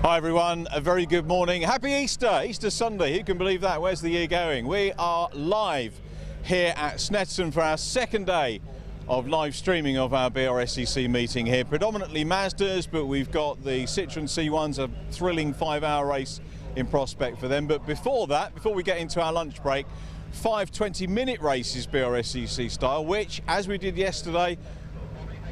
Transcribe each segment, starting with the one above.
Hi everyone, a very good morning. Happy Easter, Easter Sunday. Who can believe that? Where's the year going? We are live here at Snetterton for our second day of live streaming of our BRSCC meeting here. Predominantly Mazdas, but we've got the Citroen C1s, a thrilling 5-hour race in prospect for them. But before that, before we get into our lunch break, 5 20-minute races BRSCC style, which, as we did yesterday,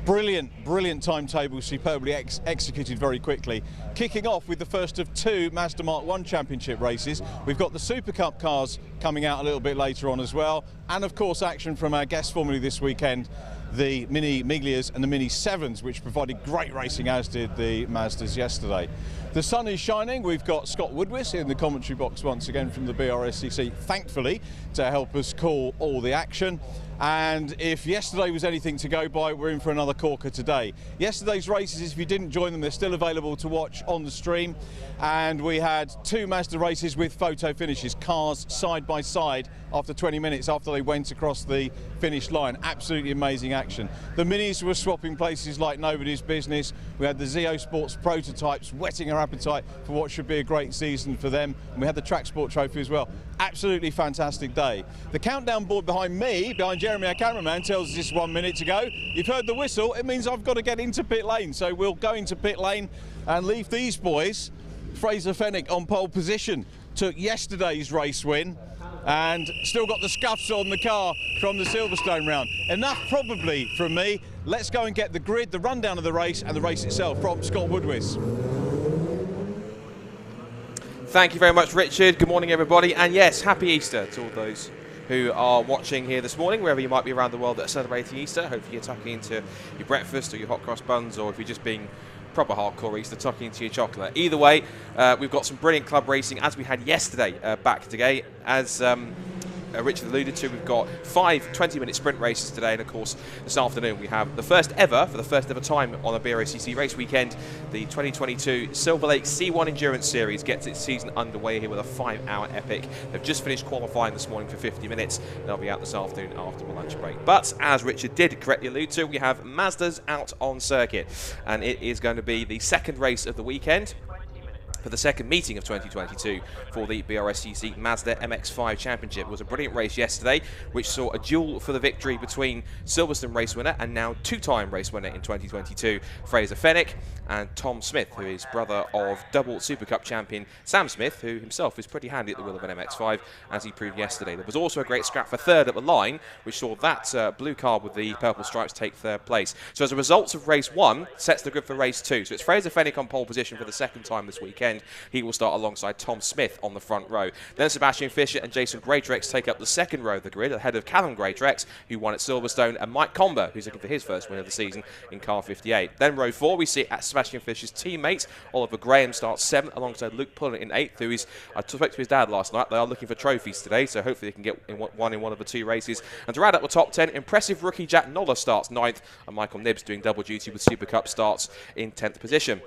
brilliant timetable, superbly executed very quickly. Kicking off with the first of 2 Mazda Mark I Championship races. We've got the SuperCup cars coming out a little bit later on as well. And of course action from our guest formula this weekend, the Mini Miglias and the Mini Se7ens, which provided great racing, as did the Mazdas yesterday. The sun is shining. We've got Scott Woodwis in the commentary box once again from the BRSCC, thankfully, to help us call all the action. And if yesterday was anything to go by, we're in for another corker today. Yesterday's races, if you didn't join them, they're still available to watch on the stream. And we had 2 Mazda races with photo finishes, cars side by side after 20 minutes after they went across the finish line. Absolutely amazing action. The Minis were swapping places like nobody's business. We had the Zeo Sports prototypes whetting our appetite for what should be a great season for them. And we had the Track Sport Trophy as well. Absolutely fantastic day. The countdown board behind me, behind Jeremy, our cameraman, tells us this 1 minute to go. You've heard the whistle. It means I've got to get into pit lane. So we'll go into pit lane and leave these boys. Fraser Fenwick on pole position, took yesterday's race win and still got the scuffs on the car from the Silverstone round. Enough probably from me. Let's go and get the grid, the rundown of the race and the race itself from Scott Woodwis. Thank you very much, Richard. Good morning, everybody. And yes, happy Easter to all those who are watching here this morning, wherever you might be around the world that are celebrating Easter. Hopefully you're tucking into your breakfast or your hot cross buns, or if you're just being proper hardcore Easter, tucking into your chocolate. Either way, we've got some brilliant club racing, as we had yesterday back today. As Richard alluded to, we've got 5 20-minute sprint races today, and of course this afternoon we have the first ever, for the first ever time on a BRSCC race weekend, the 2022 Silverlake C1 Endurance Series gets its season underway here with a 5-hour epic. They've just finished qualifying this morning for 50 minutes. They'll be out this afternoon after the lunch break. But as Richard did correctly allude to, we have Mazdas out on circuit, and it is going to be the second race of the weekend, for the second meeting of 2022 for the BRSCC Mazda MX-5 Championship. It was a brilliant race yesterday, which saw a duel for the victory between Silverstone race winner and now 2-time race winner in 2022, Fraser Fenwick, and Tom Smith, who is brother of double SuperCup champion Sam Smith, who himself is pretty handy at the wheel of an MX-5, as he proved yesterday. There was also a great scrap for third at the line, which saw that blue car with the purple stripes take third place. So as a result of race 1, sets the grid for race 2. So it's Fraser Fenwick on pole position for the second time this weekend. He will start alongside Tom Smith on the front row. Then Sebastian Fischer and Jason Greatrex take up the second row of the grid, ahead of Callum Greatrex, who won at Silverstone, and Mike Comber, who's looking for his first win of the season in car 58. Then row 4, we see at Sebastian Fischer's teammate, Oliver Graham, starts 7th alongside Luke Pullen in 8th, who is, I spoke to his dad last night, they are looking for trophies today, so hopefully they can get one in one of the 2 races. And to round up the top 10, impressive rookie Jack Noller starts 9th, and Michael Nibbs, doing double duty with SuperCup, starts in 10th position.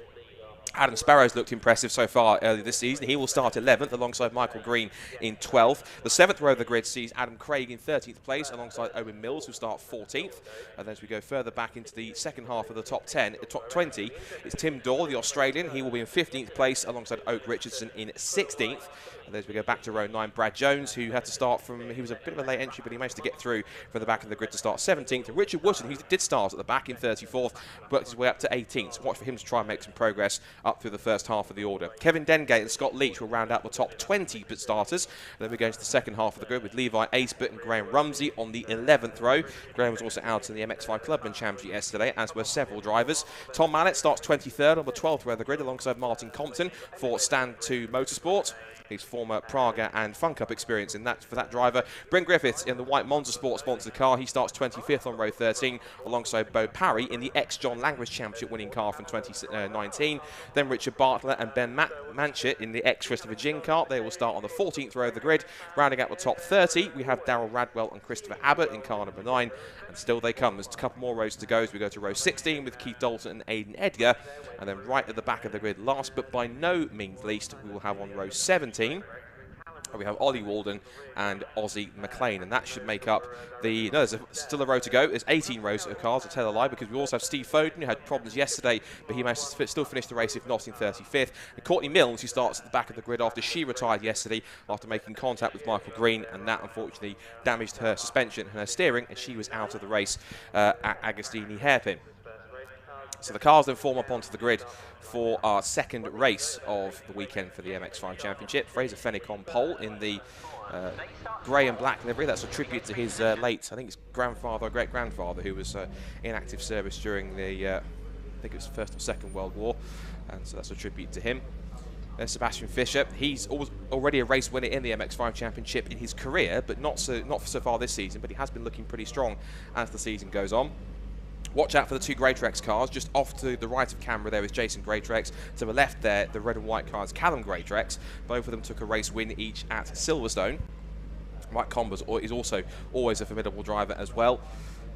Adam Sparrow's looked impressive so far early this season. He will start 11th alongside Michael Green in 12th. The 7th row of the grid sees Adam Craig in 13th place alongside Owen Mills, who start 14th. And then as we go further back into the second half of the top 10, the top 20, it's Tim Dorr, the Australian. He will be in 15th place alongside Oak Richardson in 16th. And as we go back to row 9, Brad Jones, who had to start from, he was a bit of a late entry, but he managed to get through from the back of the grid to start 17th. And Richard Wootton, who did start at the back in 34th, worked his way up to 18th. So watch for him to try and make some progress up through the first half of the order. Kevin Dengate and Scott Leach will round out the top 20 starters. And then we go into the second half of the grid with Levi Acebert and Graham Rumsey on the 11th row. Graham was also out in the MX-5 Clubman Championship yesterday, as were several drivers. Tom Mallett starts 23rd on the 12th row of the grid alongside Martin Compton for Stand 2 Motorsport. His former Praga and Fun Cup experience in that for that driver. Brent Griffiths in the white Monza Sport sponsored car. He starts 25th on row 13 alongside Bo Parry in the ex-John Langridge Championship winning car from 2019. Then Richard Bartlett and Ben Manchett in the ex-Christopher Gin car. They will start on the 14th row of the grid. Rounding out the top 30, we have Darryl Radwell and Christopher Abbott in car number 9. And still they come. There's a couple more rows to go as we go to row 16 with Keith Dalton and Aidan Edgar. And then right at the back of the grid, last but by no means least, we will have on row 17 We have Ollie Walden and Ozzy McLean, and that should make up the... No, there's still a row to go. There's 18 rows of cars, I tell a lie, because we also have Steve Foden, who had problems yesterday, but he managed to still finish the race, if not in 35th. And Courtney Milnes, who starts at the back of the grid after she retired yesterday after making contact with Michael Green, and that unfortunately damaged her suspension and her steering, and she was out of the race at Agostini Hairpin. So the cars then form up onto the grid for our second race of the weekend for the MX-5 Championship. Fraser Fenwick on pole in the grey and black livery. That's a tribute to his late, I think his grandfather or great-grandfather, who was in active service during the, I think it was the First or Second World War, and so that's a tribute to him. There's Sebastian Fischer. He's already a race winner in the MX-5 Championship in his career, but not so far this season, but he has been looking pretty strong as the season goes on. Watch out for the two Greatrex cars. Just off to the right of camera there is Jason Greatrex. To the left there, the red and white cars, Callum Greatrex. Both of them took a race win each at Silverstone. Mike Combers is also always a formidable driver as well.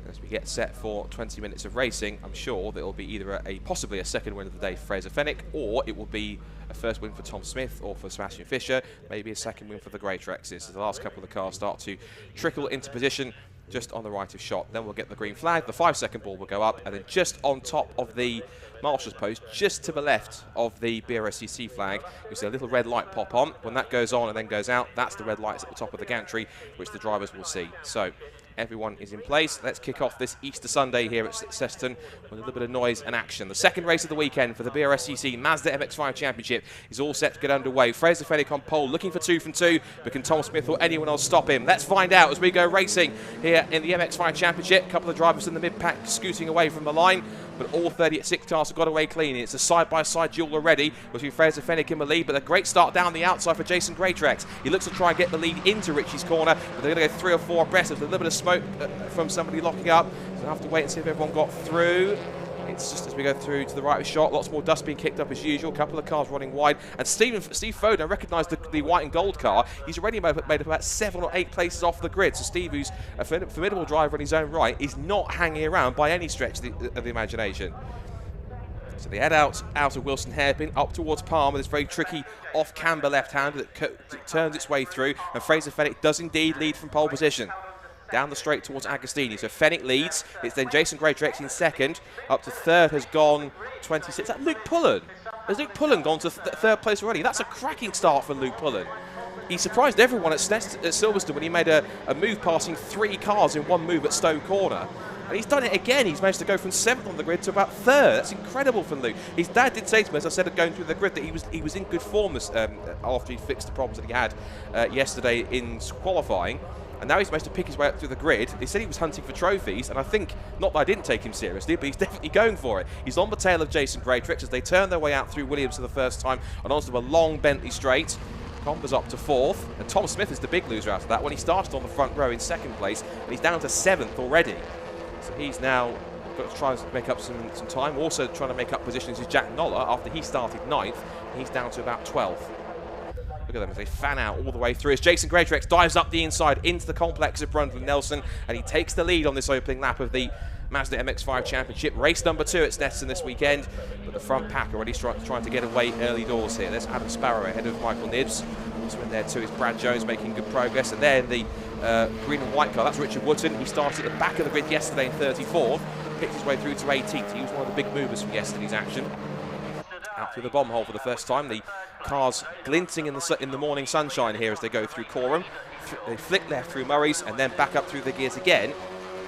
As we get set for 20 minutes of racing, I'm sure that it will be either possibly a second win of the day for Fraser Fenwick, or it will be a first win for Tom Smith or for Sebastian Fischer, maybe a second win for the Greatrexes. So the last couple of the cars start to trickle into position just on the right of shot. Then we'll get the green flag, the 5-second ball will go up, and then just on top of the marshal's post, just to the left of the BRSCC flag, you see a little red light pop on. When that goes on and then goes out, that's the red lights at the top of the gantry, which the drivers will see. So everyone is in place. Let's kick off this Easter Sunday here at Snetterton with a little bit of noise and action. The second race of the weekend for the BRSCC Mazda MX-5 Championship is all set to get underway. Fraser Fenwick on pole, looking for 2 from 2, but can Tom Smith or anyone else stop him? Let's find out as we go racing here in the MX-5 Championship. A couple of drivers in the mid-pack scooting away from the line, but all 36 cars have got away clean. It's a side-by-side duel already between Fraser Fenwick in the lead, but a great start down the outside for Jason Greatrex. He looks to try and get the lead into Richie's corner, but they're going to go 3 or 4 abreast. There's a little bit of smoke from somebody locking up, so we'll have to wait and see if everyone got through. It's just as we go through to the right of shot, lots more dust being kicked up as usual, a couple of cars running wide, and Steve Foden, I recognise the white and gold car, he's already made about 7 or 8 places off the grid, so Steve, who's a formidable driver in his own right, is not hanging around by any stretch of the imagination. So they head out of Wilson Hairpin, up towards Palmer, this very tricky off-camber left-hander that turns its way through, and Fraser Fenwick does indeed lead from pole position. Down the straight towards Agostini. So Fenwick leads. It's then Jason Greatrex in second. Up to third has gone 26. Is that Luke Pullen? Has Luke Pullen gone to third place already? That's a cracking start for Luke Pullen. He surprised everyone at Silverstone when he made a move passing 3 cars in one move at Stowe Corner. And he's done it again. He's managed to go from 7th on the grid to about 3rd. That's incredible from Luke. His dad did say to me, as I said, going through the grid, that he was in good form after he fixed the problems that he had yesterday in qualifying. And now he's managed to pick his way up through the grid. They said he was hunting for trophies, and I think, not that I didn't take him seriously, but he's definitely going for it. He's on the tail of Jason Greatrex as they turn their way out through Williams for the first time and onto a long Bentley straight. Combers up to 4th, and Tom Smith is the big loser out of that when he started on the front row in 2nd place, and he's down to 7th already. So he's now got to try and make up some time. Also trying to make up positions is Jack Noller after he started 9th, and he's down to about 12th. Look at them as they fan out all the way through as Jason Greatrex dives up the inside into the complex of Brundle Nelson, and he takes the lead on this opening lap of the Mazda MX-5 Championship. Race number 2 at Snetterton this weekend, but the front pack already trying to get away early doors here. There's Adam Sparrow ahead of Michael Nibs. Also in there too is Brad Jones making good progress, and there in the green and white car, that's Richard Wootton. He started at the back of the grid yesterday in 34th, picked his way through to 18th. He was one of the big movers from yesterday's action. Out through the bomb hole for the first time. The cars glinting in the morning sunshine here as they go through Coram. They flick left through Murray's and then back up through the gears again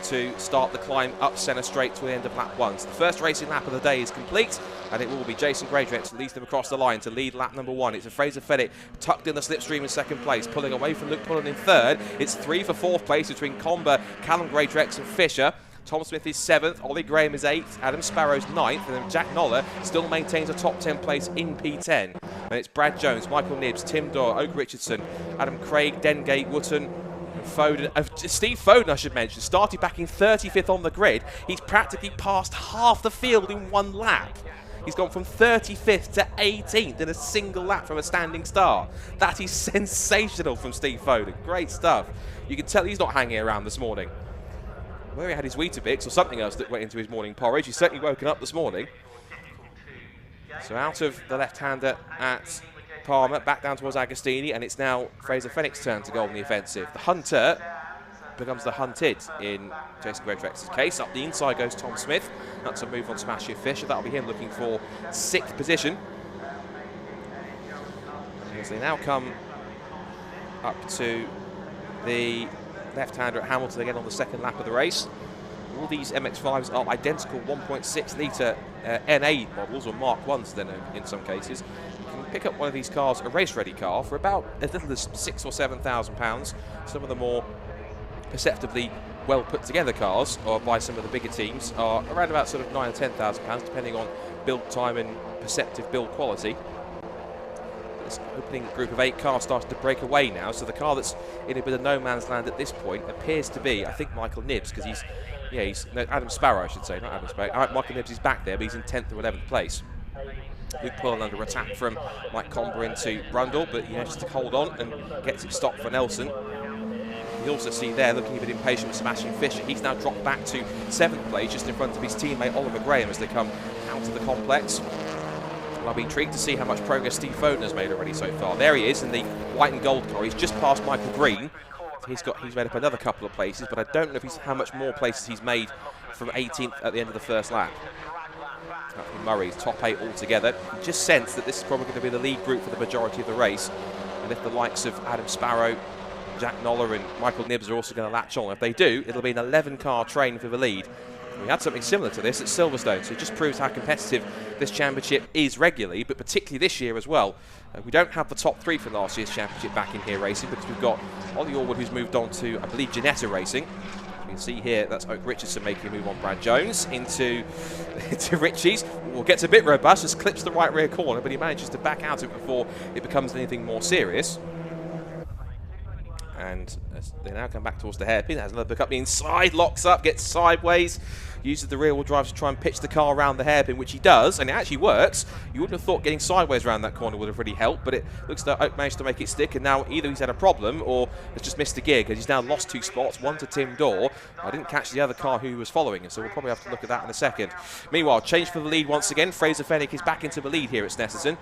to start the climb up centre straight to the end of lap 1. So the first racing lap of the day is complete, and it will be Jason Greatrex who leads them across the line to lead lap number 1. It's a Fraser Fenwick tucked in the slipstream in 2nd place, pulling away from Luke Pullen in 3rd. It's 3 for 4th place between Comber, Callum Greatrex and Fischer. Tom Smith is 7th, Ollie Graham is 8th, Adam Sparrow's 9th, and then Jack Noller still maintains a top 10 place in P10. And it's Brad Jones, Michael Nibs, Tim Doyle, Oak Richardson, Adam Craig, Dengate, Wootton, Foden. Steve Foden, I should mention, started back in 35th on the grid. He's practically passed half the field in one lap. He's gone from 35th to 18th in a single lap from a standing start. That is sensational from Steve Foden. Great stuff. You can tell he's not hanging around this morning. Where he had his Weetabix or something else that went into his morning porridge. He's certainly woken up this morning. So out of the left-hander at Palmer, back down towards Agostini, and it's now Fraser Fenwick's turn to go on the offensive. The hunter becomes the hunted in Jason Greydrex's case. Up the inside goes Tom Smith. That's a move on Sebastian Fischer. That'll be him looking for 6th position. As they now come up to the left-hander at Hamilton again on the 2nd lap of the race. All these MX-5s are identical 1.6 litre NA models, or Mark 1s then in some cases. You can pick up one of these cars, a race-ready car, for about as little as £6,000 or £7,000. Some of the more perceptibly well put together cars, or by some of the bigger teams, are around about sort of £9,000 or £10,000, depending on build time and perceptive build quality. This opening group of 8 cars starting to break away now, so the car that's in a bit of no man's land at this point appears to be, I think, Michael Nibbs, because Adam Sparrow, I should say, not Adam Sparrow. Michael Nibbs is back there, but he's in 10th or 11th place. Luke Pullen under attack from Mike Comber into Brundle, but he manages to hold on and gets it stopped for Nelson. You also see there, looking a bit impatient with Sebastian Fischer. He's now dropped back to 7th place, just in front of his teammate Oliver Graham as they come out of the complex. Well, I'll be intrigued to see how much progress Steve Foden has made already so far. There he is in the white and gold car. He's just past Michael Green. He's made up another couple of places, but I don't know how much more places he's made from 18th at the end of the first lap. Murray's top 8 altogether. You just sense that this is probably going to be the lead group for the majority of the race. And if the likes of Adam Sparrow, Jack Noller and Michael Nibbs are also going to latch on, if they do, it'll be an 11-car train for the lead. We had something similar to this at Silverstone, so it just proves how competitive this championship is regularly, but particularly this year as well. We don't have the top 3 from last year's championship back in here racing, because we've got Ollie Allwood, who's moved on to, I believe, Ginetta Racing. You can see here, that's Oak Richardson making a move on Brad Jones into Ritchie's. Well, gets a bit robust, just clips the right rear corner, but he manages to back out of it before it becomes anything more serious. And as they now come back towards the hairpin, has another look up the inside, locks up, gets sideways, uses the rear-wheel drive to try and pitch the car around the hairpin, which he does, and it actually works. You wouldn't have thought getting sideways around that corner would have really helped, but it looks like Oak managed to make it stick, and now either he's had a problem or has just missed a gear, because he's now lost 2 spots, one to Tim Dorr. I didn't catch the other car who he was following him, so we'll probably have to look at that in a second. Meanwhile, change for the lead once again. Fraser Fenwick is back into the lead here at Snetterton.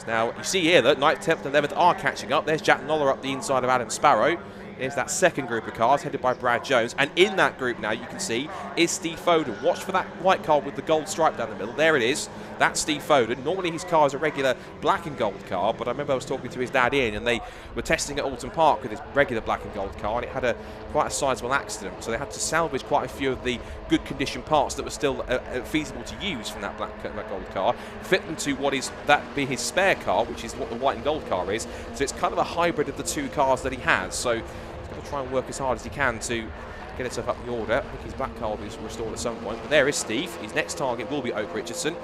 Now, you see here that 9th, 10th and 11th are catching up. There's Jack Noller up the inside of Adam Sparrow. There's that second group of cars headed by Brad Jones. And in that group now, you can see, is Steve Foden. Watch for that white car with the gold stripe down the middle. There it is. That's Steve Foden. Normally his car is a regular black and gold car, but I remember I was talking to his dad Ian, and they were testing at Alton Park with his regular black and gold car, and it had quite a sizable accident. So they had to salvage quite a few of the good condition parts that were still feasible to use from that black and gold car, fit them to what is that be his spare car, which is what the white and gold car is. So it's kind of a hybrid of the 2 cars that he has. So he's going to try and work as hard as he can to get himself up the order. I think his black car will be restored at some point. But there is Steve. His next target will be Oak Richardson.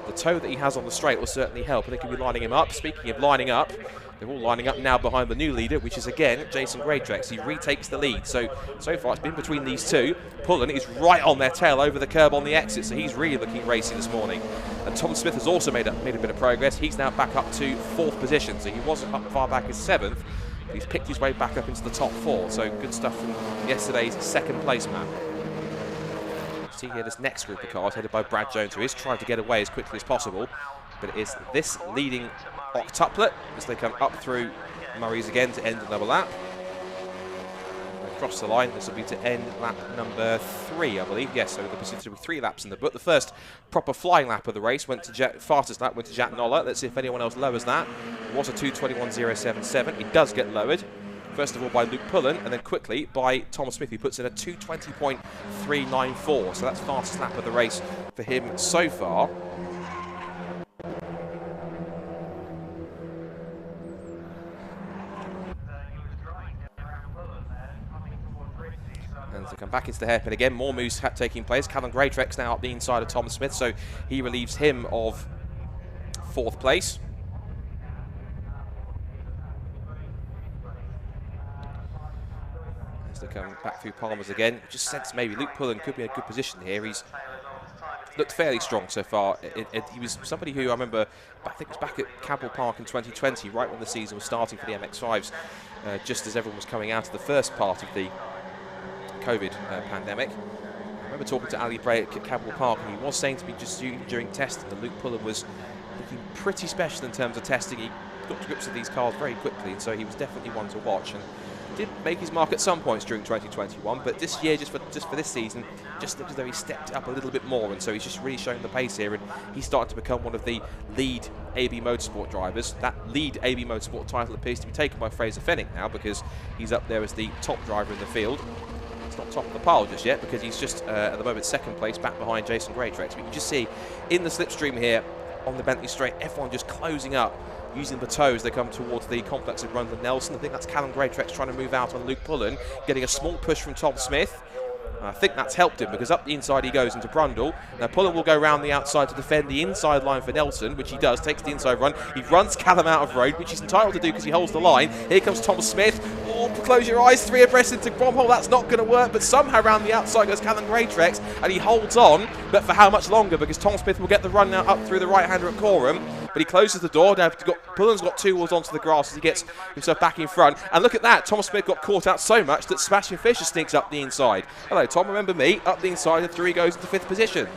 The toe that he has on the straight will certainly help, and they can be lining him up. Speaking of lining up, they're all lining up now behind the new leader, which is again Jason Greydrex. He retakes the lead. So far it's been between these 2. Pullen is right on their tail over the curb on the exit, so he's really looking racy this morning. And Tom Smith has also made a bit of progress. He's now back up to 4th position, so he wasn't up far back as 7th. But he's picked his way back up into the top 4, so good stuff from yesterday's 2nd place man. See here this next group of cars headed by Brad Jones, who is trying to get away as quickly as possible, but it is this leading octuplet as they come up through Murray's again to end another lap. Across the line, this will be to end lap number 3, I believe. Yes, so there will be 3 laps in the book. The first proper flying lap of the race went to fastest lap went to Jack Noller. Let's see if anyone else lowers that. It was a 2:21.077. It does get lowered. First of all by Luke Pullen, and then quickly by Tom Smith, who puts in a 2:20.394. So that's fastest lap of the race for him so far. And to come back into the hairpin again, more moves taking place. Callum Greydrex now up the inside of Tom Smith, so he relieves him of 4th place. They come back through Palmer's again. Just sense maybe Luke Pullen could be in a good position here. He's looked fairly strong so far. He was somebody who I remember, I think it was back at Cabell Park in 2020, right when the season was starting for the MX-5s, just as everyone was coming out of the first part of the COVID pandemic. I remember talking to Ali Bray at Cabell Park, and he was saying to me just during testing that Luke Pullen was looking pretty special in terms of testing. He got to grips with these cars very quickly, and so he was definitely one to watch. And did make his mark at some points during 2021, but this year, just for this season, just looked as though he stepped it up a little bit more, and so he's just really showing the pace here, and he's starting to become one of the lead AB Motorsport drivers. That lead AB Motorsport title appears to be taken by Fraser Fennick now, because he's up there as the top driver in the field. It's not top of the pile just yet, because he's just at the moment second place, back behind Jason Greatrex. But you can just see in the slipstream here on the Bentley Straight, everyone just closing up, using the toes. They come towards the complex of Rundle Nelson. I think that's Callum Greatrex trying to move out on Luke Pullen, getting a small push from Tom Smith. I think that's helped him, because up the inside he goes into Brundle. Now Pullen will go round the outside to defend the inside line for Nelson, which he does, takes the inside run. He runs Callum out of road, which he's entitled to do because he holds the line. Here comes Tom Smith. Oh, close your eyes, 3 abreast into Bromhole. That's not going to work, but somehow around the outside goes Callum Greatrex, and he holds on, but for how much longer? Because Tom Smith will get the run now up through the right-hander at Coram. But he closes the door. Now Pullen's got 2 wheels onto the grass as he gets himself back in front. And look at that. Tom Smith got caught out so much that Sebastian Fischer sneaks up the inside. Hello, Tom. Remember me? Up the inside, and through he goes into 5th position.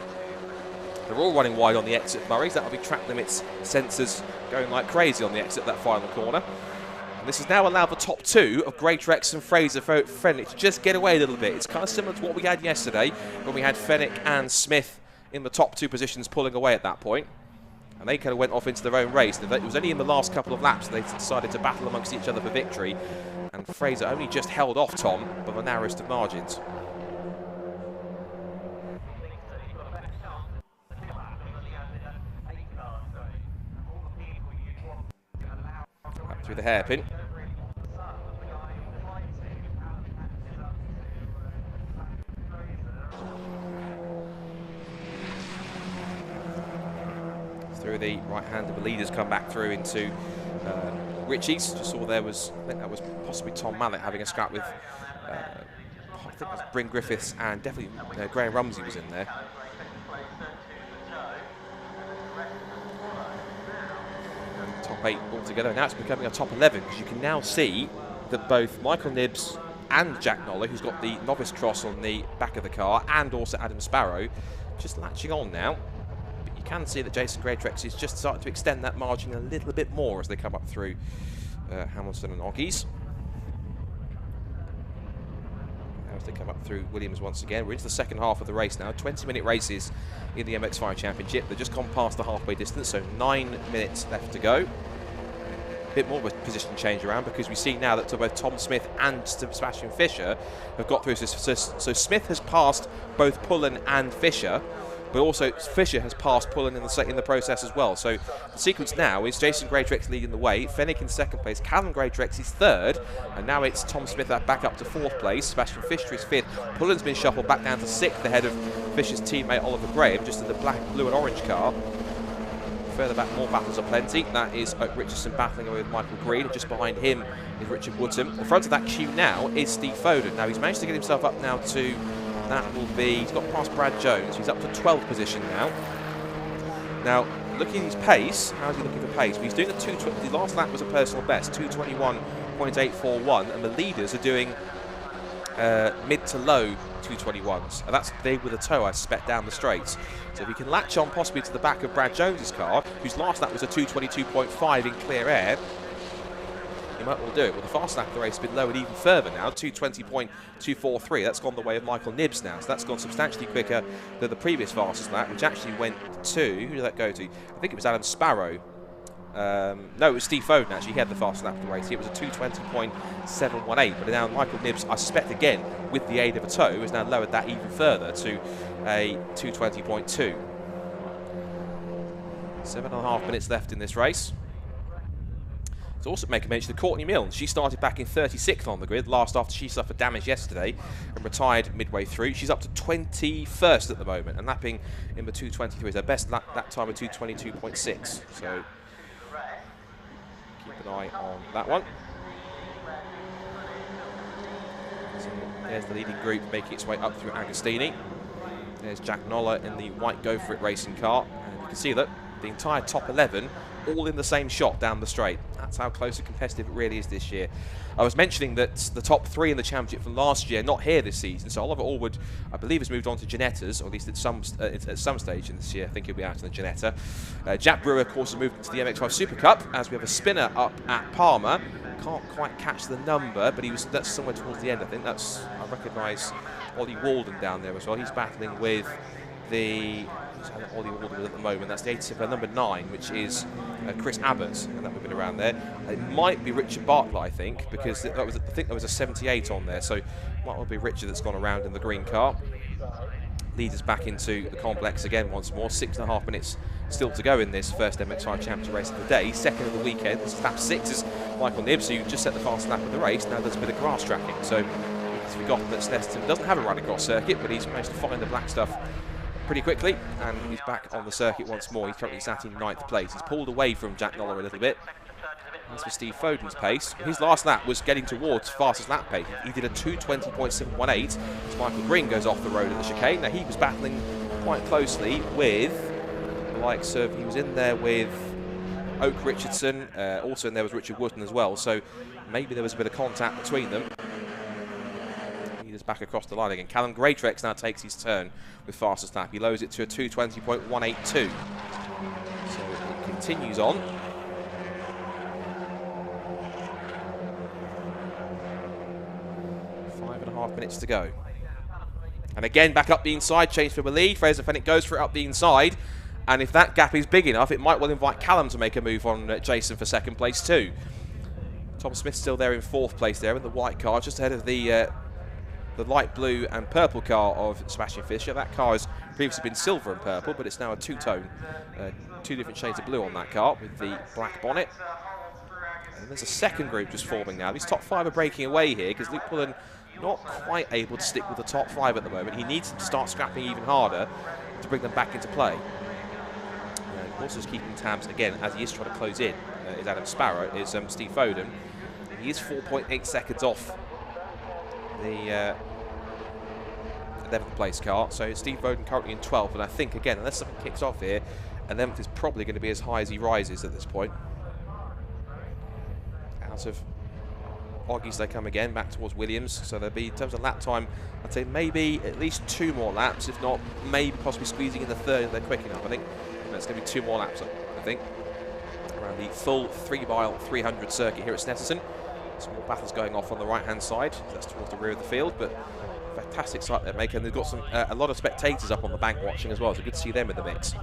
They're all running wide on the exit of Murray's. That'll be track limits sensors going like crazy on the exit of that final corner. And this has now allowed the top 2 of Greatrex and Fraser Fennick to just get away a little bit. It's kind of similar to what we had yesterday when we had Fennick and Smith in the top 2 positions pulling away at that point. And they kind of went off into their own race. It was only in the last couple of laps they decided to battle amongst each other for victory. And Fraser only just held off Tom by the narrowest of margins. Up through the hairpin. Through the right hand of the leaders, come back through into Ritchie's. Just saw there was, I think that was possibly Tom Mallet having a scrap with, I think it was Bryn Griffiths, and definitely Graham Rumsey was in there. Top 8 altogether. Now it's becoming a top 11, because you can now see that both Michael Nibbs and Jack Noller, who's got the novice cross on the back of the car, and also Adam Sparrow, just latching on now. You can see that Jason Greatrex is just starting to extend that margin a little bit more as they come up through Hamilton and Oggies. As they come up through Williams once again. We're into the second half of the race now. 20-minute races in the MX-5 Championship. They've just gone past the halfway distance, so 9 minutes left to go. A bit more of a position change around, because we see now that both Tom Smith and Sebastian Fischer have got through. So Smith has passed both Pullen and Fischer, but also Fischer has passed Pullen in the process as well. So the sequence now is Jason Greatrex leading the way, Fennick in 2nd place, Callum Greatrex is 3rd, and now it's Tom Smith back up to 4th place, Sebastian Fischer is 5th, Pullen's been shuffled back down to 6th ahead of Fischer's teammate Oliver Graham, just in the black, blue and orange car. Further back, more battles are plenty. That is Oak Richardson battling away with Michael Green, and just behind him is Richard Woodson. The front of that queue now is Steve Foden. Now he's managed to get himself up now to, that will be, he's got past Brad Jones. He's up to 12th position now. Now, looking at his pace, how's he looking for pace? Well, he's doing the last lap was a personal best, 2:21.841, and the leaders are doing mid to low 2:21s. And that's they with a toe, I suspect, down the straights. So if he can latch on possibly to the back of Brad Jones's car, whose last lap was a 2:22.5 in clear air, he might well do it. Well, the fast lap of the race has been lowered even further now, 2:20.243. That's gone the way of Michael Nibbs now. So that's gone substantially quicker than the previous fastest lap, which actually went to, who did that go to? I think it was Adam Sparrow. No, it was Steve Foden actually. He had the fastest lap of the race. It was a 2:20.718. But now Michael Nibbs, I suspect again, with the aid of a toe, has now lowered that even further to a 2:20.2. 7.5 minutes left in this race. To also make a mention of Courtney Milnes. She started back in 36th on the grid, last after she suffered damage yesterday and retired midway through. She's up to 21st at the moment and lapping in the 2:23. Her best lap that time of 2:22.6. So keep an eye on that one. So there's the leading group making its way up through Agostini. There's Jack Noller in the white Go For It racing car. And you can see that the entire top 11 all in the same shot down the straight. That's how close and competitive it really is this year. I was mentioning that the top 3 in the championship from last year, not here this season. So Oliver Allwood, I believe, has moved on to Ginettas, or at least at some stage in this year. I think he'll be out in the Ginetta. Jack Brewer, of course, has moved into the MX-5 Super Cup, as we have a spinner up at Palmer. Can't quite catch the number, but that's somewhere towards the end. I think I recognise Ollie Walden down there as well. He's battling with the Ollie Walden with at the moment. That's the 87 number 9, which is Chris Abbott, and that would have been around there. It might be Richard Bartlett, I think, because I think there was a 78 on there, so it might well be Richard that's gone around in the green car. Lead us back into the complex again once more. 6.5 minutes still to go in this first MX-5 Championship race of the day. Second of the weekend. This is lap 6 is Michael Nibbs, who just set the fast lap of the race. Now there's a bit of grass tracking, so he's forgotten that Snetterton doesn't have a run across circuit, but he's managed to find the black stuff pretty quickly, and he's back on the circuit once more. He's currently sat in 9th place. He's pulled away from Jack Noller a little bit. As for Steve Foden's pace, his last lap was getting towards fastest lap pace. He did a 2:20.718 as Michael Green goes off the road at the chicane. Now he was battling quite closely with the likes of, he was in there with Oak Richardson, also in there was Richard Wootton as well, so maybe there was a bit of contact between them. He's back across the line again. Callum Greatrex now takes his turn with fastest lap. He lowers it to a 2:20.182. So it continues on. 5.5 minutes to go. And again, back up the inside, change for the lead. Fraser Fennick goes for it up the inside. And if that gap is big enough, it might well invite Callum to make a move on Jason for second place too. Tom Smith still there in 4th place there in the white car, just ahead of the light blue and purple car of Sebastian Fischer. That car has previously been silver and purple, but it's now a two-tone, 2 different shades of blue on that car with the black bonnet. And there's a second group just forming now. These top 5 are breaking away here because Luke Pullen not quite able to stick with the top 5 at the moment. He needs to start scrapping even harder to bring them back into play. Also just keeping tabs again as he is trying to close in is Adam Sparrow, is Steve Foden. He is 4.8 seconds off the 11th place car, so Steve Foden currently in 12th, and I think again, unless something kicks off here, 11th is probably going to be as high as he rises at this point. Out of Oggies they come again, back towards Williams, so there'll be, in terms of lap time, I'd say maybe at least 2 more laps, if not maybe possibly squeezing in the 3rd if they're quick enough. I think it's going to be 2 more laps, I think, around the full 3-mile 300 circuit here at Snetterton. Some more battles going off on the right-hand side. That's towards the rear of the field, but fantastic sight they're making. They've got a lot of spectators up on the bank watching as well, so good to see them in the mix.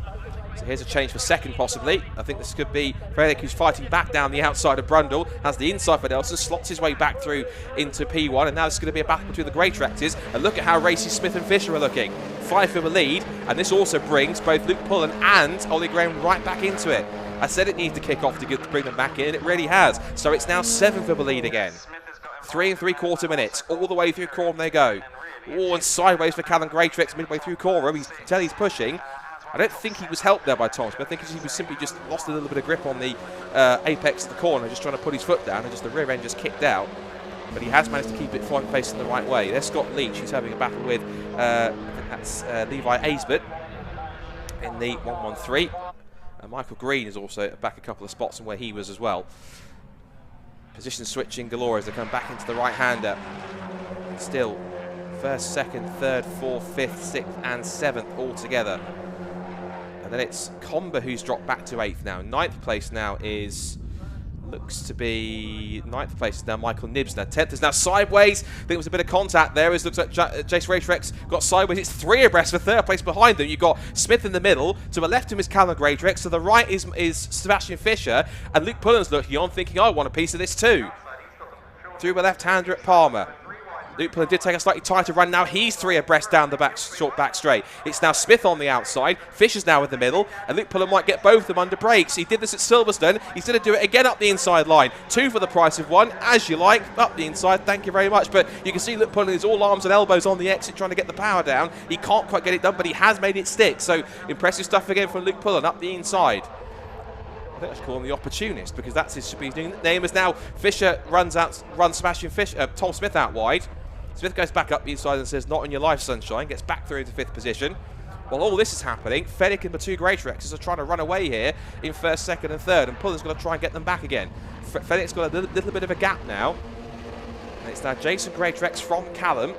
So here's a change for second, possibly. I think this could be Frederick, who's fighting back down the outside of Brundle, has the inside for Nelson, slots his way back through into P1, and now it's going to be a battle between the grey tractors. And look at how racy Smith and Fisher are looking. 5 for the lead, and this also brings both Luke Pullen and Ollie Graham right back into it. I said it needed to kick off to bring them back in, and it really has. So it's now 7 for the lead again. 3 3/4 minutes, all the way through Coram they go. Oh, and sideways for Callum Greatrex midway through Coram. He's pushing. I don't think he was helped there by Tom Smith. I think he was simply just lost a little bit of grip on the apex of the corner, just trying to put his foot down, and just the rear end just kicked out. But he has managed to keep it facing the right way. There's Scott Leach, who's having a battle with, I think that's Levi Aisbert in the 113. Michael Green is also back a couple of spots from where he was as well. Position switching galore as they come back into the right-hander. Still, 1st, 2nd, 3rd, 4th, 5th, 6th and 7th all together. And then it's Comber who's dropped back to 8th now. 9th place now is, looks to be, 9th place is now Michael Nibbs now. 10th is now sideways. I think there was a bit of contact there. It looks like Jace Raytrex got sideways. It's 3 abreast for 3rd place behind them. You've got Smith in the middle. To the left of him is Callum Greatrex. To the right is Sebastian Fischer. And Luke Pullen's looking on thinking, I want a piece of this too. Through the left-hander at Palmer. Luke Pullen did take a slightly tighter run. Now he's 3 abreast down the short back straight. It's now Smith on the outside. Fisher's now in the middle. And Luke Pullen might get both of them under brakes. He did this at Silverstone. He's going to do it again up the inside line. 2 for the price of 1, as you like. Up the inside, thank you very much. But you can see Luke Pullen is all arms and elbows on the exit trying to get the power down. He can't quite get it done, but he has made it stick. So impressive stuff again from Luke Pullen up the inside. I think I should call him the opportunist because that's his name. As now Fisher runs Sebastian Fisher, Tom Smith out wide. Smith goes back up the inside and says, not on your life, sunshine. Gets back through into 5th position. While all this is happening, Fenwick and the two Great Rexes are trying to run away here in first, second and third, and Pullen's going to try and get them back again. Fenwick's got a little bit of a gap now. And it's now Jason Greatrex from Callum.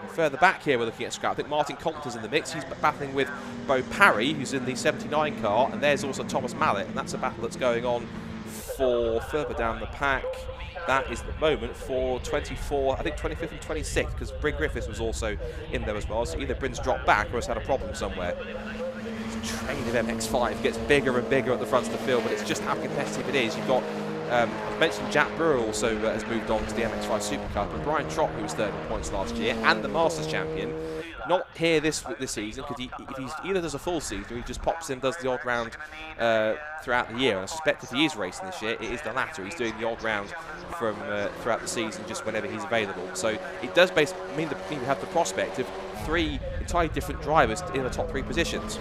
And further back here we're looking at scrap. I think Martin Compton's in the mix. He's battling with Bo Parry, who's in the 79 car, and there's also Thomas Mallet, and that's a battle that's going on for further down the pack. That is the moment for 24, I think 25th and 26th, because Bryn Griffiths was also in there as well. So either Bryn's dropped back or has had a problem somewhere. This train of MX-5 gets bigger and bigger at the front of the field, but it's just how competitive it is. You've got, I've mentioned Jack Brewer also has moved on to the MX-5 SuperCup, and Brian Trott, who was third in points last year, and the Masters champion, not here this season, because if he either does a full season or he just pops in and does the odd round throughout the year. And I suspect if he is racing this year, it is the latter. He's doing the odd round from throughout the season, just whenever he's available. So it does basically mean that we have the prospect of three entirely different drivers in the top three positions.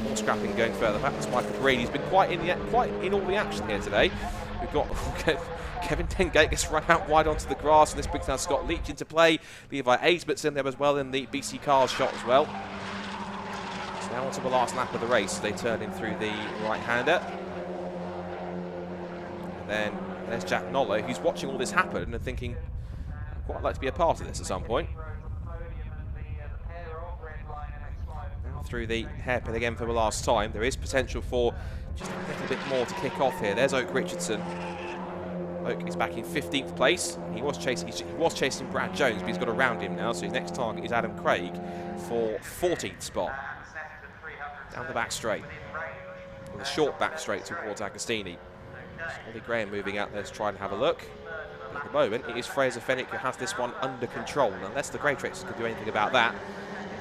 More scrapping going further back. That's Michael Green. He's been quite in all the action here today. We've got Kevin Dengate gets run out wide onto the grass, and this brings down Scott Leach into play. Levi Aisbert's in there as well in the BC Cars shot as well. So now onto the last lap of the race. They turn in through the right-hander. And then there's Jack Noller, who's watching all this happen and thinking, I'd quite like to be a part of this at some point. Now through the hairpin again for the last time. There is potential for just a little bit more to kick off here. There's Oak Richardson. Oak is back in 15th place. He was chasing Brad Jones, but he's got around him now, so his next target is Adam Craig for 14th spot. Down the back straight. With a short back straight towards Agostini. Ollie Graham moving out there to try and have a look. At the moment, it is Fraser Fenwick who has this one under control. And unless the Great Rexes can do anything about that,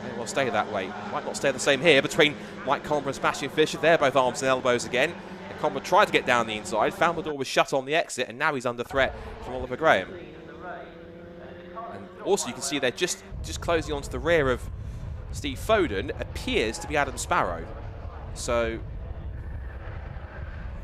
they will stay that way. Might not stay the same here between Mike Comber and Sebastian Fisher. They're both arms and elbows again. And Comber tried to get down the inside, found the door was shut on the exit, and now he's under threat from Oliver Graham. And also you can see they're just closing onto the rear of Steve Foden, appears to be Adam Sparrow. So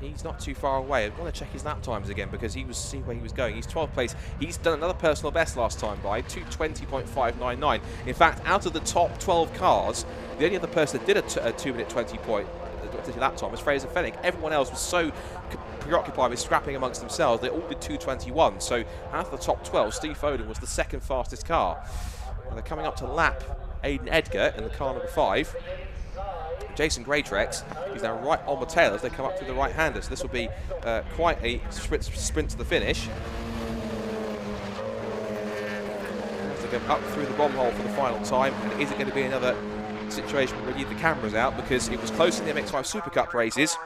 he's not too far away. I want to check his lap times again because he was see where he was going. He's 12th place. He's done another personal best last time by 2:20.599. In fact, out of the top 12 cars, the only other person that did a 2-minute 20 lap time was Fraser Fenwick. Everyone else was so preoccupied with scrapping amongst themselves. They all did 2:21. So out of the top 12, Steve Foden was the second fastest car. And they're coming up to lap Aidan Edgar in the car number 5. Jason Greatrex is now right on the tail as they come up through the right-hander. So this will be quite a sprint to the finish. As they go up through the bomb hole for the final time, and it isn't going to be another situation where we need the cameras out because it was close in the MX-5 Super Cup races.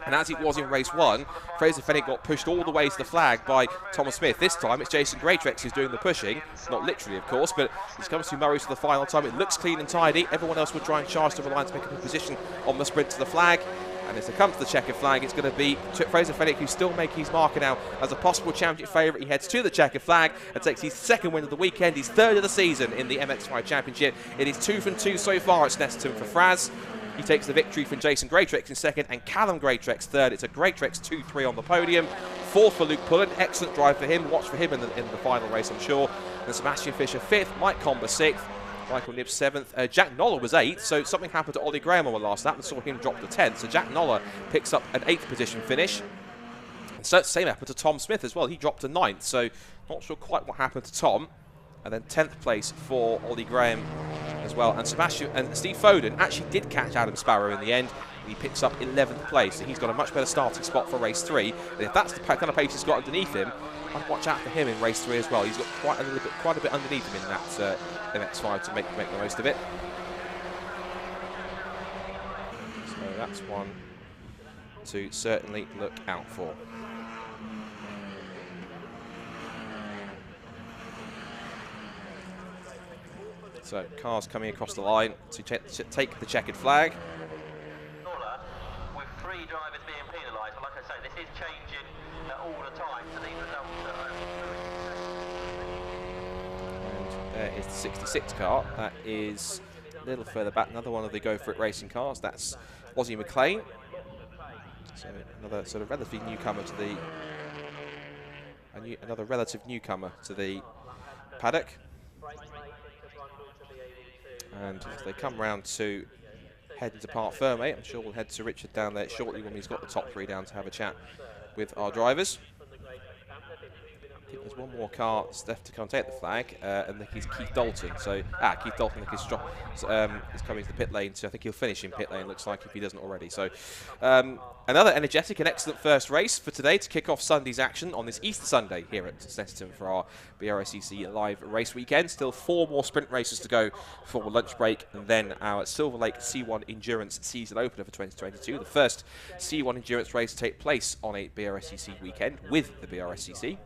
And as it was in race 1, Fraser Fenwick got pushed all the way to the flag by Thomas Smith. This time it's Jason Greatrex who's doing the pushing. Not literally, of course, but it comes to Murray for the final time. It looks clean and tidy. Everyone else would try and charge to the line to make a position on the sprint to the flag. And as it comes to the checkered flag, it's going to be Fraser Fenwick who's still making his marker now as a possible championship favourite. He heads to the checkered flag and takes his second win of the weekend, his third of the season in the MX-5 Championship. It is 2 from 2 so far at Snetterton for Fraz. He takes the victory from Jason Greatrex in second and Callum Greatrex third. It's a Greatrex 2-3 on the podium. Fourth for Luke Pullen. excellent drive for him. Watch for him in the final race, I'm sure. And Sebastian Fisher 5th, Mike Comber 6th, Michael Nibbs 7th. Jack Noller was 8th, so something happened to Ollie Graham on the last lap and saw him drop to 10th. So Jack Noller picks up an 8th position finish. And so same happened to Tom Smith as well. He dropped to 9th, so not sure quite what happened to Tom. And then 10th place for Ollie Graham as well. And Steve Foden actually did catch Adam Sparrow in the end. He picks up 11th place. So he's got a much better starting spot for race 3. And if that's the kind of pace he's got underneath him, I'd watch out for him in race 3 as well. He's got quite a bit underneath him in that MX-5 to make the most of it. So that's one to certainly look out for. So cars coming across the line to take the checkered flag. With 3 drivers being penalised, but like I say, this is changing all the time. So these results And there is the 66 car. That is a little further back. Another one of the Go For It racing cars. That's Ozzie McLean. So another sort of relative newcomer to the paddock. And as they come round to head into Parc Ferme, I'm sure we'll head to Richard down there shortly when he's got the top 3 down to have a chat with our drivers. I think there's one more car left to come take the flag, and Nicky's Keith Dalton. So, Keith Dalton, Nicky's is coming to the pit lane, so I think he'll finish in pit lane, looks like, if he doesn't already. So, another energetic and excellent first race for today to kick off Sunday's action on this Easter Sunday here at Snetterton for our BRSCC live race weekend. Still 4 more sprint races to go before lunch break, and then our Silverlake C1 Endurance season opener for 2022. The first C1 Endurance race to take place on a BRSCC weekend with the BRSCC.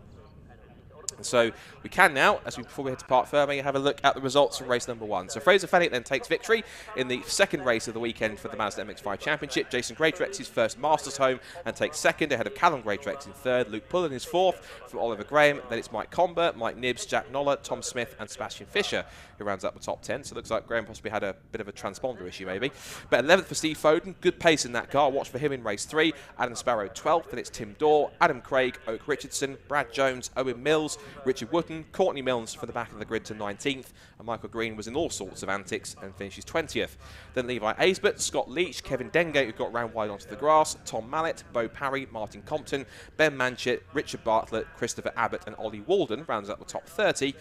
So we can now, before we head to Parc Ferme, have a look at the results from race number 1. So Fraser Fenwick then takes victory in the second race of the weekend for the Mazda MX-5 Championship. Jason Greatrex his first Masters home and takes second ahead of Callum Greatrex in third. Luke Pullen is fourth from Oliver Graham. Then it's Mike Comber, Mike Nibbs, Jack Noller, Tom Smith and Sebastian Fisher who rounds up the top 10. So it looks like Graham possibly had a bit of a transponder issue maybe. But 11th for Steve Foden, good pace in that car. Watch for him in race 3. Adam Sparrow 12th, then it's Tim Dorr, Adam Craig, Oak Richardson, Brad Jones, Owen Mills, Richard Wooten, Courtney Milnes for the back of the grid to 19th, and Michael Green was in all sorts of antics and finishes 20th. Then Levi Aisbert, Scott Leach, Kevin Dengate, who got round wide onto the grass, Tom Mallet, Bo Parry, Martin Compton, Ben Manchett, Richard Bartlett, Christopher Abbott and Ollie Walden rounds up the top 30.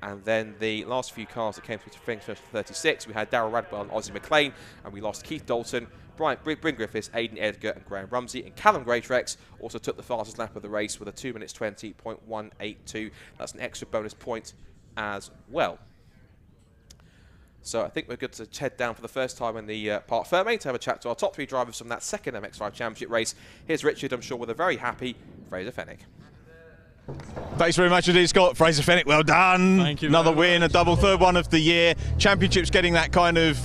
And then the last few cars that came through to finish 36, we had Darryl Radwell and Ozzie McLean, and we lost Keith Dalton, Bryn Griffiths, Aidan Edgar and Graham Rumsey, and Callum Greatrex also took the fastest lap of the race with a 2 minutes 20.182. That's an extra bonus point as well. So I think we're good to head down for the first time in the Parc Ferme to have a chat to our top 3 drivers from that second MX-5 Championship race. Here's Richard, I'm sure, with a very happy Fraser Fenwick. Thanks very much indeed, Scott. Fraser Fenwick, well done. Thank you. Another win, a double third one of the year. Championship's getting that kind of,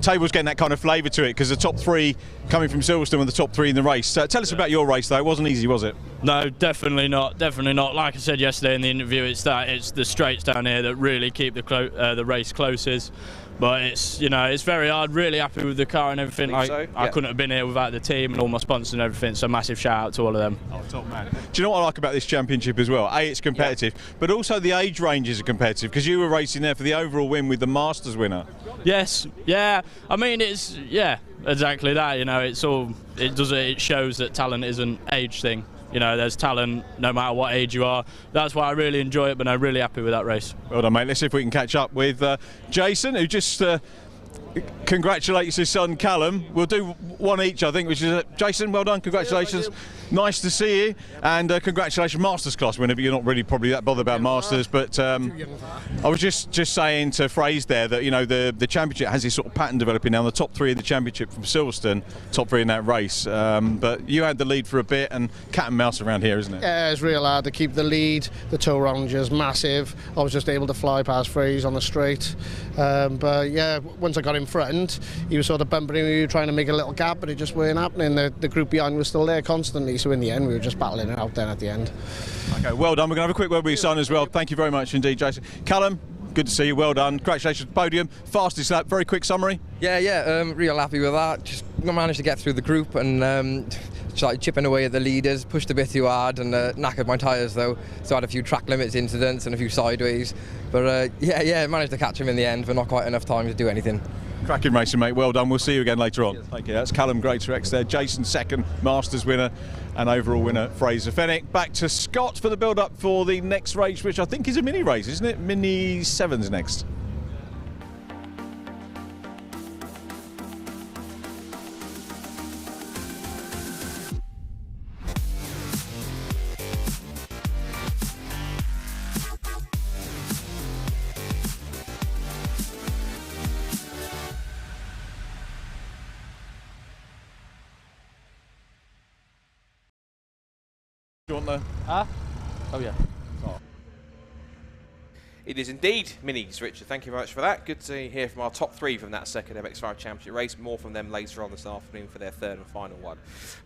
table's getting that kind of flavour to it because the top 3 coming from Silverstone were the top 3 in the race. Tell us about your race though, it wasn't easy, was it? No, definitely not, definitely not. Like I said yesterday in the interview, it's the straights down here that really keep the race closest. But it's, you know, it's very hard. Really happy with the car and everything. I couldn't have been here without the team and all my sponsors and everything. So massive shout out to all of them. Oh, top man. Do you know what I like about this championship as well? A, it's competitive, but also the age ranges are competitive because you were racing there for the overall win with the Masters winner. Yes, yeah. I mean, it's exactly that. You know, it shows that talent isn't age thing. You know, there's talent no matter what age you are. That's why I really enjoy it, but I'm really happy with that race. Well done, mate. Let's see if we can catch up with Jason, who just congratulates his son Callum. We'll do one each, I think, which is Jason, well done, congratulations. Nice to see you, and congratulations, Masters class winner, but you're not really probably that bothered about Masters. But I was just saying to Fraser there that, you know, the championship has this sort of pattern developing now. The top 3 of the championship from Silverstone, top 3 in that race. But you had the lead for a bit, and cat and mouse around here, isn't it? Yeah, it's real hard to keep the lead. The tow ranger's massive. I was just able to fly past Fraser on the straight. But yeah, once I got in front, he was sort of bumping me, trying to make a little gap, but it just weren't happening. The group behind was still there constantly. So in the end, we were just battling it out then at the end. Okay, well done. We're going to have a quick word with your son as well. Thank you very much indeed, Jason. Callum, good to see you. Well done. Congratulations, podium. Fastest lap. Very quick summary. Yeah, real happy with that. Just managed to get through the group and started chipping away at the leaders. Pushed a bit too hard and knackered my tyres though. So I had a few track limits incidents and a few sideways. But yeah, managed to catch him in the end, but not quite enough time to do anything. Cracking racing, mate. Well done. We'll see you again later on. Thank you. That's Callum Greatrex there. Jason second, Masters winner, and overall winner Fraser Fenwick. Back to Scott for the build-up for the next race, which I think is a mini race, isn't it? Mini 7s next. Do you want the... Oh yeah. It is indeed minis, Richard. Thank you very much for that. Good to hear from our top 3 from that second MX-5 Championship race. More from them later on this afternoon for their third and final one.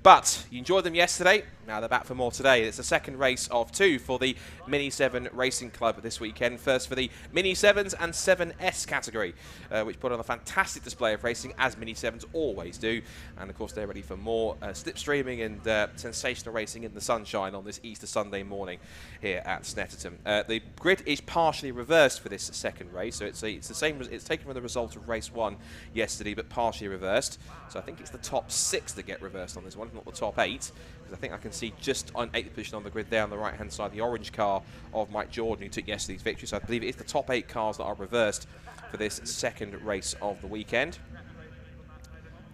But you enjoyed them yesterday. Now they're back for more today. It's the second race of 2 for the Mini 7 Racing Club this weekend. First for the Mini 7s and 7S category, which put on a fantastic display of racing, as Mini 7s always do. And of course, they're ready for more slipstreaming and sensational racing in the sunshine on this Easter Sunday morning here at Snetterton. The grid is partially partially reversed for this second race. So it's the same. It's taken from the result of race 1 yesterday, but partially reversed. So I think it's the top 6 that get reversed on this one, not the top 8. Because I think I can see just on 8th position on the grid there on the right-hand side, the orange car of Mike Jordan, who took yesterday's victory. So I believe it is the top 8 cars that are reversed for this second race of the weekend.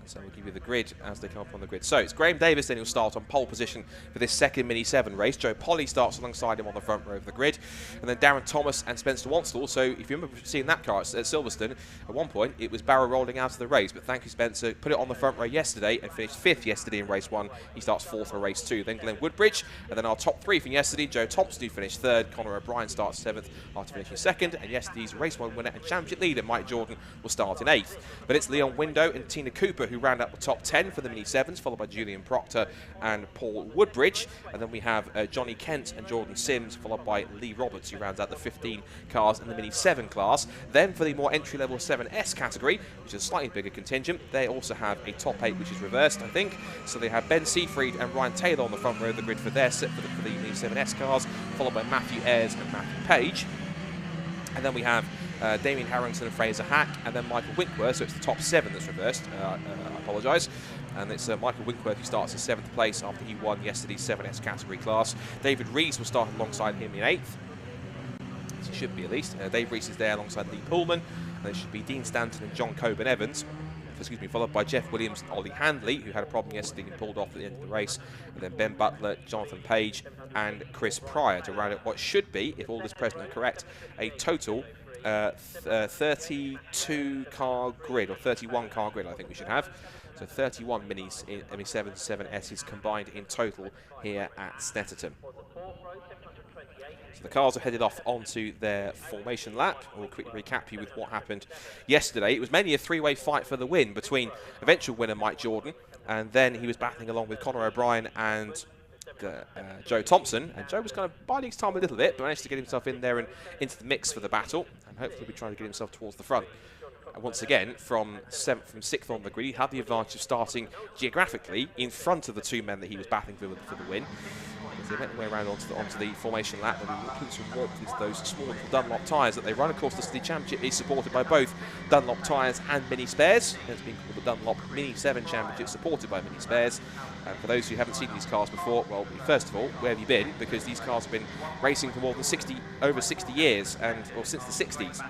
So we'll give you the grid as they come up on the grid. So it's Graham Davis then who'll start on pole position for this second Mini 7 race. Joe Polly starts alongside him on the front row of the grid. And then Darren Thomas and Spencer Wanstall. So if you remember seeing that car at Silverstone, at one point it was barrel rolling out of the race. But thank you, Spencer. Put it on the front row yesterday and finished 5th yesterday in race 1. He starts 4th for race 2. Then Glenn Woodbridge. And then our top 3 from yesterday, Joe Thompson, who finished 3rd. Conor O'Brien starts 7th after finishing 2nd. And yesterday's race 1 winner and championship leader, Mike Jordan, will start in 8th. But it's Leon Window and Tina Cooper who round out the top 10 for the Mini 7s, followed by Julian Proctor and Paul Woodbridge. And then we have Johnny Kent and Jordan Sims, followed by Lee Roberts, who rounds out the 15 cars in the Mini 7 class. Then for the more entry-level 7S category, which is a slightly bigger contingent, they also have a top 8, which is reversed, I think. So they have Ben Seafried and Ryan Taylor on the front row of the grid for their set for the Mini 7S cars, followed by Matthew Ayres and Matthew Page. And then we have Damien Harrington and Fraser Hack, and then Michael Winkworth, so it's the top 7 that's reversed. I apologise. And it's Michael Winkworth who starts in 7th place after he won yesterday's 7S category class. David Rees will start alongside him in 8th. As he should be at least. Dave Rees is there alongside Lee Pullman. And there should be Dean Stanton and John Coburn Evans. Followed by Jeff Williams and Ollie Handley, who had a problem yesterday and pulled off at the end of the race. And then Ben Butler, Jonathan Page, and Chris Pryor to round out what should be, if all is present and correct, a total 32 car grid, or 31 car grid, I think we should have. So 31 minis in ME7 7Ss combined in total here at Snetterton. So the cars are headed off onto their formation lap. We'll quickly recap you with what happened yesterday. It was mainly a 3-way fight for the win between eventual winner Mike Jordan, and then he was battling along with Conor O'Brien and Joe Thompson. And Joe was kind of biding his time a little bit, but managed to get himself in there and into the mix for the battle, and hopefully be trying to get himself towards the front. And once again, from 6th on the grid, he had the advantage of starting geographically in front of the 2 men that he was battling for the win. As they went their way around onto the formation lap, and we put some warmth into those small little Dunlop tyres that they run. Of course, the Championship is supported by both Dunlop tyres and Mini Spares. It's been called the Dunlop Mini 7 Championship, supported by Mini Spares. And for those who haven't seen these cars before, well, first of all, where have you been? Because these cars have been racing for more than over 60 years, or since the 60s.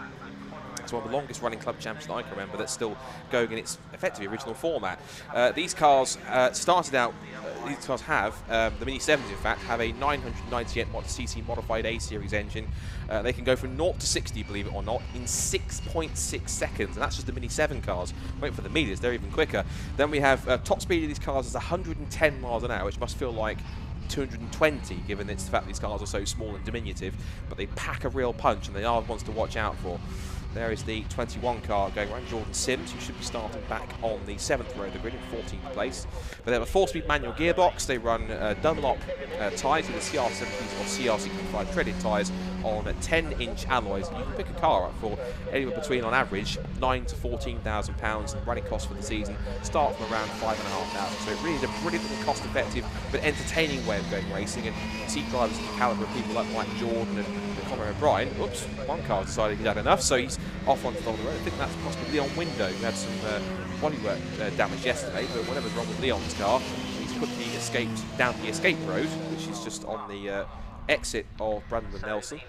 It's one of the longest running club championships that I can remember that's still going in its effectively original format. These cars started out, these cars have, the Mini 7s in fact, have a 998cc modified A-Series engine. They can go from 0 to 60, believe it or not, in 6.6 seconds, and that's just the Mini 7 cars. Wait for the Miglias, they're even quicker. Then we have top speed of these cars is 110 miles an hour, which must feel like 220, given it's the fact these cars are so small and diminutive, but they pack a real punch and they are ones to watch out for. There is the 21 car going around Jordan Sims, who should be starting back on the 7th row of the grid in 14th place. But they have a 4-speed manual gearbox. They run Dunlop tyres with the CR70s or CR65 treaded tyres on 10-inch alloys. You can pick a car up for anywhere between, on average, £9,000 to £14,000, and running costs for the season start from around £5,500. So it really is a brilliant little cost-effective but entertaining way of going racing. And you see drivers of the calibre of people like Mike Jordan and Conor O'Brien. Oops, one car decided he'd had enough, so he's off onto the road. I think that's possibly Leon Window, who had some bodywork damage yesterday, but whatever's wrong with Leon's car, he's quickly escaped down the escape road, which is just on the exit of Brandon Nelson.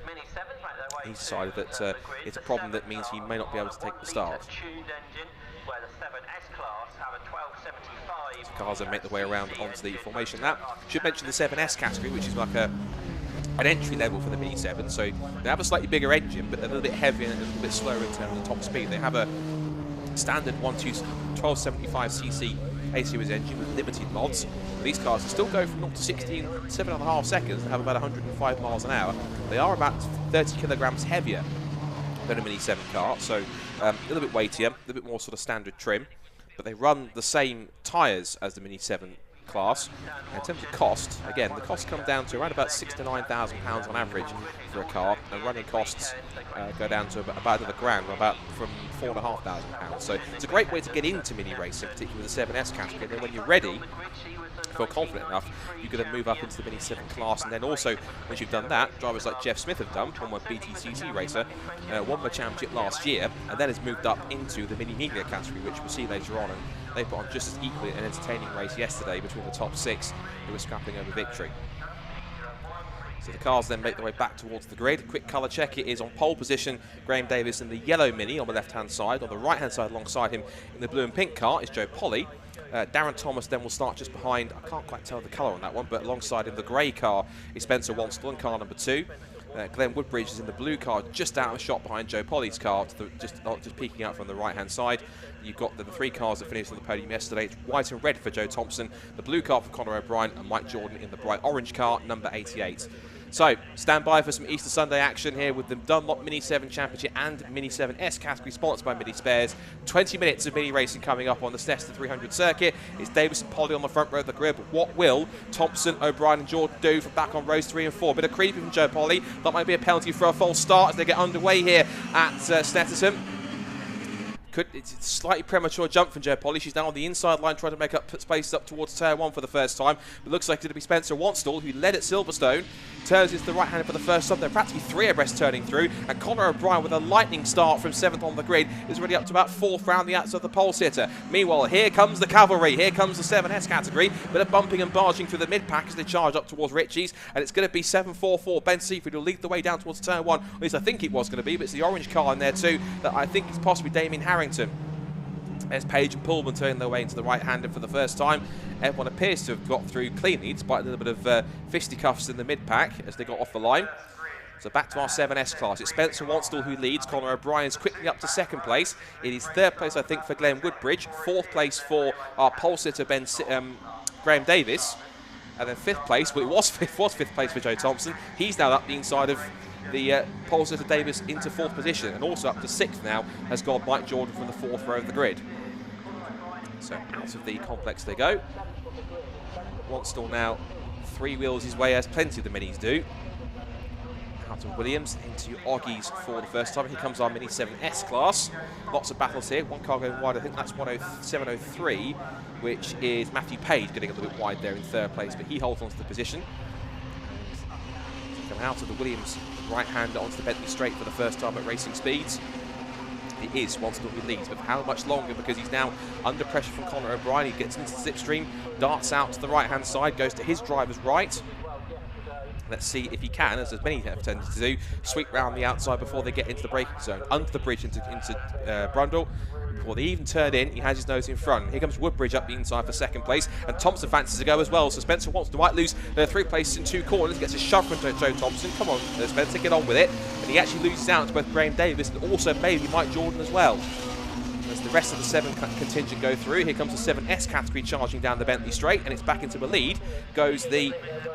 He's decided that it's a problem that means he may not be able to take the start. So cars then make their way around onto the formation lap. Should mention the 7S category, which is like an entry level for the Mini 7, so they have a slightly bigger engine, but they're a little bit heavier and a little bit slower in terms of top speed. They have a standard 1275cc A-Series engine with limited mods. These cars can still go from 0 to 60 in 7.5 seconds and have about 105 miles an hour. They are about 30 kilograms heavier than a Mini 7 car, so a little bit weightier, a little bit more sort of standard trim, but they run the same tyres as the Mini 7 class. And in terms of cost, again, the costs come down to around about £6,000 to £9,000 on average for a car, and running costs go down to about another grand, about from £4,500. So it's a great way to get into mini racing, particularly with the 7S category. And then when you're ready, feel confident enough, you can then move up into the Mini 7 class, and then also, once you've done that, drivers like Jeff Smith have done, former BTCC racer, won the championship last year, and then has moved up into the Mini Miglia category, which we'll see later on, and they put on just as equally an entertaining race yesterday between the top 6 who were scrapping over victory. So the cars then make their way back towards the grid. Quick colour check, it is on pole position, Graham Davis in the yellow Mini on the left-hand side. On the right-hand side alongside him in the blue and pink car is Joe Polly. Darren Thomas then will start just behind, I can't quite tell the colour on that one, but alongside in the grey car is Spencer Wanstall in car number 2. Glenn Woodbridge is in the blue car, just out of shot behind Joe Polly's car, to just peeking out from the right-hand side. You've got the 3 cars that finished on the podium yesterday. It's white and red for Joe Thompson, the blue car for Conor O'Brien, and Mike Jordan in the bright orange car, number 88. So, stand by for some Easter Sunday action here with the Dunlop Mini 7 Championship and Mini 7S category, sponsored by Mini Spares. 20 minutes of mini racing coming up on the Snetterton 300 circuit. It's Davis and Polly on the front row of the grid. But what will Thompson, O'Brien and Jordan do from back on rows 3 and 4? Bit of creeping from Joe Polly. That might be a penalty for a false start as they get underway here at Snetterton. It's a slightly premature jump from Joe Polly. She's now on the inside line trying to make up space up towards turn 1 for the first time. It looks like it'll be Spencer Wanstall, who led at Silverstone. Turns into the right-hander for the first time. They're practically 3 abreast turning through. And Conor O'Brien with a lightning start from 7th on the grid is already up to about 4th round the outside of the pole sitter. Meanwhile, here comes the cavalry. Here comes the 7S category. Bit of bumping and barging through the mid-pack as they charge up towards Ritchie's. And it's going to be 744. Ben Seaford will lead the way down towards turn 1. At least I think it was going to be, but it's the orange car in there too that I think is possibly Damien Harrington. There's Page and Pullman turning their way into the right-hander for the first time. Everyone appears to have got through cleanly, despite a little bit of fisticuffs in the mid-pack as they got off the line. So back to our 7S class. It's Spencer Wanstall who leads. Conor O'Brien's quickly up to 2nd place. It is 3rd place, I think, for Glenn Woodbridge. 4th place for our pole sitter, Graham Davis. And then 5th place, well, it was 5th place for Joe Thompson. He's now up the inside of the pole sitter Davis into 4th position, and also up to 6th now has gone Mike Jordan from the 4th row of the grid. So out of the complex they go. Wanstall now 3 wheels his way, as plenty of the minis do. Out of Williams into Oggies for the first time. Here comes our Mini 7S class. Lots of battles here. One car going wide, I think that's 703, which is Matthew Page getting a little bit wide there in 3rd place, but he holds on to the position. Come out of the Williams right-hander onto the Bentley straight for the first time at racing speeds. It is Wanstall who leads, but for how much longer? Because he's now under pressure from Conor O'Brien. He gets into the slipstream, darts out to the right-hand side, goes to his driver's right. Let's see if he can, as many have tended to do, sweep round the outside before they get into the braking zone, under the bridge into Brundle. Before they even turn in, he has his nose in front. Here comes Woodbridge up the inside for 2nd place, and Thompson fancies to go as well. So Spencer Wanstall might lose 3 places in 2 corners, gets a shove from Joe Thompson. Come on, Spencer, get on with it. And he actually loses out to both Graham Davis and also maybe Mike Jordan as well. As the rest of the 7 contingent go through, here comes the 7S category charging down the Bentley straight, and it's back into the lead. Goes the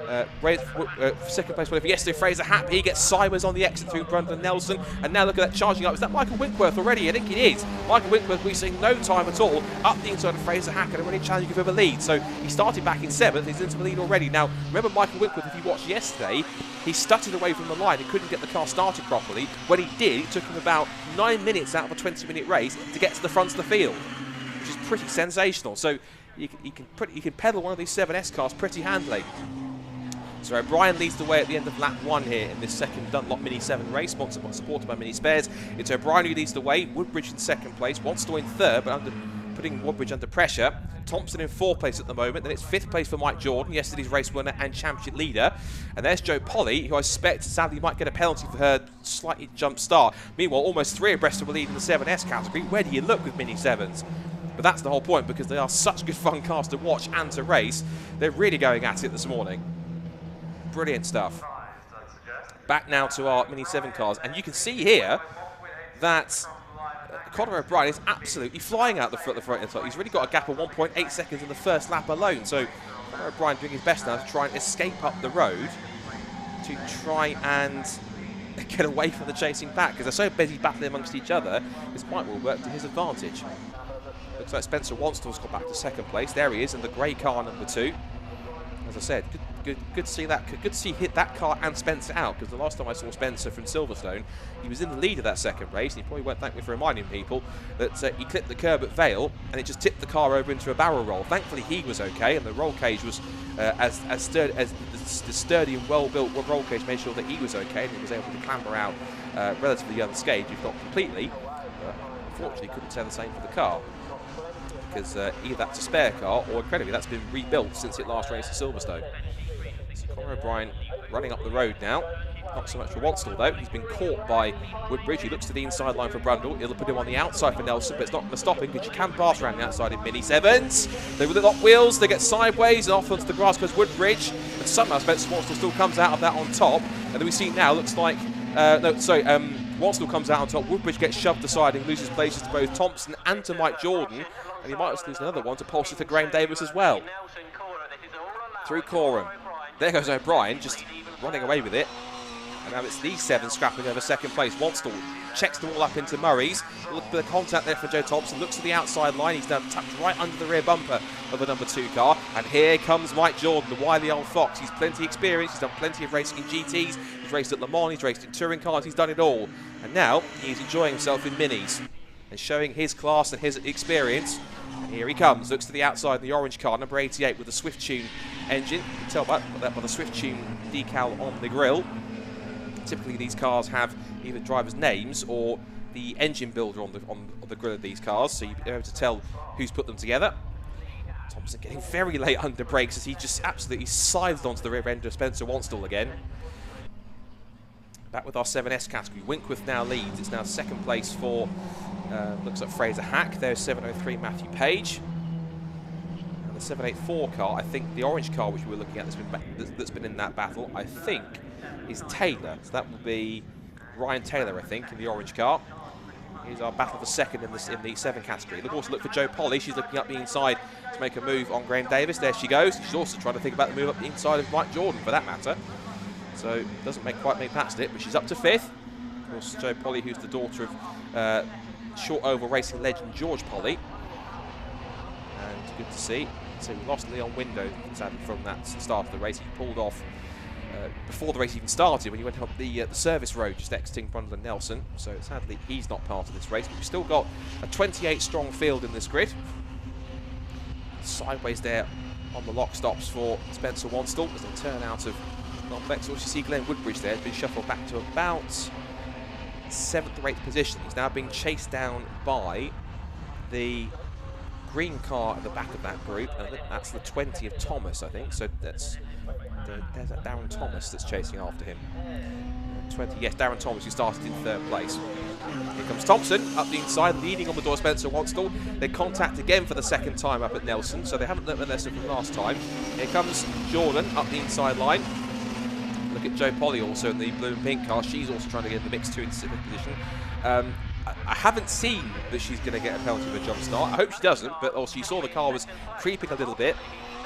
2nd place whatever. Yesterday, Fraser Happ, he gets sideways on the exit through Brundle and Nelson, and now look at that charging up. Is that Michael Winkworth already? I think it is. Michael Winkworth, we're seeing no time at all up the inside of Fraser Happ and already challenging for the lead. So he started back in 7th, he's into the lead already. Now, remember Michael Winkworth, if you watched yesterday, he stuttered away from the line. He couldn't get the car started properly. When he did, it took him about 9 minutes out of a 20-minute race to get to the front of the field, which is pretty sensational. So you can pedal one of these 7S cars pretty handily. So O'Brien leads the way at the end of lap 1 here in this 2nd Dunlop Mini 7 race, supported by Mini Spares. It's O'Brien who leads the way, Woodbridge in 2nd place, Wanstall in 3rd, but putting Woodbridge under pressure. Thompson in 4th place at the moment. Then it's 5th place for Mike Jordan, yesterday's race winner and championship leader. And there's Joe Polly, who I suspect sadly might get a penalty for her slightly jump start. Meanwhile, almost 3 abreast of the lead in the 7S category. Where do you look with Mini 7s? But that's the whole point, because they are such good fun cars to watch and to race. They're really going at it this morning. Brilliant stuff. Back now to our Mini 7 cars, and you can see here that Conor O'Brien is absolutely flying out the front end. He's really got a gap of 1.8 seconds in the first lap alone. So Conor O'Brien doing his best now to try and escape up the road to try and get away from the chasing pack, because they're so busy battling amongst each other. This might well work to his advantage. Looks like Spencer Wanstall's got back to second place. There he is in the grey car, number 2. As I said, good to see that. Good to see hit that car and Spencer out, because the last time I saw Spencer from Silverstone, he was in the lead of that second race, and he probably won't thank me for reminding people that he clipped the curb at Vale, and it just tipped the car over into a barrel roll. Thankfully, he was okay, and the roll cage was as sturdy and well-built roll cage made sure that he was okay, and he was able to clamber out relatively unscathed, if not completely. But unfortunately, couldn't say the same for the car, because either that's a spare car or, incredibly, that's been rebuilt since it last raced at Silverstone. So Conor O'Brien running up the road now. Not so much for Wanstall, though. He's been caught by Woodbridge. He looks to the inside line for Brundle. It'll put him on the outside for Nelson, but it's not going to stop him, because you can pass around the outside in Mini Se7ens. They with the lock wheels, they get sideways, and off onto the grass goes Woodbridge. And somehow Spencer Wanstall still comes out of that on top. And then we see now, looks like... Wanstall comes out on top. Woodbridge gets shoved aside and loses places to both Thompson and to Mike Jordan. And he might also lose another one to Polster to Graham Davis as well. Through Coram. There goes O'Brien, just running away with it. And now it's these 7 scrapping over second place. Wanstall checks them all up into Murray's. Look for the contact there for Joe Thompson. Looks to the outside line. He's now tucked right under the rear bumper of the number 2 car. And here comes Mike Jordan, the wily old fox. He's plenty experienced. He's done plenty of racing in GTs. He's raced at Le Mans. He's raced in touring cars. He's done it all. And now he's enjoying himself in minis and showing his class and his experience. And here he comes. Looks to the outside in the orange car, number 88, with the Swift Tune engine. You can tell by the Swift Tune decal on the grille. Typically, these cars have either drivers' names or the engine builder on the grille of these cars, so you'll be able to tell who's put them together. Thompson getting very late under brakes as he just absolutely scythed onto the rear end of Spencer Wanstall again. Back with our 7S category. Winkworth now leads. It's now second place for, looks like Fraser Hack. There's 703 Matthew Page. And the 784 car, I think the orange car which we were looking at that's been in that battle, I think, is Taylor. So that will be Ryan Taylor, I think, in the orange car. Here's our battle for second in the 7 category. Look, also look for Jo Polly. She's looking up the inside to make a move on Graham Davis. There she goes. She's also trying to think about the move up the inside of Mike Jordan, for that matter. So doesn't quite make past it, but she's up to 5th. Of course, Jo Polly, who's the daughter of short oval racing legend George Polly. And good to see. So we lost Leon Window, sadly, from that start of the race. He pulled off before the race even started, when he went up the service road just exiting Brundle and Nelson. So sadly, he's not part of this race. But we've still got a 28-strong field in this grid. Sideways there on the lock stops for Spencer Wanstall as they turn out of complex. Also, you see Glenn Woodbridge there has been shuffled back to about 7th or 8th position. He's now being chased down by the green car at the back of that group, and that's the 20 of Thomas, I think. So there's that Darren Thomas that's chasing after him. 20, yes, Darren Thomas, who started in 3rd place. Here comes Thompson up the inside, leading on the door Spencer Wanstall. They contact again for the 2nd time up at Nelson, so they haven't learnt their lesson from last time. Here comes Jordan up the inside line. Look at Jo Polly also in the blue and pink car. She's also trying to get in the mix 2 in 7th position. I haven't seen that she's going to get a penalty for a jump start. I hope she doesn't, but also you saw the car was creeping a little bit.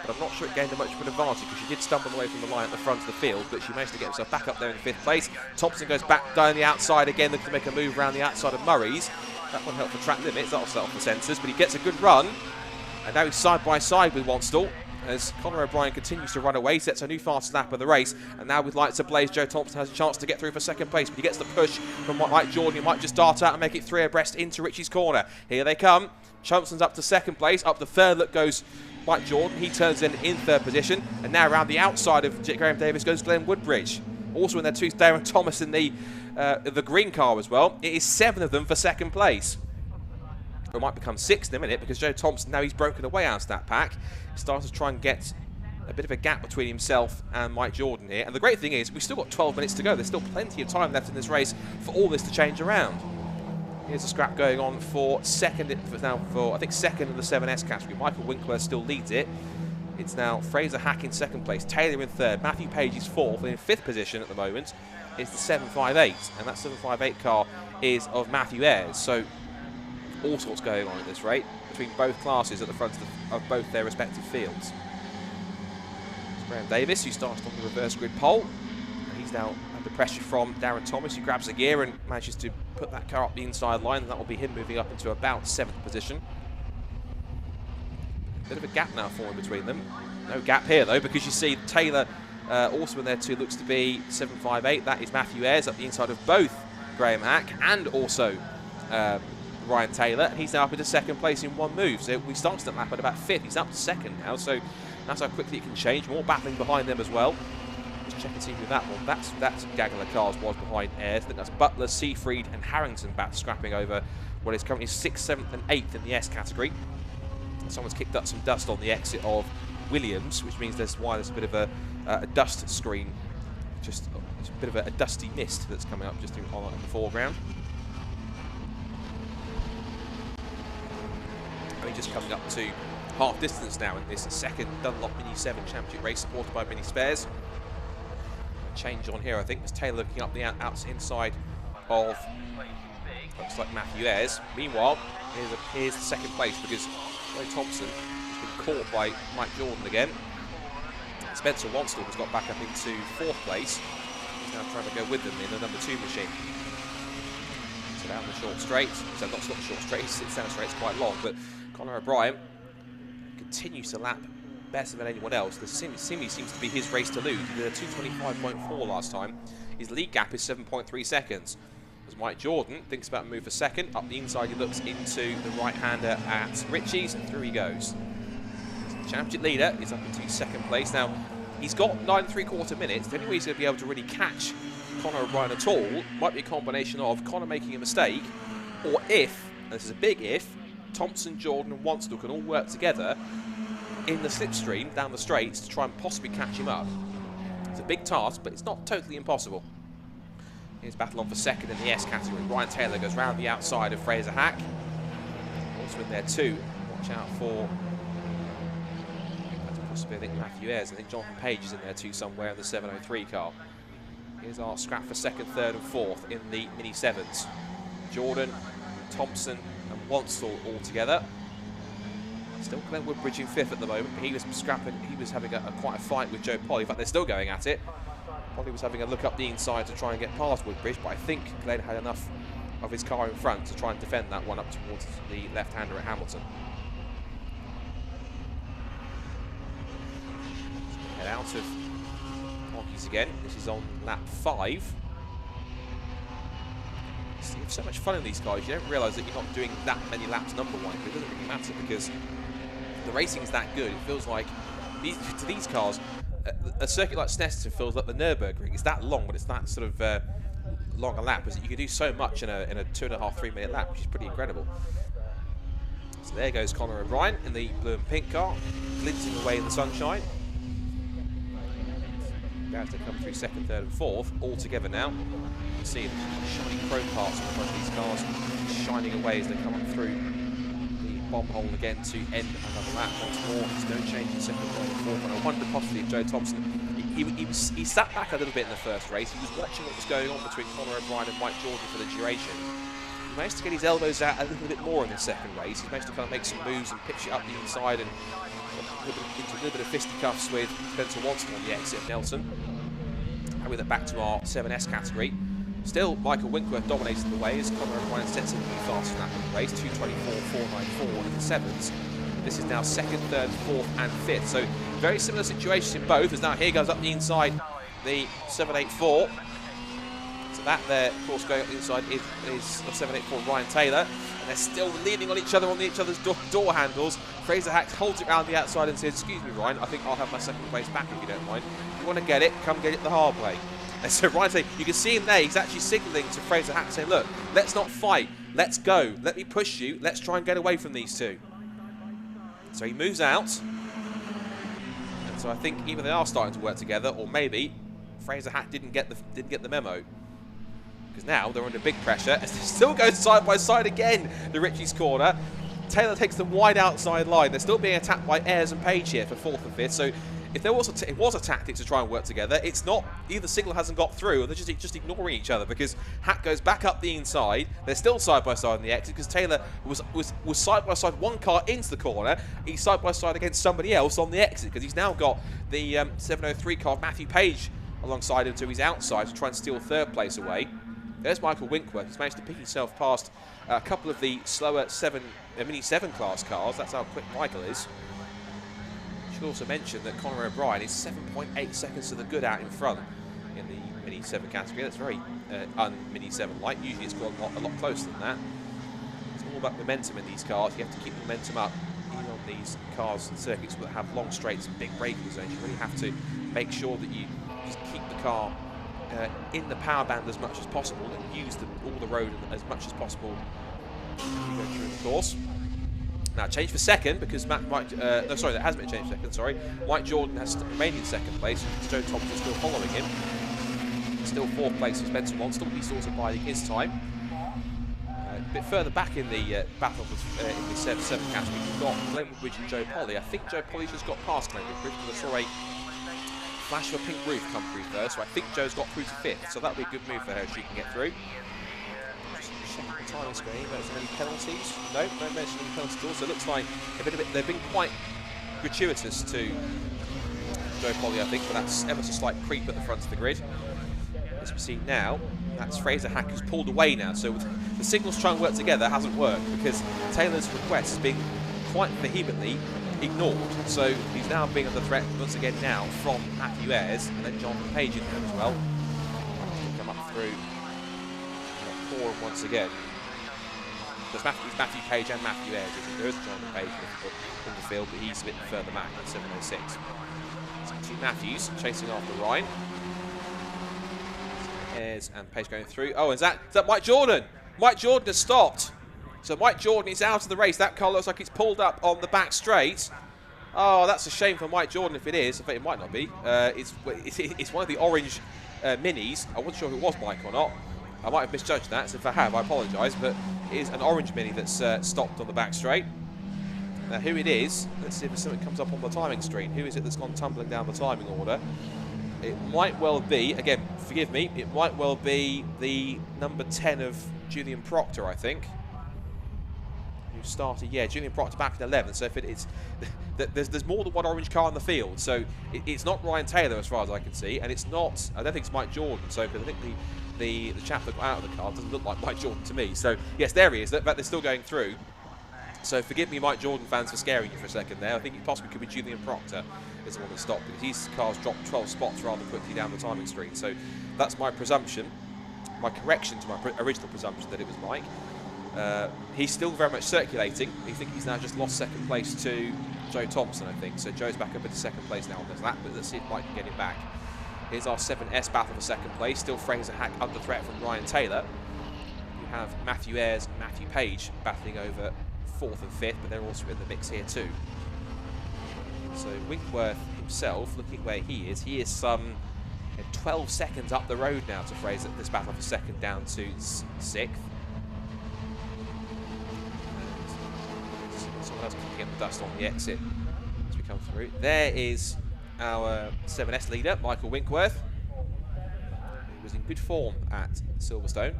But I'm not sure it gained her much of an advantage, because she did stumble away from the line at the front of the field, but she managed to get herself back up there in 5th place. Thompson goes back down the outside again, looking to make a move around the outside of Murray's. That one helped for track limits, that'll set off the sensors, but he gets a good run. And now he's side by side with Wanstall as Conor O'Brien continues to run away, sets a new fast lap of the race. And now with lights ablaze, Joe Thompson has a chance to get through for 2nd place, but he gets the push from Mike Jordan. He might just dart out and make it 3 abreast into Richie's corner. Here they come. Thompson's up to 2nd place. Up to 3rd, look goes Mike Jordan. He turns in 3rd position. And now around the outside of Graham Davis goes Glenn Woodbridge. Also in there too, Darren Thomas in the green car as well. It is 7 of them for 2nd place. It might become 6 in a minute, because Joe Thompson, now he's broken away out of that pack. He starts to try and get a bit of a gap between himself and Mike Jordan here. And the great thing is, we've still got 12 minutes to go. There's still plenty of time left in this race for all this to change around. Here's a scrap going on for 2nd, I think 2nd in the 7S category. Michael Winkler still leads it. It's now Fraser Hack in 2nd place, Taylor in 3rd, Matthew Page is 4th, and in 5th position at the moment is the 758. And that 758 car is of Matthew Ayres. So all sorts going on at this rate between both classes at the front of both their respective fields. It's Graham Davis, who starts on the reverse grid pole. And he's now under pressure from Darren Thomas, who grabs a gear and manages to put that car up the inside line, and that will be him moving up into about 7th position. Bit of a gap now forming between them. No gap here though, because you see Taylor also in there too, looks to be 758. That is Matthew Ayres up the inside of both Graham Hack and also Ryan Taylor. And he's now up into second place in one move. So we started that lap at about 5th. He's up to 2nd now. So that's how quickly it can change. More battling behind them as well. Let's check and see who that one. That's gaggle of cars was behind Ayres. I think that's Butler, Seafried and Harrington back scrapping over what is currently 6th, 7th and 8th in the S category. Someone's kicked up some dust on the exit of Williams, which means there's a bit of a dust screen, just a bit of a dusty mist that's coming up just in the foreground. Only just coming up to half distance now in this second Dunlop Mini 7 Championship race, supported by Mini Spares. A change on here, I think, as Taylor looking up the inside of, looks like Matthew Ayres. Meanwhile, here's the second place because Ray Thompson has been caught by Mike Jordan again. Spencer Wanstorm has got back up into 4th place. He's now trying to go with them in the number 2 machine. So down the short straight. So not the short straight, it's down straight, it's quite long, but Conor O'Brien continues to lap better than anyone else. The Simi seems to be his race to lose. He did a 2:25.4 last time. His lead gap is 7.3 seconds. As Mike Jordan thinks about a move for 2nd, up the inside he looks into the right-hander at Ritchie's, and through he goes. The championship leader is up into 2nd place. Now, he's got 9 3/4 minutes. The only way he's going to be able to really catch Conor O'Brien at all might be a combination of Conor making a mistake, or if, and this is a big if, Thompson, Jordan and Wanstall can all work together in the slipstream down the straights to try and possibly catch him up. It's a big task, but it's not totally impossible. Here's battle on for 2nd in the S category. Ryan Taylor goes round the outside of Fraser Hack. Also in there too. Watch out for, that's possibly I think Matthew Ayres. I think Jonathan Page is in there too somewhere in the 703 car. Here's our scrap for 2nd, 3rd and 4th in the Mini 7s. Jordan, Thompson and Wanstall all together. Still Glenn Woodbridge in 5th at the moment. He was scrapping, he was having quite a fight with Joe Polly. In fact, they're still going at it. Polly was having a look up the inside to try and get past Woodbridge, but I think Glenn had enough of his car in front to try and defend that one up towards the left-hander at Hamilton. Head out of Hockeys again. This is on lap 5. You have so much fun in these cars, you don't realise that you're not doing that many laps number one, but it doesn't really matter because the racing is that good. It feels like, to these cars, a circuit like Snetterton feels like the Nürburgring. It's that long, but it's that sort of long a lap. You can do so much in a 2.5, 3 minute lap, which is pretty incredible. So there goes Conor O'Brien in the blue and pink car, glinting away in the sunshine. About to come through 2nd, 3rd and 4th, all together now. You can see the shiny chrome parts on the front of these cars shining away as they come up through the bomb hole again to end another lap. Once more, there's no change in 2nd, 3rd and 4th. And I wonder possibly if Joe Thompson, he sat back a little bit in the first race. He was watching what was going on between Conor O'Brien and Mike Jordan for the duration. He managed to get his elbows out a little bit more in the 2nd race. He managed to kind of make some moves and pitch it up the inside and into a little bit of fisticuffs with Spencer Wanston on the exit of Nelson. And with it back to our 7S category. Still, Michael Winkworth dominating the way as Conor O'Brien sets in the fast in that race, 2:24.494 in the 7s. This is now 2nd, 3rd, 4th and 5th. So very similar situations in both, as now here goes up the inside the 784. So that there, of course, going up the inside is the 784 Ryan Taylor. And they're still leaning on each other on each other's door handles. Fraser Hack holds it round the outside and says, "Excuse me, Ryan, I think I'll have my 2nd place back if you don't mind. If you want to get it, come get it the hard way." And so Ryan saying, you can see him there, he's actually signalling to Fraser Hack saying, "Look, let's not fight, let's go, let me push you, let's try and get away from these two." So he moves out. And so I think either they are starting to work together, or maybe Fraser Hack didn't get the memo. Because now they're under big pressure as they still go side by side again, the Ritchie's corner. Taylor takes them wide outside line. They're still being attacked by Ayres and Page here for 4th and 5th. So if there was it was a tactic to try and work together, it's not. Either signal hasn't got through, or they're just ignoring each other because Hack goes back up the inside. They're still side by side in the exit because Taylor was side by side one car into the corner. He's side by side against somebody else on the exit because he's now got the 703 car Matthew Page alongside him to his outside to try and steal 3rd place away. There's Michael Winkworth. He's managed to pick himself past a couple of the slower Mini 7 class cars. That's how quick Michael is. Should also mention that Conor O'Brien is 7.8 seconds to the good out in front in the Mini 7 category. That's very un-Mini 7-like. Usually it's gone a lot closer than that. It's all about momentum in these cars. You have to keep the momentum up, even on these cars and circuits that have long straights and big braking zones. You really have to make sure that you just keep the car in the power band as much as possible and use all the road as much as possible as you go through the course. Now change for second because that has been changed for second, sorry. Mike Jordan has remained in second place, Joe Thompson is still following him. Still fourth place for Spencer Lonsdale, he's also biding his time. A bit further back in the battle in the 7 category, we've got Glenwood Bridge and Joe Polly. I think Joe Polly's just got past Glenwood Bridge because I saw a flash of a pink roof come through first, so I think Joe's got through to fifth, so that'll be a good move for her if she can get through. Checking the timing screen, but is there any penalties? No mention of any penalties at all, so it looks like they've been quite gratuitous to Joe Polly, I think, but that's ever so slight creep at the front of the grid. As we see now, that's Fraser Hack who's pulled away now, so the signals trying to work together hasn't worked because Taylor's request has been quite vehemently ignored. So he's now being under threat once again now from Matthew Ayres and then Jonathan Page in there as well. Come up through four once again. There's Matthew Page and Matthew Ayres. There is Jonathan Page in the field, but he's a bit further back at 7:06. So two Matthews chasing after Ryan. Ayres and Page going through. Oh, is that Mike Jordan? Mike Jordan has stopped. So Mike Jordan is out of the race. That car looks like it's pulled up on the back straight. Oh, that's a shame for Mike Jordan if it is. In fact, it might not be. It's one of the orange minis. I wasn't sure if it was Mike or not. I might have misjudged that, so if I have, I apologise. But it is an orange mini that's stopped on the back straight. Now, who it is, let's see if something comes up on the timing screen. Who is it that's gone tumbling down the timing order? It might well be, again, forgive me, it might well be the number 10 of Julian Proctor, I think. Who started, yeah, Julian Proctor back in 11. So if it's, there's more than one orange car in the field. So it's not Ryan Taylor as far as I can see, and it's not, I don't think it's Mike Jordan. So I think the chap that got out of the car doesn't look like Mike Jordan to me. So yes, there he is. They're still going through. So forgive me, Mike Jordan fans, for scaring you for a second there. I think it possibly could be Julian Proctor is the one that stopped because his car's dropped 12 spots rather quickly down the timing screen. So that's my presumption, my correction to my original presumption that it was Mike. He's still very much circulating. I think he's now just lost second place to Joe Thompson, I think. So Joe's back up into second place now on this lap, but let's see if Mike can get him back. Here's our 7S battle for second place. Still Fraser Hack under threat from Ryan Taylor. You have Matthew Ayres and Matthew Page battling over 4th and 5th, but they're also in the mix here too. So Winkworth himself, looking where he is some 12 seconds up the road now to Fraser. This battle for second down to 6th. Someone else can get the dust on the exit as we come through. There is our 7S leader, Michael Winkworth, who was in good form at Silverstone.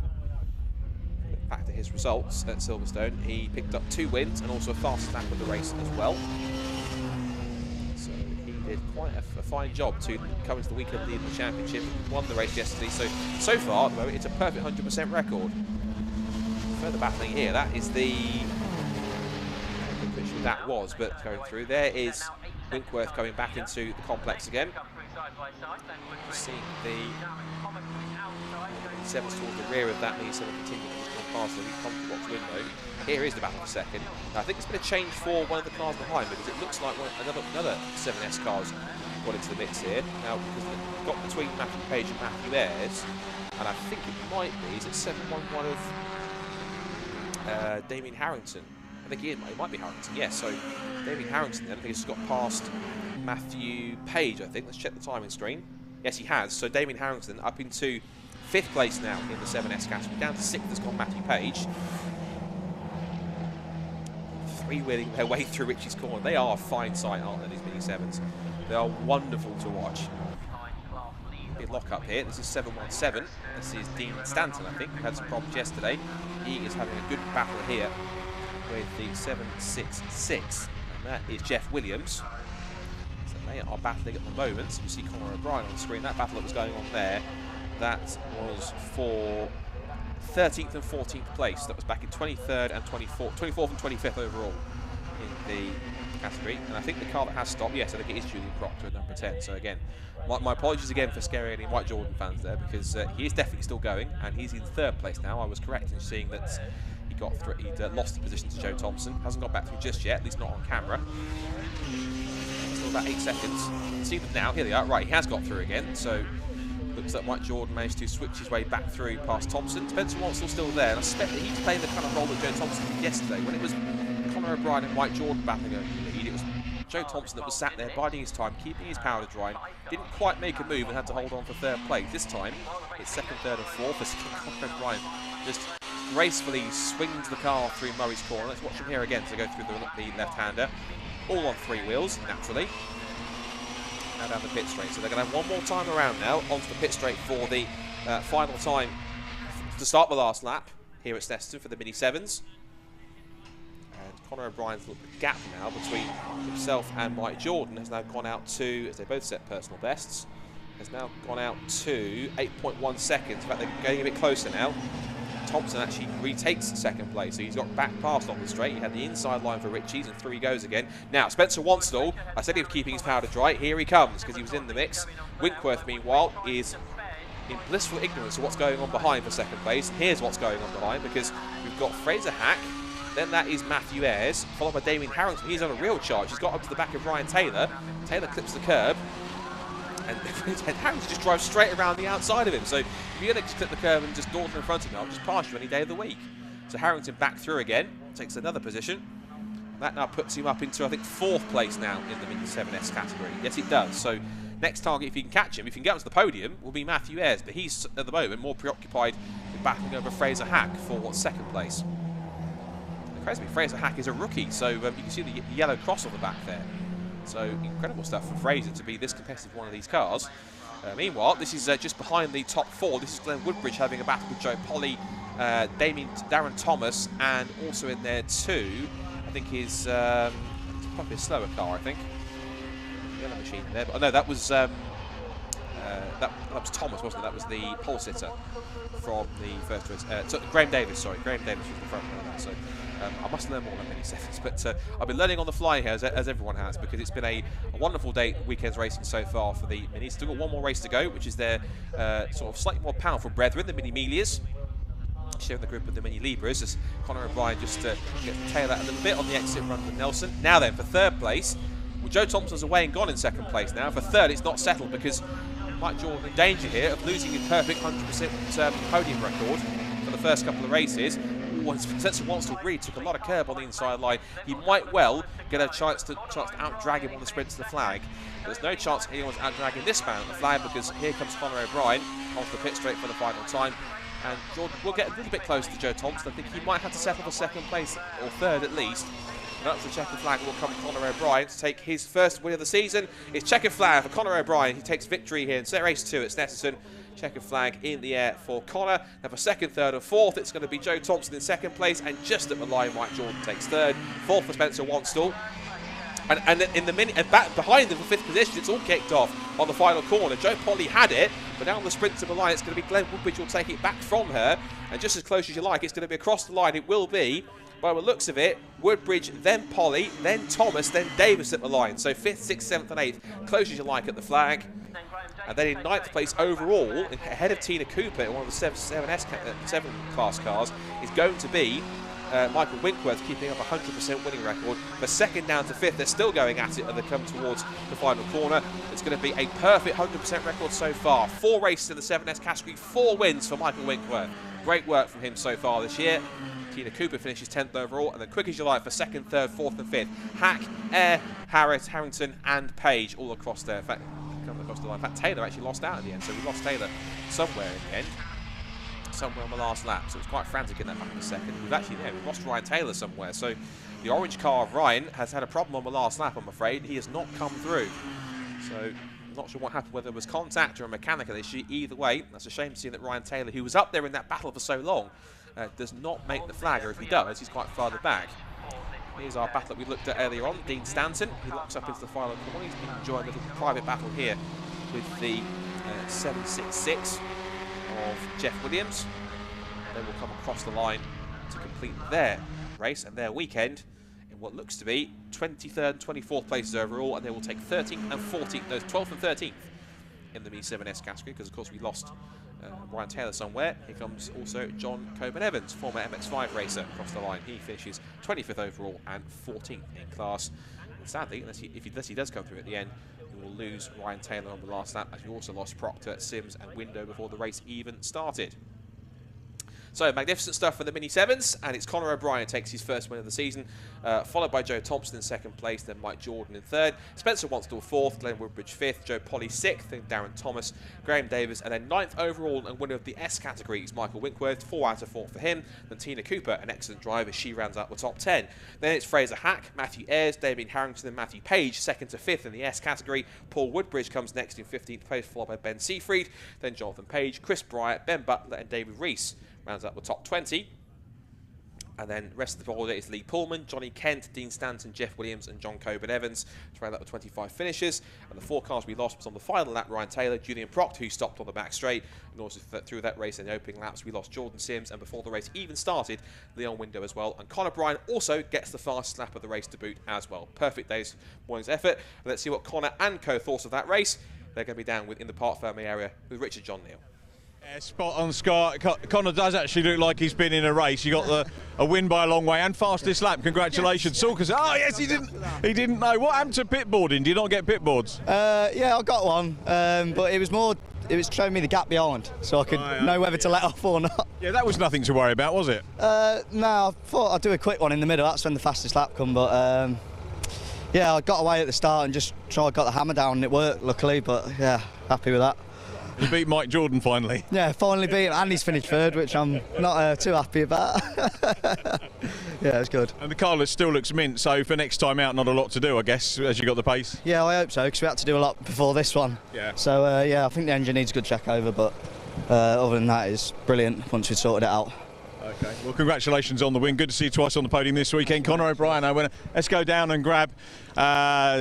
Back to his results at Silverstone, he picked up 2 wins and also a fast lap of the race as well. So he did quite a fine job to come into the weekend lead in the championship. Won the race yesterday, so far at the moment it's a perfect 100% record. Further battling here, that is the which that was, but going through there is Winkworth coming back into the complex again. Seeing the 7s towards the rear of that lease and continuing past the comfort box window. Here is the battle for second. Now, I think it's been a change for one of the cars behind because it looks like another 7S car's got into the mix here. Now, because they've got between Matthew Page and Matthew Ayres, and I think it might be, is it 711 of Damien Harrington? I think it might be Harrington, yes. So Damien Harrington then, I think he's got past Matthew Page, I think. Let's check the timing screen. Yes, he has. So Damien Harrington up into 5th place now in the 7S category. Down to 6th has gone Matthew Page. 3-wheeling their way through Richie's Corner. They are a fine sight, aren't they, these Mini 7s? They are wonderful to watch. Big lock up here. This is 717. This is Dean Stanton, I think, who had some problems yesterday. He is having a good battle here with the 766. And that is Jeff Williams. So they are battling at the moment. So you see Conor O'Brien on the screen. That battle that was going on there, that was for 13th and 14th place. That was back in 23rd and 24th and 25th overall in the category, and I think the car that has stopped, yes, I think it is Julian Proctor at number 10. So again, my apologies again for scaring any White Jordan fans there, because he is definitely still going, and he's in 3rd place now. I was correct in seeing that he'd lost the position to Joe Thompson. Hasn't got back through just yet, at least not on camera. Still about 8 seconds. See them now, here they are. Right, he has got through again, so looks like White Jordan managed to switch his way back through past Thompson. Spencer Wansell's still there, and I suspect that he's playing the kind of role that Joe Thompson did yesterday. When it was Conor O'Brien and White Jordan battling over the lead, it was Joe Thompson that was sat there biding his time, keeping his powder dry, didn't quite make a move and had to hold on for 3rd place. This time, it's 2nd, 3rd and 4th as Conor O'Brien just gracefully swings the car through Murray's corner. Let's watch him here again to go through the left-hander. All on 3 wheels, naturally. Now down the pit straight. So they're going to have one more time around now onto the pit straight for the final time to start the last lap here at Snetterton for the Mini 7s. And Conor O'Brien's little gap now between himself and Mike Jordan has now gone out to, as they both set personal bests, has now gone out to 8.1 seconds. In fact, they're getting a bit closer now. Thompson actually retakes 2nd place, so he's got back past on the straight. He had the inside line for Ritchie's, and through he goes again. Now, Spencer Wansell, I said he was keeping his powder dry. Here he comes, because he was in the mix. Winkworth, meanwhile, is in blissful ignorance of what's going on behind for 2nd place. Here's what's going on behind, because we've got Fraser Hack, then that is Matthew Ayres, followed by Damien Harrington. He's on a real charge. He's got up to the back of Ryan Taylor. Taylor clips the curb, and Harrington just drives straight around the outside of him. So if you're going to clip the curb and just daughter in front of him, I'll just pass you any day of the week. So Harrington back through again, takes another position. That now puts him up into, I think, 4th place now in the Mini 7S category. Yes, it does. So next target, if you can catch him, if you can get onto the podium, will be Matthew Ayres. But he's, at the moment, more preoccupied with battling over Fraser Hack for 2nd place. It crazy me, Fraser Hack is a rookie, so you can see the yellow cross on the back there. So incredible stuff from Fraser to be this competitive with one of these cars. Meanwhile, this is just behind the top 4. This is Glenn Woodbridge having a battle with Joe Polly, Darren Thomas, and also in there too, I think is probably a slower car, I think. Yellow machine there, but no, that was Thomas, wasn't it? That was the pole sitter from the first race. So Graham Davis, sorry, Graham Davis was the front runner there. So I must learn more than Mini 7s, but I've been learning on the fly here, as everyone has, because it's been a wonderful day, weekend's racing so far for the Minis. Still got one more race to go, which is their sort of slightly more powerful brethren, the Mini Miglias, sharing the group with the Mini Libras, as Conor O'Brien just gets the tail out a little bit on the exit run with Nelson. Now then, for 3rd place, well, Joe Thompson's away and gone in 2nd place now. For 3rd, it's not settled, because Mike Jordan in danger here of losing his perfect 100% podium record for the first couple of races. Spencer Wansell really took a lot of curb on the inside line. He might well get a chance to out-drag him on the sprint to the flag. There's no chance anyone's out-dragging this man on the flag, because here comes Conor O'Brien off the pit straight for the final time. And Jordan will get a little bit closer to Joe Thompson. I think he might have to settle for 2nd place, or 3rd at least. And up to the checkered flag will come Conor O'Brien to take his first win of the season. It's checkered flag for Conor O'Brien. He takes victory here in race 2 at Snetterton. Checkered flag in the air for Conor. Now for 2nd, 3rd and 4th, it's going to be Joe Thompson in 2nd place, and just at the line, Mike Jordan takes 3rd. 4th for Spencer Wansell. And in the minute, and back behind him for 5th position, it's all kicked off on the final corner. Joe Polly had it, but down the sprint to the line, it's going to be Glenn Woodbridge who will take it back from her, and just as close as you like, it's going to be across the line. It will be, by the looks of it, Woodbridge, then Polly, then Thomas, then Davis at the line. So 5th, 6th, 7th and 8th, close as you like at the flag. And then in 9th place overall, ahead of Tina Cooper in one of the 7 class cars, is going to be Michael Winkworth, keeping up a 100% winning record. For 2nd down to 5th, they're still going at it as they come towards the final corner. It's going to be a perfect 100% record so far. 4 races in the 7S category, 4 wins for Michael Winkworth. Great work from him so far this year. Tina Cooper finishes 10th overall, and then quick as you like for 2nd, 3rd, 4th and 5th. Hack, Ayre, Harris, Harrington and Page all across there. In fact, coming across the line. In fact, Taylor actually lost out at the end, so we lost Taylor somewhere in the end. Somewhere on the last lap, so it was quite frantic in that back in the 2nd. We've actually, we've lost Ryan Taylor somewhere, so the orange car of Ryan has had a problem on the last lap, I'm afraid. He has not come through. So, I'm not sure what happened, whether it was contact or a mechanical issue. Either way, that's a shame to see that Ryan Taylor, who was up there in that battle for so long, does not make the flag, or if he does, he's quite farther back. Here's our battle that we looked at earlier on, Dean Stanton. He locks up into the final corner. He's been enjoying a little private battle here with the 766 of Jeff Williams. They will come across the line to complete their race and their weekend in what looks to be 23rd and 24th places overall, and they will take 13th and 14th, those 12th and 13th in the Me7S category, because of course we lost Ryan Taylor somewhere. Here comes also John Coburn-Evans, former MX-5 racer, across the line. He finishes 25th overall and 14th in class. And sadly, unless he does come through at the end, we will lose Ryan Taylor on the last lap, as we also lost Proctor, Sims and Window before the race even started. So, magnificent stuff for the Mini-7s, and it's Conor O'Brien takes his first win of the season, followed by Joe Thompson in second place, then Mike Jordan in third, Spencer Wanstall fourth, Glenn Woodbridge fifth, Joe Polly sixth, then Darren Thomas, Graham Davis, and then ninth overall and winner of the S category is Michael Winkworth, 4 out of 4 for him. Then Tina Cooper, an excellent driver, she rounds out the top 10. Then it's Fraser Hack, Matthew Ayres, Damien Harrington, and Matthew Page, second to fifth in the S category. Paul Woodbridge comes next in 15th place, followed by Ben Seafried, then Jonathan Page, Chris Bryant, Ben Butler, and David Rees rounds up the top 20. And then the rest of the order is Lee Pullman, Johnny Kent, Dean Stanton, Jeff Williams and John Coburn-Evans to round up the 25 finishers. And the 4 cars we lost was on the final lap Ryan Taylor, Julian Proctor, who stopped on the back straight, and also through that race in the opening laps we lost Jordan Sims, and before the race even started, Leon Window as well. And Conor Bryan also gets the fastest lap of the race to boot as well. Perfect day's morning's effort. And let's see what Conor and co thought of that race. They're going to be down in the Parc Fermé area with Richard John Neal. Yeah, spot on, Scott. Conor does actually look like he's been in a race. You got a win by a long way and fastest lap. Congratulations, Sulkers. Oh yes, he didn't know. What happened to pitboarding? Did you not get pitboards? Yeah, I got one, but it was showing me the gap behind, so I could know whether to let off or not. Yeah, that was nothing to worry about, was it? No, I thought I'd do a quick one in the middle. That's when the fastest lap come, but yeah, I got away at the start and just got the hammer down and it worked, luckily. But yeah, happy with that. You beat Mike Jordan finally. Yeah, finally beat him, and he's finished third, which I'm not too happy about. Yeah, it's good. And the car still looks mint, so for next time out, not a lot to do, I guess, as you got the pace. Yeah, I hope so, because we had to do a lot before this one. Yeah. So yeah, I think the engine needs a good check over, but other than that, it's brilliant once we've sorted it out. Okay, well, congratulations on the win. Good to see you twice on the podium this weekend. Conor O'Brien, our winner. Let's go down and grab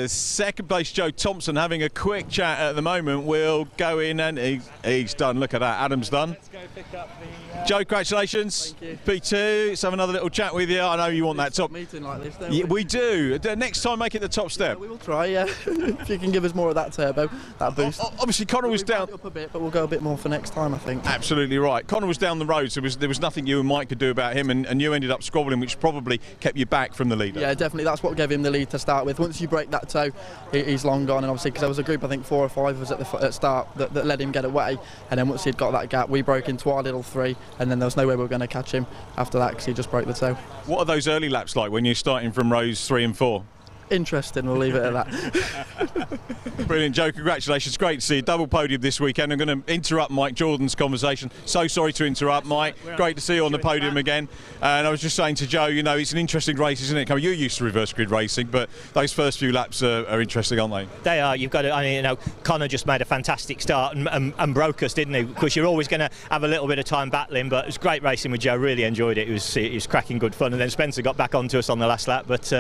second place Joe Thompson, having a quick chat at the moment. We'll go in, and he's done. Look at that, Adam's done. Let's go pick up the, Joe, congratulations. Thank you. P2, let's have another little chat with you. I know you want that top meeting like this, don't yeah, we do. Next time, make it the top step. Yeah, we will try, yeah. If you can give us more of that turbo, that boost. Obviously, Conor was down up a bit, but we'll go a bit more for next time, I think. Absolutely right. Conor was down the road, so there was nothing you and Mike could do about him, and you ended up squabbling, which probably kept you back from the leader. Yeah, definitely. That's what gave him the lead to start with. Once you break that toe, he's long gone. And obviously, because there was a group, I think 4 or 5 of us at the start that let him get away. And then once he'd got that gap, we broke into our little 3, and then there was no way we were going to catch him after that because he just broke the toe. What are those early laps like when you're starting from rows 3 and 4? Interesting, we'll leave it at that. Brilliant, Joe, congratulations. Great to see you. Double podium this weekend. I'm going to interrupt Mike Jordan's conversation. So sorry to interrupt, Mike. Great to see you on the podium again. And I was just saying to Joe, you know, it's an interesting race, isn't it? You're used to reverse grid racing, but those first few laps are interesting, aren't they? They are. You've got to, I mean, you know, Conor just made a fantastic start and broke us, didn't he? Because you're always going to have a little bit of time battling, but it was great racing with Joe. Really enjoyed it. It was cracking good fun. And then Spencer got back onto us on the last lap, but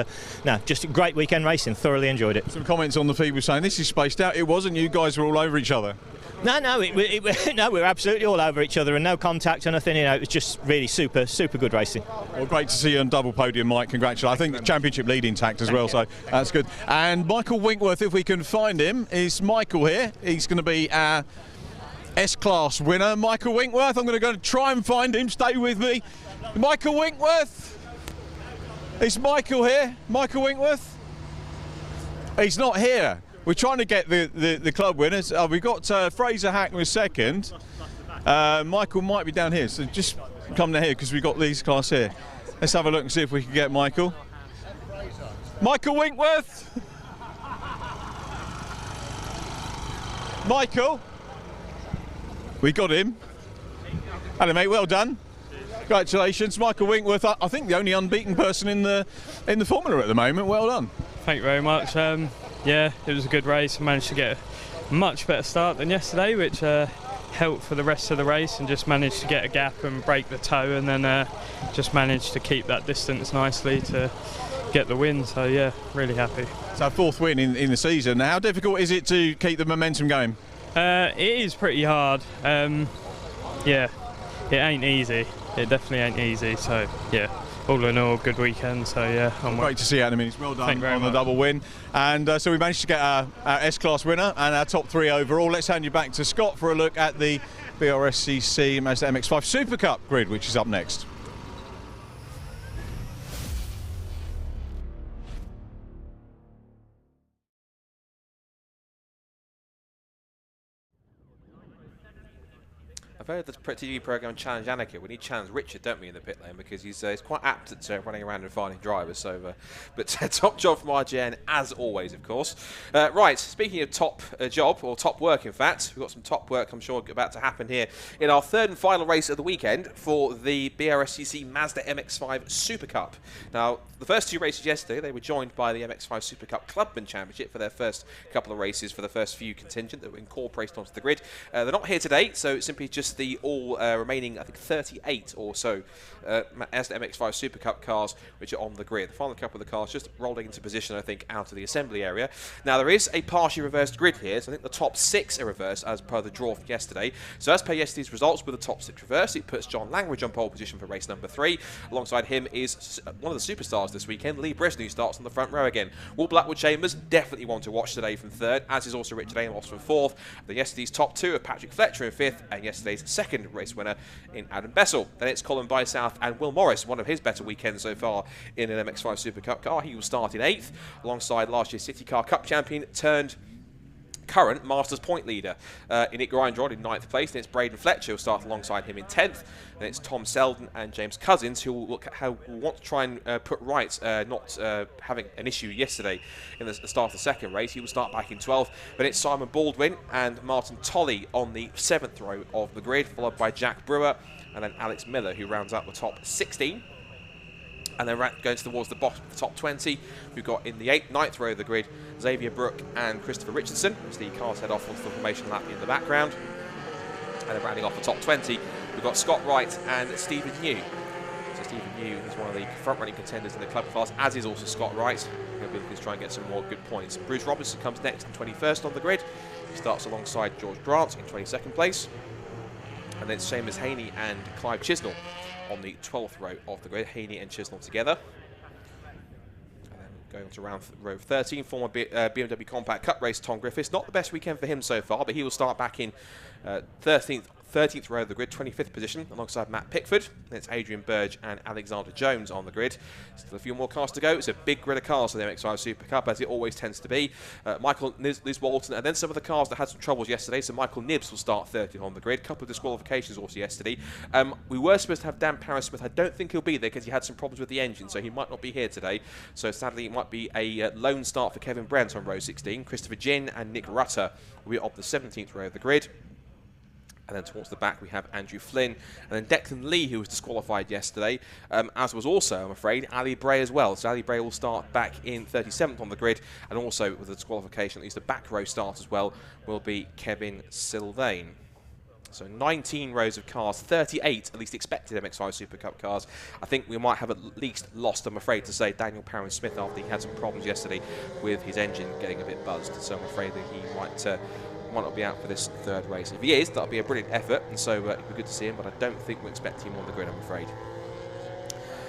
no, just a great weekend racing. Thoroughly enjoyed it. Some comments on the feed were saying this is spaced out. It wasn't. You guys were all over each other. No, no, we were absolutely all over each other and no contact or nothing. You know, it was just really super good racing. Well, great to see you on double podium, Mike. Congratulations. I think the championship lead intact as well, so that's good. And Michael Winkworth, if we can find him, is Michael here. He's going to be our S-Class winner. Michael Winkworth, I'm going to go try and find him. Stay with me. Michael Winkworth. Is Michael here? Michael Winkworth? He's not here. We're trying to get the club winners. We've got Fraser Hack was second. Michael might be down here, so just come down here because we've got these class here. Let's have a look and see if we can get Michael. Michael Winkworth. Michael. We got him. Hello, mate. Well done. Congratulations, Michael Winkworth. I think the only unbeaten person in the formula at the moment. Well done. Thank you very much. Yeah, it was a good race. I managed to get a much better start than yesterday, which helped for the rest of the race, and just managed to get a gap and break the toe, and then just managed to keep that distance nicely to get the win. So yeah, really happy. So 4th win in the season. How difficult is it to keep the momentum going? It is pretty hard. Yeah, it ain't easy. It definitely ain't easy. So yeah, all in all, good weekend. So yeah, Great to see you, Adam. Well done on the much. double win. And so we managed to get our S-Class winner and our top 3 overall. Let's hand you back to Scott for a look at the BRSCC Mazda MX-5 Super Cup grid, which is up next. I've heard the TV programme Challenge Annika. We need to challenge Richard, don't we, in the pit lane, because he's quite apt at running around and finding drivers. So, but top job from RGN, as always, of course. Right, speaking of top job, or top work, in fact, we've got some top work, I'm sure, about to happen here in our third and final race of the weekend for the BRSCC Mazda MX-5 Super Cup. Now, the first 2 races yesterday, they were joined by the MX-5 Super Cup Clubman Championship for their first couple of races for the first few contingent that were incorporated onto the grid. They're not here today, so it's simply just the all remaining, I think, 38 or so Mazda MX-5 Super Cup cars which are on the grid. The final couple of the cars just rolling into position, I think, out of the assembly area. Now, there is a partially reversed grid here, so I think the top 6 are reversed as per the draw from yesterday. So as per yesterday's results, with the top 6 reversed, it puts John Langridge on pole position for race number 3. Alongside him is one of the superstars this weekend, Lee Bresnu, starts on the front row again. Will Blackwood Chambers, definitely one to watch today from 3rd, as is also Richard Amos from 4th. Then yesterday's top 2 are Patrick Fletcher in 5th, and yesterday's second race winner in Adam Bessel. Then it's Colin Bysouth and Will Morris, one of his better weekends so far in an MX-5 Super Cup car. He will start in 8th, alongside last year's City Car Cup champion turned current Masters point leader in Nick Grindrod in 9th place. Then it's Braden Fletcher who will start alongside him in 10th. Then it's Tom Selden and James Cousins who will look at how we want to try and put right not having an issue yesterday in the start of the second race. He will start back in 12th. Then it's Simon Baldwin and Martin Tolley on the 7th row of the grid, followed by Jack Brewer and then Alex Miller, who rounds out the top 16. And then going towards the bottom of the top 20, we've got in the 9th row of the grid, Xavier Brooke and Christopher Richardson, as the cars head off onto the formation lap in the background. And then rounding off the top 20, we've got Scott Wright and Stephen New. So Stephen New is one of the front-running contenders in the club class, as is also Scott Wright. He'll be looking to try and get some more good points. Bruce Robinson comes next in 21st on the grid. He starts alongside George Grant in 22nd place. And then Seamus Haney and Clive Chisnell on the 12th row of the grid, Haney and Chisnell together. And then going on to row 13, former BMW Compact Cup race Tom Griffiths. Not the best weekend for him so far, but he will start back in 13th row of the grid, 25th position, alongside Matt Pickford. Then it's Adrian Burge and Alexander Jones on the grid. Still a few more cars to go. It's a big grid of cars for the MX-5 Super Cup, as it always tends to be. Michael Liz Walton, and then some of the cars that had some troubles yesterday. So Michael Nibbs will start 30th on the grid. A couple of disqualifications also yesterday. We were supposed to have Dan Parris-Smith. I don't think he'll be there because he had some problems with the engine, so he might not be here today. So sadly, it might be a lone start for Kevin Brent on row 16. Christopher Ginn and Nick Rutter will be on the 17th row of the grid. And then towards the back we have Andrew Flynn and then Declan Lee, who was disqualified yesterday, as was also, I'm afraid, Ali Bray as well. So Ali Bray will start back in 37th on the grid, and also with the disqualification, at least the back row start as well, will be Kevin Sylvain. So 19 rows of cars, 38 at least expected MX-5 Super Cup cars. I think we might have at least lost, I'm afraid to say, Daniel Parris-Smith after he had some problems yesterday with his engine getting a bit buzzed. So I'm afraid that he might not be out for this third race. If he is, that'll be a brilliant effort, and so it'll be good to see him, but I don't think we'll expect him on the grid, I'm afraid.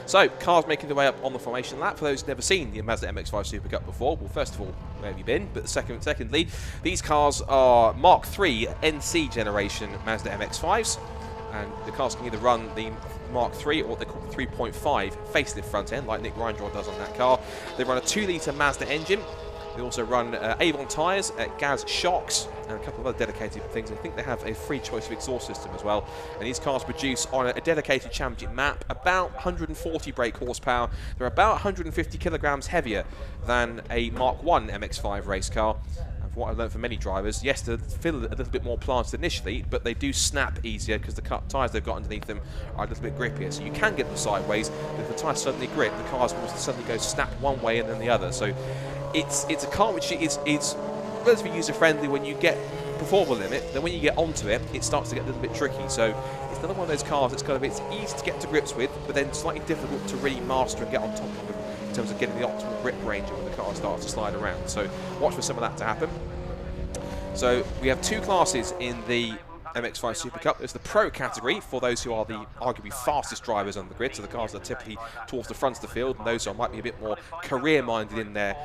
So, cars making their way up on the formation lap. For those who've never seen the Mazda MX-5 Super Cup before, well, first of all, where have you been? But secondly, these cars are Mark III NC generation Mazda MX-5s, and the cars can either run the Mark III or what they call the 3.5 facelift front end, like Nick Rindrod does on that car. They run a 2-litre Mazda engine. They also run Avon tyres, Gaz shocks, and a couple of other dedicated things. I think they have a free choice of exhaust system as well. And these cars produce on a dedicated championship map about 140 brake horsepower. They're about 150 kilograms heavier than a Mark I MX-5 race car. And from what I've learned from many drivers, yes, they feel a little bit more planted initially, but they do snap easier because the tyres they've got underneath them are a little bit grippier. So you can get them sideways, but if the tyres suddenly grip, the cars will suddenly go snap one way and then the other. So it's a car which is relatively user-friendly when you get before the limit. Then when you get onto it, it starts to get a little bit tricky. So it's another one of those cars that's it's easy to get to grips with, but then slightly difficult to really master and get on top of them in terms of getting the optimal grip range when the car starts to slide around. So watch for some of that to happen. So we have two classes in the MX-5 Super Cup. There's the Pro category for those who are the arguably fastest drivers on the grid, so the cars that are typically towards the front of the field, and those who might be a bit more career-minded in their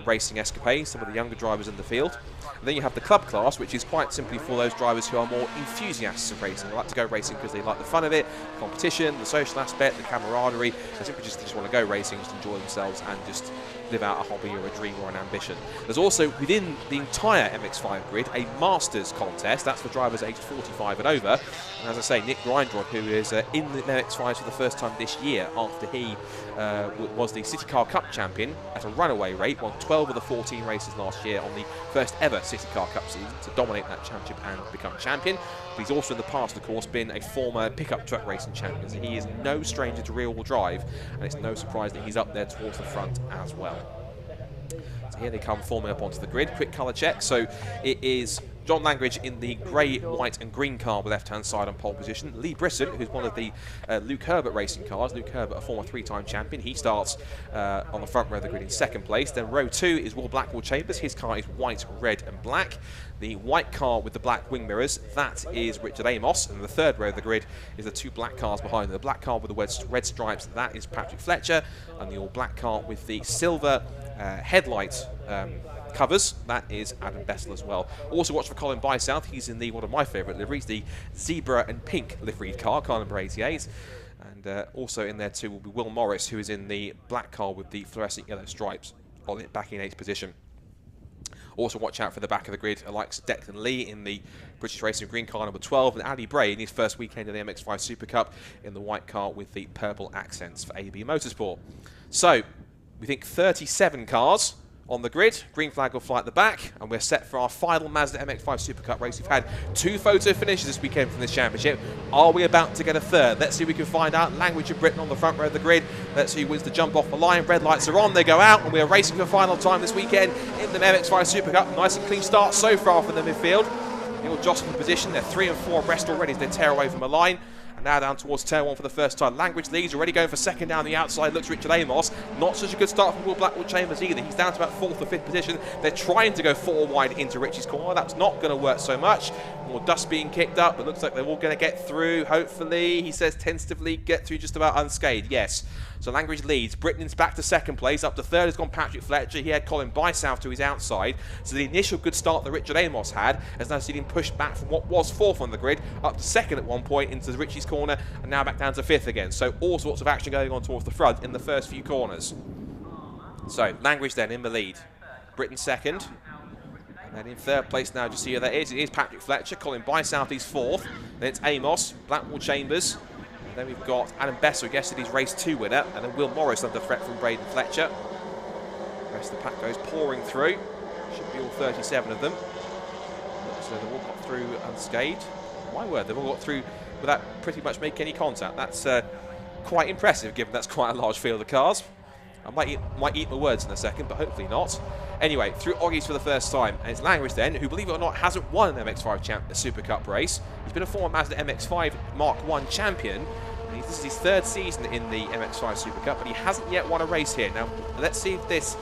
racing escapades, some of the younger drivers in the field. And then you have the Club class, which is quite simply for those drivers who are more enthusiasts of racing. They like to go racing because they like the fun of it, the competition, the social aspect, the camaraderie. They simply just want to go racing, just enjoy themselves and just live out a hobby or a dream or an ambition. There's also, within the entire MX-5 grid, a Masters contest. That's for drivers aged 45 and over. And as I say, Nick Grindrod, who is in the MX-5s for the first time this year after he was the City Car Cup champion at a runaway rate, won 12 of the 14 races last year on the first ever City Car Cup season to dominate that championship and become champion. But he's also in the past, of course, been a former pickup truck racing champion, so he is no stranger to rear-wheel drive, and it's no surprise that he's up there towards the front as well. So here they come forming up onto the grid. Quick colour check. So it is John Langridge in the grey, white and green car with left-hand side on pole position. Lee Brisson, who's one of the Luke Herbert racing cars. Luke Herbert, a former 3-time champion. He starts on the front row of the grid in second place. Then row 2 is Will Blackwell Chambers. His car is white, red and black. The white car with the black wing mirrors, that is Richard Amos. And the third row of the grid is the 2 black cars behind them. The black car with the red stripes, that is Patrick Fletcher. And the all black car with the silver headlight covers, that is Adam Bessel as well. Also watch for Colin Bysouth. He's in the one of my favourite liveries, the zebra and pink liveried car number 88. And also in there too will be Will Morris, who is in the black car with the fluorescent yellow stripes on it, back in 8th position. Also watch out for the back of the grid, likes Declan Lee in the British Racing green car number 12, and Ali Bray in his first weekend of the MX-5 Super Cup in the white car with the purple accents for AB Motorsport. So we think 37 cars on the grid. Green flag will fly at the back, and we're set for our final Mazda MX-5 Super Cup race. We've had 2 photo finishes this weekend from this championship. Are we about to get a third? Let's see if we can find out. Language of Britain on the front row of the grid. Let's see who wins the jump off the line. Red lights are on, they go out, and we are racing for final time this weekend in the MX-5 Super Cup. Nice and clean start so far from the midfield. Neil Jocelyn position. They're 3 and 4 abreast already as they tear away from the line. And now down towards turn 1 for the first time. Language leads, already going for second down the outside. Looks Richard Amos. Not such a good start from Will Blackwell Chambers either. He's down to about 4th or 5th position. They're trying to go 4 wide into Richie's corner. That's not going to work so much. More dust being kicked up, but looks like they're all going to get through. Hopefully, he says tentatively, get through just about unscathed. Yes. So Language leads. Britain's back to second place. Up to third has gone Patrick Fletcher. He had Colin Bysouth to his outside. So the initial good start that Richard Amos had has now seen him pushed back from what was 4th on the grid up to 2nd at one point into Richie's corner, and now back down to 5th again. So all sorts of action going on towards the front in the first few corners. So Language then in the lead. Britain second. And then in third place now, just see who that is. It is Patrick Fletcher. Colin Bysouth is 4th. Then it's Amos, Blackwell Chambers. Then we've got Adam Bessel, yesterday's race 2 winner, and then Will Morris under threat from Braden Fletcher. The rest of the pack goes pouring through. Should be all 37 of them. So they've all got through unscathed. My word, they've all got through without pretty much making any contact. That's quite impressive, given that's quite a large field of cars. I might eat my words in a second, but hopefully not. Anyway, through Oggies for the first time, and it's Language then, who, believe it or not, hasn't won an MX-5 Super Cup race. He's been a former Mazda MX-5 Mark 1 champion. And this is his 3rd season in the MX-5 Super Cup, but he hasn't yet won a race here. Now, let's see if this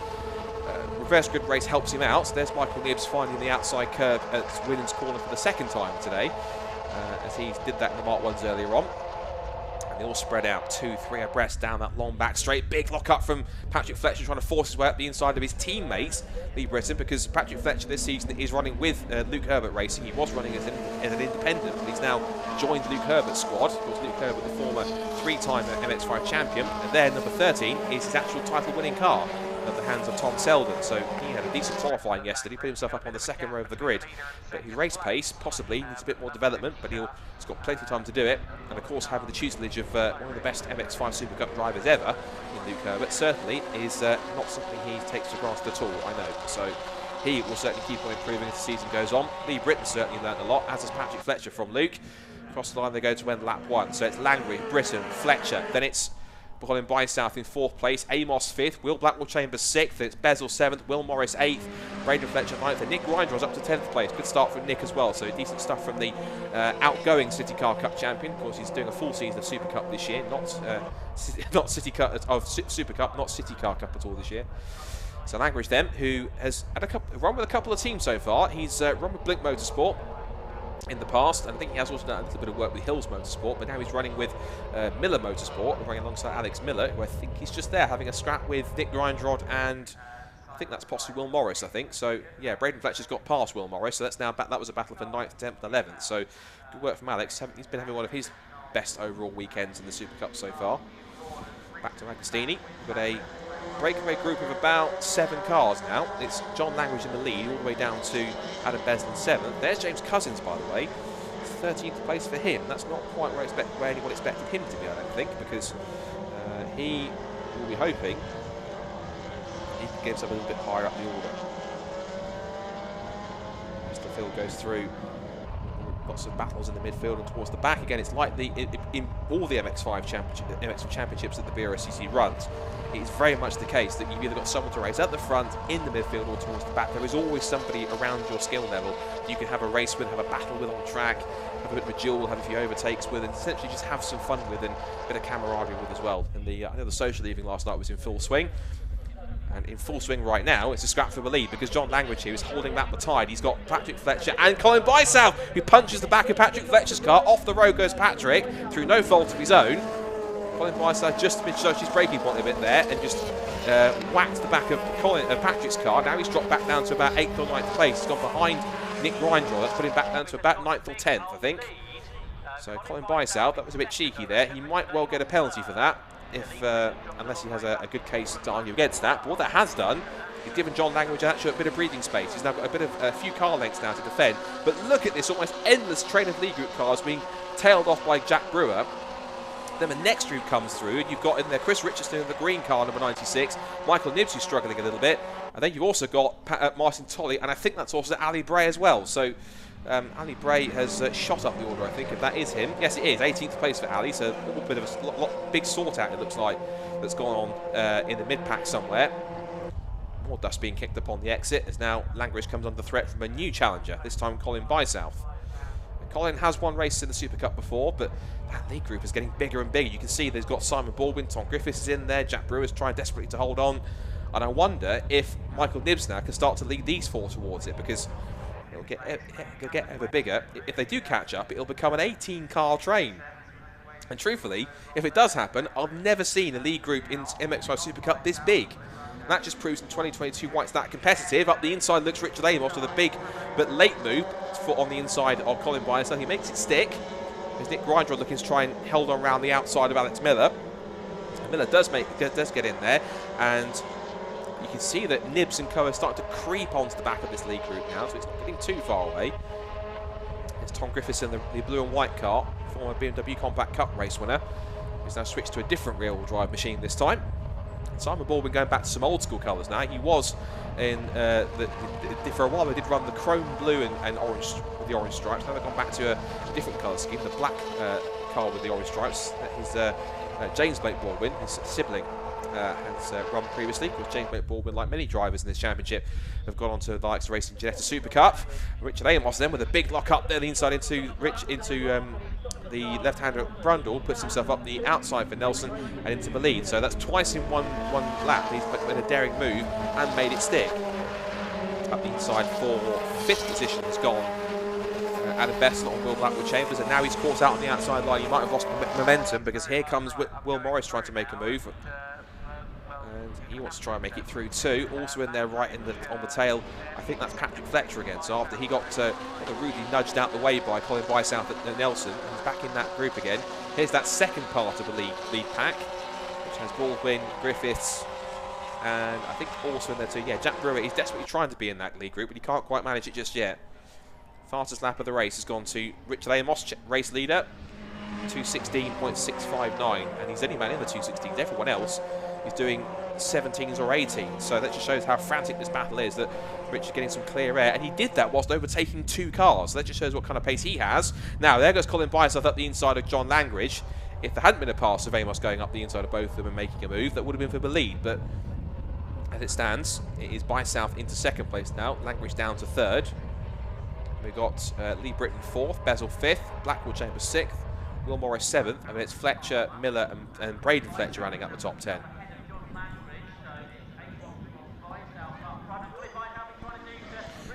reverse grid race helps him out. There's Michael Nibbs finding the outside curve at Williams' corner for the 2nd time today, as he did that in the Mark 1s earlier on. They all spread out 2-3 abreast down that long back straight. Big lock up from Patrick Fletcher, trying to force his way up the inside of his teammates, Lee Brisson, because Patrick Fletcher this season is running with Luke Herbert Racing. He was running as an independent, but he's now joined Luke Herbert's squad. Of course, Luke Herbert, the former 3-time MX-5 champion, and there, number 13, is his actual title-winning car at the hands of Tom Selden. So he had a decent qualifying yesterday, put himself up on the 2nd row of the grid. But his race pace possibly needs a bit more development, but he's got plenty of time to do it. And of course, having the tutelage of one of the best MX-5 Super Cup drivers ever in Luke Herbert certainly is not something he takes for granted at all, I know. So he will certainly keep on improving as the season goes on. Lee Britton certainly learned a lot, as has Patrick Fletcher from Luke. Across the line they go to end lap 1. So it's Langley, Britton, Fletcher, then it's Colin Bysouth in 4th place, Amos 5th, Will Blackwell Chambers 6th, it's Bezel 7th, Will Morris 8th, Braden Fletcher 9th, and Nick Grindrod up to 10th place. Good start from Nick as well, so decent stuff from the outgoing City Car Cup champion. Of course, he's doing a full season of Super Cup this year, not City Cup of Super Cup, not City Car Cup at all this year. So Langridge then, who has had run with a couple of teams so far. He's run with Blink Motorsport. in the past, and I think he has also done a little bit of work with Hills Motorsport, but now he's running with Miller Motorsport, running alongside Alex Miller, who I think he's just there having a scrap with Nick Grindrod and I think that's possibly Will Morris, I think. So, yeah, Braden Fletcher's got past Will Morris, so that's now that was a battle for 9th, 10th, 11th. So, good work from Alex. He's been having one of his best overall weekends in the Super Cup so far. Back to Agostini. We've got a breakaway group of about 7 cars now. It's John Langridge in the lead, all the way down to Adam Beslin 7th. There's James Cousins, by the way. 13th place for him. That's not quite where anyone expected him to be, I don't think, because he will be hoping he can get himself a little bit higher up the order. Mr. Phil goes through lots of battles in the midfield and towards the back. Again, it's like in all the MX-5 championships that the BRSCC runs, it's very much the case that you've either got someone to race at the front, in the midfield, or towards the back. There is always somebody around your skill level that you can have a race with, have a battle with on track, have a bit of a duel, have a few overtakes with, and essentially just have some fun with and a bit of camaraderie with as well. And I know the social evening last night was in full swing. And in full swing right now, it's a scrap for the lead because John Langridge here is holding that the tide. He's got Patrick Fletcher and Colin Bysouth, who punches the back of Patrick Fletcher's car. Off the road goes Patrick through no fault of his own. Colin Bysouth just shows his braking point a bit there and just whacked the back of Patrick's car. Now he's dropped back down to about 8th or 9th place. He's gone behind Nick Grindrod. That's put him back down to about 9th or 10th, I think. So Colin Bysouth, that was a bit cheeky there. He might well get a penalty for that, unless he has a good case to argue against that. But what that has done is given John Langridge actually a bit of breathing space. He's now got a few car lengths now to defend. But look at this almost endless train of lead group cars being tailed off by Jack Brewer. Then the next group comes through, and you've got in there Chris Richardson in the green car, number 96, Michael Nibbs, who's struggling a little bit, and then you've also got Martin Tolley, and I think that's also Ali Bray as well. So Ali Bray has shot up the order, I think, if that is him. Yes, it is, 18th place for Ali, so a little bit of a big sort out, it looks like, that's gone on in the mid-pack somewhere. More dust being kicked up on the exit, as now Langridge comes under threat from a new challenger, this time Colin Bysouth. Colin has won races in the Super Cup before, but that lead group is getting bigger and bigger. You can see they've got Simon Baldwin, Tom Griffiths is in there, Jack Brewer's trying desperately to hold on. And I wonder if Michael Nibbs now can start to lead these 4 towards it, because it'll get ever bigger. If they do catch up, it'll become an 18-car train. And truthfully, if it does happen, I've never seen a lead group in MX-5 Super Cup this big. And that just proves in 2022 why it's that competitive. Up the inside looks Richard Amos with a big but late move on the inside of Colin Bysouth. He makes it stick. There's Nick Grindrod looking to try and hold on around the outside of Alex Miller. And Miller does get in there, and you can see that Nibbs and Co are starting to creep onto the back of this lead group now, so it's not getting too far away. There's Tom Griffiths in the blue and white car, former BMW Compact Cup race winner. He's now switched to a different rear-wheel drive machine this time. Simon Baldwin going back to some old school colours now. He was in for a while they did run the chrome blue and orange with the orange stripes. Now they've gone back to a different colour scheme, the black car with the orange stripes. His James Blake Baldwin, his sibling, has run previously, because James Blake Baldwin, like many drivers in this championship, have gone on to the likes of Racing Ginetta Super Cup. Richard Amos then with a big lock up there, the inside into the left-hander Brundle, puts himself up the outside for Nelson and into the lead. So that's twice in one lap. He's made a daring move and made it stick. Up the inside for 5th position has gone Adam Bessel on Will Blackwood Chambers, and now he's caught out on the outside line. He might have lost momentum, because here comes Will Morris trying to make a move. And he wants to try and make it through too. Also in there right on the tail, I think that's Patrick Fletcher again. So after he got rudely nudged out the way by Colin Bysouth at Nelson, he's back in that group again. Here's that second part of the lead pack, which has Baldwin, Griffiths, and I think also in there too, yeah, Jack Brewer. He's desperately trying to be in that lead group, but he can't quite manage it just yet. Fastest lap of the race has gone to Richard Amos, race leader, 2:16.659, and he's the only man in the 2:16s. Everyone else is doing 17s or 18s, so that just shows how frantic this battle is, that Richard's getting some clear air, and he did that whilst overtaking 2 cars, so that just shows what kind of pace he has. Now there goes Colin Bysouth up the inside of John Langridge. If there hadn't been a pass of Amos going up the inside of both of them and making a move, that would have been for the lead, but as it stands, it is Bysouth into 2nd place now, Langridge down to 3rd. We've got Lee Britton 4th, Bezel 5th, Blackwood Chambers 6th, Will Morris 7th, and then it's Fletcher, Miller and Braden Fletcher running up the top 10.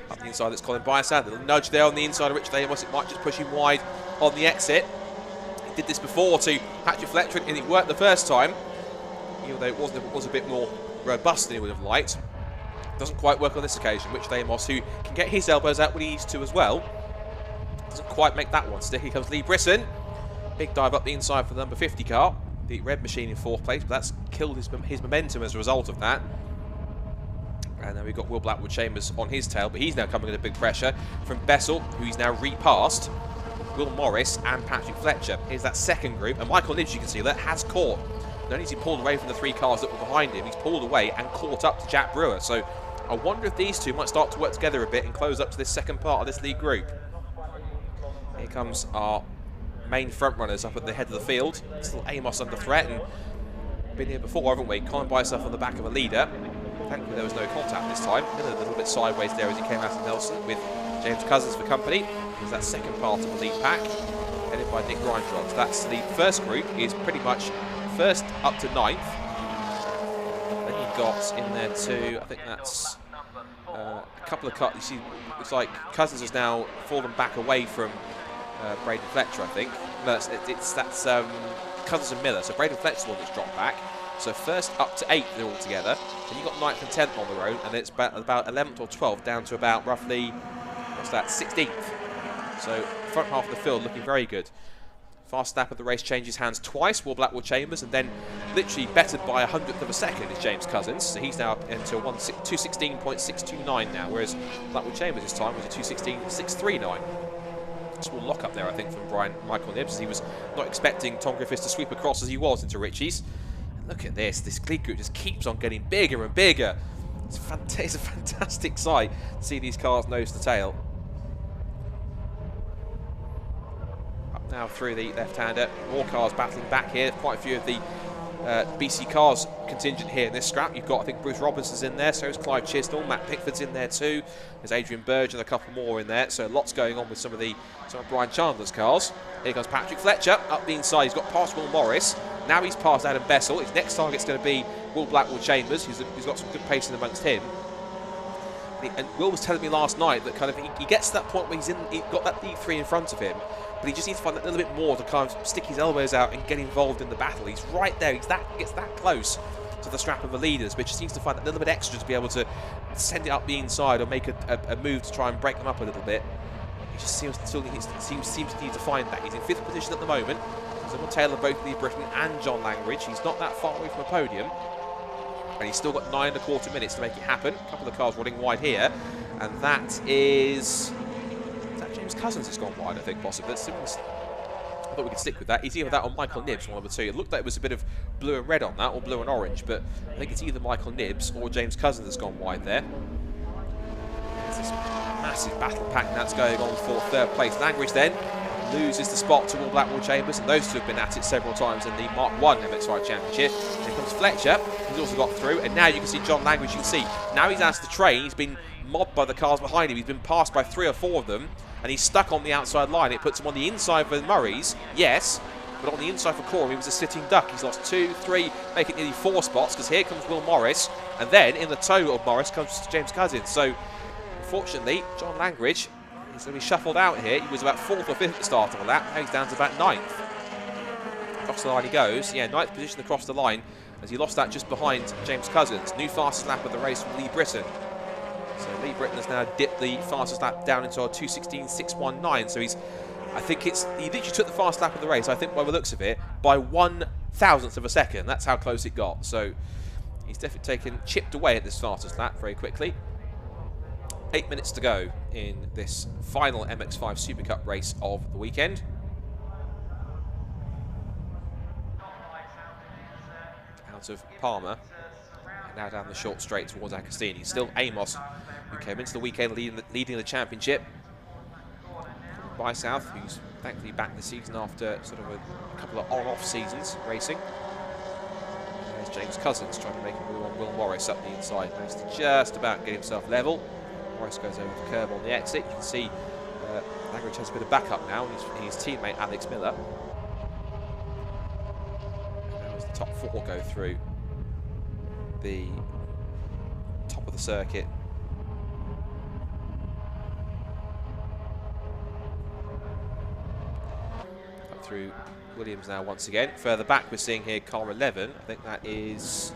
Up The inside, that's Colin Biasad. A little nudge there on the inside of Richard Amos. It might just push him wide on the exit. He did this before to Patrick Fletcher, and it worked the first time, even though it was a bit more robust than he would have liked. Doesn't quite work on this occasion. Richard Amos, who can get his elbows out when he needs to as well, doesn't quite make that one stick. Here comes Lee Brisson. Big dive up the inside for the number 50 car. The red machine in 4th place, but that's killed his momentum as a result of that. And then we've got Will Blackwood Chambers on his tail, but he's now coming under big pressure from Bessel, who he's now repassed. Will Morris and Patrick Fletcher. Here's that second group, and Michael Nibs, you can see, that has caught. Not only has he pulled away from the 3 cars that were behind him, he's pulled away and caught up to Jack Brewer. So I wonder if these two might start to work together a bit and close up to this second part of this lead group. Here comes our main front runners up at the head of the field. Still Amos under threat, and been here before, haven't we? Colin Biasad on the back of a leader. Thankfully there was no contact this time. A little bit sideways there as he came out of Nelson with James Cousins for company. There's that second part of the lead pack, headed by Nick Reinfeldt. That's the first group, is pretty much first up to 9th. Then you've got in there too, I think that's a couple of cuts. You see, it's like Cousins has now fallen back away from Braden Fletcher, I think. No, that's Cousins and Miller. So Braden Fletcher's the one that's dropped back. So first up to 8th they're all together. Then you've got 9th and 10th on the road, and it's about 11th or 12th down to about roughly, what's that, 16th. So front half of the field looking very good. Fast lap of the race changes hands twice, Will Blackwood Chambers, and then literally bettered by 100th of a second is James Cousins. So he's now into 216.629 now, whereas Blackwood Chambers this time was a 216.639. Small lock up there, I think, from Michael Nibs, as he was not expecting Tom Griffiths to sweep across as he was into Ritchie's. And look at this lead group just keeps on getting bigger and bigger. It's a fantastic sight to see these cars nose to tail. Up now through the left-hander, more cars battling back here. Quite a few of the BC Cars contingent here in this scrap. You've got, I think, Bruce Robinson's in there, so is Clive Chisnell, Matt Pickford's in there too. There's Adrian Burge and a couple more in there, so lots going on with some of Brian Chandler's cars. Here comes Patrick Fletcher up the inside. He's got past Will Morris. Now he's past Adam Bessel. His next target's going to be Will Blackwood Chambers, who's got some good pace in amongst him. And Will was telling me last night that kind of he gets to that point where he's got that D3 in front of him, but he just needs to find that little bit more to kind of stick his elbows out and get involved in the battle. He's right there. He gets that close to the strap of the leaders, but just needs to find that little bit extra to be able to send it up the inside or make a move to try and break them up a little bit. He just seems to need to find that. He's in 5th position at the moment. He's on the tail of both Lee Britton and John Langridge. He's not that far away from a podium. And he's still got 9 1/4 minutes to make it happen. A couple of cars running wide here. And that is that James Cousins has gone wide, I think, possibly. I thought we could stick with that. It's either that or Michael Nibs, one of the two. It looked like it was a bit of blue and red on that, or blue and orange, but I think it's either Michael Nibs or James Cousins that's gone wide there. There's this massive battle pack that's going on for 3rd place. Langridge then loses the spot to Will Blackwood Chambers, and those two have been at it several times in the Mark 1 MX-5 Championship. Here comes Fletcher, who's also got through, and now you can see John Langridge. You can see now he's out of the train. He's been mobbed by the cars behind him. He's been passed by 3 or 4 of them, and he's stuck on the outside line. It puts him on the inside for Murray's, yes, but on the inside for Coram, he was a sitting duck. He's lost 2, 3, making nearly 4 spots, because here comes Will Morris, and then in the tow of Morris comes James Cousins. So, unfortunately, John Langridge is going to be shuffled out here. He was about 4th or 5th at the start of the lap. Now he's down to about 9th. Across the line he goes. Yeah, 9th position across the line, as he lost that just behind James Cousins. New fastest lap of the race from Lee Britton. So Lee Britton has now dipped the fastest lap down into a 2:16.619. So he literally took the fast lap of the race, I think, by the looks of it, by 1/1000th of a second. That's how close it got. So he's definitely chipped away at this fastest lap very quickly. 8 minutes to go in this final MX-5 Super Cup race of the weekend. Out of Palmer, and now down the short straight towards Agostini. Still Amos, who came into the weekend leading the championship. By South, who's thankfully back this season after sort of a couple of on-off seasons racing. There's James Cousins trying to make a move on Will Morris up the inside. Managed to just about get himself level. Morris goes over the curb on the exit. You can see Langridge has a bit of backup now, and his teammate Alex Miller. And now as the top 4 go through the top of the circuit, through Williams now once again. Further back, we're seeing here car 11. I think that is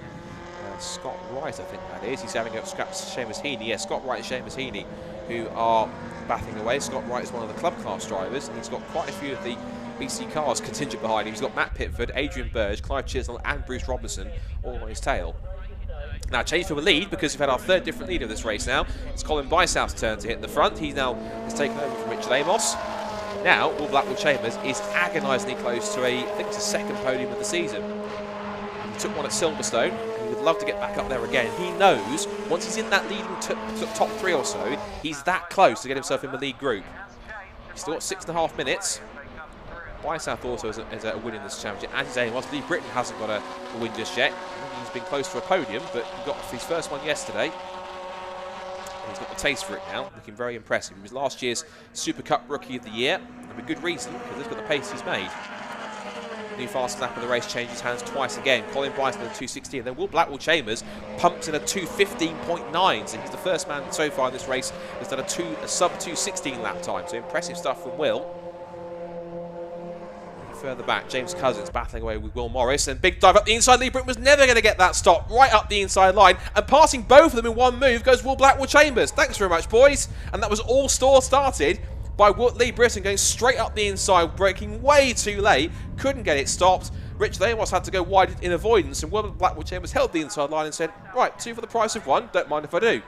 Scott Wright, I think that is. He's having a scrap Seamus Heaney. Yeah, Scott Wright and Seamus Heaney, who are battling away. Scott Wright is one of the club class drivers, and he's got quite a few of the BC cars contingent behind him. He's got Matt Pitford, Adrian Burge, Clive Chisnell, and Bruce Robinson all on his tail. Now, change from a lead because we've had our third different leader of this race now. It's Colin Bysouth's turn to hit in the front. He now has taken over from Richard Amos. Now, Will Blackwood Chambers is agonisingly close to I think it's a second podium of the season. He took one at Silverstone. He would love to get back up there again. He knows once he's in that leading top 3 or so, he's that close to get himself in the lead group. He's still got 6.5 minutes. Bysouth also is a win in this championship, as is Amos. Lee Britton hasn't got a win just yet. He's been close to a podium, but he got his first one yesterday. And he's got the taste for it now, looking very impressive. He was last year's Super Cup Rookie of the Year, and with good reason, because look at the pace he's made. New fastest lap of the race changes hands twice again. Colin Bryson in a 2:16, and then Will Blackwood Chambers pumps in a 2:15.9, so he's the first man so far in this race that's done a sub 2:16 lap time. So impressive stuff from Will. Further back, James Cousins battling away with Will Morris, and big dive up the inside. Lee Britton was never going to get that stop, right up the inside line, and passing both of them in one move goes Will Blackwood Chambers. Thanks very much, boys. And that was all started by Lee Britton going straight up the inside, braking way too late, couldn't get it stopped. Richard Amos had to go wide in avoidance, and Will Blackwood Chambers held the inside line and said, right, 2 for the price of 1, don't mind if I do.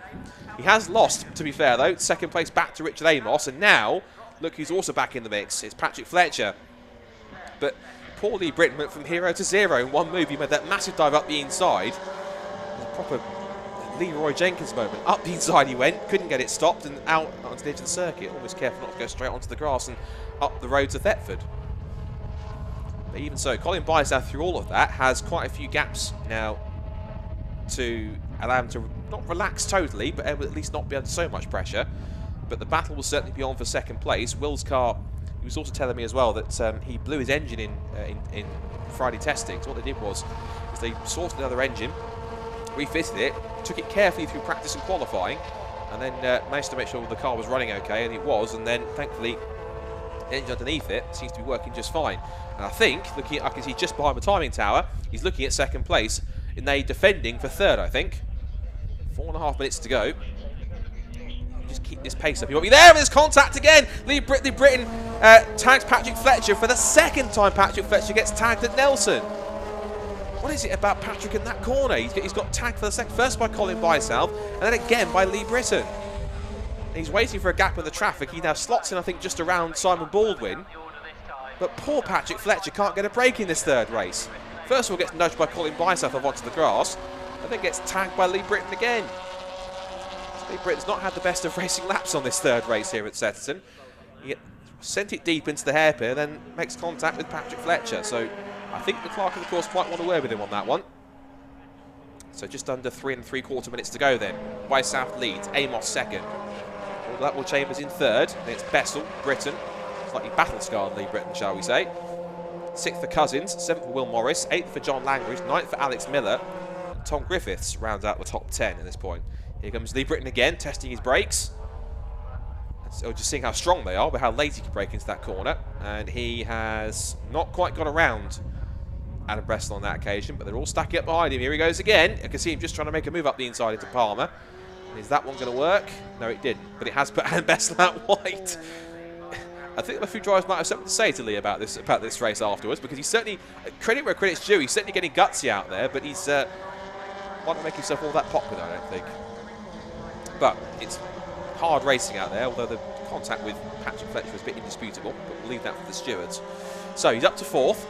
He has lost, to be fair though, second place back to Richard Amos, and now, look who's also back in the mix, it's Patrick Fletcher. But poor Lee Britton went from hero to zero in one move. He made that massive dive up the inside. A proper Leroy Jenkins moment. Up the inside he went, couldn't get it stopped, and out onto the edge of the circuit. Almost careful not to go straight onto the grass and up the road to Thetford. But even so, Colin Bysouth, through all of that, has quite a few gaps now to allow him to not relax totally, but at least not be under so much pressure. But the battle will certainly be on for second place. Will's car, he was also telling me as well that he blew his engine in Friday testing. So what they did was they sourced another engine, refitted it, took it carefully through practice and qualifying, and then managed to make sure the car was running okay, and it was. And then thankfully, the engine underneath it seems to be working just fine. And I think, looking at, I can see just behind the timing tower, he's looking at second place, and they defending for third, I think. 4.5 minutes to go. Just keep this pace up. He won't be there. There's contact again. Lee Britton tags Patrick Fletcher for the second time. Patrick Fletcher gets tagged at Nelson. What is it about Patrick in that corner? He's got tagged for the second, first by Colin Bysouth, and then again by Lee Britton. He's waiting for a gap in the traffic. He now slots in, I think, just around Simon Baldwin. But poor Patrick Fletcher can't get a break in this third race. First of all, gets nudged by Colin Bysouth off onto the grass, and then gets tagged by Lee Britton again. Lee Britton's not had the best of racing laps on this third race here at Snetterton. He sent it deep into the hairpin, then makes contact with Patrick Fletcher. So I think the clerk of the course might want to work with him on that one. So just under 3 3/4 minutes to go then. Bysouth leads, Amos second. Blackwood Chambers in third. Then it's Bessel, Britton. Slightly battle-scarred Lee Britton, shall we say. 6th for Cousins, 7th for Will Morris, 8th for John Langridge, 9th for Alex Miller. And Tom Griffiths rounds out the top 10 at this point. Here comes Lee Britton again, testing his brakes. So just seeing how strong they are, but how late he can break into that corner. And he has not quite got around Adam Bressel on that occasion, but they're all stacking up behind him. Here he goes again. I can see him just trying to make a move up the inside into Palmer. Is that one going to work? No, it didn't, but it has put Adam Bessel out wide. I think a few drivers might have something to say to Lee about this race afterwards, because he's certainly, credit where credit's due, he's certainly getting gutsy out there, but he's not make himself all that popular, I don't think. But it's hard racing out there, although the contact with Patrick Fletcher was a bit indisputable, but we'll leave that for the stewards. So he's up to 4th,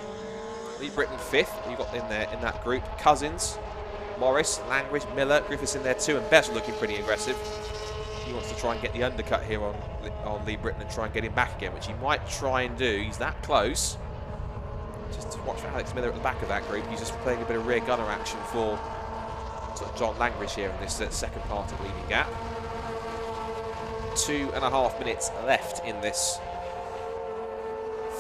Lee Britton 5th, you've got in there in that group, Cousins, Morris, Langridge, Miller, Griffiths in there too, and Bessel looking pretty aggressive. He wants to try and get the undercut here on Lee Britton and try and get him back again, which he might try and do. He's that close. Just to watch for Alex Miller at the back of that group. He's just playing a bit of rear gunner action for sort of John Langridge here in this second part of leading gap. 2.5 minutes left in this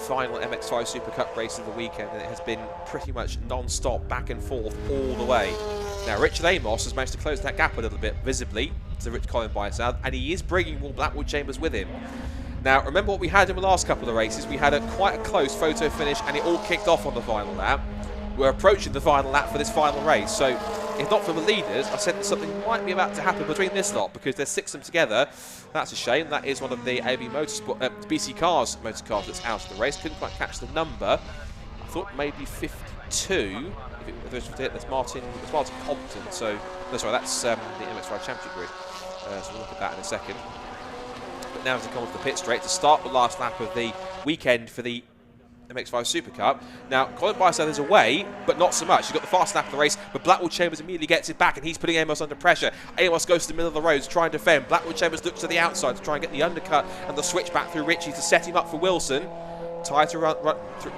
final MX-5 Super Cup race of the weekend, and it has been pretty much non-stop, back and forth all the way. Now, Richard Amos has managed to close that gap a little bit visibly to Colin Bysouth, and he is bringing Will Blackwood Chambers with him. Now, remember what we had in the last couple of races? We had quite a close photo finish, and it all kicked off on the final lap. We're approaching the final lap for this final race, so if not for the leaders, I said that something might be about to happen between this lot, because there's 6 of them together. That's a shame. That is one of the AB Motorsport, BC Cars motorcars that's out of the race. Couldn't quite catch the number. I thought maybe 52. That's Martin Compton. So, no, sorry, that's the MX-5 Championship grid. So we'll look at that in a second. But now to come off the pit straight to start the last lap of the weekend for the MX-5 Super Cup. Now, Colin Bysouth is away, but not so much. He's got the fast lap of the race, but Blackwood Chambers immediately gets it back, and he's putting Amos under pressure. Amos goes to the middle of the road to try and defend. Blackwood Chambers looks to the outside to try and get the undercut and the switch back through Ritchie to set him up for Wilson. Tired to run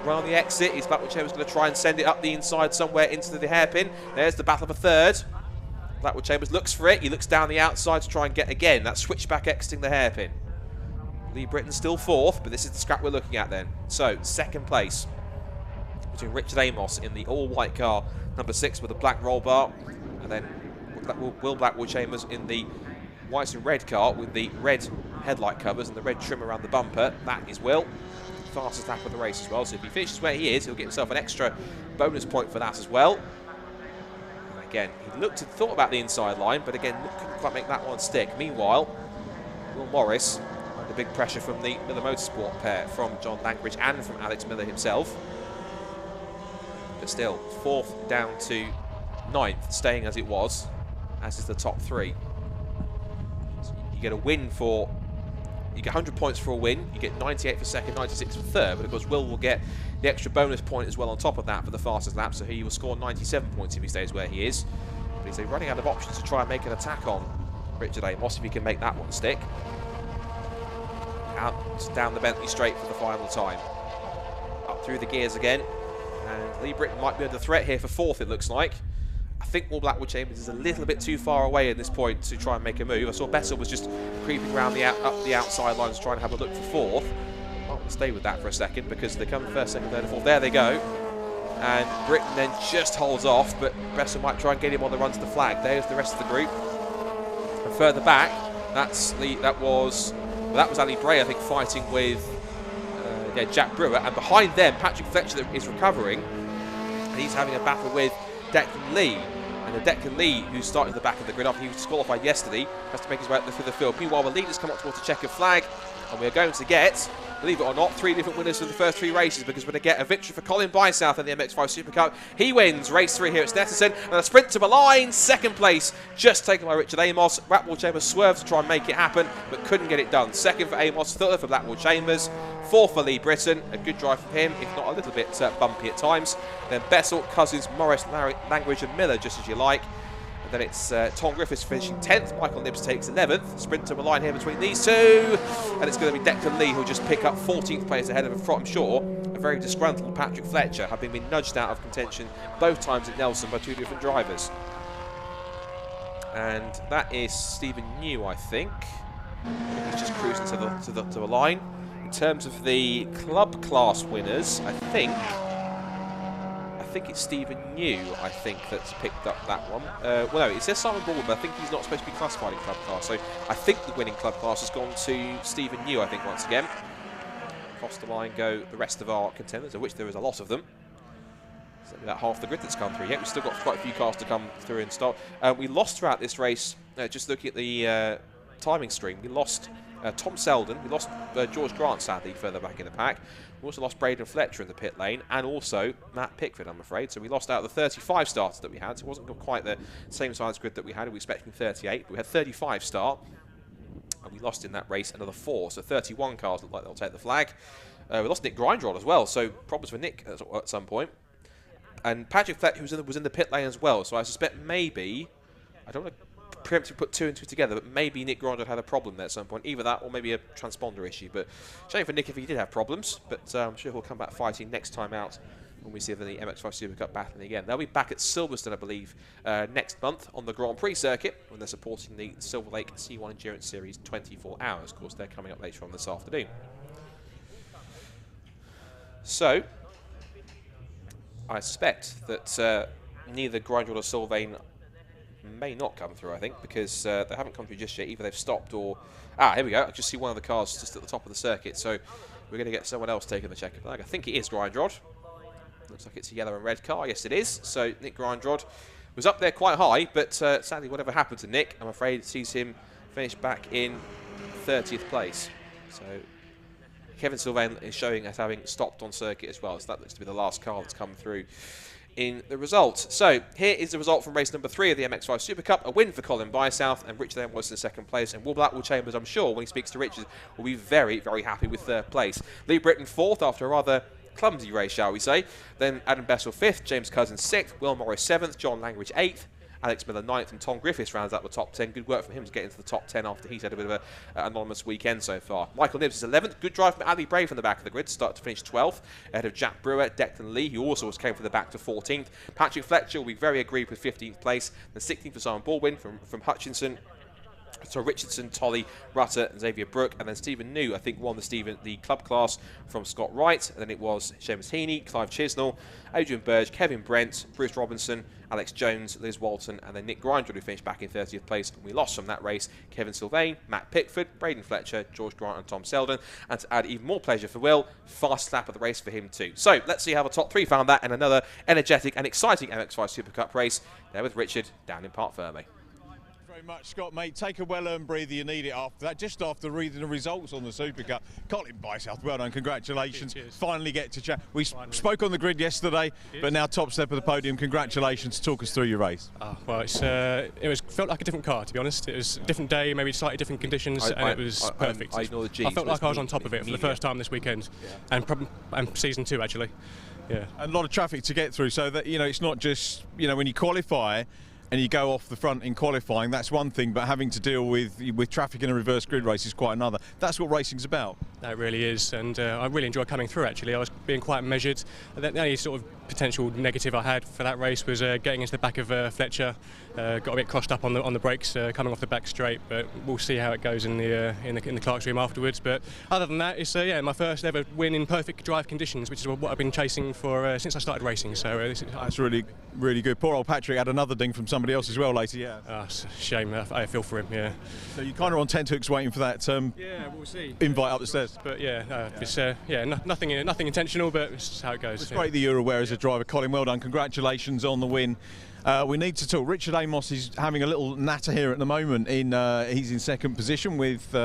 on the exit. Is Blackwood Chambers going to try and send it up the inside somewhere into the hairpin? There's the battle of a third. Blackwood Chambers looks for it. He looks down the outside to try and get again. That switchback exiting the hairpin. Lee Britton still 4th, but this is the scrap we're looking at then. So, 2nd place between Richard Amos in the all-white car, number 6 with a black roll bar, and then Will Blackwood Chambers in the white and red car with the red headlight covers and the red trim around the bumper. That is Will. Fastest lap of the race as well, so if he finishes where he is, he'll get himself an extra bonus point for that as well. And again, he thought about the inside line, but again, couldn't quite make that one stick. Meanwhile, Will Morris under big pressure from the Miller Motorsport pair, from John Langridge and from Alex Miller himself. But still, 4th down to 9th, staying as it was, as is the top 3. So you get a win for... You get 100 points for a win, you get 98 for 2nd, 96 for 3rd, but of course Will get the extra bonus point as well on top of that for the fastest lap, so he will score 97 points if he stays where he is. But he's running out of options to try and make an attack on Richard Amos if he can make that one stick. Out down the Bentley straight for the final time. Up through the gears again, and Lee Britton might be under threat here for 4th, it looks like. I think Will Blackwood Chambers is a little bit too far away at this point to try and make a move. I saw Bessel was just creeping around up the outside lines trying to have a look for 4th. I'll stay with that for a second because they come 1st, 2nd, 3rd, and 4th. There they go. And Britton then just holds off, but Bessel might try and get him on the run to the flag. There's the rest of the group. And further back, that was Ali Bray, I think, fighting with Jack Brewer. And behind them, Patrick Fletcher is recovering. And he's having a battle with Declan Lee. And the Declan Lee, who started at the back of the grid after he was disqualified yesterday, has to make his way through the field. Meanwhile, the leaders come up towards the checkered flag, and we are going to get, believe it or not, 3 different winners for the first 3 races, because we're going to get a victory for Colin Bysouth in the MX-5 Super Cup. He wins race 3 here at Snetterton, and a sprint to the line, 2nd place, just taken by Richard Amos. Blackwood Chambers swerved to try and make it happen, but couldn't get it done. 2nd for Amos, 3rd for Blackwood Chambers, 4th for Lee Britton. A good drive from him, if not a little bit bumpy at times. Then Bessel, Cousins, Morris, Langridge and Miller, just as you like. Then it's Tom Griffiths finishing 10th. Michael Nibbs takes 11th. Sprint to the line here between these two. And it's going to be Declan Lee who'll just pick up 14th place ahead of, I'm sure, a very disgruntled Patrick Fletcher, having been nudged out of contention both times at Nelson by 2 different drivers. And that is Stephen New, I think. He's just cruising to the line. In terms of the club class winners, I think it's Stephen New, I think, that's picked up that one. Well, no, it says Simon Baldwin, but I think he's not supposed to be classified in club class. So I think the winning club class has gone to Stephen New, I think, once again. Across the line go the rest of our contenders, of which there is a lot of them. It's only about half the grid that's come through yet. We've still got quite a few cars to come through and start. We lost throughout this race, just looking at the timing stream, we lost Tom Selden, we lost George Grant, sadly, further back in the pack. We also lost Braden Fletcher in the pit lane, and also Matt Pickford, I'm afraid. So we lost out of the 35 starters that we had. So it wasn't quite the same size grid that we had. We were expecting 38, but we had 35 start. And we lost in that race another 4. So 31 cars look like they'll take the flag. We lost Nick Grindrod as well, so problems for Nick at some point. And Patrick Fletcher was in the pit lane as well. So I suspect maybe, I don't want to preemptively put 2 and 2 together, but maybe Nick Grindrod had a problem there at some point. Either that or maybe a transponder issue. But shame for Nick if he did have problems. But I'm sure he'll come back fighting next time out when we see the MX-5 Super Cup battling again. They'll be back at Silverstone, I believe, next month on the Grand Prix circuit when they're supporting the Silverlake C1 Endurance Series 24 hours. Of course, they're coming up later on this afternoon. So, I suspect that neither Grindrod or Sylvain may not come through, I think, because they haven't come through just yet. Either they've stopped or... Ah, here we go. I just see one of the cars just at the top of the circuit. So we're going to get someone else taking the checker flag. I think it is Grindrod. Looks like it's a yellow and red car. Yes, it is. So Nick Grindrod was up there quite high, but sadly, whatever happened to Nick, I'm afraid, sees him finish back in 30th place. So Kevin Sylvain is showing as having stopped on circuit as well. So that looks to be the last car that's come through in the results. So here is the result from race number 3 of the MX-5 Super Cup. A win for Colin Bysouth, and Richard then was in second place. And Will Blackwell Chambers, I'm sure, when he speaks to Richard, will be very, very happy with third place. Lee Britton 4th after a rather clumsy race, shall we say. Then Adam Bessel 5th, James Cousins 6th, Will Morris 7th, John Langridge 8th, Alex Miller 9th, and Tom Griffiths rounds out the top 10. Good work from him to get into the top 10 after he's had a bit of an anonymous weekend so far. Michael Nibbs is 11th. Good drive from Ali Bray from the back of the grid, start to finish 12th, ahead of Jack Brewer, Declan Lee, who also came from the back to 14th. Patrick Fletcher will be very agreed with 15th place. Then 16th for Simon Baldwin from Hutchinson. So Richardson, Tolley, Rutter, and Xavier Brook, and then Stephen New, I think, won the club class from Scott Wright, and then it was Seamus Heaney, Clive Chisnell, Adrian Burge, Kevin Brent, Bruce Robinson, Alex Jones, Liz Walton, and then Nick Grindrod, who finished back in 30th place. And we lost from that race Kevin Sylvain, Matt Pickford, Braden Fletcher, George Grant, and Tom Selden. And to add even more pleasure for Will, fast lap of the race for him too. So let's see how the top 3 found that in another energetic and exciting MX-5 Super Cup race. There with Richard down in Parc Ferme. Very much, Scott, mate. Take a well-earned breather. You need it after that. Just after reading the results on the Super Cup. Colin Bysouth, well done. Congratulations. Cheers. Finally get to chat. We spoke on the grid yesterday, but now top step of the podium. Congratulations. Talk us through your race. Well, felt like a different car, to be honest. It was a different day, maybe slightly different conditions, and it was perfect. I ignore the G's, I felt like I was on top of it for the first time this weekend, and season 2 actually. Yeah. A lot of traffic to get through, so that it's not just when you qualify and you go off the front in qualifying, that's one thing, but having to deal with traffic in a reverse grid race is quite another. That's what racing's about. That really is, and I really enjoyed coming through actually. I was being quite measured. The only sort of potential negative I had for that race was getting into the back of Fletcher. Got a bit crossed up on the brakes coming off the back straight, but we'll see how it goes in the Clark's room afterwards. But other than that, it's my first ever win in perfect drive conditions, which is what I've been chasing for since I started racing. So that's really, really good. Poor old Patrick had another ding from somebody else as well later. Yeah. It's a shame. I feel for him. Yeah. So you're kind of on tenterhooks waiting for that. We'll see. Invite up the stairs. But it's nothing intentional, but it's how it goes. It's great that you're aware as a driver. Colin, well done. Congratulations on the win. We need to talk. Richard Amos is having a little natter here at the moment. He's in second position with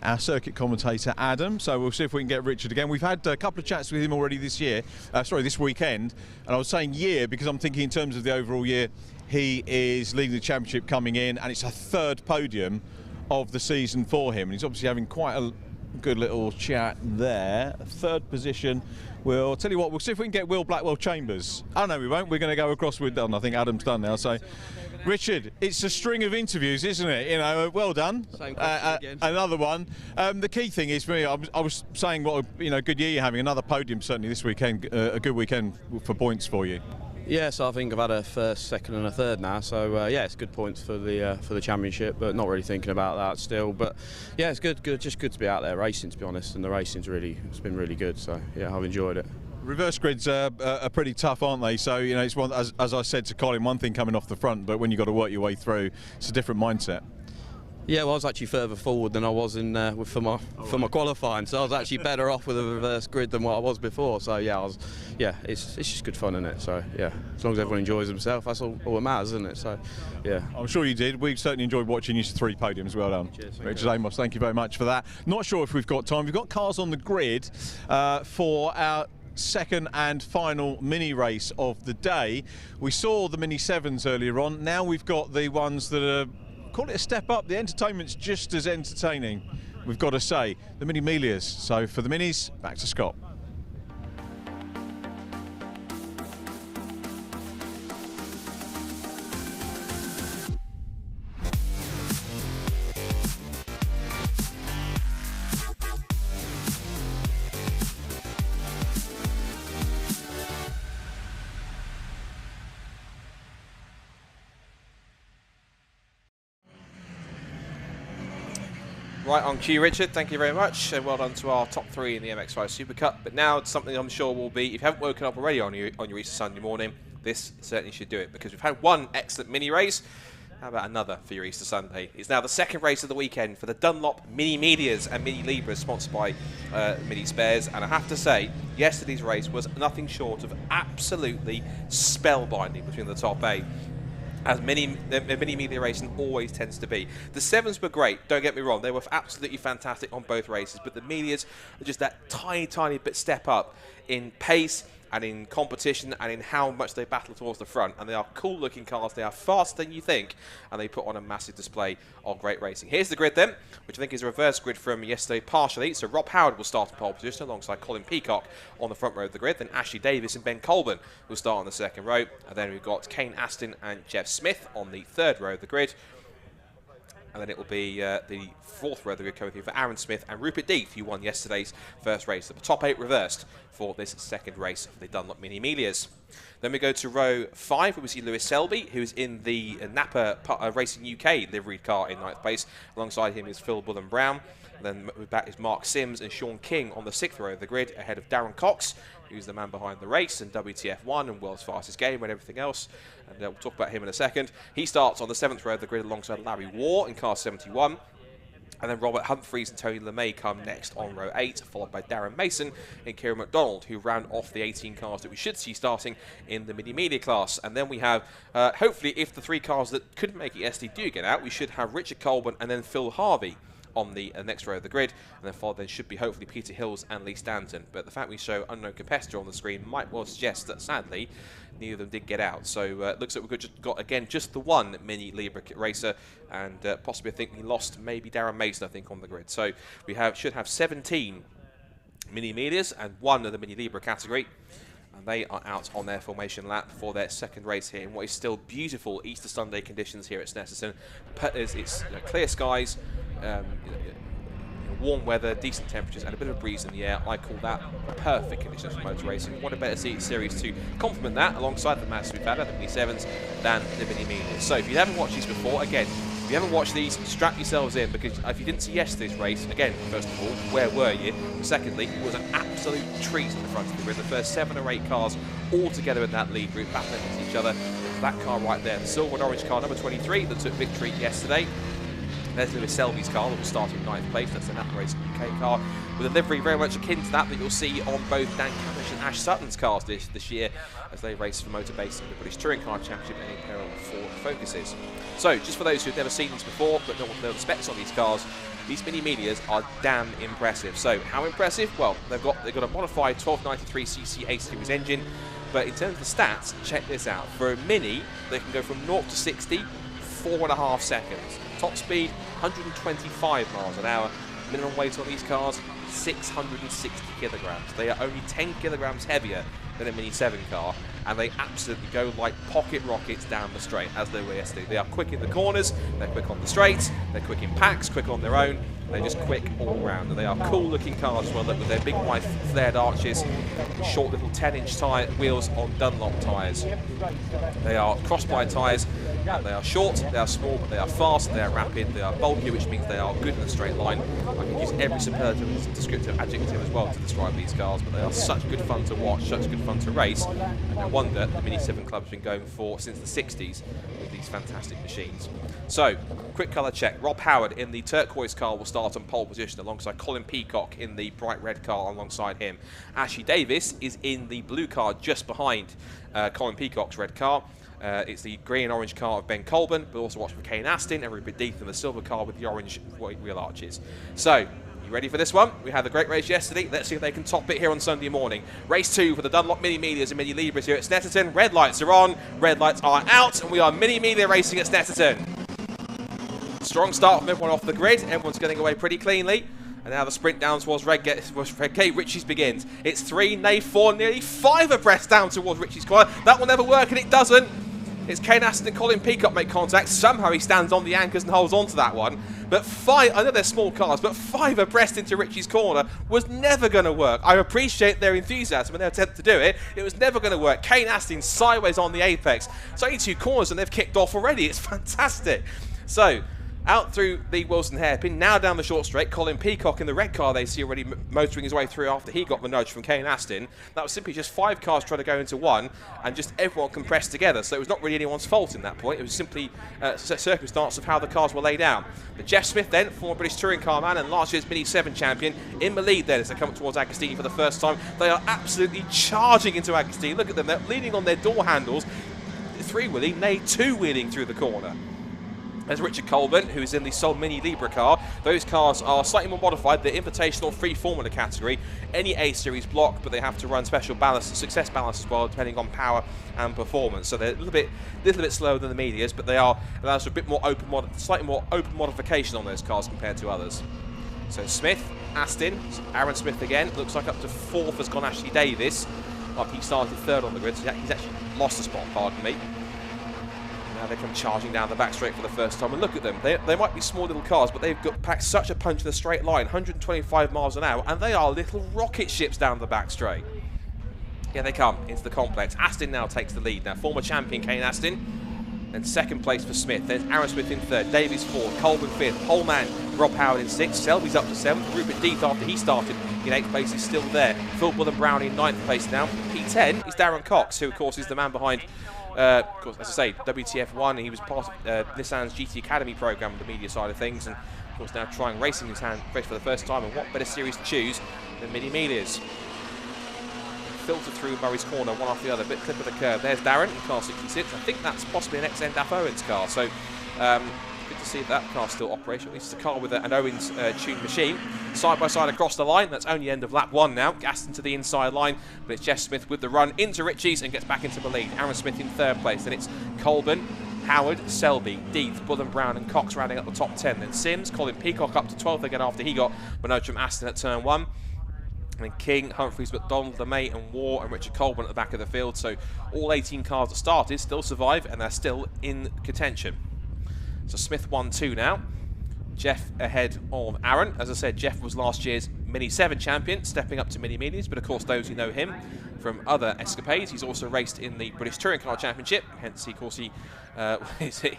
our circuit commentator Adam. So we'll see if we can get Richard again. We've had a couple of chats with him already this weekend. And I was saying year because I'm thinking in terms of the overall year, he is leading the championship coming in, and it's a 3rd podium of the season for him. And he's obviously having quite a good little chat there. 3rd position. We'll tell you what, we'll see if we can get Will Blackwell Chambers. Oh no, we won't. We're going to go across with done. I think Adam's done now. So, Richard, it's a string of interviews, isn't it? Well done. Same question again. Another one. The key thing is for me, I was saying what a good year you're having. Another podium certainly this weekend. A good weekend for points for you. Yeah, so I think I've had a 1st, 2nd and a 3rd now, so it's good points for the championship, but not really thinking about that still. But yeah, it's good, just good to be out there racing, to be honest, and the racing's it's been really good, so yeah, I've enjoyed it. Reverse grids are pretty tough, aren't they? So it's one, as I said to Colin, one thing coming off the front, but when you've got to work your way through, it's a different mindset. Yeah, well, I was actually further forward than I was for my qualifying, so I was actually better off with a reverse grid than what I was before. So it's just good fun, isn't it? So yeah, as long as everyone enjoys themselves, that's all that matters, isn't it? So yeah, I'm sure you did. We've certainly enjoyed watching you 3 podiums. Well done. Cheers, Richard Amos, thank you very much for that. Not sure if we've got time. We've got cars on the grid for our second and final mini race of the day. We saw the Mini 7s earlier on. Now we've got the ones that are, call it a step up. The entertainment's just as entertaining, we've got to say. The Mini Miglias. So for the Minis, back to Scott. Right on cue, Richard. Thank you very much, and well done to our top 3 in the MX-5 Super Cup. But now it's something I'm sure will be, if you haven't woken up already on your Easter Sunday morning, this certainly should do it, because we've had one excellent mini race. How about another for your Easter Sunday? It's now the second race of the weekend for the Dunlop Mini Miglias and Mini Libras, sponsored by Mini Spares. And I have to say, yesterday's race was nothing short of absolutely spellbinding between the top 8. As mini Miglia racing always tends to be. The Se7ens were great, don't get me wrong, they were absolutely fantastic on both races, but the Miglias are just that tiny bit step up in pace and in competition and in how much they battle towards the front. And they are cool looking cars, they are faster than you think, and they put on a massive display of great racing. Here's the grid then, which I think is a reverse grid from yesterday partially. So Rob Howard will start in pole position alongside Colin Peacock on the front row of the grid. Then Ashley Davis and Ben Colburn will start on the second row. And then we've got Kane Aston and Jeff Smith on the third row of the grid. And then it will be the fourth row that we're coming through for Aaron Smith and Rupert Deeth, who won yesterday's first race. The top 8 reversed for this second race for the Dunlop Mini Miglias. Then we go to row 5, where we see Lewis Selby, who's in the Napa Racing UK liveried car in 9th place. Alongside him is Phil Bullen-Brown. And then back is Mark Sims and Sean King on the 6th row of the grid, ahead of Darren Cox, who's the man behind the race and WTF1 and World's Fastest Game and everything else. And we'll talk about him in a second. He starts on the 7th row of the grid alongside Larry Waugh in car 71. And then Robert Humphreys and Tony LeMay come next on row 8, followed by Darren Mason and Kieran McDonald, who round off the 18 cars that we should see starting in the Mini Miglia class. And then we have, hopefully, if the 3 cars that couldn't make it yesterday do get out, we should have Richard Colburn and then Phil Harvey on the next row of the grid, and then followed then should be hopefully Peter Hills and Lee Stanton. But the fact we show unknown competitor on the screen might well suggest that sadly neither of them did get out. So it looks like we've got again just the one Mini Libra racer, and possibly I think we lost maybe Darren Mason I think on the grid. So we should have 17 Mini Miglias and 1 of the Mini Libra category. And they are out on their formation lap for their second race here in what is still beautiful Easter Sunday conditions here at Snetterton. It's clear skies, warm weather, decent temperatures, and a bit of a breeze in the air. I call that perfect conditions for motor racing. What a better series to complement that alongside the Mazda we've had, the Mini Se7ens, than the Mini Miglias. So if you haven't watched these before, again, if you haven't watched these, strap yourselves in, because if you didn't see yesterday's race, again, first of all, where were you? Secondly, it was an absolute treat in the front of the grid. The first 7 or 8 cars all together in that lead group, battling against each other. That car right there, the silver and orange car, number 23, that took victory yesterday. There's Lewis Selby's car that will start in 9th place. That's the Napa Racing UK car, with a livery very much akin to that you'll see on both Dan Cavendish and Ash Sutton's cars this year, as they race for Motorbase in the British Touring Car Championship and in Imperial Ford Focuses. So, just for those who've never seen these before but don't know the specs on these cars, these Mini Miglias are damn impressive. So, how impressive? Well, they've got a modified 1293cc A series engine, but in terms of the stats, check this out. For a Mini, they can go from 0 to 60 4.5 seconds. Top speed 125 miles an hour. Minimum weight on these cars 660 kilograms. They are only 10 kilograms heavier than a Mini 7 car, and they absolutely go like pocket rockets down the straight, as they were yesterday. They are quick in the corners, they're quick on the straights, they're quick in packs, quick on their own. They're just quick all round, and they are cool looking cars as well. Look, with their big wide flared arches, short little 10-inch wheels on Dunlop tyres. They are crossbite tyres, and they are short, they are small, but they are fast, they are rapid, they are bulky, which means they are good in a straight line. I can use every superlative descriptive adjective as well to describe these cars, but they are such good fun to watch, such good fun to race, and no wonder the Mini 7 Club has been going for since the 60s with these fantastic machines. So, quick colour check. Rob Howard in the turquoise car will start on pole position alongside Colin Peacock in the bright red car alongside him. Ashley Davis is in the blue car just behind Colin Peacock's red car. It's the green and orange car of Ben Colburn, but also watch for Kane Aston and Rupert Deeth in the silver car with the orange wheel arches. So, you ready for this one? We had a great race yesterday. Let's see if they can top it here on Sunday morning. Race 2 for the Dunlop Mini Miglias and Mini Libras here at Snetterton. Red lights are on, red lights are out, and we are Mini Miglia racing at Snetterton. Strong start from everyone off the grid. Everyone's getting away pretty cleanly. And now the sprint down towards Red Gate Ritchie's begins. It's 3, nay 4, nearly 5 abreast down towards Ritchie's corner. That will never work, and it doesn't. It's Kane Aston and Colin Peacock make contact. Somehow he stands on the anchors and holds on to that one. But 5, I know they're small cars, but 5 abreast into Ritchie's corner was never going to work. I appreciate their enthusiasm and their attempt to do it. It was never going to work. Kane Aston sideways on the apex. It's only 2 corners and they've kicked off already. It's fantastic. So, Out through the Wilson hairpin, now down the short straight. Colin Peacock in the red car they see already motoring his way through after he got the nudge from Kane Aston. That was simply just 5 cars trying to go into one, and just everyone compressed together, so it was not really anyone's fault in that point. It was simply a circumstance of how the cars were laid out. But Jeff Smith then, former British touring car man and last year's Mini 7 champion, in the lead then as they come towards Agostini for the first time. They are absolutely charging into Agostini. Look at them, they're leaning on their door handles, 3-wheeling, nay 2-wheeling through the corner. There's Richard Colburn, who is in the Sol Mini Libra car. Those cars are slightly more modified. They're invitational free formula category. Any A-series block, but they have to run special balance, success balance as well, depending on power and performance. So they're a little bit slower than the Miglias, but they are allows for a bit more slightly more open modification on those cars compared to others. So Smith, Aston, Aaron Smith again. Looks like up to 4th has gone Ashley Davis. Like he started 3rd on the grid, so he's actually lost a spot, pardon me. Now they come charging down the back straight for the first time, and look at them. They might be small little cars, but they've got packed such a punch in the straight line, 125 miles an hour, and they are little rocket ships down the back straight. Here they come into the complex. Aston now takes the lead. Now former champion Kane Aston, and 2nd place for Smith. There's Aaron Smith in 3rd, Davies 4th, Colburn 5th, Poleman, Rob Howard in 6th, Selby's up to 7th, Rupert Deeth after he started in 8th place is still there. Phil Bull and Brown in 9th place now. P10 is Darren Cox, who of course is the man behind of course, as I say, WTF1. He was part of Nissan's GT Academy program, the media side of things, and of course now trying racing his hand race for the first time. And what better series to choose than Mini Miglias? Filter through Murray's corner, one after the other, bit clip of the curve. There's Darren in car 66. I think that's possibly an ex-Endaf Owens car. So good to see that car still operational. It's a car with an Owens tuned machine. Side by side across the line. That's only end of lap 1 now. Gassed into the inside line, but it's Jeff Smith with the run into Ritchie's and gets back into the lead. Aaron Smith in 3rd place. Then it's Colburn, Howard, Selby, Deeth, Bull and Brown and Cox rounding up the top 10. Then Sims, Colin Peacock up to 12th again after he got Manoj from Aston at turn 1. And then King, Humphreys, McDonald, LeMay and War and Richard Colburn at the back of the field. So all 18 cars that started still survive and they're still in contention. So Smith 1-2 now. Jeff ahead of Aaron. As I said, Jeff was last year's Mini 7 champion, stepping up to Mini Minis, but of course those who know him from other escapades. He's also raced in the British Touring Car Championship, hence of course he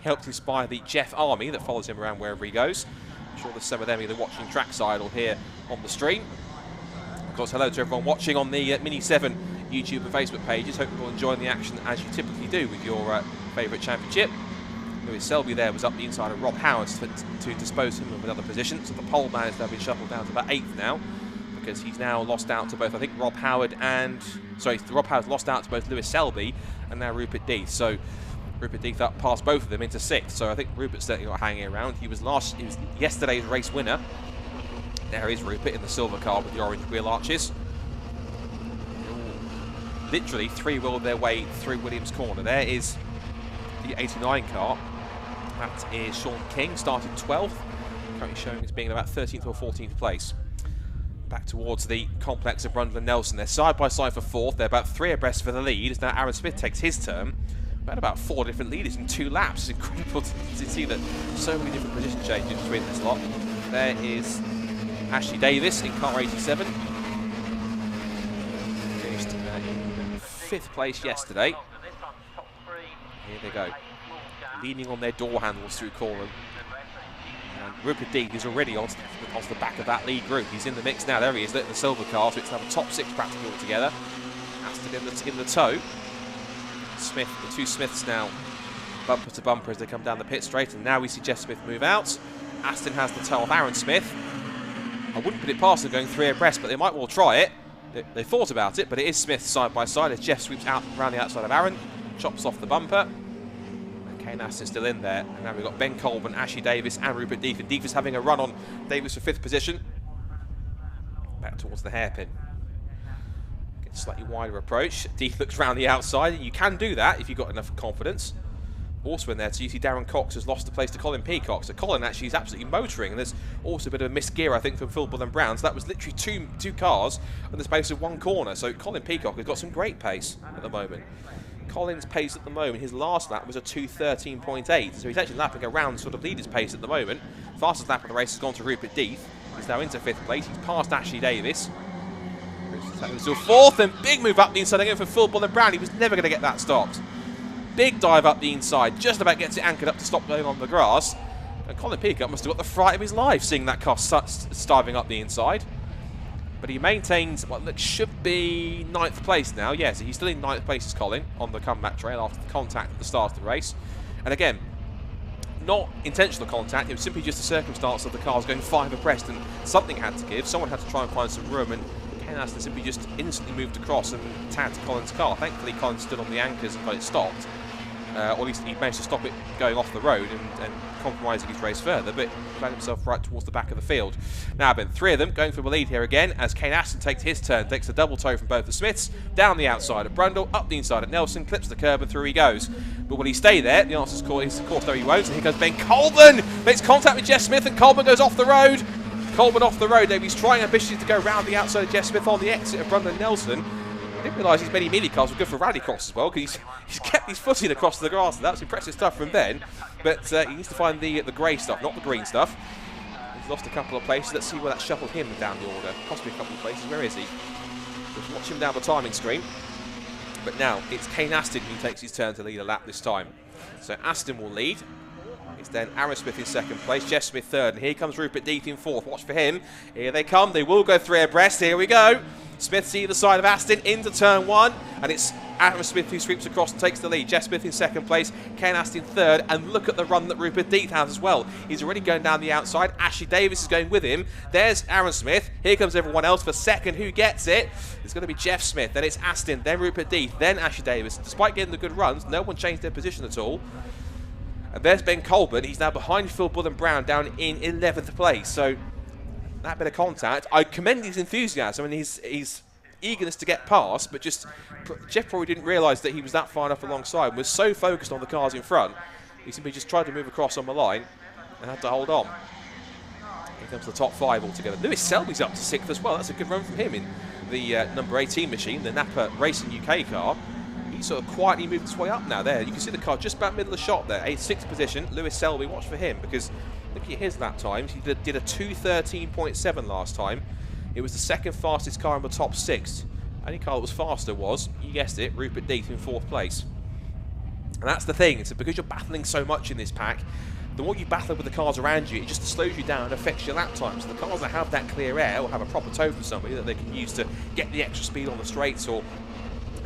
helped inspire the Jeff Army that follows him around wherever he goes. I'm sure there's some of them either watching trackside or here on the stream. Of course, hello to everyone watching on the Mini 7 YouTube and Facebook pages. Hope you're all enjoying the action as you typically do with your favourite championship. Lewis Selby there was up the inside of Rob Howard to dispose him of another position. So the pole man has now been shuffled down to about 8th now, because he's now lost out to both, I think, Rob Howard and... Sorry, Rob Howard's lost out to both Lewis Selby and now Rupert Deeth. So Rupert Deeth up past both of them into 6th. So I think Rupert's certainly not hanging around. He was yesterday's race winner. There is Rupert in the silver car with the orange wheel arches. Literally 3-wheeled their way through Williams Corner. There is the 89 car. That is Sean King, started 12th, currently showing as being about 13th or 14th place. Back towards the complex of Brundle and Nelson. They're side by side for 4th. They're about 3 abreast for the lead. As now Aaron Smith takes his turn. We've had about 4 different leaders in 2 laps. It's incredible to see that so many different position changes between this lot. There is Ashley Davis in car 87. Finished in 5th place yesterday. Here they go, leaning on their door handles through Corham. And Rupert Deeth is already on the back of that lead group. He's in the mix now. There he is, in the silver car, so it's now the top 6 practically altogether. Aston in the tow. Smith, the 2 Smiths now, bumper to bumper as they come down the pit straight. And now we see Jeff Smith move out. Aston has the tow of Aaron Smith. I wouldn't put it past them going 3 abreast, but they might well try it. They thought about it, but it is Smith side by side as Jeff sweeps out around the outside of Aaron. Chops off the bumper. And Kane Aston's still in there. And now we've got Ben Colburn, Ashley Davis and Rupert Deeth. And Deeth is having a run on Davis for 5th position. Back towards the hairpin. Gets a slightly wider approach. Deeth looks round the outside. And you can do that if you've got enough confidence. Also in there, so you see Darren Cox has lost the place to Colin Peacock. So Colin actually is absolutely motoring. And there's also a bit of a missed gear, I think, from Phil Bull and Brown. So that was literally two cars in the space of 1 corner. So Colin Peacock has got some great pace at the moment. Colin's pace at the moment, his last lap was a 2:13.8, so he's actually lapping around sort of leader's pace at the moment. Fastest lap of the race has gone to Rupert Deeth. He's now into 5th place. He's passed Ashley Davis. He's still 4th, and big move up the inside again for Phil Bull and Brown. He was never going to get that stopped. Big dive up the inside, just about gets it anchored up to stop going on the grass. And Colin Peacock must have got the fright of his life seeing that car starving up the inside. But he maintains what should be 9th place now. Yeah, so he's still in 9th place as Colin on the comeback trail after the contact at the start of the race. And again, not intentional contact, it was simply just a circumstance of the cars going 5 abreast and something had to give. Someone had to try and find some room, and Ken Aston simply just instantly moved across and tagged Colin's car. Thankfully, Colin stood on the anchors and got it stopped. Or at least he managed to stop it going off the road and compromising his race further, but he found himself right towards the back of the field. Now, Ben, 3 of them going for the lead here again as Kane Aston takes his turn, takes a double toe from both the Smiths, down the outside at Brundle, up the inside at Nelson, clips the curb and through he goes. But will he stay there? The answer is of course no, he won't. And here goes Ben Colburn, makes contact with Jeff Smith, and Colburn goes off the road. Colburn off the road, Davies trying ambitiously to go round the outside of Jeff Smith on the exit of Brundle and Nelson. I didn't realise these many Miglia cars were good for rallycross as well, because he's kept his footing across the grass. That's impressive stuff from Ben, but he needs to find the grey stuff, not the green stuff. He's lost a couple of places. Let's see where that shuffled him down the order. Possibly a couple of places. Where is he? Just watch him down the timing screen. But now it's Kane Aston who takes his turn to lead a lap this time. So Aston will lead. It's then Aaron Smith in 2nd place, Jeff Smith 3rd, and here comes Rupert Death in 4th. Watch for him. Here they come. They will go 3 abreast. Here we go. Smith's either side of Aston into turn 1, and it's Aaron Smith who sweeps across and takes the lead. Jeff Smith in 2nd place, Ken Aston 3rd, and look at the run that Rupert Death has as well. He's already going down the outside. Ashley Davis is going with him. There's Aaron Smith. Here comes everyone else for 2nd. Who gets it? It's going to be Jeff Smith. Then it's Aston, then Rupert Death, then Ashley Davis. Despite getting the good runs, no one changed their position at all. And there's Ben Colburn. He's now behind Phil Bull and Brown down in 11th place. So that bit of contact, I commend his enthusiasm and his eagerness to get past, but just Jeff probably didn't realise that he was that far enough alongside and was so focused on the cars in front, he simply just tried to move across on the line and had to hold on. Here comes the top 5 altogether. Lewis Selby's up to 6th as well. That's a good run from him in the number 18 machine, the Napa Racing UK car. He's sort of quietly moved his way up now there. You can see the car just about middle of the shot there. 6th position, Lewis Selby. Watch for him, because look at his lap times. He did a 2:13.7 last time. It was the 2nd fastest car in the top 6. Only car that was faster was, you guessed it, Rupert Death in 4th place. And that's the thing, it's because you're battling so much in this pack, the more you battle with the cars around you, it just slows you down and affects your lap times. So the cars that have that clear air will have a proper toe from somebody that they can use to get the extra speed on the straights or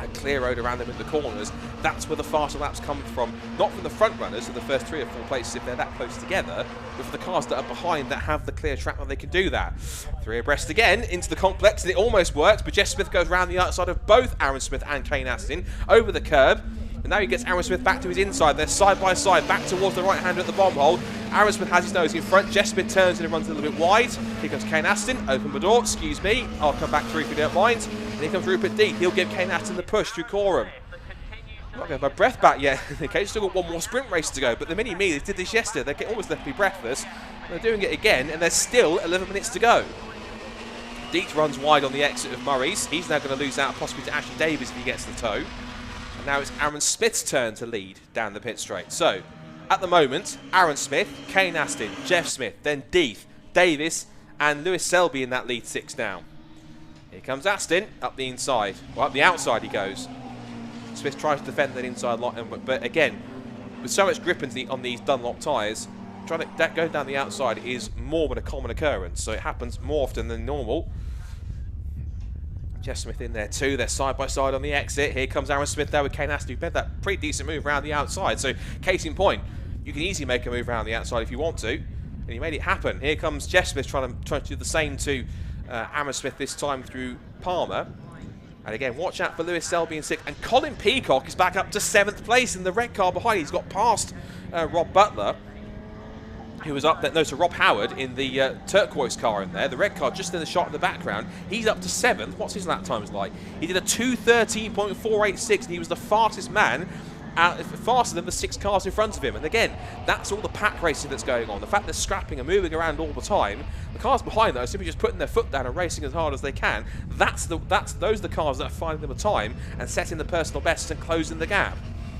a clear road around them in the corners. That's where the faster laps come from, not from the front runners in the first 3 or 4 places if they're that close together, but for the cars that are behind that have the clear track where they can do that. 3 abreast again into the complex, and it almost works, but Jeff Smith goes around the outside of both Aaron Smith and Kane Aston over the curb. And now he gets Aaron Smith back to his inside. They're side by side, back towards the right hand at the bomb hole. Aaron Smith has his nose in front. Jeff Smith turns and runs a little bit wide. Here comes Kane Aston. Open the door. Excuse me. I'll come back through if you don't mind. And here comes Rupert Death. He'll give Kane Aston the push through Coram. I'm not getting my breath back yet. Okay, still got one more sprint race to go. But the Mini Miglias did this yesterday. They almost left me breathless. They're doing it again, and there's still 11 minutes to go. Death runs wide on the exit of Murray's. He's now going to lose out possibly to Ashley Davis if he gets the toe. Now it's Aaron Smith's turn to lead down the pit straight. So, at the moment, Aaron Smith, Kane Aston, Jeff Smith, then Death, Davis, and Lewis Selby in that lead 6 now. Here comes Aston, up the inside. Well, up the outside he goes. Smith tries to defend that inside line, but again, with so much grip on these Dunlop tyres, trying to go down the outside is more than a common occurrence, so it happens more often than normal. Jeff Smith in there too. They're side by side on the exit. Here comes Aaron Smith there with Kane Aston, who made that pretty decent move around the outside. So, case in point, you can easily make a move around the outside if you want to, and he made it happen. Here comes Jeff Smith trying to do the same to Aaron Smith this time through Palmer. And again, watch out for Lewis Selby in 6th. And Colin Peacock is back up to 7th place in the red car behind. He's got past Rob Butler, who was up there, no, so Rob Howard in the turquoise car in there. The red car just in the shot in the background. He's up to 7th. What's his lap times like? He did a 2:13.486, and he was the fastest man, faster than the 6 cars in front of him. And again, that's all the pack racing that's going on. The fact they're scrapping and moving around all the time. The cars behind, though, are simply just putting their foot down and racing as hard as they can. Those are the cars that are finding them a time and setting the personal bests and closing the gap.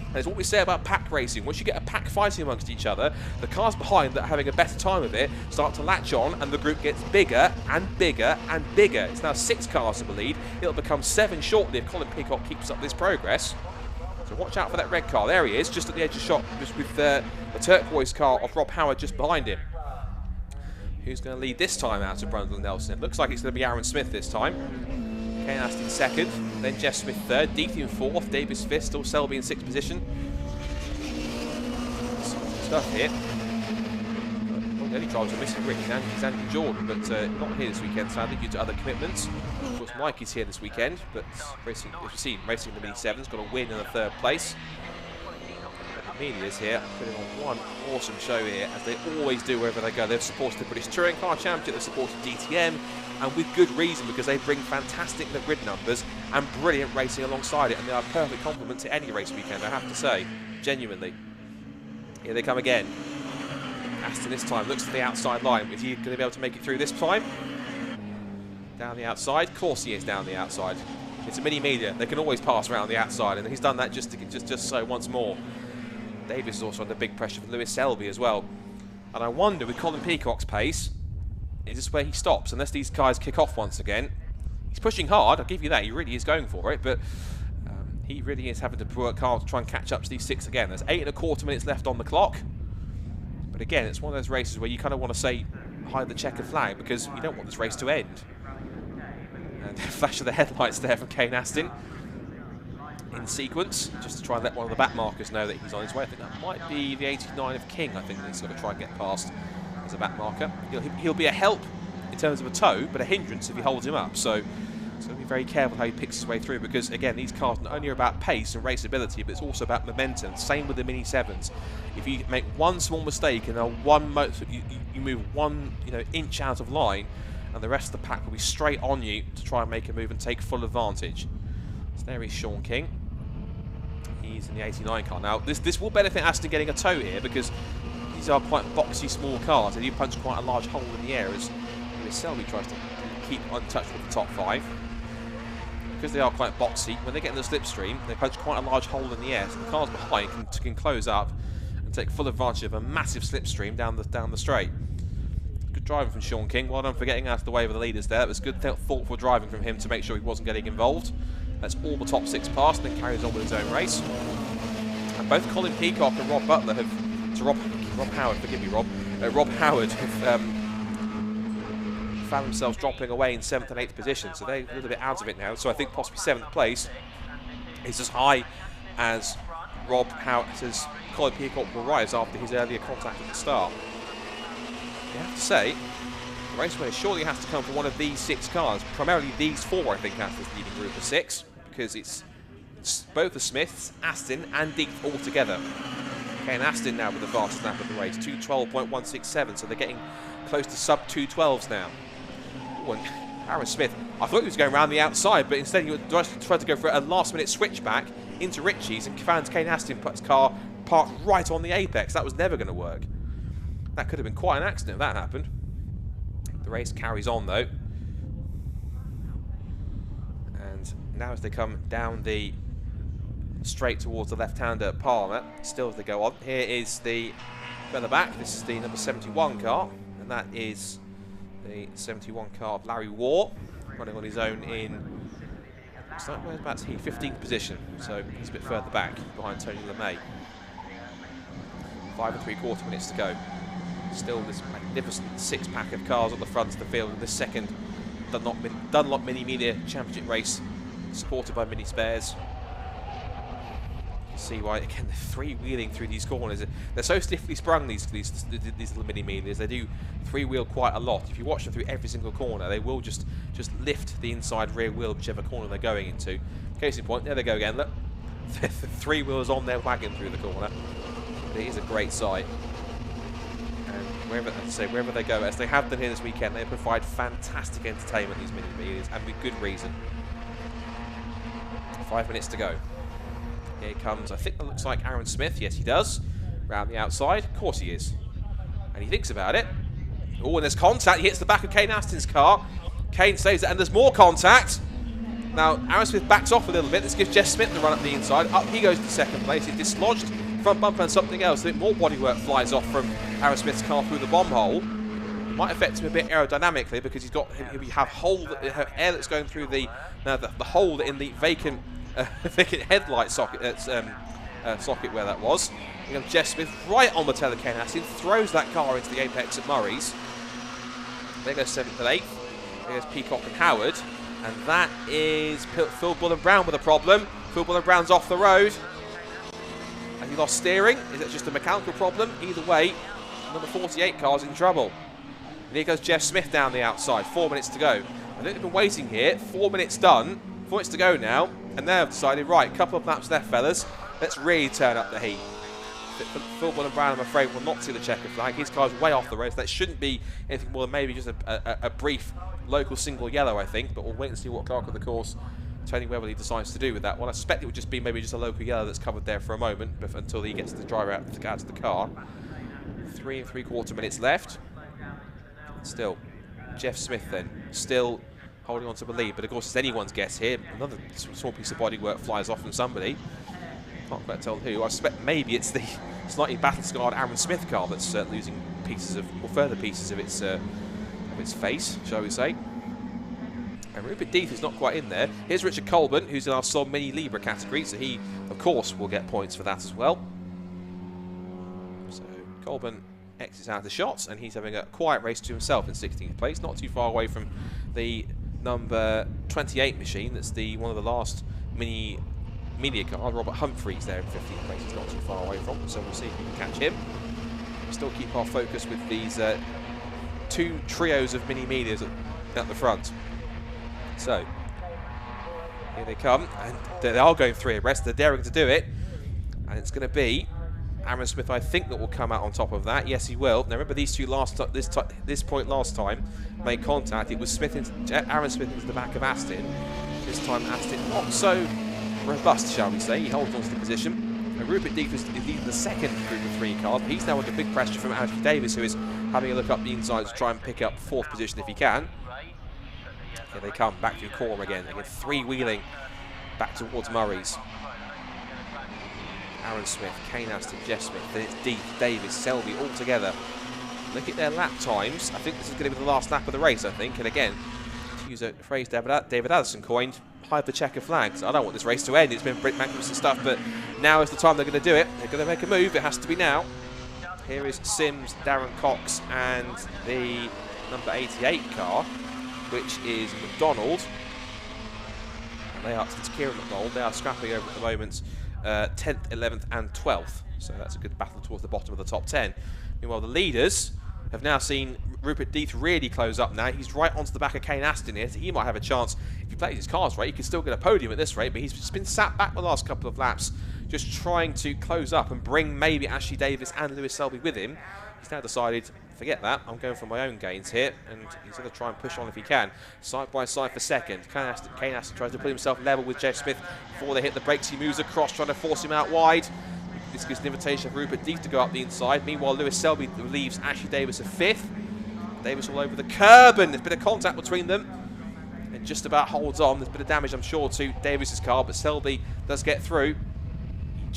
And it's what we say about pack racing. Once you get a pack fighting amongst each other, the cars behind that are having a better time of it start to latch on, and the group gets bigger and bigger and bigger. It's now 6 cars in the lead. It'll become 7 shortly if Colin Peacock keeps up this progress. So watch out for that red car. There he is, just at the edge of shot, just with the turquoise car of Rob Howard just behind him. Who's going to lead this time out of Brundle and Nelson? It looks like it's going to be Aaron Smith this time. Kane Aston second, then Jeff Smith third, Deethy in fourth, Davis fifth, still Selby in sixth position. Stuff here. Well, the only drivers are missing Rick is Andy Jordan, but not here this weekend sadly due to other commitments. Of course, Mikey's here this weekend, but racing, as you've seen, racing the Mini 7s, got a win in the third place. Miglia here, putting on one awesome show here, as they always do wherever they go. They've supported the British Touring Car Championship, they've supported DTM, and with good reason, because they bring fantastic grid numbers and brilliant racing alongside it, and they are a perfect complement to any race weekend, I have to say, genuinely. Here they come again. Aston this time looks to the outside line. Is he going to be able to make it through this time? Down the outside? Of course he is down the outside. It's a Mini Miglia. They can always pass around the outside, and he's done that just so once more. Davis is also under big pressure for Lewis Selby as well. And I wonder, with Colin Peacock's pace, is this where he stops? Unless these guys kick off once again. He's pushing hard, I'll give you that. He really is going for it, but he really is having to work hard to try and catch up to these 6 again. There's 8.25 minutes left on the clock. But again, it's one of those races where you kind of want to say, hide the checker flag, because you don't want this race to end. And flash of the headlights there from Kane Aston in sequence, just to try and let one of the back markers know that he's on his way. I think that might be the 89 of King, I think, that he's got to try and get past as a back marker. He'll be a help in terms of a tow, but a hindrance if he holds him up. So he's going to be very careful how he picks his way through, because again, these cars not only are about pace and raceability, but it's also about momentum. Same with the Mini 7s. If you make one small mistake and you move one inch out of line, and the rest of the pack will be straight on you to try and make a move and take full advantage. So there is Sean King. He's in the 89 car. Now, this will benefit Aston getting a tow here, because these are quite boxy, small cars. They do punch quite a large hole in the air as Lewis Selby tries to keep untouched with the top 5. Because they are quite boxy, when they get in the slipstream, they punch quite a large hole in the air, so the cars behind can close up and take full advantage of a massive slipstream down the straight. Good driving from Sean King. Well done for getting out of the way of the leaders there. It was good, thoughtful driving from him to make sure he wasn't getting involved. That's all the top 6 past, and then carries on with his own race. And both Colin Peacock and Rob Butler have, Rob Howard, forgive me, Rob Howard have found themselves dropping away in 7th and 8th position, so they're a little bit out of it now. So I think possibly 7th place is as high as Rob Howard, as Colin Peacock will rise after his earlier contact at the start. You have to say, the race winner surely has to come from one of these 6 cars, primarily these 4, I think, out of this leading group of 6, because it's both the Smiths, Aston and Deep all together. Okay, and Aston now with the fastest lap of the race, 2:12.167, so they're getting close to sub 2:12s now. Ooh, and Aaron Smith, I thought he was going around the outside, but instead he tried to go for a last-minute switchback into Ritchie's, and found Kane Aston put his car parked right on the apex. That was never going to work. That could have been quite an accident if that happened. The race carries on though, and now as they come down the straight towards the left-hander Palmer, still as they go on, here is the further back, this is the number 71 car, and that is the 71 car of Larry Waugh, running on his own in, whereabouts he, 15th position, so he's a bit further back behind Tony LeMay. 5.75 minutes to go. Still this magnificent 6-pack of cars at the front of the field in this second Dunlop Mini Miglia Championship race, supported by Mini Spares. You can see why, again, they're three-wheeling through these corners. They're so stiffly sprung, these little Mini Miglias. They do three-wheel quite a lot. If you watch them through every single corner, they will just lift the inside rear wheel, whichever corner they're going into. Case in point, there they go again. Look, 3 wheels on their wagon through the corner. But it is a great sight. Wherever they go, as they have done here this weekend, they provide fantastic entertainment, these Mini Miglias, and with good reason. 5 minutes to go. Here comes, I think that looks like Aaron Smith. Yes, he does. Round the outside. Of course he is. And he thinks about it. Oh, and there's contact. He hits the back of Kane Aston's car. Kane saves it, and there's more contact. Now, Aaron Smith backs off a little bit. This gives Jess Smith the run up the inside. Up he goes to 2nd place. He's dislodged front bumper and something else. I think more bodywork flies off from Aaron Smith's car through the bomb hole. It might affect him a bit aerodynamically, because he'll have air that's going through the hole in the vacant headlight socket, socket where that was. You have Jeff Smith right on the tail of Ken Astin, throws that car into the apex at Murray's. There goes 7th and 8th. There's Peacock and Howard. And that is Phil Bull and Brown with a problem. Phil Bull and Brown's off the road. Has he lost steering? Is it just a mechanical problem? Either way, number 48 car's in trouble. And here goes Jeff Smith down the outside. 4 minutes to go. I think they've been waiting here. 4 minutes done. 4 minutes to go now. And they've decided, right, a couple of laps left, fellas. Let's really turn up the heat. Phil Bull and Brown, I'm afraid, will not see the checker flag. His car's way off the road, so that shouldn't be anything more than maybe just a brief local single yellow, I think. But we'll wait and see what Clark of the course, Tony Weatherly, decides to do with that one. I suspect it would just be maybe just a local yellow that's covered there for a moment until he gets the driver out to the car. 3 3/4 minutes left. Still, Jeff Smith then, still holding on to the lead. But of course, it's anyone's guess here. Another small piece of bodywork flies off from somebody. Can't quite tell who. I suspect maybe it's the slightly battle-scarred Aaron Smith car that's losing pieces of, or further pieces of its face, shall we say. And Rupert Deeth is not quite in there. Here's Richard Colburn, who's in our Soul Mini Libra category, so he, of course, will get points for that as well. So Colburn exits out of the shots, and he's having a quiet race to himself in 16th place, not too far away from the number 28 machine. That's the one of the last Mini Miglia car. Robert Humphreys there in 15th place. He's not too far away from, so we'll see if we can catch him. Still keep our focus with these two trios of Mini Miglias at the front. So here they come, and they are going 3 abreast. They're daring to do it, and it's going to be Aaron Smith, I think, that will come out on top of that. Yes, he will. Now remember, these two this point last time made contact. It was Aaron Smith into the back of Astin. This time Astin not so robust, shall we say. He holds on to the position. And Rupert Deeth is leading the second group of 3 cars, but he's now under big pressure from Ashley Davis, who is having a look up the inside to try and pick up 4th position if he can. Here they come, back through Corm again. They get 3-wheeling back towards Murray's. Aaron Smith, Kane Astin, Jeff Smith, then it's Deeth, Davis, Selby all together. Look at their lap times. I think this is going to be the last lap of the race, I think. And again, to use a phrase David Addison coined, hide the checker flags. I don't want this race to end. It's been magnificent stuff, but now is the time they're going to do it. They're going to make a move. It has to be now. Here is Sims, Darren Cox, and the number 88 car, which is McDonald. And they are, it's Kieran McDonald. They are scrapping over at the moment, 10th, 11th, and 12th. So that's a good battle towards the bottom of the top 10. Meanwhile, the leaders have now seen Rupert Deeth really close up now. He's right onto the back of Kane Astin here, so he might have a chance. If he plays his cards right, he could still get a podium at this rate, but he's just been sat back the last couple of laps, just trying to close up and bring maybe Ashley Davis and Lewis Selby with him. He's now decided, forget that, I'm going for my own gains here, and he's going to try and push on if he can. Side by side for second. Kane Astin tries to put himself level with Jeff Smith before they hit the brakes. He moves across, trying to force him out wide. This gives an invitation for Rupert Deeth to go up the inside. Meanwhile, Lewis Selby leaves Ashley Davis a 5th. Davis all over the curb, and there's a bit of contact between them. And just about holds on. There's a bit of damage, I'm sure, to Davis's car, but Selby does get through. He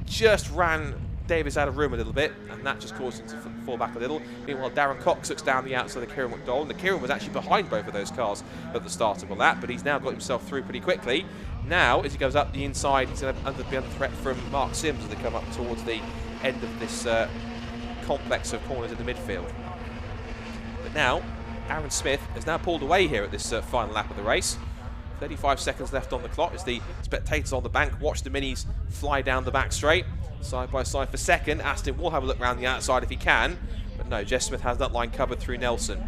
just ran Davis out of room a little bit, and that just caused him to fall back a little. Meanwhile, Darren Cox looks down the outside of Kieran McDonald. And Kieran was actually behind both of those cars at the start of the lap, but he's now got himself through pretty quickly. Now, as he goes up the inside, he's going to be under threat from Mark Sims as they come up towards the end of this complex of corners in the midfield. But now, Aaron Smith has now pulled away here at this final lap of the race. 35 seconds left on the clock as the spectators on the bank watch the minis fly down the back straight. Side by side for second. Astin will have a look around the outside if he can. But no, Jeff Smith has that line covered through Nelson.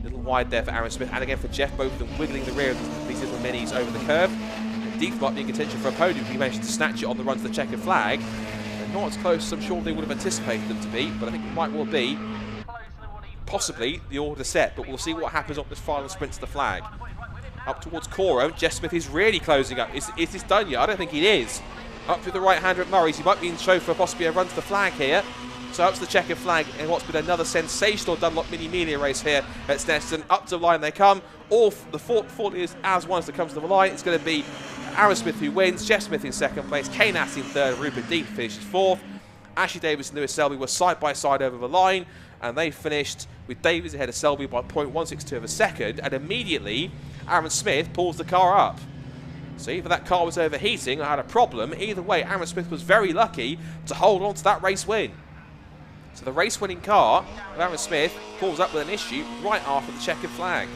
A little wide there for Aaron Smith, and again for Jeff, both of them wiggling the rear of these little minis over the curve. Deeth might be in contention for a podium if he managed to snatch it on the run to the checkered flag. They're not as close as I'm sure they would have anticipated them to be, but I think it might well be possibly the order set, but we'll see what happens on this final sprint to the flag. Up towards Coro, Jeff Smith is really closing up. Is this done yet? I don't think it is. Up through the right-hander at Murray's, he might be in show for possibly a run to the flag here. So up to the checkered flag, and what's been another sensational Dunlop Mini Miglia race here at Snetterton. Up to the line they come. All the 40 is as ones that comes to the line. It's going to be Aaron Smith who wins, Jeff Smith in second place, Kane Astin in third, Rupert Deeth finishes 4th. Ashley Davis and Lewis Selby were side by side over the line, and they finished with Davis ahead of Selby by 0.162 of a second, and immediately Aaron Smith pulls the car up. So either that car was overheating or had a problem. Either way, Aaron Smith was very lucky to hold on to that race win. So the race-winning car of Aaron Smith pulls up with an issue right after the checkered flag.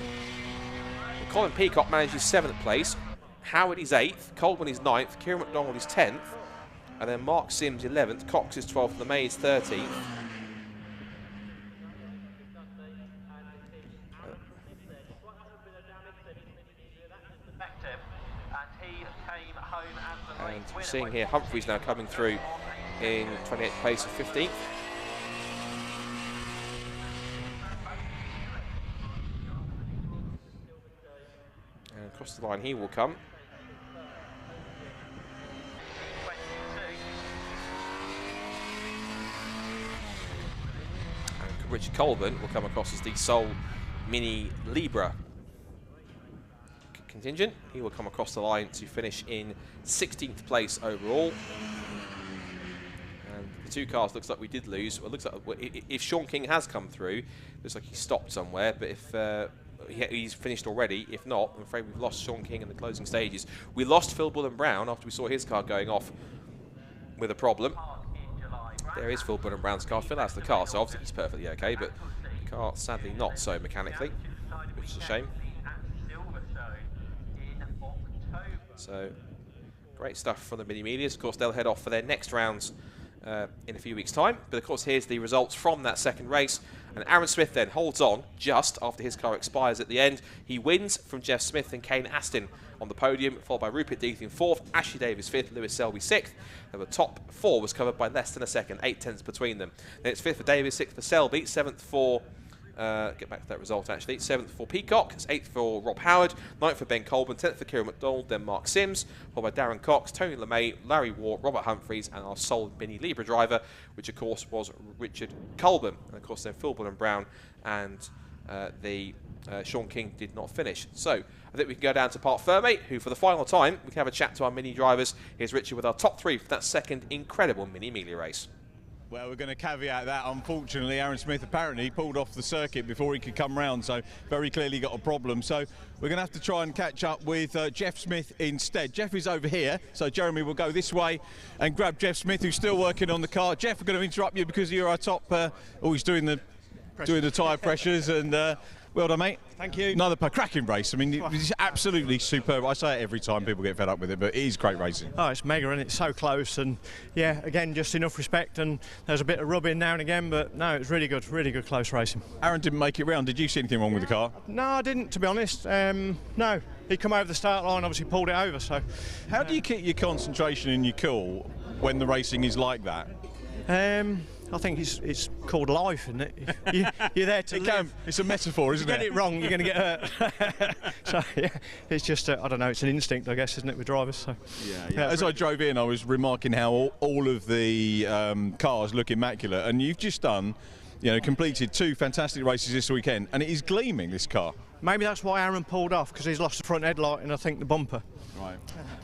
And Colin Peacock manages 7th place, Howard is 8th, Colburn is 9th, Kieran McDonald is 10th, and then Mark Sims 11th, Cox is 12th, and LeMay is 13th. And we're seeing here Humphreys now coming through in 28th place of 15th. And across the line he will come. And Richard Colburn will come across as the sole Mini Libra contingent. He will come across the line to finish in 16th place overall. And the two cars looks like we did lose. Well, it looks like if Sean King has come through, looks like he stopped somewhere. But if he's finished already, if not, I'm afraid we've lost Sean King in the closing stages. We lost Phil Bullen-Brown after we saw his car going off with a problem. There is Phil Bullen-Brown's car. Phil has the car, so obviously he's perfectly okay. But the car sadly not so mechanically, which is a shame. So, great stuff from the Mini Miglias. Of course, they'll head off for their next rounds in a few weeks' time. But of course, here's the results from that second race. And Aaron Smith then holds on just after his car expires at the end. He wins from Jeff Smith and Kane Aston on the podium, followed by Rupert Death in 4th, Ashley Davis 5th, Lewis Selby 6th. And the top 4 was covered by less than a second, 8/10 between them. Then it's 5th for Davis, 6th for Selby, 7th for... get back to that result actually. 7th for Peacock, 8th for Rob Howard, 9th for Ben Colburn, 10th for Kieran McDonald, then Mark Sims, followed by Darren Cox, Tony LeMay, Larry Ward, Robert Humphreys, and our sole Mini Libra driver, which of course was Richard Colburn. And of course then Phil Bullen-Brown and Sean King did not finish. So I think we can go down to Parc Fermé, who for the final time we can have a chat to our Mini drivers. Here's Richard with our top 3 for that second incredible Mini Miglia race. Well, we're going to caveat that. Unfortunately, Aaron Smith apparently pulled off the circuit before he could come round, so very clearly got a problem. So we're going to have to try and catch up with Jeff Smith instead. Jeff is over here, so Jeremy will go this way and grab Jeff Smith, who's still working on the car. Jeff, we're going to interrupt you because you're our top... he's doing the tyre pressures, and well done, mate. Thank you. Another cracking race. I mean, it's absolutely superb. I say it every time, people get fed up with it, but it is great racing. Oh, it's mega, and it's so close, and yeah, again, just enough respect, and there's a bit of rubbing now and again, but no, it's really good close racing. Aaron didn't make it round. Did you see anything wrong with the car? No, I didn't, to be honest. No, he come over the start line, obviously pulled it over, so. How do you keep your concentration and your cool when the racing is like that? I think it's called life, isn't it? You're there to live. It's a metaphor, isn't it? You get it wrong, you're going to get hurt. So yeah, it's just I don't know. It's an instinct, I guess, isn't it, with drivers? So yeah. As I drove in, I was remarking how all of the cars look immaculate, and you've just done, completed 2 fantastic races this weekend, and it is gleaming, this car. Maybe that's why Aaron pulled off, because he's lost the front headlight and I think the bumper. Right.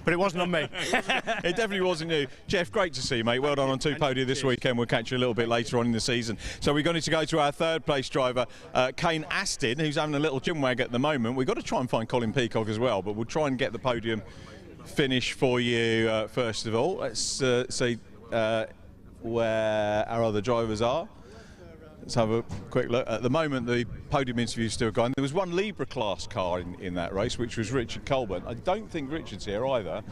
But it wasn't on me. It definitely wasn't you. Jeff, great to see you, mate. Well done on 2 podia this weekend. We'll catch you a little bit later on in the season. So we're going to go to our 3rd place driver, Kane Aston, who's having a little gymwag at the moment. We've got to try and find Colin Peacock as well, but we'll try and get the podium finish for you first of all. Let's see where our other drivers are. Let's have a quick look. At the moment, the podium interview is still going. There was one Libra class car in that race, which was Richard Colburn. I don't think Richard's here either.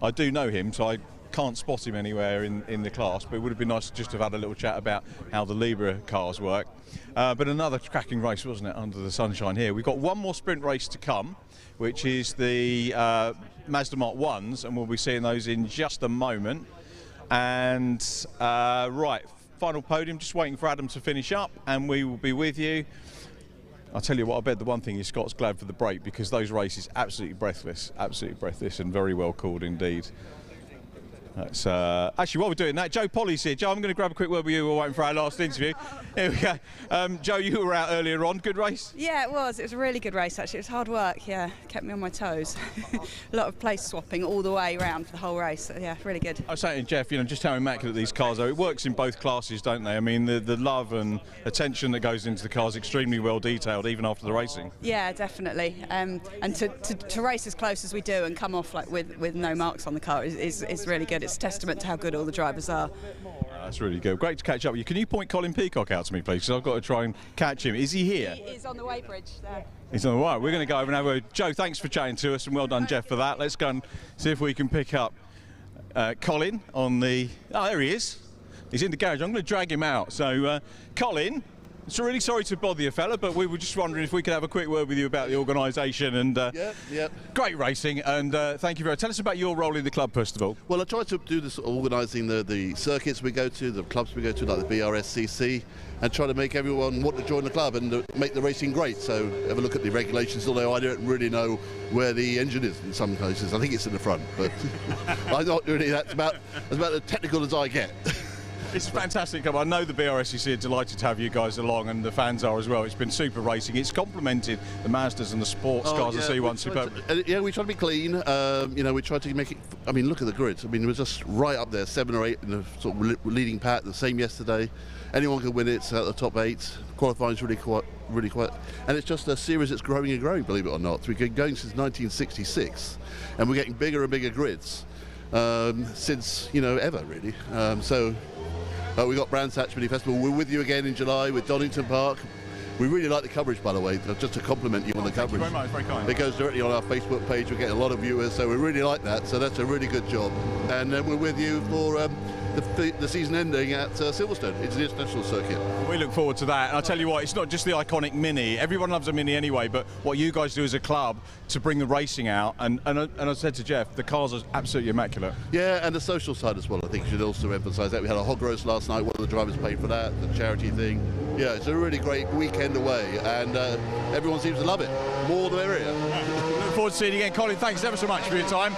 I do know him, so I can't spot him anywhere in the class, but it would have been nice just to have had a little chat about how the Libra cars work. But another cracking race, wasn't it, under the sunshine here. We've got one more sprint race to come, which is the Mazda MX-5s, and we'll be seeing those in just a moment. And right, final podium, just waiting for Adam to finish up, and we will be with you. I'll tell you what, I bet the one thing is Scott's glad for the break, because those races absolutely breathless and very well called indeed. That's, actually, while we're doing that, Joe Polly's here. Joe, I'm going to grab a quick word with you. We're waiting for our last interview. Here we go. Joe, you were out earlier on. Good race? Yeah, it was. It was a really good race, actually. It was hard work, yeah. Kept me on my toes. A lot of place swapping all the way around for the whole race. So, yeah, really good. I was saying to Jeff, you know, just how immaculate these cars are. It works in both classes, don't they? I mean, the love and attention that goes into the cars extremely well detailed, even after the racing. Yeah, definitely. And to race as close as we do and come off like with no marks on the car is really good. It's a testament to how good all the drivers are. That's really good. Great to catch up with you. Can you point Colin Peacock out to me, please? Because I've got to try and catch him. Is he here? He is on the weighbridge there. He's on the way. We're going to go over and have a... Joe, thanks for chatting to us, and well done, Jeff, for that. Let's go and see if we can pick up Colin on the... Oh, there he is. He's in the garage. I'm going to drag him out. So, Colin, so really sorry to bother you, fella, but we were just wondering if we could have a quick word with you about the organisation and great racing. And thank you very much. Tell us about your role in the club, first of all. Well, I try to do this organising the circuits we go to, the clubs we go to, like the BRSCC, and try to make everyone want to join the club and make the racing great. So have a look at the regulations, although I don't really know where the engine is in some cases. I think it's in the front, but I'm not really, that's about as technical as I get. It's a fantastic club. I know the BRSCC are delighted to have you guys along, and the fans are as well. It's been super racing. It's complemented the Mazdas and the sports cars, the C1 superb. Yeah, we try to be clean. You know, we try to make it. I mean, look at the grids. I mean, it was just right up there, 7 or 8 in the sort of leading pack. The same yesterday. Anyone can win it. It's out the top 8. Qualifying is really quite, and it's just a series that's growing and growing. Believe it or not, we've been going since 1966, and we're getting bigger and bigger grids since ever really. We got Brands Hatch Mini Festival. We're with you again in July with Donington Park. We really like the coverage, by the way, just to compliment you on the coverage. Thank you very much, very kind. It goes directly on our Facebook page. We're getting a lot of viewers, so we really like that. So that's a really good job. And then we're with you for the season ending at Silverstone. It's an international circuit. We look forward to that. And I'll tell you what, it's not just the iconic Mini. Everyone loves a Mini anyway, but what you guys do as a club to bring the racing out, and I said to Jeff, the cars are absolutely immaculate. Yeah, and the social side as well. I think you should also emphasise that. We had a hog roast last night. One of the drivers paid for that, the charity thing. Yeah, it's a really great weekend away, and everyone seems to love it. More the merrier. Look forward to seeing you again. Colin, thanks ever so much for your time.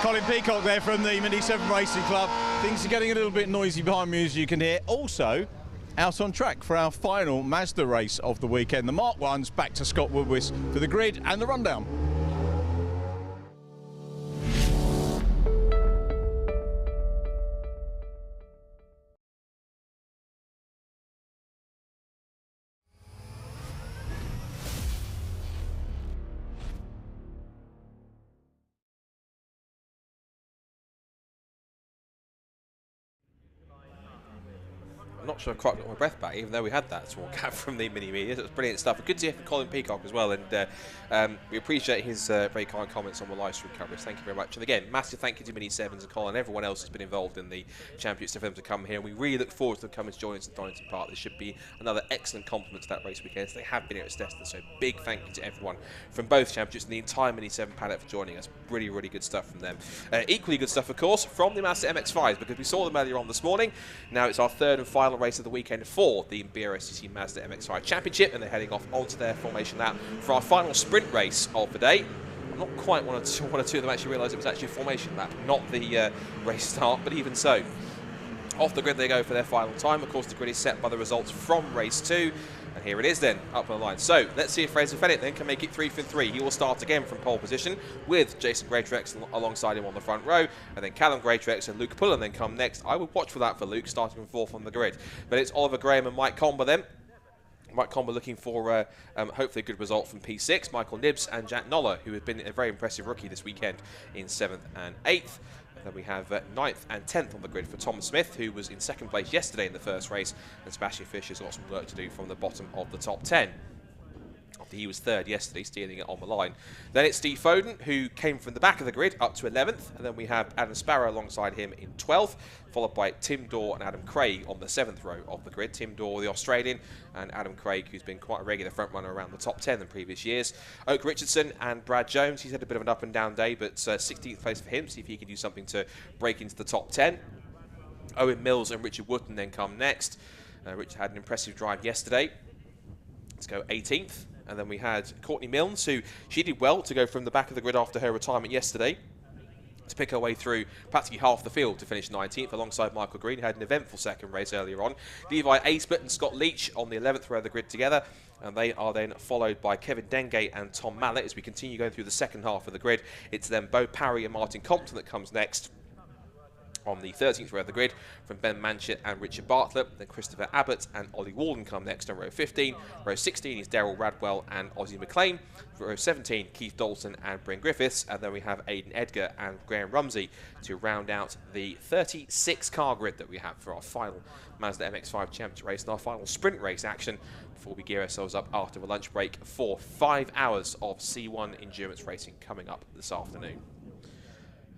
Colin Peacock there from the Mini 7 Racing Club. Things are getting a little bit noisy behind me, as you can hear. Also, out on track for our final Mazda race of the weekend. The Mark 1's back to Scott Woodwis for the grid and the rundown. I'm not sure I quite got my breath back, even though we had that small gap from the Mini Miglias. It was brilliant stuff. Good to hear from Colin Peacock as well, and we appreciate his very kind comments on the live stream coverage. Thank you very much. And again, massive thank you to Mini 7s and Colin and everyone else who's been involved in the championships for them to come here. And we really look forward to them coming to join us at Donington Park. This should be another excellent compliment to that race weekend. They have been here at Snetterton, so big thank you to everyone from both championships and the entire Mini 7 paddock for joining us. Really, really good stuff from them. Equally good stuff, of course, from the Mazda MX-5s, because we saw them earlier on this morning. Now it's our third and final race of the weekend for the BRSCC Mazda MX-5 Championship, and they're heading off onto their formation lap for our final sprint race of the day. I'm not quite one or two of them actually realised it was actually a formation lap, not the race start, but even so. Off the grid they go for their final time. Of course, the grid is set by the results from race 2. And here it is then, up on the line. So, let's see if Fraser Fennett then can make it 3 for 3. He will start again from pole position with Jason Greatrex alongside him on the front row. And then Callum Greatrex and Luke Pullen then come next. I would watch for that for Luke, starting from 4th on the grid. But it's Oliver Graham and Mike Comber then. Mike Comber looking for hopefully a good result from P6. Michael Nibbs and Jack Noller, who has been a very impressive rookie this weekend in 7th and 8th. And then we have 9th and 10th on the grid for Tom Smith, who was in 2nd place yesterday in the first race, and Sebastian Fish has got some work to do from the bottom of the top 10. After he was 3rd yesterday, stealing it on the line. Then it's Steve Foden, who came from the back of the grid up to 11th, and then we have Adam Sparrow alongside him in 12th, followed by Tim Dorr and Adam Craig on the 7th row of the grid. Tim Dorr, the Australian, and Adam Craig, who's been quite a regular front runner around the top 10 in previous years. Oak Richardson and Brad Jones, he's had a bit of an up and down day, but 16th place for him, see if he can do something to break into the top 10. Owen Mills and Richard Wooten then come next. Richard had an impressive drive yesterday. Let's go 18th. And then we had Courtney Milnes, who she did well to go from the back of the grid after her retirement yesterday. to pick our way through practically half the field to finish 19th alongside Michael Green, who had an eventful second race earlier on. Levi Aisbert and Scott Leach on the 11th row of the grid together, and they are then followed by Kevin Dengate and Tom Mallet. As we continue going through the second half of the grid, it's then Bo Parry and Martin Compton that comes next on the 13th row of the grid, from Ben Manchett and Richard Bartlett. Then Christopher Abbott and Ollie Walden come next on row 15. Row 16 is Daryl Radwell and Ozzie McLean. Row 17, Keith Dalton and Bryn Griffiths. And then we have Aidan Edgar and Graham Rumsey to round out the 36 car grid that we have for our final Mazda MX-5 Championship race and our final sprint race action before we gear ourselves up after a lunch break for 5 hours of C1 endurance racing coming up this afternoon.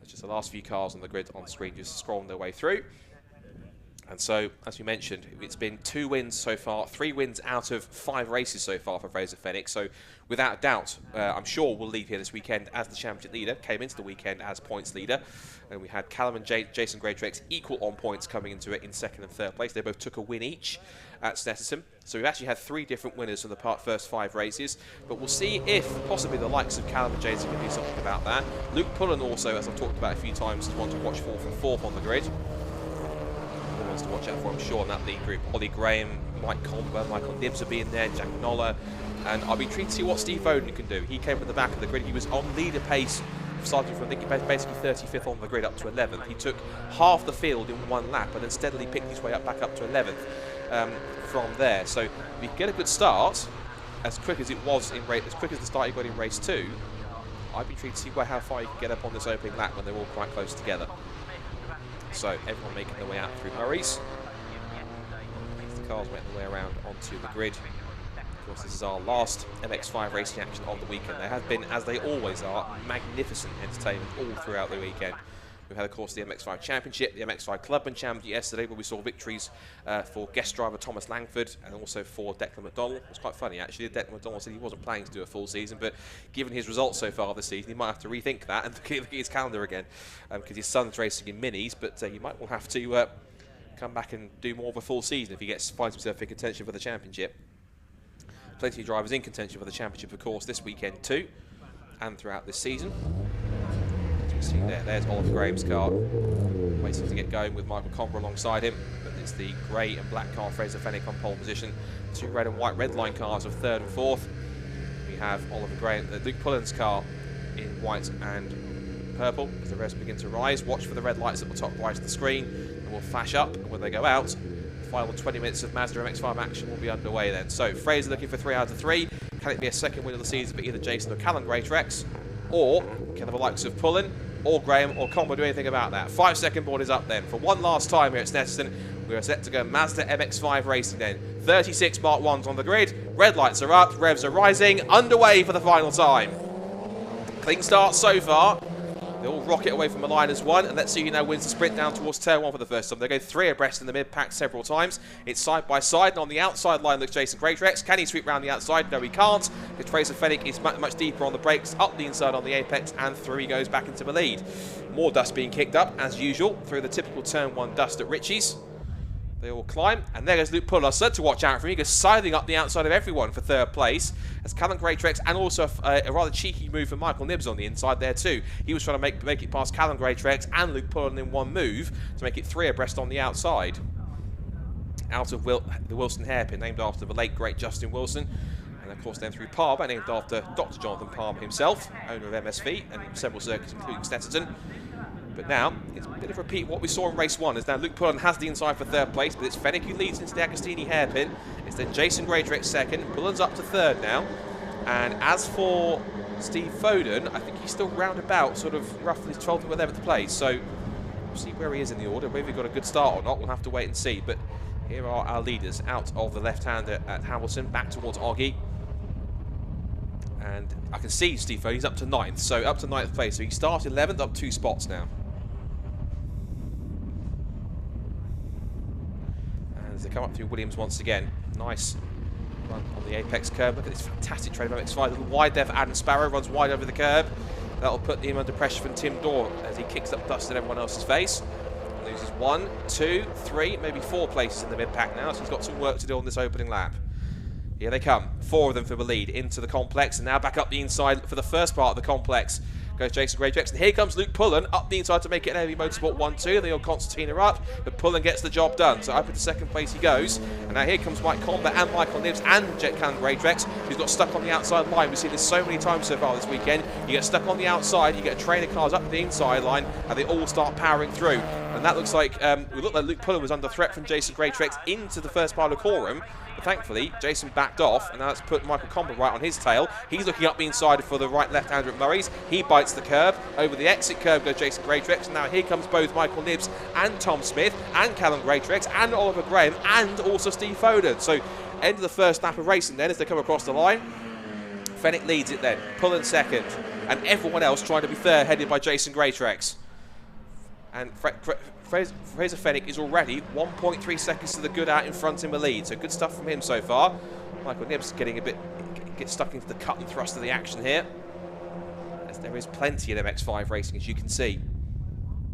Just the last few cars on the grid on screen just scrolling their way through. And so, as we mentioned, it's been 2 wins so far, 3 wins out of 5 races so far for Fraser Fenwick. So, without doubt, I'm sure we'll leave here this weekend as the championship leader. Came into the weekend as points leader. And we had Callum and Jason Greatrex equal on points coming into it in 2nd and 3rd place. They both took a win each at Snetterton. So we've actually had 3 different winners from the first 5 races. But we'll see if possibly the likes of Callum and Jason can do something about that. Luke Pullen also, as I've talked about a few times, is one to watch for from 4th on the grid. Ones to watch out for, I'm sure, in that lead group. Ollie Graham, Mike Comber, Michael Nibbs will be in there, Jack Noller. And I'll be intrigued to see what Steve Foden can do. He came from the back of the grid. He was on leader pace, starting from, I think, basically 35th on the grid up to 11th. He took half the field in 1 lap and then steadily picked his way back up to 11th from there. So if he can get a good start, as quick as it was in race, as quick as the start he got in race 2, I'd be intrigued to see how far he can get up on this opening lap when they're all quite close together. So everyone making their way out through Murray's. The cars make their way around onto the grid. Of course, this is our last MX-5 racing action of the weekend. There have been, as they always are, magnificent entertainment all throughout the weekend. We've had, of course, the MX-5 Championship, the MX-5 Clubman Championship yesterday, where we saw victories for guest driver Thomas Langford and also for Declan McDonald. It was quite funny, actually. Declan McDonald said he wasn't planning to do a full season, but given his results so far this season, he might have to rethink that and look at his calendar again, because his son's racing in minis, but he might well have to come back and do more of a full season if he finds himself in contention for the Championship. Plenty of drivers in contention for the Championship, of course, this weekend too, and throughout this season. As you see there's Oliver Graham's car, waiting to get going with Michael Comber alongside him. But it's the grey and black car, Fraser Fenwick on pole position. 2 red and white red line cars of 3rd and 4th. We have Oliver Graham, Luke Pullen's car in white and purple as the rest begin to rise. Watch for the red lights at the top right of the screen, and will flash up. And when they go out, final 20 minutes of Mazda MX-5 action will be underway then. So Fraser looking for 3 out of 3. Can it be a 2nd win of the season for either Jason or Callum Greatrex? Or can the likes of Pullen or Graham or Comber do anything about that? 5-second board is up then. For one last time here at Snetterton, we are set to go Mazda MX-5 racing then. 36 Mark 1s on the grid. Red lights are up, revs are rising. Underway for the final time. Clean start so far. They all rocket away from the line as one, and let's see who now wins the sprint down towards turn 1 for the first time. They go 3 abreast in the mid-pack several times. It's side by side, and on the outside line looks Jason Greatrex. Can he sweep round the outside? No, he can't. Because Fraser Fenwick is much deeper on the brakes, up the inside on the apex, and through he goes back into the lead. More dust being kicked up, as usual, through the typical turn 1 dust at Ritchie's. They all climb, and there goes Luke Puller. So to watch out for him. He goes sidling up the outside of everyone for 3rd place. As Callum Greatrex, and also a rather cheeky move from Michael Nibbs on the inside there too. He was trying to make it past Callum Greatrex and Luke Puller in one move to make it 3 abreast on the outside. Out of the Wilson hairpin, named after the late great Justin Wilson. And of course then through Palmer, named after Dr. Jonathan Palmer himself, owner of MSV and several circuits including Snetterton. But now, it's a bit of a repeat of what we saw in race 1, as now Luke Pullen has the inside for 3rd place, but it's Fenwick who leads into the Agostini hairpin. It's then Jason Greatrex 2nd, Pullen's up to 3rd now. And as for Steve Foden, I think he's still round about sort of roughly 12th or 11th place, so we'll see where he is in the order. Whether he got a good start or not, we'll have to wait and see. But here are our leaders out of the left-hander at Hamilton, back towards Oggy. And I can see Steve Foden, he's up to 9th, so up to 9th place. So he started 11th, up 2 spots now. As they come up through Williams once again. Nice run on the apex curb. Look at this fantastic trade of MX-5. A little wide there for Adam Sparrow. Runs wide over the curb. That'll put him under pressure from Tim Dorr as he kicks up dust in everyone else's face. Loses 1, 2, 3, maybe 4 places in the mid-pack now. So he's got some work to do on this opening lap. Here they come. 4 of them for the lead into the complex. And now back up the inside for the first part of the complex. Goes Jason Greytrex, and here comes Luke Pullen up the inside to make it an AV Motorsport 1-2. They all Constantina up, but Pullen gets the job done. So up into second place he goes. And now here comes Mike Combat and Michael Nibbs and Jet Callum Greytrex, who's got stuck on the outside line. We've seen this so many times so far this weekend. You get stuck on the outside, you get a train of cars up the inside line, and they all start powering through. And that looks like, it looked like Luke Pullen was under threat from Jason Greytrex into the first part of quorum. But thankfully, Jason backed off, and now that's put Michael Combat right on his tail. He's looking up the inside for the right-left-hander at Murray's. He bites the curb. Over the exit curve goes Jason Greytrex, and now here comes both Michael Nibbs and Tom Smith and Callum Greytrex and Oliver Graham and also Steve Foden. So end of the first lap of racing then as they come across the line. Fenwick leads it then, Pullen second, and everyone else trying to be third, headed by Jason Greytrex. And Fraser Fenwick is already 1.3 seconds to the good out in front in the lead, so good stuff from him so far. Michael Nibbs getting gets stuck into the cut and thrust of the action here, as there is plenty of MX-5 racing, as you can see.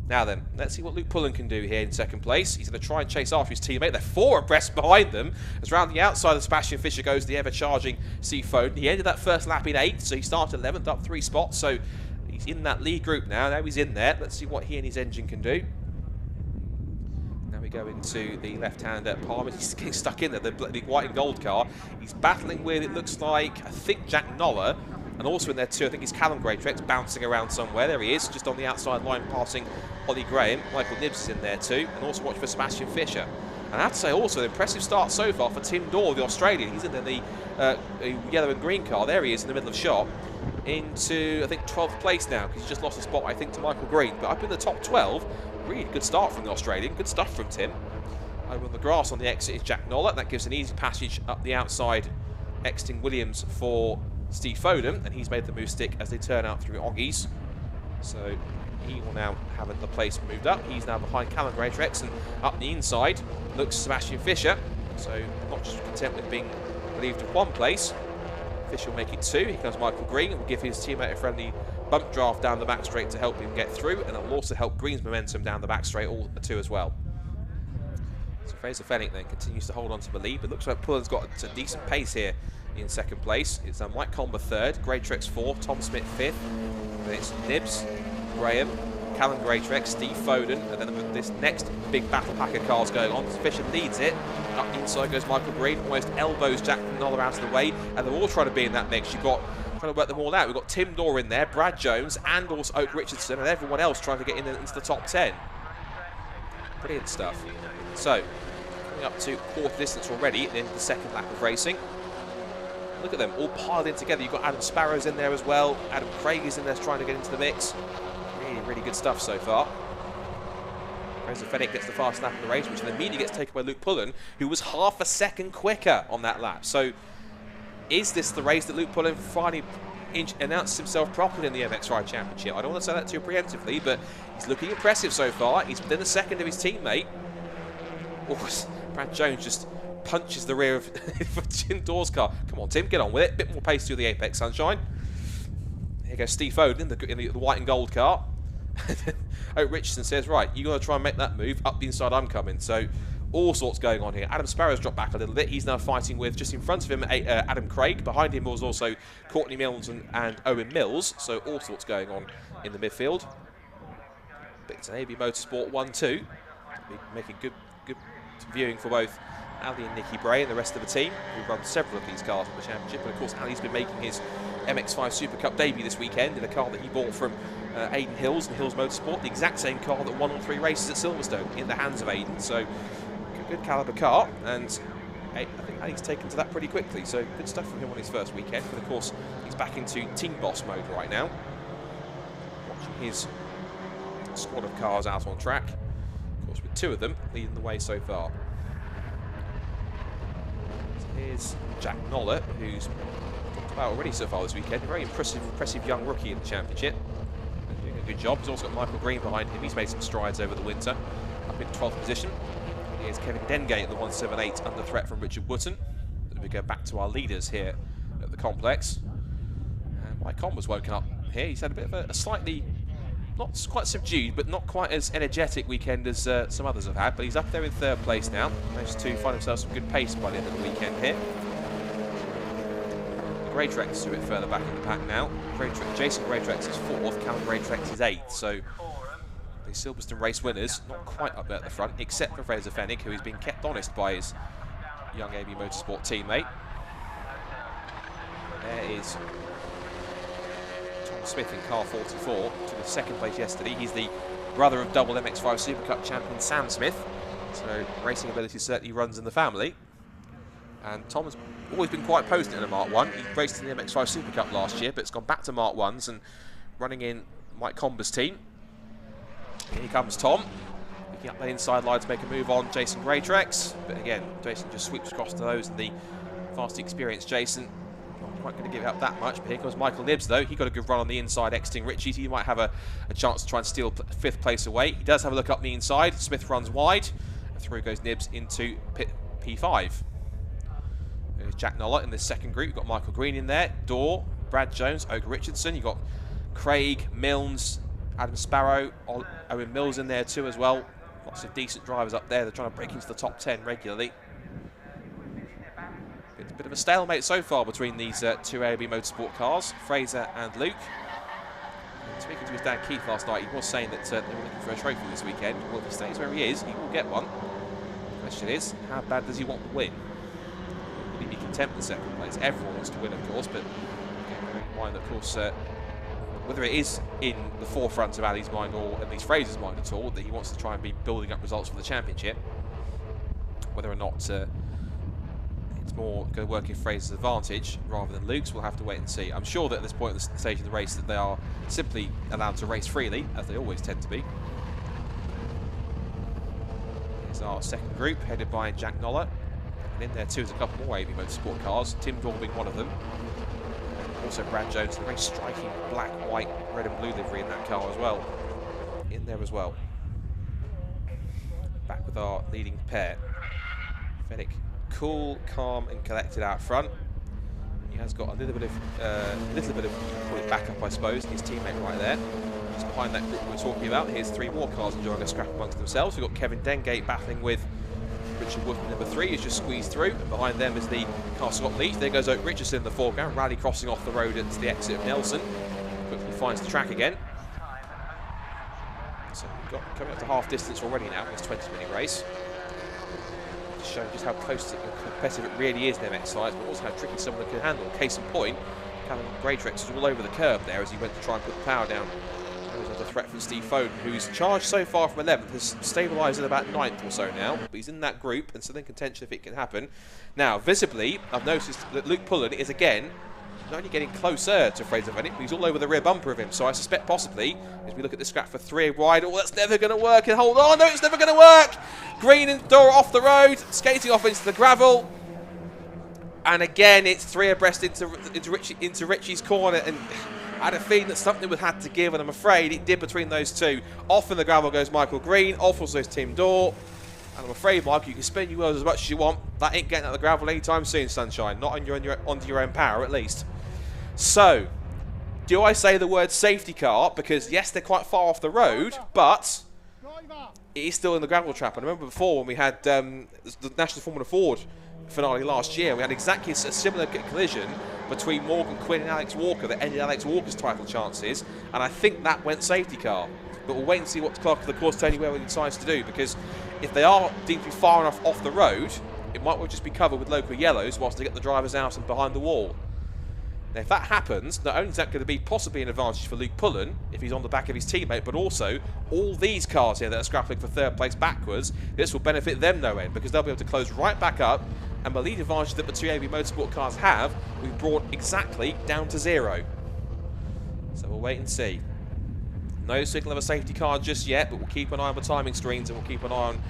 Now then, let's see what Luke Pullen can do here in second place. He's going to try and chase after his teammate. They're 4 abreast behind them. As round the outside of Sebastian Fischer goes the ever-charging Steve Foden. He ended that first lap in 8th, so he started 11th, up 3 spots. So he's in that lead group now. Now he's in there. Let's see what he and his engine can do. Now we go into the left-hander Palmer. He's getting stuck in there, the white and gold car. He's battling with, it looks like, I think Jack Noller. And also in there too, I think it's Callum Greytrex bouncing around somewhere. There he is, just on the outside line, passing Ollie Graham. Michael Nibbs is in there too, and also watch for Sebastian Fischer. And I have to say also, an impressive start so far for Tim Dorr, the Australian. He's in the yellow and green car. There he is in the middle of shot, into, I think, 12th place now, because he's just lost a spot, I think, to Michael Green. But up in the top 12, really good start from the Australian. Good stuff from Tim. Over on the grass on the exit is Jack Noller. That gives an easy passage up the outside, exiting Williams for Steve Foden, and he's made the move stick as they turn out through Oggies. So he will now have the place moved up. He's now behind Callum Greytrex, and up the inside looks Sebastian Fischer. So not just content with being relieved of 1 place. Fischer will make it 2. Here comes Michael Green and will give his teammate a friendly bump draft down the back straight to help him get through, and that will also help Green's momentum down the back straight all 2 as well. So Fraser Fenwick then continues to hold on to the lead, but looks like Pullen's got a decent pace here in second place. It's Mike Comber 3rd, Greytrex 4th, Tom Smith 5th. Then it's Nibbs, Graham, Callum Greytrex, Steve Foden, and then this next big battle pack of cars going on. Fischer leads it. Up inside goes Michael Green, almost elbows Jack Noller out of the way, and they're all trying to be in that mix. You've got trying to work them all out. We've got Tim Dorr in there, Brad Jones, and also Oak Richardson, and everyone else trying to get into the top 10. Brilliant stuff. So, coming up to quarter distance already in the second lap of racing. Look at them, all piled in together. You've got Adam Sparrows in there as well. Adam Craig is in there trying to get into the mix. Really, really good stuff so far. Fraser Fenwick gets the fast lap of the race, which then immediately gets taken by Luke Pullen, who was half a second quicker on that lap. So, is this the race that Luke Pullen finally announced himself properly in the MX-5 Championship? I don't want to say that too preemptively, but he's looking impressive so far. He's within a second of his teammate. Oh, Brad Jones just punches the rear of Tim Dorr's car. Come on, Tim, get on with it. Bit more pace through the apex, sunshine. Here goes Steve Foden in the white and gold car. Oak Richardson says, right, you got to try and make that move. Up the inside, I'm coming. So all sorts going on here. Adam Sparrow's dropped back a little bit. He's now fighting with, just in front of him, Adam Craig. Behind him was also Courtney Mills and Owen Mills. So all sorts going on in the midfield. But it's an AB Motorsport 1-2. Making good viewing for both Ali and Nicky Bray and the rest of the team, who run several of these cars in the championship. And of course, Ali's been making his MX-5 Super Cup debut this weekend in a car that he bought from Aidan Hills and Hills Motorsport, the exact same car that won all 3 races at Silverstone in the hands of Aidan. So, good caliber car, and I think Ali's taken to that pretty quickly. So, good stuff from him on his first weekend. But of course, he's back into team boss mode right now, watching his squad of cars out on track. Of course, with 2 of them leading the way so far. Here's Jack Noller, who's talked about already so far this weekend. A very impressive young rookie in the championship. Doing a good job. He's also got Michael Green behind him. He's made some strides over the winter. Up in 12th position. Here's Kevin Dengate, the 178, under threat from Richard Wooten. As we go back to our leaders here at the complex. And Mike Con was woken up here. He's had a bit of a slightly, not quite subdued, but not quite as energetic weekend as some others have had. But he's up there in 3rd place now. Managed to find himself some good pace by the end of the weekend here. Greatrex is a bit further back in the pack now. Jason Greatrex is 4th, Callum Greatrex is 8th. So the Silverstone race winners not quite up there at the front, except for Fraser Fennick, who has been kept honest by his young AB Motorsport teammate. There is Tom Smith in car 44, to the 2nd place yesterday. He's the brother of double MX-5 SuperCup champion Sam Smith, so racing ability certainly runs in the family. And Tom has always been quite potent in a Mark 1. He raced in the MX-5 SuperCup last year, but it's gone back to Mark 1s and running in Mike Comber's team. Here comes Tom, picking up the inside line to make a move on Jason Greatrex. But again, Jason just sweeps across to those, and the vastly experienced Jason not quite going to give up that much. But here comes Michael Nibbs, though. He got a good run on the inside, exiting Ritchie. He might have a chance to try and steal 5th place away. He does have a look up the inside. Smith runs wide, and through goes Nibbs into P5. There's Jack Nollett in the 2nd group. You've got Michael Green in there, Dorr, Brad Jones, Oga Richardson. You've got Craig, Milnes, Adam Sparrow, Owen Mills in there too as well. Lots of decent drivers up there. They're trying to break into the top 10 regularly. It's a bit of a stalemate so far between these two AOB Motorsport cars, Fraser and Luke. And speaking to his dad Keith last night, he was saying that they were looking for a trophy this weekend. Well, if he stays where he is, he will get one. The question is, how bad does he want to win? Will he be content with 2nd place? Everyone wants to win, of course, but bear in mind, of course, whether it is in the forefront of Ali's mind or at least Fraser's mind at all, that he wants to try and be building up results for the championship, whether or not it's more going to work in Fraser's advantage rather than Luke's, we'll have to wait and see. I'm sure that at this point in the stage of the race that they are simply allowed to race freely, as they always tend to be. Here's our 2nd group, headed by Jack Nollett. And in there too is a couple more AB Motorsport cars, Tim Dorr being one of them. Also Brad Jones, a very striking black, white, red and blue livery in that car as well. In there as well. Back with our leading pair. Fennick, cool, calm and collected out front. He has got a little bit of call it backup, I suppose, his teammate right there. Just behind that group we were talking about, here's 3 more cars enjoying a scrap amongst themselves. We've got Kevin Dengate battling with Richard Woodman, number 3, is just squeezed through, and behind them is the car Scott Leach. There goes Oak Richardson in the foreground, Rally crossing off the road into the exit of Nelson. Quickly finds the track again. So we've got coming up to half distance already now in this 20-minute race. Just showing just how close and competitive it really is in MX-5s, but also how tricky some of them can handle. Case in point, Callum Greatrex was all over the curb there as he went to try and put the power down. There's another threat from Steve Foden, who's charged so far from 11th, has stabilised at about 9th or so now, but he's in that group and still in contention if it can happen. Now, visibly, I've noticed that Luke Pullen is again not only getting closer to Fraser Fennick, but he's all over the rear bumper of him, so I suspect possibly, as we look at the scrap for 3 wide, oh, that's never going to work, and hold on, no, it's never going to work! Green and Dora off the road, skating off into the gravel, and again, it's 3 abreast into Richie's corner, and I had a feeling that something would have to give, and I'm afraid it did between those two. Off in the gravel goes Michael Green, off also goes Tim Dorr. And I'm afraid, Mike, you can spin your wheels as much as you want. That ain't getting out of the gravel anytime soon, sunshine. Not on onto your own power, at least. So, do I say the word safety car? Because, yes, they're quite far off the road, but it is still in the gravel trap. And I remember before when we had the National Formula Ford finale last year, we had exactly a similar collision between Morgan Quinn and Alex Walker that ended Alex Walker's title chances, and I think that went safety car. But we'll wait and see what Clark of the course Tony Webber decides to do, because if they are deemed to be far enough off the road, it might well just be covered with local yellows whilst they get the drivers out and behind the wall. Now, if that happens, not only is that going to be possibly an advantage for Luke Pullen if he's on the back of his teammate, but also all these cars here that are scrapping for 3rd place backwards, this will benefit them no end, because they'll be able to close right back up, and the lead advantage that the 2 AB Motorsport cars have, we've brought exactly down to 0. So we'll wait and see. No signal of a safety car just yet, but we'll keep an eye on the timing screens, and we'll keep an eye on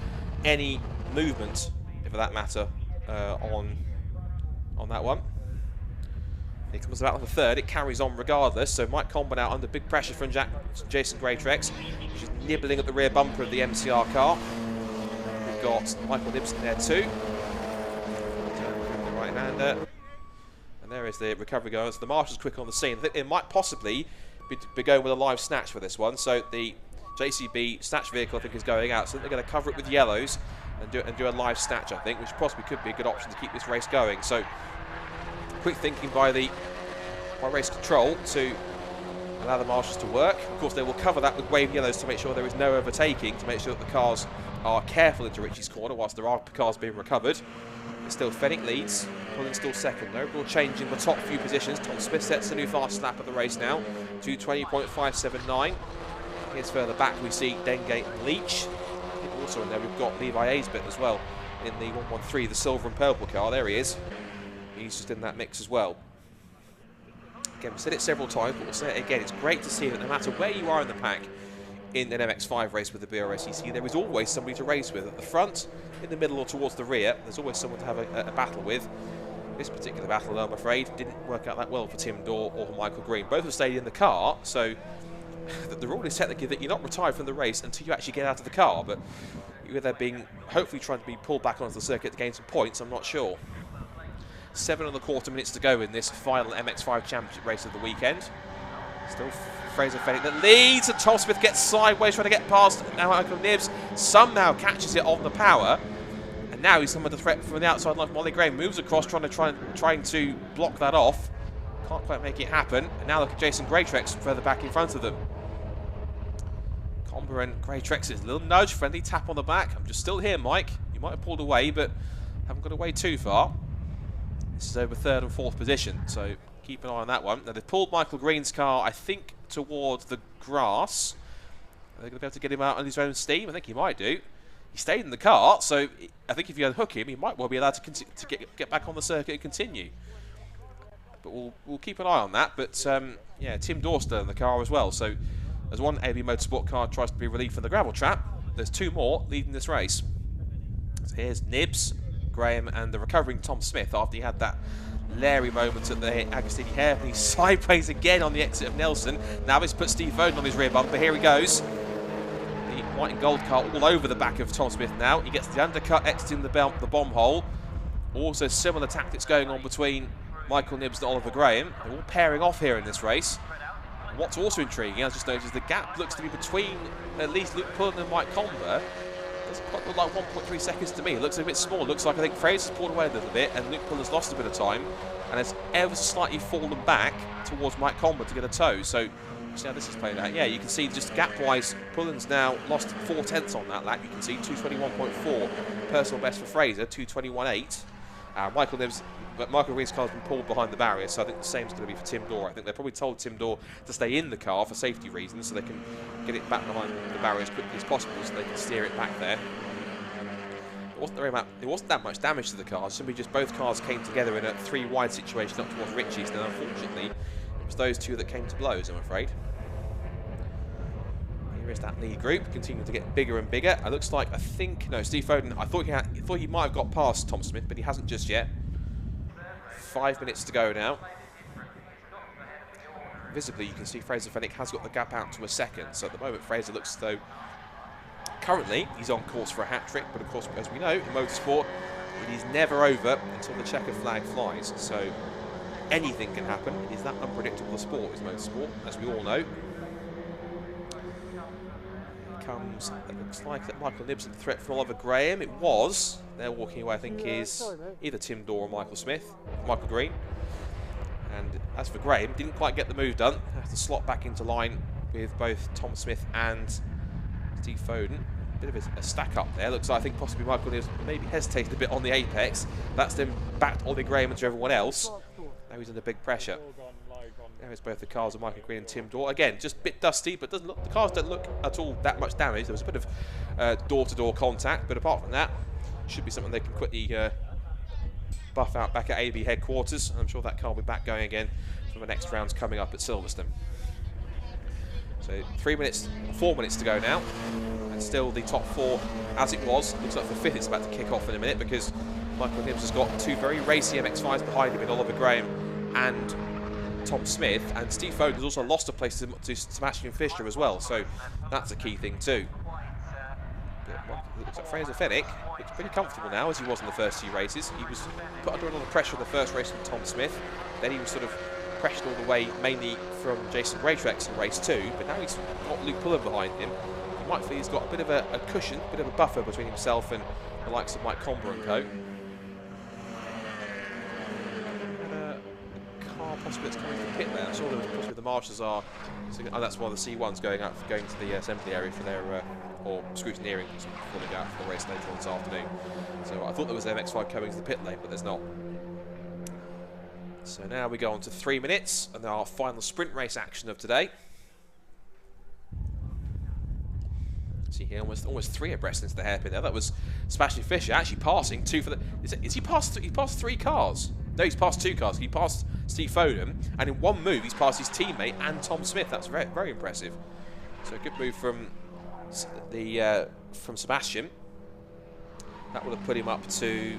any movement, if for that matter, on that one. It comes about on the 3rd, it carries on regardless, so Mike Comben out under big pressure from Jason Greatrex, just nibbling at the rear bumper of the MCR car. We've got Michael Nibson there too. The right-hander. And there is the recovery going. So the marshal's quick on the scene. I think it might possibly be going with a live snatch for this one. So the JCB snatch vehicle, I think, is going out. So they're going to cover it with yellows and do a live snatch, I think, which possibly could be a good option to keep this race going. So quick thinking by the by race control to allow the marshals to work. Of course, they will cover that with wave yellows to make sure there is no overtaking, to make sure that the cars are careful into Ritchie's corner whilst there are cars being recovered. It's still Fenwick leads, Pullen still second. No real change in the top few positions. Tom Smith sets the new fastest lap of the race now, 2:20.579. Here's further back we see Dengate and Leach. Also in there we've got Levi Aisbett as well in the 113, the silver and purple car. There he is. He's just in that mix as well. Again, we've said it several times, but we'll say it again. It's great to see that no matter where you are in the pack in an MX-5 race with the BRSCC, there is always somebody to race with. At the front, in the middle or towards the rear, there's always someone to have a battle with. This particular battle, I'm afraid, didn't work out that well for Tim Dorr or for Michael Green. Both have stayed in the car, so the rule is technically that you're not retired from the race until you actually get out of the car, but they're being hopefully trying to be pulled back onto the circuit to gain some points, I'm not sure. 7.25 minutes to go in this final MX-5 championship race of the weekend. Still Fraser Fenwick that leads, and Tom Smith gets sideways trying to get past. Now Michael Nibs somehow catches it on the power, and now he's under the threat from the outside line. Molly Graham moves across trying to block that off. Can't quite make it happen. And now look at Jason Greytrex further back in front of them. Comber and Greytrex's little nudge, friendly tap on the back. I'm just still here, Mike. You might have pulled away, but haven't got away too far. This is over third and fourth position, so keep an eye on that one. Now they've pulled Michael Green's car, I think, towards the grass. Are they going to be able to get him out on his own steam? I think he might do. He stayed in the car, so I think if you unhook him, he might well be allowed to get back on the circuit and continue. But we'll keep an eye on that. But yeah, Tim Dorr still in the car as well. So as one AB Motorsport car tries to be relieved from the gravel trap, there's two more leading this race. So here's Nibs, Graham, and the recovering Tom Smith after he had that Larry moment at the Agostini hairpin. He's sideways again on the exit of Nelson. Now he's put Steve Foden on his rear bumper. Here he goes. The white and gold car all over the back of Tom Smith now. He gets the undercut, exiting the bomb hole. Also similar tactics going on between Michael Nibs and Oliver Graham. They're all pairing off here in this race. And what's also intriguing, I just noticed the gap looks to be between at least Luke Pullen and Mike Comber. Doesn't quite look like 1.3 seconds to me. It looks a bit small. It looks like I think Fraser's pulled away a little bit and Luke Pullen's lost a bit of time and has ever so slightly fallen back towards Mike Comber to get a tow. So see how this is played out. Yeah, you can see just gap-wise, Pullen's now lost 4/10 on that lap. You can see 2:21.4 personal best for Fraser, 2:21.8. Michael Nibs, but Michael Green's car's been pulled behind the barrier, so I think the same is going to be for Tim Dorr. I think they probably told Tim Dorr to stay in the car for safety reasons, so they can get it back behind the barrier as quickly as possible, so they can steer it back there. It wasn't that much damage to the cars. Simply just both cars came together in a three-wide situation up towards Ritchie's, and unfortunately, it was those two that came to blows, I'm afraid. Here is that lead group, continuing to get bigger and bigger. It looks like, no, Steve Foden, I thought he might have got past Tom Smith, but he hasn't just yet. 5 minutes to go now. Visibly, you can see Fraser Fenwick has got the gap out to a second. So at the moment, Fraser looks as though currently he's on course for a hat-trick. But of course, as we know, in motorsport, it is never over until the checkered flag flies. So anything can happen. It is that unpredictable a sport, is motorsport, as we all know. Comes, it looks like that Michael Nibs the threat from Oliver Graham. It was. They're walking away, I think, is either Tim Dorr or Michael Green. And as for Graham, didn't quite get the move done. Has to slot back into line with both Tom Smith and Steve Foden. Bit of a stack up there. Looks like I think possibly Michael Nibs maybe hesitated a bit on the apex. That's then backed Oliver Graham into everyone else. Now he's under big pressure. There's both the cars of Michael Green and Tim Dorr. Again, just a bit dusty, but the cars don't look at all that much damage. There was a bit of door-to-door contact, but apart from that, should be something they can quickly buff out back at AB headquarters. I'm sure that car will be back going again for the next rounds coming up at Silverstone. So 4 minutes to go now, and still the top four as it was. Looks like for fifth it's about to kick off in a minute because Michael Nibs has got two very racy MX-5s behind him in Oliver Graham and Tom Smith, and Steve Foden has also lost a place to Sebastian Fischer as well, so that's a key thing too. It looks like Fraser Fenwick looks pretty comfortable now, as he was in the first two races. He was put under a lot of pressure in the first race from Tom Smith, then he was sort of pressured all the way mainly from Jason Greytrex in race 2, but now he's got Luke Pullen behind him. You might feel he's got a bit of a cushion, a bit of a buffer between himself and the likes of Mike Comber and co. splits coming from pit there. I saw possibly the marshals are. Oh, that's one of the C1s going to the assembly area for their or scrutineering, pulling out for the race later on this afternoon. So I thought there was an MX-5 coming to the pit lane, but there's not. So now we go on to 3 minutes and our final sprint race action of today. See here, almost 3 abreast into the hairpin there. That was Sebastian Fischer actually passing 2 for the. Is he passed? He passed 3 cars. No, he's passed 2 cars. He passed Steve Foden, and in one move, he's passed his teammate and Tom Smith. That's very, very impressive. So a good move from Sebastian. That would have put him up to.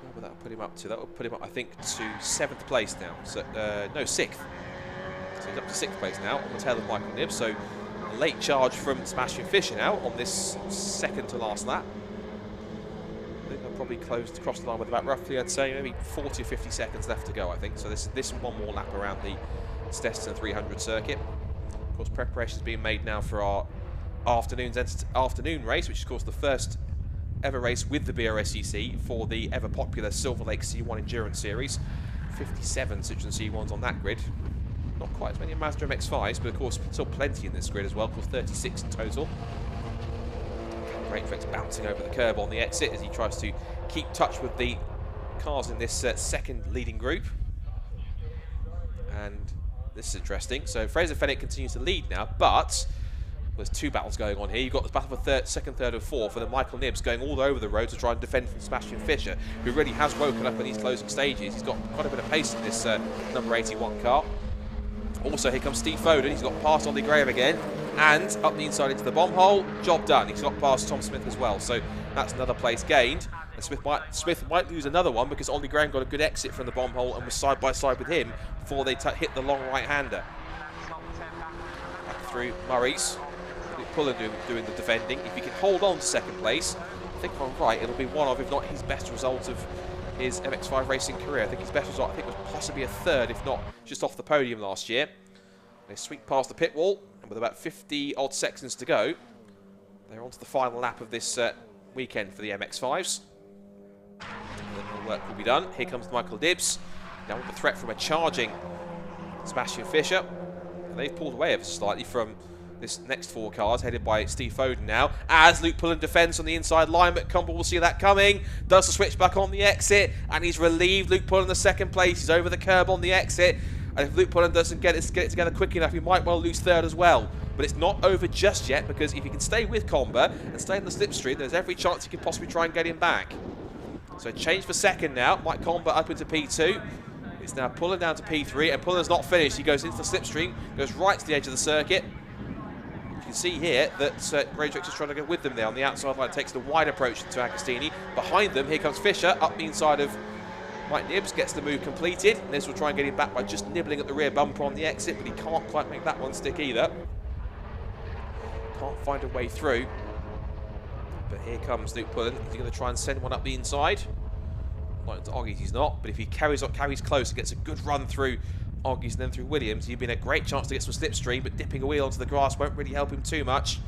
What would that put him up to? That would put him up, I think, to 7th place now. So no, 6th. So he's up to 6th place now on the tail of Michael Knibb. So a late charge from Sebastian Fischer now on this second to last lap. I think they'll probably cross the line with about roughly, I'd say, maybe 40 or 50 seconds left to go, I think. So this one more lap around the Snetterton 300 circuit. Of course, preparations being made now for our afternoon race, which is, of course, the first ever race with the BRSCC for the ever popular Silverlake C1 Endurance Series. 57 Citroen C1s on that grid. Not quite as many Mazda MX-5s, but of course still plenty in this grid as well. Of course, 36 in total. Great effects bouncing over the curb on the exit as he tries to keep touch with the cars in this second leading group. And this is interesting. So Fraser Fenwick continues to lead now, but there's 2 battles going on here. You've got the battle for second, third, and fourth, and then Michael Knibbs going all over the road to try and defend from Sebastian Fischer, who really has woken up in these closing stages. He's got quite a bit of pace in this number 81 car. Also, here comes Steve Foden. He's got past Ollie Graham again, and up the inside into the bomb hole. Job done. He's got past Tom Smith as well, so that's another place gained. And Smith might lose another one because Ollie Graham got a good exit from the bomb hole and was side by side with him before they hit the long right-hander. Back through Murray's. Pullen doing the defending. If he can hold on to second place, I think if I'm right, it'll be one of, if not his best result of his MX-5 racing career. I think his best result, I think, was possibly a third, if not just off the podium last year. They sweep past the pit wall, and with about 50 odd seconds to go, they're on to the final lap of this weekend for the MX-5s. And then the work will be done. Here comes Michael Knibbs, now with the threat from a charging Sebastian Fischer. And they've pulled away ever so slightly from this next 4 cars, headed by Steve Foden now, as Luke Pullen defends on the inside line, but Campbell will see that coming, does the switch back on the exit, and he's relieved Luke Pullen the second place. He's over the curb on the exit, and if Luke Pullen doesn't get it together quick enough, he might well lose third as well. But it's not over just yet, because if he can stay with Comber and stay in the slipstream, there's every chance he can possibly try and get him back. So change for second now, Mike Comber up into P2. It's now Pullen down to P3, and Pullen's not finished. He goes into the slipstream, goes right to the edge of the circuit. You can see here that Greytrix is trying to go with them there on the outside line, takes the wide approach to Agostini. Behind them, here comes Fischer up the inside of Mike Knibbs, gets the move completed. And this will try and get him back by just nibbling at the rear bumper on the exit, but he can't quite make that one stick either. Can't find a way through. But here comes Luke Pullen. He's going to try and send one up the inside. Like to Oggies, he's not, but if he carries close and gets a good run through Oggies and then through Williams, he'd been a great chance to get some slipstream, but dipping a wheel onto the grass won't really help him too much.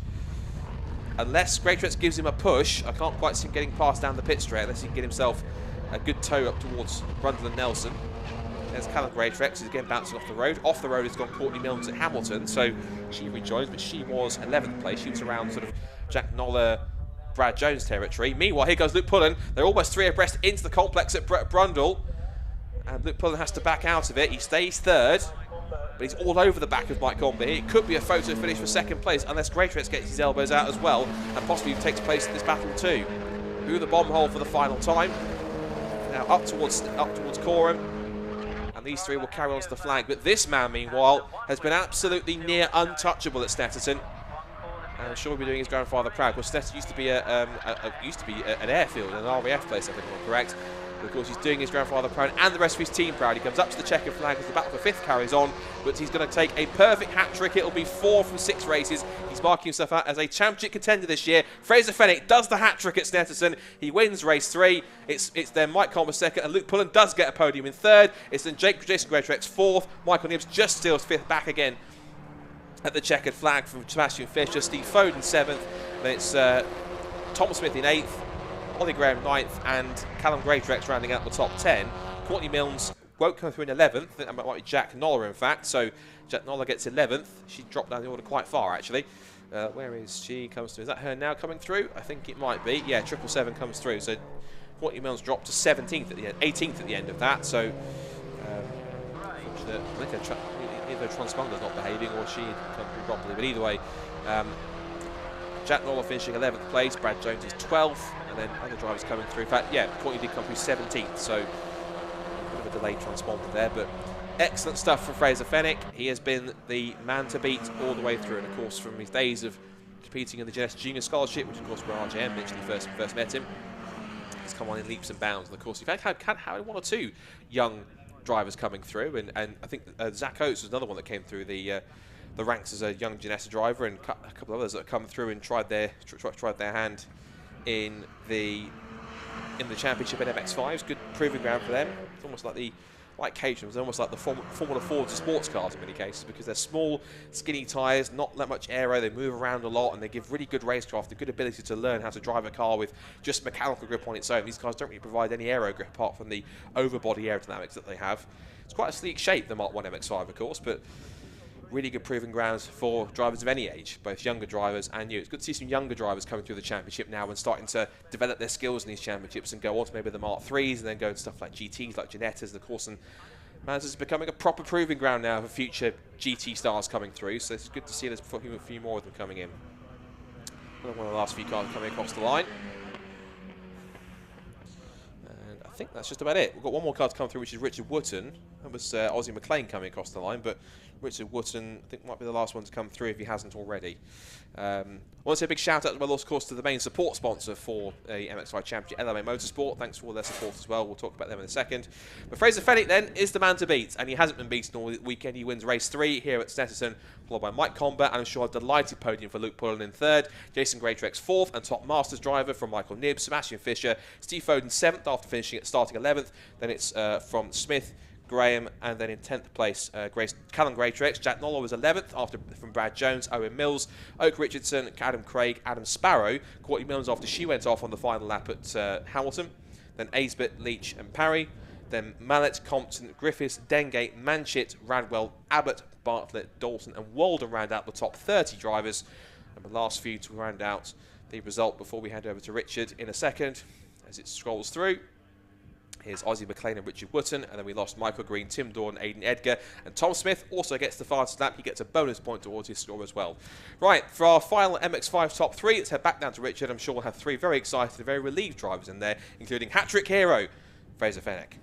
Unless Greytrix gives him a push, I can't quite see him getting past down the pit straight unless he can get himself a good toe up towards Brundle and Nelson. There's Callum Greytrix, who's again bouncing off the road. Off the road has gone Courtney Milnes at Hamilton, so she rejoins, but she was 11th place. She was around sort of Jack Noller, Brad Jones territory. Meanwhile, here goes Luke Pullen. They're almost 3 abreast into the complex at Brundle. And Luke Pullen has to back out of it. He stays third, but he's all over the back of Mike Comber here. It could be a photo finish for second place, unless Greytrix gets his elbows out as well, and possibly takes place in this battle too. Through the bomb hole for the final time. Now up towards Coram, and these 3 will carry on to the flag. But this man, meanwhile, has been absolutely near untouchable at Snetterton. And I'm sure he'll be doing his grandfather proud. Well, Snetterton used to be an airfield, an RAF place, I think I'm correct. But of course, he's doing his grandfather proud and the rest of his team proud. He comes up to the checkered flag as the battle for 5th carries on, but he's going to take a perfect hat-trick. It'll be 4 from 6 races. He's marking himself out as a championship contender this year. Fraser Fenwick does the hat-trick at Snetterton. He wins race 3. It's then Mike Comber 2nd, and Luke Pullen does get a podium in 3rd. It's then Jason Greytrix 4th. Michael Knibbs just steals 5th back again at the checkered flag from Sebastian Fischer. Steve Foden 7th. Then it's Tom Smith in 8th. Ollie Graham 9th, and Callum Greytrix rounding out the top 10. Courtney Milnes won't come through in 11th. I think that might be Jack Noller, in fact. So Jack Noller gets 11th. She dropped down the order quite far, actually. Where is she? Comes through. Is that her now coming through? I think it might be. Yeah, 777 comes through. So Courtney Milnes dropped to 17th at the end, 18th at the end of that. So I think either transponder's not behaving or she come through properly. But either way, Jack Noller finishing 11th place. Brad Jones is 12th, and then other drivers coming through. In fact, yeah, Courtney did come through 17th. So a bit of a delayed transponder there, but excellent stuff from Fraser Fenwick. He has been the man to beat all the way through, and of course from his days of competing in the Jeunesse Junior Scholarship, which of course where RJM initially first met him, he's come on in leaps and bounds. And of course, you've had one or two young drivers coming through, and I think Zach Oates was another one that came through the ranks as a young Jeunesse driver, and a couple of others that have come through and tried their hand in the championship at MX-5s. Good proving ground for them. It's almost like Caterham, it's almost like the Formula Ford to sports cars in many cases, because they're small, skinny tyres, not that much aero, they move around a lot, and they give really good racecraft, a good ability to learn how to drive a car with just mechanical grip on its own. These cars don't really provide any aero grip apart from the overbody aerodynamics that they have. It's quite a sleek shape, the Mark 1 MX-5, of course, but really good proving grounds for drivers of any age, both younger drivers and new. It's good to see some younger drivers coming through the championship now and starting to develop their skills in these championships and go on to maybe the Mark 3s and then go to stuff like GTs, like Ginettas, and of course, and Mazda is becoming a proper proving ground now for future GT stars coming through, so it's good to see there's a few more of them coming in. One of the last few cars coming across the line. And I think that's just about it. We've got one more car to come through, which is Richard Wootton. That was Ozzy McLean coming across the line, but Richard Wootton, I think, might be the last one to come through if he hasn't already. I want to say a big shout out as well, of course, to the main support sponsor for the MX-5 Championship, LMA Motorsport. Thanks for all their support as well. We'll talk about them in a second. But Fraser Fenwick then is the man to beat, and he hasn't been beaten all weekend. He wins race 3 here at Snetterton, followed by Mike Comber, and I'm sure a delighted podium for Luke Pullen in 3rd, Jason Greatrex 4th, and top Masters driver from Michael Nibb, Sebastian Fisher, Steve Foden 7th after starting 11th. Then it's from Smith, Graham, and then in 10th place, Callum Greatrex. Jack Noller was 11th from Brad Jones, Owen Mills, Oak Richardson, Adam Craig, Adam Sparrow, Courtney Milnes after she went off on the final lap at Hamilton. Then Aisbett, Leach, and Parry. Then Mallet, Compton, Griffiths, Dengate, Manchett, Radwell, Abbott, Bartlett, Dalton, and Walden round out the top 30 drivers. And the last few to round out the result before we hand over to Richard in a second as it scrolls through. Here's Ozzy McLean and Richard Wootton, and then we lost Michael Green, Tim Dawn, Aidan Edgar, and Tom Smith also gets the fastest lap. He gets a bonus point towards his score as well. Right, for our final MX-5 top 3, let's head back down to Richard. I'm sure we'll have 3 very excited and very relieved drivers in there, including hat-trick hero, Fraser Fenwick.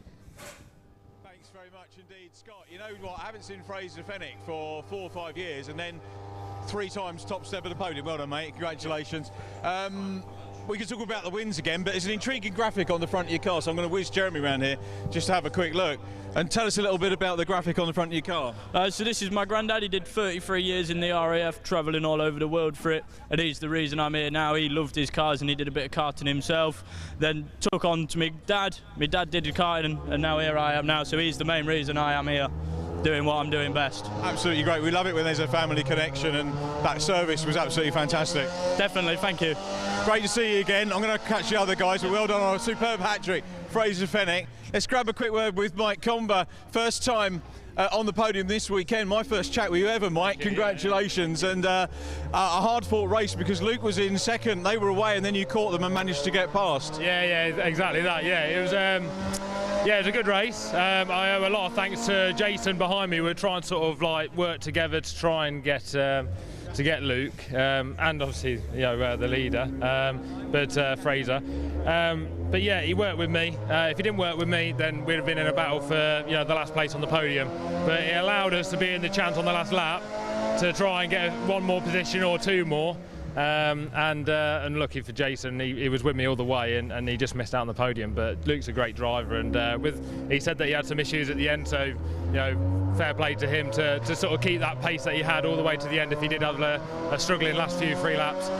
Thanks very much indeed, Scott. You know what, I haven't seen Fraser Fenwick for 4 or 5 years, and then 3 times top step of the podium. Well done, mate. Congratulations. We can talk about the wins again, but there's an intriguing graphic on the front of your car, so I'm going to whiz Jeremy around here just to have a quick look. And tell us a little bit about the graphic on the front of your car. So this is my granddad. He did 33 years in the RAF, travelling all over the world for it, and he's the reason I'm here now. He loved his cars and he did a bit of karting himself, then took on to my dad. My dad did the karting, and now here I am now, so he's the main reason I am here, doing what I'm doing best. Absolutely great. We love it when there's a family connection, and that service was absolutely fantastic. Definitely, thank you. Great to see you again. I'm going to catch the other guys, but well done on a superb hat-trick, Fraser Fenwick. Let's grab a quick word with Mike Comber. First time on the podium this weekend. My first chat with you ever, Mike. Congratulations. And a hard-fought race because Luke was in second. They were away, and then you caught them and managed to get past. Yeah, exactly that. Yeah, it was. Yeah, it was a good race. I owe a lot of thanks to Jason behind me. We're trying to sort of like work together to try and get Luke, and obviously the leader, but Fraser. But yeah, he worked with me. If he didn't work with me, then we'd have been in a battle for the last place on the podium. But it allowed us to be in the chance on the last lap to try and get 1 more position or 2 more. And lucky for Jason, he was with me all the way, and he just missed out on the podium. But Luke's a great driver, and he said that he had some issues at the end, so fair play to him to sort of keep that pace that he had all the way to the end if he did have a struggling last few 3 laps.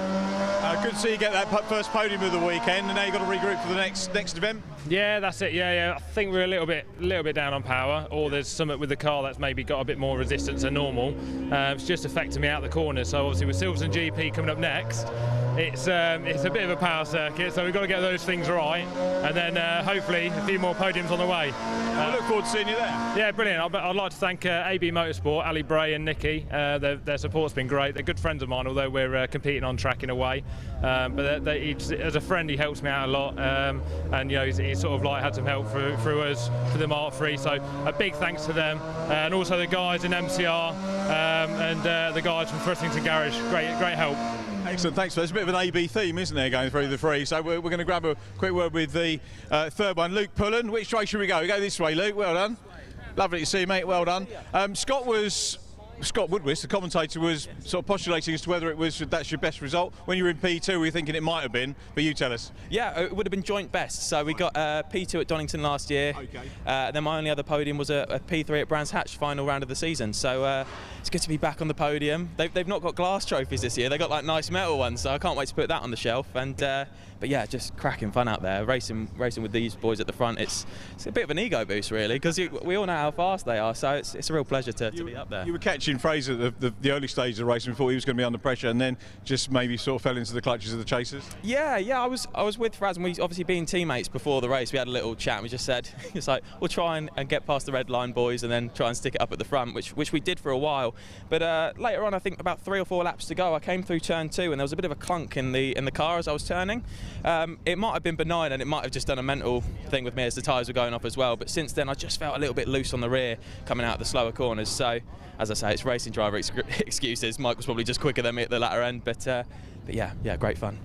Good to see you get that first podium of the weekend, and now you've got to regroup for the next event. Yeah, that's it. Yeah. I think we're a little bit down on power, or there's something with the car that's maybe got a bit more resistance than normal. It's just affecting me out the corner. So obviously with Silverstone GP coming up next, it's a bit of a power circuit, so we've got to get those things right, and then hopefully a few more podiums on the way. I look forward to seeing you there. Yeah, brilliant. I'd like to thank AB Motorsport, Ali Bray and Nikki. Their support's been great. They're good friends of mine, although we're competing on track in a way. But as a friend, he helps me out a lot, and you know, he's sort of like had some help through us for the Mark III. So a big thanks to them, and also the guys in MCR and the guys from Fruttington Garage. Great help. Excellent, thanks. There's a bit of an AB theme, isn't there, going through the three? So we're going to grab a quick word with the third one, Luke Pullen. Which way should we go? We go this way, Luke. Well done. Lovely to see you, mate. Well done. Scott Woodwis, the commentator, was sort of postulating as to whether that's your best result. When you were in P2, we were thinking it might have been, but you tell us. Yeah, it would have been joint best. So we got P2 at Donington last year. Okay. Then my only other podium was a P3 at Brands Hatch, final round of the season. So it's good to be back on the podium. They've not got glass trophies this year. They got like nice metal ones. So I can't wait to put that on the shelf. And but yeah, just cracking fun out there. Racing with these boys at the front. It's a bit of an ego boost, really, because we all know how fast they are. So it's a real pleasure to be up there. You were catching Fraser at the early stages of the race and thought he was going to be under pressure, and then just maybe sort of fell into the clutches of the chasers. Yeah, I was with Fraz, and we obviously being teammates before the race. We had a little chat. And we just said it's like we'll try and get past the red line, boys, and then try and stick it up at the front, which we did for a while. But later on, I think about 3 or 4 laps to go, I came through turn 2, and there was a bit of a clunk in the car as I was turning. It might have been benign, and it might have just done a mental thing with me as the tyres were going off as well. But since then, I just felt a little bit loose on the rear coming out of the slower corners. So, as I say, it's racing driver excuses. Mike was probably just quicker than me at the latter end, but yeah, great fun.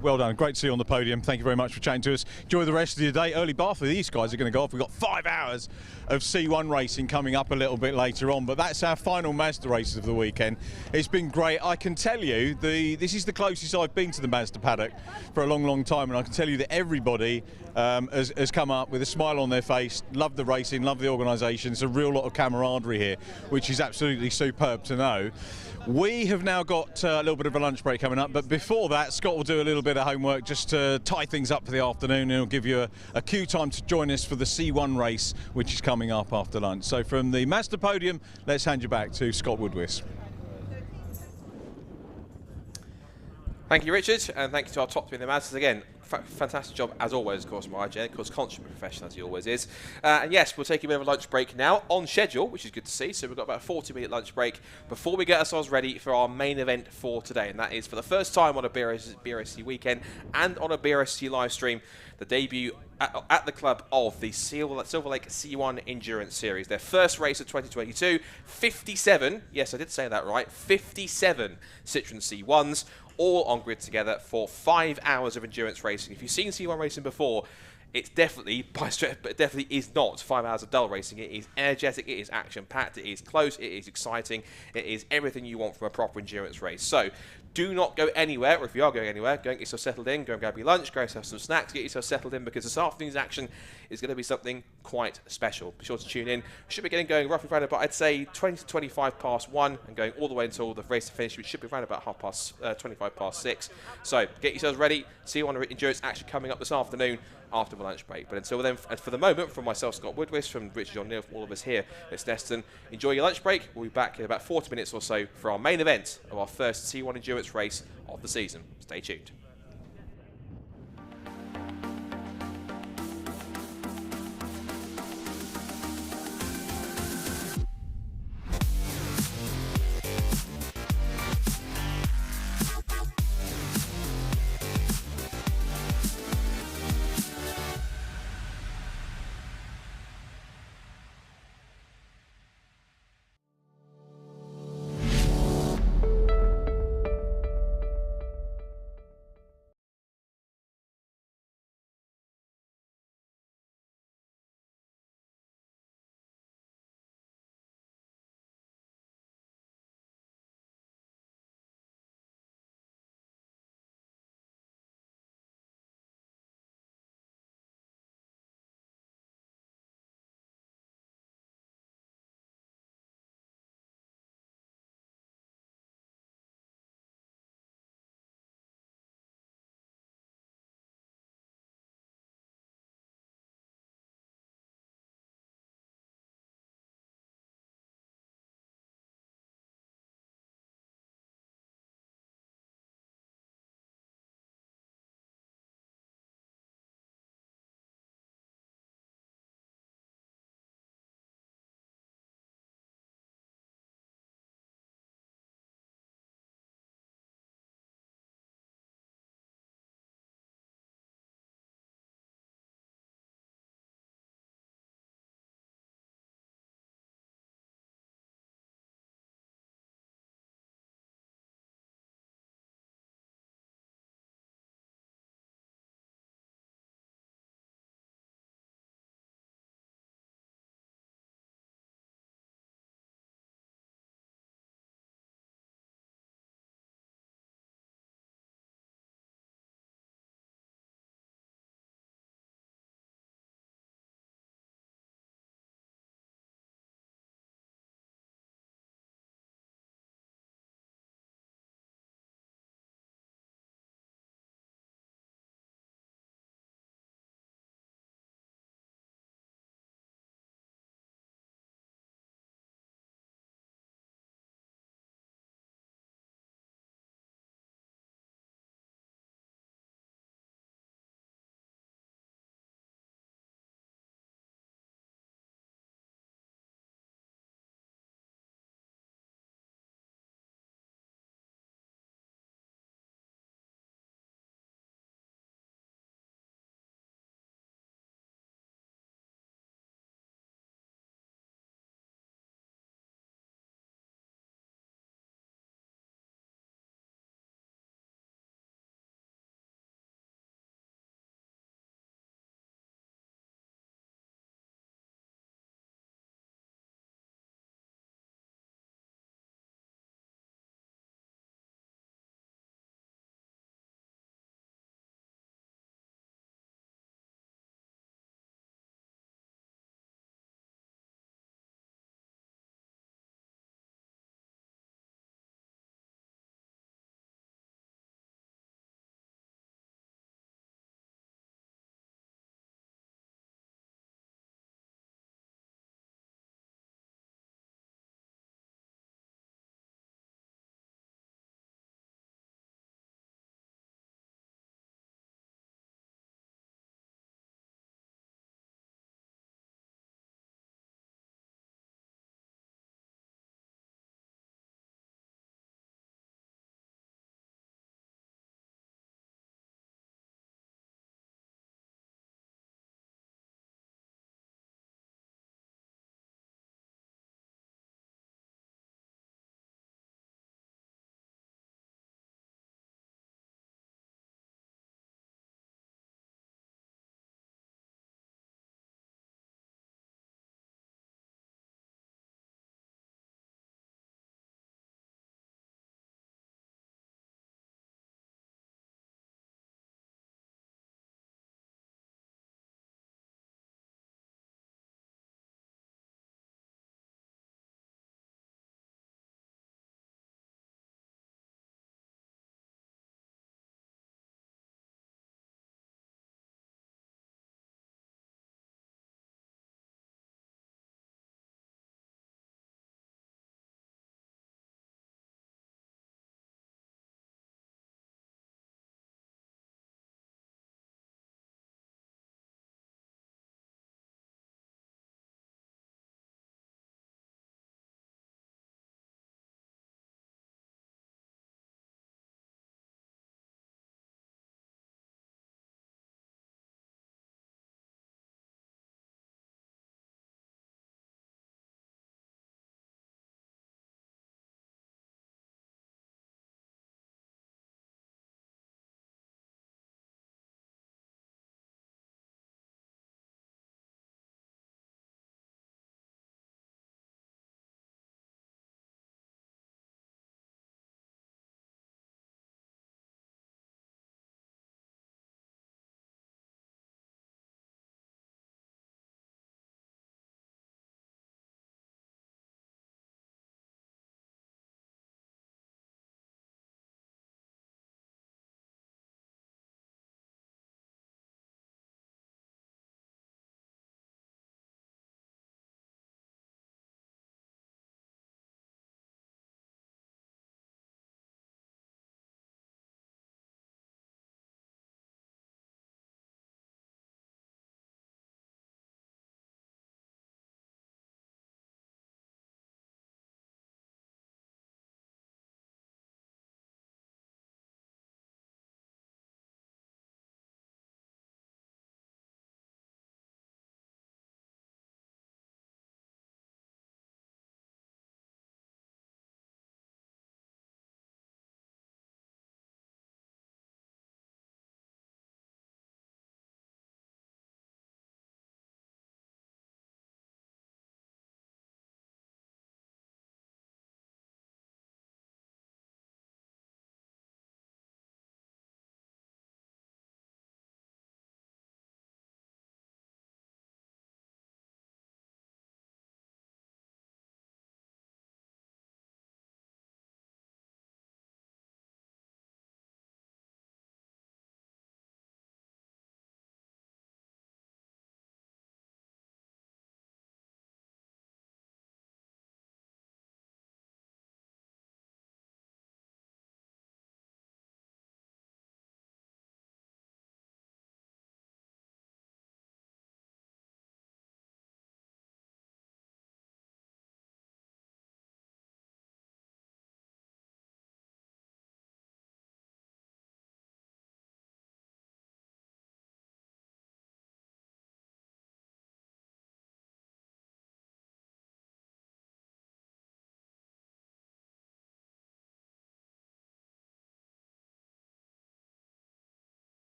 Well done, great to see you on the podium. Thank you very much for chatting to us. Enjoy the rest of your day. Early bar for these guys are going to go off. We've got 5 hours of C1 racing coming up a little bit later on, but that's our final Mazda races of the weekend. It's been great. I can tell you this is the closest I've been to the Mazda paddock for a long time, and I can tell you that everybody has come up with a smile on their face, loved the racing, loved the organisation. There's a real lot of camaraderie here, which is absolutely superb to know. We have now got a little bit of a lunch break coming up, but before that, Scott will do a little bit of homework just to tie things up for the afternoon, and he'll give you a cue time to join us for the C1 race, which is coming up after lunch. So from the Mazda podium, let's hand you back to Scott Woodwis. Thank you, Richard, and thank you to our top 3 in the Mazdas again. Fantastic job as always, of course, Miglia, of course, consummate professional as he always is. And yes, we'll take a bit of a lunch break now on schedule, which is good to see. So we've got about a 40-minute lunch break before we get ourselves ready for our main event for today, and that is for the first time on a BRSC weekend and on a BRSC live stream, the debut at the club of the Silverlake C1 Endurance Series. Their first race of 2022, 57, yes, I did say that right, 57 Citroen C1s, all on grid together for 5 hours of endurance racing. If you've seen C1 racing before, it's definitely, by stretch, but it definitely is not 5 hours of dull racing. It is energetic, it is action-packed, it is close, it is exciting, it is everything you want from a proper endurance race. So, do not go anywhere, or if you are going anywhere, go and get yourself settled in, go and grab your lunch, go and have some snacks, get yourself settled in, because this afternoon's action is going to be something quite special. Be sure to tune in. We should be getting going roughly around about, I'd say, 20 to 25 past 1, and going all the way until the race to finish, which should be around about 25 past 6. So, get yourselves ready. See you on endurance action coming up this afternoon after the lunch break. But until then, and for the moment, from myself, Scott Woodwis, from Richard O'Neill, from all of us here at Snetterton, enjoy your lunch break. We'll be back in about 40 minutes or so for our main event of our first C1 endurance race of the season. Stay tuned.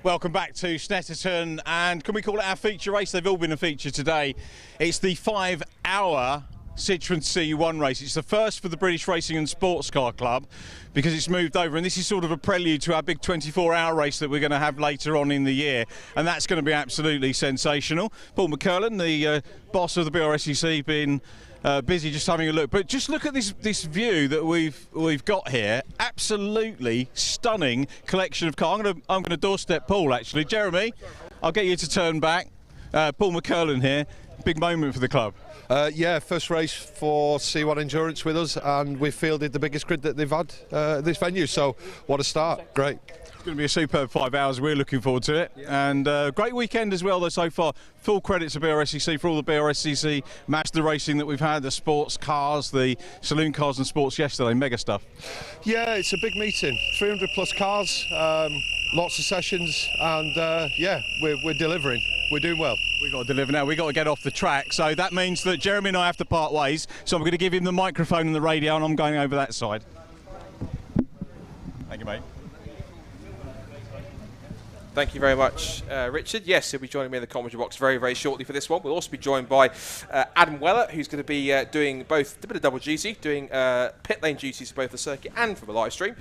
Welcome back to Snetterton, and can we call it our feature race? They've all been a feature today. It's the 5-hour Se7ens C1 race. It's the first for the British Racing and Sports Car Club because it's moved over, and this is sort of a prelude to our big 24-hour race that we're going to have later on in the year, and that's going to be absolutely sensational. Paul McCurlin, the boss of the BRSCC, been busy just having a look, but just look at this view that we've got here. Absolutely stunning collection of cars. I'm gonna doorstep Paul actually. Jeremy, I'll get you to turn back. Paul McCurlin here. Big moment for the club. Yeah, first race for C1 Endurance with us, and we fielded the biggest grid that they've had at this venue, so what a start. Great. It's going to be a superb 5 hours. We're looking forward to it. And great weekend as well, though, so far. Full credit to BRSCC for all the BRSCC Mazda racing that we've had, the sports cars, the saloon cars and sports yesterday. Mega stuff. Yeah, it's a big meeting. 300 plus cars, lots of sessions, and yeah, we're delivering. We're doing well. We've got to deliver now. We've got to get off the track. So that means that Jeremy and I have to part ways. So I'm going to give him the microphone and the radio, and I'm going over that side. Thank you, mate. Thank you very much, Richard. Yes, he'll be joining me in the commentary box very, very shortly for this one. We'll also be joined by Adam Weller, who's going to be doing both a bit of double duty, doing pit lane duties for both the circuit and for the live stream.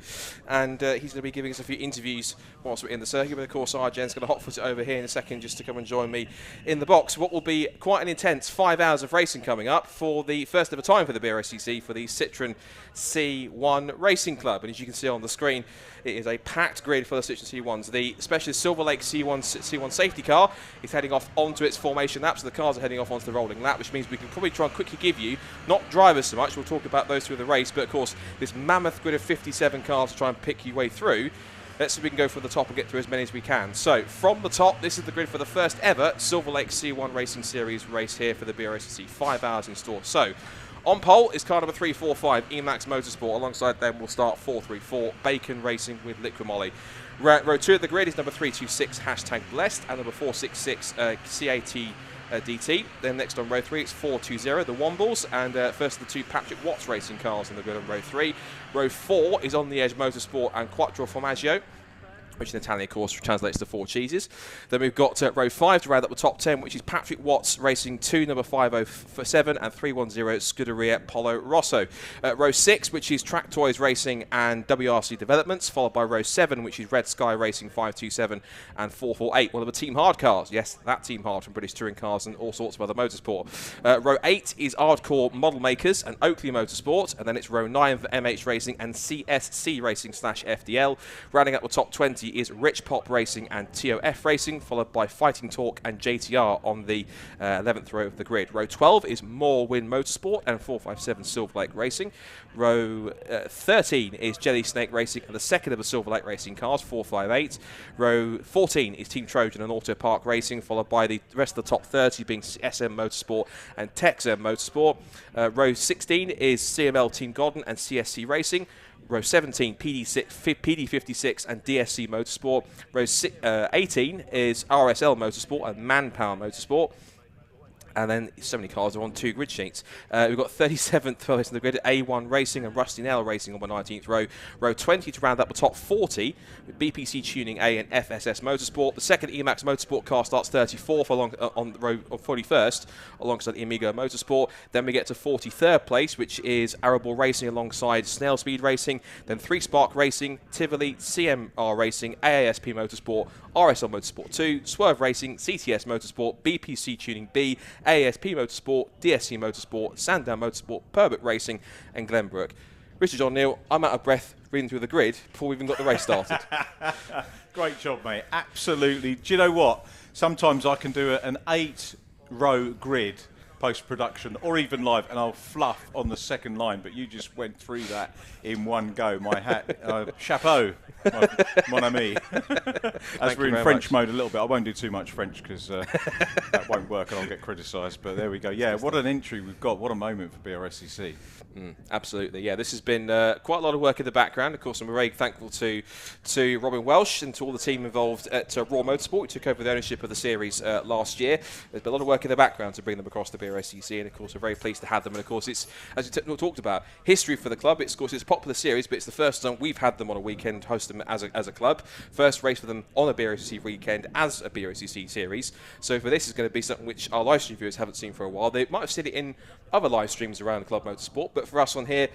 And he's going to be giving us a few interviews whilst we're in the circuit. But of course, Arjen's going to hotfoot it over here in a second just to come and join me in the box. What will be quite an intense 5 hours of racing coming up for the first ever time for the BRSCC for the Se7ens C1 Racing Club. And as you can see on the screen, it is a packed grid for the Se7ens C1s. The specialist Silverlake C1 safety car is heading off onto its formation lap, so the cars are heading off onto the rolling lap, which means we can probably try and quickly give you, not drivers so much, we'll talk about those through the race, but of course this mammoth grid of 57 cars to try and pick your way through. Let's see if we can go from the top and get through as many as we can. So from the top, this is the grid for the first ever Silverlake C1 Racing Series race here for the BRSCC. 5 hours in store. So on pole is car number 345, Emax Motorsport. Alongside them will start 434, Bacon Racing with Liquid Molly. Row 2 of the grid is number 326, #Blessed, and number 466, CAT DT. Then next on row 3, it's 420, the Wombles, and first of the two Patrick Watts racing cars in the grid on row 3. Row 4 is On the Edge Motorsport and Quattro Formaggio, which in Italian, of course, translates to 4 cheeses. Then we've got row 5 to round up the top 10, which is Patrick Watts Racing 2, number 507, and 310 Scuderia Polo Rosso. Row 6, which is Track Toys Racing and WRC Developments, followed by row 7, which is Red Sky Racing 527 and 448, one of the Team Hard cars. Yes, that Team Hard from British Touring Cars and all sorts of other motorsport. Row 8 is Hardcore Model Makers and Oakley Motorsport, and then it's row 9 for MH Racing and CSC Racing /FDL. Rounding up the top 20 is Rich Pop Racing and TOF Racing, followed by Fighting Talk and JTR on the 11th row of the grid. Row 12 is More Win Motorsport and 457 Silverlake Racing. Row 13 is Jelly Snake Racing and the second of the Silverlake Racing cars, 458. Row 14 is Team Trojan and Auto Park Racing, followed by the rest of the top 30 being SM Motorsport and Texem Motorsport. Row 16 is CML Team Godden and CSC Racing. Row 17, PD56 and DSC Motorsport. Row 18 is RSL Motorsport and Manpower Motorsport. And then so many cars are on 2 grid sheets. We've got 37th place in the grid, A1 Racing and Rusty Nail Racing on the 19th row. Row 20 to round up the top 40 with BPC Tuning A and FSS Motorsport. The second Emax Motorsport car starts 34th on row 41st alongside Amigo Motorsport. Then we get to 43rd place, which is Arable Racing alongside Snail Speed Racing. Then 3 Spark Racing, Tivoli, CMR Racing, AASP Motorsport, RSL Motorsport 2, Swerve Racing, CTS Motorsport, BPC Tuning B, ASP Motorsport, DSC Motorsport, Sandown Motorsport, Purbeck Racing and Glenbrook. Richard O'Neill, I'm out of breath reading through the grid before we even got the race started. Great job, mate. Absolutely. Do you know what? Sometimes I can do an 8-row grid post-production or even live and I'll fluff on the second line, but you just went through that in one go. My hat, chapeau, mon ami. As we're in French mode a little bit, I won't do too much French because that won't work and I'll get criticised, but there we go. Yeah, what an entry we've got. What a moment for BRSCC. Absolutely, yeah. This has been quite a lot of work in the background. Of course, I'm very thankful to Robin Welsh and to all the team involved at Raw Motorsport, who took over the ownership of the series last year. There's been a lot of work in the background to bring them across the BRSCC BRSCC, and of course we're very pleased to have them. And of course it's, as we talked about, history for the club. It's, of course, it's a popular series, but it's the first time we've had them on a weekend, host them as a club. First race for them on a BRSCC weekend as a BRSCC series. So for this is going to be something which our live stream viewers haven't seen for a while. They might have seen it in other live streams around the Club Motorsport, but for us on here,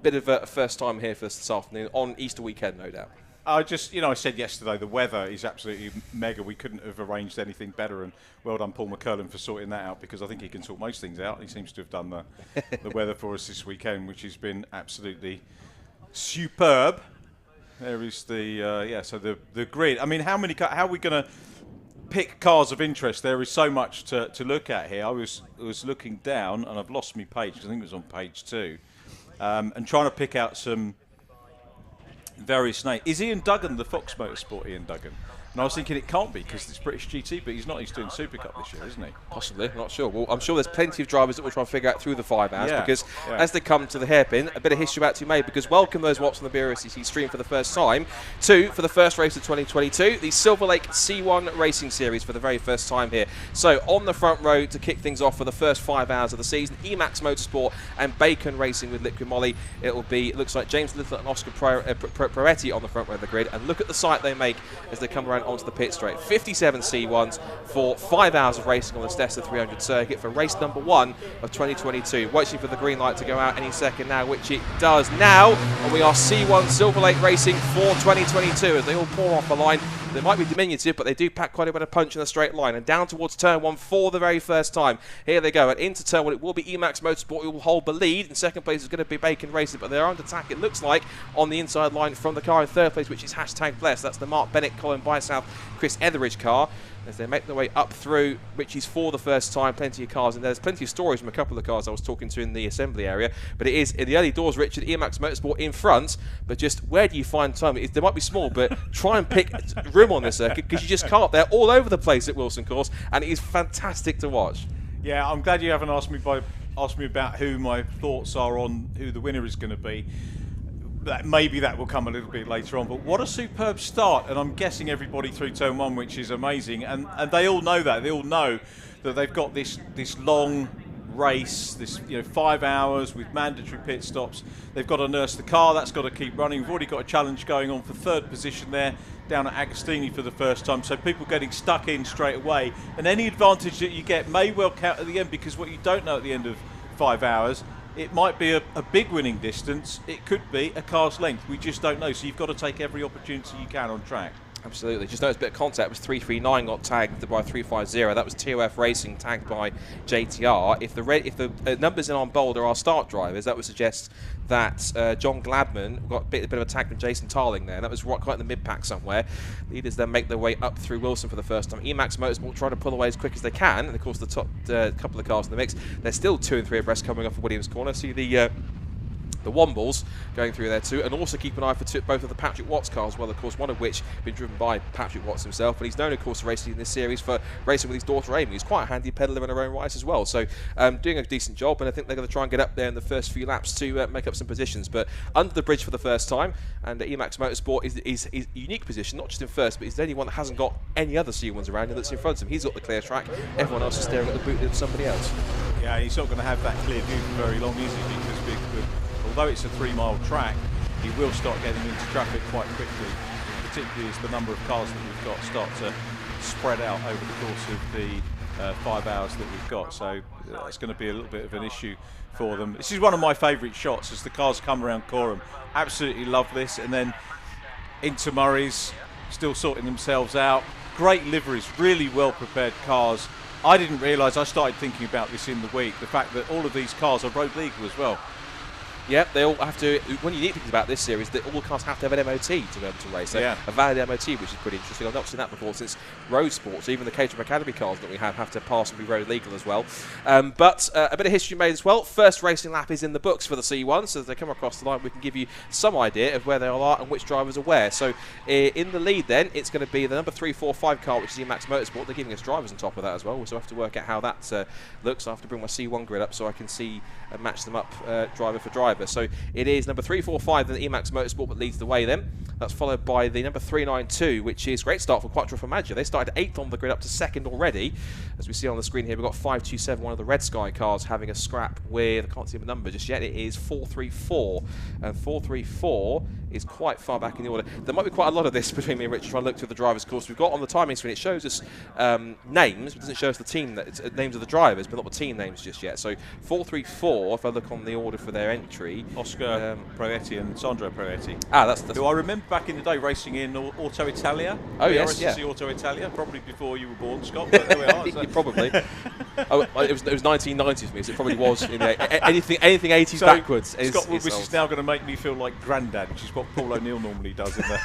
bit of a first time here for us this afternoon on Easter weekend, no doubt. I just, I said yesterday, the weather is absolutely mega. We couldn't have arranged anything better, and well done Paul McCurlin for sorting that out, because I think he can sort most things out. He seems to have done the weather for us this weekend, which has been absolutely superb. There is the, so the grid. I mean, how are we going to pick cars of interest? There is so much to look at here. I was looking down, and I've lost my page, because I think it was on page 2, and trying to pick out some various names. Is Ian Duggan the Fox Motorsport Ian Duggan? And I was thinking it can't be, because it's British GT, but he's not. He's doing SuperCup this year, isn't he? Possibly, I'm not sure. Well, I'm sure there's plenty of drivers that will try and figure out through the 5 hours, because as they come to the hairpin, a bit of history about to be made, because welcome those watching the BRSCC stream for the first time to, for the first race of 2022, the Silverlake C1 Racing Series for the very first time here. So on the front row to kick things off for the first 5 hours of the season, Emax Motorsport and Bacon Racing with Liquid Molly. It will be, it looks like James Little and Oscar Proetti on the front row of the grid, and look at the sight they make as they come around onto the pit straight. 57 C1s for 5 hours of racing on the Snetterton 300 circuit for race number 1 of 2022. Waiting for the green light to go out any second now, which it does now. And we are C1 Silverlake Racing for 2022 as they all pour off the line. They might be diminutive, but they do pack quite a bit of punch in a straight line. And down towards turn 1 for the very first time. Here they go. And into turn 1, it will be Emax Motorsport who will hold the lead. In second place is going to be Bacon Racing, but they're under attack, it looks like, on the inside line from the car in third place, which is #Bless. That's the Mark Bennett, Colin Bysouth, Chris Etheridge car. As they make their way up through Richie's for the first time, plenty of cars, and there's plenty of stories from a couple of the cars I was talking to in the assembly area. But it is in the early doors, Richard, Emax Motorsport in front. But just where do you find time? They might be small, but try and pick room on this circuit, because you just can't. They're all over the place at Wilson Course, and it is fantastic to watch. Yeah, I'm glad you haven't asked me about who my thoughts are on who the winner is going to be. Maybe that will come a little bit later on, but what a superb start, and I'm guessing everybody through turn 1, which is amazing, and they all know that. They all know that they've got this long race, this 5 hours with mandatory pit stops. They've got to nurse the car, that's got to keep running. We've already got a challenge going on for third position there, down at Agostini for the first time, so people getting stuck in straight away, and any advantage that you get may well count at the end, because what you don't know at the end of 5 hours, it might be a big winning distance, it could be a car's length, we just don't know, so you've got to take every opportunity you can on track. Absolutely. Just noticed a bit of contact. It was 339 got tagged by 350. That was TOF Racing tagged by JTR. If the numbers in on bold are our start drivers, that would suggest that John Gladman got a bit of a tag from Jason Tarling there. That was right quite in the mid-pack somewhere. Leaders then make their way up through Wilson for the first time. Emax Motorsport trying to pull away as quick as they can. And of course, the top couple of cars in the mix, they're still 2 and 3 abreast coming off of Williams Corner. See the Wombles going through there too, and also keep an eye for both of the Patrick Watts cars, well, of course, one of which has been driven by Patrick Watts himself, but he's known, of course, for racing in this series for racing with his daughter Amy, who's quite a handy peddler in her own right as well, so doing a decent job, and I think they're going to try and get up there in the first few laps to make up some positions, but under the bridge for the first time, and Emax Motorsport is a unique position, not just in first, but he's the only one that hasn't got any other C1s around him that's in front of him. He's got the clear track, everyone else is staring at the boot of somebody else. Yeah, he's not going to have that clear view for very long, is he? Because although it's a 3-mile track, he will start getting into traffic quite quickly, particularly as the number of cars that we've got start to spread out over the course of the 5 hours that we've got. So it's going to be a little bit of an issue for them. This is one of my favourite shots as the cars come around Coram. Absolutely love this. And then into Murray's, still sorting themselves out. Great liveries, really well prepared cars. I didn't realise, I started thinking about this in the week, the fact that all of these cars are road legal as well. Yep, they all have to. One unique thing about this series, that all cars have to have an MOT to be able to race. Yeah. A valid MOT, which is pretty interesting. I've not seen that before since road sports. Even the Caterham Academy cars that we have to pass and be road legal as well. But a bit of history made as well. First racing lap is in the books for the C1, so as they come across the line, we can give you some idea of where they are and which drivers are where. So in the lead, then it's going to be the number 345 car, which is Emax Motorsport. They're giving us drivers on top of that as well. So I have to work out how that looks. I have to bring my C1 grid up so I can see and match them up driver for driver. driver. So it is number 345 in the Emax Motorsport that leads the way then. That's followed by the number 392, which is a great start for Quattro Formaggio. They started 8th on the grid up to 2nd already. As we see on the screen here, we've got 527, one of the Red Sky cars, having a scrap with, I can't see the number just yet, it is 434. And 434 is quite far back in the order. There might be quite a lot of this between me and Richard trying to look through the drivers' course. We've got on the timing screen, it shows us names, but it doesn't show us the team, names of the drivers, but not the team names just yet. So 434, if I look on the order for their entry. Oscar Proietti and Sandro Proietti. That's who I remember back in the day racing in Auto Italia. Oh, yes, BRSCC Auto Italia, probably before you were born, Scott, but there we are. So. Probably. It was 1990s for me, so it probably was in the, anything 80s backwards. Scott, this is now going to make me feel like granddad, which is what Paul O'Neill normally does in the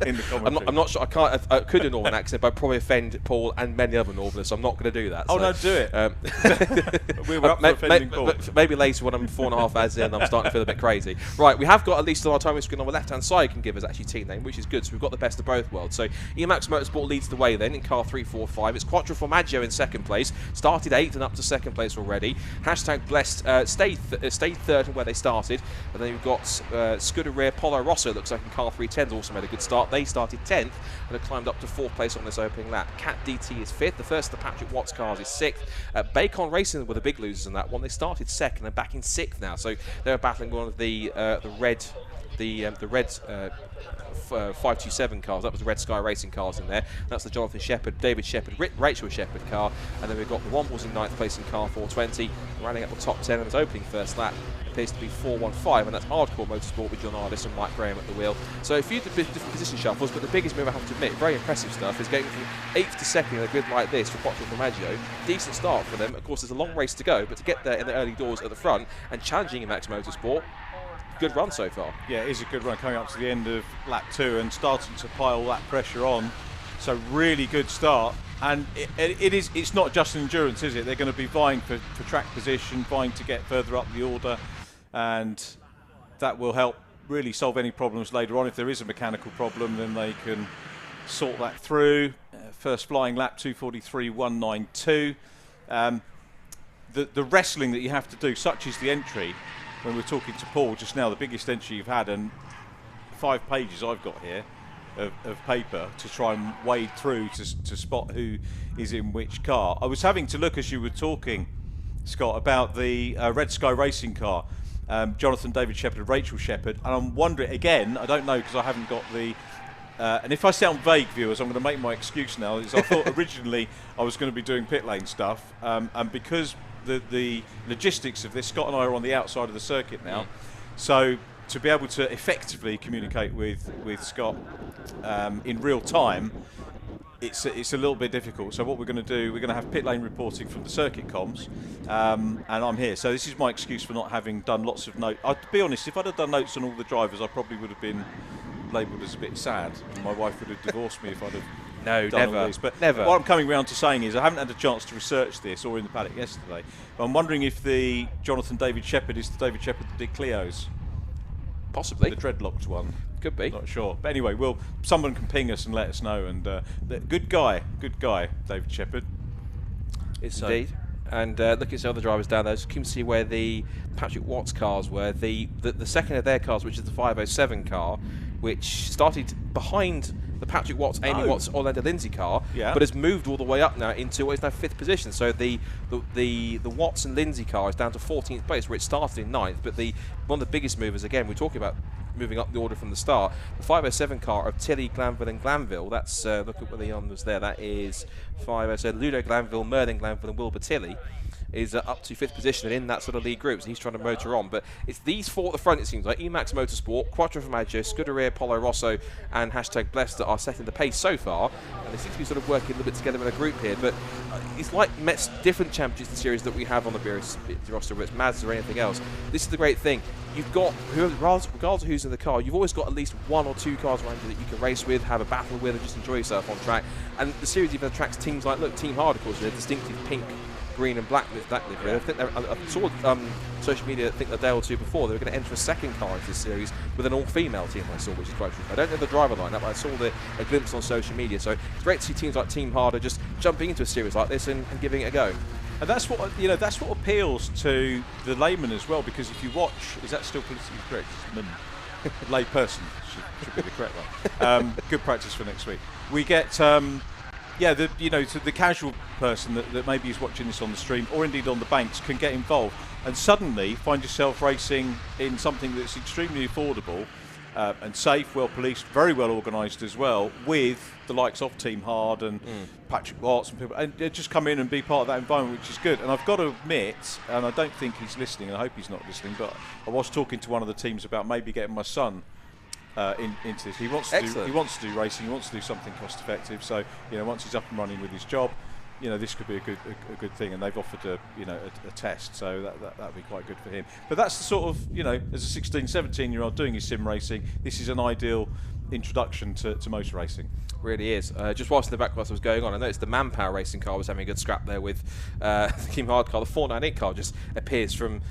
in the commentary. I'm not sure. I could do a Northern accent, but I'd probably offend Paul and many other Northerners, so I'm not going to do that. Oh, no, do it. We were up for offending Paul. Maybe later when I'm 4.5 hours in, I'm starting to feel a bit crazy. Right, we have got at least on our timing screen on the left-hand side can give us actually team name, which is good. So we've got the best of both worlds. So Emax Motorsport leads the way then in car 345. It's Quattro Formaggio in 2nd place. Started 8th and up to 2nd place already. Hashtag Blessed stayed 3rd where they started. And then we've got Scuderia Polo Rosso, looks like in car 310's also made a good start. They started 10th and have climbed up to 4th place on this opening lap. Cat DT is 5th. The first of the Patrick Watts cars is 6th. Bacon Racing were the big losers in that one. They started 2nd and back in 6th now. So they're battling one of the red 527 cars. That was the Red Sky Racing cars in there. That's the Jonathan Shepherd, David Shepherd, Rachel Shepherd car. And then we've got the Wombles in 9th place in car 420. Running up the top 10 in his opening first lap appears to be 415, and that's Hardcore Motorsport with John Ardis and Mike Graham at the wheel. So a few different position shuffles, but the biggest move I have to admit, very impressive stuff, is getting from 8th to 2nd in a grid like this for Quattro Formaggio. Decent start for them. Of course, there's a long race to go, but to get there in the early doors at the front and challenging Emax Motorsport, good run so far. Yeah, it is a good run coming up to the end of lap 2 and starting to pile that pressure on. So really good start. And it's not just endurance, is it? They're going to be vying for track position, vying to get further up the order, and that will help really solve any problems later on. If there is a mechanical problem, then they can sort that through. First flying lap 2:43.192. The wrestling that you have to do, such as the entry. When we're talking to Paul just now, the biggest entry you've had, and 5 pages I've got here of paper to try and wade through to spot who is in which car. I was having to look as you were talking, Scott, about the Red Sky Racing car, Jonathan David Shepherd and Rachel Shepherd, and I'm wondering, again, I don't know because I haven't got the and if I sound vague, viewers, I'm going to make my excuse now. Is I thought originally I was going to be doing pit lane stuff, and because the logistics of this, Scott and I are on the outside of the circuit now, so to be able to effectively communicate with Scott in real time, it's a little bit difficult. So what we're going to do, we're going to have pit lane reporting from the circuit comms, and I'm here. So this is my excuse for not having done lots of notes. To be honest, if I'd have done notes on all the drivers, I probably would have been labelled as a bit sad. My wife would have divorced me if I'd have done all this. But never. What I'm coming round to saying is I haven't had a chance to research this or in the paddock yesterday. But I'm wondering if the Jonathan David Shepherd is the David Shepherd that did Clio's. Possibly. The dreadlocked one. Could be. Not sure. But anyway, someone can ping us and let us know. And good guy, David Shepherd. It's indeed. And look at the other drivers down there. Just can see where the Patrick Watts cars were. The second of their cars, which is the 507 car, which started behind the Patrick Watts, Amy Watts, Orlando Lindsay car, but has moved all the way up now into what is now 5th position. So the Watts and Lindsay car is down to 14th place, where it started in 9th. But one of the biggest movers, again, we're talking about moving up the order from the start. The 507 car of Tilly, Glanville and Glanville, that's, look at where the on was there, that is 507, Ludo Glanville, Merlin Glanville and Wilbur Tilly, is up to 5th position and in that sort of lead group, so he's trying to motor on. But it's these 4 at the front, it seems like. Emax Motorsport, Quattro Formaggio, Scuderia Polo Rosso and hashtag Blessed that are setting the pace so far, and they seem to be sort of working a little bit together in a group here. But it's like Met's different championships and series that we have on the BRSCC roster, whether it's Mazda or anything else. This is the great thing. You've got, regardless of who's in the car, you've always got at least 1 or 2 cars around you that you can race with, have a battle with, and just enjoy yourself on track. And the series even attracts teams like, look, Team Hard, of course, with their distinctive pink, green and black livery. I think I saw social media, I think a day or two before, they were going to enter a second car into this series with an all-female team I saw, which is quite true. I don't know the driver lineup, but I saw a glimpse on social media. So it's great to see teams like Team Harder just jumping into a series like this and giving it a go. And that's what that's what appeals to the layman as well, because if you watch, is that still politically correct? Lay person should be the correct one. Good practice for next week. We get to the casual person that maybe is watching this on the stream or indeed on the banks can get involved and suddenly find yourself racing in something that's extremely affordable and safe, well policed, very well organised as well, with the likes of Team Hard and Patrick Watts and people, and just come in and be part of that environment, which is good. And I've got to admit, and I don't think he's listening, and I hope he's not listening, but I was talking to one of the teams about maybe getting my son into this. He wants to do racing. He wants to do something cost effective. So once he's up and running with his job, this could be a good thing. And they've offered a test, so that'd be quite good for him. But that's the sort of as a 16, 17-year-old doing his sim racing, this is an ideal introduction to motor racing. Really is. Just whilst the back class was going on, I noticed the Manpower racing car was having a good scrap there with the Team Hard car. The 498 car just appears from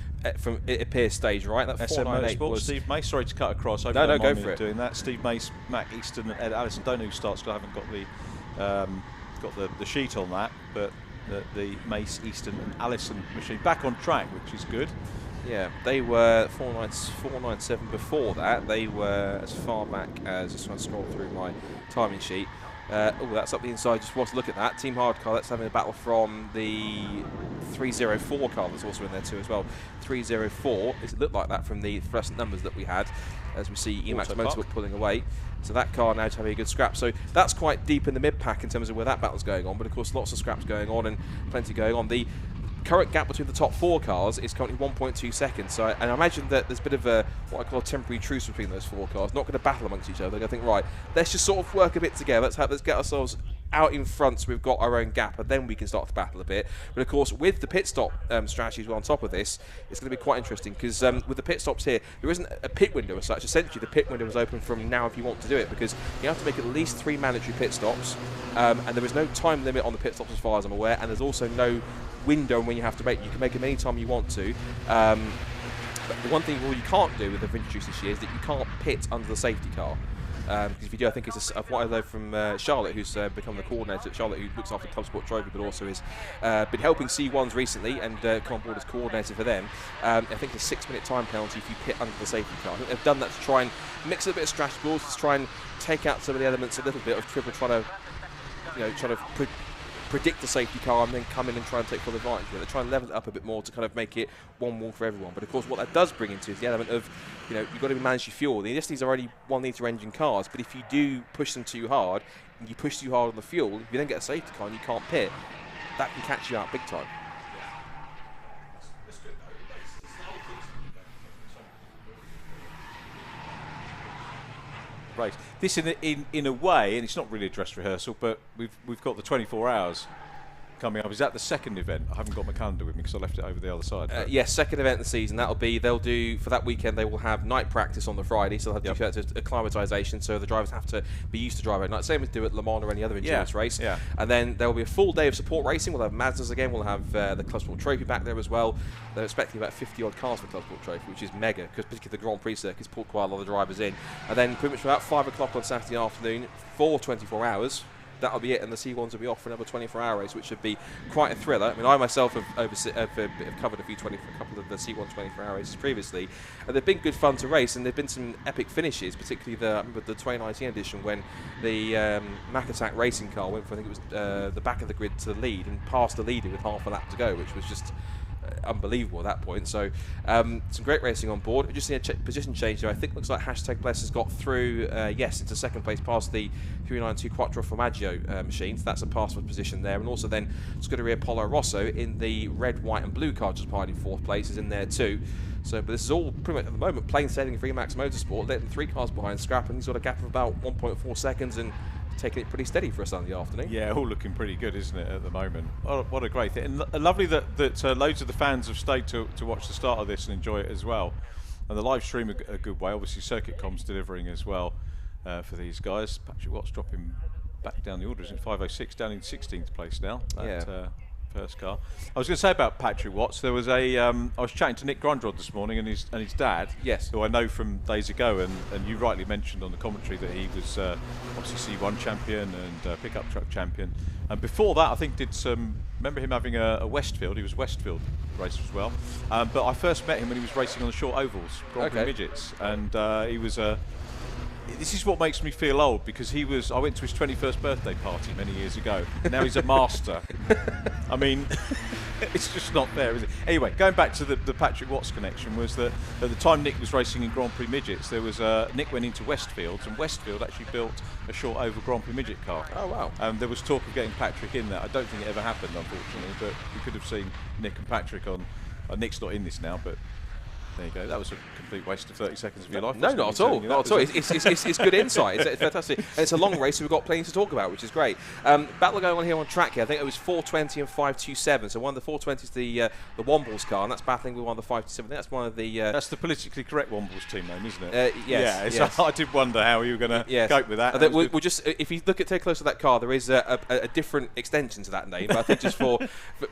it appears stage right. That 498 was Steve Mace. Sorry to cut across. No, go for it. Doing that. Steve Mace, Mac Easton, and Ed Allison. Don't know who starts because I haven't got the sheet on that. But the Mace, Easton, and Allison machine back on track, which is good. Yeah, they were 497 before that. They were as far back as, just want to scroll through my timing sheet. That's up the inside. Just want to look at that. Team Hard car, that's having a battle from the 304 car that's also in there too as well. 304, it looked like that from the fluorescent numbers that we had, as we see Emax Motorsport pulling away. So that car now is having a good scrap. So that's quite deep in the mid-pack in terms of where that battle's going on. But of course, lots of scraps going on and plenty going on. The current gap between the top 4 cars is currently 1.2 seconds. So and I imagine that there's a bit of a what I call a temporary truce between those 4 cars. Not going to battle amongst each other. They're going to think, right, let's just sort of work a bit together. Let's get ourselves out in front so we've got our own gap, and then we can start to battle a bit. But of course, with the pit stop strategy as well on top of this, it's going to be quite interesting because with the pit stops here, there isn't a pit window as such. Essentially, the pit window is open from now if you want to do it, because you have to make at least 3 mandatory pit stops, and there is no time limit on the pit stops as far as I'm aware, and there's also no window when you have to make. You can make them any time you want to. But the one thing you can't do with the introduced this year is that you can't pit under the safety car. Because if you do, I think it's what I know from Charlotte, who's become the coordinator. Charlotte, who looks after the Club Sport Trophy, but also has been helping C1s recently and come on board as coordinator for them. I think it's a 6-minute time penalty if you pit under the safety car. I think they've done that to try and mix a bit of strategy balls, to try and take out some of the elements a little bit of Triple trying to predict the safety car and then come in and try and take full advantage of it. They're trying to level it up a bit more to kind of make it one wall for everyone. But of course, what that does bring into is the element of, you've got to manage your fuel. These are only 1-litre engine cars, but if you do push them too hard, and you push too hard on the fuel, if you then get a safety car and you can't pit, that can catch you out big time. Right. This in a way, and it's not really a dress rehearsal, but we've got the 24 hours coming up. Is that the second event? I haven't got my calendar with me because I left it over the other side. Yes, second event of the season. They'll do, for that weekend, they will have night practice on the Friday, so they'll have to do acclimatisation, so the drivers have to be used to drive at night. Same as do at Le Mans or any other endurance race. Yeah. And then there will be a full day of support racing. We'll have Mazdas again. We'll have the Club Sport Trophy back there as well. They're expecting about 50-odd cars for Club Sport Trophy, which is mega, because particularly the Grand Prix circuit's pulled quite a lot of drivers in. And then pretty much about 5 o'clock on Saturday afternoon for 24 hours. That'll be it, and the C1s will be off for another 24-hour race, which should be quite a thriller. I mean, I myself have covered a couple of the C1 24-hour races previously, and they've been good fun to race, and there've been some epic finishes, particularly the 2019 edition when the Mac Attack racing car went for, I think it was the back of the grid to the lead and passed the leader with half a lap to go, which was just unbelievable at that point. So some great racing on board. We've just seen a position change there. I think looks like #Bless has got through, yes, into second place past the 392 Quattro Formaggio machine. So that's a pass for position there. And also then Scuderia Polo Rosso in the red, white and blue car just piling 4th place is in there too. So, but this is all pretty much at the moment plain sailing for Emax Motorsport. They're 3 cars behind Scrap, and he's got a gap of about 1.4 seconds and taking it pretty steady for a Sunday afternoon. Yeah, all looking pretty good, isn't it, at the moment? What a great thing. And lovely that loads of the fans have stayed to watch the start of this and enjoy it as well. And the live stream a good way. Obviously, CircuitCom's delivering as well for these guys. Patrick Watts dropping back down the order, isn't it? 506 down in 16th place now. First car. I was going to say about Patrick Watts. There was I was chatting to Nick Grundrod this morning, and his dad. Yes. Who I know from days ago, and you rightly mentioned on the commentary that he was obviously C1 champion and pickup truck champion. And before that, I think did some. Remember him having a Westfield. He was Westfield racer as well. But I first met him when he was racing on the short ovals, Grand Prix midgets, and he was a. This is what makes me feel old, because I went to his 21st birthday party many years ago. Now he's a master. I mean, it's just not fair, is it? Anyway, going back to the Patrick Watts connection, was that at the time Nick was racing in Grand Prix midgets, there was Nick went into Westfields, and Westfield actually built a short oval Grand Prix midget car. Oh wow! There was talk of getting Patrick in there. I don't think it ever happened, unfortunately, but we could have seen Nick and Patrick on. Nick's not in this now, but. There you go. That was a complete waste of 30 seconds of your life. No, not at all. Not at all. It's good insight. It's fantastic. And it's a long race, so we've got plenty to talk about, which is great. Battle going on here on track here. I think it was 420 and 527. So one of the 420s, the Wombles car, and that's battling with one of the 527. That's one of the. That's the politically correct Wombles team name, isn't it? Yes. Yeah. Yes. I did wonder how you were going to cope with that. We'll just, if you take close to that car, there is a different extension to that name. But I think just for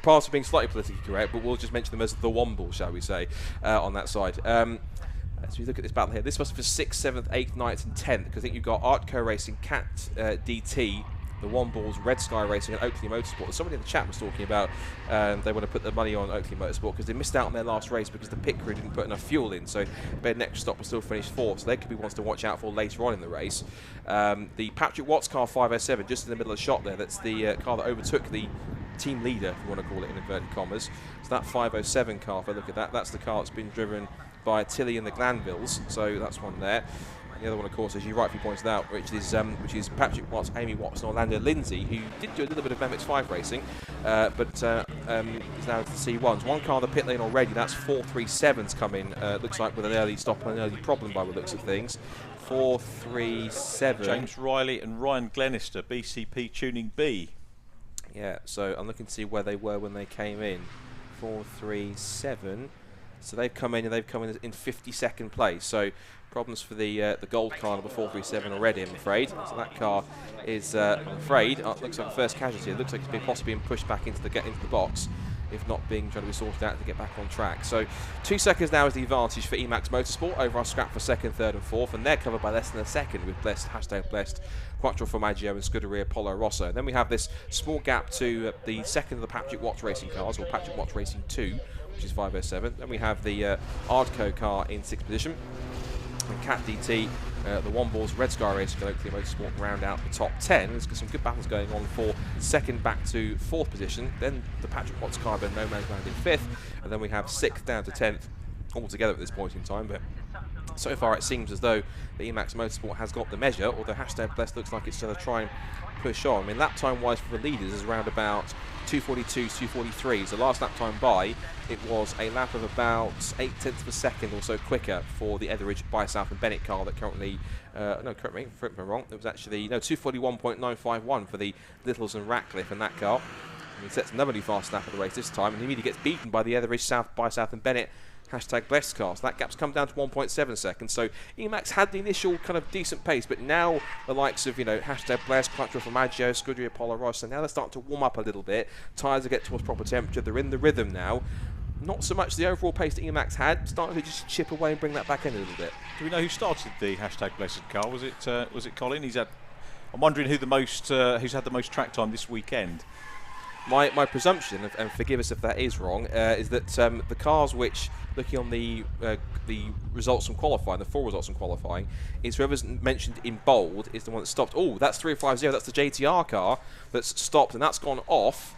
parts of being slightly politically correct, but we'll just mention them as the Wombles, shall we say, on that side. As we look at this battle here, this was for 6th, 7th, 8th, 9th and 10th, because I think you've got Artco Racing, Cat DT, the Wombles, Red Sky Racing and Oakley Motorsport. Somebody in the chat was talking about they want to put the money on Oakley Motorsport because they missed out on their last race because the pit crew didn't put enough fuel in, so their next stop was still finished 4th, so they could be ones to watch out for later on in the race. The Patrick Watts car 507, just in the middle of the shot there, that's the car that overtook the team leader, if you want to call it in inverted commas. So that 507 car, if I look at that, that's the car that's been driven by Tilly and the Glanvilles, so that's one there. And the other one, of course, as you rightfully pointed out, which is Patrick Watts, Amy Watts and Orlando Lindsay, who did do a little bit of MX-5 racing, but is now into the C1s. One car in the pit lane already, that's 437's coming, looks like with an early stop and an early problem by the looks of things. 437. James Riley and Ryan Glenister, BCP Tuning B. Yeah, so I'm looking to see where they were when they came in. 437. So they've come in and they've come in 52nd place. So problems for the gold car number 437 already, I'm afraid. So that car is, I'm afraid, looks like the first casualty. It looks like it's been possibly pushed back into the box, if not trying to be sorted out to get back on track. So 2 seconds now is the advantage for Emax Motorsport over our scrap for 2nd, 3rd and 4th, and they're covered by less than a second with Blessed, #Blessed, Quattro Formaggio and Scuderia Polo Rosso. And then we have this small gap to the second of the Patrick Watts racing cars, or Patrick Watts Racing 2, which is 507. Then we have the Ardco car in 6th position. And Cat DT, the Wombles, Red Sky Racing and Oakley Motorsport round out the top 10. There's some good battles going on for 2nd back to 4th position. Then the Patrick Watts car, then No Man's Land in 5th. And then we have 6th down to 10th all together at this point in time. But so far it seems as though the Emax Motorsport has got the measure, although #Blessed looks like it's going to try and push on. I mean, lap time wise for the leaders is around about 2:42, 2:43. So last lap time by, it was a lap of about 0.8 of a second or so quicker for the Etheridge, South and Bennett car that currently, no, correct me if I'm wrong, it was actually, no, 2:41.951 for the Littles and Ratcliffe in that car. And he sets another new fast lap of the race this time, and he immediately gets beaten by the Etheridge, South and Bennett #Blessed car. So that gap's come down to 1.7 seconds. So Emax had the initial kind of decent pace, but now the likes of, #Blessed, Quattro Formaggio, Scuderia Polo Rosso, now they're starting to warm up a little bit. Tyres are getting towards proper temperature. They're in the rhythm now. Not so much the overall pace that Emax had, starting to just chip away and bring that back in a little bit. Do we know who started the #Blessed car? Was it Colin? I'm wondering who's had the most track time this weekend. My presumption, and forgive us if that is wrong, is that the cars which, looking on the results from qualifying, the 4 results from qualifying, is whoever's mentioned in bold is the one that stopped. Oh, that's 350. That's the JTR car that's stopped, and that's gone off.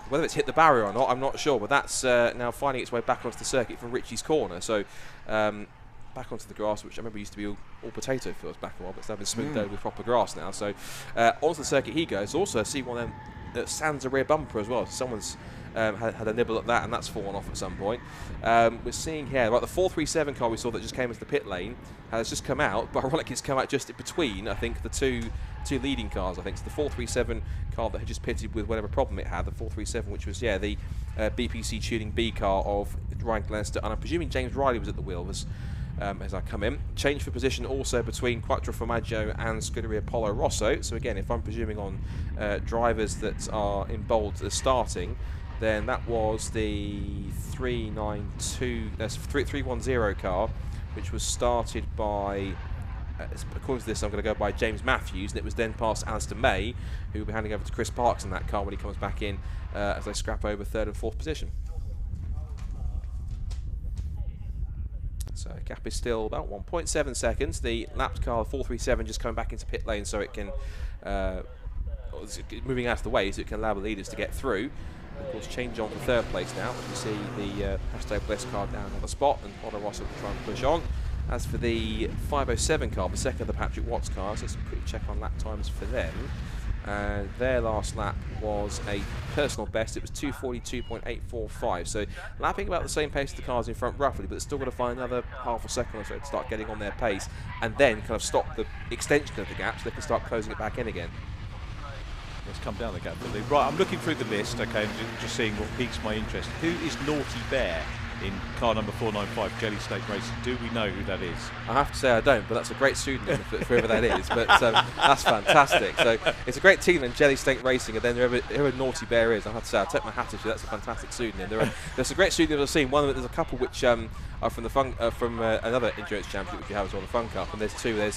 Whether it's hit the barrier or not, I'm not sure, but that's now finding its way back onto the circuit from Richie's corner. So back onto the grass, which I remember used to be all potato fields back a while, but it's now been smoothed over with proper grass now. So onto the circuit he goes. Also, I see one of them that sands a rear bumper as well. Someone's had a nibble at that, and that's fallen off at some point. We're seeing here, right, the 437 car we saw that just came into the pit lane has just come out, but ironically it's come out just in between, I think, the two leading cars. I think it's the 437 car that had just pitted with whatever problem it had, the 437, which was, the BPC Tuning B car of Ryan Glenister, and I'm presuming James Riley was at the wheel as I come in. Change for position also between Quattro Formaggio and Scuderia Polo Rosso. So again, if I'm presuming on drivers that are in bold as starting, then that was the 310 car, which was started by, according to this, I'm going to go by James Matthews, and it was then past Alistair May, who will be handing over to Chris Parks in that car when he comes back in as they scrap over 3rd and 4th position. So gap is still about 1.7 seconds. The lapped car, 437, just coming back into pit lane so it can, moving out of the way so it can allow the leaders to get through. Of course, change on for 3rd place now. You see the hashtag Bliss car down on the spot, and Otto Rosso will try and push on. As for the 507 car, the second of the Patrick Watts cars, let's quickly check on lap times for them. Their last lap was a personal best. It was 2:42.845. So lapping about the same pace as the cars in front roughly, but they're still got to find another half a second or so to start getting on their pace, and then kind of stop the extension of the gap so they can start closing it back in again. Let's come down the gap. Right, I'm looking through the list, okay, and just seeing what piques my interest. Who is Naughty Bear in car number 495 Jelly Snake Racing? Do we know who that is? I have to say I don't, but that's a great pseudonym for whoever that is. But that's fantastic. So it's a great team in Jelly Snake Racing, and then whoever Naughty Bear is, I have to say I'll take my hat off to you. That's a fantastic pseudonym. There's some great pseudonyms I've seen. There's a couple which are from the fun, from another endurance championship which we have as well, the Fun Cup, and there's two. They're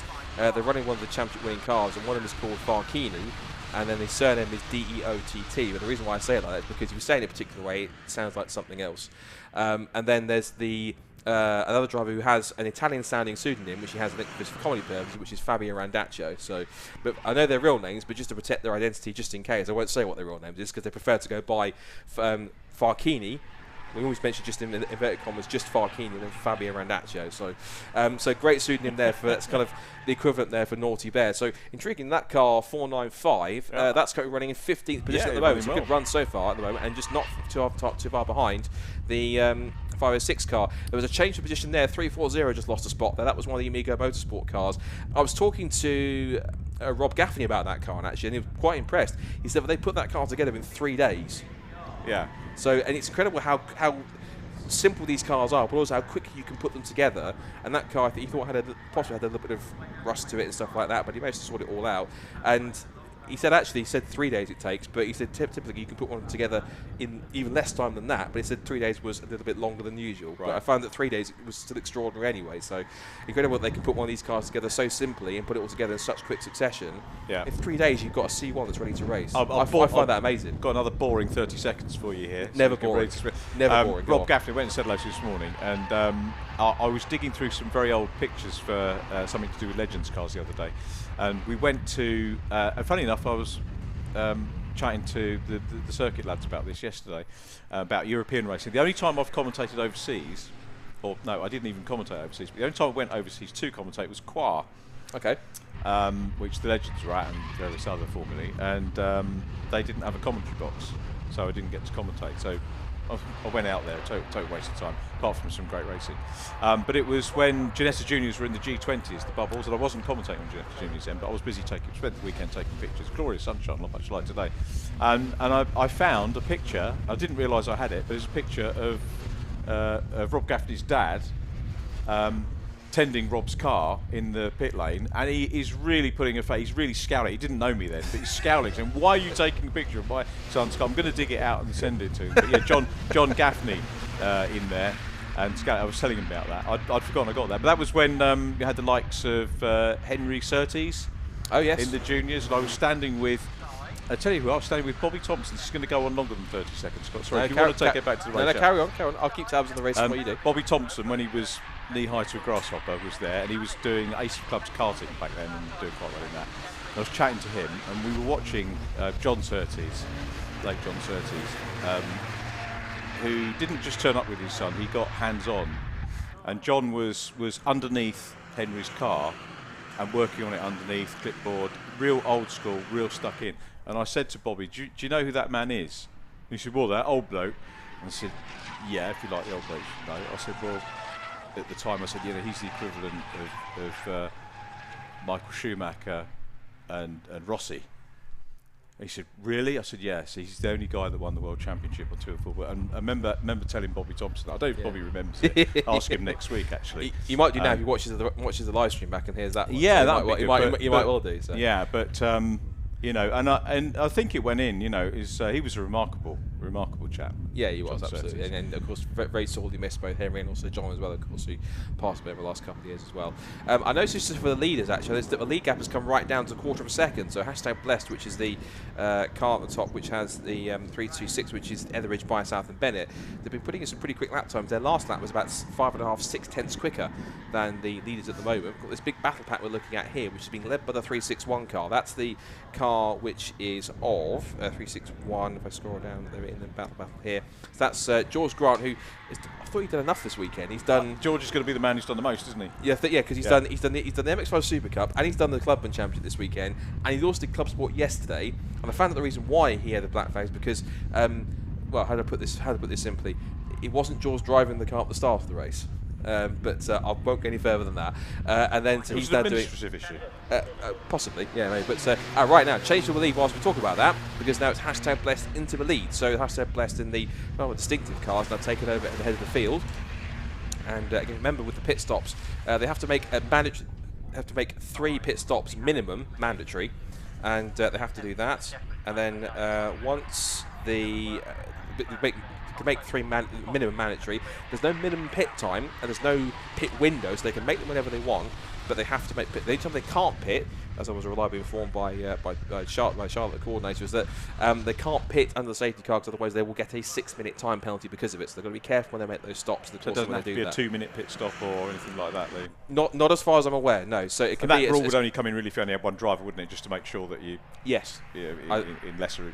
running one of the championship-winning cars, and one of them is called Farkini. And then the surname is D-E-O-T-T. But the reason why I say it like that is because if you say it in a particular way, it sounds like something else. And then there's the another driver who has an Italian-sounding pseudonym, which he has for comedy purposes, which is Fabio Randaccio. So, but I know their real names, but just to protect their identity, just in case, I won't say what their real names is because they prefer to go by Farkini. We always mention just in inverted commas, just Farkini and then Fabio Randaccio. So, so great pseudonym there for that's kind of the equivalent there for Naughty Bear. So intriguing, that car 495, that's currently running in 15th position at the moment. It's a good run so far at the moment, and just not too far behind the 506 car. There was a change of position there. 340 just lost a spot there. That was one of the Amigo Motorsport cars. I was talking to Rob Gaffney about that car, actually, and he was quite impressed. He said that they put that car together in 3 days. Yeah. So, and it's incredible how simple these cars are, but also how quickly you can put them together. And that car, I think he thought possibly had a little bit of rust to it and stuff like that, but he managed to sort it all out. And he said 3 days it takes, but he said typically you can put one together in even less time than that. But he said 3 days was a little bit longer than usual. Right. But I found that 3 days was still extraordinary anyway. So incredible that they can put one of these cars together so simply and put it all together in such quick succession. Yeah. In 3 days you've got a C1 that's ready to race. I find that amazing. Got another boring 30 seconds for you here. Never boring. Never boring. Rob Gaffney went and said hello this morning, and I was digging through some very old pictures for something to do with Legends cars the other day, and we went to. And funny enough, I was chatting to the circuit lads about this yesterday, about European racing. The only time I've commentated overseas, or no, I didn't even commentate overseas, but the only time I went overseas to commentate was Qua. Okay. Which the Legends were at and various other formulae, and they didn't have a commentary box, so I didn't get to commentate. So I went out there, total waste of time, apart from some great racing. But it was when Ginetta Juniors were in the G20s, the bubbles, and I wasn't commentating on Ginetta Juniors then, but I was busy spent the weekend taking pictures. Glorious sunshine, not much like today. And I found a picture, I didn't realise I had it, but it's a picture of Rob Gaffney's dad tending Rob's car in the pit lane, and he is really putting a face. He's really scowling. He didn't know me then, but he's scowling, saying, "Why are you taking a picture of my son's car?" I'm going to dig it out and send it to him. But yeah, John Gaffney in there, and I was telling him about that. I'd forgotten I got that, but that was when you had the likes of Henry Surtees. Oh yes. In the juniors, and I was standing with. I tell you who, I was standing with Bobby Thompson. This is going to go on longer than 30 seconds, Scott. Sorry, if you want to take it back to the race. No, carry on. I'll keep tabs on the race while you do. Bobby Thompson, when he was knee-high to a grasshopper, was there, and he was doing Ace Club's karting back then and doing quite well in that. And I was chatting to him, and we were watching John Surtees, late John Surtees, who didn't just turn up with his son, he got hands-on. And John was underneath Henry's car and working on it underneath, clipboard, real old school, real stuck in. And I said to Bobby, do you know who that man is? And he said, well, that old bloke. And I said, yeah, if you like the old bloke, you know. I said, well, at the time I said, he's the equivalent of Michael Schumacher and Rossi. And he said, really? I said, yes. He's the only guy that won the World Championship on 2 and 4. And I remember telling Bobby Thompson, I don't know if Bobby remembers it. Ask him next week, actually. He might do now if he watches the live stream back and hears that one. Yeah, so he might well do. So. Yeah, but you know, and I think it went in. You know, he was a remarkable technical chap. Yeah, he was, John absolutely. Surtees. And of course, very sorely missed both Henry and also John as well, of course, who passed a bit over the last couple of years as well. I noticed just for the leaders, actually, that the lead gap has come right down to a quarter of a second. So hashtag Blessed, which is the car at the top, which has the 326, which is Etheridge, by South and Bennett. They've been putting in some pretty quick lap times. Their last lap was about 5.5, 6 tenths quicker than the leaders at the moment. We've got this big battle pack we're looking at here, which is being led by the 361 car. That's the car which is of 361. If I scroll down, they're in the battle here. So that's George Grant, who is, I thought he'd done enough this weekend. He's done. George is going to be the man who's done the most, isn't he? Yeah, because he's done the MX-5 Super Cup, and he's done the Clubman Championship this weekend, and he also did Club Sport yesterday. And I found out the reason why he had the black flags because, well, how to put this simply, it wasn't George driving the car at the start of the race. But I won't go any further than that. And then so he's now doing administrative issue. Possibly, yeah, maybe. But right now, change to the lead whilst we talk about that, because now it's hashtag Blessed into the lead. So hashtag Blessed in the distinctive cars now taken over at the head of the field. And again, remember with the pit stops, they have to make have to make 3 pit stops minimum mandatory, and they have to do that. And then once the to make 3 minimum mandatory, there's no minimum pit time and there's no pit window, so they can make them whenever they want, but they have to make pit. The only time they can't pit, as I was reliably informed by Charlotte, the coordinator, is that they can't pit under the safety car, because otherwise they will get a 6-minute time penalty because of it. So they've got to be careful when they make those stops. So it doesn't have to be a 2-minute pit stop or anything like that, Lou? Not as far as I'm aware, no. So it can that be. Rule would only come in really if you only had one driver, wouldn't it? Just to make sure that you. Yes. Yeah, in lesser,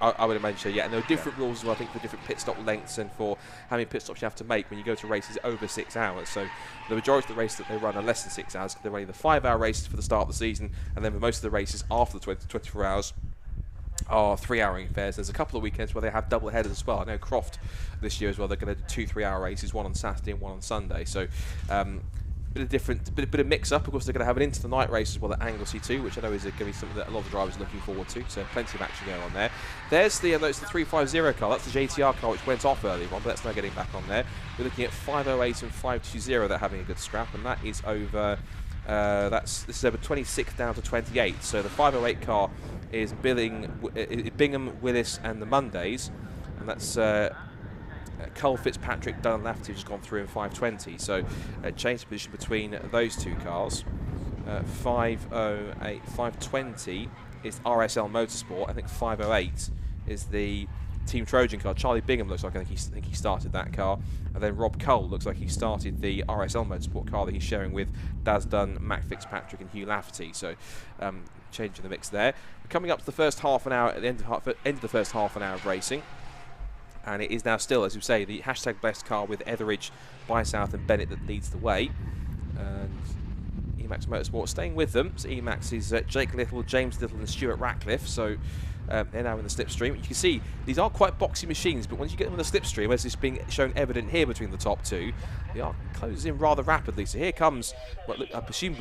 I would imagine so, yeah. And there are different rules as well, I think, for different pit stop lengths and for how many pit stops you have to make when you go to races over 6 hours. So the majority of the races that they run are less than 6 hours, because they're only the 5-hour races for the start of the season, and then for most of the races after the 24 hours are 3-hour affairs. There's a couple of weekends where they have double headers as well. I know Croft this year as well, they're going to do 2 3-hour races, one on Saturday and one on Sunday. So bit of mix up. Of course, they're going to have an into the night race as well at Anglesey too, which I know is going to be something that a lot of the drivers are looking forward to. So plenty of action going on there. There's the 350 car. That's the JTR car which went off earlier on, but that's now getting back on there. We're looking at 508 and 520. They're having a good scrap, and that is over. This is over 26 down to 28. So the 508 car is Bingham, Willis, and the Mondays, and that's. Cole Fitzpatrick, Dunn Lafferty has gone through in 520, so change the position between those 2 cars. 508, 520 is RSL Motorsport. I think 508 is the Team Trojan car. Charlie Bingham looks like I think he started that car, and then Rob Cole looks like he started the RSL Motorsport car that he's sharing with Daz Dunn, Mac Fitzpatrick, and Hugh Lafferty. So changing the mix there. We're coming up to the first half an hour. At the end of the first half an hour of racing. And it is now still, as we say, the hashtag Blessed car with Etheridge, by South and Bennett that leads the way. And Emax Motorsport staying with them. So Emax is Jake Little, James Little, and Stuart Ratcliffe. So they're now in the slipstream. You can see these are quite boxy machines, but once you get them in the slipstream, as is being shown evident here between the top 2, they are closing in rather rapidly. So here comes, what I presume,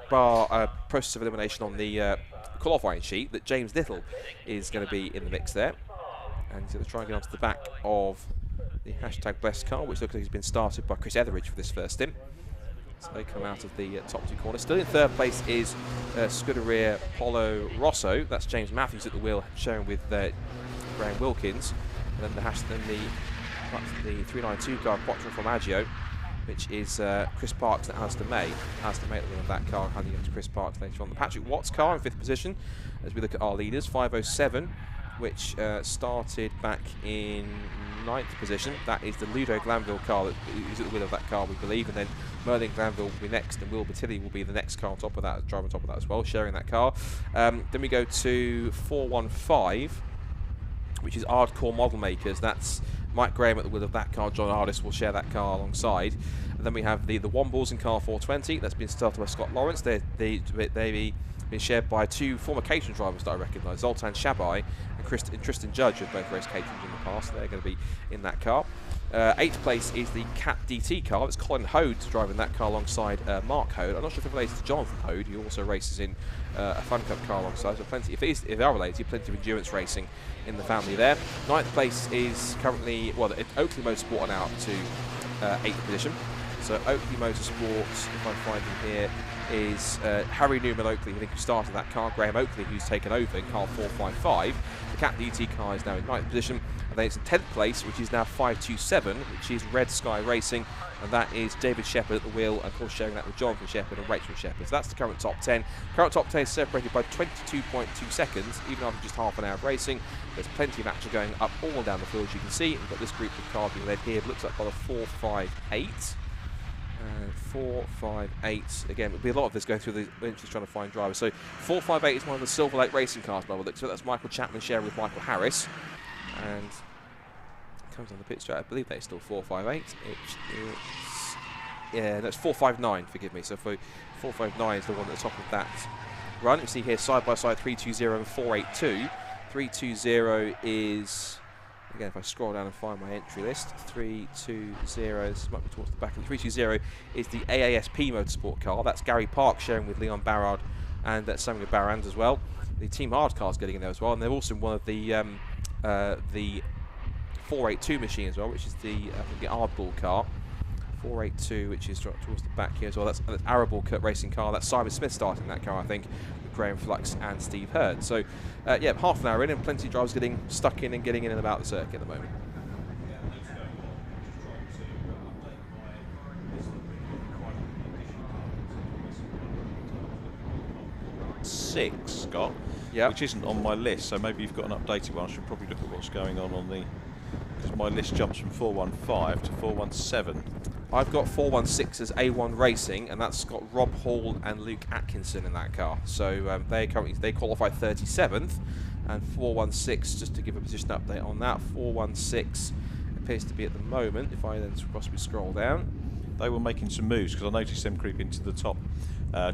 bar process of elimination on the qualifying sheet, that James Little is going to be in the mix there. And he's going to try and get onto the back of the hashtag Blessed car, which looks like he's been started by Chris Etheridge for this first stint. So they come out of the top 2 corners. Still in 3rd place is Scuderia Polo Rosso. That's James Matthews at the wheel, sharing with Graham Wilkins. And then the 392 car, Quattro Formaggio, which is Chris Parks and Alistair May. Alistair May at the wheel of that car, handing over to Chris Parks later on. The Patrick Watts car in 5th position, as we look at our leaders. 507. Which started back in 9th position. That is the Ludo Glanville car that is at the wheel of that car, we believe, and then Merlin Glanville will be next, and Will Batilli will be the next car on top of that, driver on top of that as well, sharing that car. Then we go to 415, which is Hardcore Model Makers. That's Mike Graham at the wheel of that car. John Ardis will share that car alongside. And then we have the Wombles in car 420. That's been started by Scott Lawrence. They've been shared by 2 former catering drivers that I recognise, Zoltan Shabai and Tristan Judge, who have both raced catering in the past. They're going to be in that car. 8th place is the Cat DT car. It's Colin Hode driving that car alongside Mark Hode. I'm not sure if it relates to Jonathan Hode, who also races in a Fun Cup car alongside. So plenty, if they are related, plenty of endurance racing in the family there. 9th place is currently, well, Oakley Motorsport are now up to 8th position. So Oakley Motorsport, if I find him here, is Harry Newman Oakley, who started that car. Graham Oakley, who's taken over in car 455. The Cat DT car is now in 9th position. And then it's in 10th place, which is now 527, which is Red Sky Racing, and that is David Shepherd at the wheel, and of course sharing that with Jonathan Shepherd and Rachel Shepherd. So that's the current top 10. Current top 10 is separated by 22.2 seconds, even after just half an hour of racing. There's plenty of action going up all down the field, as you can see. We've got this group of cars being led here. It looks like by the 458. 458. Again, there'll be a lot of this going through the benches trying to find drivers. So 458 is one of the Silverlake racing cars by the looks of it. That's Michael Chapman sharing with Michael Harris. And comes on the pit straight. I believe that's still 458. Yeah, that's 459, forgive me. So for 459 is the one at the top of that run. You see here side by side 320 and 482. 320 is, again, if I scroll down and find my entry list, 320, this might be towards the back, and 320 is the AASP motorsport car. That's Gary Park sharing with Leon Barrard and Samuel Barrand as well. The Team Hard car's getting in there as well, and they're also in one of the 482 machine as well, which is the Ardball car. 482, which is towards the back here as well. That's Arable Cut racing car. That's Simon Smith starting that car, I think, with Graham Flux and Steve Hurd. So, yeah, half an hour in, and plenty of drivers getting stuck in and getting in and about the circuit at the moment. Six, Scott, which isn't on my list, so maybe you've got an updated one. I should probably look at what's going on the, because my list jumps from 415 to 417. I've got 416 as A1 Racing, and that's got Rob Hall and Luke Atkinson in that car. So they qualified 37th, and 416, just to give a position update on that, 416 appears to be at the moment. If I then possibly scroll down, they were making some moves, because I noticed them creep into the top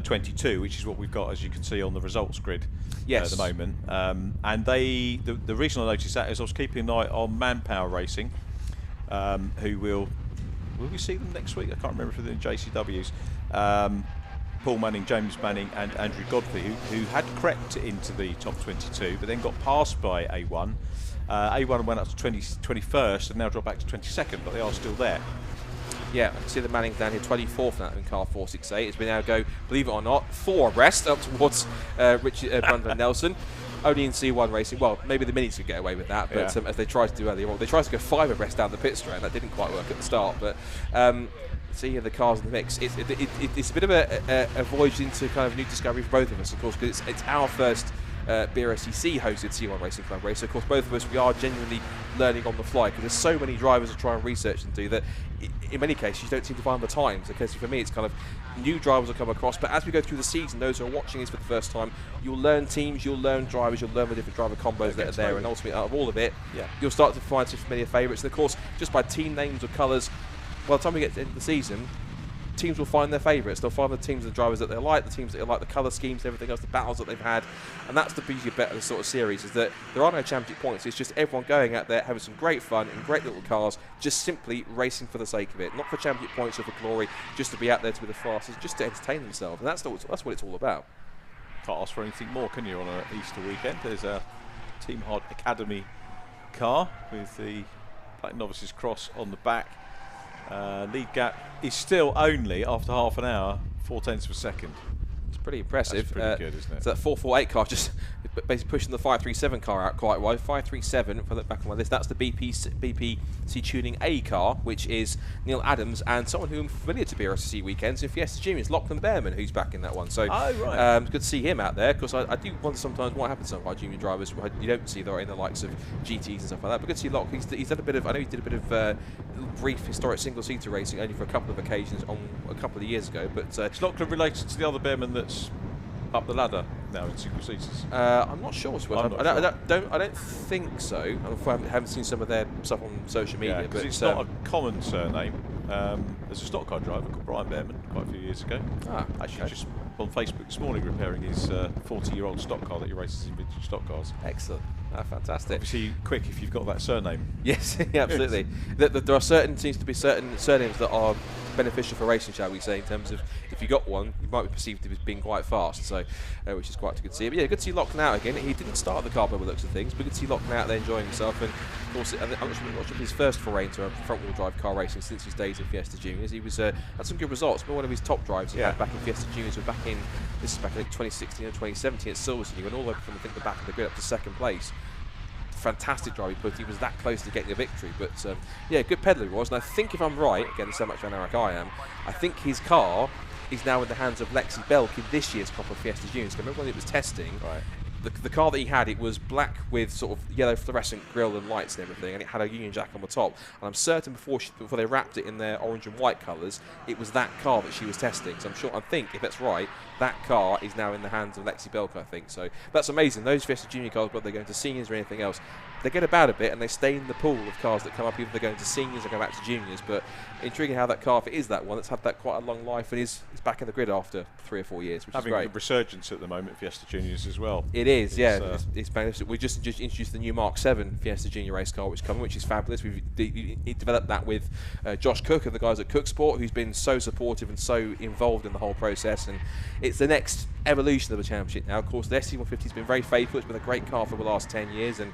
22, which is what we've got, as you can see, on the results grid at the moment. And the reason I noticed that is I was keeping an eye on Manpower Racing, who will we see them next week? I can't remember if they're in JCWs. Paul Manning, James Manning and Andrew Godfrey, who had crept into the top 22, but then got passed by A1. A1 went up to 21st and now dropped back to 22nd, but they are still there. Yeah, I can see the Mannings down here, 24th now in car 468. As we now go, believe it or not, 4 abreast up towards Richard Brundle Nelson. Only in C1 racing. Well, maybe the Minis could get away with that, but as they tried to do earlier on, they tried to go 5 abreast down the pit straight, and that didn't quite work at the start. But see here the cars in the mix. It's a bit of a voyage into kind of new discovery for both of us, of course, because it's our first BRSCC hosted C1 Racing Club race. So of course, both of us, we are genuinely learning on the fly, because there's so many drivers to try and research and do that. In many cases, you don't seem to find the times. Because for me, it's kind of new drivers will come across. But as we go through the season, those who are watching this for the first time, you'll learn teams, you'll learn drivers, you'll learn the different driver combos that are there, and ultimately, out of all of it, you'll start to find some familiar favourites. And of course, just by team names or colours, by the time we get to the end of the season, teams will find their favourites. They'll find the teams and the drivers that they like, the teams that they like, the colour schemes, everything else, the battles that they've had. And that's the beauty of this sort of series, is that there are no championship points. It's just everyone going out there having some great fun in great little cars, just simply racing for the sake of it. Not for championship points or for glory, just to be out there to be the fastest, just to entertain themselves. And that's what it's all about. Can't ask for anything more, can you, on an Easter weekend? There's a Team Hard Academy car with the Black Novices Cross on the back. Lead gap is still only, after half an hour, 0.4 of a second. It's pretty impressive. That's pretty good, isn't it? So that 448 car just basically pushing the 537 car out quite wide. 537, if I look back on my list, that's the BPC Tuning A car, which is Neil Adams and someone who I'm familiar to BRSCC weekends in Fiesta Juniors, Lachlan Behrman, who's back in that one. So good to see him out there, because I do wonder sometimes what happens to some of our junior drivers you don't see in the likes of GTs and stuff like that. But good to see Lock. He's had a bit of, I know he did a bit of brief historic single-seater racing only for a couple of occasions on a couple of years ago. But is Lachlan related to the other Behrman that's up the ladder now in single seaters? I'm not sure. I don't think so. I haven't seen some of their stuff on social media. Because it's not a common surname. There's a stock car driver called Brian Behrman quite a few years ago. Actually, just on Facebook this morning repairing his 40-year-old stock car that he races in vintage stock cars. Excellent. Fantastic. Obviously, quick if you've got that surname. Yes, yeah, absolutely. There seems to be certain surnames that are beneficial for racing, shall we say, in terms of if you got one, you might be perceived as being quite fast. So, which is quite good to see. But yeah, good to see Lachlan out again. He didn't start the car by the looks of things, but good to see Lachlan out there enjoying himself. And of course, I'm not sure his first foray into a front-wheel drive car racing since his days in Fiesta Juniors. He was had some good results. But one of his top drives he had back in Fiesta Juniors was back in 2016 or 2017 at Silverlake. He went all the way from the back of the grid up to second place. fantastic drive he put. He was that close to getting a victory. But yeah, good pedaling he was. And I think if I'm right, again, there's so much Van Arak I am, I think his car is now in the hands of Lexi Belk in this year's Copper Fiesta Juniors. I remember when it was testing, the car that he had, it was black with sort of yellow fluorescent grille and lights and everything, and it had a Union Jack on the top. And I'm certain before they wrapped it in their orange and white colours, it was that car that she was testing. So I think, if that's right, that car is now in the hands of Lexi Belk, I think. So that's amazing. Those Fiesta Junior cars, whether they're going to seniors or anything else, they get about a bit and they stay in the pool of cars that come up, either they're going to seniors or go back to juniors. But intriguing how that car, if it is that one, that's had that quite a long life and is back in the grid after 3 or 4 years, which having is great. The resurgence at the moment, Fiesta Juniors as well. It is, it's magnificent. We just introduced the new Mark 7 Fiesta Junior race car, which is coming, which is fabulous. We've developed that with Josh Cook and the guys at Cook Sport, who's been so supportive and so involved in the whole process. And it's the next evolution of the championship now. Of course, the SC150 has been very faithful. It's been a great car for the last 10 years, and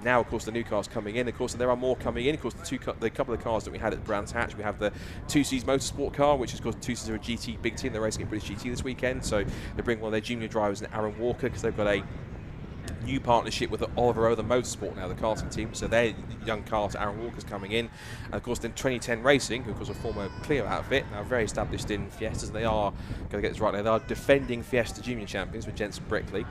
now, of course, the new cars coming in. Of course, and there are more coming in. Of course, the couple of cars that we had at Brands Hatch, we have the 2C's Motorsport car, which is, of course, 2C's are a GT big team. They're racing at British GT this weekend, so they bring one of their junior drivers, Aaron Walker, because they've got a new partnership with the Oliver Other Motorsport now, the karting team. So their young karter, Aaron Walker's coming in. And of course, then 2010 Racing, who of course a former Clio outfit, now very established in Fiestas. They are, going to get this right now, they are defending Fiesta Junior champions with Jensen Brickley.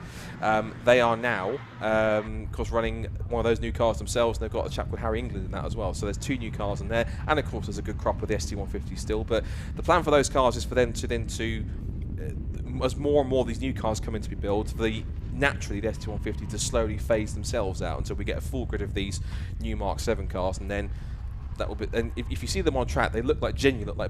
They are now, of course, running one of those new cars themselves, and they've got a chap called Harry England in that as well. So there's 2 new cars in there, and of course there's a good crop of the ST150 still. But the plan for those cars is for them to as more and more of these new cars come in to be built, naturally the ST150 to slowly phase themselves out until we get a full grid of these new Mark 7 cars, and then that will be. And if you see them on track, they look like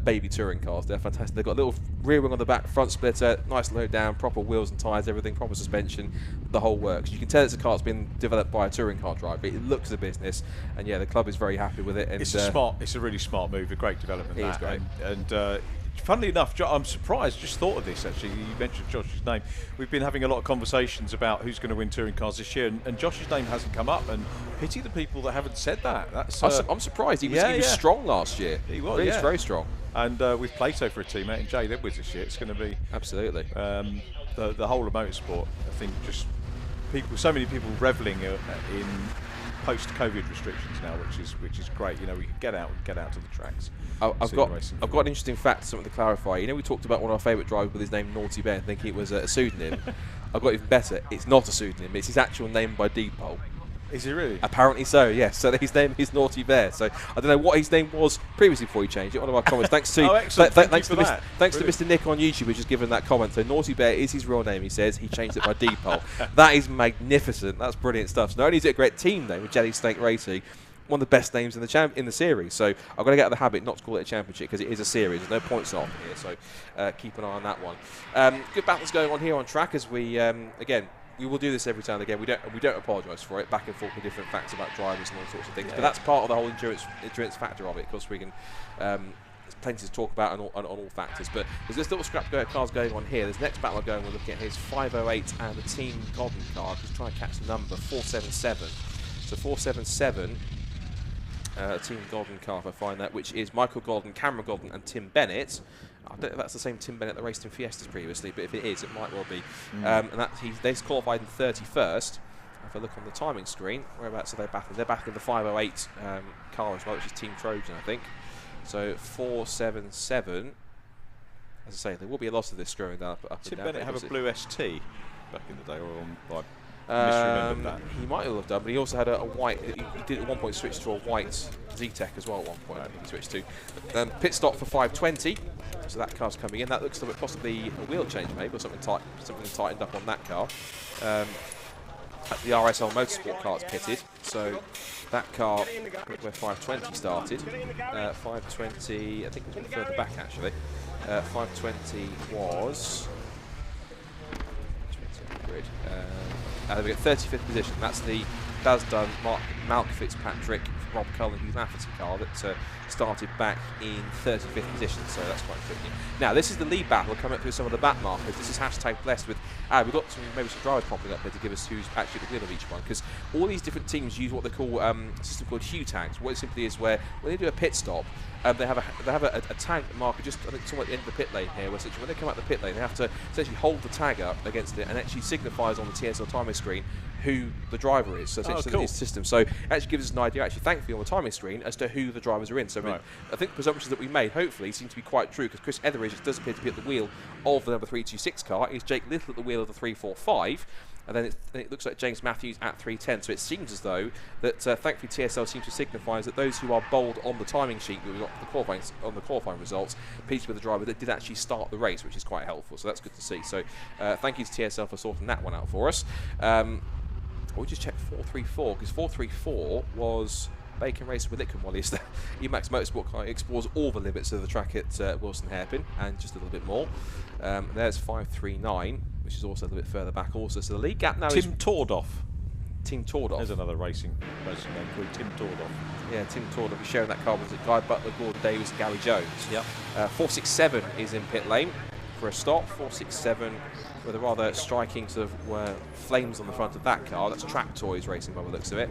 baby touring cars. They're fantastic. They've got a little rear wing on the back, front splitter, nice low down, proper wheels and tyres, everything, proper suspension, the whole works. You can tell it's a car that's been developed by a touring car driver. It looks a business, and yeah, the club is very happy with it. And it's a really smart move, a great development. It is great. And funnily enough, I'm surprised, just thought of this actually, you mentioned Josh's name. We've been having a lot of conversations about who's going to win touring cars this year, and Josh's name hasn't come up, and pity the people that haven't said that. That's, I'm surprised. He was strong last year. He was, He was very strong. And with Plato for a teammate and Jade Edwards this year, it's going to be absolutely the whole of motorsport. I think just so many people revelling in post-COVID restrictions now, which is great. You know, we can get out to the tracks. I've got an interesting fact, something to clarify. You know, we talked about one of our favourite drivers with his name Naughty Bear, thinking it was a pseudonym. I've got even better. It's not a pseudonym. It's his actual name by deed poll. Is he really? Apparently so, yes. So his name is Naughty Bear. So I don't know what his name was previously before he changed it. One of our comments. Thanks to thanks to Mr. Nick on YouTube, who's just given that comment. So Naughty Bear is his real name. He says he changed it by deed poll. That is magnificent. That's brilliant stuff. So not only is it a great team name with Jelly Snake Racing, one of the best names in the series. So I've got to get out of the habit not to call it a championship, because it is a series. There's no points off here. So keep an eye on that one. Good battles going on here on track as we again. We will do this every time and again. We don't apologise for it. Back and forth with different facts about drivers and all sorts of things. But that's part of the whole endurance factor of it. Of course, we can. There's plenty to talk about on all factors. But there's this little scrap cars going on here. There's next battle going. We're looking at here is 508 and the Team Golden car. Just trying to catch the number 477. So 477. Team Golden car, if I find that, which is Michael Golden, Cameron Golden, and Tim Bennett. I don't know if that's the same Tim Bennett that raced in Fiestas previously, but if it is, it might well be. And they qualified in 31st. If I look on the timing screen, whereabouts are they battling? They're battling the 508 car as well, which is Team Trojan, I think. So 477. As I say, there will be a lot of this screwing down up Tim and down. Bennett have a blue ST back in the day, or misremembered that. He might have done, but he also had a white. He did at one point switch to a white Z-Tech as well. At one point, I think he switched to. Pit stop for 520. So that car's coming in. That looks like possibly a wheel change, maybe, or something tightened up on that car. The RSL Motorsport car's pitted, so that car where 520 started. 520, I think it was further back actually. 520 was. Grid. We got 35th position. That's the Dun Malk Fitzpatrick, Rob Cullen, Hugh Lafferty car that started back in 35th position. So that's quite quick. Now this is the lead battle. We'll come up through some of the back markers. This is hashtag blessed with. We've got maybe some drivers popping up here to give us who's actually the wheel of each one, because all these different teams use what they call a system called hue tags. What it simply is where when they do a pit stop, they have a tag marker just I think somewhere at the end of the pit lane here. Where when they come out the pit lane, they have to essentially hold the tag up against it, and actually signifies on the TSL timer screen who the driver is. So it's cool. his system. So it actually gives us an idea, actually, thankfully, on the timing screen as to who the drivers are in. So I think the presumptions that we made, hopefully, seem to be quite true, because Chris Etheridge does appear to be at the wheel of the number 326 car. Is Jake Little at the wheel of the 345? And then it looks like James Matthews at 310. So it seems as though that, thankfully, TSL seems to signify that those who are bold on the timing sheet that we got on the qualifying results appears to be the driver that did actually start the race, which is quite helpful. So that's good to see. So thank you to TSL for sorting that one out for us. We'll just check 434, because 434 was Bacon Racing with Litcombe while he's there. Emax Motorsport car explores all the limits of the track at Wilson Hairpin and just a little bit more. There's 539, which is also a little bit further back also. So the lead gap now is Tim Tordoff. Tim Tordoff. There's another racing name called Tim Tordoff. Yeah, Tim Tordoff is sharing that car with Guy Butler, Gordon Davis, and Gary Jones. Yep. 467 is in pit lane for a stop. 467 with a rather striking sort of flames on the front of that car. That's Track Toys Racing by the looks of it.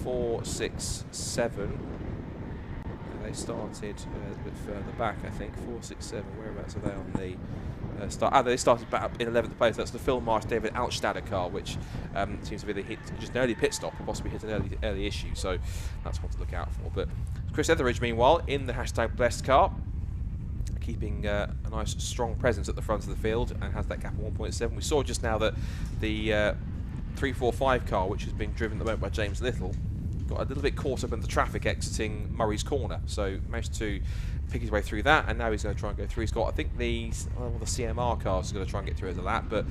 467. They started a bit further back, I think. 467. Whereabouts are they on the start? They started back up in 11th place. That's the Phil Marsh David Altstadter car, which seems to be just an early pit stop, or possibly hit an early issue. So that's one to look out for. But Chris Etheridge, meanwhile, in the #Blessed car, keeping a nice strong presence at the front of the field, and has that gap of 1.7. We saw just now that the 345 car, which has been driven at the moment by James Little, got a little bit caught up in the traffic exiting Murray's Corner, so managed to pick his way through that, and now he's going to try and go through. He's got, I think, the CMR cars are going to try and get through as a lap, but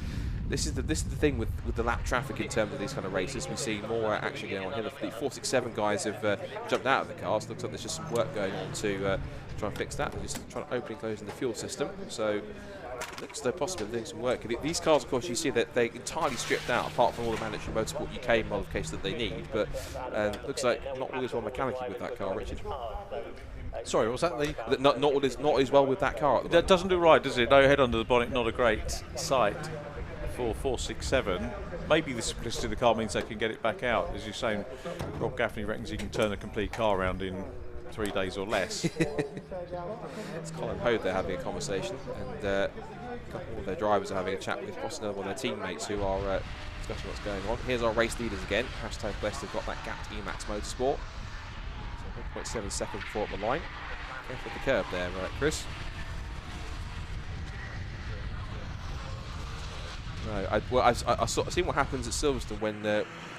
this is the thing with the lap traffic in terms of these kind of races. We see more action going on here. The 467 guys have jumped out of the cars. Looks like there's just some work going on to try and fix that. They're just trying to open and close in the fuel system. So looks like possibly doing some work. These cars, of course, you see that they're entirely stripped out, apart from all the mandatory Motorsport UK modifications that they need. But looks like not all is well mechanically with that car, Richard. Sorry, was that not as well with that car? That doesn't do right, does it? No head under the bonnet, not a great sight for 467. Maybe the simplicity of the car means they can get it back out. As you're saying, Rob Gaffney reckons he can turn a complete car around in 3 days or less. It's Colin Hode they're having a conversation, and a couple of their drivers are having a chat with possibly one of their teammates who are discussing what's going on. Here's our race leaders again. #Blessed have got that gap to Emax Motorsport. So 1.7 seconds before at the line. Careful with the curb there, right, Chris? No, I've seen what happens at Silverstone when,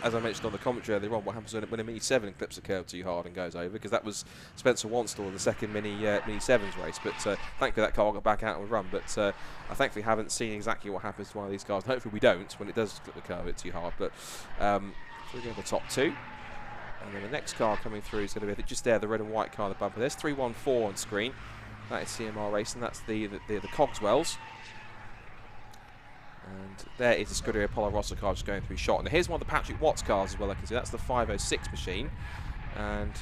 as I mentioned on the commentary earlier on, what happens when a Mini 7 clips a curb too hard and goes over, because that was Spencer Wanstall in the second Mini 7s race. But thankfully that car got back out and run. But I thankfully haven't seen exactly what happens to one of these cars. And hopefully we don't when it does clip the curb a bit too hard. But so we're going to the top two. And then the next car coming through is going to be just there, the red and white car, the bumper. There's 314 on screen. That is CMR Racing. That's the Cogswells. And there is the Scuderia Apollo Rosso car just going through shot. And here's one of the Patrick Watts cars as well, I can see. That's the 506 machine. And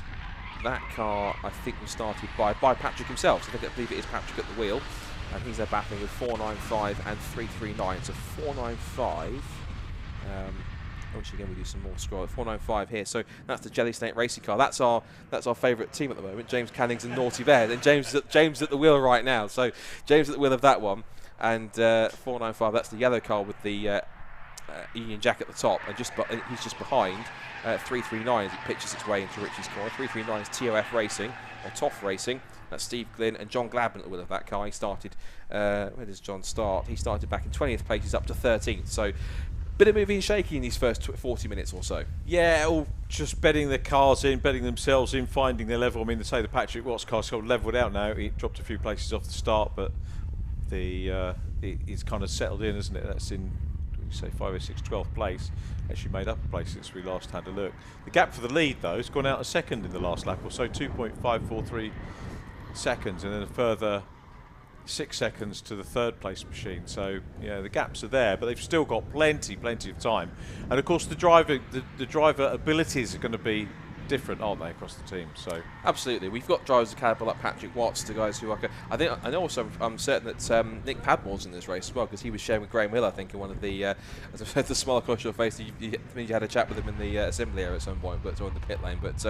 that car, I think, was started by Patrick himself. So I believe it is Patrick at the wheel. And he's there battling with 495 and 339. So 495. Once again, we do some more scroll. 495 here. So that's the Jelly Snake Racing car. That's our favourite team at the moment. James Cannings and Naughty Bear. And James at the wheel right now. So James at the wheel of that one. And 495, that's the yellow car with the Ian Jack at the top, and he's just behind 339 as it pitches its way into Richie's corner. 339 is TOF Racing, or TOF Racing. That's Steve Glynn and John Gladman at the wheel of that car. He started, where does John start? He started back in 20th place, he's up to 13th. So, bit of moving and shaking in these first 40 minutes or so. Yeah, all just bedding the cars in, bedding themselves in, finding their level. I mean, say the Patrick Watts car's sort of levelled out now. He dropped a few places off the start, but it's kind of settled in, isn't it? That's in, say, 5 or 6, 12th place. Actually made up a place since we last had a look. The gap for the lead, though, has gone out a second in the last lap or so, 2.543 seconds, and then a further 6 seconds to the third place machine. So yeah, the gaps are there, but they've still got plenty of time. And of course, the driver abilities are going to be different, aren't they, across the team? So absolutely, we've got drivers of caliber like Patrick Watts, to guys who I know also I'm certain that Nick Padmore's in this race as well, because he was sharing with Graham Hill, I think, in one of the as I said, the smile across your face. You had a chat with him in the assembly area at some point, but or in the pit lane. But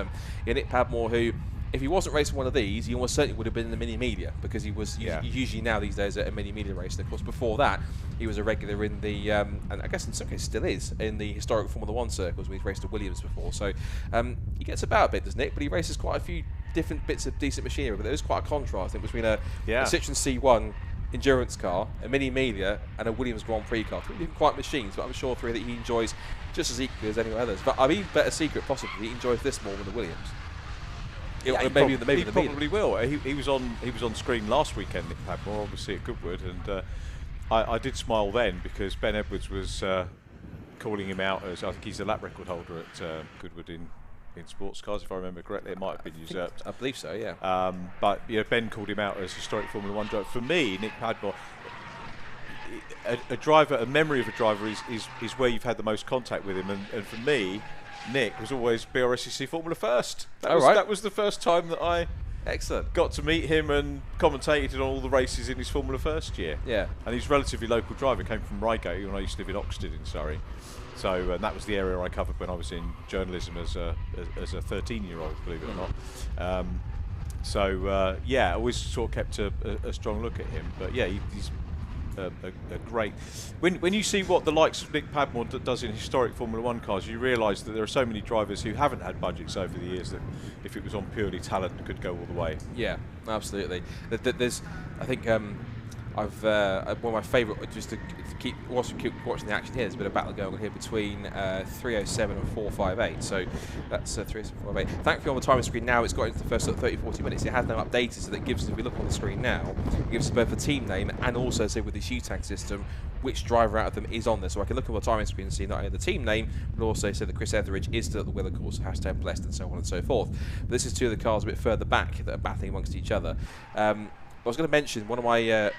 yeah, Nick Padmore, who if he wasn't racing one of these, he almost certainly would have been in the Mini Miglia, because he was usually now these days at a Mini Miglia race. And of course, before that, he was a regular in the, and I guess in some cases still is, in the historic Formula 1 circles, where he's raced at Williams before. So he gets about a bit, doesn't Nick? But he races quite a few different bits of decent machinery. But there is quite a contrast, I think, between a Citroen C1 endurance car, a Mini Miglia, and a Williams Grand Prix car. Three different quite machines, but I'm sure three that he enjoys just as equally as any others. But I mean, better secret possibly, he enjoys this more than the Williams. Yeah, maybe he probably will. He was on screen last weekend, Nick Padmore, obviously at Goodwood, and I did smile then, because Ben Edwards was calling him out as, I think he's the lap record holder at Goodwood in sports cars, if I remember correctly. It might have been usurped. I believe so, yeah. But Ben called him out as historic Formula 1 driver. For me, Nick Padmore, a driver, a memory of a driver is where you've had the most contact with him, and for me, Nick was always BRSCC Formula First. That was the first time that I got to meet him and commentated on all the races in his Formula First year. Yeah. And he's a relatively local driver, came from Reigate when I used to live in Oxted in Surrey. So and that was the area I covered when I was in journalism as a 13-year-old, believe it or not. Yeah, I always sort of kept a strong look at him. But yeah, he's a great. When you see what the likes of Nick Padmore does in historic Formula 1 cars, you realise that there are so many drivers who haven't had budgets over the years that, if it was on purely talent, could go all the way. Yeah, absolutely. There's, I think, one of my favourite, just to keep watching the action here, there's a bit of battle going on here between 307 and 458. So that's 307, 458. Thankfully on the timing screen now, it's got into the first 30-40 minutes. It has now updated, so that gives us, if we look on the screen now, it gives us both the team name and also, say, with this U-Tag system, which driver out of them is on there. So I can look on the timing screen and see not only the team name, but also say that Chris Etheridge is still at the wheel, of course, #blessed, and so on and so forth. But this is two of the cars a bit further back that are battling amongst each other. I was going to mention one of my,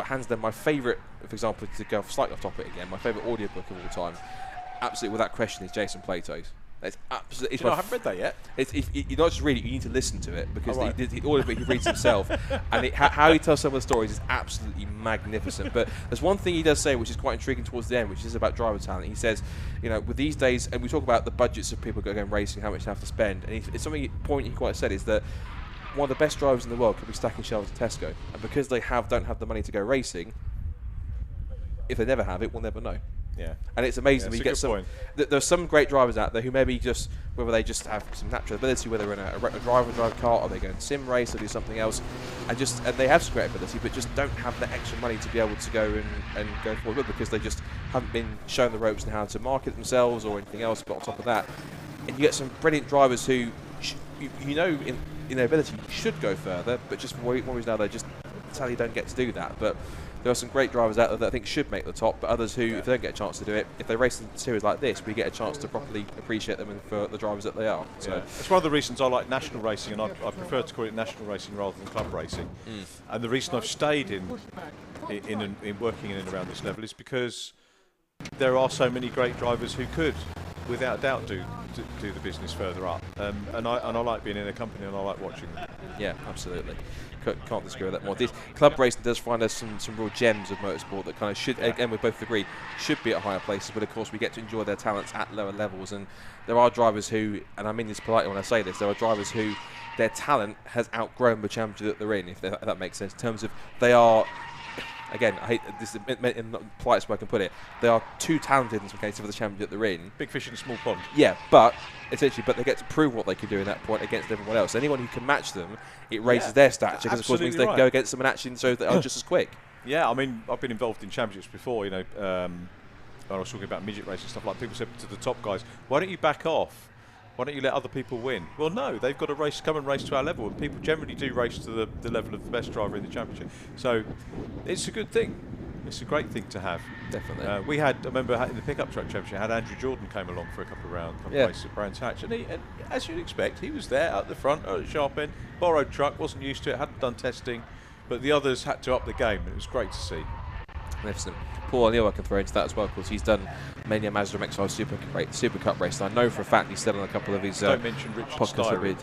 hands down my favourite, for example, to go slightly off topic again, my favourite audiobook of all time, absolutely without question, is Jason Plato's. It's absolutely. I haven't read that yet. You not just read it, you need to listen to it, because the audiobook he reads himself, and how he tells some of the stories is absolutely magnificent. But there's one thing he does say which is quite intriguing towards the end, which is about driver talent. He says, with these days, and we talk about the budgets of people going racing, how much they have to spend, and it's something point he quite said is that one of the best drivers in the world could be stacking shelves at Tesco, and because they don't have the money to go racing, if they never have it, we'll never know. Yeah, and it's amazing when you get some. There's some great drivers out there who maybe just, whether they just have some natural ability, whether in a drive car, or they go in sim race or do something else, and they have some great ability, but just don't have the extra money to be able to go and go forward, because they just haven't been shown the ropes and how to market themselves or anything else. But on top of that, and you get some brilliant drivers who, in their ability, should go further, but just for one reason or another, just sadly don't get to do that. But there are some great drivers out there that I think should make the top, but others who, if they don't get a chance to do it, if they race in a series like this, we get a chance to properly appreciate them and for the drivers that they are. So it's one of the reasons I like national racing, and I prefer to call it national racing rather than club racing. And the reason I've stayed in working in and around this level is because there are so many great drivers who could, without doubt, do the business further up, and I like being in a company, and I like watching them. Yeah, absolutely. Can't disagree with that more. This club racing does find us some real gems of motorsport that kind of should, again, we both agree, should be at higher places, but of course we get to enjoy their talents at lower levels. And there are drivers who, and I mean this politely when I say this, there are drivers who their talent has outgrown the championship that they're in, if that makes sense, in terms of they are, again, I hate this in the politest way I can put it, they are too talented in some cases for the championship they're in. Big fish in a small pond. Yeah, but essentially, they get to prove what they can do in that point against everyone else. Anyone who can match them, it raises their stature, because of course means they can go against them and actually so they are just as quick. Yeah, I mean, I've been involved in championships before, when I was talking about midget racing and stuff, like people said to the top guys, why don't you back off? Why don't you let other people win? Well, no, they've got to come and race to our level, and people generally do race to the level of the best driver in the championship. So it's a good thing. It's a great thing to have. Definitely. I remember in the pickup truck championship, had Andrew Jordan came along for a couple of races at Brands Hatch, and as you'd expect, he was there at the front, at the sharp end, borrowed truck, wasn't used to it, hadn't done testing, but the others had to up the game, and it was great to see. Magnificent. Paul O'Neill I can throw into that as well, because he's done many a Mazda MX-5 SuperCup race, and I know for a fact he's still on a couple of his don't mention Richard podcasts.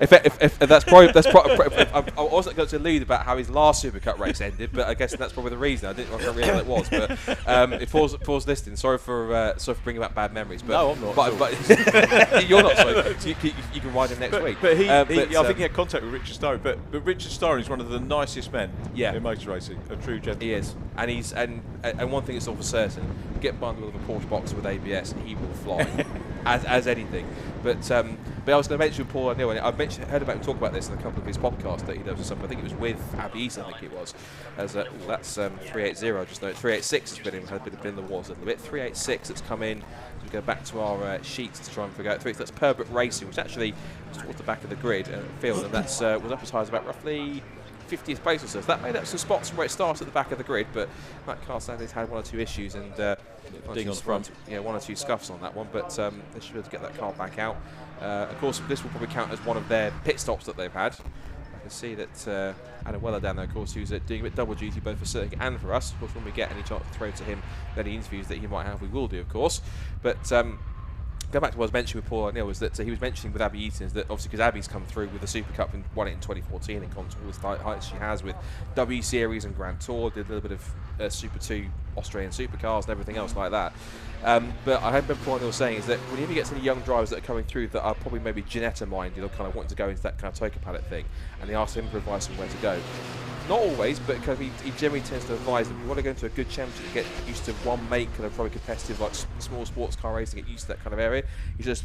if that's probably I wasn't going to allude about how his last SuperCup race ended, but I guess that's probably the reason. I can't remember what it was, but if pause listening. Sorry for bringing back bad memories. But no, I'm not. But you're not. Sorry. So you can ride him next week. But I think he had contact with Richard Starring. But Richard Starring is one of the nicest men in motor racing. A true gentleman. He is, and one thing is all for certain: get bundled with a Porsche Boxer with ABS, he will fly, as anything. But I was going to mention Paul O'Neill, and I've heard about him talk about this in a couple of his podcasts that he does or something. I think it was with Abby East, I think it was. That's 380. I just know 386 has been the wars a little bit. 386 that's come in. So we go back to our sheets to try and figure out through. That's Perbrook Racing, which actually was towards the back of the grid field, and that's was up as high as about roughly 50th place or so. So that made up some spots from where it started at the back of the grid, but that car sadly's had one or two issues and ding on the front. Yeah, one or two scuffs on that one, but they should be able to get that car back out. Of course, this will probably count as one of their pit stops that they've had. I can see that Adam Weller down there, of course, who's doing a bit double duty both for circuit and for us. Of course, when we get any chance to throw to him any interviews that he might have, we will do, of course. But go back to what I was mentioning with Paul O'Neill, was that he was mentioning with Abby Eaton is that obviously because Abby's come through with the SuperCup and won it in 2014 and gone to all the heights she has with W Series and Grand Tour, did a little bit of Super 2 Australian supercars and everything else like that. But I remember Paul O'Neill saying is that whenever you get any young drivers that are coming through that are probably maybe Ginetta minded or kind of wanting to go into that kind of Toka palette thing, and they ask him for advice on where to go. Not always, but kind of he generally tends to advise them. If you want to go into a good championship, get used to one make, kind of probably competitive, like small sports car racing, get used to that kind of area. He just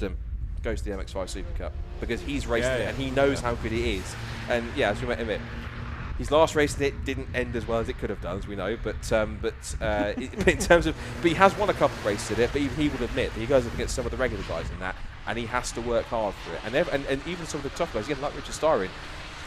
goes to the MX-5 SuperCup because he's raced it and he knows how good it is. And yeah, as we met him, his last race it didn't end as well as it could have done, as we know. But in terms of, but he has won a couple of races in it. But even he would admit that he goes up against some of the regular guys in that, and he has to work hard for it. And even some of the tough guys, again, like Richard Starring.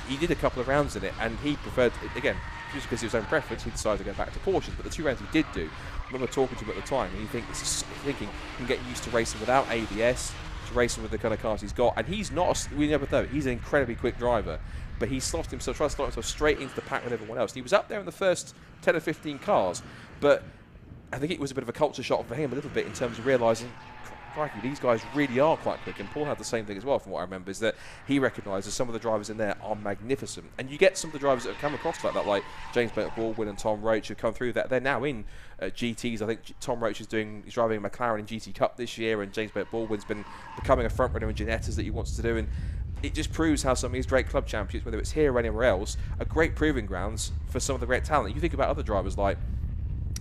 He did a couple of rounds in it, and he preferred, again, just because of his own preference, he decided to go back to Porsche. But the 2 rounds he did do, I remember talking to him at the time, and thinking he can get used to racing without ABS, to racing with the kind of cars he's got. And he's not, we never know, he's an incredibly quick driver, but he tries to slot himself straight into the pack with everyone else. He was up there in the first 10 or 15 cars, but I think it was a bit of a culture shock for him a little bit in terms of realising, crikey, these guys really are quite quick. And Paul had the same thing as well, from what I remember, is that he recognises some of the drivers in there are magnificent. And you get some of the drivers that have come across like that, like James Baldwin and Tom Roach, have come through that. They're now in GTs. I think Tom Roach he's driving a McLaren in GT Cup this year, and James Baldwin's been becoming a front runner in Ginettas that he wants to do. And it just proves how some of these great club champions, whether it's here or anywhere else, are great proving grounds for some of the great talent. You think about other drivers like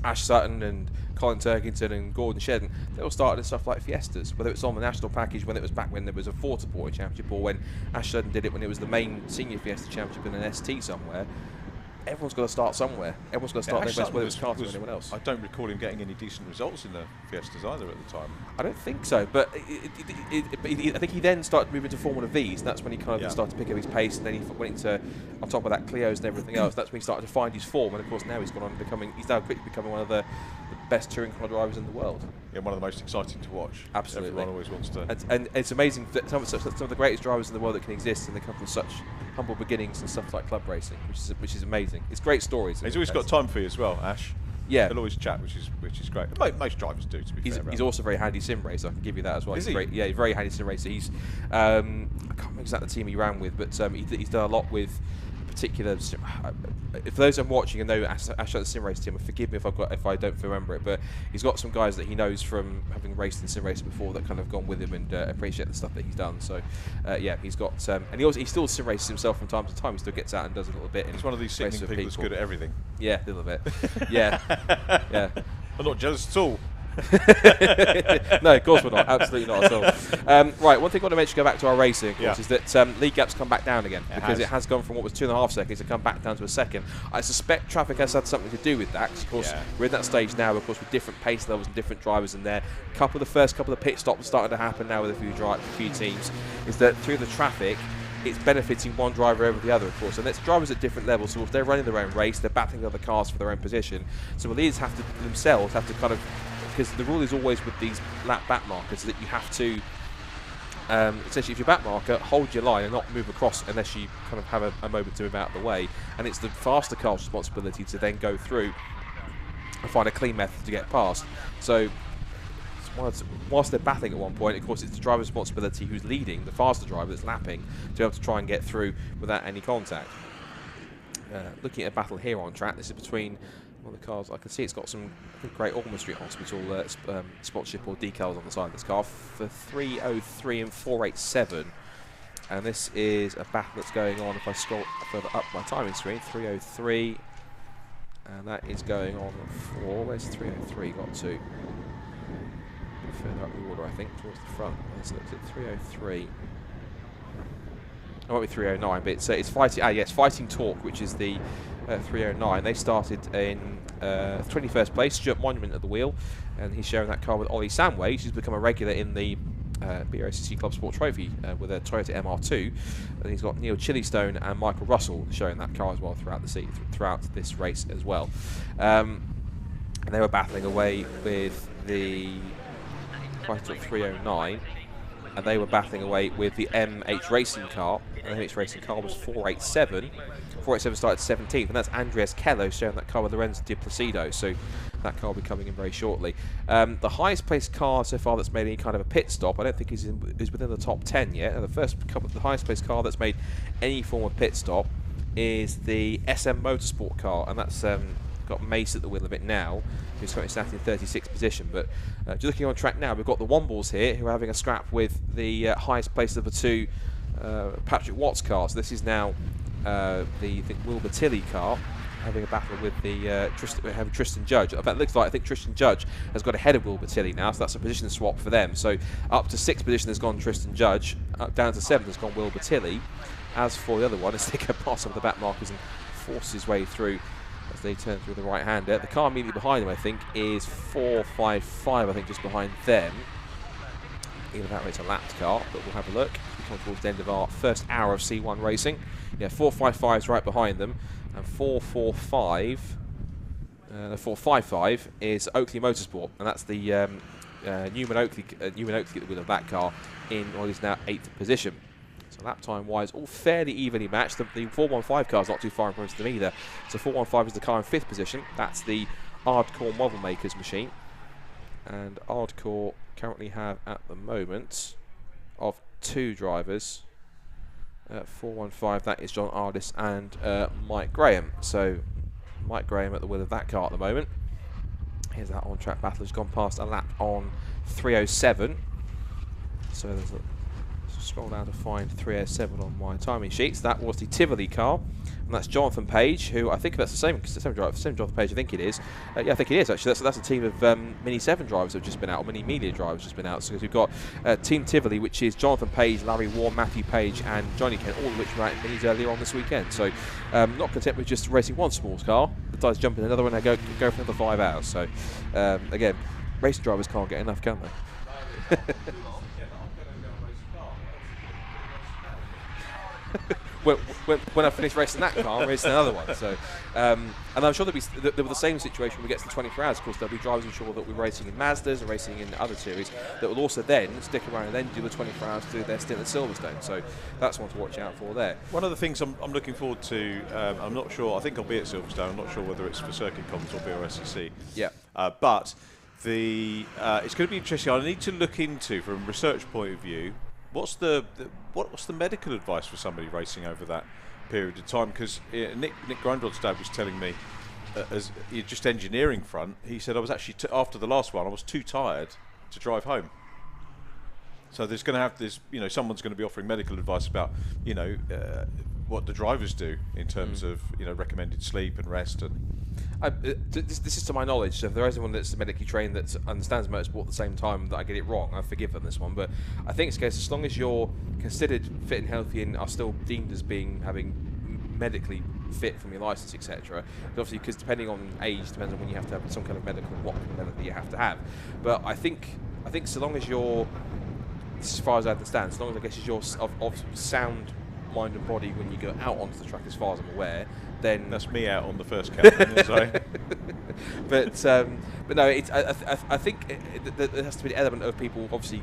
Ash Sutton and Colin Turkington and Gordon Shedden, they all started in stuff like Fiestas, whether it's on the national package when it was back when there was a Ford supported championship, or when Ash Sutton did it when it was the main senior Fiesta championship in an ST somewhere. Everyone's got to start somewhere. Everyone's got to start their best, whether it's Carter or anyone else. I don't recall him getting any decent results in the Fiestas either at the time. I don't think so, but I think he then started moving to Formula Vs, and that's when he kind of started to pick up his pace, and then he went into, on top of that, Clios and everything else. That's when he started to find his form, and of course now he's gone on he's now quickly becoming one of the best touring car drivers in the world. Yeah, one of the most exciting to watch. Absolutely. Everyone always wants to. And it's amazing that some of the greatest drivers in the world that can exist, and they come from such humble beginnings and stuff like club racing, which is amazing. It's great stories. He's always got time for you as well, Ash. Yeah, he'll always chat, which is great. Most drivers do, to be fair. He's also a very handy sim racer. I can give you that as well. Is he's he? Great. Yeah, he's a very handy sim racer. He's I can't remember exactly the team he ran with, but he's done a lot with particular. For those I'm watching and know Ash at the sim race team, forgive me if I don't remember it, but he's got some guys that he knows from having raced in sim racing before that kind of gone with him and appreciate the stuff that he's done. So yeah, he's got and he still sim races himself from time to time. He still gets out and does a little bit. He's one of these sickening people that's good at everything. Yeah, a little bit. Yeah, yeah. I'm not jealous at all. No, of course we're not. Absolutely not at all. Right, one thing I want to mention, go back to our racing, of course, is that lead gap's come back down again because it has gone from what was 2.5 seconds to come back down to a second. I suspect traffic has had something to do with that. Cause of course, we're in that stage now, of course, with different pace levels and different drivers in there. The first couple of pit stops are starting to happen now with a few teams. Is that through the traffic, it's benefiting one driver over the other, of course, and it's drivers at different levels. So if they're running their own race, they're battling other cars for their own position. So the leaders have to kind of, because the rule is always with these lap back markers that you have to essentially, if you're back marker, hold your line and not move across unless you kind of have a moment to move out of the way. And it's the faster car's responsibility to then go through and find a clean method to get past. So whilst they're battling at one point, of course, it's the driver's responsibility who's leading, the faster driver that's lapping, to be able to try and get through without any contact. Looking at a battle here on track, this is between one of the cars. I can see it's got some, I think, Great Ormond Street Hospital sponsorship or decals on the side of this car for 303 and 487. And this is a battle that's going on. If I scroll further up my timing screen, 303, and that is going on for, where's 303 got to? Further up the order, I think, towards the front. Let's look at 303. It might be 309, but it's Fighting. Yes, Fighting Talk, which is the 309. They started in 21st place. Stuart Monument at the wheel, and he's sharing that car with Ollie Samways, who's become a regular in the BRSCC Club Sport Trophy with a Toyota MR2. And he's got Neil Chillystone and Michael Russell showing that car as well throughout this race as well. And they were battling away with the Fighting Talk 309. And they were battling away with the MH Racing car. And the MH Racing car was 487. 487 started 17th, and that's Andreas Kello sharing that car with Lorenzo Di Placido. So that car will be coming in very shortly. The highest placed car so far that's made any kind of a pit stop, I don't think is within the top 10 yet. And the highest placed car that's made any form of pit stop is the SM Motorsport car, and that's got Mace at the wheel of it now, who's currently sat in 36th position. But just looking on track now, we've got the Wombles here, who are having a scrap with the highest placed of the two Patrick Watts cars. This is now the Wilbur Tilley car having a battle with the Tristan Judge. In fact, it looks like I think Tristan Judge has got ahead of Wilbur Tilley now, so that's a position swap for them. So up to 6th position has gone Tristan Judge, down to 7th has gone Wilbur Tilley. As for the other one, as they go past some of the back markers and force his way through as they turn through the right-hander. The car immediately behind them, I think, is 455, I think, just behind them. Either that way it's a lapped car, but we'll have a look. We come towards the end of our first hour of C1 racing. Yeah, 455 is right behind them, and 455 is Oakley Motorsport, and that's the Newman Oakley at the wheel of that car in what is now 8th position. So lap time wise, all fairly evenly matched. The 415 car is not too far in front of them either. So 415 is the car in 5th position. That's the Ardcore Model Makers machine, and Ardcore currently have at the moment of 2 drivers. 415, that is John Ardis and Mike Graham. So Mike Graham at the wheel of that car at the moment. Here's that on-track battle, has gone past a lap on 307. So there's a scroll down to find 307 on my timing sheets. That was the Tivoli car, and that's Jonathan Page, who I think that's the same Jonathan Page. I think it is. Yeah, I think it is actually. That's a team of Mini 7 drivers have just been out, or Mini Miglia drivers just been out. So we've got Team Tivoli, which is Jonathan Page, Larry Warren, Matthew Page, and Johnny Kent, all of which were out in Minis earlier on this weekend. So not content with just racing one small car, the guys jump in another one and go for another 5 hours. So again, racing drivers can't get enough, can they? when I finish racing that car, I'm racing another one. So, and I'm sure there will the same situation when we get to the 24 hours. Of course, there'll be drivers, I'm sure, that we're racing in Mazdas and racing in other series that will also then stick around and then do the 24 hours to do their stint at Silverstone. So that's one to watch out for there. One of the things I'm looking forward to, I'm not sure, I think I'll be at Silverstone, I'm not sure whether it's for Circuit Commons or BRSCC. Yeah. But it's going to be interesting. I need to look into, from a research point of view, what's the medical advice for somebody racing over that period of time? Because Nick Grundrod's dad was telling me, as just engineering front, he said I was actually after the last one I was too tired to drive home. So there's going to have this, someone's going to be offering medical advice about, what the drivers do in terms of, recommended sleep and rest. And this is to my knowledge. So if there is anyone that's medically trained that understands motorsport at the same time that I get it wrong, I forgive them this one. But I think it's a case, as long as you're considered fit and healthy and are still deemed as having medically fit from your license, etc. Obviously, because depending on age, depends on when you have to have some kind of medical, what kind of medical you have to have. But I think so long as you're, as far as I understand, as long as I guess you're of sound mind and body when you go out onto the track, as far as I'm aware, then that's me out on the first count. But no, I think there has to be an element of people obviously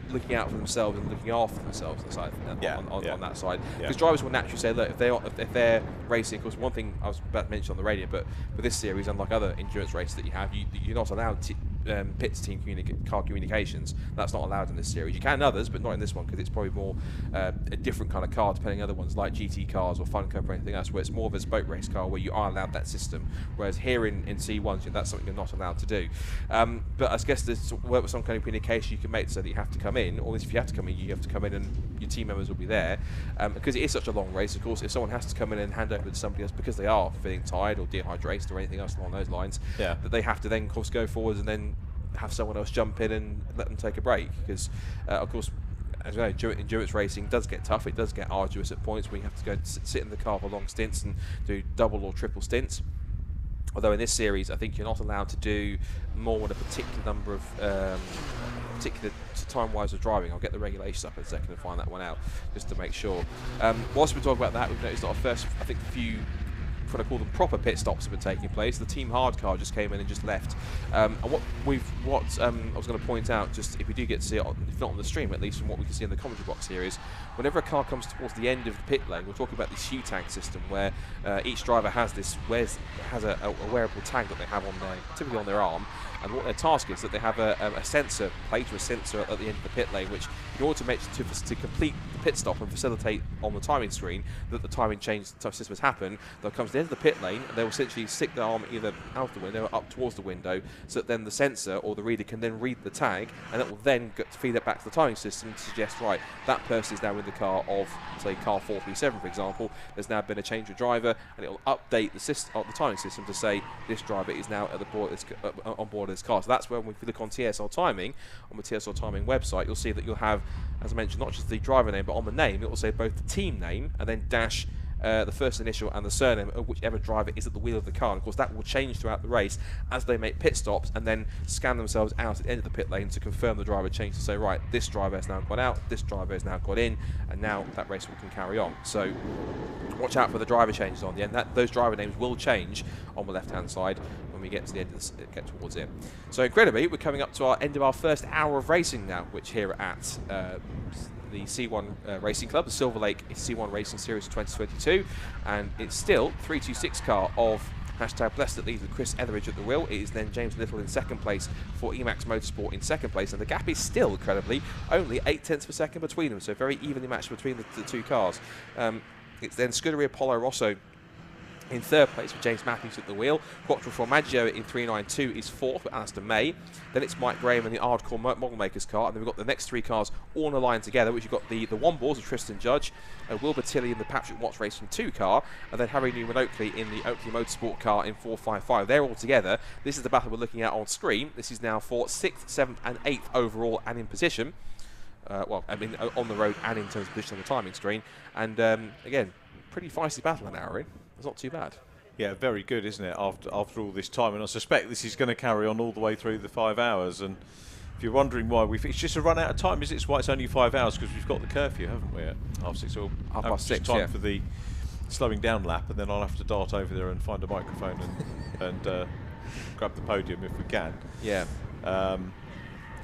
looking out for themselves and looking after themselves on that side. Because drivers will naturally say, look, if they're racing, of course, one thing I was about to mention on the radio, but with this series, unlike other endurance races that you have, you're not allowed pits team car communications. That's not allowed in this series. You can in others, but not in this one, because it's probably more a different kind of car, depending on other ones like GT cars or Fun Cup or anything else, where it's more of a spoke race car where you are allowed that system. Whereas here in C1s, that's something you're not allowed to do. But I guess there's some kind of communication you can make so that you have to come in, or if you have to come in, you have to come in and your team members will be there. Because it is such a long race, of course, if someone has to come in and hand over to somebody else because they are feeling tired or dehydrated or anything else along those lines, that they have to then, of course, go forwards and then have someone else jump in and let them take a break. Because, of course, as you know, endurance racing does get tough. It does get arduous at points where you have to go sit in the car for long stints and do double or triple stints. Although in this series, I think you're not allowed to do more than a particular number of particular time-wise of driving. I'll get the regulations up in a second and find that one out just to make sure. Whilst we're talking about that, we've noticed that our first, I think, few, if I call them proper pit stops, have been taking place. The team hard car just came in and just left. And what I was going to point out, just if we do get to see it, if not on the stream, at least from what we can see in the commentary box here, is whenever a car comes towards the end of the pit lane, we're talking about this hue tag system where each driver has a wearable tag that they have on typically on their arm. And what their task is that they have a sensor plate or a sensor at the end of the pit lane, which in order to complete the pit stop and facilitate on the timing screen that the timing change system has happened, they'll come to the end of the pit lane and they will essentially stick their arm either out the window or up towards the window, so that then the sensor or the reader can then read the tag, and it will then feed it back to the timing system to suggest, right, that person is now in the car of, say, car 437, for example. There's now been a change of driver, and it will update the timing system to say this driver is now at the on board of this car. So that's when, if you look on TSL Timing, on the TSL Timing website, you'll see that you'll have, as I mentioned, not just the driver name, but on the name it will say both the team name and then dash the first initial and the surname of whichever driver is at the wheel of the car. And of course that will change throughout the race as they make pit stops and then scan themselves out at the end of the pit lane to confirm the driver change, to say, right, this driver has now gone out, this driver has now got in, and now that race can carry on. So watch out for the driver changes on the end. Those driver names will change on the left hand side when we get to the end of get towards it. So incredibly, we're coming up to our end of our first hour of racing now, which here at the C1 Racing Club, the Silverlake C1 Racing Series 2022, and it's still 326 car of #Blessed that leads with Chris Etheridge at the wheel. It is then James Little in second place for Emax Motorsport in second place, and the gap is still, incredibly, only 0.8 of a second between them, so very evenly matched between the two cars. It's then Scuderia Polo Rosso in third place with James Matthews at the wheel. Quattro Formaggio in 392 is fourth with Alistair May. Then it's Mike Graham in the Hardcore Model Makers car, and then we've got the next three cars all in a line together, which you've got the Wombles of Tristan Judge, Wilbur Tilley in the Patrick Watts Racing 2 car, and then Harry Newman Oakley in the Oakley Motorsport car in 455. They're all together. This is the battle we're looking at on screen. This is now for 6th, 7th and 8th overall and in position. Well, I mean, on the road and in terms of position on the timing screen. And again, pretty feisty battle an hour in. It's not too bad. Yeah, very good, isn't it, after all this time? And I suspect this is going to carry on all the way through the 5 hours. And if you're wondering why it's just a run out of time, is it? It's why it's only 5 hours, because we've got the curfew, haven't we, at 6:30 or 6:30 time for the slowing down lap, and then I'll have to dart over there and find a microphone and grab the podium if we can. Yeah.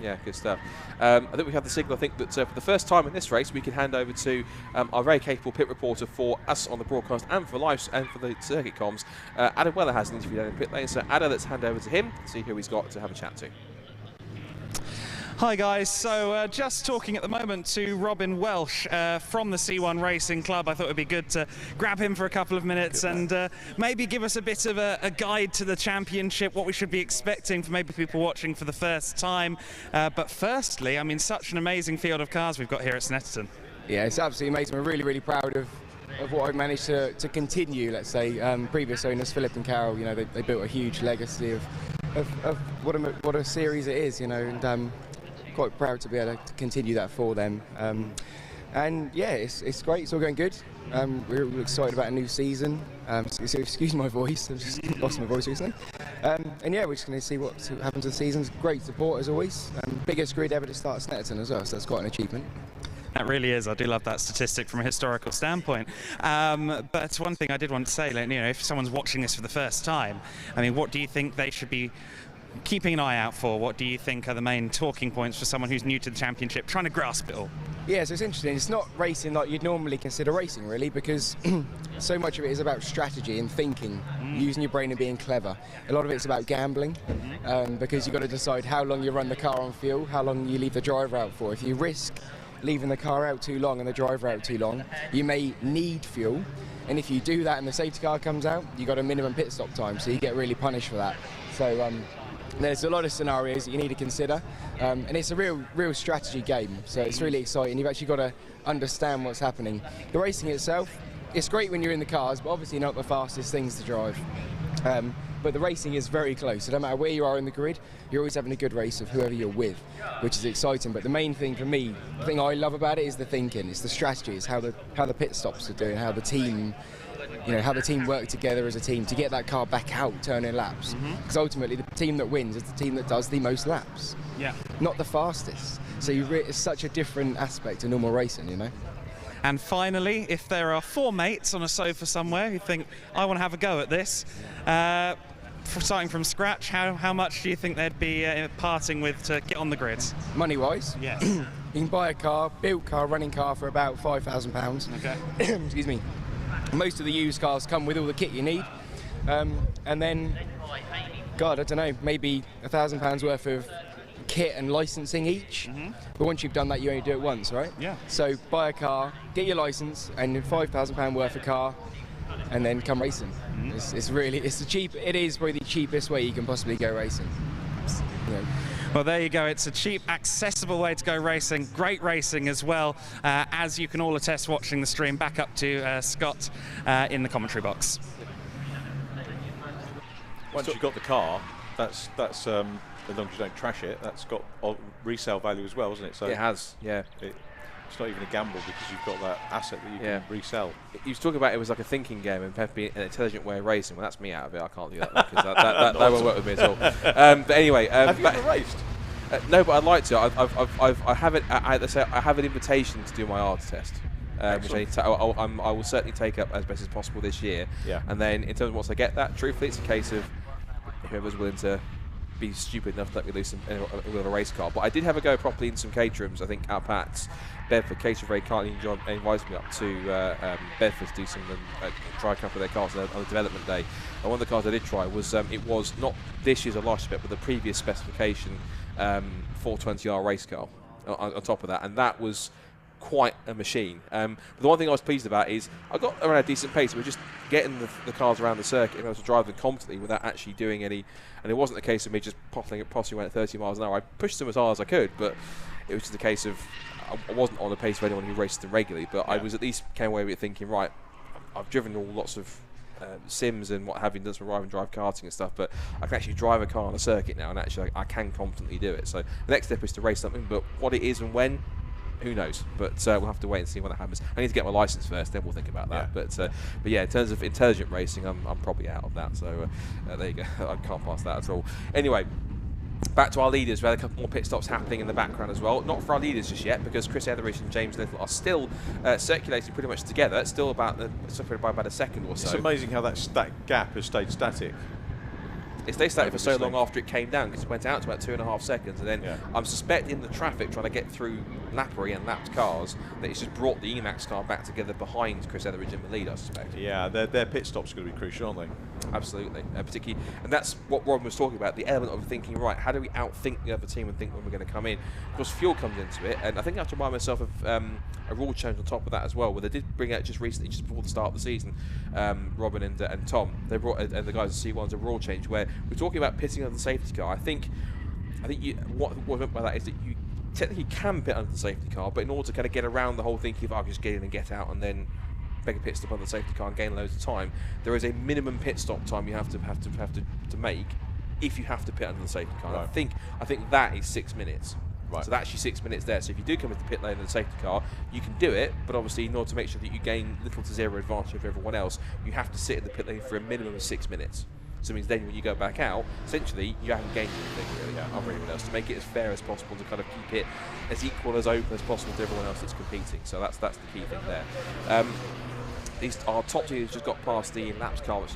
Yeah, good stuff. I think we have the signal. I think that for the first time in this race, we can hand over to our very capable pit reporter for us on the broadcast and for live and for the circuit comms. Adam Weller has an interview down in pit lane, so Adam, let's hand over to him, see who he's got to have a chat to. Hi guys, so just talking at the moment to Robin Welsh from the C1 Racing Club. I thought it would be good to grab him for a couple of minutes and maybe give us a bit of a guide to the championship, what we should be expecting for maybe people watching for the first time. But firstly, I mean, such an amazing field of cars we've got here at Snetterton. Yeah, it's absolutely amazing. We're really, really proud of what I've managed to continue, let's say. Previous owners, Philip and Carol, you know, they built a huge legacy of what a series it is, you know, and quite proud to be able to continue that for them. And yeah, it's great, it's all going good. We're excited about a new season. So excuse my voice, I've just lost my voice recently. And yeah, we're just going to see what happens to the season. Great support as always. Biggest grid ever to start Snetterton as well, so that's quite an achievement. That really is. I do love that statistic from a historical standpoint. But one thing I did want to say, like, you know, if someone's watching this for the first time, I mean, what do you think they should be keeping an eye out for? What do you think are the main talking points for someone who's new to the championship, trying to grasp it all? Yeah, so it's interesting. It's not racing like you'd normally consider racing, really, because so much of it is about strategy and thinking. using your brain and being clever. A lot of it's about gambling, because you've got to decide how long you run the car on fuel, how long you leave the driver out for. If you risk leaving the car out too long and the driver out too long, you may need fuel, and if you do that and the safety car comes out, you've got a minimum pit stop time, so you get really punished for that. So there's a lot of scenarios that you need to consider, and it's a real strategy game, so it's really exciting. You've actually got to understand what's happening. The racing itself, it's great when you're in the cars, but obviously not the fastest things to drive. But the racing is very close, so no matter where you are in the grid, you're always having a good race of whoever you're with, which is exciting. But the main thing for me, the thing I love about it is the thinking, it's the strategy, it's how the pit stops are doing, how the team, how the team work together as a team to get that car back out turning laps. Because ultimately the team that wins is the team that does the most laps, not the fastest. So it's such a different aspect to normal racing, And finally, if there are 4 mates on a sofa somewhere who think, I want to have a go at this, starting from scratch, how much do you think they'd be parting with to get on the grid? Money-wise? Yes. You can buy a car, built car, running car for about £5,000. Okay. Excuse me. Most of the used cars come with all the kit you need. And then, God, I don't know, maybe £1,000 worth of kit and licensing each, but once you've done that you only do it once, right? Yeah. So buy a car, get your license and £5,000 worth of car, and then come racing. It is probably the cheapest way you can possibly go racing. Well, there you go. It's a cheap, accessible way to go racing. Great racing as well, as you can all attest watching the stream. Back up to Scott in the commentary box. Once you've got the car, that's as long as you don't trash it, that's got resale value as well, isn't it? So it has, yeah. It's not even a gamble because you've got that asset that you can resell. You was talking about it was like a thinking game and Pep being an intelligent way of racing. Well, that's me out of it. I can't do that because that won't work with me at all. But anyway, have you ever raced? No, but I'd like to. I have an invitation to do my ARDS test. Which I will certainly take up as best as possible this year. Yeah. And then in terms of once I get that, truthfully, it's a case of whoever's willing to be stupid enough to let me loose with a race car. But I did have a go properly in some caterums. I think out Pat's Bedford Cater very kindly invited me up to Bedford to do some try a couple of their cars on a development day. And one of the cars I did try was it was not this year's life spec, but the previous specification 420R race car on top of that, and that was quite a machine. But the one thing I was pleased about is I got around a decent pace. We were just getting the cars around the circuit and I was to drive them competently without actually doing any. And it wasn't a case of me just possibly went at 30 miles an hour. I pushed them as hard as I could, but it was just a case of I wasn't on the pace of anyone who races them regularly. But I was at least came away with it thinking, right, I've driven all lots of sims and what have you, done some ride and drive karting and stuff, but I can actually drive a car on a circuit now, and actually I can competently do it. So the next step is to race something, but what it is and when, who knows? But we'll have to wait and see when that happens. I need to get my license first, then we'll think about that. But yeah, in terms of intelligent racing, I'm probably out of that. So there you go. I can't pass that at all. Anyway, back to our leaders. We had a couple more pit stops happening in the background as well. Not for our leaders just yet, because Chris Etheridge and James Little are still circulating pretty much together. It's still separated by about a second or so. It's amazing how that gap has stayed static. It stayed static for so long after it came down, because it went out to about 2.5 seconds, and then I'm suspecting the traffic trying to get through Lappery and lapped cars that it's just brought the Emax car back together behind Chris Etheridge in the lead, I suspect. Yeah, their pit stops are going to be crucial, aren't they? Absolutely, particularly, and that's what Robin was talking about, the element of thinking, right, how do we outthink the other team and think when we're going to come in? Of course, fuel comes into it, and I think I have to remind myself of a rule change on top of that as well, where they did bring out just recently, just before the start of the season, Robin and Tom, they brought, and the guys at C1's a rule change where we're talking about pitting under the safety car. I think what I meant by that is that you technically can pit under the safety car, but in order to kind of get around the whole thinking of just get in and get out and then make a pit stop on the safety car and gain loads of time, there is a minimum pit stop time you have to make if you have to pit under the safety car. Right. I think that is 6 minutes. Right. So that's actually 6 minutes there. So if you do come into the pit lane in the safety car, you can do it, but obviously in order to make sure that you gain little to zero advantage over everyone else, you have to sit in the pit lane for a minimum of 6 minutes. So it means then when you go back out, essentially you haven't gained anything really over anyone else, to make it as fair as possible, to kind of keep it as equal, as open as possible to everyone else that's competing. So that's the key thing there. Our top team has just got past the laps car, which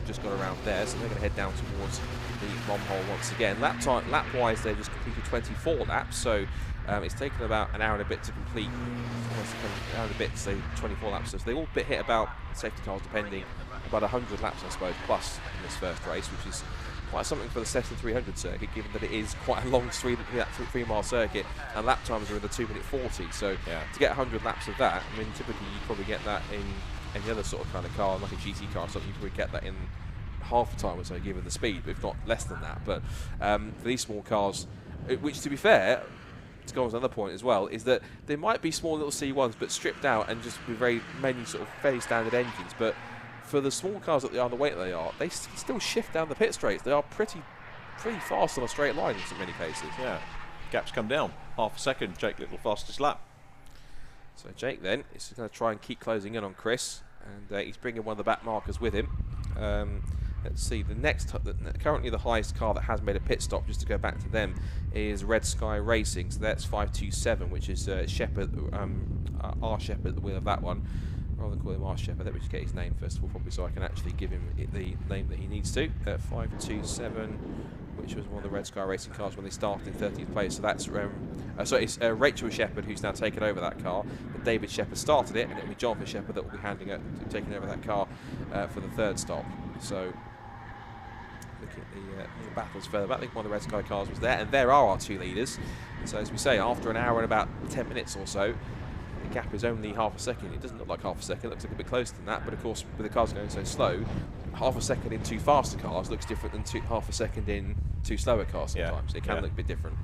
just got around there, so they're going to head down towards the bomb hole once again. Lap-wise, they've just completed 24 laps, so it's taken about an hour and a bit to complete. An hour and a bit, say 24 laps. So they all hit about safety cars, depending about 100 laps, I suppose, plus in this first race, which is quite something for the Se7ens 300 circuit, given that it is quite a long 3-mile circuit, and lap times are in the 2:40. So to get 100 laps of that, I mean, typically you probably get that in any other sort of kind of car, like a GT car or something. You probably get that in half the time or so, given the speed, if not less than that. But for these small cars, which, to be fair, to go on to another point as well, is that there might be small little C1s, but stripped out and just with many sort of fairly standard engines. But for the small cars that they are, the weight they are, they still shift down the pit straights. They are pretty fast on a straight line in many cases. Yeah, gaps come down. Half a second, Jake Little fastest lap. So Jake then is going to try and keep closing in on Chris, and he's bringing one of the back markers with him. Let's see, currently the highest car that has made a pit stop, just to go back to them, is Red Sky Racing. So that's 527, which is Shepherd, R Shepherd at the wheel of that one. Rather than call him R Shepherd, let me just get his name first of all, probably, so I can actually give him the name that he needs to. 527, which was one of the Red Sky Racing cars when they started in 30th place. So that's it's Rachel Shepherd who's now taken over that car. But David Shepherd started it, and it'll be Jonathan Shepherd that will be taking over that car for the third stop. So looking at the battles further back, I think one of the Red Sky cars was there, and there are our two leaders. So as we say, after an hour and about 10 minutes or so, the gap is only half a second. It doesn't look like half a second, it looks like a bit closer than that, but of course with the cars going so slow, half a second in two faster cars looks different than half a second in two slower cars sometimes. It can look a bit different.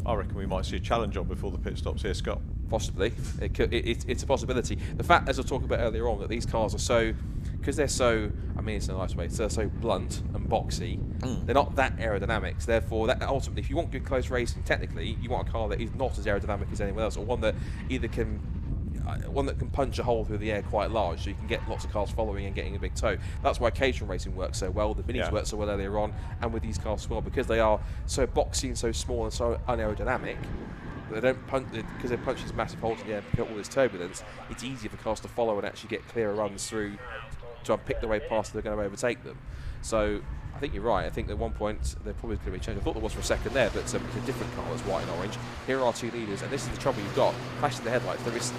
I reckon we might see a challenge on before the pit stops here, Scott. Possibly. It's a possibility. The fact, as I was talking about earlier on, that these cars are so, because they're so, I mean it's in a nice way, so they're so blunt and boxy, they're not that aerodynamic. Therefore, that ultimately, if you want good close racing, technically, you want a car that is not as aerodynamic as anyone else, or one that can punch a hole through the air quite large, so you can get lots of cars following and getting a big tow. That's why occasional racing works so well. The minis work so well earlier on, and with these cars as well, because they are so boxy and so small and so unaerodynamic. They don't punch, because they punch these massive holes in the air and pick up all this turbulence. It's easier for cars to follow and actually get clearer runs through to unpick their way past. They're going to overtake them. So I think you're right. I think at one point they're probably going to be changed. I thought there was for a second there, but it's a different car that's white and orange. Here are our two leaders, and this is the trouble you've got. Flashing the headlights. This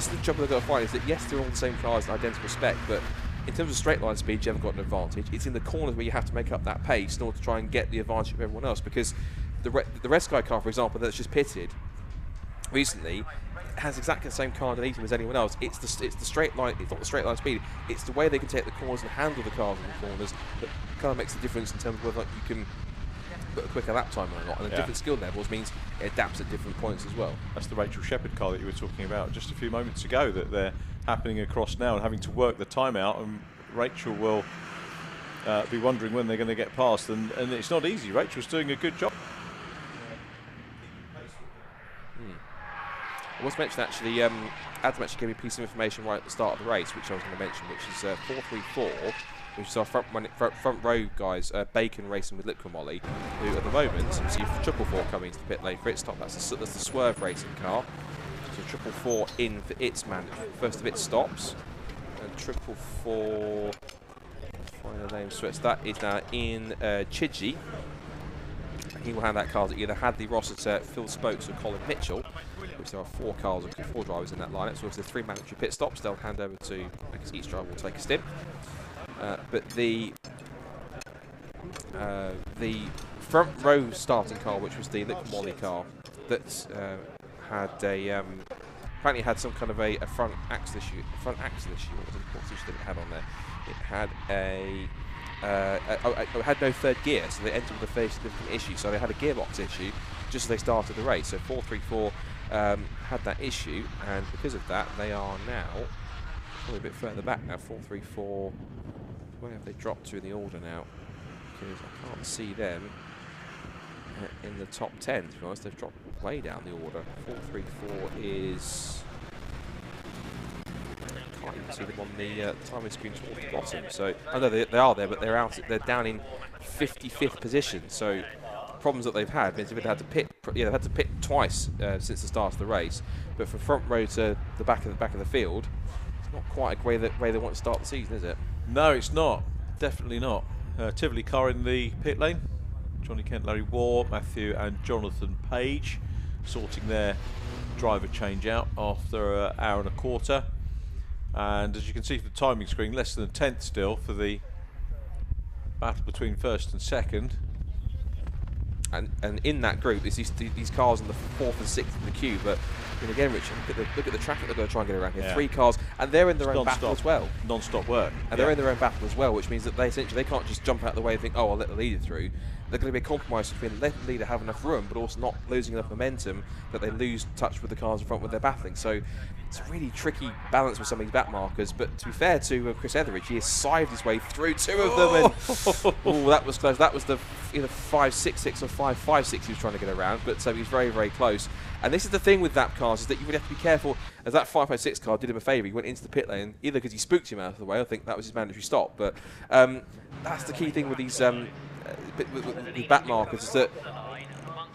is the trouble they've got to find, is that yes, they're all the same cars in identical spec, but in terms of straight line speed, you haven't got an advantage. It's in the corners where you have to make up that pace in order to try and get the advantage of everyone else, because the Red Sky car, for example, that's just pitted recently, has exactly the same car underneath him as anyone else. It's the straight line. It's not the straight line speed. It's the way they can take the corners and handle the cars in the corners that kind of makes the difference in terms of whether you can put a quicker lap time or not. And the different skill levels means it adapts at different points as well. That's the Rachel Shepherd car that you were talking about just a few moments ago, that they're happening across now and having to work the time out, and Rachel will be wondering when they're going to get past, and it's not easy. Rachel's doing a good job. I was mentioned actually, Adam actually gave me a piece of information right at the start of the race, which I was going to mention, which is 434, which is our front row guys, Bacon racing with Liquid Molly, who at the moment, you see 444 coming to the pit lane for its stop. That's the Swerve racing car. So 444 in for its first of its stops, and 444, find the name, so that is now in Chidgey. He will hand that car to either Hadley Rossiter, Phil Spokes, or Colin Mitchell, which there are four drivers in that lineup. So if there's 3 mandatory pit stops, they'll hand over to, I guess each driver will take a stint. But the front row starting car, which was the Liquid Molly car, that had a apparently had some kind of a front axle issue. What issue did it have on there? It had it had no third gear, so they entered with a very significant issue. So they had a gearbox issue just as they started the race. So 434 had that issue, and because of that, they are now probably a bit further back now. 434. Where have they dropped to in the order now? Because I can't see them in the top 10. To be honest, they've dropped way down the order. 434 is. I can't even see them on the timing screen towards the bottom. So I know they are there, but they're out. They're down in 55th position. So problems that they've had means they've had to pit. They've had to pit twice since the start of the race. But from front row to the back of the field, it's not quite a way they want to start the season, is it? No, it's not. Definitely not. Tivoli car in the pit lane. Johnny Kent, Larry Waugh, Matthew and Jonathan Page sorting their driver change out after an hour and a quarter. And as you can see from the timing screen, less than a tenth still for the battle between first and second. And in that group, there's these cars in the 4th and 6th in the queue. But again, Richard, look at the traffic they're going to try and get around here. Yeah. 3 cars, and they're in their own battle as well. Non-stop work. And they're in their own battle as well, which means that they can't just jump out of the way and think, oh, I'll let the leader through. They're going to be a compromise between letting the leader have enough room, but also not losing enough momentum that they lose touch with the cars in front when they're battling. So it's a really tricky balance with some of these back markers. But to be fair to Chris Etheridge, he has sived his way through 2 of them. And oh, that was close. That was the either 5.66 or 5.56 he was trying to get around. But so he was very, very close. And this is the thing with DAP cars, is that you really have to be careful. As that 5.56 car did him a favour, he went into the pit lane, either because he spooked him out of the way, I think that was his mandatory stop. But that's the key thing with these with back markers, is that,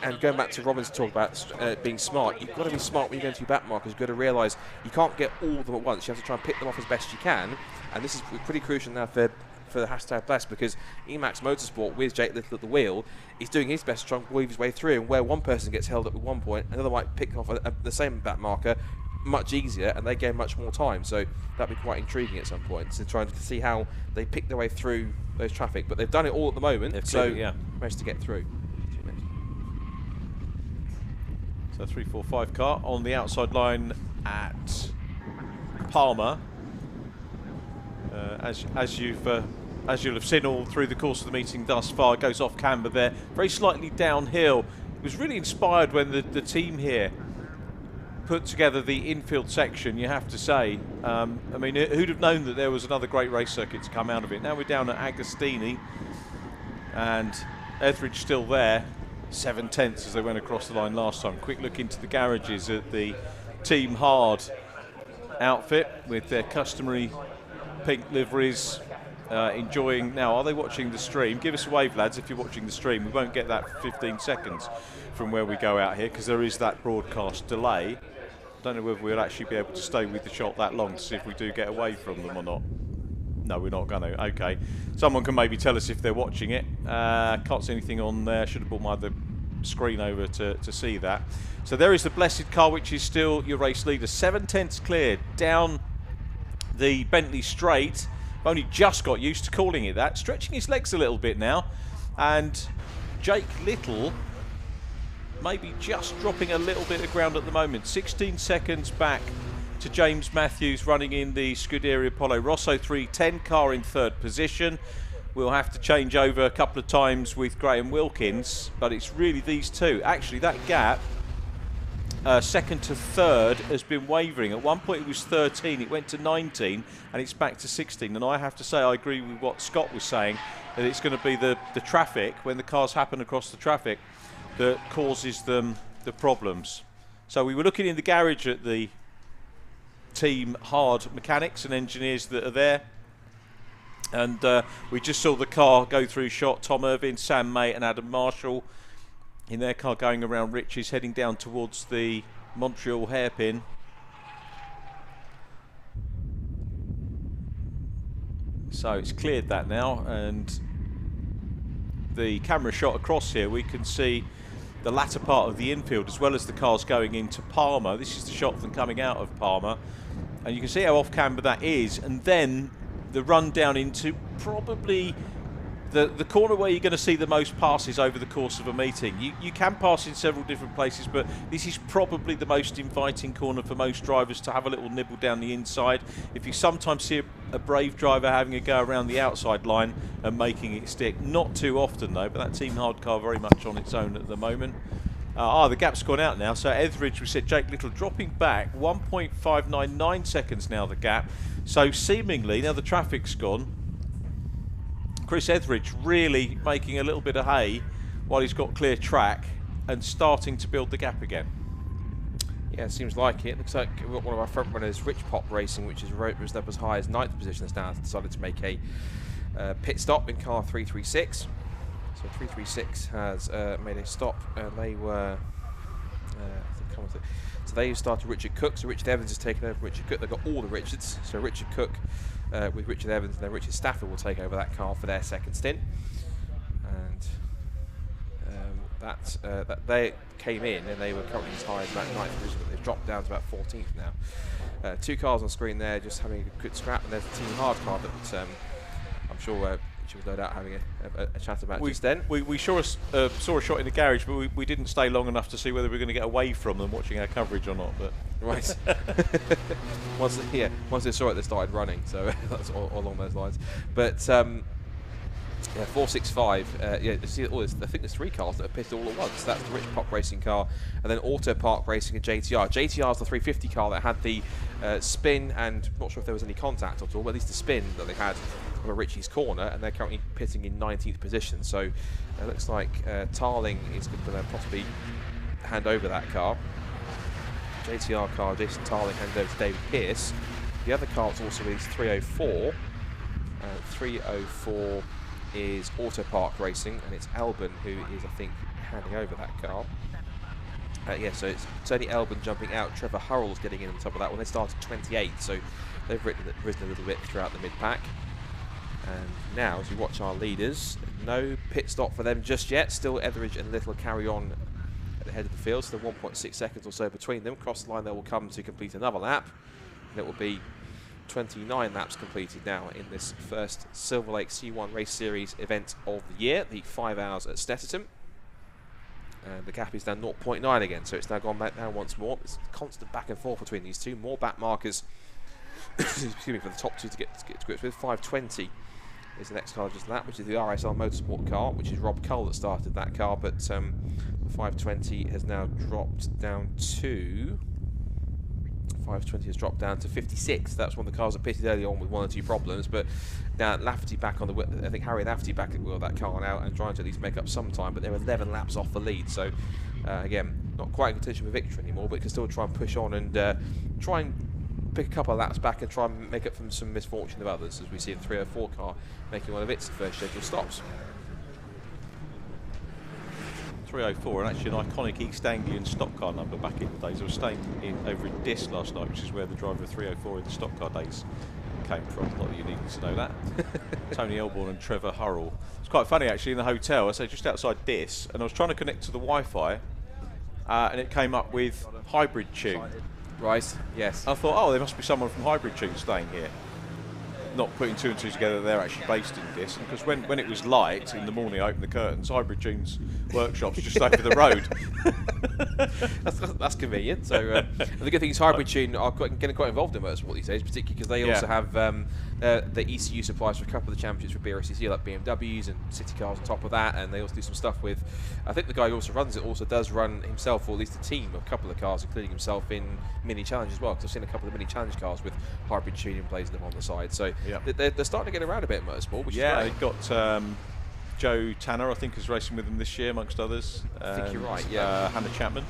and going back to Robin's talk about being smart, you've got to be smart when you go into your back markers. You've got to realise you can't get all of them at once. You have to try and pick them off as best you can. And this is pretty crucial now for the hashtag blessed, because Emax Motorsport with Jake Little at the wheel is doing his best to try and weave his way through, and where one person gets held up at one point, another might pick off the same back marker much easier, and they gain much more time. So that'd be quite intriguing at some point, so trying to see how they pick their way through those traffic. But they've done it all at the moment, so managed to get through. So 3-4-5 car on the outside line at Palmer. As you'll have seen all through the course of the meeting thus far, goes off camber there, very slightly downhill. It was really inspired when the team here put together the infield section, you have to say. I mean, who'd have known that there was another great race circuit to come out of it? Now we're down at Agostini, and Etheridge still there. 7/10 as they went across the line last time. Quick look into the garages at the Team Hard outfit with their customary pink liveries. Enjoying now. Are they watching the stream? Give us a wave, lads, if you're watching the stream. We won't get that for 15 seconds from where we go out here, because there is that broadcast delay. Don't know whether we'll actually be able to stay with the shot that long to see if we do get away from them or not. No, we're not going to. Okay. Someone can maybe tell us if they're watching it. Can't see anything on there. Should have brought my other screen over to see that. So there is the Blessed car, which is still your race leader. 7/10 cleared down the Bentley straight. Only just got used to calling it that. Stretching his legs a little bit now. And Jake Little maybe just dropping a little bit of ground at the moment. 16 seconds back to James Matthews running in the Scuderia Polo Rosso 310 car in 3rd position. We'll have to change over a couple of times with Graham Wilkins, but it's really these two. Actually, that gap, 2nd to 3rd, has been wavering. At one point it was 13, it went to 19, and it's back to 16. And I have to say, I agree with what Scott was saying, that it's going to be the traffic, when the cars happen across the traffic, that causes them the problems. So we were looking in the garage at the Team Hard mechanics and engineers that are there, and we just saw the car go through shot. Tom Irvin, Sam May and Adam Marshall in their car going around Rich's, heading down towards the Montreal hairpin. So it's cleared that now, and the camera shot across here, we can see the latter part of the infield as well as the cars going into Palmer. This is the shot of them coming out of Palmer, and you can see how off camber that is, and then the run down into probably the corner where you're going to see the most passes over the course of a meeting. You can pass in several different places, but this is probably the most inviting corner for most drivers to have a little nibble down the inside. If you sometimes see a brave driver having a go around the outside line and making it stick, not too often though, but that Team Hard car very much on its own at the moment. The gap's gone out now, so Etheridge, we said Jake Little dropping back 1.599 seconds now, the gap. So seemingly, now the traffic's gone, Chris Etheridge really making a little bit of hay while he's got clear track and starting to build the gap again. Yeah, it seems like it. Looks like one of our front runners, Rich Pop Racing, which is rose up as high as 9th position, has now decided to make a pit stop in car 336. So 336 has made a stop, and they were so they started Richard Cook. So Richard Evans has taken over Richard Cook. They've got all the Richards. So Richard Cook with Richard Evans, and then Richard Stafford will take over that car for their 2nd stint. And that they came in and they were currently as high as about 9th position, but they've dropped down to about 14th now. 2 cars on screen there, just having a good scrap, and there's the Team Hard car that I'm sure she was no doubt having a chat about just then. We saw a shot in the garage, but we didn't stay long enough to see whether we were going to get away from them watching our coverage or not. But right. once they saw it, they started running. So that's all along those lines. But yeah, 465. Yeah, see all this. I think there's 3 cars that are pitted all at once. That's the Rich Pop Racing car, and then Auto Park Racing and JTR. JTR is the 350 car that had the spin, and I'm not sure if there was any contact at all, but at least the spin that they had on Richie's corner, and they're currently pitting in 19th position. So it looks like Tarling is going to possibly hand over that car. JTR car, Jason Tarling handed over to David Pearce. The other car is also is 304. 304 is Auto Park Racing, and it's Albon who is, I think, handing over that car. Yeah, so it's Tony Albon jumping out. Trevor Hurrell's getting in on top of that one. They started 28, so they've risen a little bit throughout the mid-pack. And now, as we watch our leaders, no pit stop for them just yet. Still Etheridge and Little carry on at the head of the field. So 1.6 seconds or so between them. Cross the line, they will come to complete another lap. And it will be 29 laps completed now in this first Silverlake C1 Race Series event of the year, the 5 hours at Snetterton. And the gap is down 0.9 again, so it's now gone back down once more. It's constant back and forth between these two. More back markers excuse me, for the top two to get to grips with. 520 is the next car just that, which is the RSL Motorsport car, which is Rob Cull that started that car, but the 520 has now dropped down to 56. That's one of the cars that pitted early on with 1 or 2 problems, but now Lafferty back on the wheel. I think Harry Lafferty back at the wheel of that car now and trying to at least make up some time, but they're 11 laps off the lead, so again, not quite in contention for victory anymore, but can still try and push on and try and pick a couple of laps back and try and make up from some misfortune of others, as we see the 304 car making one of its first scheduled stops. 304, and actually an iconic East Anglian stock car number back in the days. I was staying over in Dis last night, which is where the driver of 304 in the stock car days came from. Not that you needed to know that. Tony Elborn and Trevor Hurrell. It's quite funny actually, in the hotel, I say just outside Dis, and I was trying to connect to the Wi-Fi, and it came up with Hybrid Tune. Right, yes. I thought, oh, there must be someone from Hybrid Tune staying here. Not putting 2 and 2 together, they're actually based in this. Because when it was light in the morning, I opened the curtains. Hybrid Tune's workshop's just over the road. that's convenient. So the good thing is Hybrid Tune are getting quite involved in motorsport these days, particularly because they also have the ECU supplies for a couple of the championships for BRSCC, like BMWs and city cars on top of that, and they also do some stuff with. I think the guy who also runs it also does run himself, or at least a team of a couple of cars, including himself in mini challenge as well. Because I've seen a couple of mini challenge cars with Hybrid Tune in place them on the side. So. They're starting to get around a bit in motorsport, which is great. They've got Joe Tanner, I think, is racing with them this year, amongst others. I think you're right, yeah. Hannah Chapman.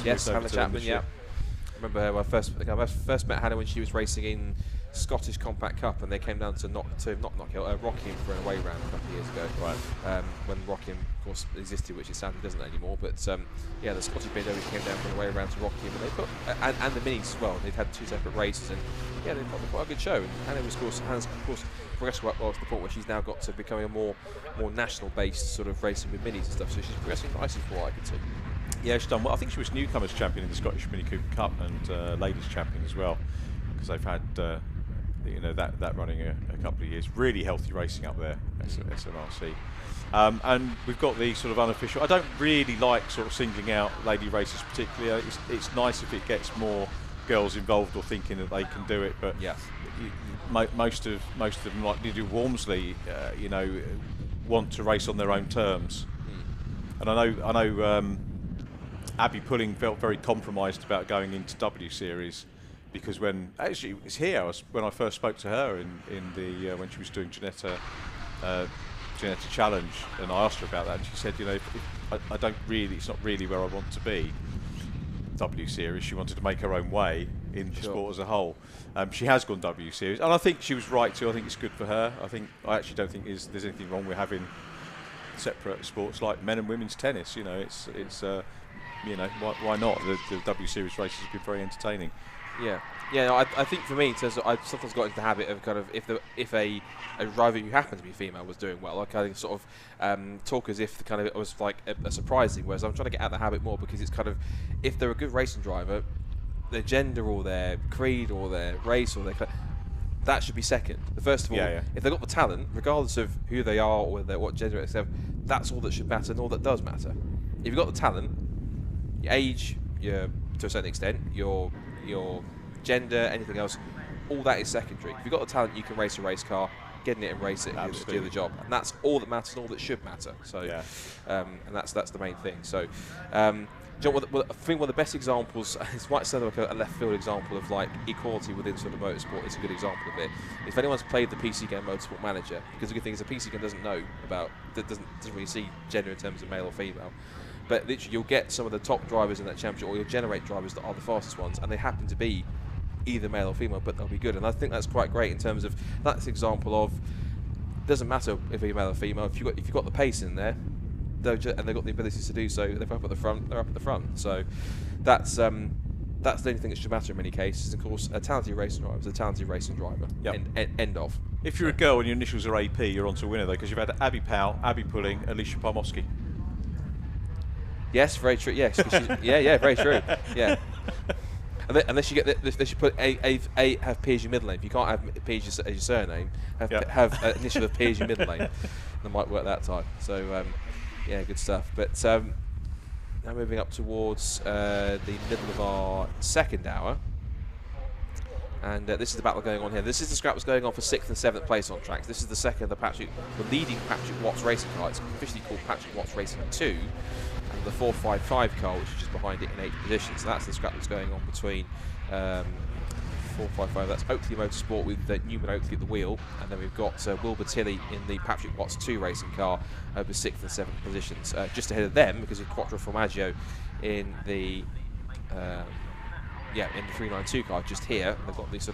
Yes, Hannah Chapman, yeah. I remember I first met Hannah when she was racing in Scottish Compact Cup, and they came down to Rockingham for an away round a couple of years ago. Right. When Rockingham, of course, existed, which it sadly doesn't anymore. But yeah, the Scottish BMW came down for an away round to Rockingham, and they put and the minis as well. They've had 2 separate races, and yeah, they've got quite a good show. And Hannah's of course progressed quite well to the point where she's now got to becoming a more national-based sort of racing with minis and stuff. So she's progressing nicely for what I can see. Yeah, she's done well. I think she was newcomers champion in the Scottish Mini Cooper Cup and ladies champion as well, because they've had that running a couple of years. Really healthy racing up there, SMRC. And we've got the sort of unofficial. I don't really like sort of singling out lady races particularly. It's nice if it gets more girls involved or thinking that they can do it. But yeah, most of them, like Lydia Walmsley, want to race on their own terms. And I know. Abby Pulling felt very compromised about going into W Series, because when actually it's here when I first spoke to her in the when she was doing Ginetta Challenge, and I asked her about that, and she said, I don't really, it's not really where I want to be. W Series, she wanted to make her own way in the sport as a whole. She has gone W Series, and I think she was right too. I think it's good for her. I actually don't think there's anything wrong with having separate sports like men and women's tennis. It's why not? The W Series races have been very entertaining. Yeah, Yeah, no, I think for me, in terms of, I've sometimes got into the habit of kind of if a driver who happened to be female was doing well, I kind of sort of talk as if it was like a surprising. Whereas I'm trying to get out of the habit more, because it's kind of, if they're a good racing driver, their gender or their creed or their race or that should be second. First of all, if they've got the talent, regardless of who they are or what gender they have, that's all that should matter and all that does matter. If you've got the talent, your age, to a certain extent, your gender, anything else, all that is secondary. If you've got the talent, you can race a race car, get in it and race it, and do the job, and that's all that matters, and all that should matter. So, and that's the main thing. So, I think one of the best examples, it's might sound like a left field example of like equality within sort of motorsport. It's a good example of it. If anyone's played the PC game Motorsport Manager, because the good thing is a PC game doesn't know about, doesn't really see gender in terms of male or female. But literally, you'll get some of the top drivers in that championship, or you'll generate drivers that are the fastest ones, and they happen to be either male or female, but they'll be good. And I think that's quite great in terms of, that's an example of, doesn't matter if you're male or female, if you've got the pace in there, and they've got the abilities to do so, they're up at the front, they're up at the front. So that's the only thing that should matter in many cases. Of course, a talented racing driver is a talented racing driver. End of. If you're a girl and your initials are AP, you're on to a winner though, because you've had Abby Powell, Abby Pulling, Alicia Parmowski. Yes, very true. Yes, yeah, very true. Yeah. Unless you get, they should put have P as your middle name. If you can't have P as your surname, have initial of P as your middle name. That might work that time. So yeah, good stuff. But now moving up towards the middle of our second hour, and this is the battle going on here. This is the scrap that's going on for 6th and 7th place on tracks. This is the second of the leading Patrick Watts racing car. It's officially called Patrick Watts Racing 2. And the 455 car, which is just behind it in 8th position. So that's the scrap that's going on between 455. That's Oakley Motorsport with Newman Oakley at the wheel, and then we've got Wilbur Tilley in the Patrick Watts 2 racing car over 6th and 7th positions. Just ahead of them, because of Quattro Formaggio in the in the 392 car just here. They've got these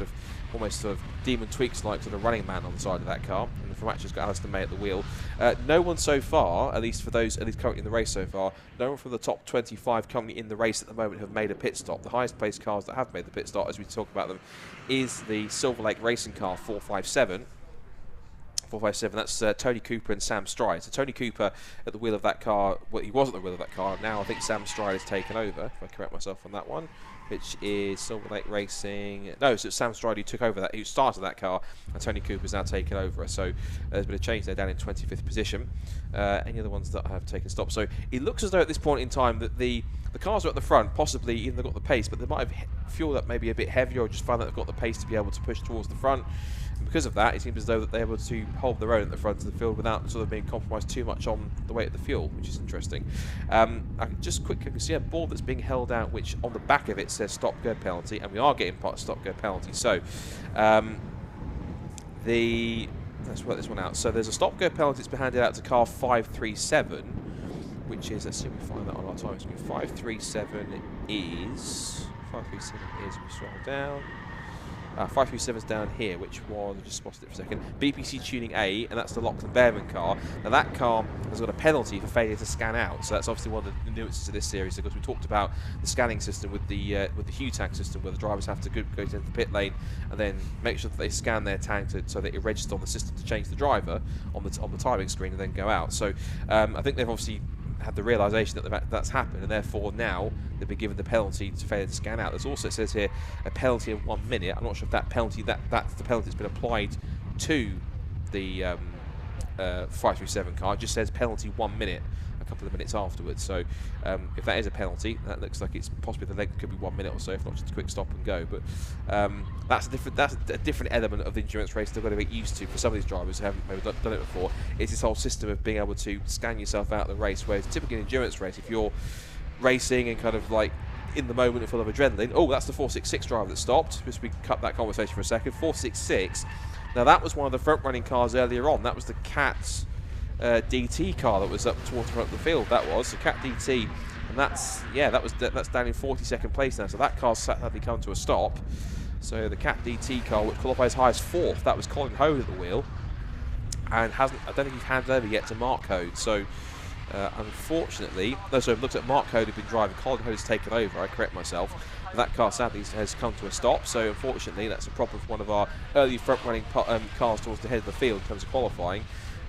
almost Demon Tweaks like sort of running man on the side of that car, and the Formagio's got Alistair May at the wheel. No one so far, at least currently in the race so far, no one from the top 25 currently in the race at the moment have made a pit stop. The highest placed cars that have made the pit stop, as we talk about them, is the Silverlake racing car 457. 457, that's Tony Cooper and Sam Stride. So Tony Cooper at the wheel of that car, well, he was at the wheel of that car, now I think Sam Stride has taken over, if I correct myself on that one, which is Silverlake Racing. No, so it's Sam Stride who took over that, who started that car, and Tony Cooper's now taken over. So there's been a change there, down in 25th position. Any other ones that have taken stop? So it looks as though at this point in time that the cars are at the front, possibly even they've got the pace, but they might have fueled up maybe a bit heavier, or just found that they've got the pace to be able to push towards the front. And because of that, it seems as though that they're able to hold their own at the front of the field without sort of being compromised too much on the weight of the fuel, which is interesting. I can just quickly see a board that's being held out, which on the back of it says stop go penalty, and we are getting part stop go penalty. So let's work this one out. So there's a stop go penalty that's been handed out to car 537, which is, let's see if we find that on our time screen. 537 is we scroll down. 537's down here, which was, I just spotted it for a second, BPC Tuning A, and that's the Lachlan Behrman car. Now that car has got a penalty for failure to scan out, so that's obviously one of the nuances of this series, because we talked about the scanning system with the Hue tank system, where the drivers have to go into the pit lane and then make sure that they scan their tank so that it registers on the system to change the driver on the timing screen and then go out. So I think they've obviously had the realisation that that's happened, and therefore now they've been given the penalty to failure to scan out. There's also, it says here, a penalty of 1 minute. I'm not sure if that penalty, that's the penalty that's been applied to the 537 car. It just says penalty 1 minute a couple of minutes afterwards. So if that is a penalty, that looks like it's possibly the length could be 1 minute or so, if not just a quick stop and go. But that's a different element of the endurance race they've got to get used to for some of these drivers who haven't maybe done it before. It's this whole system of being able to scan yourself out of the race, whereas typically in an endurance race, if you're racing and kind of like in the moment and full of adrenaline, oh, that's the 466 driver that stopped. Just we cut that conversation for a second. 466. Now that was one of the front running cars earlier on. That was the Cat's DT car that was up towards the front of the field. That was the Cat DT, and that's down in 42nd place now. So that car's sadly come to a stop. So the Cat DT car, which qualifies high as 4th, that was Colin Hode at the wheel, and I don't think he's handed over yet to Mark Hode. So Unfortunately, no, so I've looked at Mark Code who'd been driving. Colin Code has taken over. I correct myself. That car sadly has come to a stop. So unfortunately, that's a problem for one of our early front-running cars towards the head of the field in terms of qualifying,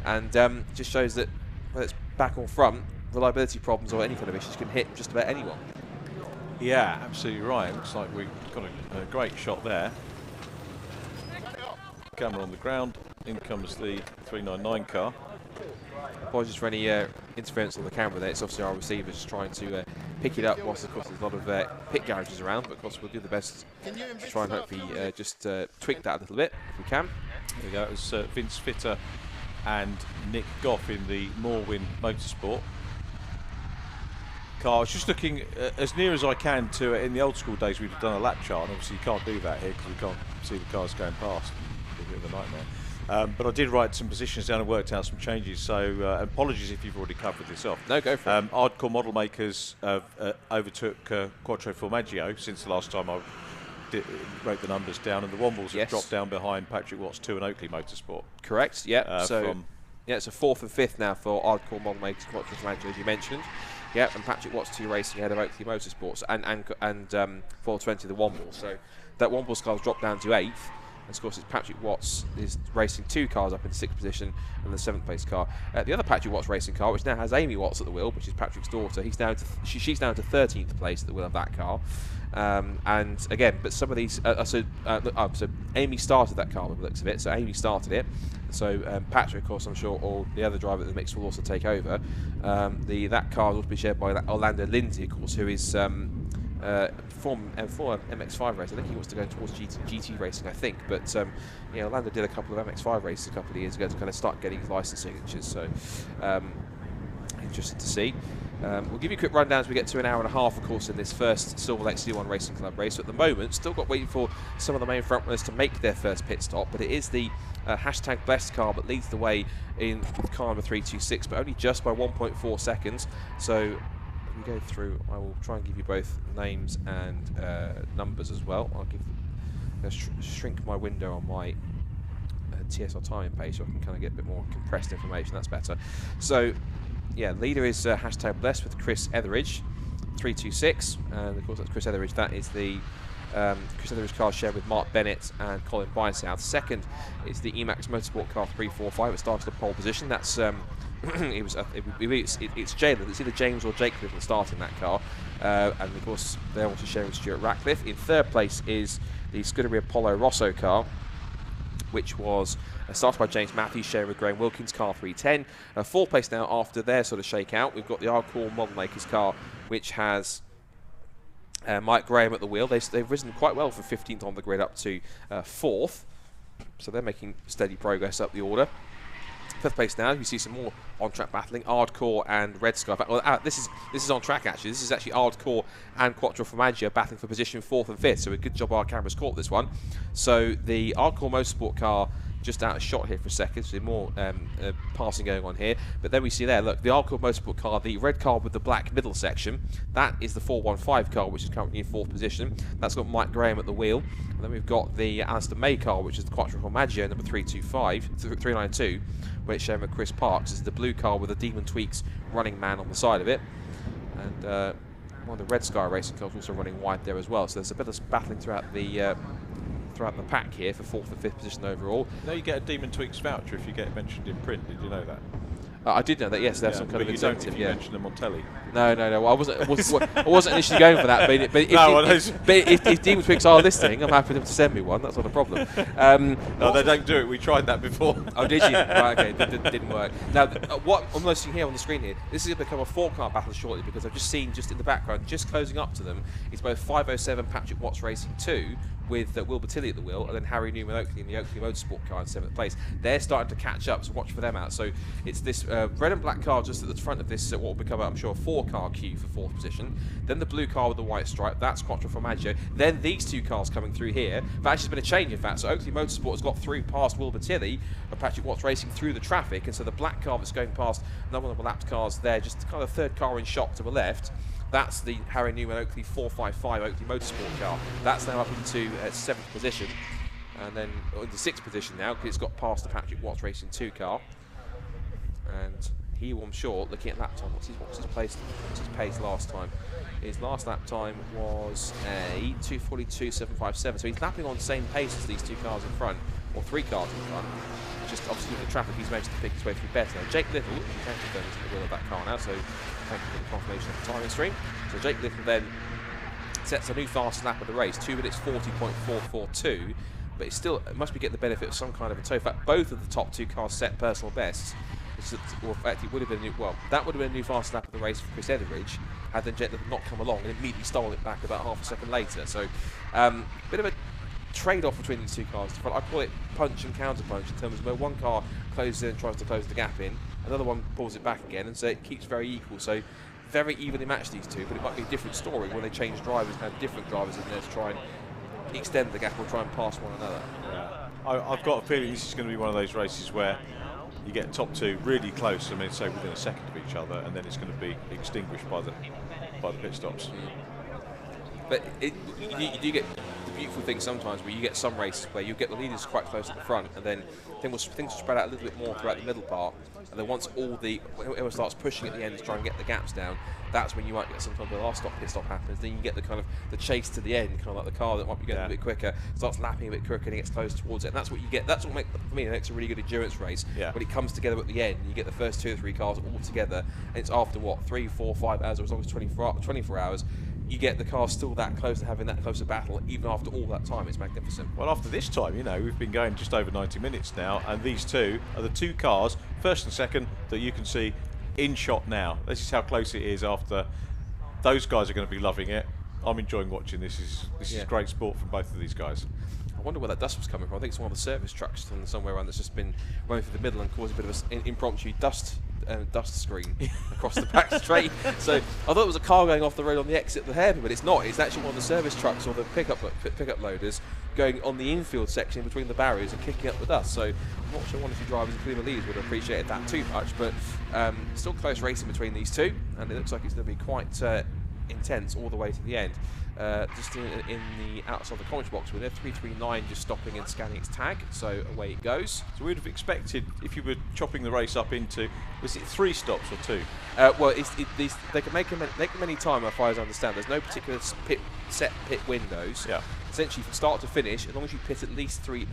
and just shows that whether it's back or front, reliability problems or any kind of issues can hit just about anyone. Yeah, absolutely right. Looks like we've got a great shot there. Camera on the ground. In comes the 399 car. Apologies for any interference on the camera there. It's obviously our receiver just trying to pick it up, whilst of course there's a lot of pit garages around, but of course we'll do the best to try and hopefully just tweak that a little bit if we can. There we go. It was Vince Fitter and Nick Goff in the Morwin Motorsport car. I was just looking as near as I can to in the old school days. We'd have done a lap chart, and obviously you can't do that here because we can't see the cars going past. It's a bit of a nightmare. But I did write some positions down and worked out some changes, so apologies if you've already covered this off. No, go for it. Hardcore model makers overtook Quattro Formaggio since the last time I wrote the numbers down, and the Wombles have dropped down behind Patrick Watts 2 and Oakley Motorsport. Correct, yeah. So yeah, it's a 4th and 5th now for Hardcore model makers Quattro Formaggio, as you mentioned. Yeah, and Patrick Watts 2 racing ahead of Oakley Motorsports and 420 the Wombles. So that Wombles car's dropped down to 8th. And of course, it's Patrick Watts is racing 2 cars up in 6th position and the 7th place car. The other Patrick Watts racing car, which now has Amy Watts at the wheel, which is Patrick's daughter, she's down to 13th place at the wheel of that car. And again, but some of these, so Amy started that car by the looks of it. So Amy started it. So Patrick, of course, I'm sure all the other driver of the mix will also take over. That car will also be shared by Orlando Lindsay, of course, who is from MX-5 race. I think he wants to go towards GT racing, I think. But yeah, Orlando did a couple of MX-5 races a couple of years ago to kind of start getting his license signatures. So interested to see. We'll give you a quick rundown as we get to an hour and a half, of course, in this first Silverlake C1 Racing Club race. So at the moment, still got waiting for some of the main front runners to make their first pit stop, but it is the hashtag Blessed car that leads the way in car number 326, but only just by 1.4 seconds. So if we go through, I will try and give you both names and numbers as well. I'll shrink my window on my TSR timing page so I can kind of get a bit more compressed information. That's better. So yeah, leader is hashtag Blessed with Chris Etheridge, 326, and of course that's Chris Etheridge. That is the Chris Etheridge car shared with Mark Bennett and Colin Bysouth. Second is the Emax Motorsport car 345. It started the pole position. That's it's Jalen. It's either James or Jake that starting that car, and of course they're also sharing with Stuart Ratcliffe. In third place is the Scuderia Polo Rosso car, which was started by James Matthews, sharing with Graham Wilkins, car 310. Fourth place now after their sort of shakeout. We've got the Hardcore Model Makers car, which has Mike Graham at the wheel. They've risen quite well from 15th on the grid up to 4th. So they're making steady progress up the order. Fifth place now, you see some more on-track battling, Hardcore and Red Sky. Well, this is on track actually. This is actually Hardcore and Quattro Formaggio battling for position 4th and 5th. So a good job our cameras caught this one. So the Hardcore Motorsport car just out of shot here for a second, so more passing going on here. But then we see there, look, the Hardcore Motorsport car, the red car with the black middle section, that is the 415 car, which is currently in 4th position. That's got Mike Graham at the wheel. And then we've got the Alistair May car, which is the Quattro Formaggio, number 392, where it's sharing with Chris Parks. This is the blue car with the Demon Tweaks running man on the side of it. And one of the Red Sky racing cars also running wide there as well. So there's a bit of battling throughout the pack here for 4th and 5th position overall. You know, you get a Demon Tweaks voucher if you get mentioned in print. Did you know that? I did know that. Yes, there's some kind of incentive. If you mention them on telly. No. Well, I wasn't initially going for that. But if Demon Tweaks are listening, I'm happy for them to send me one. That's not a problem. No, they don't do it. We tried that before. Oh, did you? Right, okay, didn't work. Now, what I'm noticing here on the screen here, this is going to become a 4-car battle shortly, because I've just seen in the background, just closing up to them, is both 507 Patrick Watts Racing 2 with Will Battilli at the wheel, and then Harry Newman Oakley in the Oakley Motorsport car in 7th place. They're starting to catch up, so watch for them out. So it's this red and black car just at the front of this, what will become, I'm sure, a 4-car queue for 4th position. Then the blue car with the white stripe, that's Quattro Formaggio. Then these 2 cars coming through here. But actually, there's been a change, in fact. So Oakley Motorsport has got through past Will Battilli of Patrick Watts Racing through the traffic, and so the black car that's going past another one of the lapped cars there, just kind of the 3rd car in shot to the left. That's the Harry Newman Oakley 455 Oakley Motorsport car. That's now up into 7th position, and then into 6th position now, because it's got past the Patrick Watts Racing 2 car. And he won short. Looking at lap time, what's his pace last time? His last lap time was a 2:42.757. So he's lapping on the same pace as these 2 cars in front, or 3 cars in front. Just obviously with the traffic, he's managed to pick his way through better. Jake Little, who thank you for the wheel of that car now, so thank you for the confirmation of the timing stream. So Jake Little then sets a new fastest lap of the race, 2 minutes 40.442, but it must be getting the benefit of some kind of a toe. In fact, both of the top 2 cars set personal bests. Well, in fact, it would have been that would have been a new fastest lap of the race for Chris Etheridge had then Jake Little not come along and immediately stole it back about half a second later. So, bit of a trade-off between these 2 cars. I call it punch and counter-punch in terms of where one car closes in and tries to close the gap in, another one pulls it back again, and so it keeps very equal. So very evenly matched, these 2, but it might be a different story when they change drivers and have different drivers in there to try and extend the gap or try and pass one another. Yeah. I've got a feeling this is going to be one of those races where you get top 2 really close, I mean, say within a second of each other, and then it's going to be extinguished by the pit stops. But you do get the beautiful thing sometimes where you get some races where you get the leaders quite close at the front, and then things will spread out a little bit more throughout the middle part, and then once everyone starts pushing at the end to try and get the gaps down, that's when you might get sometimes the last pit stop happens. Then you get the kind of the chase to the end, kind of like the car that might be going a bit quicker starts lapping a bit quicker and it gets close towards it. And that's what you get. That's what for me makes a really good endurance race. Yeah. When it comes together at the end, you get the first 2 or 3 cars all together, and it's after what 3, 4, 5 hours, or as long as 24 hours. You get the cars still that close to having that close a battle, even after all that time. It's magnificent. Well, after this time, you know, we've been going just over 90 minutes now, and these 2 are the 2 cars, first and second, that you can see in shot now. This is how close it is after. Those guys are going to be loving it. I'm enjoying watching this. This is great sport from both of these guys. I wonder where that dust was coming from. I think it's one of the service trucks from somewhere around that's just been running through the middle and caused a bit of an impromptu dust screen across the back straight. So I thought it was a car going off the road on the exit of the hairpin, but it's not. It's actually one of the service trucks or the pickup loaders going on the infield section between the barriers and kicking up the dust. So I'm not sure one or 2 drivers, including the leaders, would have appreciated that too much, but still close racing between these 2, and it looks like it's going to be quite intense all the way to the end. Just in the outside the commentary box with F339 just stopping and scanning its tag, so away it goes. So we'd have expected, if you were chopping the race up into, was it 3 stops or 2? Well, they can make them any time, as far as I understand. There's no particular set pit windows. Yeah. Essentially, from start to finish, as long as you pit at least 3,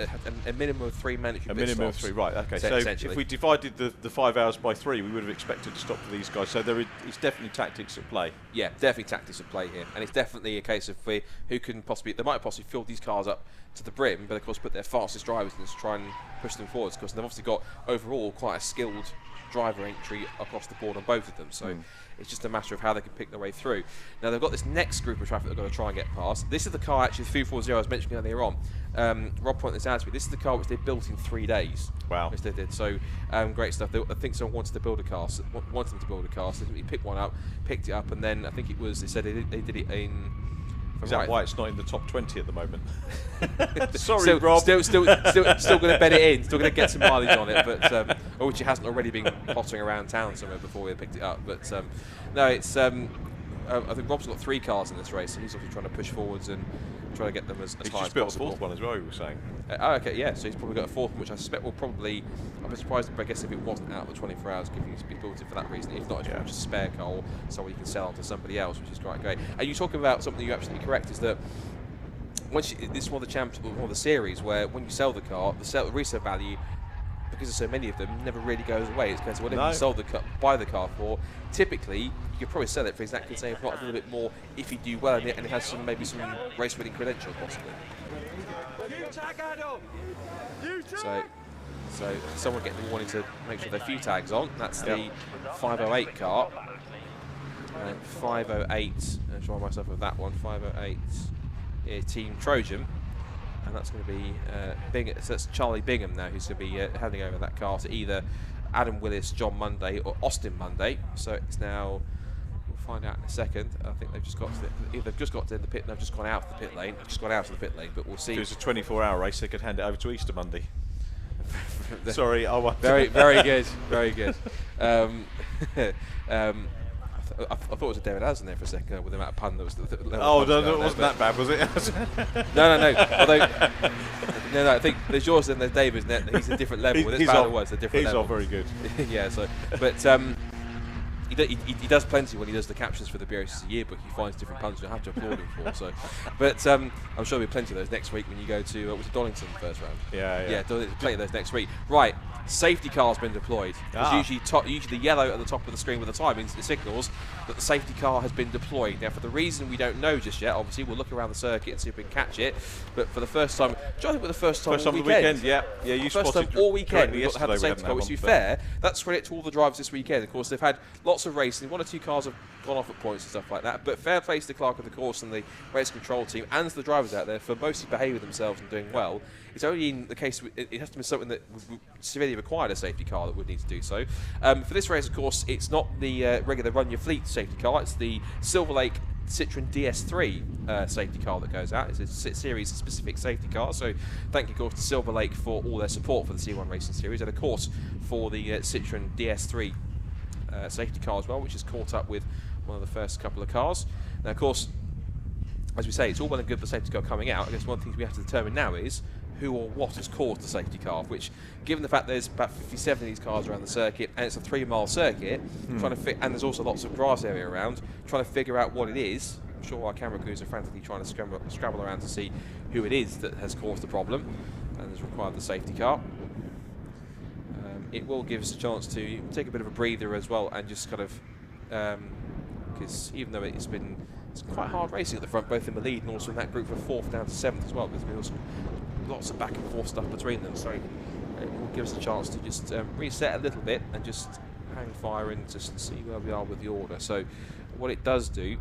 a minimum of 3 mandatory pit stops. A minimum of 3, right, okay. So if we divided the 5 hours by 3, we would have expected to stop for these guys. So it's definitely tactics at play. Yeah, definitely tactics at play here. And it's definitely a case of who can possibly, they might possibly fill these cars up to the brim, but of course put their fastest drivers in to try and push them forwards, because they've obviously got overall quite a skilled driver entry across the board on both of them. So it's just a matter of how they can pick their way through. Now they've got this next group of traffic they've got to try and get past. This is the car actually 340 I was mentioning earlier on. Rob pointed this out to me. This is the car which they built in 3 days. Wow. Which they did. So great stuff. I think someone wanted to build a car. Wanted them to build a car. So they picked one up, picked it up, and then I think it was. They said they did it in. Is that why it's not in the top 20 at the moment? Sorry, Rob. Still going to bet it in. Still going to get some mileage on it, but or which it hasn't already been pottering around town somewhere before we picked it up. But no, it's. I think Rob's got 3 cars in this race, and he's obviously trying to push forwards and try to get them as high as possible. He's just built a 4th one as well, you were saying. Oh, okay, yeah. So he's probably got a 4th one, which I suspect will probably. I'd be surprised, I guess, if it wasn't out of the 24 hours, given it's been built in for that reason. If not, it's probably just a spare car or someone you can sell on to somebody else, which is quite great. And you talking about something you're absolutely correct, is that this is one of the one of the series where when you sell the car, the resale value, because there's so many of them, never really goes away. It's because whatever you sold buy the car for, typically you could probably sell it for exactly the same, if not a little bit more, if you do well in it and it has maybe some race winning credential possibly. So someone getting wanting to make sure their few tags on. That's the 508 car. 508. I'll try myself with that one. 508 Team Trojan. And that's going to be Bingham. So that's Charlie Bingham now, who's going to be handing over that car to either Adam Willis, John Monday, or Austin Monday. So it's now, we'll find out in a second. I think they've just got to they've just got to the pit, and they've just gone out of the pit lane. Just gone out of the pit lane, but we'll see. If it was a 24-hour race, they could hand it over to Easter Monday. Sorry, I won't. Very good, very good. I I thought it was a David Allen there for a second with the amount of pun that was. Oh, no, it wasn't that bad, was it? No. Although, no, I think there's yours and there's David's. He's a different level. There's bad words, a different level. He's all very good. Yeah. So, but he does plenty when he does the captions for the BRSCC yearbook. He finds different puns you have to applaud him for. So, but I'm sure there'll be plenty of those next week when you go to was it Donington the first round? Yeah, plenty of those next week. Right, safety car's been deployed. It's usually the yellow at the top of the screen with the timing signals that the safety car has been deployed. Now, for the reason we don't know just yet, obviously we'll look around the circuit and see if we can catch it. But for the first time, I think for the first time all weekend. Yeah, you first spotted time all weekend we've yesterday. had the safety car. Which, to be fair, that's credit to all the drivers this weekend. Of course, they've had lots of racing. 1 or 2 cars have gone off at points and stuff like that. But fair play to the clerk of the course and the race control team and to the drivers out there for mostly behaving themselves and doing well. It's only in the case it has to be something that would severely require a safety car that would need to do so. For this race, of course, it's not the regular Run Your Fleet safety car. It's the Silverlake Citroen DS3 safety car that goes out. It's a series-specific safety car. So thank you, of course, to Silverlake for all their support for the C1 Racing Series, and of course for the Citroen DS3 safety car as well, which is caught up with one of the first couple of cars. Now, of course, as we say, it's all well and good for the safety car coming out. I guess one of the things we have to determine now is who or what has caused the safety car, which, given the fact there's about 57 of these cars around the circuit, and it's a 3-mile circuit, and there's also lots of grass area around, trying to figure out what it is. I'm sure our camera crews are frantically trying to scrabble around to see who it is that has caused the problem and has required the safety car. It will give us a chance to take a bit of a breather as well, and just kind of, because even though it's quite hard racing at the front, both in the lead and also in that group from 4th down to 7th as well. There's been also lots of back and forth stuff between them, so it will give us a chance to just reset a little bit and just hang fire and just see where we are with the order. So what it does do,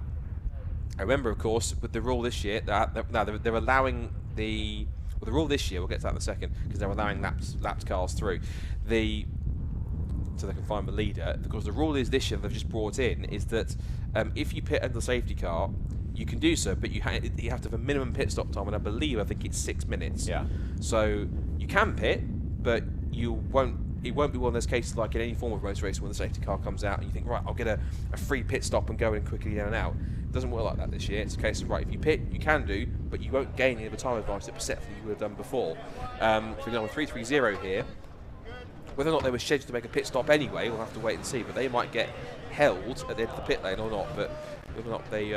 I remember, of course, with the rule this year, they're allowing the rule this year, we'll get to that in a second, because they're allowing lapped cars through so they can find the leader. Because the rule is this year they've just brought in is that if you pit under the safety car, you can do so, but you have to have a minimum pit stop time, and I think it's 6 minutes. Yeah. So you can pit, but it won't be one of those cases like in any form of motor racing when the safety car comes out and you think, right, I'll get a free pit stop and go in quickly in and out. It doesn't work like that this year. It's a case of, right, if you pit, you can do, but you won't gain any of the time advantage that perceptively you would have done before. For example, 330 here, whether or not they were scheduled to make a pit stop anyway, we'll have to wait and see, but they might get held at the end of the pit lane or not, but whether or not they...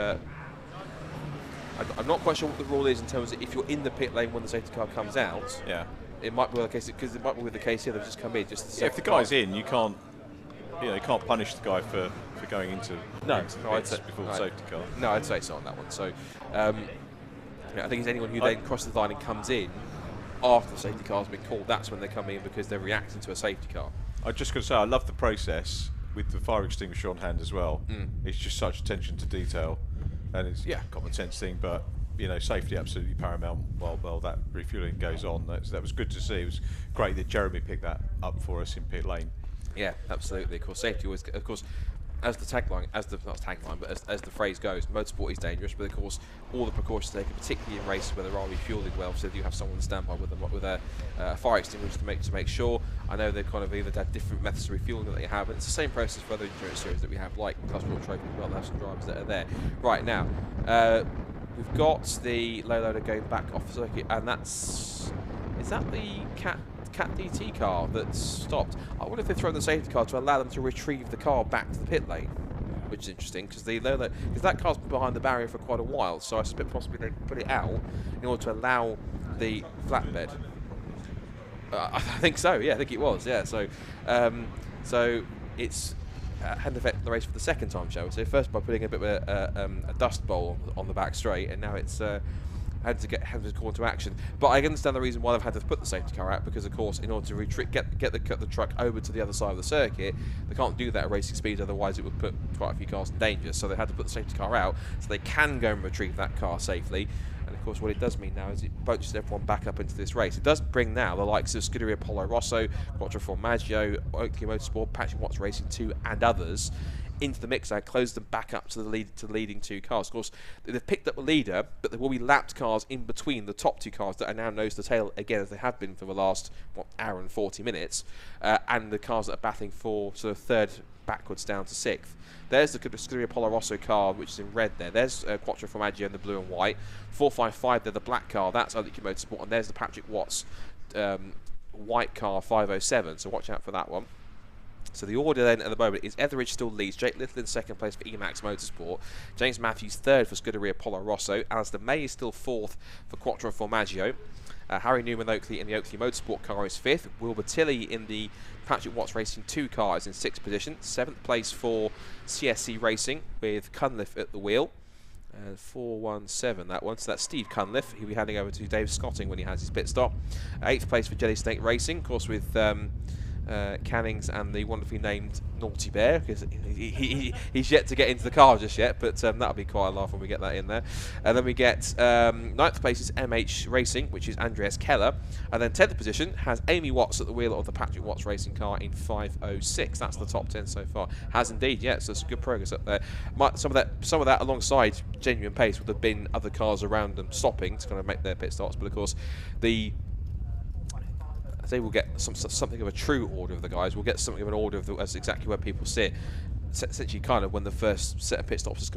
I'm not quite sure what the rule is in terms of if you're in the pit lane when the safety car comes out. Yeah. It might be the case, because it might be with the case here, they've just come in. Just if the guy's in, you can't punish the guy for going into I'd say before the safety car. No, I'd say so on that one. So I think it's anyone who then crosses the line and comes in after the safety car's been called, that's when they come in because they're reacting to a safety car. I just got to say, I love the process with the fire extinguisher on hand as well. It's just such attention to detail, and it's a common sense thing, but safety absolutely paramount while that refueling goes on. That was good to see. It was great that Jeremy picked that up for us in pit lane. Yeah, absolutely. Of course, safety always, of course, as the tagline, but as the phrase goes, motorsport is dangerous. But of course, all the precautions taken, particularly in races where there are refueling wells, so they do have someone on standby with them, with a fire extinguisher to make sure. I know they've kind of either had different methods of refueling that they have, and it's the same process for other endurance series that we have, like Class World Trophy as well. They have some drivers that are there right now. We've got the low loader going back off the circuit, and is that the Cat DT car that's stopped? I wonder if they've thrown the safety car to allow them to retrieve the car back to the pit lane, which is interesting because that car's been behind the barrier for quite a while. So I suspect possibly they put it out in order to allow the flatbed. I think so. Yeah, I think it was. Yeah. So it's had an effect on the race for the second time, shall we say? First by putting a bit of a dust bowl on the back straight, and now it's had to call into action. But I understand the reason why they've had to put the safety car out, because of course in order to get the truck over to the other side of the circuit, they can't do that at racing speed, otherwise it would put quite a few cars in danger. So they had to put the safety car out so they can go and retrieve that car safely. And of course what it does mean now is it bunches everyone back up into this race. It does bring now the likes of Scuderia Polo Rosso, Quattro Formaggio, Oakley Motorsport, Patrick Watts Racing 2 and others into the mix and close them back up to the leading two cars. Of course, they've picked up the leader, but there will be lapped cars in between the top two cars that are now nose to tail again, as they have been for the last hour and 40 minutes, and the cars that are battling for sort of third backwards down to 6th. There's the Scuderia Polo Rosso car, which is in red there. There's Quattro Formaggio in the blue and white. 455 there, the black car. That's Untitled Motorsport. And there's the Patrick Watts white car 507. So watch out for that one. So the order then at the moment is Etheridge still leads, Jake Little in 2nd place for Emax Motorsport, James Matthews 3rd for Scuderia Polo Rosso, Alistair May is still 4th for Quattro Formaggio, Harry Newman Oakley in the Oakley Motorsport car is 5th, Wilbur Tilley in the Patrick Watts Racing 2 car is in 6th position, 7th place for CSC Racing with Cunliffe at the wheel. 417 that one, so that's Steve Cunliffe. He'll be handing over to Dave Scotting when he has his pit stop. 8th place for Jelly Snake Racing, of course with Cannings and the wonderfully named Naughty Bear, because he's yet to get into the car just yet, but that'll be quite a laugh when we get that in there. And then we get 9th place is MH Racing, which is Andreas Keller, and then 10th position has Amy Watts at the wheel of the Patrick Watts Racing car in 506. That's the top 10 so far. Has indeed, yeah, so it's good progress up there. Some of that alongside genuine pace would have been other cars around them stopping to kind of make their pit stops, but of course they will get something of a true order of the guys. We'll get something of an order of as exactly where people sit. Essentially, kind of when the first set of pit stops,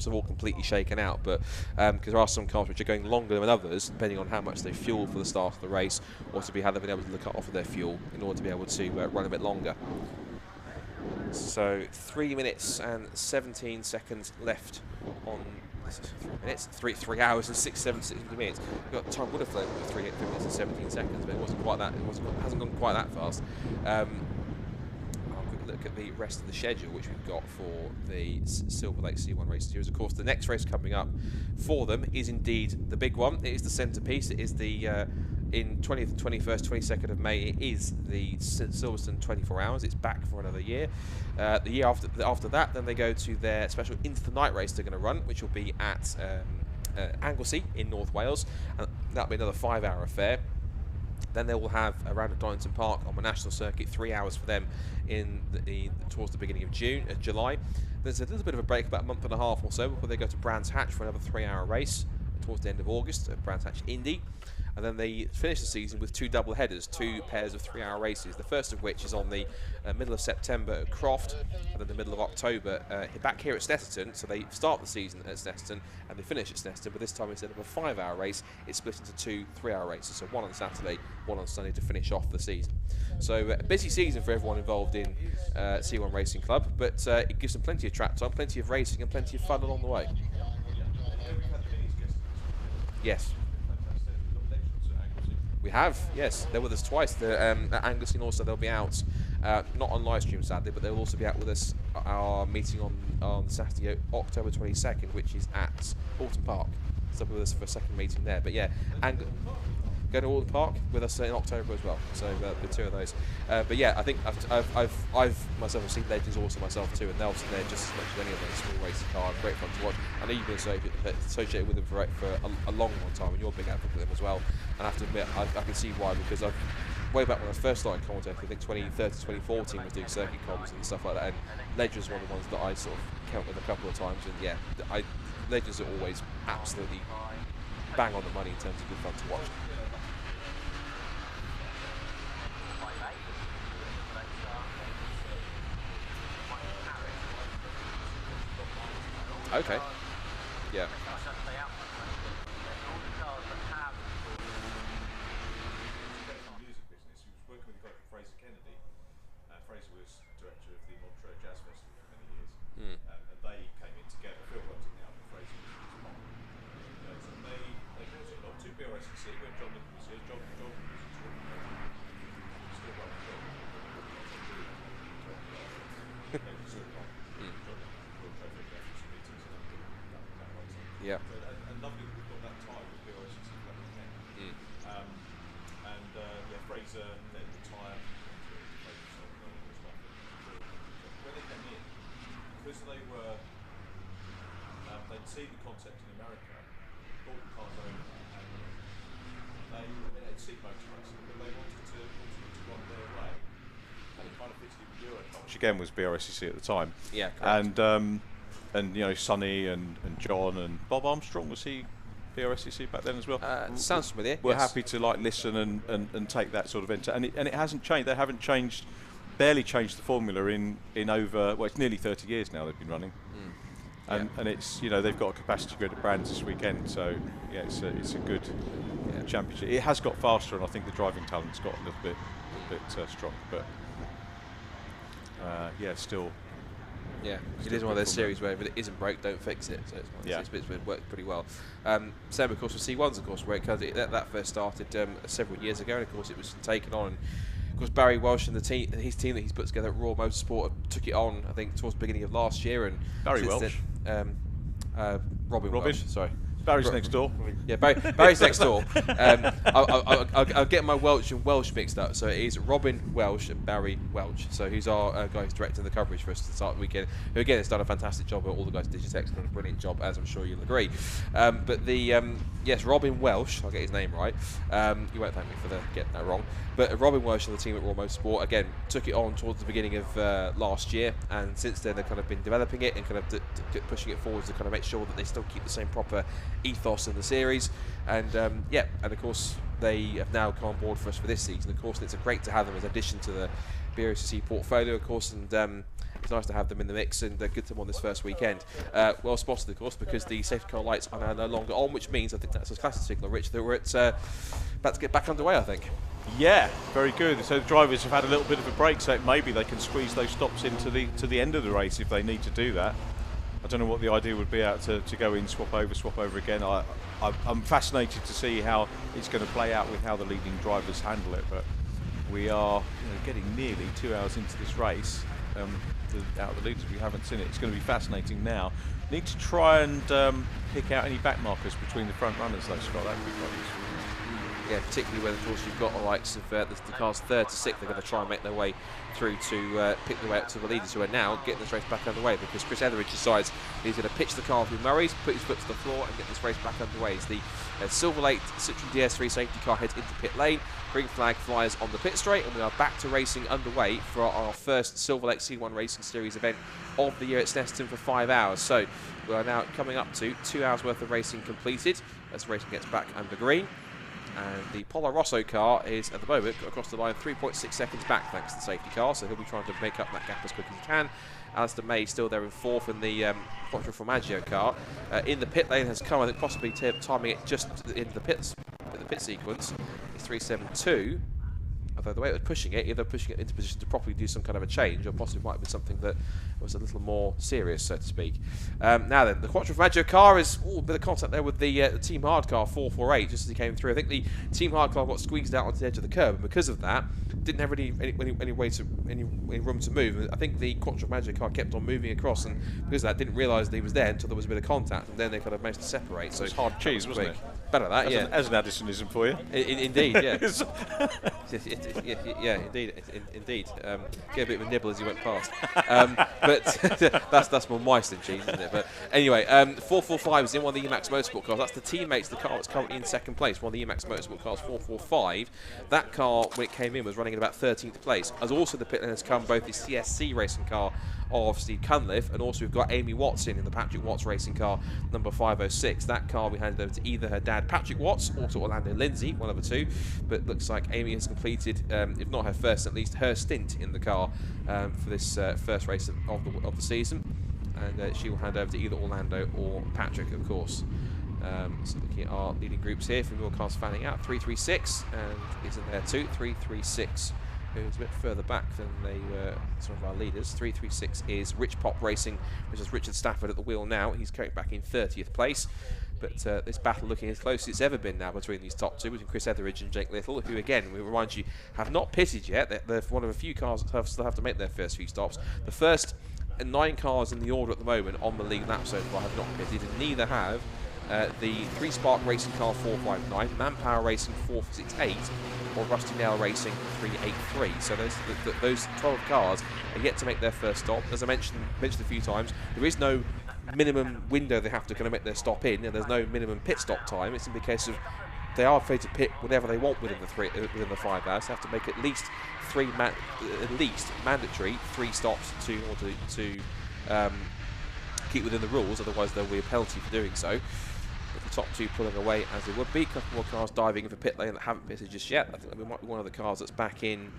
have all completely shaken out. But because there are some cars which are going longer than others, depending on how much they fuel for the start of the race, or to be how they've been able to cut off of their fuel in order to be able to run a bit longer. So 3 minutes and 17 seconds left on. 3 hours and 6 minutes. We've got time would have flown with 3 minutes and 17 seconds, but it wasn't quite that. Hasn't gone quite that fast. I'll look at the rest of the schedule which we've got for the Silverlake C1 Race Series. Of course, the next race coming up for them is indeed the big one. It is the centrepiece. It is the in 20th, 21st, 22nd of May, it is the Silverstone 24 Hours. It's back for another year. The year after that, then they go to their special Into the Night race they're going to run, which will be at Anglesey in North Wales. And that'll be another 5-hour affair. Then they will have a round at Donington Park on the national circuit, 3 hours for them in towards the beginning of July. There's a little bit of a break, about a month and a half or so, before they go to Brands Hatch for another 3-hour race towards the end of August at Brands Hatch Indy. And then they finish the season with 2 double headers, 2 pairs of 3-hour races. The first of which is on the middle of September at Croft, and then the middle of October back here at Snetterton. So they start the season at Snetterton and they finish at Snetterton, but this time instead of a 5-hour race, it's split into 2 3-hour races. So 1 on Saturday, 1 on Sunday to finish off the season. So a busy season for everyone involved in C1 Racing Club, but it gives them plenty of track time, plenty of racing, and plenty of fun along the way. Yes. We have, yes. They're with us twice. At Anglesey, and also they'll be out, not on live stream sadly, but they'll also be out with us at our meeting on Saturday, October 22nd, which is at Alton Park. So they'll be with us for a second meeting there. But yeah, go to Alton Park with us in October as well. So the 2 of those. But yeah, I think I've myself seen Legends also myself too, and they're just as much as any of those small racing cars. Great fun to watch. I know you've been associated with them for a long time, and you're a big advocate for them as well. And I have to admit, I can see why, because way back when I first started commentating, I think 2013, 2014 was doing circuit comms and stuff like that, and Legends is one of the ones that I sort of counted a couple of times, and yeah, Legends are always absolutely bang on the money in terms of good fun to watch. Okay. Yeah. Fraser was director of the Montreux Jazz Festival for many years, and they came in together. Phil runs it now, but Fraser was on. So they brought it along to BRSCC when John Nichols was here. John was still running it. Yeah. And lovely we've got that tie with BRSCC Club again. And yeah, Fraser then retired. When they came in, because they were, they'd seen the concept in America, bought the cars over, and they'd seen motor racing, but they wanted to run their way. And it kind of fitted in with Eurocar, which again was BRSCC at the time. Yeah, correct. And you know, Sonny and John and Bob Armstrong, was he BRSCC back then as well? Sounds familiar. We're happy to like listen and take that sort of into, and it hasn't changed. They haven't changed barely changed the formula in over, well, it's nearly 30 years now they've been running. And it's, you know, they've got a capacity grid of brands this weekend, so yeah, it's a good championship. It has got faster, and I think the driving talent's got a little bit strong, but yeah, still. Yeah, it is one of those series where if it isn't broke, don't fix it. So it's worked pretty well. Same, of course, with C1s, of course, where that first started several years ago, and of course it was taken on. Of course, Barry Welsh and his team that he's put together at Raw Motorsport took it on, I think, towards the beginning of last year. And Barry Welsh? Robin Welsh, sorry. Barry's next door. Yeah, Barry's next door. I'll get my Welsh and Welsh mixed up. So it is Robin Welsh and Barry Welsh. So who's our guy who's directing the coverage for us to start the weekend. Who again has done a fantastic job. All the guys at Digitex have done a brilliant job, as I'm sure you'll agree. But the yes, Robin Welsh. I'll get his name right. You won't thank me for getting that wrong. But Robin Welsh and the team at Raw Motorsport again took it on towards the beginning of last year, and since then they've kind of been developing it and kind of pushing it forward to kind of make sure that they still keep the same proper ethos in the series. And yeah, and of course they have now come on board for us for this season. Of course, and it's great to have them as an addition to the BRSCC portfolio, of course, and it's nice to have them in the mix, and good to have them on this first weekend. Well spotted, of course, because the safety car lights are now no longer on, which means, I think that's a classic signal, Rich, that we're about to get back underway, I think. Yeah, very good. So the drivers have had a little bit of a break, so maybe they can squeeze those stops into the end of the race if they need to do that. I don't know what the idea would be out to go in, swap over again. I'm fascinated to see how it's going to play out with how the leading drivers handle it, but we are getting nearly 2 hours into this race. Out of the leaders, we haven't seen it. It's going to be fascinating now. Need to try and pick out any back markers between the front runners, though, Scott. That would be quite useful. Yeah, particularly when, of course, you've got the likes of the cars 3rd to 6th. They're going to try and make their way through to pick their way up to the leaders, who are now getting this race back underway, because Chris Etheridge decides he's going to pitch the car through Murray's, put his foot to the floor, and get this race back underway. As the Silverlake Citroen DS3 safety car heads into pit lane, green flag flies on the pit straight, and we are back to racing underway for our first Silverlake C1 Racing Series event of the year at Snetterton for 5 hours. So we are now coming up to 2 hours worth of racing completed as the racing gets back under green. And the Polo Rosso car is, at the moment, across the line 3.6 seconds back thanks to the safety car, so he'll be trying to make up that gap as quick as he can. Alistair May still there in 4th in the Quattro Formaggio car. In the pit lane has come, I think, possibly timing it just in the pit sequence. It's 372. Although the way it was pushing it, either pushing it into position to properly do some kind of a change, or possibly might have been something that was a little more serious, so to speak. Now then, the Quattro Formaggio car is a bit of contact there with the Team Hard car 448 just as he came through. I think the Team Hard car got squeezed out onto the edge of the curb, and because of that, didn't have any room to move. And I think the Quattro Formaggio car kept on moving across, and because of that, didn't realise that he was there until there was a bit of contact, and then they kind of managed to separate. So it's hard cheese, wasn't it? Better that, yeah. As an Addisonism for you. Indeed, yeah. Yeah, indeed. Get a bit of a nibble as you went past. But that's more mice than cheese, isn't it? But anyway, 445 is in one of the Emax Motorsport cars. That's the teammates, the car that's currently in 2nd place, one of the Emax Motorsport cars, 445. That car, when it came in, was running at about 13th place. As also the pit lane has come both the CSC racing car of Steve Cunliffe, and also we've got Amy Watson in the Patrick Watts racing car, number 506. That car we handed over to either her dad, Patrick Watts, or to Orlando Lindsay, one of the two. But looks like Amy has completed, if not her first, at least her stint in the car for this first race of the season. And she will hand over to either Orlando or Patrick, of course. So looking at our leading groups here, from your cars fanning out, 336, and is in there too, 336. Who's a bit further back than they were, some of our leaders. 336 is Rich Pop Racing, which is Richard Stafford at the wheel now. He's coming back in 30th place. But this battle looking as close as it's ever been now between these top two, between Chris Etheridge and Jake Little, who again, we remind you, have not pitted yet. They're one of a few cars that still have to make their first few stops. The first 9 cars in the order at the moment on the league lap so far have not pitted, and neither have the 3-Spark Racing car 459, Manpower Racing 468, or Rusty Nail Racing 383. So those 12 cars are yet to make their first stop. As I mentioned a few times, there is no minimum window they have to kind of make their stop in, and there's no minimum pit stop time. It's simply a case of they are free to pit whenever they want within the 5 hours. They have to make at least mandatory 3 stops in order to keep within the rules. Otherwise, there will be a penalty for doing so. With the top 2 pulling away as they would be, a couple more cars diving in for pit lane that haven't pitted just yet. I think that might be one of the cars that's back in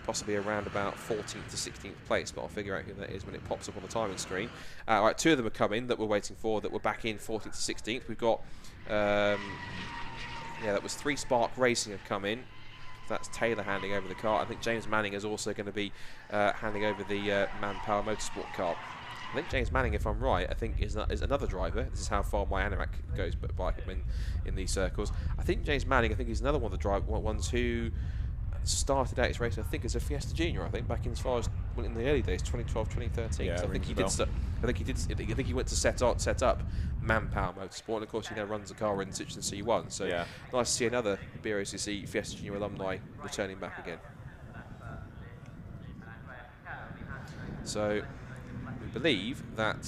possibly around about 14th to 16th place, but I'll figure out who that is when it pops up on the timing screen. Right, 2 of them are coming that we're waiting for, that we're back in 14th to 16th. We've got, yeah, that was 3 Spark Racing have come in. That's Taylor handing over the car. I think James Manning is also going to be handing over the Manpower Motorsport car. I think James Manning, if I'm right, I think is another driver. This is how far my anorak goes by in these circles. I think James Manning, I think he's another one of the ones who started out his race, I think, as a Fiesta Junior. I think back in as far as in the early days, 2012, 2013. Yeah, so I think he did. I think he went to set up Manpower Motorsport, and of course he now runs a car in Citroen C1. So yeah, nice to see another BRSCC Fiesta Junior alumni returning back again. So we believe that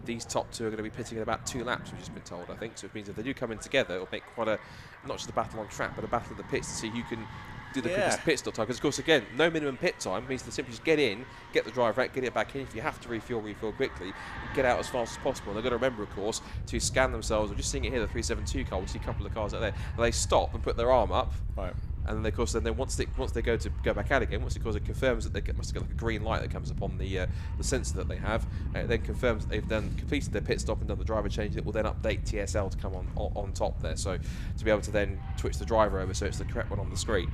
these top 2 are going to be pitting in about 2 laps, we've just been told, I think. So it means if they do come in together, it'll make quite not just a battle on track, but a battle of the pits to see who can do the quickest pit stop time. Because, of course, again, no minimum pit time means they simply just get in, get the driver out, get it back in. If you have to refuel quickly, get out as fast as possible. And they've got to remember, of course, to scan themselves. We're just seeing it here, the 372 car. We see a couple of cars out there. They stop and put their arm up. Right. And then, of course, once they go back out again, once it confirms that they must get like a green light that comes up on the sensor that they have, it then confirms that they've then completed their pit stop and done the driver change. It will then update TSL to come on top there, so to be able to then switch the driver over so it's the correct one on the screen.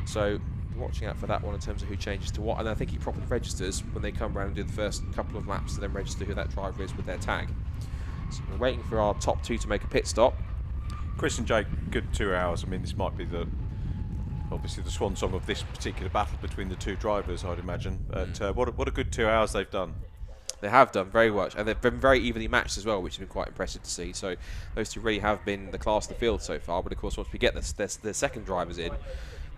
So watching out for that one in terms of who changes to what, and I think he properly registers when they come around and do the first couple of laps to then register who that driver is with their tag. So we're waiting for our top 2 to make a pit stop. Chris and Jake, good 2 hours. I mean, this might be obviously the swan song of this particular battle between the 2 drivers, I'd imagine. But what a good 2 hours they've done. They have done very much, and they've been very evenly matched as well, which has been quite impressive to see. So those 2 really have been the class of the field so far. But of course, once we get the second drivers in,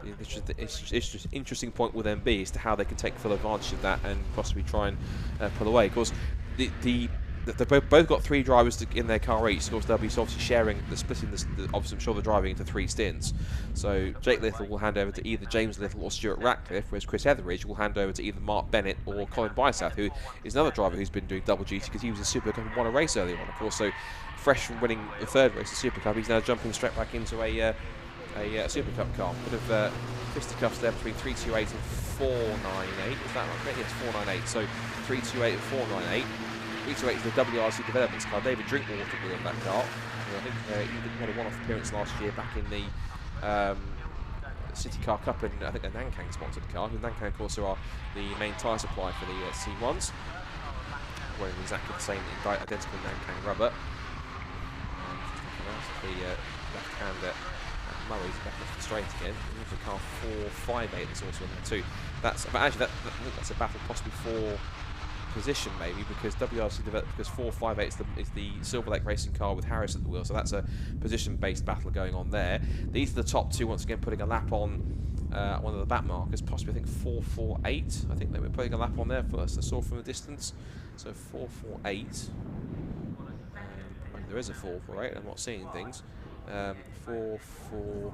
the interesting point will then be as to how they can take full advantage of that and possibly try and pull away. Of course, they've both got 3 drivers in their car each. Of course, they'll be obviously sharing, splitting obviously I'm sure they're driving into 3 stints. So Jake Little will hand over to either James Little or Stuart Ratcliffe, whereas Chris Etheridge will hand over to either Mark Bennett or Colin Bysouth, who is another driver who's been doing double duty because he was a SuperCup and won a race earlier on, of course. So fresh from winning the 3rd race of SuperCup, he's now jumping straight back into a SuperCup car. Bit of fisticuffs there between 328 and 498. Is that right? Yes, 498. So 328 and 498. 328 is the WRC Developments car. David Drinkwater will in that car. I think he had a one-off appearance last year back in the City Car Cup, and I think the Nankang sponsored the car. The Nankang, of course, are the main tyre supply for the C1s. Wearing exactly the same identical Nankang rubber. The left hand at Murray's back off the straight again. There's a car 458 that's also in there too. That's that's a battle possibly for position maybe, because WRC developed, because 458 is the Silverlake racing car with Harris at the wheel, so that's a position-based battle going on there. These are the top 2 once again putting a lap on one of the back markers, possibly I think 448. I think they were putting a lap on there first. I saw from a distance, so 448. There is a 448. I'm not seeing things. 44.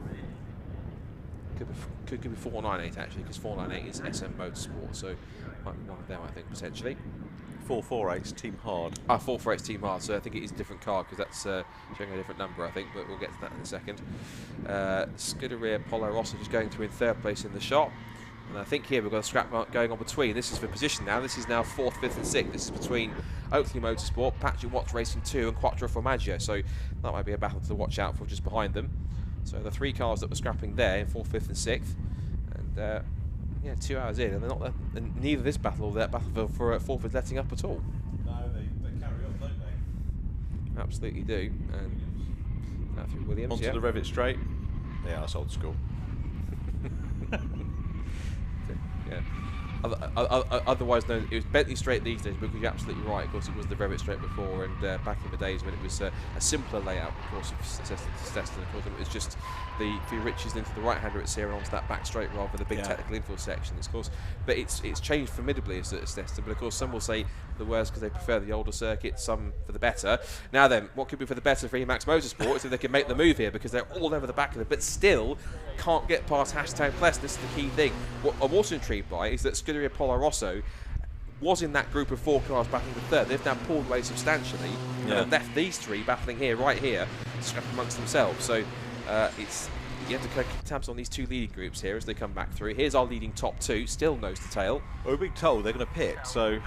Could be 498 actually, because 498 is SM Motorsport, so might be one of them, I think, potentially. 448's Team Hard. 448's Team Hard, so I think it is a different car because that's showing a different number, I think, but we'll get to that in a second. Scuderia Polo Rosso just going through in 3rd place in the shot. And I think here we've got a scrap going on between. This is for position now. This is now 4th, 5th and 6th. This is between Oakley Motorsport, Patrick Watts Racing 2 and Quattro Formaggio. So that might be a battle to watch out for just behind them. So the 3 cars that were scrapping there in 4th, 5th and 6th. And yeah, 2 hours in, and they're not and neither this battle or that battle for 4th is letting up at all. No, they carry on, don't they? Absolutely do. And Matthew Williams, onto the Revit straight. Yeah, that's old school. Yeah. Otherwise known, it was Bentley Straight these days, because you're absolutely right. Of course, it was the Revit Straight before, and back in the days when it was a simpler layout, of course, of Snetterton. Of course, it was just the few riches into the right-hander at Sierra onto that back straight rather than the big technical infill sections, of course. But it's changed formidably at Snetterton. But of course, some will say the worst because they prefer the older circuit, some for the better. Now then, what could be for the better for Emax Motorsport is if they can make the move here, because they're all over the back of it, but still can't get past hashtag Pless. This is the key thing. What I'm also intrigued by is that Scuderia Polo Rosso was in that group of 4 cars battling for 3rd. They've now pulled away substantially and have left these 3 battling here, right here, scrapping amongst themselves. So it's You have to keep tabs on these two leading groups here as they come back through. Here's our leading top two, still nose to tail. Well, we're being told they're going to pit, so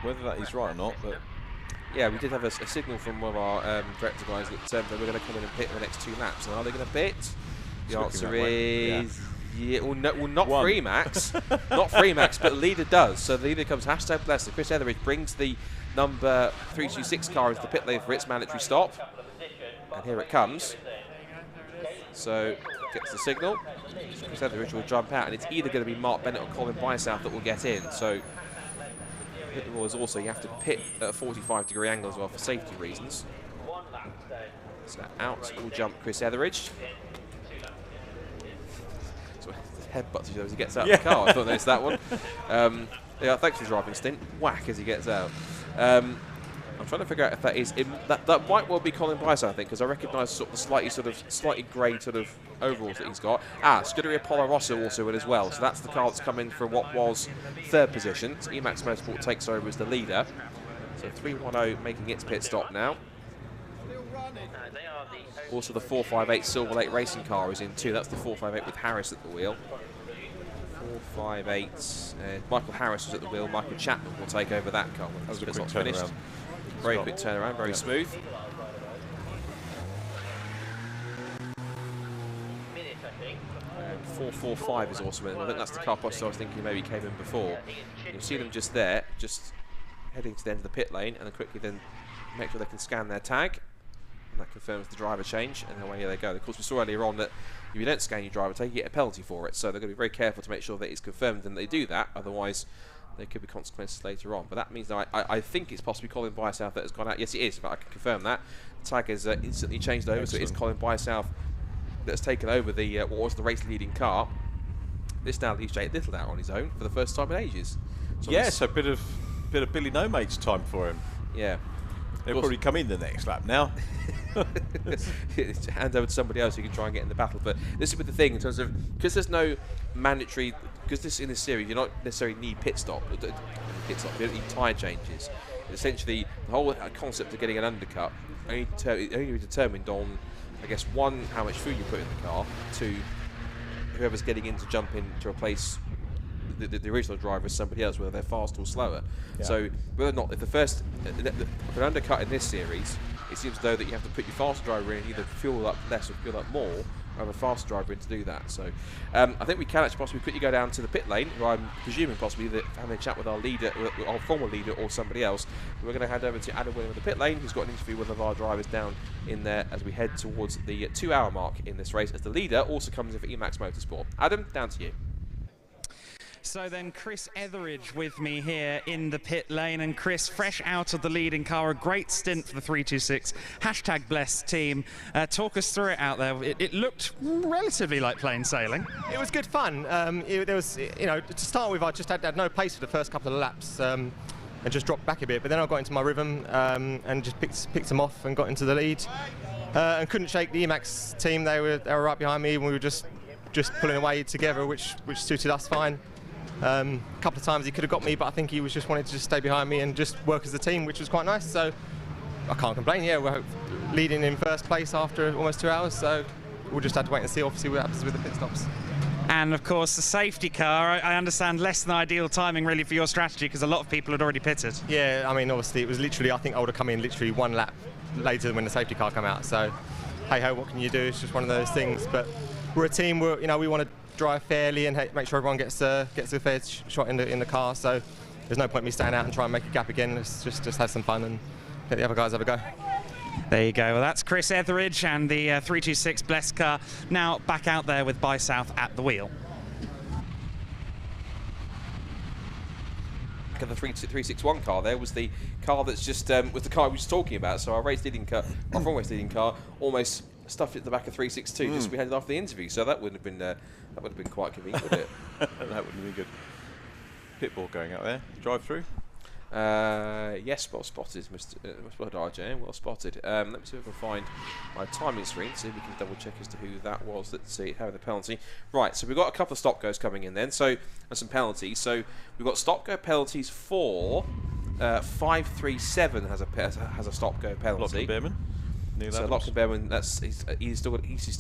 whether that is right or not, but yeah, we did have a signal from one of our director guys that they were going to come in and pit in the next 2 laps. And are they going to pit? The answer is not Freemax, not Freemax, but the leader does. So the leader comes #blessed. Chris Etheridge brings the number 326 car into the pit lane for its mandatory stop, and here it comes. So gets the signal. Chris Etheridge will jump out, and it's either going to be Mark Bennett or Colin Bysouth that will get in. So the rule is also you have to pit at a 45-degree angle as well for safety reasons. So out will jump Chris Etheridge. So headbutts as he gets out of the car. I thought there's that one. Yeah, thanks for driving stint. Whack as he gets out. I'm trying to figure out if that is that might well be Colin Bysouth, I think, because I recognise sort of the slightly grey sort of overalls that he's got. Scuderia Polo Rosso also in as well. So that's the car that's come in from what was 3rd position. So Emax Motorsport takes over as the leader. So 310 making its pit stop now. Also the 458 Silverlake Racing car is in too. That's the 458 with Harris at the wheel. 458. Michael Harris was at the wheel. Michael Chapman will take over that car when the pit stop's finished. Very quick turnaround, very smooth. 445 is also in. I think that's the car post I was thinking maybe came in before. You'll see them just there, just heading to the end of the pit lane, and then quickly then make sure they can scan their tag. And that confirms the driver change, and away they go. Of course, we saw earlier on that if you don't scan your driver tag, you get a penalty for it. So they're going to be very careful to make sure that it's confirmed and they do that. Otherwise, there could be consequences later on. But that means that I think it's possibly Colin Bysouth that has gone out. Yes, it is, but I can confirm that. The tag has instantly changed over, so it is Colin Bysouth that's taken over the what was the race leading car. This now leaves Jake Little out on his own for the first time in ages. So yes, a bit of Billy No Mate's time for him. Yeah. He'll probably come in the next lap now. Hand over to somebody else who can try and get in the battle. But this is with the thing in terms of, because there's no mandatory, because in this series you don't necessarily need pit stop. You don't need tyre changes. Essentially, the whole concept of getting an undercut only determined on, I guess, 1, how much fuel you put in the car, 2, whoever's getting in to jump in to replace the original driver is somebody else, whether they're fast or slower. Yeah. So whether or not, if an undercut in this series, it seems though that you have to put your fast driver in, either fuel up less or fuel up more, or have a fast driver in to do that. So I think we can actually possibly quickly go down to the pit lane, who I'm presuming possibly that having a chat with our leader, our former leader or somebody else. We're going to hand over to Adam William of the pit lane, who's got an interview with one of our drivers down in there as we head towards the 2-hour mark in this race, as the leader also comes in for Emax Motorsport. Adam, down to you. So then Chris Etheridge with me here in the pit lane, and Chris, fresh out of the leading car, a great stint for the 326 #blessed team. Talk us through it out there. It looked relatively like plain sailing. It was good fun. There was, to start with, I just had no pace for the first couple of laps and just dropped back a bit. But then I got into my rhythm and just picked them off and got into the lead. And couldn't shake the Emax team. They were right behind me, and we were just pulling away together, which suited us fine. A couple of times he could have got me, but I think he was just wanted to just stay behind me and just work as a team, which was quite nice. So I can't complain. Yeah, we're leading in first place after almost 2 hours, so we'll just have to wait and see, obviously, what happens with the pit stops. And of course, the safety car, I understand less than ideal timing really for your strategy, because a lot of people had already pitted. Yeah, I mean, obviously it was literally, I think I would have come in literally 1 lap later than when the safety car came out. So hey ho, what can you do? It's just one of those things. But we're a team. We want to drive fairly and make sure everyone gets a fair shot in the car. So there's no point in me staying out and trying to make a gap again. Let's just have some fun and let the other guys have a go. There you go. Well, that's Chris Etheridge and the 326 Blessed car now back out there with Bysouth at the wheel. The 361 car there was the car that's just was the car we were talking about. So our race leading car, our front race leading car, almost stuffed it at the back of 362 just as we headed after the interview. So that would have been quite convenient, wouldn't it? That would have been good. Pitbull going out there, drive through. Yes, well spotted, Mr. RJ, well spotted. Let me see if I can find my timing screen, see if we can double check as to who that was. Let's see, how the penalty. Right, so we've got a couple of stop goes coming in then, so and some penalties. So we've got stop go penalties for 537 has a stop go penalty. New So levels. Lockenberman, he's still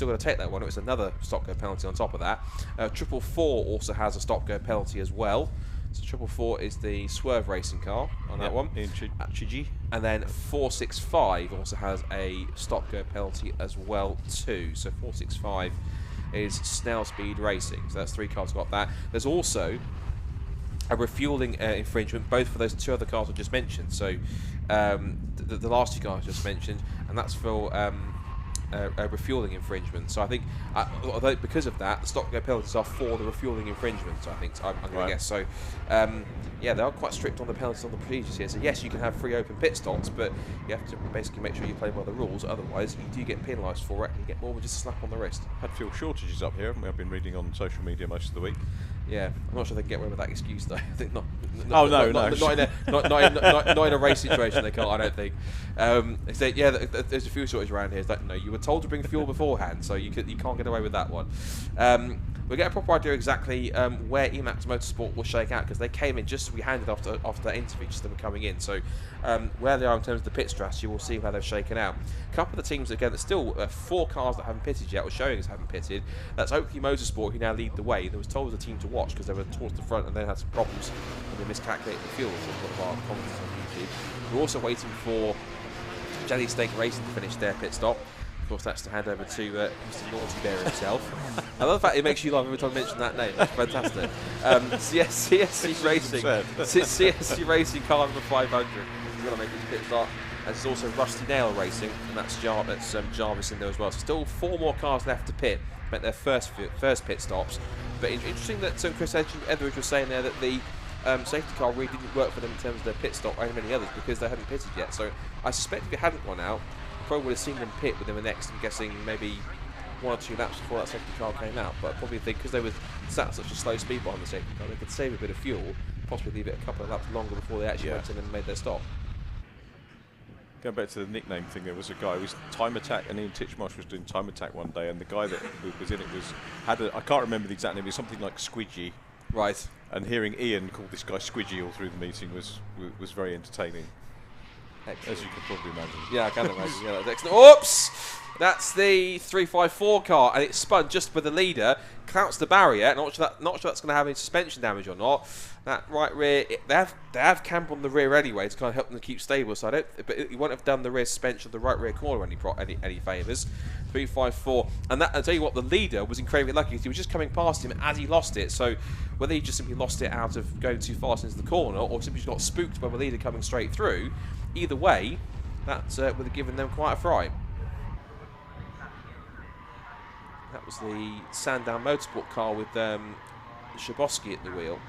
got to take that one. It was another stop go penalty on top of that. 444 also has a stop go penalty as well. So 444 is the Swerve racing car on that one. In Chigi. And then 465 also has a stop go penalty as well too. So 465 is Snell Speed Racing. So that's 3 cars got that. There's also a refueling infringement, both for those 2 other cars I just mentioned. So the last 2 cars I just mentioned, and that's for a refueling infringement. So I think, although because of that, the stop go penalties are for the refueling infringements. I think I'm going to guess. So yeah, they are quite strict on the penalties on the procedures here. So yes, you can have free open pit stops, but you have to basically make sure you play by the rules. Otherwise, you do get penalised for it, and you get more than just a slap on the wrist. Had fuel shortages up here, haven't we? I've been reading on social media most of the week. Yeah, I'm not sure they can get away with that excuse though. I think not. No. Not in a race situation they can't. I don't think. They say, yeah, there's a fuel shortage around here. It's like, no, you were told to bring fuel beforehand, so you can't get away with that one. We'll get a proper idea exactly where Emax Motorsport will shake out, because they came in just as we handed after that interview, just them coming in. So where they are in terms of the pit strategy, we'll see how they've shaken out. A couple of the teams, again, there's still 4 cars that haven't pitted yet, or showing us haven't pitted. That's Oakley Motorsport, who now lead the way. They was told as a team to watch because they were towards the front and then had some problems and they miscalculated the fuel. So one of our comments on YouTube. We're also waiting for Jelly Steak Racing to finish their pit stop. Of course, that's to hand over to Mr. Naughty Bear himself. I love the fact it makes you laugh every time I mention that name. That's fantastic. CSC Racing, CSC Racing car number 500. He's going to make his pit stop. And there's also Rusty Nail Racing, and that's Jarvis in there as well. So still 4 more cars left to pit, make their first pit stops. But interesting that Chris Etheridge was saying there that the safety car really didn't work for them in terms of their pit stop and many others, because they hadn't pitted yet. So I suspect if it hadn't gone out, probably would have seen them pit within the next, I'm guessing, maybe 1 or 2 laps before that safety car came out. But I probably think because they were sat at such a slow speed behind the safety car, they could save a bit of fuel, possibly leave it a couple of laps longer before they actually went in and made their stop. Going back to the nickname thing, there was a guy who was Time Attack, and Ian Titchmarsh was doing Time Attack one day, and the guy that was in it had I can't remember the exact name, it was something like Squidgy. Right. And hearing Ian call this guy Squidgy all through the meeting was very entertaining. Excellent. As you can probably imagine. Yeah, I can imagine. Yeah, that's excellent. Oops! That's the 354 car, and it spun just with the leader, clouts the barrier. Not sure that's going to have any suspension damage or not. That right rear, they have camber on the rear anyway to kind of help them to keep stable. So but you won't have done the rear suspension of the right rear corner any favours. 354, and I'll tell you what, the leader was incredibly lucky because he was just coming past him as he lost it. So whether he just simply lost it out of going too fast into the corner, or simply just got spooked by the leader coming straight through, either way, that would have given them quite a fright. That was the Sandown Motorsport car with Shabosky at the wheel.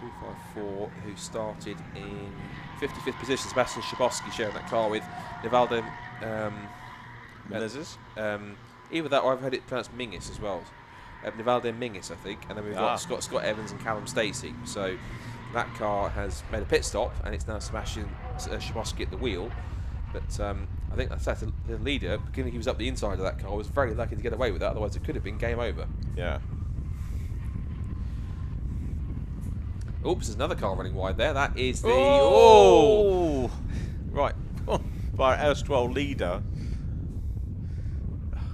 354, who started in 55th position. Sebastian Shabosky sharing that car with Nivaldo Menezes. Either that, or I've heard it pronounced Mingis as well. Nivaldo Mingis, I think. And then we've got Scott Evans and Callum Stacey. So that car has made a pit stop, and it's now Sebastian Shabosky at the wheel. But I think that's the leader, beginning he was up the inside of that car, was very lucky to get away with that, otherwise it could have been game over. Yeah. Oops, there's another car running wide there. That is the... Oh! Right. By our S12 leader.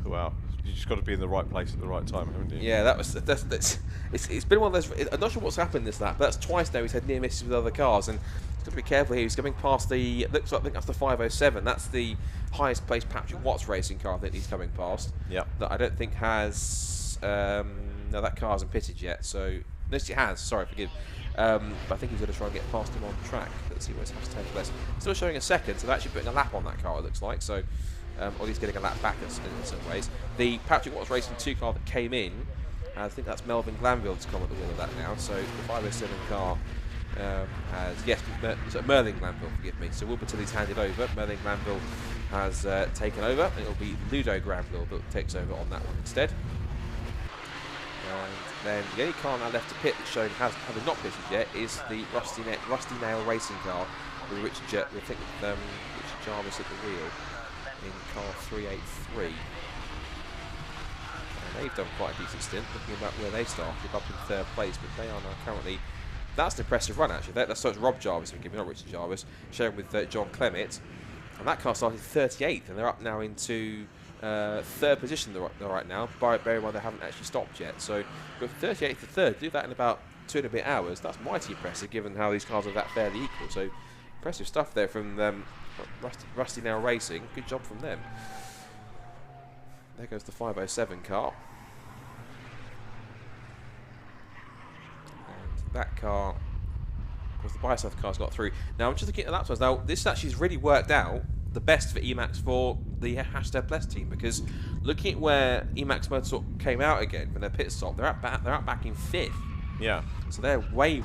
Wow. You just got to be in the right place at the right time, haven't you? Yeah, it's been one of those... I'm not sure what's happened this lap, but that's twice now he's had near misses with other cars, and he's got to be careful here. He's coming past the... Looks like, I think that's the 507. That's the highest placed Patrick Watts racing car I think he's coming past. Yeah. That I don't think has... no, that car hasn't pitted yet, so... Yes, it has. Sorry, forgive. But I think he's going to try and get past him on the track. Let's see where it's has to take place. Still showing a second, so they're actually putting a lap on that car, it looks like. So, or he's getting a lap back in some ways. The Patrick Watts Racing 2 car that came in, I think that's Melvin Glanville's come at the wheel of that now. So the 507 car has, yes, Merlin Glanville, forgive me. So Will Batilli's handed over. Merlin Glanville has taken over, and it'll be Ludo Granville that takes over on that one instead. And then the only car now left to pit that's shown having not pitted yet is the Rusty Nail Racing car with Richard Jarvis at the wheel in car 383. And they've done quite a decent stint, looking about where they started, up in 3rd place, but they are now currently... That's an impressive run, actually. That's Rob Jarvis, forgive me, not Richard Jarvis, sharing with John Clement. And that car started 38th, and they're up now into third position right now. Bear in mind they haven't actually stopped yet. So, but 38th to third, do that in about 2 and a bit hours. That's mighty impressive, given how these cars are that fairly equal. So, impressive stuff there from Rusty Now Racing. Good job from them. There goes the 507 car. And that car, of course, the BRSCC car's got through. Now, I'm just looking at the lap times. Now, this actually has really worked out the best for Emax for the #Bless team, because looking at where Emax Motorsport came out again from their pit stop, they're out back in 5th. Yeah. So they're way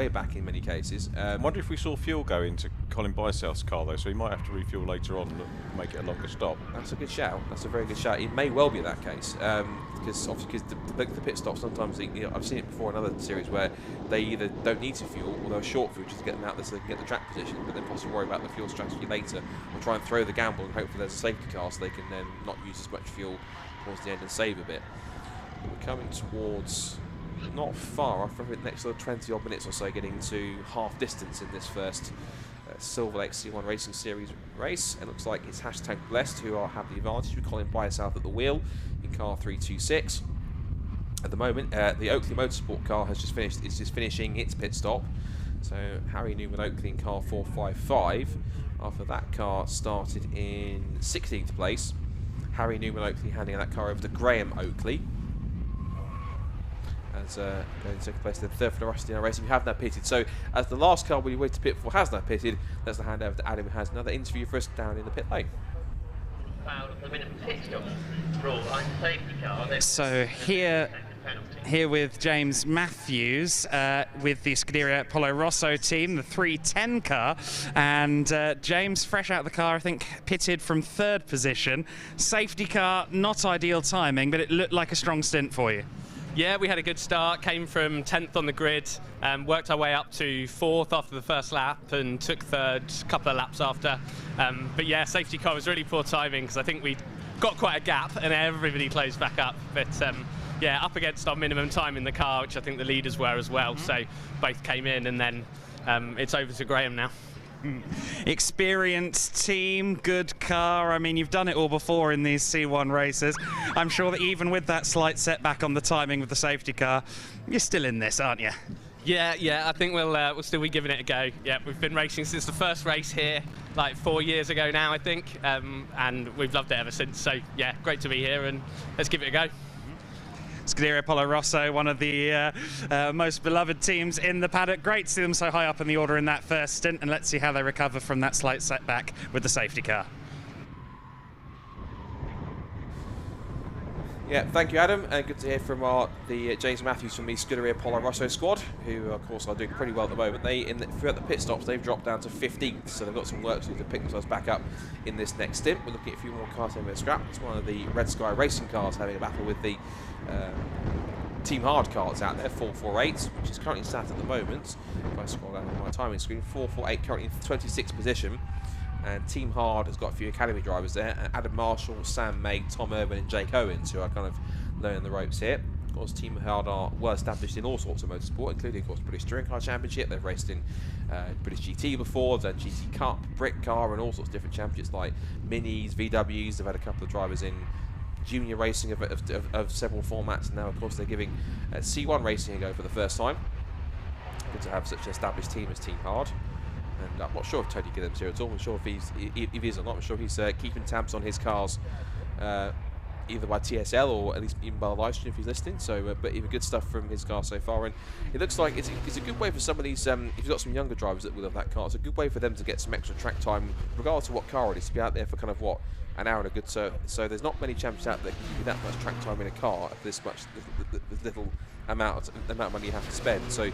back in many cases. I wonder if we saw fuel go into Colin Bicel's car though, so he might have to refuel later on and make it a longer stop. That's a good shout. That's a very good shout. It may well be that case, because obviously the pit stop sometimes, I've seen it before in other series where they either don't need to fuel or they'll short fuel just to get them out there so they can get the track position, but then possibly worry about the fuel strategy later, or try and throw the gamble and hopefully there's a safety car so they can then not use as much fuel towards the end and save a bit. We're coming towards not far off, probably next 20 odd minutes or so, getting to half distance in this first Silverlake C1 Racing Series race. It looks like it's #Blessed who have the advantage with Colin Bicel's at the wheel in car 326. At the moment, the Oakley Motorsport car has just finished. It's just finishing its pit stop. So Harry Newman Oakley in car 455. After that car started in 16th place. Harry Newman Oakley handing that car over to Graham Oakley. As going in second place, then third for the Rusty Now Racing, who have now pitted. So, as the last car we waited to pit for has now pitted, let's hand over to Adam, who has another interview for us down in the pit lane. So here with James Matthews with the Scuderia Polo Rosso team, the 310 car, and James, fresh out of the car, I think pitted from 3rd position. Safety car, not ideal timing, but it looked like a strong stint for you. Yeah, we had a good start, came from 10th on the grid, worked our way up to 4th after the first lap and took 3rd a couple of laps after. But yeah, safety car was really poor timing because I think we got quite a gap and everybody closed back up. But yeah, up against our minimum time in the car, which I think the leaders were as well. So both came in, and then it's over to Graham now. Experienced team, good car. I mean, you've done it all before in these C1 races. I'm sure that even with that slight setback on the timing with the safety car, you're still in this, aren't you? Yeah, I think we'll still be giving it a go. Yeah, we've been racing since the first race here, like 4 years ago now, I think, and we've loved it ever since. So yeah, great to be here, and let's give it a go. Scuderia Polo Rosso, one of the most beloved teams in the paddock. Great to see them so high up in the order in that first stint, and let's see how they recover from that slight setback with the safety car. Yeah, thank you, Adam, and good to hear from the James Matthews from the Scuderia Polo Rosso squad, who of course are doing pretty well at the moment. Throughout the pit stops, they've dropped down to 15th, so they've got some work to do to pick themselves back up in this next stint. We're looking at a few more cars having a scrap. It's one of the Red Sky Racing cars having a battle with the Team Hard cars out there, 448, which is currently sat at the moment. If I scroll down on my timing screen, 448 currently in 26th position. And Team Hard has got a few academy drivers there, and Adam Marshall, Sam May, Tom Urban and Jake Owens, who are kind of learning the ropes here. Of course, Team Hard are well established in all sorts of motorsport, including, of course, British Touring Car Championship. They've raced in British GT before, they've done GT Cup, Brit Car, and all sorts of different championships like Minis, VWs. They've had a couple of drivers in junior racing of several formats, and now, of course, they're giving C1 racing a go for the first time. Good to have such an established team as Team Hard. And I'm not sure if Tony Gilliam's here at all. I'm sure if he is or not. I'm sure he's keeping tabs on his cars, either by TSL or at least even by the live stream if he's listening. So, but even good stuff from his car so far. And it looks like it's a good way for some of these. If you've got some younger drivers that will have that car, it's a good way for them to get some extra track time, regardless of what car it is, to be out there for kind of an hour and a good. So there's not many champions out there that can give you that much track time in a car at this much little amount of money you have to spend. So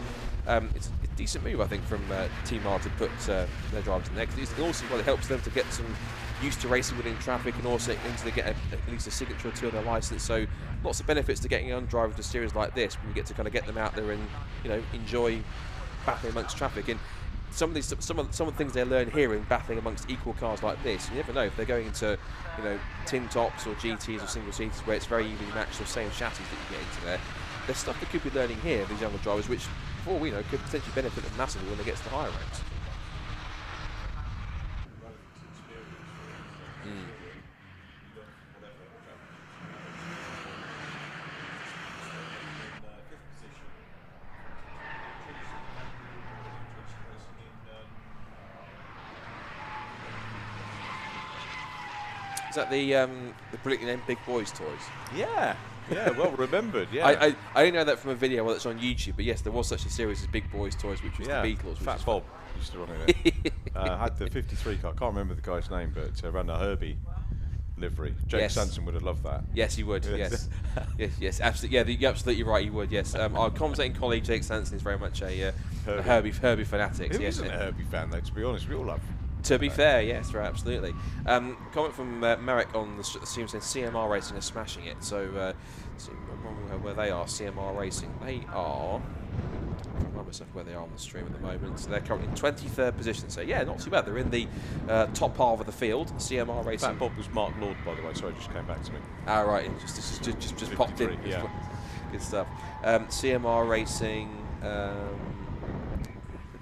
it's a decent move, I think, from Team Hard to put their drivers in there, because it also it helps them to get some used to racing within traffic, and also to get at least a signature or two on their license. So lots of benefits to getting a young driver to series like this, when you get to kind of get them out there and enjoy battling amongst traffic. And some of the things they learn here in battling amongst equal cars like this, you never know if they're going into tin tops or GTs or single seaters where it's very evenly matched, or same chassis that you get into there. There's stuff that could be learning here, these younger drivers, which, for all we know, could potentially benefit them massively when they get to the higher ranks. Is that the brilliantly named Big Boys toys? Yeah. Yeah, well remembered. Yeah. I didn't know that from a video that's on YouTube, but yes, there was such a series as Big Boys toys, which was the Beatles. Fat Bob used to run it. Had the 53 car. I can't remember the guy's name, but ran the Herbie livery. Jake Sanson would have loved that. Yes, he would. Yes, yes, absolutely. Yeah, you're absolutely right. He would. Yes, our commentating colleague Jake Sanson is very much a Herbie fanatic. Who isn't a Herbie fan though? To be honest, we all love. To be fair, yes, right, absolutely. Comment from Merrick on the stream saying CMR Racing is smashing it. So, where they are, CMR Racing, they are. I can't remember myself where they are on the stream at the moment. So they're currently in 23rd position. So yeah, not too bad. They're in the top half of the field. CMR Racing. That Bob was Mark Lord, by the way. Sorry, just came back to me. Ah, right. Just popped in. Yeah. Good stuff. CMR Racing.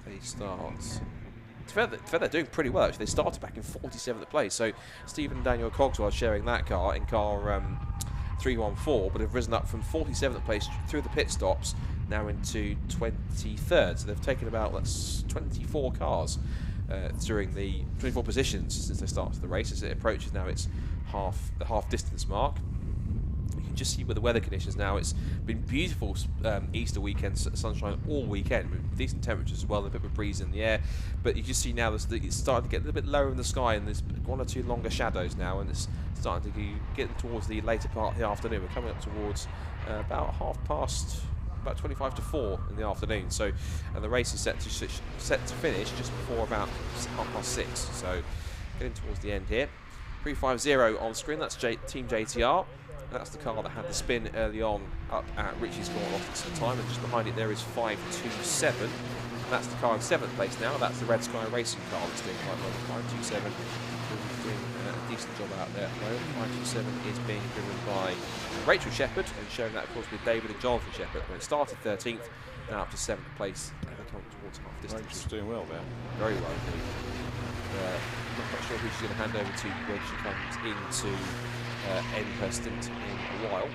They start. They're doing pretty well actually. They started back in 47th place, so Stephen and Daniel Cogswell sharing that car in car 314, but have risen up from 47th place through the pit stops now into 23rd. So they've taken about 24 cars during the 24 positions since they started the race. As it approaches now its the half distance mark. You can just see with the weather conditions now. It's been beautiful Easter weekend, sunshine all weekend with decent temperatures as well, a bit of a breeze in the air. But you just see now it's starting to get a little bit lower in the sky, and there's one or two longer shadows now, and it's starting to get towards the later part of the afternoon. We're coming up towards about about 25 to 4 in the afternoon. So, and the race is set to finish just before about 6:30. So, getting towards the end here. 350 on screen. That's Team JTR. That's the car that had the spin early on up at Richie's Corner, lost some time, and just behind it there is 527. And that's the car in 7th place now. That's the Red Sky Racing car that's doing quite well. 527 is doing a decent job out there at the moment. 527 is being driven by Rachel Shepherd, and showing that, of course, with David and Jonathan Shepherd. When it started 13th, now up to 7th place. They're coming towards half distance. Rachel's doing well there. Very well indeed. Not quite sure who she's going to hand over to when she comes into end her stint in a while.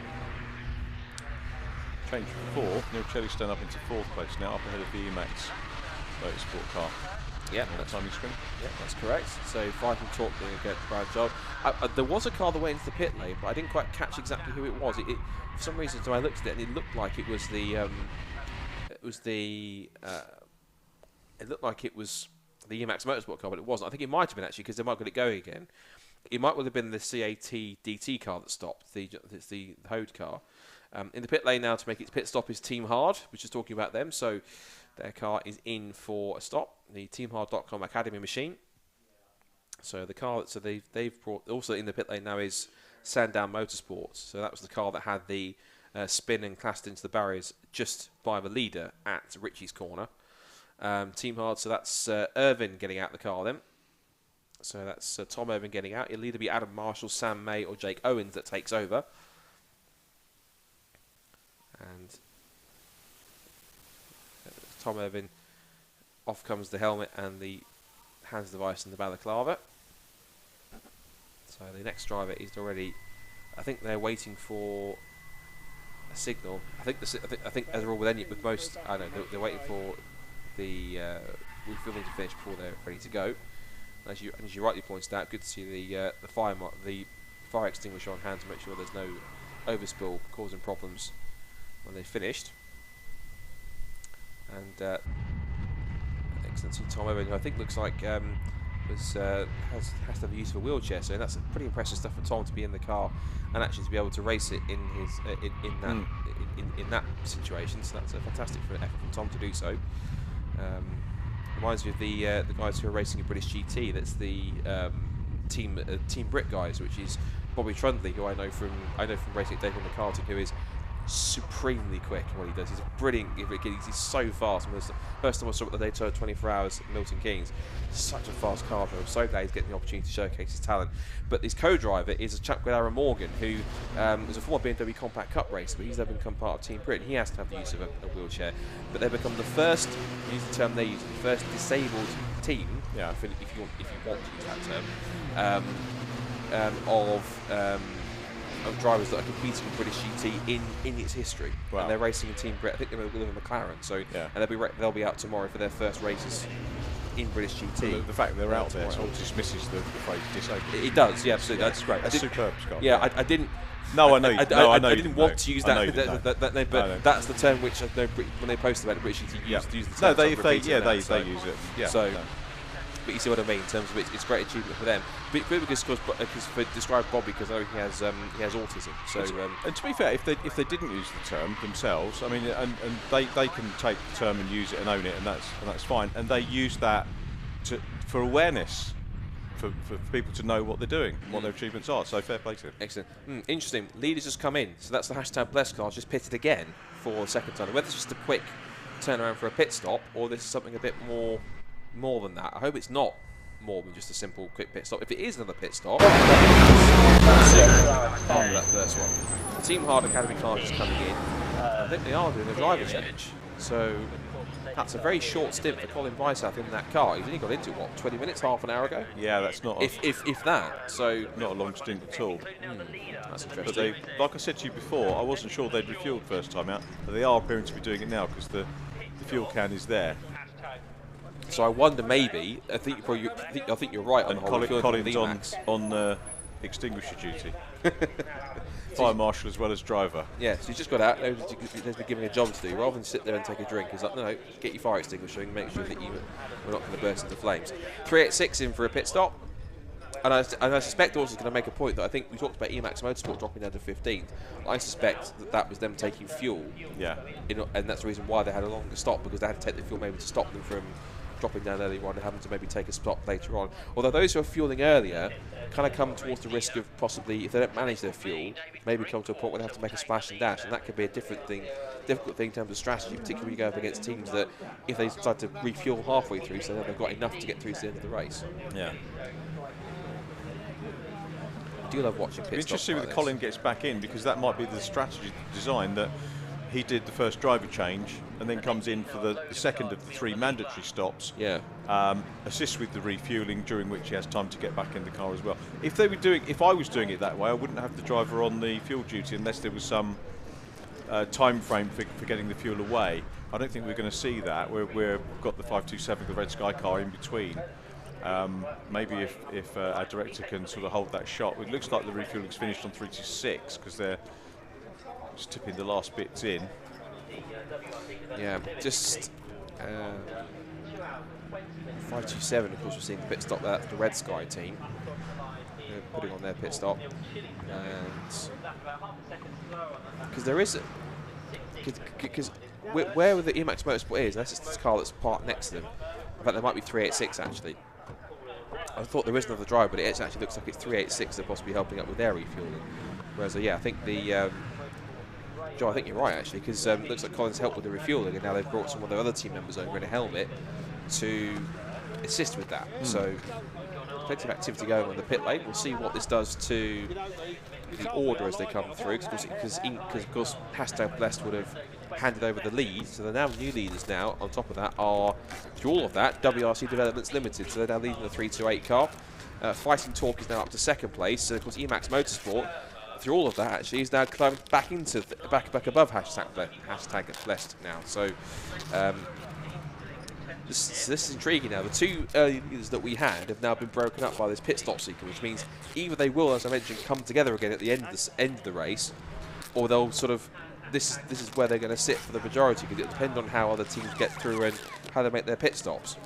Change from 4. Neil Chelliston up into 4th place now, up ahead of the Emax motorsport car. Yeah, that's timing screen. Yeah, that's correct. So Viking Talk doing a good job. There was a car that went into the pit lane, but I didn't quite catch exactly who it was. For some reason, so I looked at it and it looked like it was the. It looked like it was the Emax motorsport car, but it wasn't. I think it might have been actually, because they might get it going again. It might well have been the CAT DT car that stopped, the Hode car. In the pit lane now to make its pit stop is Team Hard, which is talking about them. So their car is in for a stop, the teamhard.com Academy machine. So the car, they've brought also in the pit lane now is Sandown Motorsports. So that was the car that had the spin and clashed into the barriers just by the leader at Richie's Corner. Team Hard, so that's Irvin getting out the car then. So that's Tom Irvin getting out. It'll either be Adam Marshall, Sam May, or Jake Owens that takes over. And Tom Irvin, off comes the helmet and the hands device and the balaclava. So the next driver is already. I think they're waiting for a signal. I think as all with most, I don't know, they're waiting for the refilling to finish before they're ready to go. As you rightly pointed out, good to see the fire extinguisher on hand to make sure there's no overspill causing problems when they've finished. And excellent to see Tom Owen, who I think looks like has to have the use of a wheelchair. So that's pretty impressive stuff for Tom to be in the car and actually to be able to race it in his in that situation. So that's a fantastic effort from Tom to do so. Reminds me of the guys who are racing in British GT. That's the Team Brit guys, which is Bobby Trundley, who I know from racing at Daytona karting, who is supremely quick in what he does. He's brilliant. He's so fast. First time I saw it the Daytona 24 Hours at Milton Keynes. Such a fast car driver. I'm so glad he's getting the opportunity to showcase his talent. But his co-driver is a chap called Aaron Morgan, who is a former BMW Compact Cup racer, but he's never become part of Team Britain. He has to have the use of a wheelchair. But they've become the first, use the term they use, the first disabled team, if you want to use that term, of drivers that are competing in British GT in its history. Wow. And they're racing in Team Brit. I think they're with a McLaren. So and they'll be out tomorrow for their first races in British GT. The fact that they're out there sort of dismisses the phrase disabled. It does, yeah, absolutely. Yeah, that's great. That's superb, Scott. Yeah, I didn't. No, I know. I didn't want to use that name, but that's the term which when they posted about it, British GT use the term. No, they use it. Yeah. So, but you see what I mean in terms of it's a great achievement for them. But because for describe Bobby, because I know he has autism. So and to be fair, if they didn't use the term themselves, I mean, and they can take the term and use it and own it, and that's fine. And they use that for awareness. For people to know what they're doing, what their achievements are. So fair play to them. Excellent. Interesting. Leaders just come in. So that's the hashtag blessed cars just pitted again for the second time. Whether it's just a quick turnaround for a pit stop or this is something a bit more than that. I hope it's not more than just a simple quick pit stop. If it is another pit stop, after that first one. The Team Hard Academy car is coming in. I think they are doing a driver's change. So that's a very short stint for Colin Brysath in that car. He's only got into what, 20 minutes, half an hour ago? Yeah, that's not if that. So not a long stint at all. That's interesting. But they, like I said to you before, I wasn't sure they'd refueled first time out, but they are appearing to be doing it now because the fuel can is there. So I wonder maybe. I think you're right on and the whole. Colin's on extinguisher duty. Fire marshal as well as driver. Yeah, so he's just got out. There's been given a job to do. Rather than sit there and take a drink, he's like, no, get your fire extinguisher and make sure that we're not going to burst into flames. 386 in for a pit stop. And I suspect also going to make a point that I think we talked about Emax Motorsport dropping down to 15th. I suspect that was them taking fuel. Yeah. And that's the reason why they had a longer stop, because they had to take the fuel maybe to stop them from dropping down earlier on and having to maybe take a stop later on. Although those who are fueling earlier kind of come towards the risk of possibly, if they don't manage their fuel, maybe come to a point where they have to make a splash and dash, and that could be a difficult thing in terms of strategy, particularly when you go up against teams that if they decide to refuel halfway through, so then they've got enough to get through to the end of the race. Yeah. I do love watching pit stops. Interesting whether Colin gets back in, because that might be the strategy design that he did the first driver change and then comes in for the second of the 3 mandatory stops. Yeah. Assists with the refueling, during which he has time to get back in the car as well. If I was doing it that way, I wouldn't have the driver on the fuel duty unless there was some time frame for getting the fuel away. I don't think we're going to see that. We've got the 527, the Red Sky car, in between. Maybe if our director can sort of hold that shot. It looks like the refueling's finished on 326 because they're just tipping the last bits in. Yeah, just 527, of course, we're seeing the pit stop. That's the Red Sky team. They're putting on their pit stop. And because there is because where the Emax Motorsport is, that's just this car that's parked next to them. In fact, there might be 386 actually. I thought there is another driver, but it actually looks like it's 386 that possibly helping up with their refueling. Whereas, yeah, I think the Joe, I think you're right actually, because it looks like Colin's helped with the refueling, and now they've brought some of their other team members over in a helmet to assist with that. So plenty of activity going on in the pit lane. We'll see what this does to the order as they come through, because of course hashtag Blessed would have handed over the lead, so they're now new leaders now. On top of that are, through all of that, WRC Developments Limited, so they're now leading the 328 car. Fighting Talk is now up to second place, so of course Emax Motorsport, through all of that actually, is now climbing back into back above hashtag Blessed now. So this is intriguing now. The 2 early leaders that we had have now been broken up by this pit stop sequence, which means either they will, as I mentioned, come together again at the end of the race, or they'll sort of this is where they're going to sit for the majority, because it depends on how other teams get through and how they make their pit stops,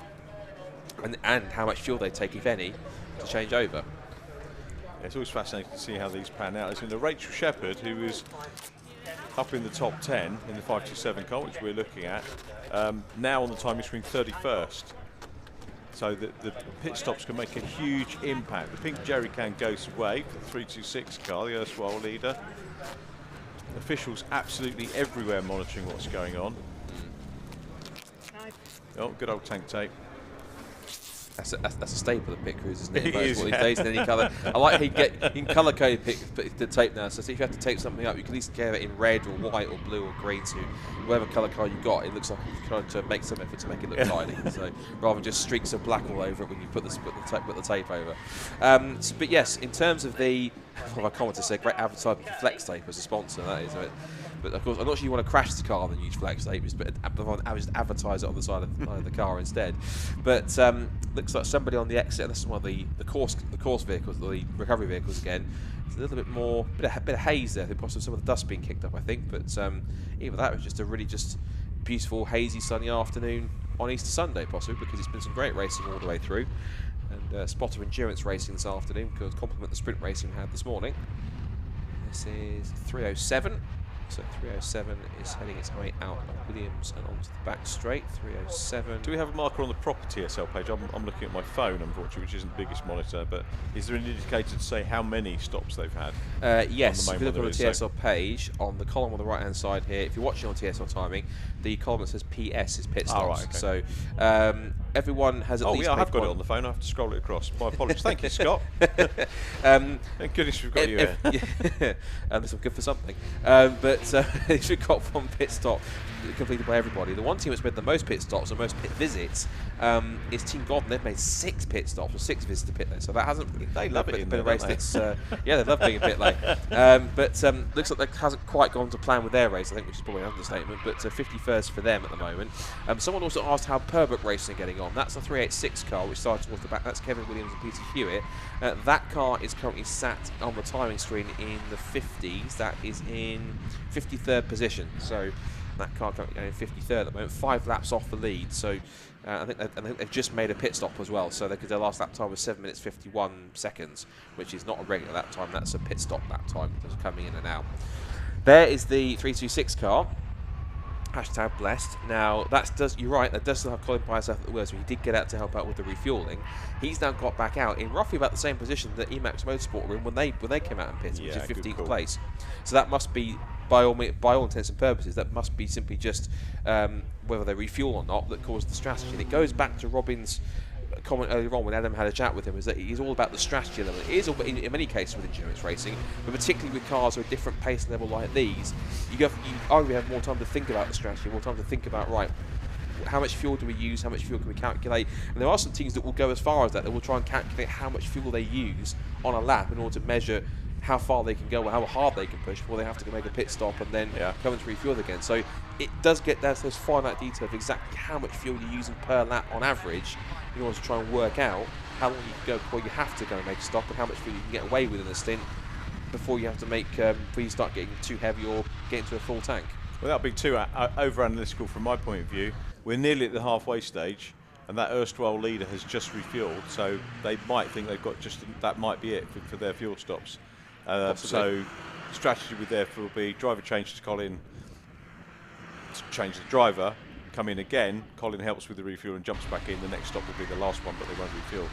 and how much fuel they take, if any, to change over. It's always fascinating to see how these pan out. It's been the Rachel Shepherd, who was up in the top 10 in the 527 car, which we're looking at, now on the timing screen 31st. So the pit stops can make a huge impact. The pink jerry can goes away for the 326 car, the erstwhile leader. Officials absolutely everywhere monitoring what's going on. Oh, good old tank tape. That's a staple of pit crews, isn't it? These days in any colour. I like how you can colour code the tape now. So if you have to tape something up, you can at least get it in red or white or blue or green. So whatever colour code you've got, it looks like you're trying to make some effort to make it look tidy. So rather than just streaks of black all over it when you put the tape over. But yes, in terms of the, I can't want to say great advertising for Flex Tape as a sponsor. That is it. But of course, I'm not sure you want to crash the car and then use flex tape, just advertise it on the side of the car instead. But looks like somebody on the exit. This is one of the course vehicles, the recovery vehicles again. It's a little bit more, bit of haze there. I think possibly some of the dust being kicked up. I think, but either that was just a really just beautiful, hazy, sunny afternoon on Easter Sunday, possibly because it's been some great racing all the way through. And spot of endurance racing this afternoon, because complement the sprint racing we had this morning. This is 307. So 307 is heading its way out of Williams and onto the back straight. 307. Do we have a marker on the proper TSL page? I'm looking at my phone, unfortunately, which isn't the biggest monitor, but is there an indicator to say how many stops they've had? Yes, if you look on the TSL page, on the column on the right-hand side here, if you're watching on TSL timing, the column that says PS is pit stops. Oh, right, okay. So everyone has at least... Oh, yeah, I have got it on the phone. I have to scroll it across. My apologies. Thank you, Scott. Thank goodness we've got you here. This will good for something. But we've got one pit stop completed by everybody. The one team that's made the most pit stops and most pit visits is Team Godden. They've made 6 pit stops or 6 visits to pit lane. So that hasn't... They love it. It's been a race that's... yeah, they love being a pit lane. But looks like that hasn't quite gone to plan with their race, I think, which is probably an understatement. But 51st for them at the moment. Someone also asked how Purbeck Racing are getting on. That's a 386 car, which started towards the back. That's Kevin Williams and Peter Hewitt. That car is currently sat on the timing screen in the 50s. That is in 53rd position. So that car currently going in 53rd at the moment, 5 laps off the lead. So I think they've just made a pit stop as well. So their last lap time was 7 minutes 51 seconds, which is not a regular lap time. That's a pit stop lap time, just coming in and out. There is the 326 car. Hashtag blessed. Now you're right, that does still have Colin Pius at the wheel, so he did get out to help out with the refuelling. He's now got back out in roughly about the same position that Emax Motorsport were in when they came out in pits, which is 15th place. So that must be, by all intents and purposes, that must be simply just whether they refuel or not that caused the strategy. And it goes back to Robin's comment earlier on when Adam had a chat with him, is that it is all about the strategy level. It is in many cases with endurance racing, but particularly with cars with a different pace level like these, you arguably have more time to think about the strategy, more time to think about, right, how much fuel do we use, how much fuel can we calculate. And there are some teams that will go as far as that. They will try and calculate how much fuel they use on a lap in order to measure how far they can go or how hard they can push before they have to make a pit stop and then come and refuel again. So it does get down to those finite details of exactly how much fuel you're using per lap on average in order to try and work out how long you can go before you have to go and make a stop and how much fuel you can get away with in a stint before you have to make, before you start getting too heavy or get into a full tank. Without being too over-analytical from my point of view, we're nearly at the halfway stage and that erstwhile leader has just refueled, so they might think they've got just, that might be it for their fuel stops. So strategy would therefore be driver change to Colin, change the driver, come in again, Colin helps with the refuel and jumps back in. The next stop will be the last one, but they won't refuel.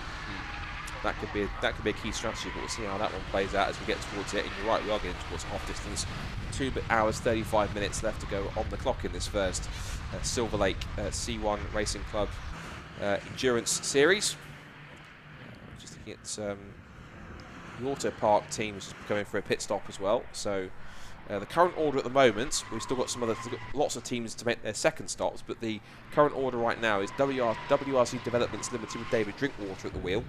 That could be a key strategy, but we'll see how that one plays out as we get towards it. And you're right, we are getting towards half distance. 2 hours 35 minutes left to go on the clock in this first Silverlake C1 Racing Club Endurance Series. Just looking at the Auto Park team is going for a pit stop as well. So the current order at the moment, we've still got lots of teams to make their second stops, but the current order right now is WRC Developments Limited with David Drinkwater at the wheel,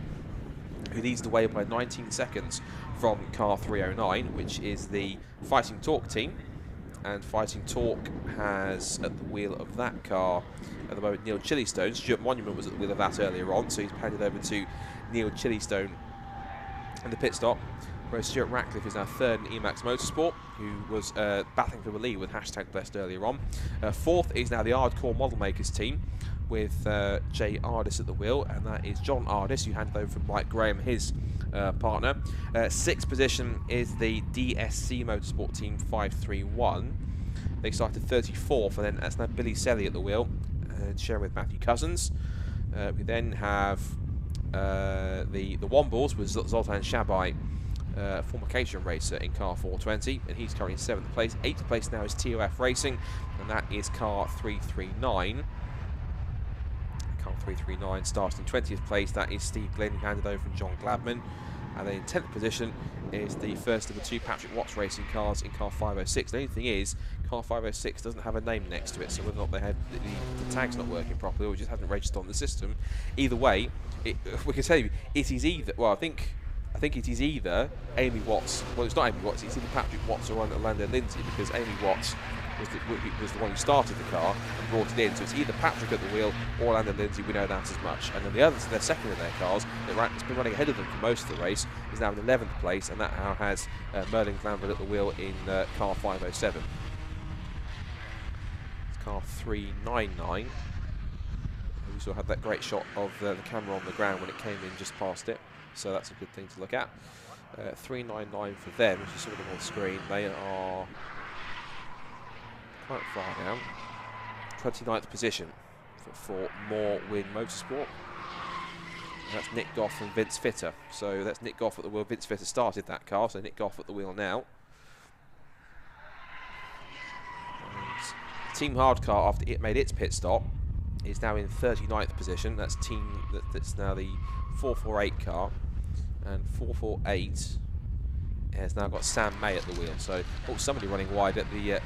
who leads the way by 19 seconds from car 309, which is the Fighting Talk team. And Fighting Talk has at the wheel of that car at the moment Neil Chillystone. Stuart Monument was at the wheel of that earlier on, so he's handed over to Neil Chillystone in the pit stop. Whereas Stuart Ratcliffe is now third in Emax Motorsport, who was battling for the lead with hashtag blessed earlier on. Fourth is now the Hardcore Model Makers team with Jay Ardis at the wheel, and that is John Ardis, who handed over from Mike Graham, his partner. Sixth position is the DSC Motorsport team 531. They started 34th, and then that's now Billy Selly at the wheel, sharing with Matthew Cousins. We then have the Wombles with Zoltan Shabai, former Caterham racer in car 420, and he's currently in 7th place. 8th place now is TOF Racing, and that is car 339. Car 339 starts in 20th place. That is Steve Glenn, who handed over from John Gladman. And then in 10th position is the first of the 2 Patrick Watts racing cars in car 506. The only thing is, car 506 doesn't have a name next to it, so whether or not they had the tag's not working properly or just hasn't registered on the system, either way, we can tell you it is either. Well, I think I think it is either Amy Watts. Well, it's not Amy Watts. It's either Patrick Watts or Orlando Lindsay, because Amy Watts was the one who started the car and brought it in. So it's either Patrick at the wheel or Orlando Lindsay. We know that as much. And then the others, they're second in their cars. It's been running ahead of them for most of the race. Is now in 11th place, and that now has Merlin Glanville at the wheel in car 507. It's car 399. We saw had that great shot of the camera on the ground when it came in just past it. So that's a good thing to look at. 399 for them, as you saw them on screen. They are quite far down. 29th position for More Win Motorsport. And that's Nick Goff and Vince Fitter. So that's Nick Goff at the wheel. Vince Fitter started that car, so Nick Goff at the wheel now. And Team Hardcar, after it made its pit stop, is now in 39th position. That's that's now the 448 car, and 448 has now got Sam May at the wheel. So somebody running wide at the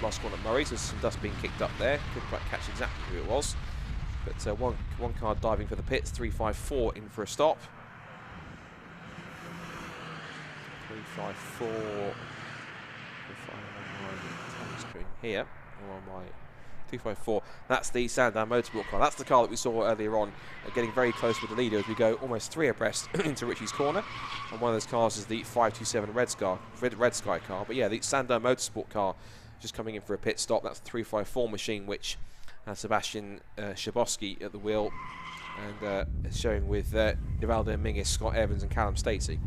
last corner at Murray. So there's some dust being kicked up there. Couldn't quite catch exactly who it was, but one car diving for the pits. 354 in for a stop. 354. 359 screen here. On my 254. That's the Sandown Motorsport car. That's the car that we saw earlier on, getting very close with the leader as we go almost 3 abreast into Richie's corner. And one of those cars is the 527 Red Sky car. But yeah, the Sandown Motorsport car just coming in for a pit stop. That's the 354 machine, which has Sebastian Schabowski at the wheel, and it's showing with Nivaldo Mingus, Scott Evans, and Callum Stacey.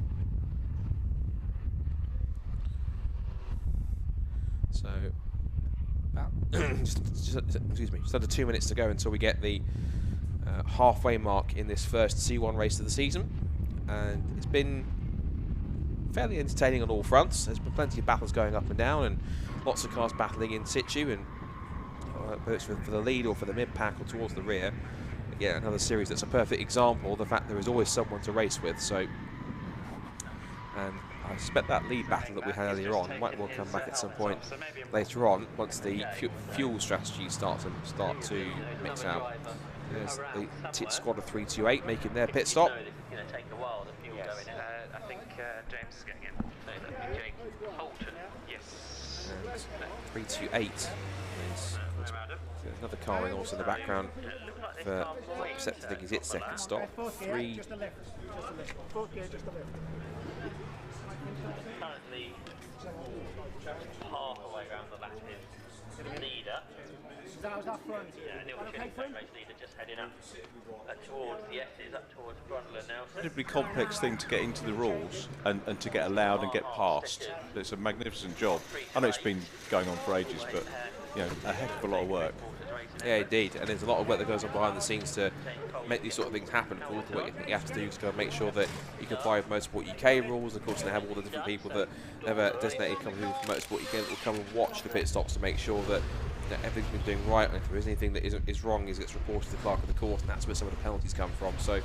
So excuse me, just under 2 minutes to go until we get the halfway mark in this first C1 race of the season, and it's been fairly entertaining on all fronts. There's been plenty of battles going up and down, and lots of cars battling in situ, and whether it's for the lead or for the mid-pack or towards the rear. Again, another series that's a perfect example of the fact there is always someone to race with. So, and I suspect that lead battle that we had earlier on might well come back at some point later on once the fuel strategies start to mix out. There's the TIT squad of 328 making their pit stop. I think James is getting in. No, Jake Holton. Yes. And 328 is another car in also in the background for set to think is its second stop. Currently halfway around the lap is leader. Yeah, Neil Chilling, race leader, just heading up towards the S's, up towards Brundle now. Incredibly complex thing to get into the rules and to get allowed and get past. It's a magnificent job. I know it's been going on for ages, but you know, a heck of a lot of work. Yeah, indeed, and there's a lot of work that goes on behind the scenes to make these sort of things happen. Of course, the work you have to do to make sure that you comply with Motorsport UK rules. Of course, they have all the different people that have a designated company from Motorsport UK that will come and watch the pit stops to make sure that everything's been doing right, and if there is anything that is wrong, it gets reported to the clerk of the course, and that's where some of the penalties come from. So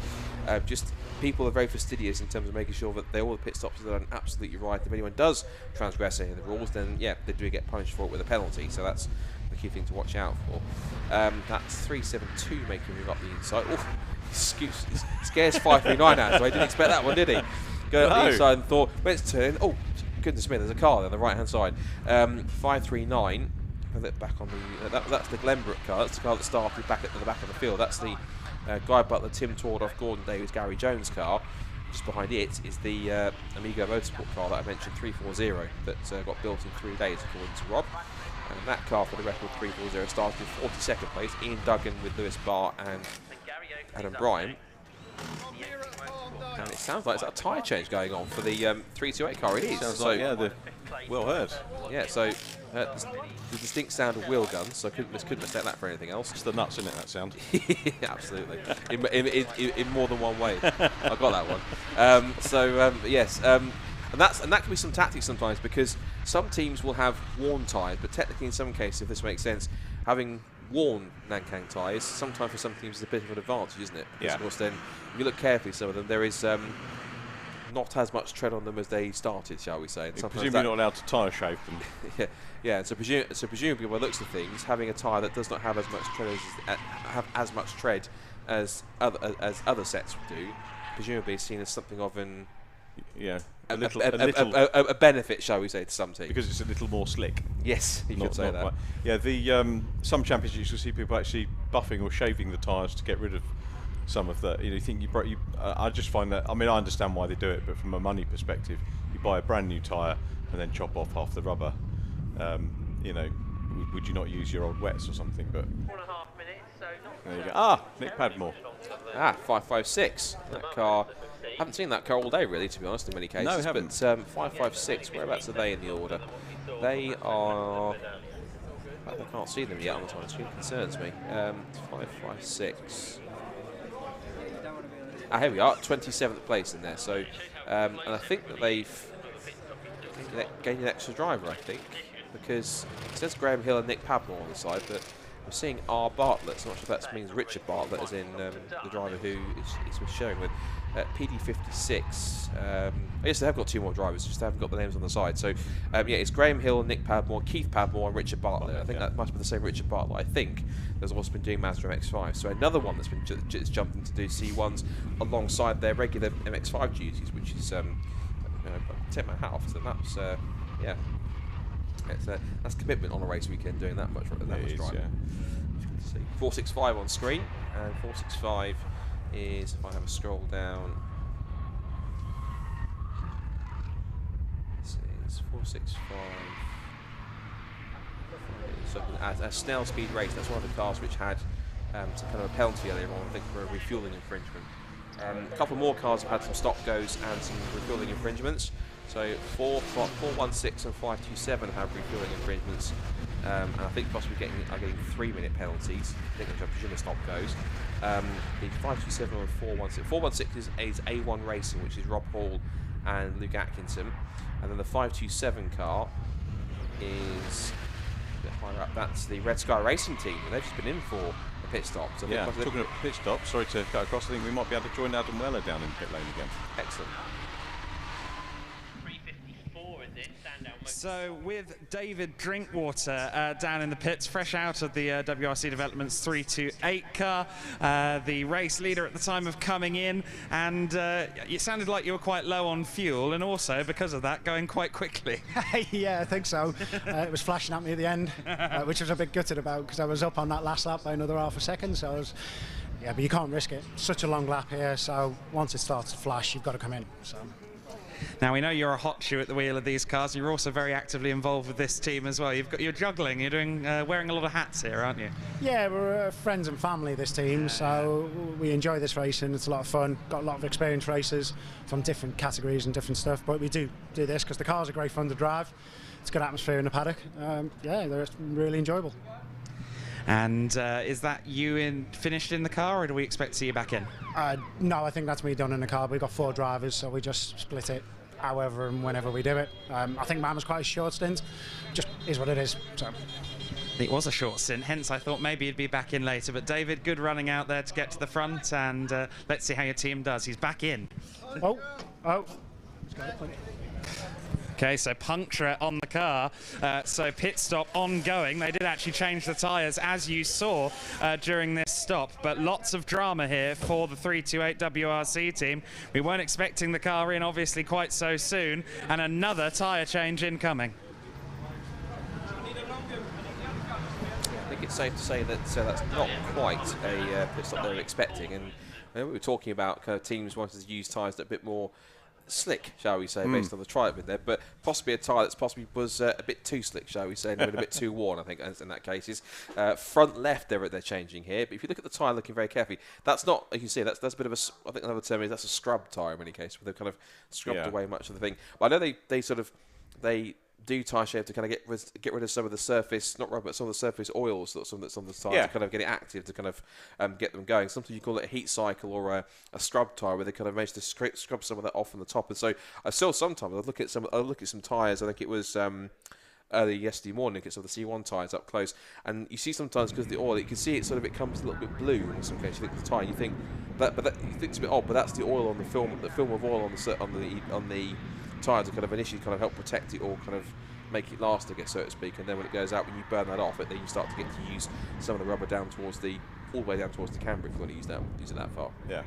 just people are very fastidious in terms of making sure that all the pit stops are done absolutely right. If anyone does transgress any of the rules, then yeah, they do get punished for it with a penalty. So that's the key thing to watch out for. That's 372 making move up the inside. Oh, scares 539 out, so I didn't expect that one, did he? Go up the inside and thought, let's turn. Oh, goodness me, there's a car there on the right hand side. 539. Back on the that's the Glenbrook car. That's the car that started back at the back of the field. That's the Guy Butler, Tim Tordoff, Gordon Davies, Gary Jones car. Just behind it is the Amigo Motorsport car that I mentioned, 340, that got built in 3 days according to Rob. And that car, for the record, 340, started in 42nd place. Ian Duggan with Lewis Barr and Adam Bryan. And it sounds like there's a tyre change going on for the 328 car. It is. Sounds like, yeah, well heard. Yeah, so the distinct sound of wheel guns, so I couldn't mistake that for anything else. It's the nuts, isn't it, that sound? Absolutely. in more than one way. I got that one. Yes. And that can be some tactics sometimes, because some teams will have worn tyres, but technically in some cases, if this makes sense, having worn Nankang tyres, sometimes for some teams is a bit of an advantage, isn't it? Because of course then, if you look carefully, some of them, there is not as much tread on them as they started, shall we say. And you're presumably not allowed to tyre shape them. yeah. So presumably, by the looks of things, having a tyre that does not have as much tread as other sets do, presumably is seen as something of an Yeah, a benefit, shall we say, to some teams. Because it's a little more slick. Yes, you could say that. Quite. Yeah, the some championships you'll see people actually buffing or shaving the tyres to get rid of some of the. You think I just find that. I mean, I understand why they do it, but from a money perspective, you buy a brand new tyre and then chop off half the rubber. Would you not use your old wets or something? But 4.5 minutes, so not there you go. Nick Padmore. 556. That car. Haven't seen that car all day, really, to be honest, in many cases. No, haven't. But 556. Whereabouts are they in the order? They are. I can't see them yet on the time screen. Concerns me. 556. Here we are, 27th place in there. So, and I think that they've gained an extra driver. I think because it says Graham Hill and Nick Padmore on the side, but we're seeing R. Bartlett. So I'm not sure if that means Richard Bartlett, as in the driver who is sharing with PD56. Yes, they have got 2 more drivers, just haven't got the names on the side. So, yeah, it's Graham Hill, Nick Padmore, Keith Padmore, and Richard Bartlett. I think that must be the same Richard Bartlett. I think there's also been doing Mazda MX-5s. So another one that's been just jumping to do C1s alongside their regular MX-5 duties, which is take my hat off to them. That's yeah. That's commitment on a race weekend, doing that much driving. Yeah. 465 on screen, and 465 is, if I have a scroll down, this is 465. So a Snell speed race. That's one of the cars which had some kind of a penalty earlier on, I think, for a refueling infringement. A couple more cars have had some stop goes and some refueling infringements. So 416 and 527 have refueling infringements, and I think possibly are getting 3-minute penalties. I think, which I presume the stop goes. The 527 and 416. 416 is A1 Racing, which is Rob Hall and Luke Atkinson, and then the 527 car is a bit higher up. That's the Red Sky Racing team, and they've just been in for a pit stop. So yeah, talking of pit stop, sorry to cut across. I think we might be able to join Adam Weller down in pit lane again. Excellent. So with David Drinkwater down in the pits, fresh out of the WRC Developments 328 car, the race leader at the time of coming in, and it sounded like you were quite low on fuel, and also because of that going quite quickly. Yeah, I think so. It was flashing at me at the end, which I was a bit gutted about because I was up on that last lap by another half a second. So I was, yeah, but you can't risk it. Such a long lap here, so once it starts to flash, you've got to come in. So. Now, we know you're a hot shoe at the wheel of these cars. You're also very actively involved with this team as well. You're juggling. You're doing wearing a lot of hats here, aren't you? Yeah, we're friends and family, this team, so we enjoy this racing. It's a lot of fun. Got a lot of experienced racers from different categories and different stuff, but we do this because the cars are great fun to drive. It's a good atmosphere in the paddock. Yeah, they're really enjoyable. And is that you finished in the car, or do we expect to see you back in? No, I think that's me done in the car. We've got 4 drivers, so we just split it however and whenever we do it. I think mine was quite a short stint. Just is what it is. So. It was a short stint, hence I thought maybe he'd be back in later. But David, good running out there to get to the front, and let's see how your team does. He's back in. Oh. Okay, so puncture on the car, so pit stop ongoing. They did actually change the tyres, as you saw during this stop, but lots of drama here for the 328 WRC team. We weren't expecting the car in, obviously, quite so soon, and another tyre change incoming. I think it's safe to say that that's not quite a pit stop they were expecting, and we were talking about kind of teams wanting to use tyres that are a bit more slick, shall we say, based on the try up in there, but possibly a tyre that's possibly was a bit too slick, shall we say, and a bit too worn, I think, in that case. Is front left they're changing here, but if you look at the tyre looking very carefully, that's not, you can see, that's a bit of a, I think another term is that's a scrub tyre in many cases, where they've kind of scrubbed away much of the thing. But I know they do tyre shape to kind of get rid of some of the surface, not rubber, but some of the surface oils that's on the tyre to kind of get it active, to kind of get them going. Sometimes you call it a heat cycle or a scrub tyre, where they kind of manage to scrub some of that off on the top. And so I still sometimes I look at some tyres. I think it was early yesterday morning, at some of the C1 tyres up close, and you see sometimes because of the oil, you can see it sort of becomes a little bit blue in some cases. You think the tyre, you think you think it's a bit odd, but that's the oil on the film of oil on the tyre to kind of initially kind of help protect it or kind of make it last, I guess, so to speak. And then when it goes out, when you burn that off, then you start to get to use some of the rubber all the way down towards the camber if you want to use it that far. Yeah.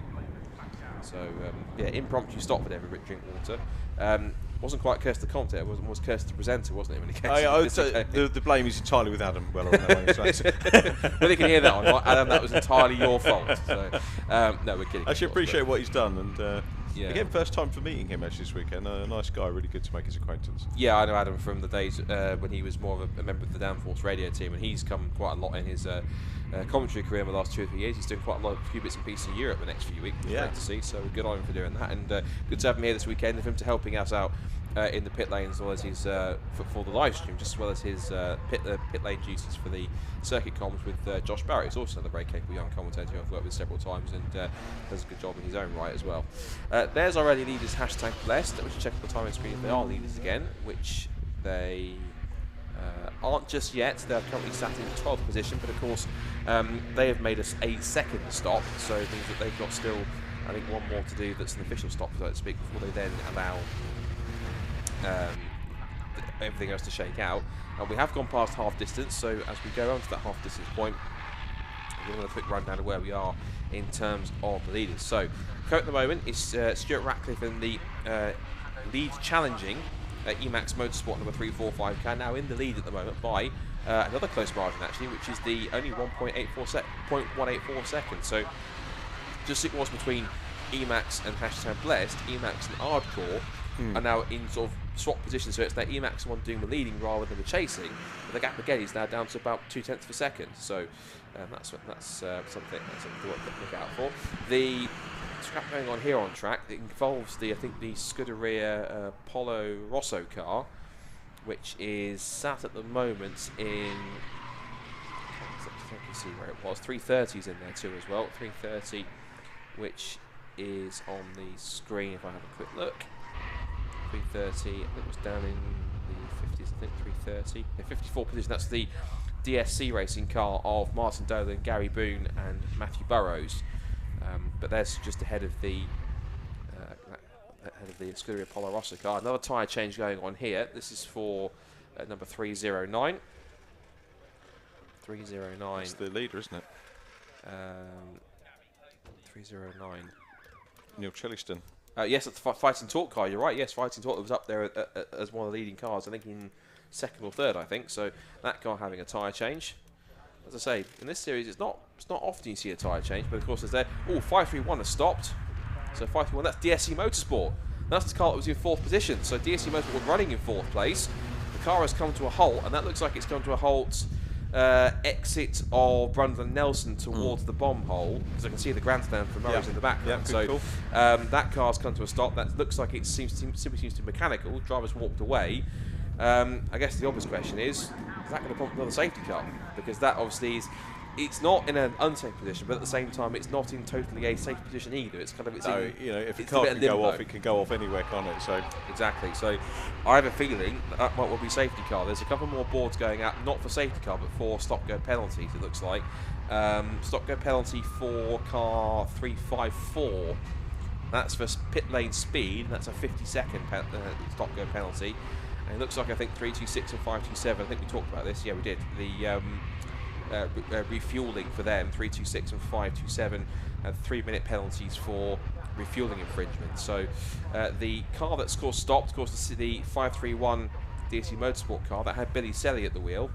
So yeah, impromptu stop for them, drink water. Wasn't quite Kirst the commentator, was Kirst the presenter, wasn't it? When he came the blame is entirely with Adam Weller on that one. Well, they can hear that one, right? Adam, that was entirely your fault. So, no, we're kidding. I should appreciate what he's done, and yeah. again, first time for meeting him actually this weekend. A nice guy, really good to make his acquaintance. Yeah, I know Adam from the days when he was more of a member of the Downforce radio team, and he's come quite a lot in his commentary career in the last 2 or 3 years. He's doing quite a few bits and pieces in Europe the next few weeks. Yeah. Great to see. So good on him for doing that, and good to have him here this weekend, and for him to helping us out in the pit lane, as well as his for the live stream, just as well as his pit lane duties for the circuit comms with Josh Barrett, who's also another very capable young commentator who I've worked with several times and does a good job in his own right as well. There's already leaders #blessed. We should check the timing screen if they are leaders again, which they aren't just yet. They're currently sat in 12th position, but of course they have made us a second stop, so it means that they've got still, I think, one more to do that's an official stop, so to speak, before they then allow everything else to shake out. And we have gone past half distance, so as we go on to that half distance point, we're going to quick rundown of where we are in terms of the leaders. So, at the moment is Stuart Ratcliffe in the lead challenging Emax Motorsport number 345 car, now in the lead at the moment by another close margin actually, which is the only 1.84 seconds. So just it was between Emax and #blessed, Emax and Hardcore are now in sort of swap positions, so it's their Emax one doing the leading rather than the chasing. But the gap again is now down to about 0.2 of a second. So that's something to look out for. The scrap going on here on track, it involves the Scuderia Polo Rosso car, which is sat at the moment in, I can see where it was, 330's in there too as well, 330, which is on the screen if I have a quick look. 330, I think it was down in the 50s, I think 330, yeah, 54 position. That's the DSC racing car of Martin Dolan, Gary Boone and Matthew Burrows. But that's just ahead of the Scuderia Polo Rosso car. Another tyre change going on here. This is for number 309. 309. It's the leader, isn't it? 309. Neil Chilliston. Yes, it's the Fight and Talk car. You're right. Yes, Fight and Talk was up there as one of the leading cars. I think in second or third. I think so. That car having a tyre change. As I say, in this series, it's not often you see a tyre change, but of course there's there. Oh, 531 has stopped. So 531. That's DSC Motorsport. That's the car that was in 4th position. So DSC Motorsport was running in 4th place. The car has come to a halt, and that looks like it's come to a halt. Exit of Brundle and Nelson towards the bomb hole, because I can see the grandstand from Murray's in the background. Yeah, so cool. That car's come to a stop. That looks like it simply seems to be mechanical. Driver's walked away. I guess the obvious question is that going to prompt another safety car? Because that obviously is, it's not in an unsafe position, but at the same time, it's not in totally a safe position either. It's kind of, if a car can go off, it can go off anywhere, can't it? So exactly. So I have a feeling that might well be safety car. There's a couple more boards going out, not for safety car, but for stop-go penalties. It looks like stop-go penalty for car 354. That's for pit lane speed. That's a 50-second stop-go penalty. And it looks like I think 326 and 527. I think we talked about this. Yeah, we did. The refueling for them, 326 and 527, and 3-minute penalties for refueling infringement. So the car that's stopped, of course, the 531 DSC Motorsport car that had Billy Selly at the wheel.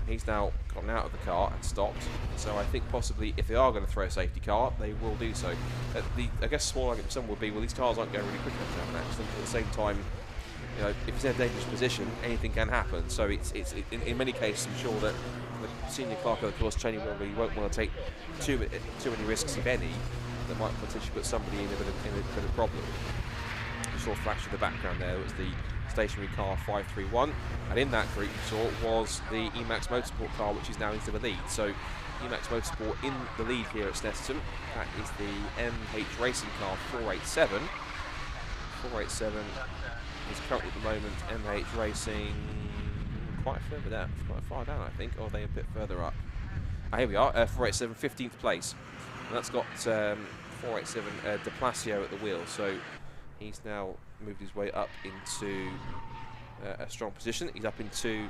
He's now gotten out of the car and stopped. So I think possibly if they are going to throw a safety car, they will do so. I guess small argument for some would be, well, these cars aren't going really quick enough to have an accident. At the same time, you know, if it's in a dangerous position, anything can happen. So it's in many cases, I'm sure that the senior clerk of the course training won't want to take too many risks, if any, that might potentially put somebody in a bit of problem. You saw flash in the background there. It was the stationary car 531, and in that group you saw was the Emax Motorsport car, which is now into the lead. So Emax Motorsport in the lead here at Snetterton. That is the MH Racing car 487. 487 is currently at the moment MH Racing quite further down, quite far down, I think, or are they a bit further up? Here we are, 487, 15th place. And that's got 487 De Placio at the wheel, so he's now moved his way up into a strong position. He's up into,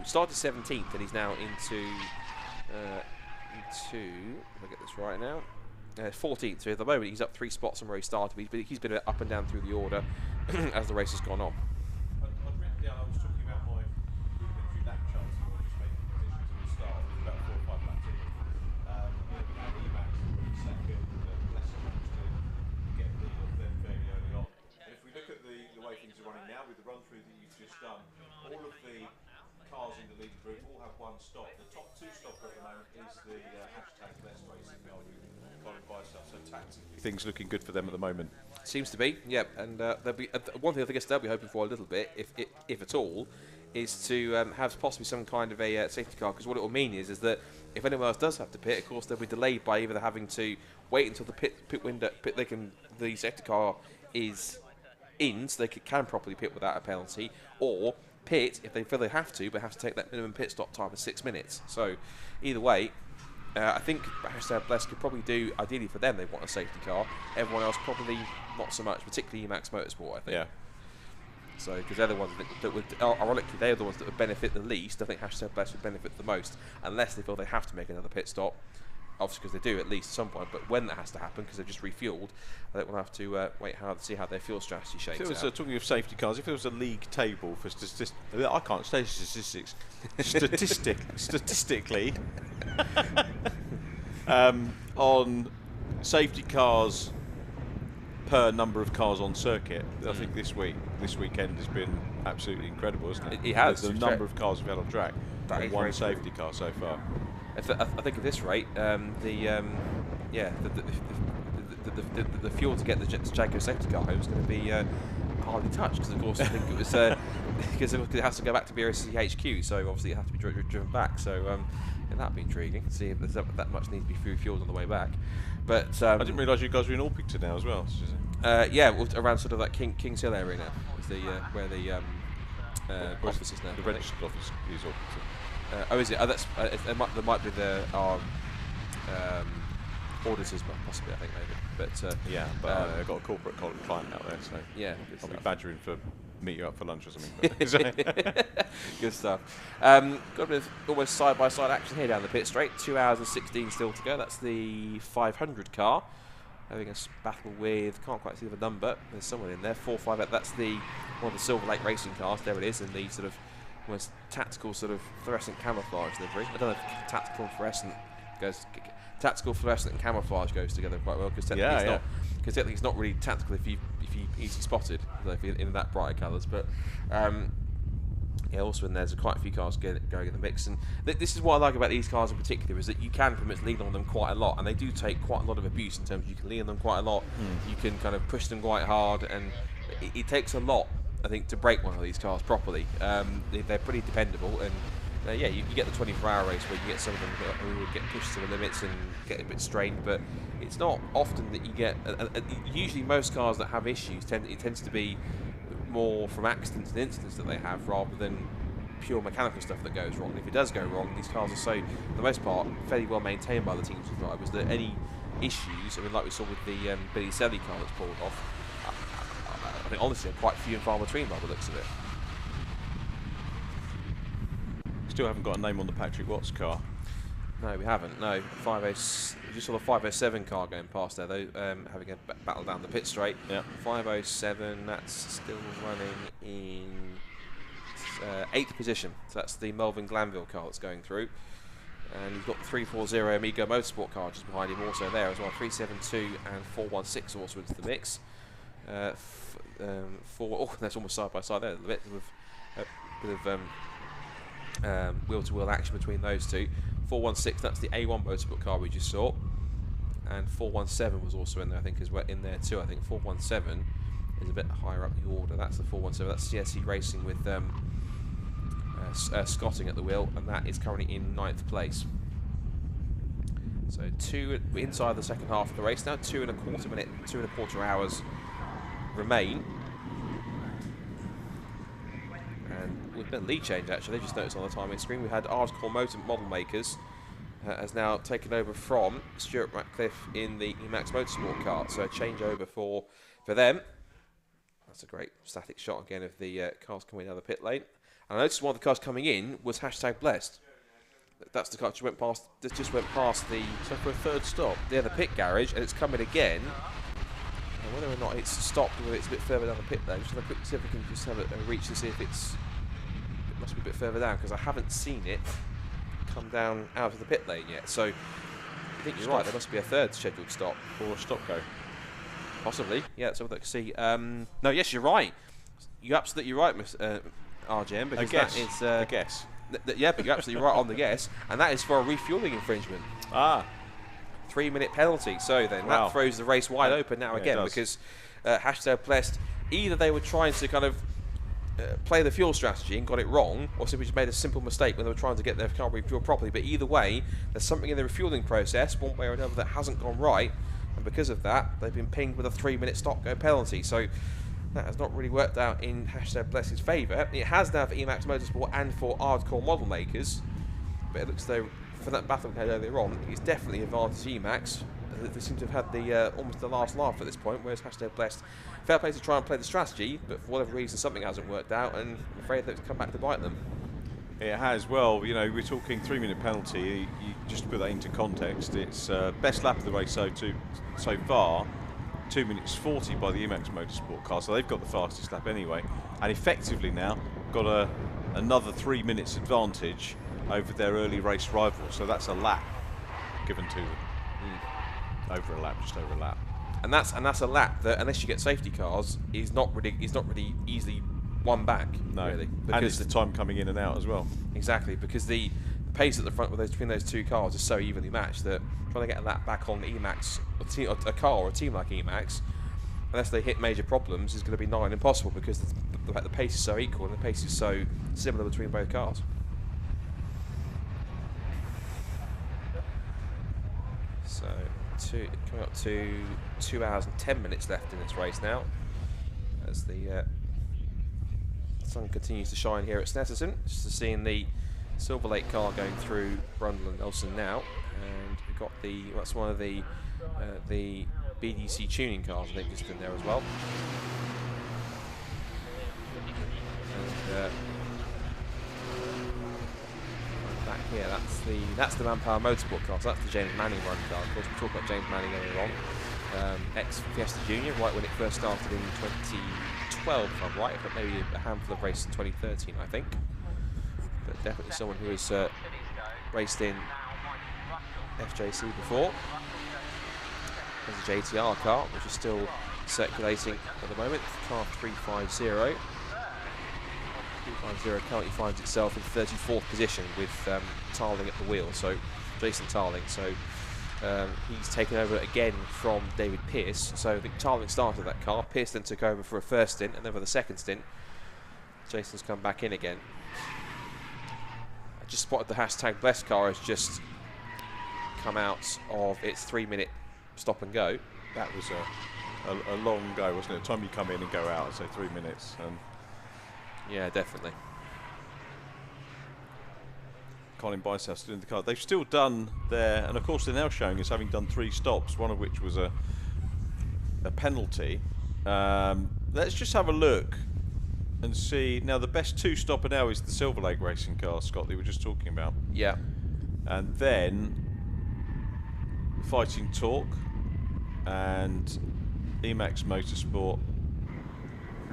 started 17th, and he's now into, if I get this right now, 14th. So at the moment he's up 3 spots from where he started. He's been up and down through the order as the race has gone on. I was talking about my rudimentary lap charts and all just making positions at the start. It was about 4 or 5 laps in. Emax probably second, Blessing managed to get the lead off them fairly early on. And if we look at the way things are running now with the run through that you've just done, all of the cars in the lead group all have 1 stop. The top 2 stopper at the moment is the hashtag Blessed Racing car with Colin Bicep. So tactically, things looking good for them at the moment. Seems to be, yeah. And there'll be one thing I guess they'll be hoping for a little bit, if at all, is to have possibly some kind of a safety car. Because what it will mean is that if anyone else does have to pit, of course they'll be delayed by either having to wait until the pit window, the safety car is in, so they can properly pit without a penalty, or pit if they feel they have to, but have to take that minimum pit stop time of 6 minutes. So either way, I think hashtag Bless could probably do, ideally for them, they want a safety car. Everyone else probably not so much, particularly Emax Motorsport, I think. Yeah. So, because they're the ones that would, ironically, they're the ones that would benefit the least. I think hashtag Bless would benefit the most, unless they feel they have to make another pit stop. Obviously, because they do at least at some point, but when that has to happen, because they've just refueled, I think we'll have to see how their fuel strategy shakes out. Talking of safety cars, if there was a league table for statistics, I can't say statistics, statistically, on safety cars per number of cars on circuit, I think this weekend has been absolutely incredible, hasn't it? It has. The number of cars we've had on track, and 1 safety car so far. I think at this rate, the fuel to get the Jaguar safety car home is going to be hardly touched, because of course I think it was because it has to go back to BRSCC HQ, so obviously it has to be driven back. So that'd be intriguing. See if there's that much needs to be refueled on the way back. But I didn't realise you guys were in Orpington now as well. Yeah, around sort of that Kings Hill area now. Is where the office is now. The registered office is Orpington. Oh, is it? Oh, that's there might be our auditors, possibly, I think, maybe. But yeah, but I've got a corporate client out there, so yeah, I'll be badgering for meet you up for lunch or something. Good stuff. Got a bit of almost side-by-side action here down the pit straight. 2 hours and 16 still to go. That's the 500 car. Having a battle with, can't quite see the number. There's someone in there. 458. That's one of the Silverlake racing cars. There it is, in the sort of almost tactical sort of fluorescent camouflage livery. I don't know if tactical and fluorescent goes. Tactical fluorescent and camouflage goes together quite well, because technically it's not really tactical if you easily spotted, if you're in that brighter colours. But yeah, also in there's quite a few cars going in the mix, and this is what I like about these cars in particular, is that you can pretty much lean on them quite a lot, and they do take quite a lot of abuse in terms of you can lean on them quite a lot, you can kind of push them quite hard, and it takes a lot, I think, to break one of these cars properly. They're pretty dependable, and yeah, you get the 24-hour race where you get some of them who get pushed to the limits and get a bit strained, but it's not often that you get. Usually, most cars that have issues tends to be more from accidents and incidents that they have, rather than pure mechanical stuff that goes wrong. And if it does go wrong, these cars are so, for the most part, fairly well maintained by the teams and drivers, that any issues, I mean, like we saw with the Billy Selly car that's pulled off, I think honestly, quite few and far between by the looks of it. Still haven't got a name on the Patrick Watts car. No, we haven't. No, we just saw the 507 car going past there, though, having a battle down the pit straight. Yeah. 507, that's still running in 8th position. So that's the Melvin Glanville car that's going through. And you've got the 340 Amiga Motorsport car just behind him also there as well. 372 and 416 also into the mix. That's almost side by side there a little bit, with a bit of wheel-to-wheel action between those two. 416, that's the A1 Motorsport car we just saw, and 417 was also in there, I think, is in there too. I think 417 is a bit higher up the order. That's the 417. That's CSC Racing with Scotting at the wheel, and that is currently in 9th place. So inside the second half of the race now. 2.25 hours remain. And with a bit of lead change, actually, just noticed on the timing screen, we had Ardcore Model Makers has now taken over from Stuart Ratcliffe in the Emax Motorsport car. So a changeover for them. That's a great static shot again of the cars coming down the pit lane. And I noticed one of the cars coming in was hashtag Blessed, That's the car that just went past the. So for a third stop. Yeah, the pit garage, and it's coming again. And whether or not it's stopped, or it's a bit further down the pit lane. Just have a quick see if we can just have a reach to see if it's. It must be a bit further down because I haven't seen it come down out of the pit lane yet. So I think you're right. There must be a third scheduled stop or a stop go. Possibly. Yeah. Let's have a look. See. No. Yes, you're right. You're absolutely right, Miss RGM. Because guess. that is A guess. Yeah, but you're absolutely right on the guess, and that is for a refueling infringement. 3-minute penalty. So then that throws the race wide open now again, because Hashtag Blessed, either they were trying to kind of play the fuel strategy and got it wrong, or simply just made a simple mistake when they were trying to get their car refueled properly. But either way, there's something in the refueling process, one way or another, that hasn't gone right, and because of that, they've been pinged with a 3-minute stop-go penalty. So that has not really worked out in Hashtag Blessed's favour. It has now for Emax Motorsport and for hardcore model makers, but it looks as though for that battle we had earlier on, it's definitely advantage Emax. They seem to have had the almost the last laugh at this point, whereas Hashtag Blessed, fair play to try and play the strategy, but for whatever reason something hasn't worked out, and I'm afraid that it's come back to bite them. It has. Well, you know, we're talking 3-minute penalty. You just to put that into context, it's best lap of the race so far. 2 minutes 40 by the Emax Motorsport car, so they've got the fastest lap anyway, and effectively now got another 3 minutes advantage over their early race rival. So that's a lap given to them. Over a lap, just over a lap, and that's a lap that, unless you get safety cars, is not really easily won back. No, really, and it's the time coming in and out as well. Exactly, because the pace at the front between those two cars is so evenly matched that trying to get a lap back on Emax, a car or a team like Emax, unless they hit major problems, is going to be nigh on impossible, because the pace is so equal and the pace is so similar between both cars. So coming up to 2 hours and 10 minutes left in this race now, as the sun continues to shine here at Snetterton. Just seeing the Silverlake car going through Brundle and Nelson now, and we've got that's one of the BDC tuning cars, I think, just in there as well. And back here, that's the Manpower Motorsport car. So that's the James Manning run car. Of course, we talked about James Manning earlier on. Ex-Fiesta Junior, right when it first started in 2012, if I'm right, but maybe a handful of races in 2013, I think. But definitely someone who has raced in FJC before. There's a JTR car, which is still circulating at the moment, car 350. 350 currently finds itself in 34th position with Tarling at the wheel, so Jason Tarling. So he's taken over again from David Pearce. So I think Tarling started that car, Pearce then took over for a first stint, and then for the second stint, Jason's come back in again. I just spotted the Hashtag Blessed car has just come out of its 3-minute stop and go. That was a long go, wasn't it? The time you come in and go out, I'd say 3 minutes. Yeah, definitely. Colin Bicef still in the car. They've still done their, and of course they're now showing us having done 3 stops, one of which was a penalty. Let's just have a look and see. Now the best 2 stopper now is the Silverlake racing car, Scott, that we were just talking about. Yeah. And then Fighting Torque and Emax Motorsport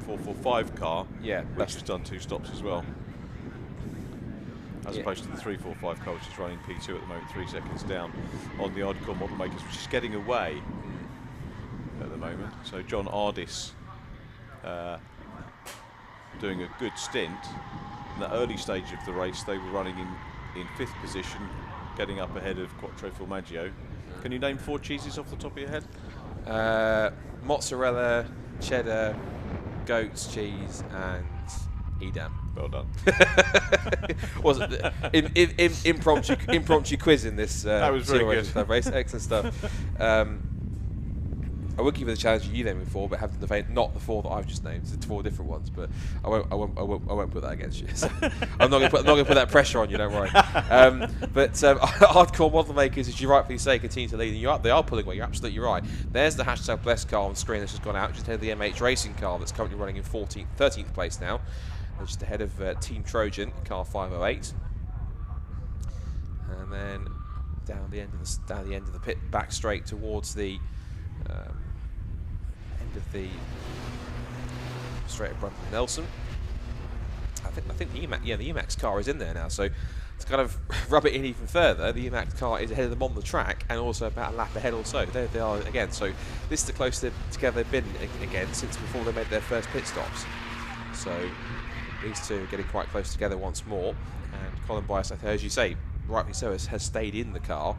445 car, yeah, which has done 2 stops as well, as opposed to the 345 car, which is running P2 at the moment, 3 seconds down on the hardcore model makers, which is getting away at the moment. So John Ardis doing a good stint. In the early stage of the race, they were running in 5th position, getting up ahead of Quattro Formaggio. Can you name 4 cheeses off the top of your head? Mozzarella, cheddar, goat's cheese, and Edam. Well done. Was it impromptu quiz in this? That was very good. Race, excellent stuff. I would give you the challenge you named before, but have not the 4 that I've just named. It's 4 different ones, but I won't put that against you. So I'm not going to put that pressure on you. Don't worry. But hardcore model makers, as you rightfully say, continue to lead, and they are pulling away. You're absolutely right. There's the Hashtag Blessed car on screen that's just gone out, just ahead of the MH Racing car that's currently running in 13th place now, just ahead of Team Trojan, car 508. and then down the end of the pit, back straight towards the end of the straight at Brundle Nelson. I think the Emax car is in there now, so to kind of rub it in even further, the Emax car is ahead of them on the track and also about a lap ahead or so. There they are again, so this is the closest together they've been again since before they made their first pit stops. So these two are getting quite close together once more, and Colin Bias, as you say, rightly so, has stayed in the car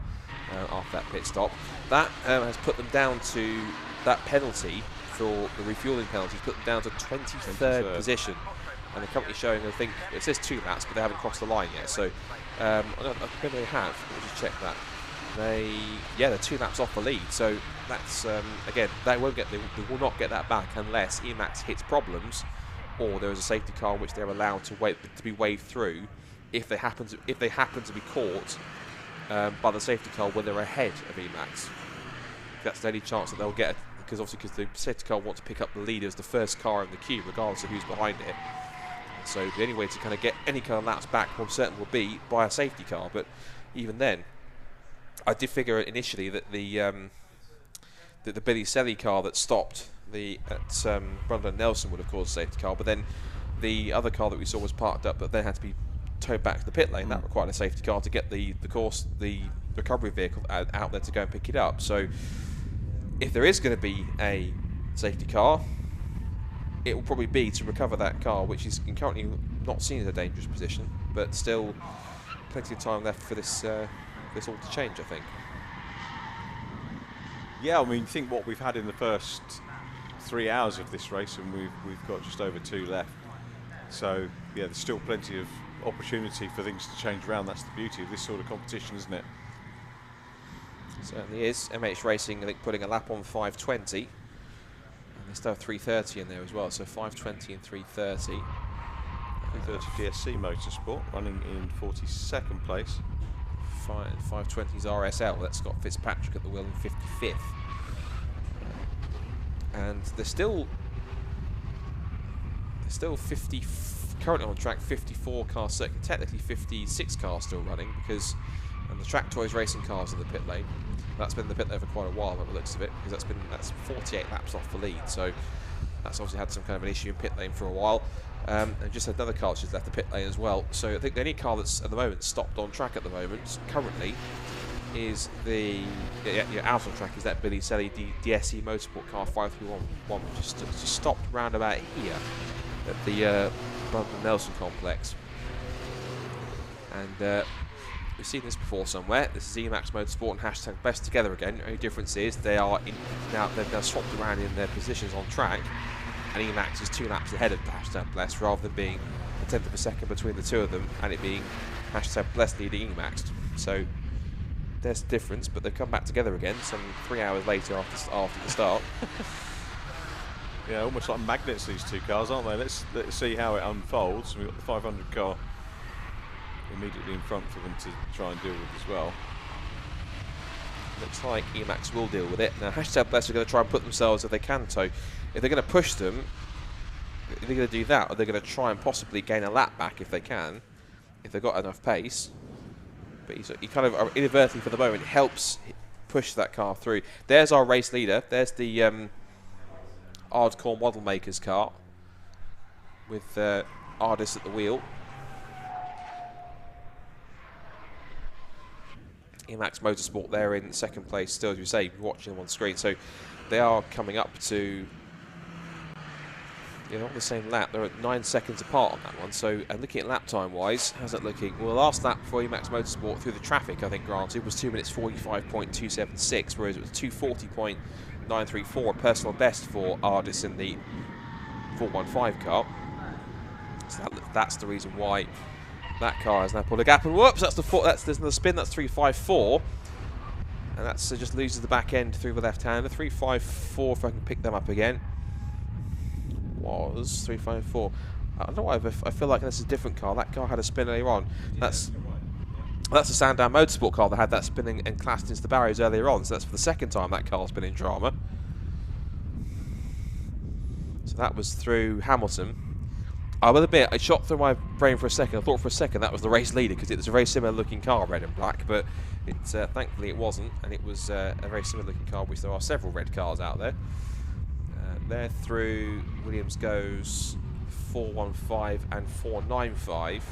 after that pit stop. That has put them down to that penalty for the refueling penalty, put them down to 23rd position. And the company showing, I think, it says 2 laps, but they haven't crossed the line yet. So, I think they have. Let me just check that. They're 2 laps off the lead. So that's again, they will not get that back unless Emax hits problems, or there is a safety car which they're allowed to be waved through if they happen to be caught by the safety car when they're ahead of Emax. That's the only chance that they'll get, because obviously the safety car wants to pick up the lead as the first car in the queue, regardless of who's behind it. So the only way to kind of get any kind of laps back, I'm certain, will be by a safety car. But even then, I did figure initially that the Billy Selly car that stopped at Brundle Nelson would have caused a safety car. But then the other car that we saw was parked up, but then had to be towed back to the pit lane. That required a safety car to get the recovery vehicle out there to go and pick it up. So if there is going to be a safety car, it will probably be to recover that car, which is currently not seen as a dangerous position, but still plenty of time left for this all to change, I think. Yeah, I mean, think what we've had in the first 3 hours of this race, and we've got just over 2 left. So yeah, there's still plenty of opportunity for things to change around. That's the beauty of this sort of competition, isn't it? Certainly is. MH Racing, I think, putting a lap on 5:20. They still have 3:30 in there as well, so 5:20 and 3:30. 3:30 DSC Motorsport running in 42nd place. 5:20's RSL. That's Scott Fitzpatrick at the wheel in 55th. And they're still 50. Currently on track, 54 car circuit. Technically 56 cars still running, because the Track Toys racing cars in the pit lane. That's been in the pit lane for quite a while by the looks of it, because that's 48 laps off the lead. So that's obviously had some kind of an issue in pit lane for a while. And just another car that's just left the pit lane as well. So I think the only car that's at the moment stopped on track at the moment currently is out on track is that Billy Selly DSC Motorsport car 5311, which is just stopped round about here at the Brundle Nelson complex. And we've seen this before somewhere. This is Emax Motorsport and Hashtag Best together again. The only difference is they've now swapped around in their positions on track, and Emax is 2 laps ahead of Hashtag Blessed, rather than being a 10th of a second between the two of them and it being Hashtag Blessed leading Emax. So there's a difference, but they've come back together again some 3 hours later after the start. Yeah, almost like magnets, these two cars, aren't they? Let's see how it unfolds. We've got the 500 car immediately in front for them to try and deal with as well. Looks like Emax will deal with it. Now, Hashtag Blessed are going to try and put themselves, if they can, so if they're going to push them, they're going to do that, or they're going to try and possibly gain a lap back if they can, if they've got enough pace. But he kind of inadvertently for the moment helps push that car through. There's our race leader. There's the Ardcore Model Makers car with Ardis at the wheel. Emax Motorsport there in 2nd place still, as you say, watching them on screen. So they are coming up to on the same lap. They're at 9 seconds apart on that one. So looking at lap time wise, how's that looking? Well, the last lap for Emax Motorsport through the traffic, I think, granted, was 2 minutes 45.276, whereas it was 2:40.934, a personal best for Ardis in the 415 car. So that's the reason why that car has now pulled a gap, and whoops, there's another spin. That's 354, and that's just loses the back end through the left-hander. 354, if I can pick them up again, was 354. I don't know why I feel like this is a different car. That car had a spin earlier on. That's the Sandown Motorsport car that had that spinning and clashed into the barriers earlier on. So that's for the 2nd time that car's been in drama. So that was through Hamilton. I will admit, it shot through my brain for a second. I thought for a second that was the race leader because it was a very similar looking car, red and black, but thankfully it wasn't, and it was a very similar looking car, which there are several red cars out there. There through, Williams goes 415 and 495.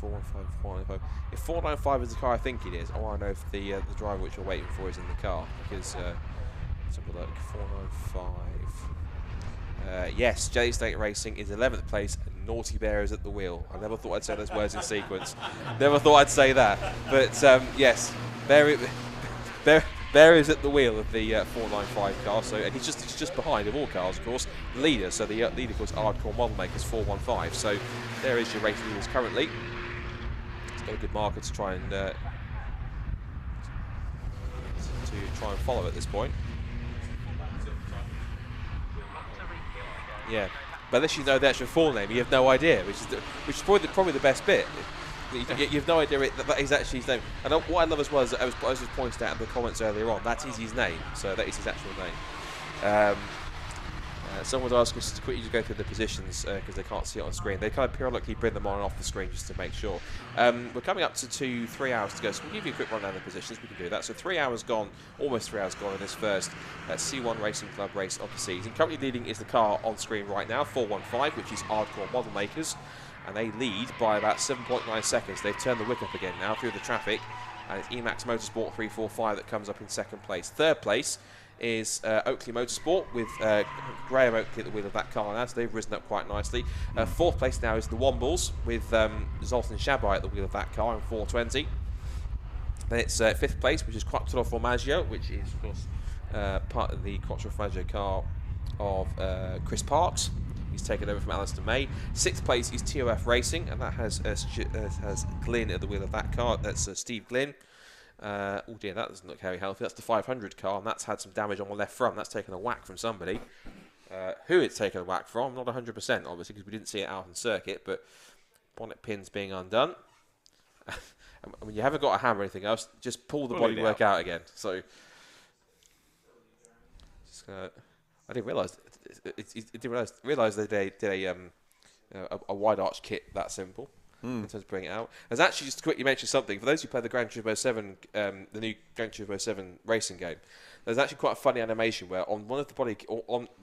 415, 495. If 495 is the car I think it is, I want to know if the driver which you're waiting for is in the car, because let's have a look. 495. Yes, J State Racing is 11th place. Naughty Bear is at the wheel. I never thought I'd say those words in sequence. Never thought I'd say that. But yes, Bear is at the wheel of the 495 car. So, and he's just behind of all cars, of course, the leader. So the leader, of course, Hardcore Model Makers 415. So there is your race leaders currently. It's got a good marker to try and follow at this point. Yeah, but unless you know the actual full name, you have no idea, which is probably the best bit. You have no idea that is actually his name. And what I love as well is, as was pointed out in the comments earlier on, that is his name. So that is his actual name. Someone would ask us to quickly go through the positions because they can't see it on screen. They kind of periodically bring them on and off the screen just to make sure. We're coming up to 3 hours to go, so we'll give you a quick rundown of the positions. We can do that. So 3 hours gone, almost 3 hours gone in this first C1 Racing Club race of the season. Currently leading is the car on screen right now, 415, which is Hardcore Model Makers. And they lead by about 7.9 seconds. They've turned the wick up again now through the traffic. And it's Emax Motorsport 345 that comes up in second place. Third place is Oakley Motorsport with Graham Oakley at the wheel of that car now, so they've risen up quite nicely. Fourth place now is the Wombles with Zoltan Shabai at the wheel of that car in 420. Then it's fifth place, which is Quattro Formaggio, which is, of course, part of the Quattro Formaggio car of Chris Parks. He's taken over from Alistair May. Sixth place is TOF Racing, and that has Glynn at the wheel of that car. That's Steve Glynn. Oh dear, that doesn't look very healthy. That's the 500 car, and that's had some damage on the left front. That's taken a whack from somebody. Who it's taken a whack from, not 100% obviously, because we didn't see it out on circuit, but bonnet pins being undone. I mean, you haven't got a hammer or anything else, just pull the bodywork out again. So, I didn't realise. Realise they did a wide arch kit that simple. In terms of bringing it out. As actually, just to quickly mention something, for those who play the Gran Turismo 7, the new Gran Turismo 7 racing game, there's actually quite a funny animation where on one of the body,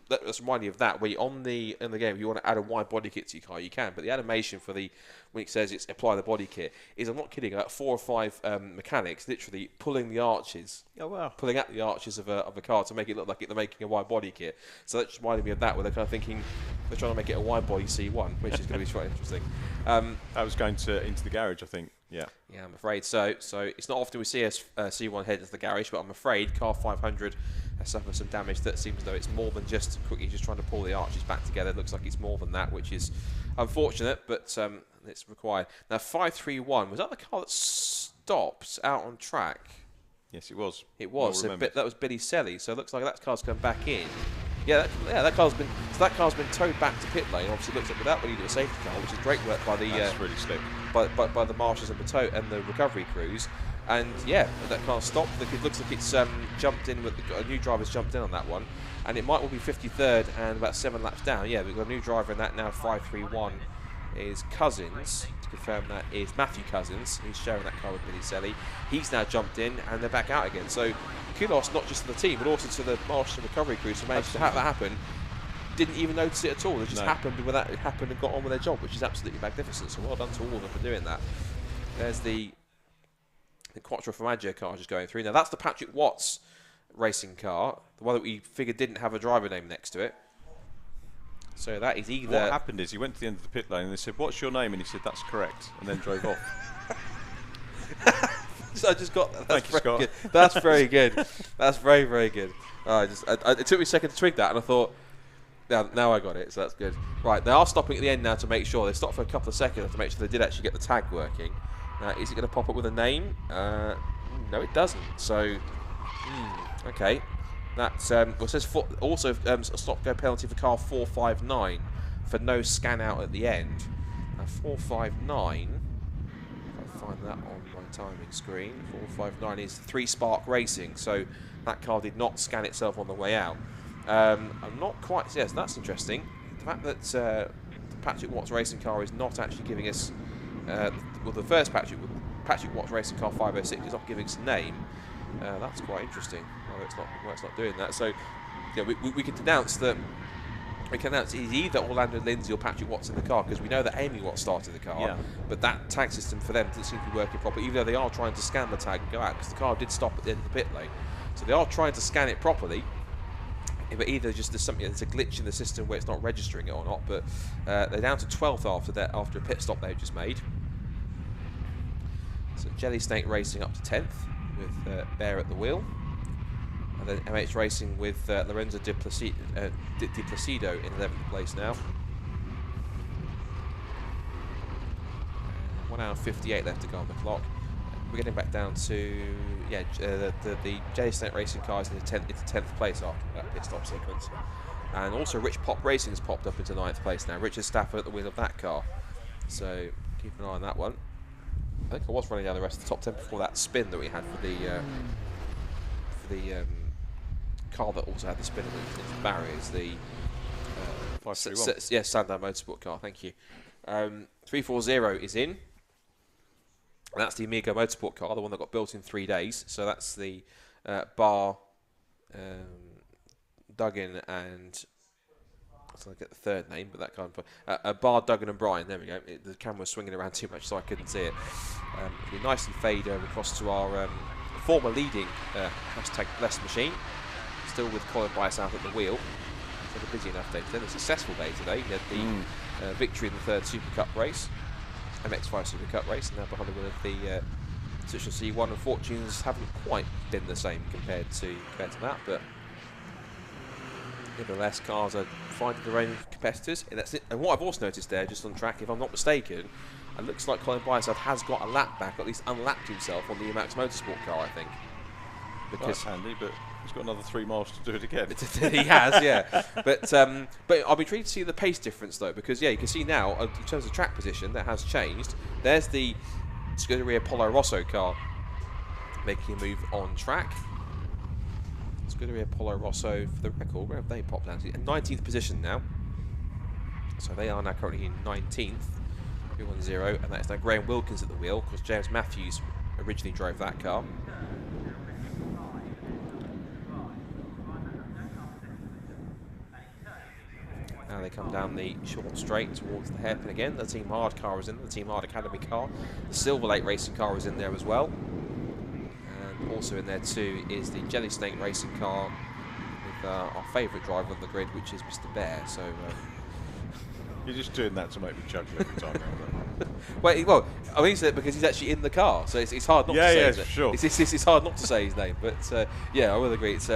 let's remind you of that, where you, in the game, if you want to add a wide body kit to your car, you can, but the animation for when it says it's apply the body kit, is, I'm not kidding, about 4 or 5 mechanics literally pulling the arches, pulling out the arches of a car to make it look like they're making a wide body kit. So that just reminded me of that, where they're kind of thinking they're trying to make it a wide body C1, which is going to be quite interesting. That was going into the garage, I think. Yeah. Yeah, I'm afraid so. So it's not often we see a C1 head into the garage, but I'm afraid car 500 has suffered some damage that seems as though it's more than just quickly just trying to pull the arches back together. It looks like it's more than that, which is unfortunate, but it's required. Now 531, was that the car that stopped out on track? Yes, it was. It was. So that was Billy Selly. So it looks like that car's come back in. Yeah, that car's been towed back to pit lane. Obviously, it looks like without really doing a safety car, which is great work by the really slick. by the marshals and the recovery crews. And yeah, that car stopped. It looks like it's jumped in with a new driver's jumped in on that one, and it might well be 53rd and about 7 laps down. Yeah, we've got a new driver in that now. 531 is Cousins. To confirm that is Matthew Cousins. He's sharing that car with Billy Selly. He's now jumped in and they're back out again. So kudos not just to the team but also to the marshals and recovery crews who managed to have that happen. Didn't even notice it at all. It just happened and got on with their job, which is absolutely magnificent. So well done to all of them for doing that. There's the Quattro Formaggio car just going through. Now that's the Patrick Watts racing car, the one that we figured didn't have a driver name next to it. So that is either... What happened is he went to the end of the pit lane and they said, "What's your name?" And he said, "That's correct," and then drove off. So I just got that. Thank you, Scott. Good. That's very good. That's very, very good. It took me a second to twig that, and I thought, now I got it, so that's good. Right, they are stopping at the end now to make sure. They stopped for a couple of seconds to make sure they did actually get the tag working. Is it going to pop up with a name? No, it doesn't. So, okay. That's it says also a stop-go penalty for car 459 for no scan out at the end. 459. If I find that on my timing screen, 459 is 3 Spark Racing. So that car did not scan itself on the way out. I'm not quite. Yes, that's interesting. the fact that Patrick Watt's racing car is not actually giving us, well, the first Patrick Watt's racing car 506 is not giving us a name. That's quite interesting. Why it's not doing that. So, yeah, we can announce that. We can announce it's either Orlando Lindsay or Patrick Watts in the car, because we know that Amy Watts started the car, but that tag system for them doesn't seem to be working properly, even though they are trying to scan the tag and go out, because the car did stop at the end of the pit lane. So they are trying to scan it properly, but either just there's a glitch in the system where it's not registering it or not. But they're down to 12th after a pit stop they've just made. So Jelly Snake Racing up to 10th with Bear at the wheel. And then MH Racing with Lorenzo Di Placido in 11th place now. 1 hour 58 left to go on the clock. We're getting back down to the Jelly Snake Racing car is into 10th place after that pit stop sequence. And also Rich Pop Racing has popped up into 9th place now. Richard Stafford at the wheel of that car. So keep an eye on that one. I think I was running down the rest of the top 10 before that spin that we had for the car that also had the spin into the barriers, the Sandown Motorsport car, thank you. 340 is in, and that's the Amigo Motorsport car, the one that got built in 3 days. So that's the Bar, Duggan and, I get the third name, but that kind of Bar, Duggan and Brian. There we go. The camera was swinging around too much, so I couldn't see it. We nicely fade over across to our former leading hashtag Blessed Machine, still with Colin Bias out at the wheel. It's had a busy enough day today. A successful day today. He had the victory in the third SuperCup race, MX-5 SuperCup race, and now behind the wheel of the ASSOCIATION C1. And fortunes haven't quite been the same compared to that, but nevertheless, cars are finding their own competitors. And that's it. And what I've also noticed there, just on track, if I'm not mistaken, it looks like Colin Biasad has got a lap back, or at least unlapped himself on the Max Motorsport car, I think. Because that's handy, but he's got another 3 miles to do it again. He has, yeah. But I'll be intrigued to see the pace difference, though, because, yeah, you can see now, in terms of track position, that has changed. There's the Scuderia Polo Rosso car making a move on track. Scuderia Polo Rosso, for the record, where have they popped down to? 19th position now. So they are now currently in 19th. 310, and that's now Graham Wilkins at the wheel, because James Matthews originally drove that car. Now they come down the short straight towards the hairpin again. The Team Hard car is in, the Team Hard Academy car. The Silverlake Racing car is in there as well. And also in there too is the Jelly Snake Racing car with our favourite driver on the grid, which is Mr. Bear. So you're just doing that to make me chuckle every time. Well, I mean, because he's actually in the car, so it's hard not to say his name. Sure. It's hard not to say his name, but yeah, I will agree. It's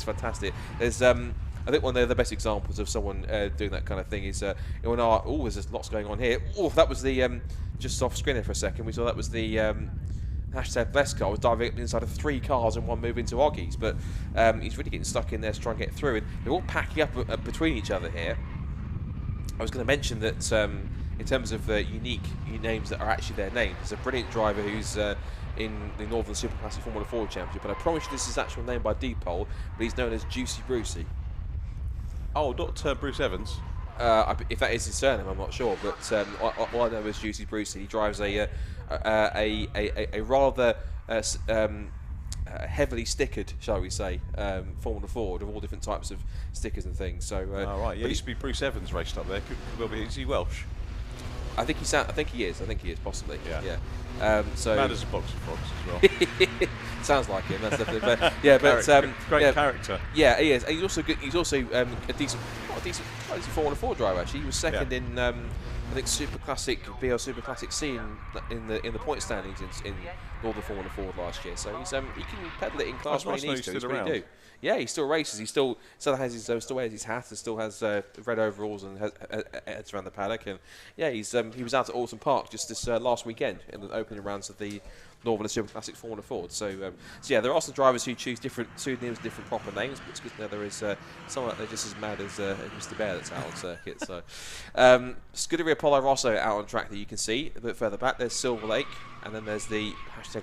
fantastic. There's I think one of the best examples of someone doing that kind of thing is when there's lots going on here. Oh, that was the just off screen there for a second. We saw that was the hashtag Bless car was diving up inside of 3 cars and one move into Oggies, but he's really getting stuck in there to try and get through, and they're all packing up between each other here. I was going to mention that in terms of unique names that are actually their names, there's a brilliant driver who's in the Northern Super Classic Formula 4 Championship, and I promise you this is his actual name by Deepole, but he's known as Juicy Brucey. Oh, not Bruce Evans? If that is his surname, I'm not sure, but all I know is Juicy Brucey. He drives a rather heavily stickered, shall we say, Formula 4 with all different types of stickers and things. So, right, yeah, it used to be Bruce Evans raced up there. Is he Welsh? I think he is possibly. Yeah. So mad as a box of frogs as well. Sounds like him. That's definitely. But yeah, but great character. Yeah, he is. And he's also good. He's also a decent Formula 4 driver. Actually, he was second in I think Super Classic BR Super Classic C in the point standings in Northern Formula 4 last year. So he's he can pedal it in class when he needs to. He's really do. Yeah, he still races. He still wears his hat and still has red overalls and heads around the paddock. And yeah, he was out at Alton Park just this last weekend in the opening rounds of the Northern Super Classic Formula 4. So yeah, there are some drivers who choose different pseudonyms, different proper names, but it's good to know there is someone out there just as mad as Mr. Bear that's out on circuit. So Scuderia Polo Rosso out on track that you can see a bit further back. There's Silverlake And then there's the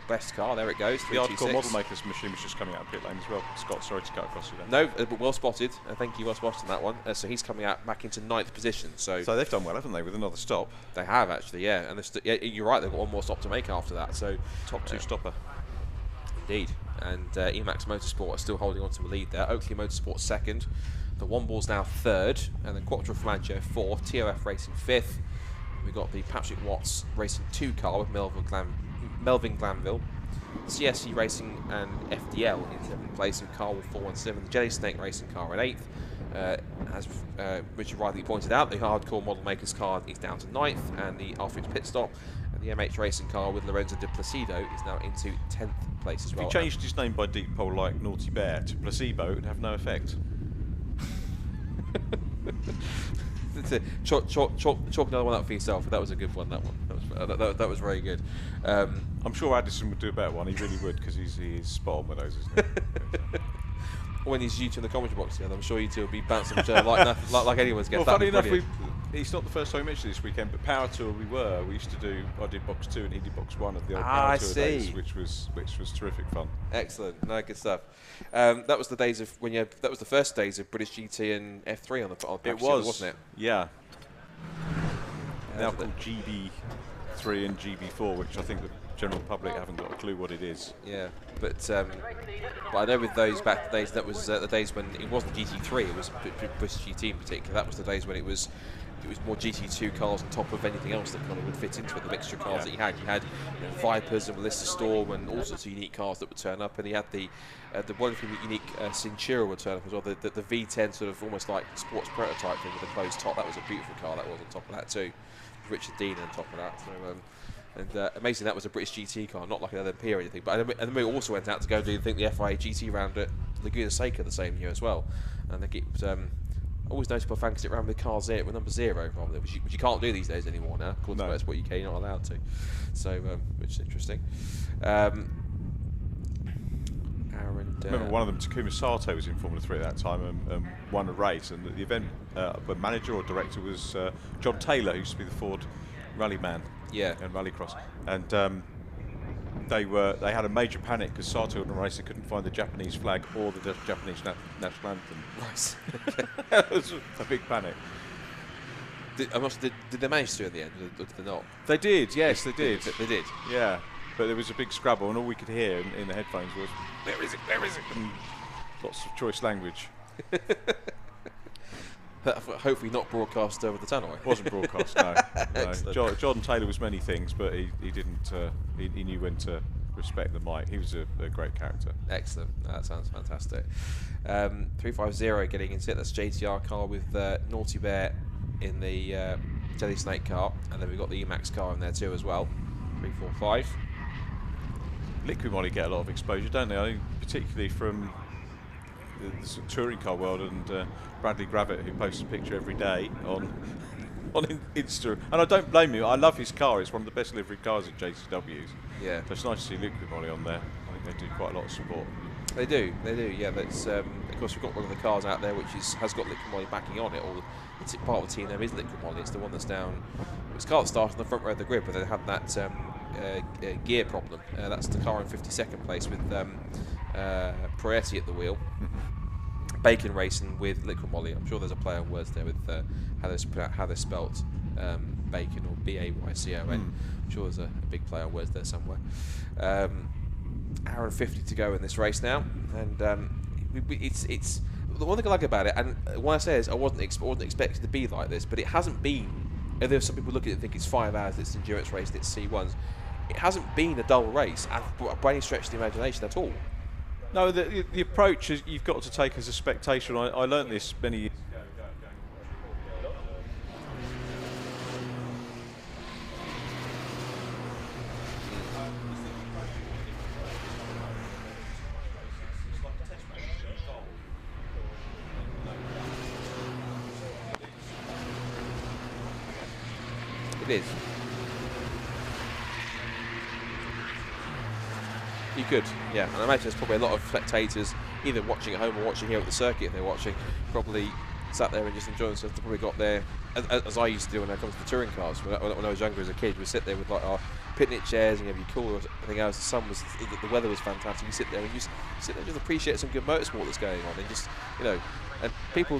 #best car. There it goes. The hardcore model makers machine was just coming out of pit lane as well. Scott, sorry to cut across you there. No, but well spotted. Thank you, well spotted on that one. So he's coming out back into 9th position. So they've done well, haven't they, with another stop? They have actually, yeah. And yeah, you're right. They've got one more stop to make after that. So top 2 stopper. Indeed. And Emax Motorsport are still holding on to a lead there. Oakley Motorsport 2nd. The One Ball's now 3rd, and then Quattro Formaggio 4th. TOF Racing 5th. We've got the Patrick Watts Racing 2 car with Melvin Glanville. CSC Racing and FDL in 7th place, with Carl 417. The Jelly Snake Racing car in 8th. As Richard rightly pointed out, the hardcore model makers car is down to 9th, and the Alfred's pit stop. And the MH Racing car with Lorenzo de Placido is now into 10th place as well. If he changed his name by deep pole like Naughty Bear to Placebo, it would have no effect. Chalk another one up for yourself. That was a good one. That one. That was very good. I'm sure Addison would do a better one. He really would, because he's spot on with those, isn't he? When he's you two in the commentary box together, I'm sure you two will be bouncing each other like anyone's guessed. Well, funny enough, it's not the first time we mentioned this weekend, but Power Tour we used to do. I did box 2 and he did box 1 of the old Power Tour days, which was terrific fun. Excellent, no, good stuff. That was the days of that was the first days of British GT and F3 on the it was, wasn't it? Yeah. Now called GB3 and GB4, which I think the general public haven't got a clue what it is. Yeah, but I know with those back days, that was the days when it wasn't GT3, it was British GT in particular. That was the days when it was more GT2 cars on top of anything else that kind of would fit into it. The mixture of cars that you had Vipers and Melissa Storm and all sorts of unique cars that would turn up, and you had the wonderfully unique Cintura would turn up as well. The V10 sort of almost like sports prototype thing with a closed top. That was a beautiful car. That was on top of that too. Richard Dean on top of that. So, and amazing, that was a British GT car, not like an LMP or anything. But and then we also went out to go do the FIA GT round at Laguna Seca the same year as well. And I think it was always notable fan because it ran with car 0 with number 0 rather than, which you can't do these days anymore now. According to Motorsport UK, you're not allowed to. So which is interesting. Remember one of them, Takuma Sato, was in Formula 3 at that time and won a race, and the event manager or director was John Taylor, who used to be the Ford rally man and rallycross, and they had a major panic because Sato in the race couldn't find the Japanese flag or the Japanese national anthem. Right. It was a big panic. Did they manage to in the end, or did they not? They did, yes, they did. They did. Yeah. But there was a big scrabble, and all we could hear in the headphones was, "Where is it? Where is it?" And lots of choice language. Hopefully not broadcast over the tannoy. It wasn't broadcast, no. John Taylor was many things, but he didn't. He knew when to respect the mic. He was a great character. Excellent. That sounds fantastic. 350 getting into it. That's JTR car with Naughty Bear in the Jelly Snake car, and then we've got the Emax car in there too as well. 345. Liquid Molly get a lot of exposure, don't they? I think particularly from the sort of touring car world, and Bradley Gravitt, who posts a picture every day on Insta. And I don't blame him. I love his car. It's one of the best livery cars at JCW's. Yeah. So it's nice to see Liquid Molly on there. I think they do quite a lot of support. They do. Yeah, that's of course we've got one of the cars out there which has got Liquid Molly backing on it. Or it's part of the team name is Liquid Molly. It's the one that's down. It's the car that started on the front row of the grid, but they had that gear problem. That's the car in 52nd place with Proietti at the wheel. Bacon Racing with Liquid Molly. I'm sure there's a play on words there with how they're spelt Bacon or B-A-Y-C-O-N. I'm sure there's a big play on words there somewhere. Hour and 50 to go in this race now, and it's the one thing I like about it, and what I say is I wasn't expecting to be like this, but it hasn't been. And there's some people look at it and think it's 5 hours, it's endurance race, it's C1s. It hasn't been a dull race by any stretch of the imagination at all. No, the approach is you've got to take as a spectator. I learned this many years ago. It is. You could, yeah. And I imagine there's probably a lot of spectators either watching at home or watching here at the circuit if they're watching, probably sat there and just enjoying themselves. They've probably got their as I used to do when it comes to touring cars. When I was younger as a kid, we'd sit there with like our picnic chairs and you have your cooler or everything else. The weather was fantastic. You sit there and you sit there and just appreciate some good motorsport that's going on, and just, you know, and people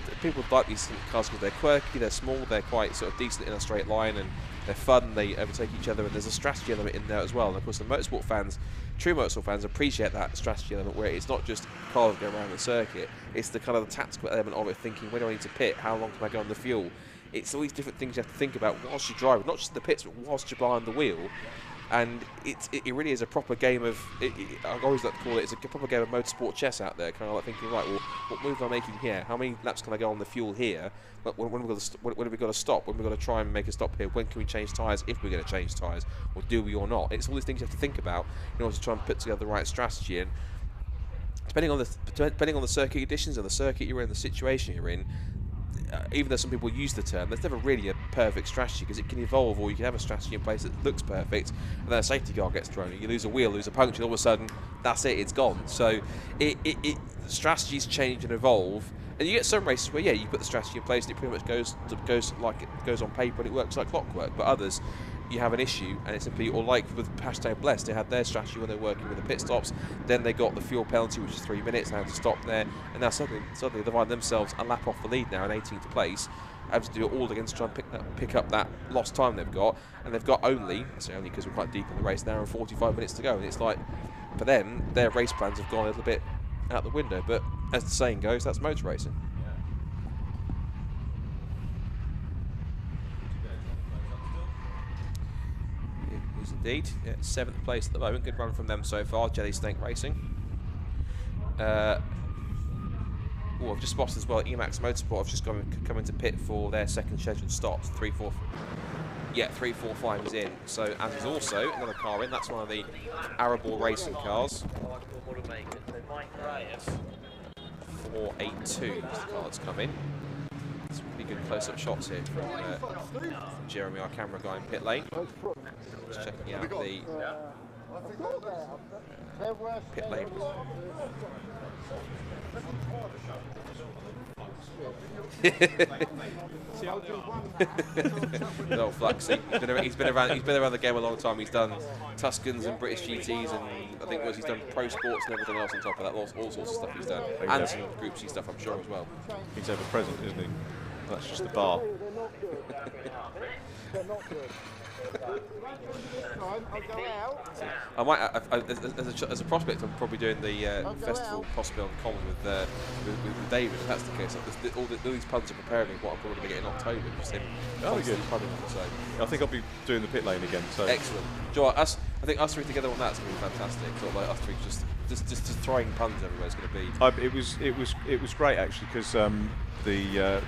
like these cars because they're quirky, they're small, they're quite sort of decent in a straight line, and they're fun. They overtake each other, and there's a strategy element in there as well. And of course, the motorsport fans, true motorsport fans, appreciate that strategy element where it's not just cars going around the circuit. It's the kind of the tactical element of it, thinking, where do I need to pit? How long can I go on the fuel? It's all these different things you have to think about whilst you're driving, not just the pits, but whilst you're behind the wheel. And it really is a proper game of, I always like to call it, it's a proper game of motorsport chess out there, kind of like thinking, right, well, what move am I making here? How many laps can I go on the fuel here? But when have we got to stop? When have we got to try and make a stop here? When can we change tyres, if we're going to change tyres? Or do we or not? It's all these things you have to think about in order to try and put together the right strategy. And depending on the circuit conditions and the circuit you're in, the situation you're in, even though some people use the term, there's never really a perfect strategy, because it can evolve, or you can have a strategy in place that looks perfect, and then a safety car gets thrown, you lose a wheel, lose a puncture, and all of a sudden, that's it, it's gone. So strategies change and evolve, and you get some races where, yeah, you put the strategy in place and it pretty much goes on paper and it works like clockwork, but others, you have an issue, and it's simply, or like with #Blessed, they had their strategy when they were working with the pit stops, then they got the fuel penalty, which is 3 minutes, they had to stop there, and now suddenly they find themselves a lap off the lead now in 18th place, have to do it all again to try and pick up that lost time they've got, and they've got only because we're quite deep in the race now, and 45 minutes to go, and it's like, for them, their race plans have gone a little bit out the window, but as the saying goes, that's motor racing. Indeed, yeah, 7th place at the moment. Good run from them so far. Jelly Snake Racing. I've just spotted as well. Emax Motorsport have just come into pit for their second scheduled stops. 345 is in. So, as is also another car in. That's one of the Arable Racing cars. 482 is the car that's come in. Some pretty good close-up shots here from Jeremy, our camera guy in pit lane. Just checking out the pit lane. Little Fluxy. He's been around the game a long time. He's done Tuscans and British GTs, and I think he's done pro sports and everything else on top of that. All sorts of stuff he's done, and some Group C stuff, I'm sure, as well. He's ever present, isn't he? That's just the bar. I might, as a prospect, I'm probably doing the festival possibly on common with David. If that's the case, all these puns are preparing me what I'm probably going to get in October. Just him constantly punning them, so. I think I'll be doing the pit lane again. So excellent. Do you know what, I think us three together on that's going to be fantastic. Sort of like us three just throwing puns everywhere is going to be. It was great actually, because the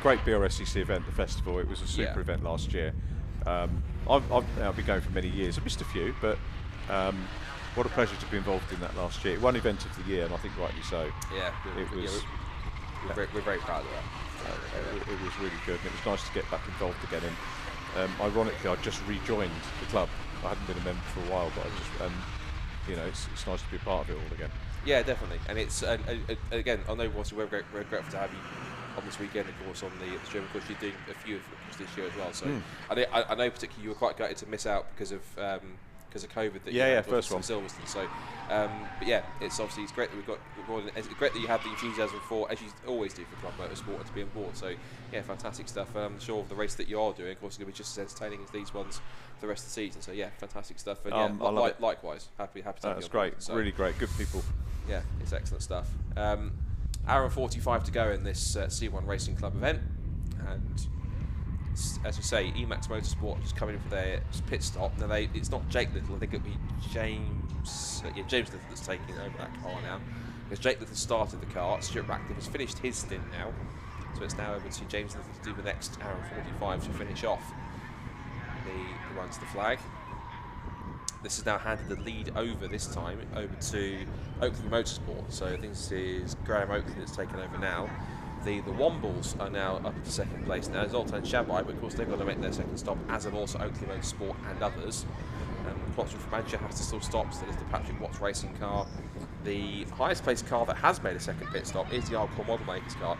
great BRSCC event, the festival. It was a super event last year. I've been going for many years. I missed a few, but what a pleasure to be involved in that last year. One event of the year, and I think rightly so. Yeah, it was. We're very proud of that. It was really good, and it was nice to get back involved again. And ironically, I just rejoined the club. I hadn't been a member for a while, but it's nice to be a part of it all again. Yeah, definitely. And it's again, I know obviously we're grateful to have you on this weekend, of course, on the stream. Of course, you're doing a few of this year as well. So I know particularly you were quite gutted to miss out because of COVID. That first one, Silverstone. So, but yeah, it's great that we've got. It's great that you have the enthusiasm for, as you always do for Club Motorsport, and to be on board. So yeah, fantastic stuff. I'm sure the race that you are doing, of course, is going to be just as entertaining as these ones for the rest of the season. So yeah, fantastic stuff. And likewise, happy to have you. That's great. So, really great. Good people. Yeah, it's excellent stuff. Hour and 45 to go in this C1 Racing Club event, and as we say, Emax Motorsport just coming in for their pit stop. Now it's not Jake Little, I think it'll be James Little that's taking over that car now, because Jake Little started the car. Stuart Ratcliffe has finished his stint now, so it's now over to James Little to do the next hour and 45 to finish off the run to the flag. This has now handed the lead over this time over to Oakley Motorsport. So I think this is Graham Oakley that's taken over now. The Wombles are now up to second place now. Zoltan Shabai, but of course they've got to make their second stop, as have also Oakley Motorsport and others. Watson from Manchester has to still stop, so there's the Patrick Watts racing car. The highest placed car that has made a second pit stop is the Alcor Model Makers car.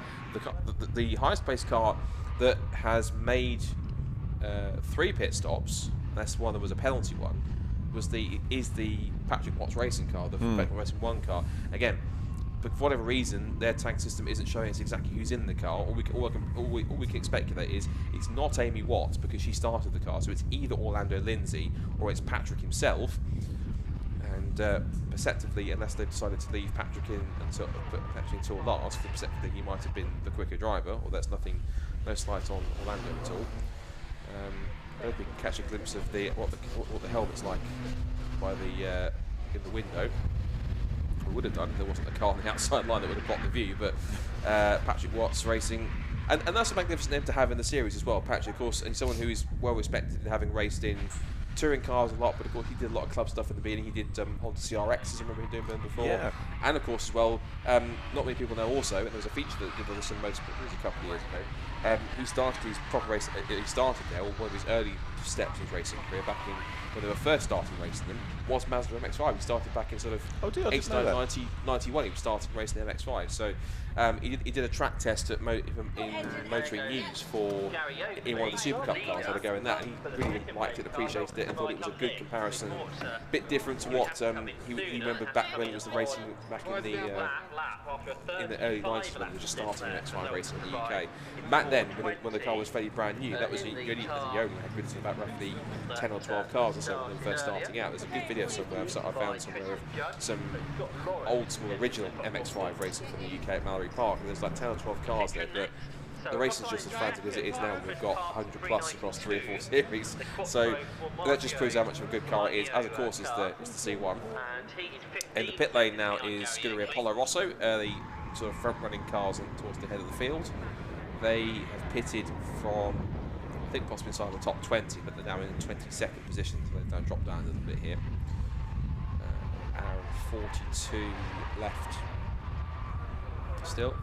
The highest placed car that has made 3 pit stops. That's one that was a penalty one. Is the Patrick Watts racing car, the Patrick Racing 1 car. Again, but for whatever reason, their tag system isn't showing us exactly who's in the car. All we can speculate is it's not Amy Watts because she started the car, so it's either Orlando Lindsay or it's Patrick himself. And perceptively, unless they've decided to leave Patrick in until last, perceptively he might have been the quicker driver. Or there's no slight on Orlando at all. I hope we can catch a glimpse of what the helmet's like by the in the window. We would have done if there wasn't a car on the outside line that would have blocked the view. But Patrick Watts racing, and that's a magnificent name to have in the series as well. Patrick, of course, and someone who is well respected in having raced in touring cars a lot, but of course he did a lot of club stuff in the beginning. He did Honda CRXs, I remember him doing them before. Yeah. And of course as well, not many people know also, and there was a feature that did this in motorsport a couple of years ago. He started his proper race. He started there, or one of his early steps in his racing career back in when they were first starting racing them, was Mazda MX-5. He started back in sort of 89, 90, 91. He started racing the MX-5. So he did a track test at in Motoring News in one of the SuperCup cars. Had a go in that. And he really liked it, appreciated it, and thought it was a good comparison. A bit different to what he remembered back when it was the racing back in the early 90s when he was just starting MX-5 racing in the UK. Back then, when the car was fairly brand new, that was he only had grids of about roughly 10 or 12 cars or so when they were first starting out. There's a good video somewhere I found somewhere of some old school original MX-5 racing from the UK at Mallory Park, and there's like 10 or 12 cars there, but the race is just as frantic as it is now. We've got 100 plus across 3 or 4 series, so that just proves how much of a good car it is, as of course is the C1. In the pit lane now is Scuderia Polo Rosso, the sort of front-running cars towards the head of the field. They have pitted from, I think, possibly inside the top 20, but they're now in 22nd position, so they've now dropped down a little bit here. Hour and 42 left still.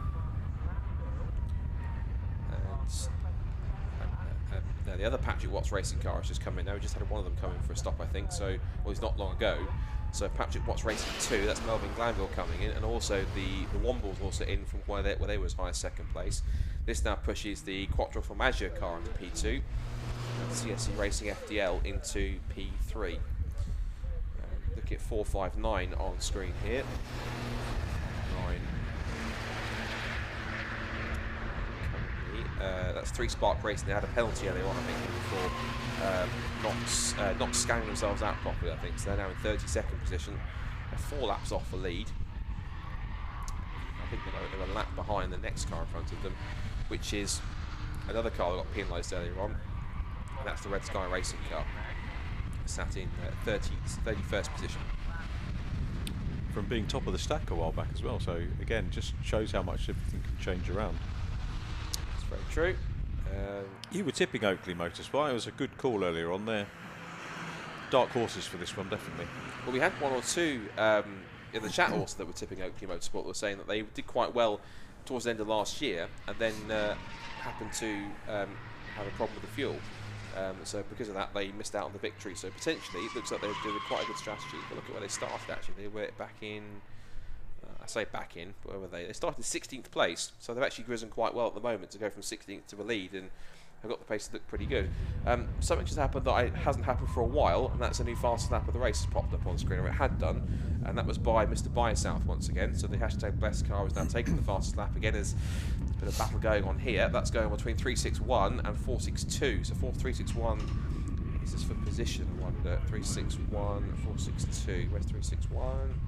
Now the other Patrick Watts racing car has just come in now. We just had one of them come in for a stop, I think. So, well, it's not long ago. So Patrick Watts Racing 2, that's Melvin Glanville coming in, and also the Womble's also in from where they were as high as 2nd place. This now pushes the Quattro Formaggio car into P2, and CSC Racing FDL into P3. Look at 459 on screen here. 9. That's 3 Spark Racing. They had a penalty earlier on, I think, before not scanning themselves out properly, I think. So they're now in 32nd position. They're 4 laps off the lead. I think they're a lap behind the next car in front of them, which is another car that got penalised earlier on. And that's the Red Sky Racing car. Sat in 31st position. From being top of the stack a while back as well. So again, just shows how much everything can change around. Very true. You were tipping Oakley Motorsport. It was a good call earlier on there. Dark horses for this one, definitely. Well, we had 1 or 2 in the chat also that were tipping Oakley Motorsport that were saying that they did quite well towards the end of last year and then happened to have a problem with the fuel. So because of that, they missed out on the victory. So potentially, it looks like they were doing quite a good strategy. But look at where they started, actually. They were back in... I say back in, but where were they? They started 16th place, so they've actually risen quite well at the moment to go from 16th to the lead, and have got the pace to look pretty good. Something just happened that hasn't happened for a while, and that's a new fastest lap of the race has popped up on screen, or it had done, and that was by Mr. Biosouth once again. So the hashtag Blessed car is now taking the fastest lap again. There's a bit of battle going on here. That's going on between 361 and 462. So 361 is this for position? I wonder. 361, 462. Where's 361?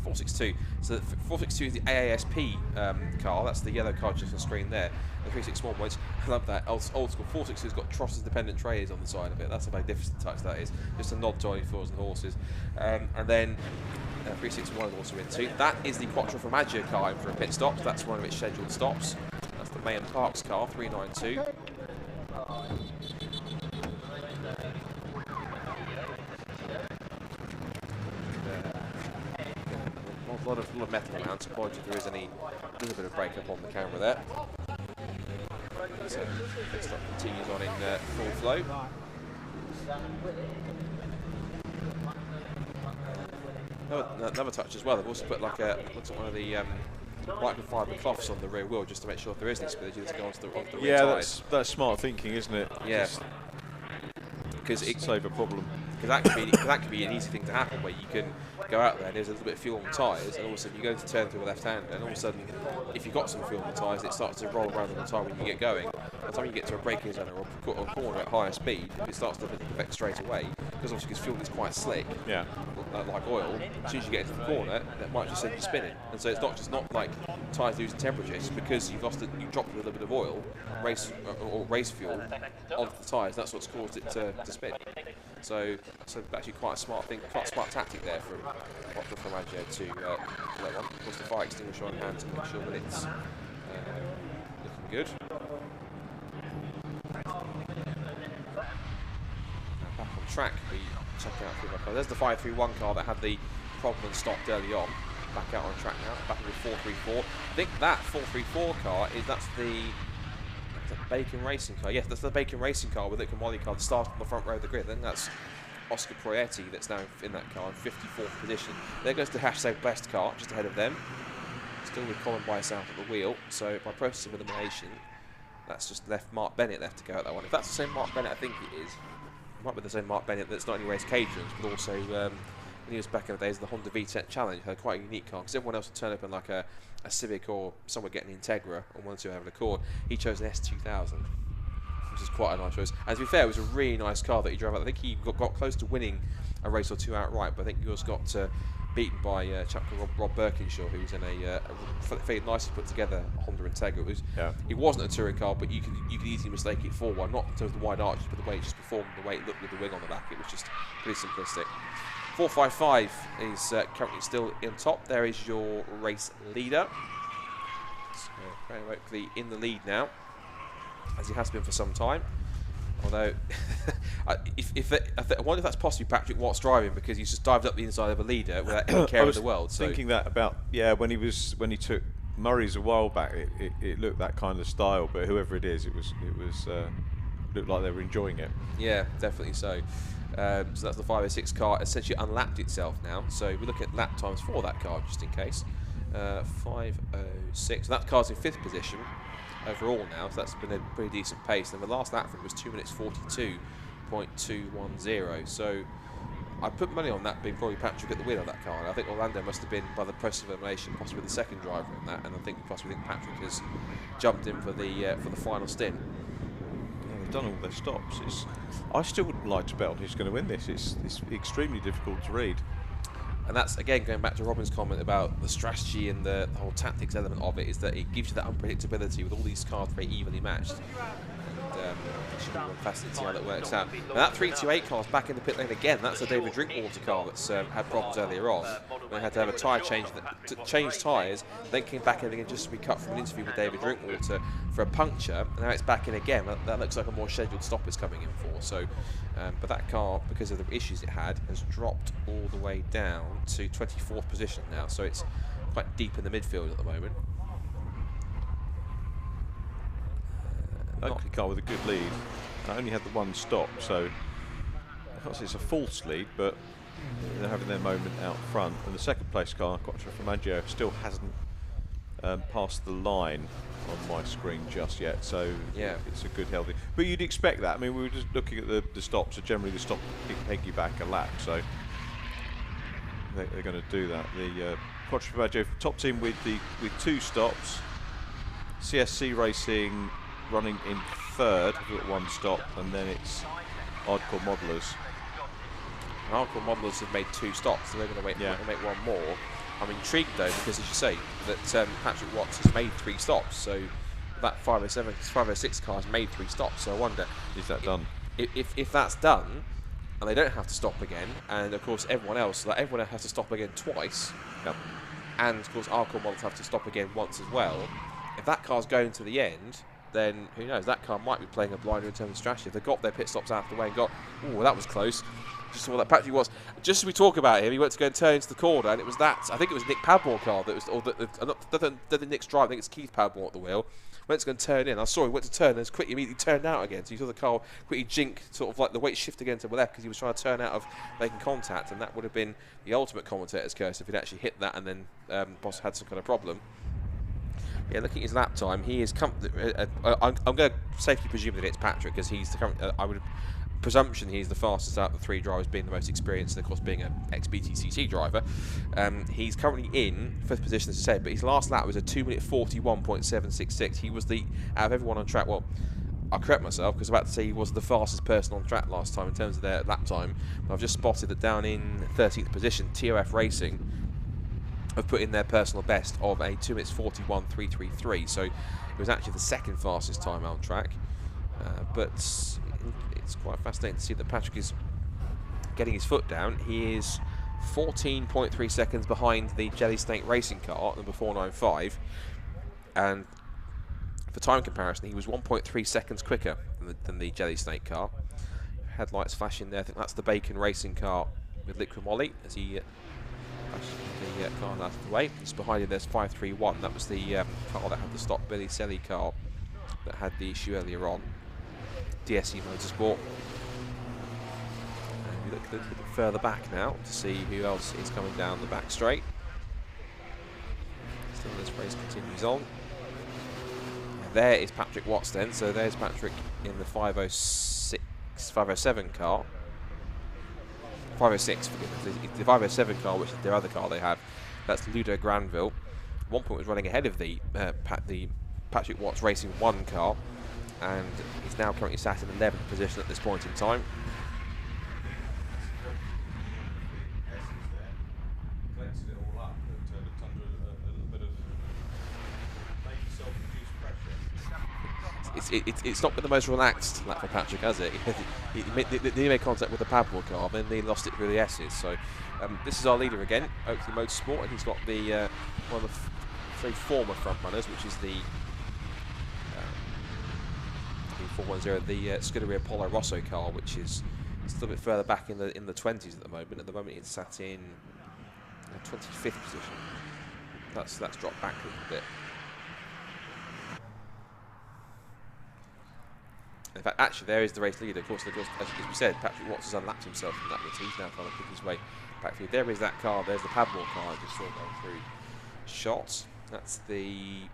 462. So 462 is the AASP car. That's the yellow car just on the screen there. The 361 which I love that old school 462's got Tross's dependent trays on the side of it. That's a magnificent touch. That is just a nod to Ollie Fours and Horses. And then 361 is also into. That is the Quattro Formaggio car in for a pit stop. That's one of its scheduled stops. That's the Mayan Parks car 392. A lot of metal around, so apologies if there is any little bit of breakup on the camera there. So pit stop continues on in full flow. Another touch as well. They've also put like looks like one of the microfiber cloths on the rear wheel just to make sure if there is any spillage, you just go onto the rear Yeah, tyres. that's smart thinking, isn't it? Yeah. Because it save a problem. Because that could be an easy thing to happen, where you can go out there and there's a little bit of fuel on the tyres, and all of a sudden you go to turn to the left hand, and all of a sudden, if you've got some fuel on the tyres, it starts to roll around on the tyre when you get going. By the time you get to a braking zone or a corner at higher speed, it starts to affect straight away, because obviously fuel is quite slick, like oil. As soon as you get into the corner, that might just send you spinning. And so it's not like tyres losing temperature, it's because you dropped a little bit of oil, race fuel onto the tyres. That's what's caused it to spin. So actually quite a smart thing, quite a smart tactic there from Miglia to let one. Of course, the fire extinguisher on hand to make sure that it's looking good. Now back on track, we check out through my car. There's the 531 car that had the problem and stopped early on. Back out on track now, back with 434. I think that 434 car that's the Bacon Racing car. Yes, that's the Bacon Racing car with the Miglia car starting on the front row of the grid. Then that's Oscar Proietti that's now in that car in 54th position. There goes the hashtag best car just ahead of them. Still with Colin Bice out at the wheel. So by process of elimination, that's just left Mark Bennett left to go at that one. If that's the same Mark Bennett, I think it is. It might be the same Mark Bennett that's not only raced Cajuns, but also when he was back in the days of the Honda VTEC Challenge, had quite a unique car, because everyone else would turn up in like a Civic or someone getting an Integra or one or two having a Accord. He chose an S2000, which is quite a nice choice. And to be fair, it was a really nice car that he drove out. I think he got close to winning a race or two outright, but I think he was got beaten by a chap called Rob Birkinshaw, who was in a fairly nicely put together Honda Integra. It wasn't a touring car, but you could easily mistake it for one, not in terms of the wide arches, but the way it just performed, the way it looked with the wing on the back. It was just pretty simplistic. 455 is currently still in top. There is your race leader. So very quickly in the lead now, as he has been for some time. Although, I wonder if that's possibly Patrick Watts driving, because he's just dived up the inside of a leader without any care of the world. So thinking that about when he took Murray's a while back, it looked that kind of style. But whoever it is, it looked like they were enjoying it. Yeah, definitely so. So that's the 506 car essentially unlapped itself now. So we look at lap times for that car just in case. 506. So that car's in 5th position overall now. So that's been a pretty decent pace. And the last lap for it was 2 minutes 42.210. So I put money on that being probably Patrick at the wheel of that car. And I think Orlando must have been, by the process of elimination, possibly the second driver in that. And I think possibly Patrick has jumped in for the final stint. They've done all their stops. I still wouldn't like to bet on who's going to win this. It's extremely difficult to read. And that's, again, going back to Robin's comment about the strategy and the whole tactics element of it, is that it gives you that unpredictability with all these cars very evenly matched. And it should be fascinating to see how that works out. Now that 328 car's back in the pit lane again. That's a David Drinkwater car that's had problems earlier on. They had to have a tyre change, change tyres, then came back in again just to be cut from an interview with David Drinkwater for a puncture. And now it's back in again. That looks like a more scheduled stop it's coming in for. So, but that car, because of the issues it had, has dropped all the way down to 24th position now. So it's quite deep in the midfield at the moment. Luckily car with a good lead. I only had the one stop, so I can't say it's a false lead, but they're having their moment out front. And the second place car, Quattro Formaggio, still hasn't passed the line on my screen just yet, so yeah, it's a good healthy. But you'd expect that. I mean, we were just looking at the stops, so generally the stop piggyback a lap, so they're going to do that. The Quattro Formaggio top team with 2 stops. CSC Racing running in 3rd with 1 stop, and then it's Hardcore Modelers. Hardcore Modelers have made 2 stops, so they're going to make one more. I'm intrigued though, because as you say, that Patrick Watts has made 3 stops, so that 506 car has made 3 stops. So I wonder, is that done? If that's done, and they don't have to stop again, and of course everyone else has to stop again twice, and of course Hardcore Models have to stop again once as well. If that car's going to the end, then who knows, that car might be playing a blinder in terms of strategy. If they got their pit stops out of the way and got, oh, that was close. Just saw that Patrick was. Just as we talk about him, he went to go and turn into the corner, and it was that, I think it was Nick Padmore car that was, or the Nick's drive, I think it's Keith Padmore at the wheel. Went to go and turn in. I saw he went to turn and quickly immediately turned out again. So you saw the car quickly jink, sort of like the weight shift again to the left because he was trying to turn out of making contact, and that would have been the ultimate commentator's curse if he'd actually hit that and then Boss had some kind of problem. Yeah, looking at his lap time, he is I'm going to safely presume that it's Patrick, because he's the current. I would presumption he's the fastest out of the 3 drivers, being the most experienced, and of course being an ex-BTCC driver. He's currently in 5th position, as I said, but his last lap was a 2 minute 41.766. He was the, out of everyone on track, well, I'll correct myself, because I was about to say he was the fastest person on track last time in terms of their lap time, but I've just spotted that down in 13th position, TOF Racing have put in their personal best of a 2 minutes 41.333, so it was actually the 2nd fastest time on track, but it's quite fascinating to see that Patrick is getting his foot down. He is 14.3 seconds behind the Jelly Snake racing car, number 495, and for time comparison, he was 1.3 seconds quicker than the Jelly Snake car. Headlights flashing there. I think that's the Bacon racing car with Liquid Molly as he flashes the car out of the way. Just behind him, there's 531. That was the car that had the stock Billy Selly car that had the issue earlier on. DSE Motorsport. And we look a little bit further back now to see who else is coming down the back straight. Still, this race continues on. And there is Patrick Watts then. So there's Patrick in the 507 car. 506, forgive me. The 507 car, which is their other car they have. That's Ludo Granville. At one point was running ahead of the Patrick Watts Racing 1 car, and he's now currently sat in 11th position at this point in time. It's not been the most relaxed lap for Patrick, has it? He made contact with the Padmore car, then he lost it through the S's. So this is our leader again, Oakley Motorsport, and he's got the one of the 3 former front runners, which is the 410, the Scuderia Polo Rosso car, which is still a bit further back in the 20s at the moment. At the moment, it's sat in 25th position. That's dropped back a little bit. In fact, actually, there is the race leader. Of course, as we said, Patrick Watts has unlapped himself from that bit. He's now trying to pick his way back through. There is that car. There's the Padmore car I just saw going through shots. That's the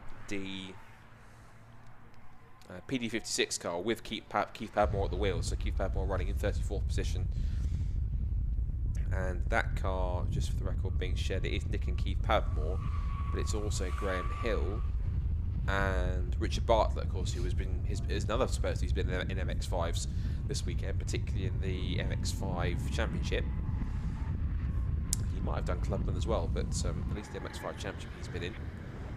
PD56 car with Keith Padmore at the wheel. So Keith Padmore running in 34th position. And that car, just for the record, being shared, it is Nick and Keith Padmore, but it's also Graham Hill and Richard Bartlett, of course, who has been is another person who's been in MX-5s this weekend, particularly in the MX-5 Championship. He might have done Clubman as well, but at least the MX-5 Championship he's been in.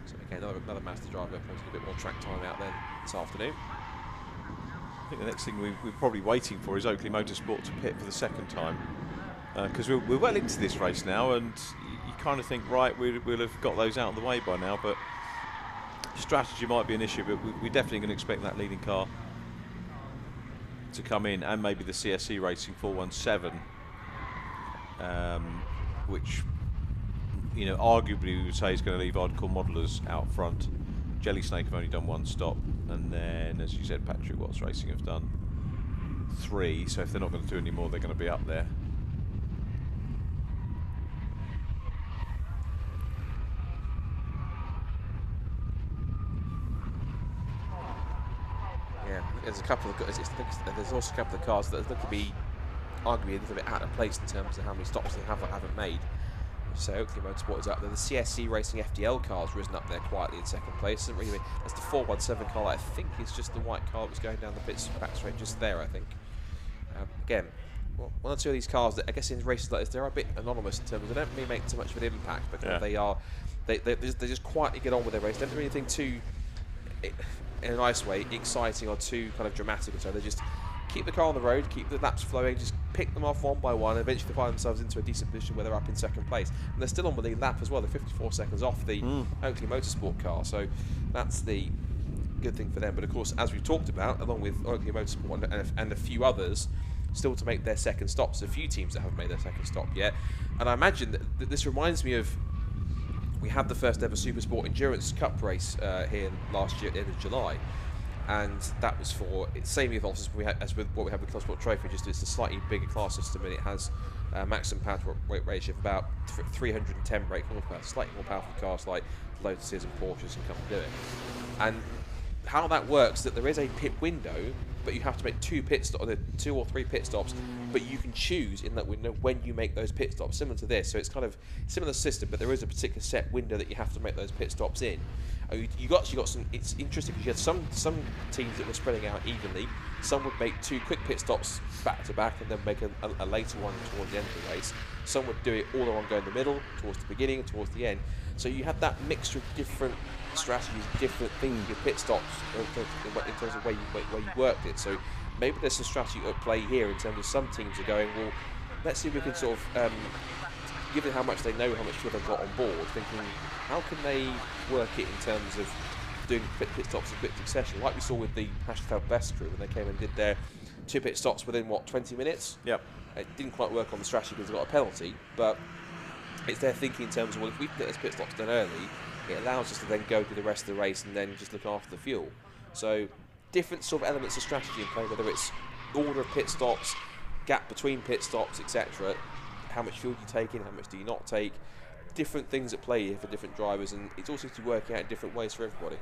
So again, another Mazda driver posting a bit more track time out there this afternoon. I think the next thing we're probably waiting for is Oakley Motorsport to pit for the 2nd time, because we're well into this race now, and you kind of think, right, we'll have got those out of the way by now, but strategy might be an issue, but we're definitely going to expect that leading car to come in, and maybe the CSC Racing 417, which, you know, arguably we would say is going to leave Hardcore Modelers out front. Jelly Snake have only done 1 stop, and then, as you said, Patrick Watts Racing have done 3, so if they're not going to do any more, they're going to be up there. There's a couple of there's also a couple of cars that look to be arguably a little bit out of place in terms of how many stops they haven't made. So Oakley Motorsport is up there. The CSC Racing FDL car has risen up there quietly in 2nd place. Really, that's the 417 car. I think it's just the white car that was going down the pit back straight just there, I think. Again, well, 1 or 2 of these cars that I guess in races like this they're a bit anonymous in terms of they don't really make too much of an impact, because they just quietly get on with their race. They don't do anything too, in a nice way, exciting or too kind of dramatic or so. They just keep the car on the road, keep the laps flowing, just pick them off one by one, and eventually find themselves into a decent position where they're up in 2nd place. And they're still on with the lap as well. They're 54 seconds off the Oakley Motorsport car, so that's the good thing for them. But of course, as we've talked about, along with Oakley Motorsport and a few others still to make their 2nd stops, a few teams that haven't made their 2nd stop yet. And I imagine that this reminds me of, we had the first ever Supersport Endurance Cup race here last year, end of July, and that was for same ethos as with what we have with Club Sport Trophy. Just it's a slightly bigger class system, and it has maximum power to weight ratio of about 310 brake horsepower, slightly more powerful cars like Lotuses and Porsches can come and do it. And how that works is that there is a pit window, but you have to make 2 or 3 pit stops, but you can choose in that window when you make those pit stops, similar to this. So it's kind of similar system, but there is a particular set window that you have to make those pit stops in. You actually got some. It's interesting because you had some teams that were spreading out evenly. Some would make 2 quick pit stops back to back and then make a later one towards the end of the race. Some would do it all in one go in the middle, towards the beginning and towards the end. So you had that mixture of different strategies, different things with pit stops in terms of where you worked it. So maybe there's some strategy at play here in terms of some teams are going, well, let's see if we can sort of, given how much they know, how much fuel they've got on board, thinking how can they work it in terms of doing pit stops in quick succession, like we saw with the #best crew when they came and did their 2 pit stops within, what, 20 minutes? Yep. It didn't quite work on the strategy because they got a penalty, but it's their thinking in terms of, well, if we get those pit stops done early, it allows us to then go through the rest of the race and then just look after the fuel. So different sort of elements of strategy in play, whether it's order of pit stops, gap between pit stops, etc. How much fuel do you take in, how much do you not take? Different things at play here for different drivers, and it's also to work out in different ways for everybody.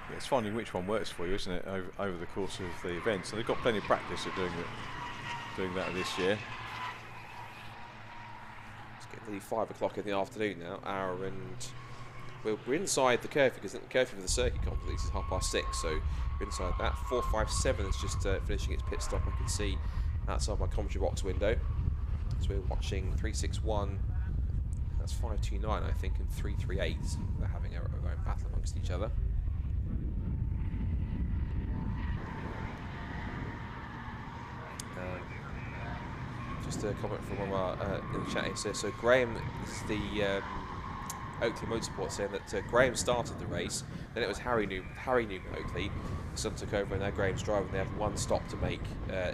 Yeah, it's finding which one works for you, isn't it, over the course of the event. So they've got plenty of practice at doing that this year. It's getting 5 o'clock in the afternoon now, hour, and we're inside the curfew, because the curfew for the circuit complex is 6:30, so we're inside that. 457 is just finishing its pit stop. I can see outside my commentary box window. So we're watching 361, that's 529 I think, and 338. They're having a own battle amongst each other. Just a comment from one of our in the chat here. So Graham, this is the Oakley Motorsport, saying that Graham started the race, then it was Harry Newman Oakley. Son took over, and now Graham's driving. They have 1 stop to make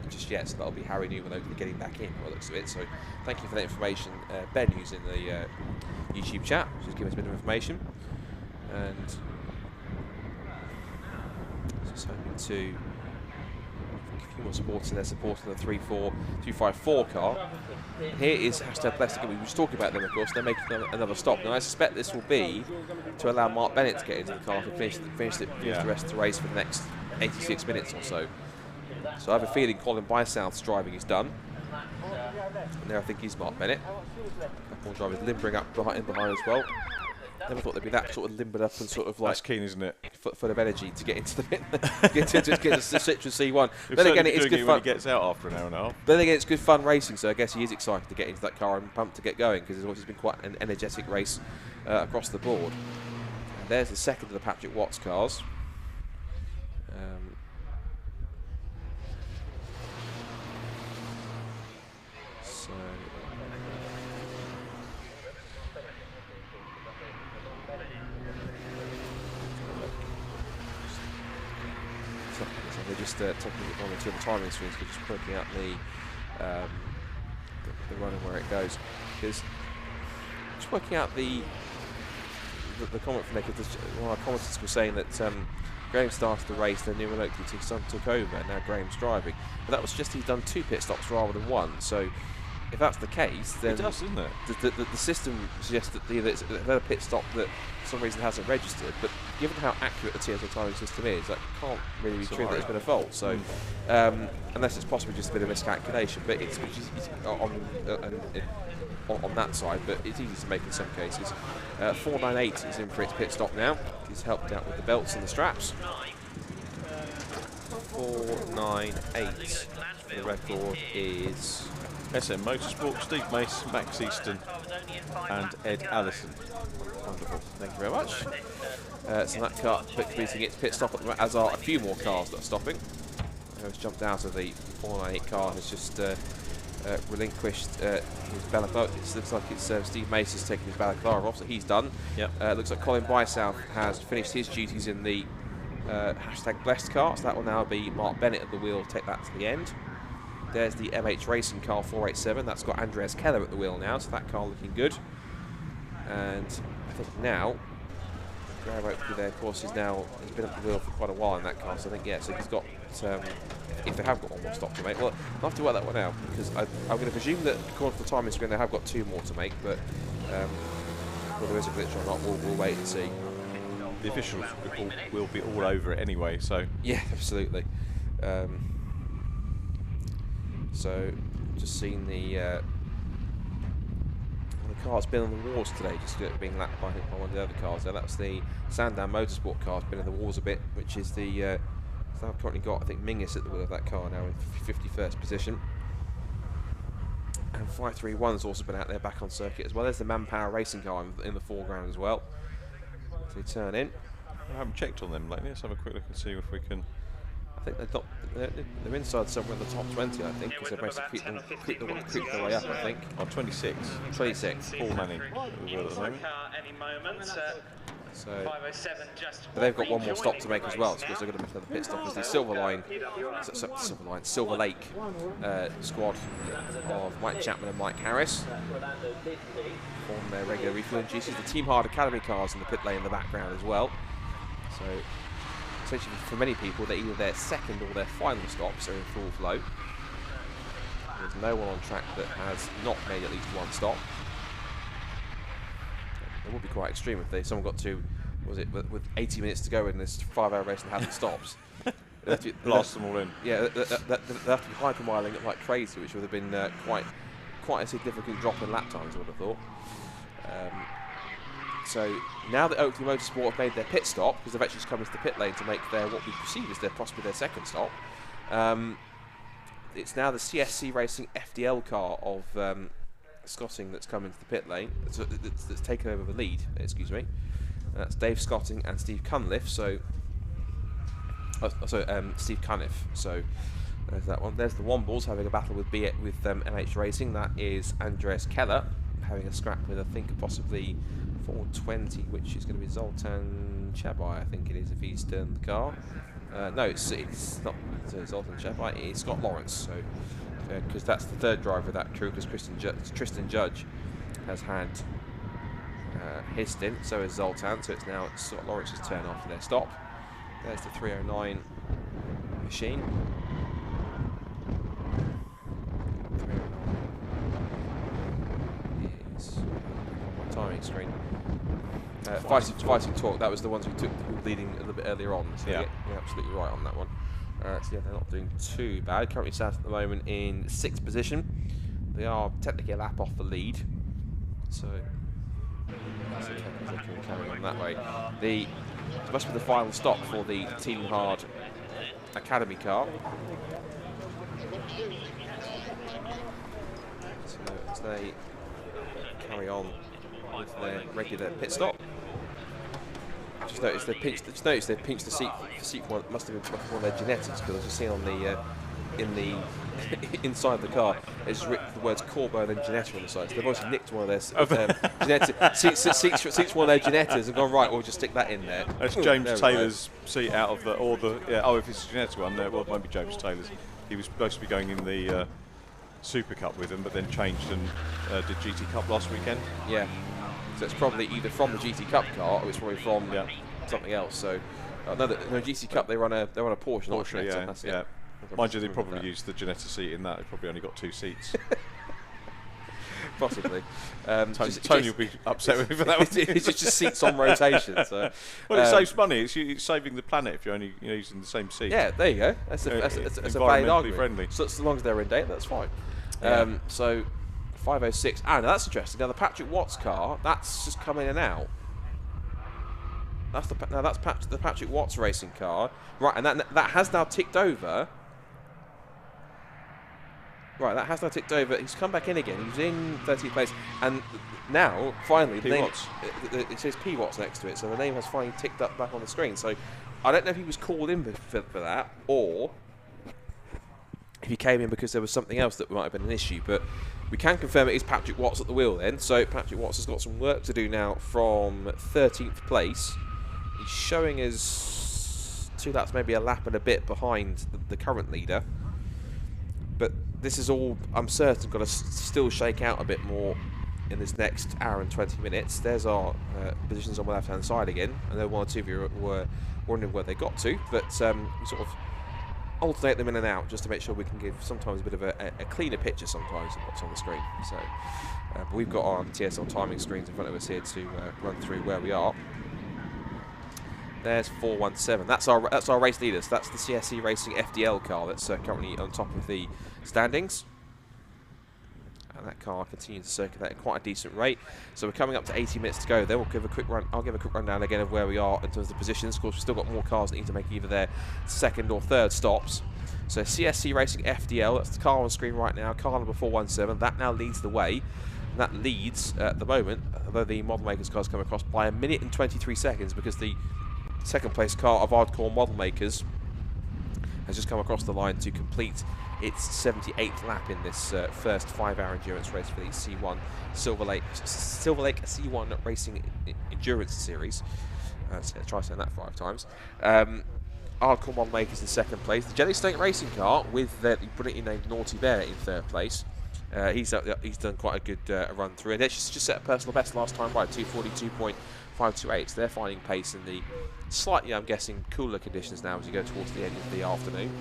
just yet, so that'll be Harry Newman Oakley getting back in by the looks of it. So thank you for that information, Ben, who's in the YouTube chat, just giving us a bit of information. And just hoping to a few more supporters in there supporting the 254 car. Here is #blessed again. We were just talking about them, of course. They're making another stop. Now, I suspect this will be to allow Mark Bennett to get into the car to finish the rest of the race for the next 86 minutes or so. So I have a feeling Colin Bysouth's driving is done. And there I think he's Mark Bennett. A couple more drivers limbering up behind as well. Never thought they'd be that sort of limbered up and sort of like... That's keen, isn't it? Full of energy to get into the get to the Citroen C1. Then again, it's good fun. When he gets out after an hour and a half. But then again, it's good fun racing, so I guess he is excited to get into that car and pumped to get going, because it's always been quite an energetic race across the board. And there's the second of the Patrick Watts cars. They're just taking it on the 2 of the timing screens, just working out the run and where it goes. Because just working out the comment from there, because one of our commenters was saying that Graham started the race, then Newman Oakley took over, and now Graham's driving. But that was just he's done 2 pit stops rather than 1. So if that's the case, then it does, doesn't it? The system suggests that it's a pit stop that for some reason hasn't registered, but given how accurate the TSO timing system is, that can't really be true that it's been a fault. So unless it's possibly just a bit of miscalculation, but it's on that side, but it's easy to make in some cases. 498 is in for its pit stop now. He's helped out with the belts and the straps. 498. The record is SM Motorsport, Steve Mace, Max Easton and Ed Allison. Wonderful, thank you very much. So that car completing its pit stop, as are a few more cars that are stopping. Has jumped out of the 498 car and has just relinquished his balaclava. It looks like it's Steve Mace has taken his balaclava off, so he's done. Yep. Looks like Colin Bysouth has finished his duties in the #blessed car, so that will now be Mark Bennett at the wheel, take that to the end. There's the MH Racing car 487, that's got Andreas Keller at the wheel now, so that car looking good. And I think now Graham Oakley there, of course, he's been up the wheel for quite a while in that car, so I think, yeah, so he's got, if they have got one more stop to make, well, I'll have to work that one out, because I'm going to presume that, according to the timing screen, they have got 2 more to make, but whether there is a glitch or not, we'll wait and see. The officials will be all over it anyway, so... Yeah, absolutely. So, just seen the car's been on the wars today, just being lapped by one of the other cars. Now that's the Sandown Motorsport car's been in the wars a bit, which is the so I've currently got, I think, Miglias at the wheel of that car now in 51st position. And 531's also been out there back on circuit as well. There's the Manpower Racing car in the foreground as well. So they turn in. I haven't checked on them lately. Let's have a quick look and see if we can. I think they're inside somewhere in the top 20, I think, because they're basically creep their way up, I think. On 26. 26. Paul Manning. So, but they've got one more stop to make as well, because they're going to make another pit stop as the Silverlake squad of Mike Chapman and Mike Harris on their regular refueling duties. The Team Hard Academy cars in the pit lane in the background as well. So, essentially, for many people, they're either their second or their final stops are in full flow. There's no one on track that has not made at least one stop. It would be quite extreme if someone got to, with 80 minutes to go in this 5-hour race and hadn't stopped. Blast them all in. Yeah, they'll have to be hypermiling it like crazy, which would have been quite a significant drop in lap times, I would have thought. So now that Oakley Motorsport have made their pit stop, because they've actually just come into the pit lane to make their, what we perceive as possibly their second stop, it's now the CSC Racing FDL car of Scotting that's come into the pit lane, that's taken over the lead, excuse me. That's Dave Scotting and Steve Cunliffe, so Steve Cunliffe. So there's that one. There's the Wombles having a battle with MH Racing. That is Andreas Keller having a scrap with, I think, possibly 420, which is going to be Zoltan Chabai, I think it is, if he's turned the car. No, it's not Zoltan Chabai, it's Scott Lawrence. So because that's the third driver of that crew, because Tristan Judge has had his stint, so is Zoltan, so it's now Scott Lawrence's turn after their stop. There's the 309 machine. 309 is on my timing screen. Fighting Talk, that was the ones who took the leading a little bit earlier on, so yeah, you're absolutely right on that one. So yeah, they're not doing too bad. Currently sat at the moment in 6th position. They are technically a lap off the lead, so they can carry on that way. It must be the final stop for the Team Hard Academy car. So as they carry on with their regular pit stop. Just noticed they pinched the seat for one. Must have been one of their genetics, because I was just seeing on the inside the car, it's written the words Corbo and then Genetta on the side. So they've obviously nicked one of their seats one of their Genettas and gone, right, we'll just stick that in there. That's James Taylor's seat out of if it's a Genetta one, well, it won't be James Taylor's. He was supposed to be going in the SuperCup with them, but then changed and did GT Cup last weekend. Yeah. So it's probably either from the GT Cup car, or it's probably from something else. So no, GT Cup they run a Porsche, not a Genetta. Yeah. Mind you, they probably used the Genetta seat in that. They probably only got 2 seats. Possibly. Tony will be upset with me for that one. It's just seats on rotation. So. Well, it saves money. It's saving the planet if you're only using the same seat. Yeah, there you go. That's a valid argument. Friendly. So as long as they're in date, that's fine. Yeah. So 506. Ah, now that's interesting. Now the Patrick Watts car, that's just come in and out. That's the Patrick Watts racing car, right? And that has now ticked over. Right, that has now ticked over. He's come back in again. He was in 13th place, and now finally it says P Watts next to it, so the name has finally ticked up back on the screen. So I don't know if he was called in for that, or if he came in because there was something else that might have been an issue, but we can confirm it is Patrick Watts at the wheel then. So Patrick Watts has got some work to do now from 13th place. He's showing us 2 laps, maybe a lap and a bit behind the current leader. But this is all, I'm certain, got to still shake out a bit more in this next hour and 20 minutes. There's our positions on the left-hand side again. I know one or two of you were wondering where they got to, but we sort of alternate them in and out just to make sure we can give sometimes a bit of a cleaner picture sometimes of what's on the screen. So, but we've got our TSL timing screens in front of us here to run through where we are. There's 417. That's our race leaders. That's the CSC Racing FDL car that's currently on top of the standings. And that car continues to circulate at quite a decent rate. So we're coming up to 80 minutes to go. Then we'll give a quick run. I'll give a quick rundown again of where we are in terms of the positions. Of course, we've still got more cars that need to make either their second or third stops. So CSC Racing FDL, that's the car on screen right now, car number 417. That now leads the way. And that leads at the moment, although the model makers car's come across, by 1 minute and 23 seconds because the second place car of Hardcore Model Makers has just come across the line to complete its 78th lap in this first 5-hour endurance race for the C1 Silverlake C1 Racing Endurance Series. Try saying that 5 times. Hardcore Model Makers in second place. The Jelly Snake Racing car with the brilliantly named Naughty Bear in third place. He's done quite a good run through, and it's just set a personal best last time by 242.528. So they're finding pace in the slightly, I'm guessing, cooler conditions now as you go towards the end of the afternoon.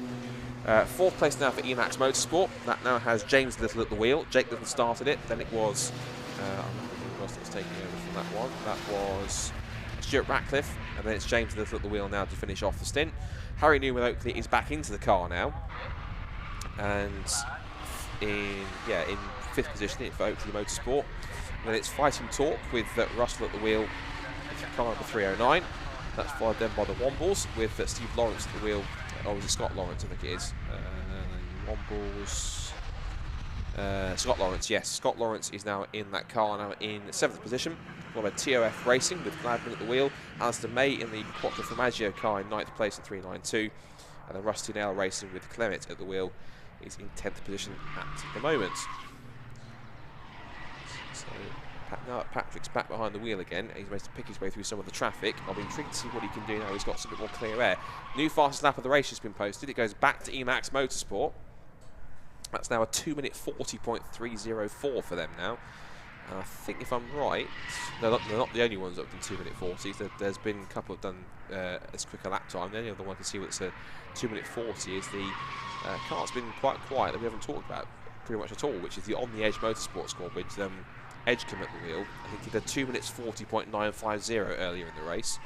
Fourth place now for Emax Motorsport. That now has James Little at the wheel. Jake Little started it. Then it was I don't know who else that was taking over from that one. That was Stuart Ratcliffe, and then it's James Little at the wheel now to finish off the stint. Harry Newman Oakley is back into the car now, and in 5th position for Oakley Motorsport. And then it's Fighting Talk with Russell at the wheel, car number 309. That's followed then by the Wombles with Steve Lawrence at the wheel. Or was it Scott Lawrence? I think it is. Wombles. Scott Lawrence, yes. Scott Lawrence is now in that car, now in 7th position. Followed by TOF Racing with Gladman at the wheel. Alistair May in the Quattro Formaggio car in 9th place at 392. And then Rusty Nail Racing with Clement at the wheel is in 10th position at the moment. So now that Patrick's back behind the wheel again, he's managed to pick his way through some of the traffic. I'll be intrigued to see what he can do now. He's got some bit more clear air. New fastest lap of the race has been posted. It goes back to Emax Motorsport. That's now a 2 minute 40.304 for them now. And I think if I'm right, they're not the only ones that have done 2 minute 40s. There's been a couple that have done as quick a lap time. The only other one I can see what's a 2 minute 40 is the car that's been quite quiet that we haven't talked about pretty much at all, which is the On The Edge Motorsport squad with Edgecombe at the wheel. I think he did 2 minutes 40.950 earlier in the race.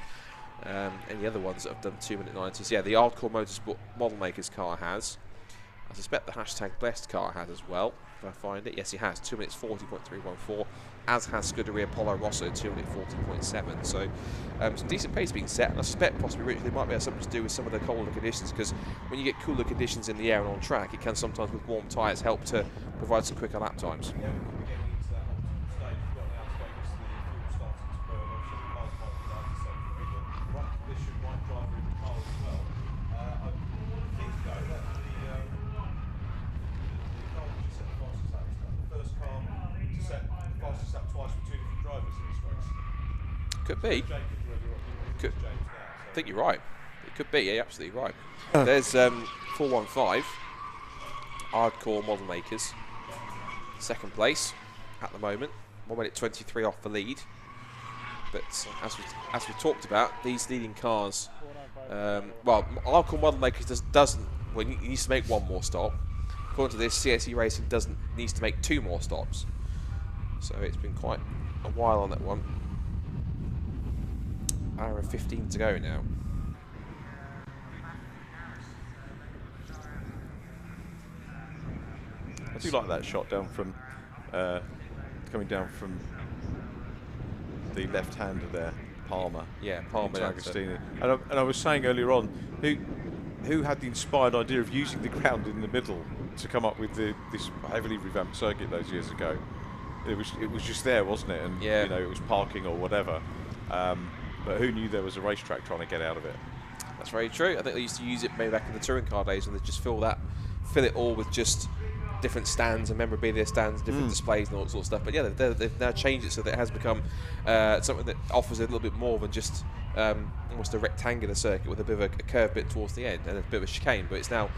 Any other ones that have done 2 minute 90s? Yeah, the Hardcore Motorsport Model Makers car has. I suspect the hashtag Blessed car has as well, if I find it. Yes, he has. 2 minutes 40.314, as has Scuderia Apollo Rosso, 2 minute 40.7. So some decent pace being set, and I suspect possibly Richard, it might have something to do with some of the colder conditions, because when you get cooler conditions in the air and on track, it can sometimes with warm tyres help to provide some quicker lap times. Could be. I think you're right. It could be. Yeah, absolutely right. There's 415 Hardcore Model Makers, second place at the moment. 1 minute 23 off the lead. But as we talked about, these leading cars, well, Hardcore Model Makers doesn't. Well, he needs to make 1 more stop. According to this, CSE Racing needs to make 2 more stops. So it's been quite a while on that one. Hour and 15 to go now. I do like that shot down from coming down from the left-hander there, Palmer. Yeah, Palmer. Agostini. And I was saying earlier on, who had the inspired idea of using the ground in the middle to come up with this heavily revamped circuit those years ago? It was just there, wasn't it? And yeah, you know, it was parking or whatever. But who knew there was a racetrack trying to get out of it? That's very true. I think they used to use it maybe back in the touring car days, and they just fill it all with just different stands and memorabilia stands, different displays and all that sort of stuff. But yeah, they've now changed it so that it has become something that offers a little bit more than just almost a rectangular circuit with a bit of a curved bit towards the end and a bit of a chicane. But it's now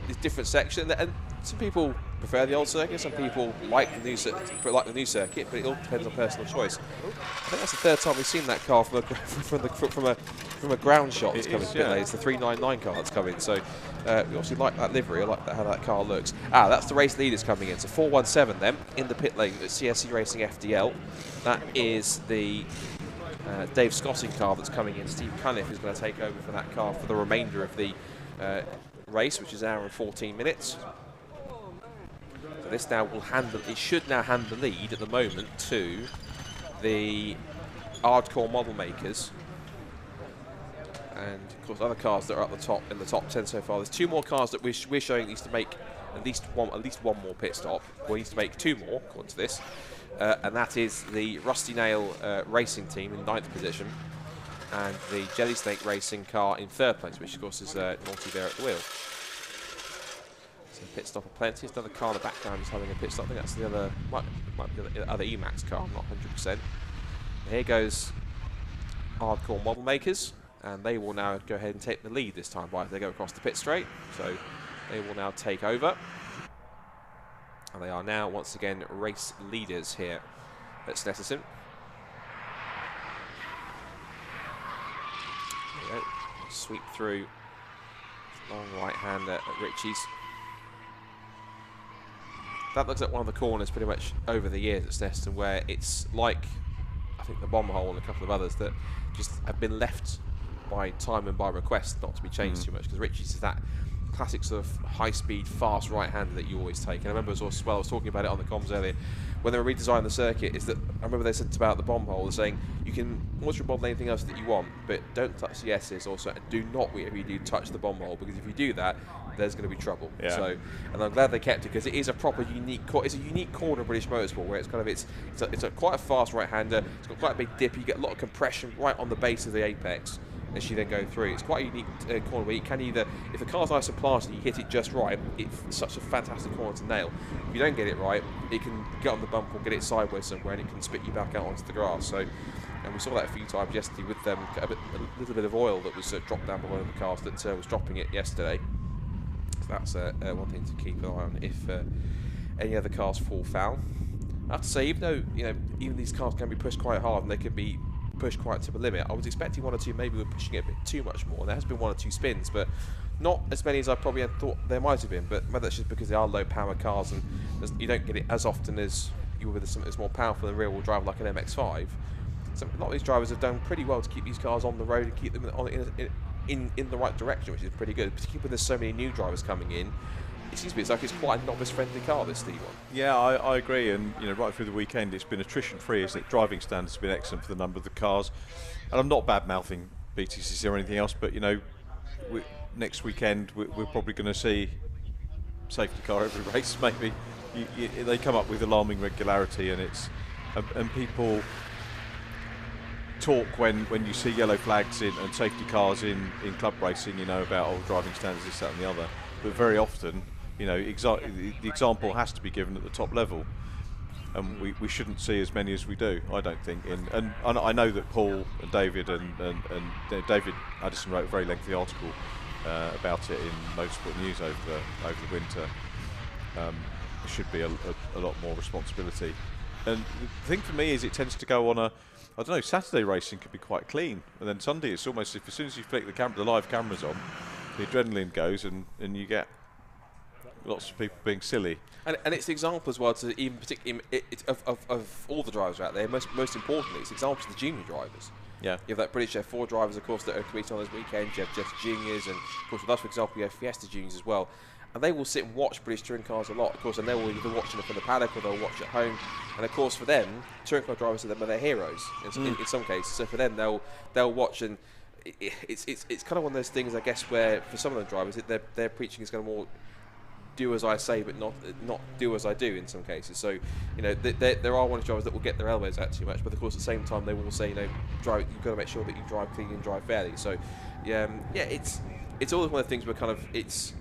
this different section, and some people prefer the old circuit. Some people like the new circuit, but it all depends on personal choice. I think that's the third time we've seen that car from a ground shot that's coming. It's the 399 car that's coming. So we obviously like that livery. I like how that car looks. That's the race leaders coming in. So 417 then in the pit lane at CSC Racing FDL. That is the Dave Scotting car that's coming in. Steve Cunliffe is going to take over for that car for the remainder of the race, which is an hour and 14 minutes. So this now will it should now hand the lead at the moment to the hardcore model makers. And of course other cars that are at the top in the top 10 so far. There's 2 more cars that we're showing needs to make at least one more pit stop. Well, needs to make 2 more according to this. And that is the Rusty Nail Racing team in 9th position, and the Jelly Snake Racing car in 3rd place, which of course is Naughty there at the wheel. So pit stop aplenty. There's another car in the background just having a pit stop. I think that's the other, might be the other Emax car. I'm not 100%. Here goes hardcore model makers, and they will now go ahead and take the lead this time by they go across the pit straight. So they will now take over. And they are now, once again, race leaders here at Snetterton. There we go. Sweep through. Long right hand at Ritchie's. That looks like one of the corners pretty much over the years at Snetterton, where it's like, I think, the bomb hole and a couple of others that just have been left by time and by request not to be changed too much, because Ritchie's is that classic sort of high-speed, fast right-hander that you always take. And I remember as well, I was talking about it on the comms earlier, when they were redesigning the circuit, is that I remember they said about the bomb hole, saying you can motor model anything else that you want, but don't touch the S's. Also, do not, whatever you do, touch the bomb hole, because if you do that, there's going to be trouble. Yeah. So, and I'm glad they kept it, because it is a proper unique. It's a unique corner of British motorsport, where it's kind of it's quite a fast right-hander. It's got quite a big dip. You get a lot of compression right on the base of the apex as you then go through. It's quite a unique corner where you can either, if the car's nice and planted and you hit it just right, it's such a fantastic corner to nail. If you don't get it right, it can get on the bump or get it sideways somewhere, and it can spit you back out onto the grass. So, and we saw that a few times yesterday with a little bit of oil that was dropped down by one of the cars that was dropping it yesterday. So that's one thing to keep an eye on if any other cars fall foul. I have to say, even though even these cars can be pushed quite hard and they can be pushed quite to the limit, I was expecting 1 or 2 maybe we're pushing it a bit too much more. There has been 1 or 2 spins, but not as many as I probably had thought there might have been. But maybe that's just because they are low power cars and you don't get it as often as you would with something that's more powerful than rear wheel drive like an MX-5. So a lot of these drivers have done pretty well to keep these cars on the road and keep them in the right direction, which is pretty good. Particularly when there's so many new drivers coming in, it seems to be like it's quite a novice-friendly car, this C1. Yeah, I agree, and right through the weekend it's been attrition-free, isn't it? Driving standards have been excellent for the number of the cars, and I'm not bad-mouthing BTCC or anything else, but next weekend we're probably going to see safety car every race. Maybe they come up with alarming regularity, and people talk when you see yellow flags and safety cars in club racing, about driving standards, this, that, and the other, but very often. The example has to be given at the top level, and we shouldn't see as many as we do, I don't think. And I know that Paul and David and David Addison wrote a very lengthy article about it in Motorsport News over the winter. There should be a lot more responsibility. And the thing for me is it tends to go on I don't know, Saturday racing could be quite clean, and then Sunday it's almost as soon as you flick the live cameras on, the adrenaline goes and you get lots of people being silly. And it's the example as well to even particularly of all the drivers out there. Most importantly, it's examples of the junior drivers. Yeah. You have that British F4 drivers, of course, that are competing on those weekends. You have just juniors, and of course with us, for example, you have Fiesta juniors as well. And they will sit and watch British touring cars a lot, of course, and they will either watch it from the paddock or they'll watch at home. And of course, for them, touring car drivers are their heroes in some cases. So for them, they'll watch, and it's kind of one of those things, I guess, where for some of the drivers, their preaching is going to more do as I say, but not do as I do in some cases. So, there are one drivers that will get their elbows out too much, but of course at the same time they will say, drive. You've got to make sure that you drive clean and drive fairly. So, it's always one of the things where kind of there's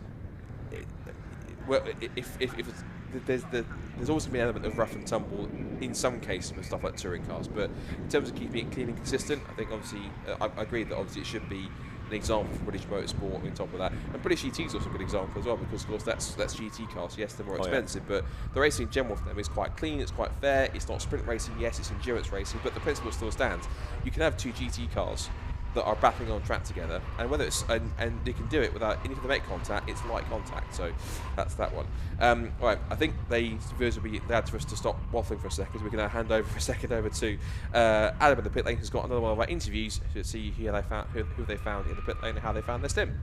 always going to be an element of rough and tumble in some cases with stuff like touring cars, but in terms of keeping it clean and consistent, I think obviously I agree that obviously it should be an example for British motorsport on top of that. And British GT is also a good example as well, because of course that's GT cars. Yes, they're more expensive, but the racing in general for them is quite clean, it's quite fair. It's not sprint racing, yes, it's endurance racing, but the principle still stands. You can have 2 GT cars that are battling on track together, and whether it's and they can do it without any of the make contact, it's light contact. So that's that one. Right, I think viewers will be glad for us to stop waffling for a second. We're going to hand over for a second over to Adam in the pit lane, who's got another one of our interviews to see who they found in the pit lane and how they found their stim.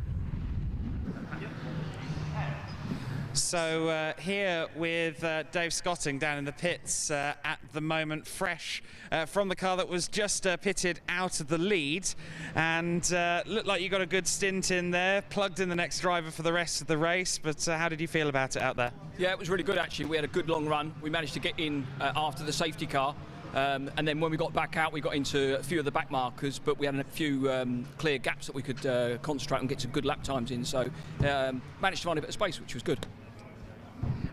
So here with Dave Scotting down in the pits at the moment, fresh from the car that was just pitted out of the lead, and looked like you got a good stint in there, plugged in the next driver for the rest of the race. But how did you feel about it out there? Yeah, it was really good actually. We had a good long run. We managed to get in after the safety car. And then when we got back out, we got into a few of the back markers, but we had a few clear gaps that we could concentrate and get some good lap times in. So managed to find a bit of space, which was good.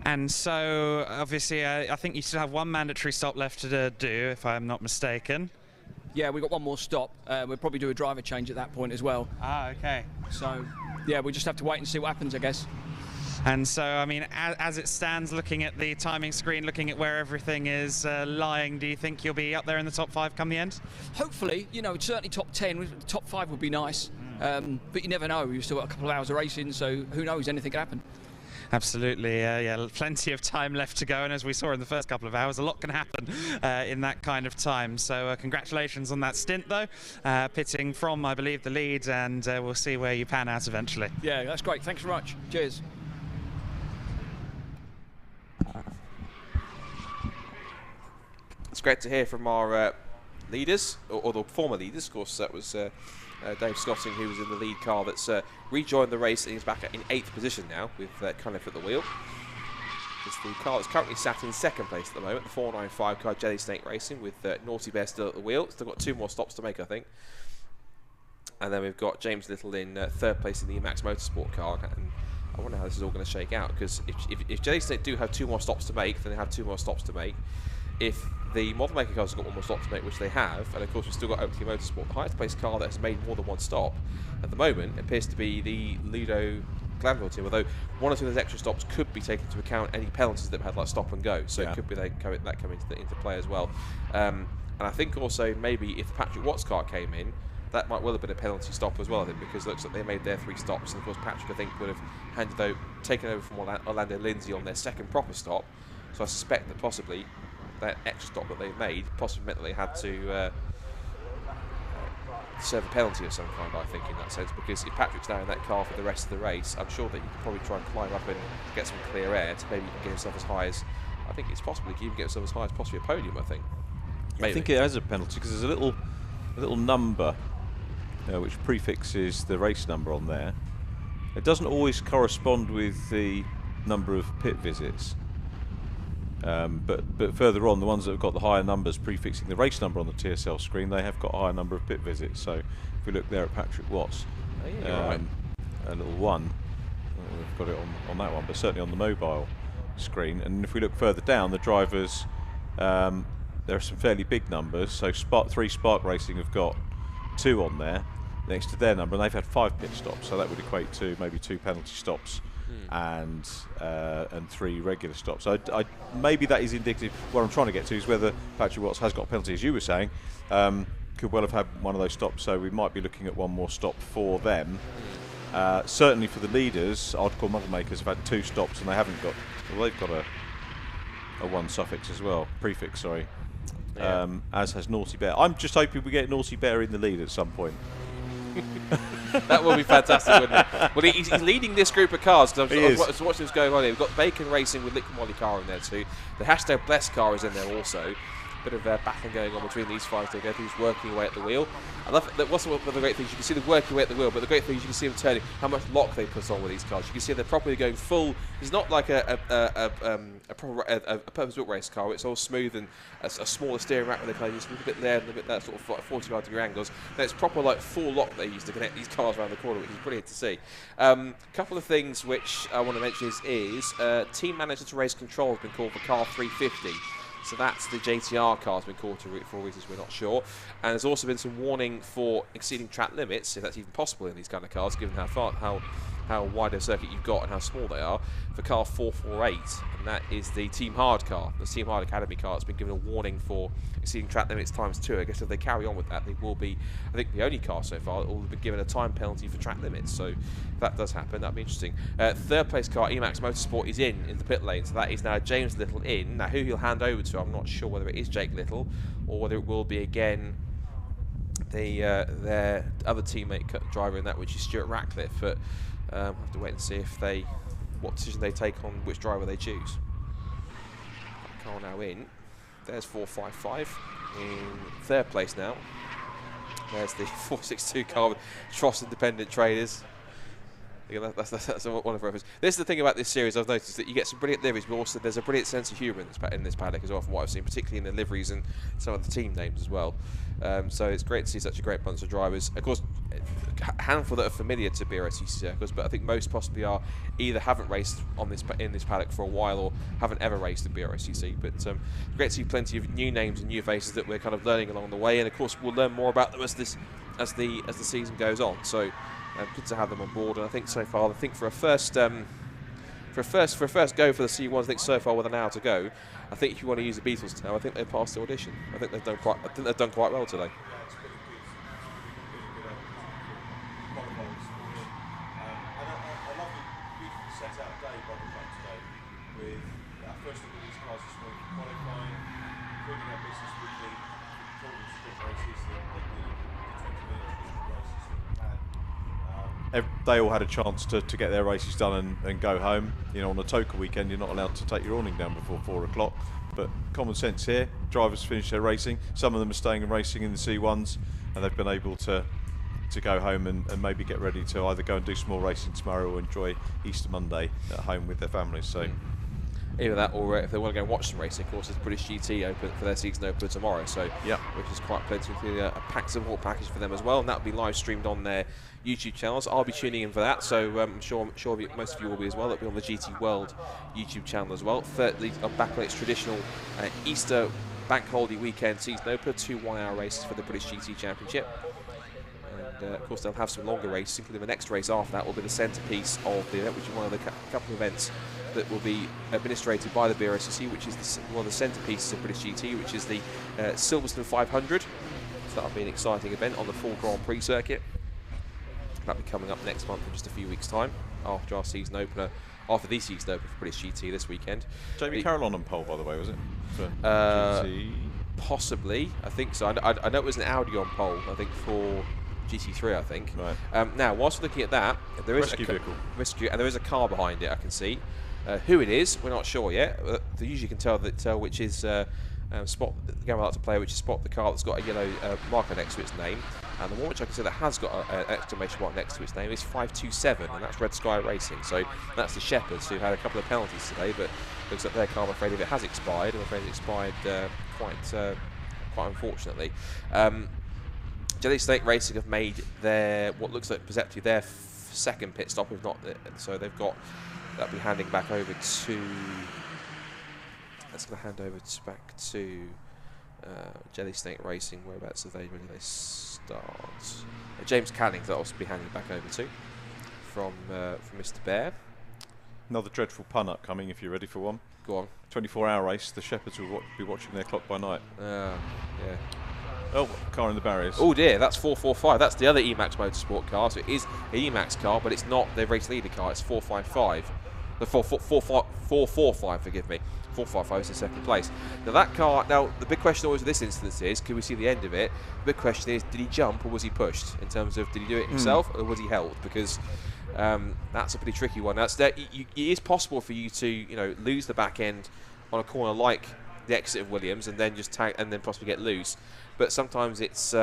And so, obviously, I think you still have one mandatory stop left to do, if I'm not mistaken. Yeah, we've got one more stop. We'll probably do a driver change at that point as well. Ah, okay. So, yeah, we just have to wait and see what happens, I guess. And so, I mean, as it stands, looking at the timing screen, looking at where everything is lying, do you think you'll be up there in the top 5 come the end? Hopefully, you know, certainly top 10, top 5 would be nice. But you never know. We've still got a couple of hours of racing, so who knows, anything can happen. Absolutely, yeah, plenty of time left to go, and as we saw in the first couple of hours, a lot can happen in that kind of time. So congratulations on that stint, though, pitting from, I believe, the lead, and we'll see where you pan out eventually. Yeah, that's great. Thanks very much. Cheers. It's great to hear from our leaders, or the former leaders. Of course, that was Dave Scotting, who was in the lead car, that's rejoined the race and he's back in 8th position now with Cunliffe at the wheel. It's the car that's currently sat in 2nd place at the moment, the 495 car, Jelly Snake Racing, with Naughty Bear still at the wheel. Still got 2 more stops to make, I think. And then we've got James Little in 3rd place in the Max Motorsport car. And I wonder how this is all going to shake out, because if Jelly Snake do have 2 more stops to make, then they have 2 more stops to make. If the model maker cars have got 1 more stop to make, which they have, and of course we've still got Oakley Motorsport, the highest placed car that has made more than 1 stop at the moment appears to be the Ludo Glanville team, although 1 or 2 of those extra stops could be taken into account any penalties that have had, like stop and go, so it could be that come into play as well. And I think also maybe if the Patrick Watts car came in, that might well have been a penalty stop as well, I think, because it looks like they made their 3 stops, and of course Patrick, I think, would have taken over from Orlando Lindsay on their 2nd proper stop, so I suspect that possibly that extra stop that they made possibly meant that they had to serve a penalty of some kind, I think, in that sense, because if Patrick's now in that car for the rest of the race, I'm sure that you could probably try and climb up and get some clear air to maybe get himself as high as, I think it's possibly you can get himself as high as possibly a podium, I think. Maybe. I think it has a penalty because there's a little number which prefixes the race number on there. It doesn't always correspond with the number of pit visits. But further on, the ones that have got the higher numbers prefixing the race number on the TSL screen, they have got a higher number of pit visits. So if we look there at Patrick Watts, right. a little 1, we've got it on that one, but certainly on the mobile screen. And if we look further down, the drivers, there are some fairly big numbers. So 3 Spark Racing have got 2 on there next to their number, and they've had 5 pit stops. So that would equate to maybe 2 penalty stops. And 3 regular stops. So maybe that is indicative. What I'm trying to get to is whether Patrick Watts has got a penalty, as you were saying. Could well have had one of those stops, so we might be looking at 1 more stop for them. Certainly for the leaders, Hardcore Model Makers have had 2 stops, and they haven't got. Well, they've got a 1 suffix as well, prefix. Sorry. Yeah. As has Naughty Bear. I'm just hoping we get Naughty Bear in the lead at some point. That will be fantastic, wouldn't it? Well, he's leading this group of cars, because I was watching what's going on here. We've got Bacon Racing with Liquid Molly car in there too. The hashtag Bless car is in there also. Bit of battling going on between these 5 together, who's working away at the wheel. I love that. What's one of the great things? You can see them working away at the wheel, but the great thing is you can see them turning, how much lock they put on with these cars. You can see they're properly going full. It's not like a purpose-built race car. It's all smooth and a smaller steering rack with the car, just a little bit there and a bit there, sort of like 45-degree angles. Then it's proper like full lock they use to connect these cars around the corner, which is brilliant to see. Couple of things which I want to mention is team manager to race control has been called for car 350. So that's the JTR car has been called to for reasons we're not sure. And there's also been some warning for exceeding track limits, if that's even possible in these kind of cars, given how wide a circuit you've got and how small they are, for car 448, and that is the Team Hard car. The Team Hard Academy car has been given a warning for exceeding track limits ×2. I guess if they carry on with that, they will be, I think, the only car so far that will have been given a time penalty for track limits. So if that does happen, that'd be interesting. Third place car, Emax Motorsport, is in the pit lane, so that is now James Little in. Now who he'll hand over to, I'm not sure whether it is Jake Little or whether it will be again their other teammate driver in that, which is Stuart Ratcliffe. But I'll have to wait and see if what decision they take on which driver they choose. Car now in. There's 455 in third place now. There's the 462 car with Tross Independent Traders. Yeah, that's one of our efforts. This is the thing about this series. I've noticed that you get some brilliant liveries, but also there's a brilliant sense of humour in this paddock as well, from what I've seen, particularly in the liveries and some of the team names as well. So it's great to see such a great bunch of drivers. Of course, a handful that are familiar to BRSCC circles, but I think most possibly are either haven't raced in this paddock for a while or haven't ever raced in BRSCC. But great to see plenty of new names and new faces that we're kind of learning along the way, and of course we'll learn more about them as the season goes on. So. Good to have them on board, and I think so far, for a first go for the C1s, I think so far with an hour to go, I think if you want to use the Beatles now, I think they've passed the audition. I think they've done quite well today. They all had a chance to get their races done and go home. You know, on a Toka weekend, you're not allowed to take your awning down before 4 o'clock. But common sense here. Drivers finish their racing. Some of them are staying and racing in the C1s, and they've been able to go home and maybe get ready to either go and do some more racing tomorrow or enjoy Easter Monday at home with their families. So. Either that, or if they want to go and watch some racing, of course, there's British GT open for their season opener tomorrow. So, yeah, which is quite plenty of a packed support package for them as well, and that will be live streamed on their YouTube channels. I'll be tuning in for that, so I'm sure most of you will be as well. It'll be on the GT World YouTube channel as well. Thirdly, back on its traditional Easter bank holiday weekend season opener, 2 1-hour races for the British GT Championship. And of course, they'll have some longer races, including the next race after that will be the centrepiece of the event, which is one of the couple of events that will be administrated by the BRSCC, which is one of the centrepieces of British GT, which is the Silverlake 500. So that'll be an exciting event on the full Grand Prix circuit. That'll be coming up next month in just a few weeks' time, after our season opener, after the season opener for British GT this weekend. Jamie Carroll on pole, by the way, was it? For GT? Possibly, I think so. I know it was an Audi on pole, I think, for GT3, I think. Right. Now, whilst we're looking at that, there is and there is a car behind it, I can see. Who it is, we're not sure yet. They usually can tell which is spot the game I like to play, which is spot the car that's got a yellow marker next to its name, and the one which I can see that has got an exclamation mark next to its name is 527, and that's Red Sky Racing. So that's the Shepherds, who had a couple of penalties today, but looks like their car, I'm afraid, if it has expired, I'm afraid it expired quite unfortunately. Jelly Snake Racing have made their what looks like perceptively their second pit stop, if not, so they've got. That'll be handing back over to. That's going to hand over back to Jelly Snake Racing. Whereabouts are they? When do they start? James Canning. That'll also be handing back over to from Mr. Bear. Another dreadful pun upcoming. If you're ready for one. Go on. 24-hour race. The Shepherds will be watching their clock by night. Yeah. Oh, car in the barriers. Oh dear, that's 445. That's the other Emax Motorsport car. So it is an Emax car, but it's not their race leader car. It's 455. The 445, forgive me. 455 is in second place. Now that car, the big question always with this instance is, can we see the end of it? The big question is, did he jump or was he pushed? In terms of, did he do it himself or was he held? Because that's a pretty tricky one. It is possible for you to, lose the back end on a corner like the exit of Williams and then just tag and then possibly get loose. But sometimes it's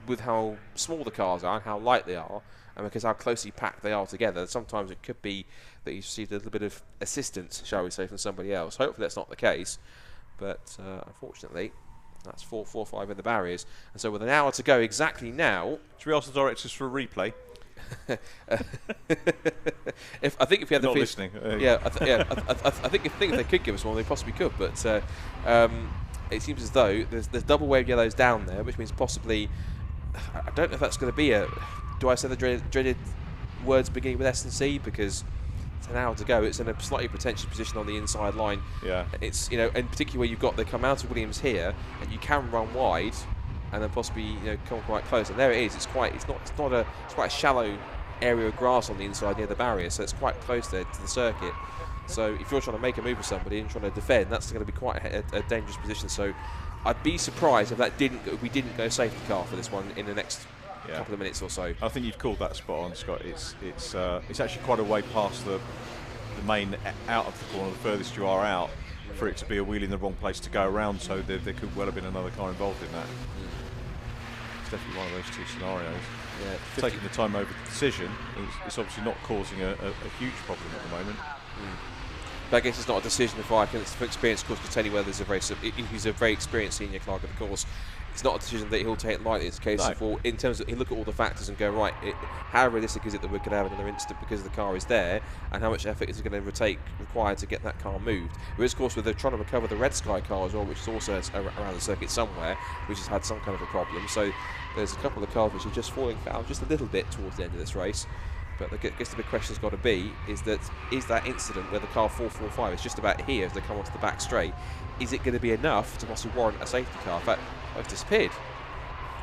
with how small the cars are and how light they are, and because how closely packed they are together, sometimes it could be that you received a little bit of assistance, shall we say, from somebody else. Hopefully that's not the case, but unfortunately that's 445 in the barriers. And so with an hour to go exactly now. Should we ask the directors for a replay? I think if we had Not the listening. I think if they could give us one, they possibly could. But it seems as though there's double wave yellows down there, which means possibly, I don't know if that's going to be a. Do I say the dreaded words beginning with S&C, because it's an hour to go. It's in a slightly pretentious position on the inside line. Yeah. It's, you know, and particularly where you've got they come out of Williams here, and you can run wide, and then possibly, you know, come quite close. And there it is. It's quite a shallow area of grass on the inside near the barrier, so it's quite close there to the circuit. So if you're trying to make a move with somebody and trying to defend, that's going to be quite a dangerous position. So I'd be surprised if we didn't go safety car for this one in the next couple of minutes or so. I think you've called that spot on, Scott. It's actually quite a way past the main out of the corner, the furthest you are out, for it to be a wheel in the wrong place to go around. So there could well have been another car involved in that. It's definitely one of those two scenarios. Yeah, taking the time over the decision, it's obviously not causing a huge problem at the moment. But I guess it's not a decision if I can. It's for experience, of course, can tell you whether he's a very experienced senior clerk of the course. It's not a decision that he'll take lightly. It's a case of, well, in terms of, he'll look at all the factors and go, right, how realistic is it that we're going to have another incident because the car is there, and how much effort is it going to required to get that car moved? Whereas, of course, they're trying to recover the Red Sky car as well, which is also around the circuit somewhere, which has had some kind of a problem. So there's a couple of cars which are just falling foul just a little bit towards the end of this race. But I guess the big question's got to be, is that incident where the car 445 is just about here as they come onto the back straight, is it going to be enough to possibly warrant a safety car? In fact, it's disappeared.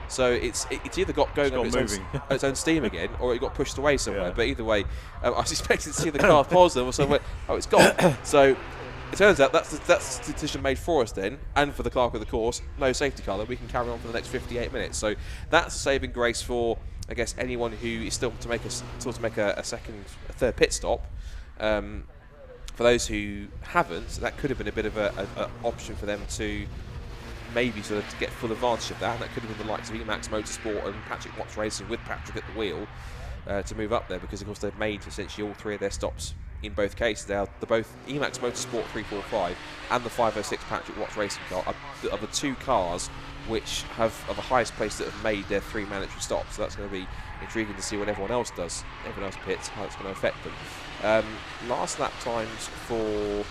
So it's either got going on its own steam again, or it got pushed away somewhere. Yeah. But either way, I was expecting to see the car pause them or somewhere. Oh, it's gone. So it turns out that's the decision made for us then, and for the clerk of the course, no safety car, that we can carry on for the next 58 minutes. So that's a saving grace for, I guess, anyone who is still to make a third pit stop. For those who haven't, that could have been a bit of an option for them to maybe sort of to get full advantage of that. And that could have been the likes of Emax Motorsport and Patrick Watts Racing with Patrick at the wheel to move up there, because of course they've made essentially all three of their stops in both cases. They're both Emax Motorsport 345 and the 506 Patrick Watts Racing car are the two cars which are the highest place that have made their three mandatory stops. So that's going to be intriguing to see what everyone else does, everyone else pits, how it's going to affect them. Last lap times for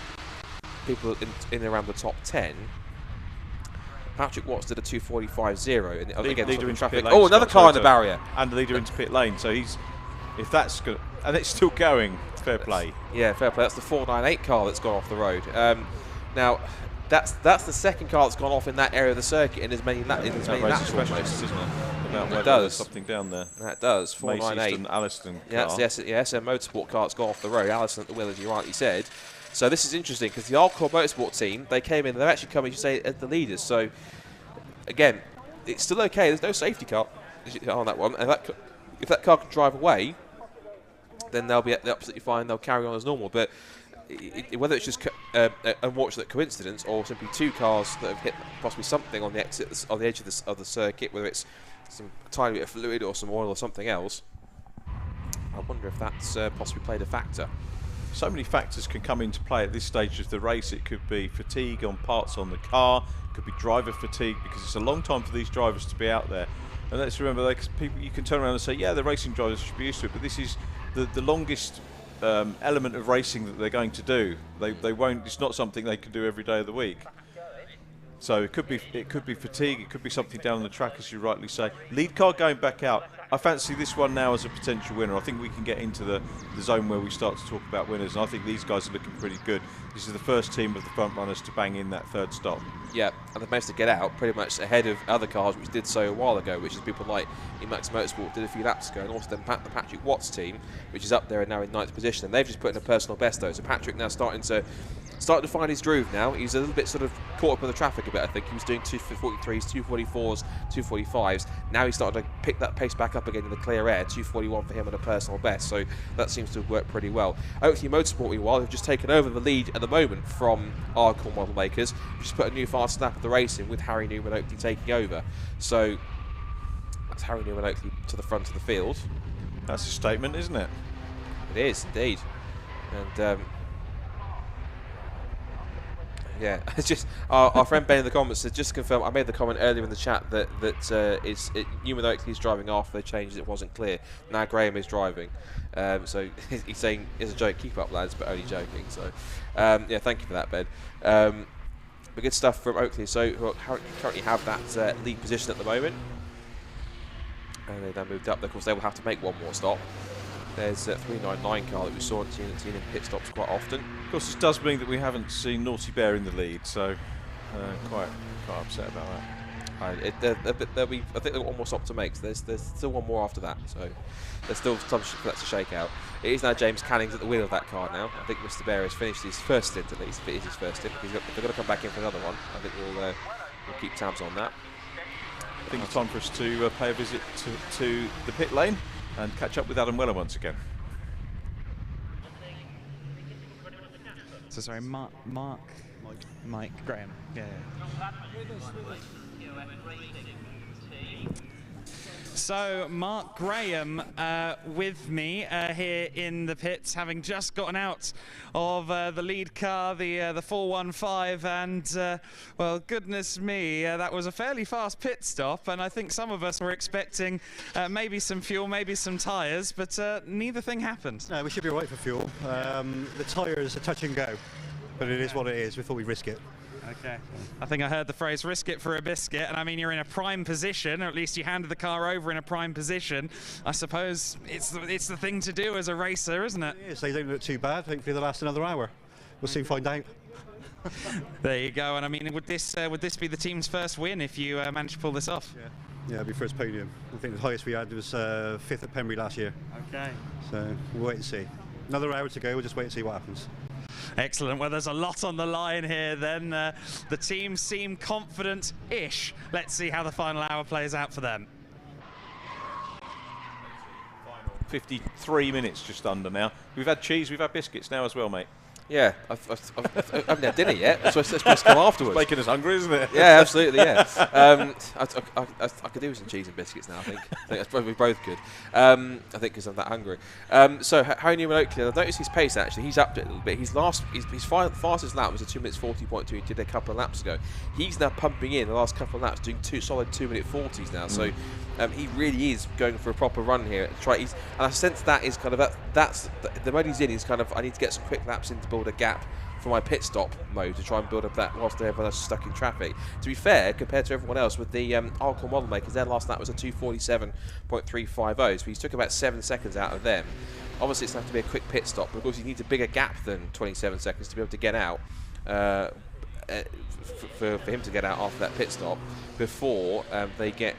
people in around the top 10. Patrick Watts did a 2:45.0 and again leader into traffic. Oh, another car in the barrier, and the leader into pit lane. So if that's good, and it's still going. Fair play. Yeah, fair play. That's the 498 car that's gone off the road. Now, that's the second car that's gone off in that area of the circuit in as many laps almost. Isn't it? About it does. Something down there. That does. 498. Alliston car. Yeah, that's the SM Motorsport car that's gone off the road. Alliston at the wheel, as you rightly said. So this is interesting because the Hardcore Motorsport team, they came in, they've actually come, as you say, as the leaders. So again, it's still okay. There's no safety car on that one, and if that car can drive away, then they're absolutely fine. They'll carry on as normal. But whether it's just unfortunate coincidence or simply two cars that have hit possibly something on the exit on the edge of the circuit, whether it's some tiny bit of fluid or some oil or something else, I wonder if that's possibly played a factor. So many factors can come into play at this stage of the race. It could be fatigue on parts on the car, it could be driver fatigue, because it's a long time for these drivers to be out there. And let's remember, people, you can turn around and say, yeah, the racing drivers should be used to it, but this is the longest element of racing that they're going to do. They won't. It's not something they can do every day of the week. So it could be fatigue. It could be something down on the track, as you rightly say. Lead car going back out. I fancy this one now as a potential winner. I think we can get into the zone where we start to talk about winners, and I think these guys are looking pretty good. This is the first team of the front runners to bang in that third stop. Yeah, and they've managed to get out pretty much ahead of other cars which did so a while ago, which is people like Emax Motorsport did a few laps ago, and also then the Patrick Watts team, which is up there and now in 9th position, and they've just put in a personal best though. So Patrick now starting to find his groove now. He's a little bit sort of caught up with the traffic a bit, I think. He was doing 243s, 244s, 245s. Now he's starting to pick that pace back up again in the clear air. 241 for him on a personal best. So that seems to have worked pretty well. Oakley Motorsport, meanwhile, have just taken over the lead at the moment from Hardcore model makers. We've just put a new fast lap of the racing with Harry Newman Oakley taking over. So that's Harry Newman Oakley to the front of the field. That's a statement, isn't it? It is, indeed. And Yeah, it's just our friend Ben in the comments said, just to confirm, I made the comment earlier in the chat that Newman Oakley's driving after they changed it wasn't clear. Now Graham is driving. So he's saying it's a joke, keep up lads, but only joking. So yeah, thank you for that, Ben. But good stuff from Oakley, so who currently have that lead position at the moment. And they then moved up. Of course, they will have to make one more stop. There's a 399 car that we saw seen in pit stops quite often. Of course, this does mean that we haven't seen Naughty Bear in the lead, so quite upset about that. There'll be, I think they've got one more stop to make, so there's still one more after that, so there's still time for that to shake out. It is now James Canning's at the wheel of that car now. I think Mr. Bear has finished his first stint, at least, if it is his first stint. If they're going to come back in for another one, I think we'll keep tabs on that. I think it's time for us to pay a visit to the pit lane and catch up with Adam Weller once again. So sorry, Mike Graham. Yeah. So Mark Graham with me here in the pits, having just gotten out of the lead car, the 415, and well, goodness me, that was a fairly fast pit stop, and I think some of us were expecting maybe some fuel, maybe some tyres, but neither thing happened. No, we should be all right for fuel. The tyres are touch and go, but it is what it is. We thought we'd risk it. Okay. I think I heard the phrase "risk it for a biscuit," and I mean you're in a prime position, or at least you handed the car over in a prime position. I suppose it's the thing to do as a racer, isn't it? Yes, they don't look too bad. Hopefully they'll last another hour. We'll soon find out. There you go. And I mean, would this be the team's first win if you manage to pull this off? Yeah, it'll be first podium. I think the highest we had was 5th at Pembrey last year. Okay. So we'll wait and see. Another hour to go. We'll just wait and see what happens. Excellent. Well, there's a lot on the line here then. The team seem confident-ish. Let's see how the final hour plays out for them. 53 minutes just under now. We've had cheese, we've had biscuits now as well, mate. Yeah, I haven't had dinner yet, so it's supposed to come afterwards. Making us hungry, isn't it? Yeah, absolutely, yeah. I could do with some cheese and biscuits now, I think. I think that's probably both good. I think because I'm that hungry. So, Harry Newman Oakley, I've noticed his pace actually. He's upped it a little bit. His fastest lap was a 2 minutes 40.2 he did a couple of laps ago. He's now pumping in the last couple of laps, doing solid 2 minute 40s now. So, he really is going for a proper run here. And I sense that is kind of that's the mode he's in. Is kind of I need to get some quick laps in to build a gap for my pit stop mode to try and build up that whilst everyone else is stuck in traffic. To be fair, compared to everyone else with the Alcon model makers, their last lap was a 2:47.350, so he took about 7 seconds out of them. Obviously, it's going to have to be a quick pit stop, but of course, he needs a bigger gap than 27 seconds to be able to get out. For him to get out after that pit stop before they get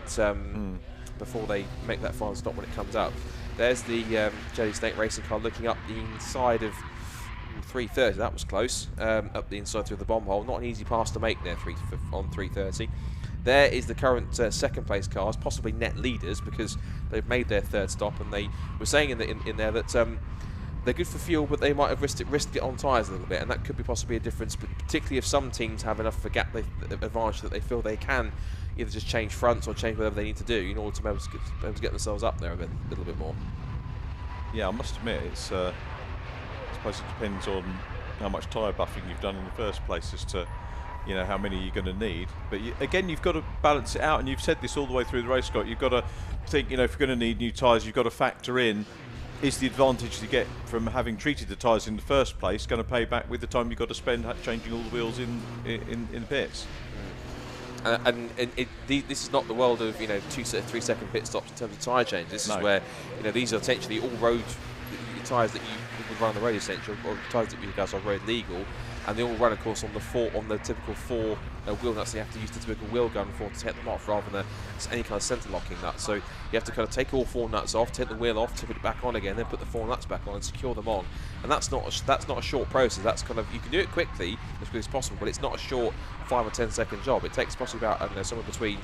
before they make that final stop when it comes up. There's the Jelly Snake Racing car looking up the inside of 330. That was close. Up the inside through the bomb hole. Not an easy pass to make there on 330. There is the current second place cars, possibly net leaders because they've made their third stop, and they were saying in there that they're good for fuel, but they might have risked it on tyres a little bit, and that could be possibly a difference, but particularly if some teams have enough of a gap advantage that they feel they can either just change fronts or change whatever they need to do in order to be able to get themselves up there a little bit more. Yeah, I must admit, it's I suppose it depends on how much tyre buffing you've done in the first place as to how many you're going to need. But again, you've got to balance it out, and you've said this all the way through the race, Scott. You've got to think, if you're going to need new tyres, you've got to factor in, is the advantage you get from having treated the tyres in the first place going to pay back with the time you've got to spend changing all the wheels in the pits? This is not the world of 2 to 3 second pit stops in terms of tyre change. This is where these are essentially all road tyres that you would run on the road, essentially, or tyres that you guys are road legal, and they all run, of course, on the typical 4 wheel nuts. So you have to use the typical wheel gun to take them off rather than any kind of centre locking nut. So you have to kind of take all 4 nuts off, take the wheel off, to put it back on again, then put the 4 nuts back on and secure them on. And that's not a short process. That's kind of, you can do it quickly as possible, but it's not a short 5 or 10 second job. It takes possibly about somewhere between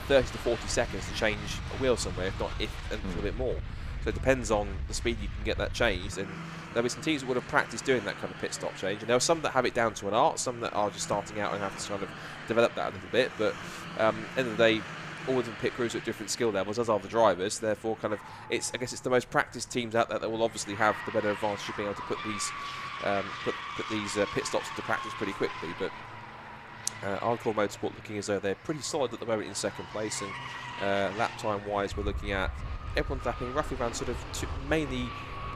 30 to 40 seconds to change a wheel somewhere, if not a little bit more. So it depends on the speed you can get that changed, and there'll be some teams that would have practiced doing that kind of pit stop change, and there are some that have it down to an art, some that are just starting out and have to kind of develop that a little bit. But end of the day, all of the pit crews at different skill levels, as are the drivers. Therefore, I guess it's the most practiced teams out there that will obviously have the better advantage of being able to put these pit stops into practice pretty quickly. But Hardcore Motorsport looking as though they're pretty solid at the moment in second place, and lap time wise we're looking at everyone's lapping roughly around sort of mainly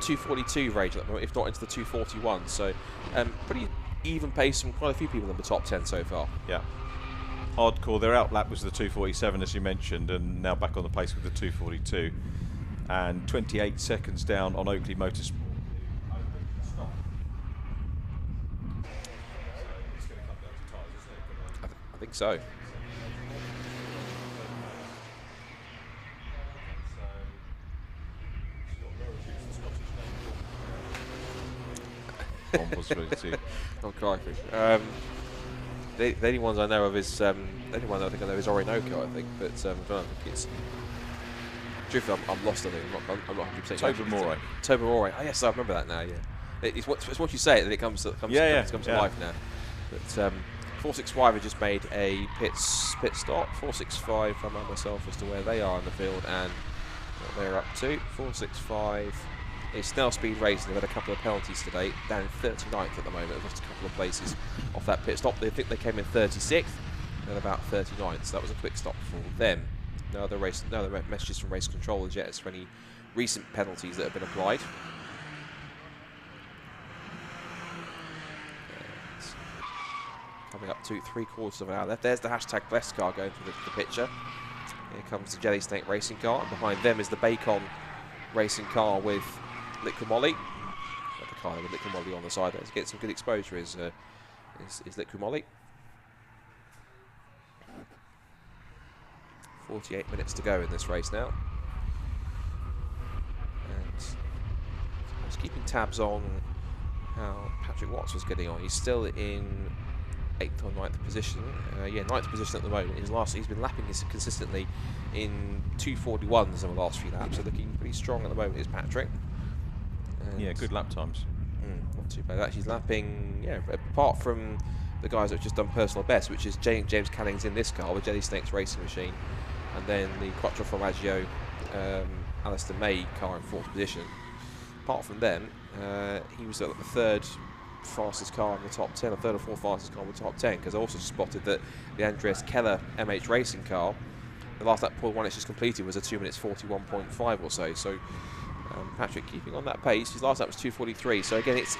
242 range at the moment, if not into the 241, so pretty even pace from quite a few people in the top 10 so far. Yeah. Hardcore, their outlap was the 247 as you mentioned, and now back on the pace with the 242, and 28 seconds down on Oakley Motorsport. I think so. One possibility. Oh, crikey. The only ones I know of is the only one I think I know is Orinoco, I think, but I don't think it's. Truthfully, I'm lost on it. I'm not 100%. Tobermory. Tobermory. Oh yes, I remember that now. Yeah, it's what you say that it comes to life now. But 465 have just made a pit stop. 465, I remind myself as to where they are in the field and what they're up to. 465. It's Snell Speed Racing. They've had a couple of penalties today, down in 39th at the moment. They've lost a couple of places off that pit stop. They think they came in 36th and about 39th, so that was a quick stop for them. No other messages from race controllers yet as for any recent penalties that have been applied. Coming up to 3/4 of an hour left. There's the hashtag Blessed car going through the picture. Here comes the Jelly Snake Racing car, and behind them is the Bacon Racing car with Liquid Molly. The car with Liquid Molly on the side there to get some good exposure is Liquid Molly. 48 minutes to go in this race now. And I was keeping tabs on how Patrick Watts was getting on. He's still in 8th or 9th position. Yeah, 9th position at the moment. He's been lapping this consistently in 241s in the last few laps, so looking pretty strong at the moment is Patrick. And yeah, good lap times. Not too bad. Actually, he's lapping, yeah, apart from the guys that have just done personal best, which is James Canning's in this car, the Jelly Snakes Racing Machine, and then the Quattro Formaggio Alistair May car in 4th position. Apart from them, he was at the 3rd fastest car in the top 10, or 3rd or 4th fastest car in the top 10, because I also spotted that the Andreas Keller MH Racing car, the last lap Paul Wanich just completed was a 2 minutes 41.5 or so. So Patrick keeping on that pace. His last lap was 2:43. So again, it's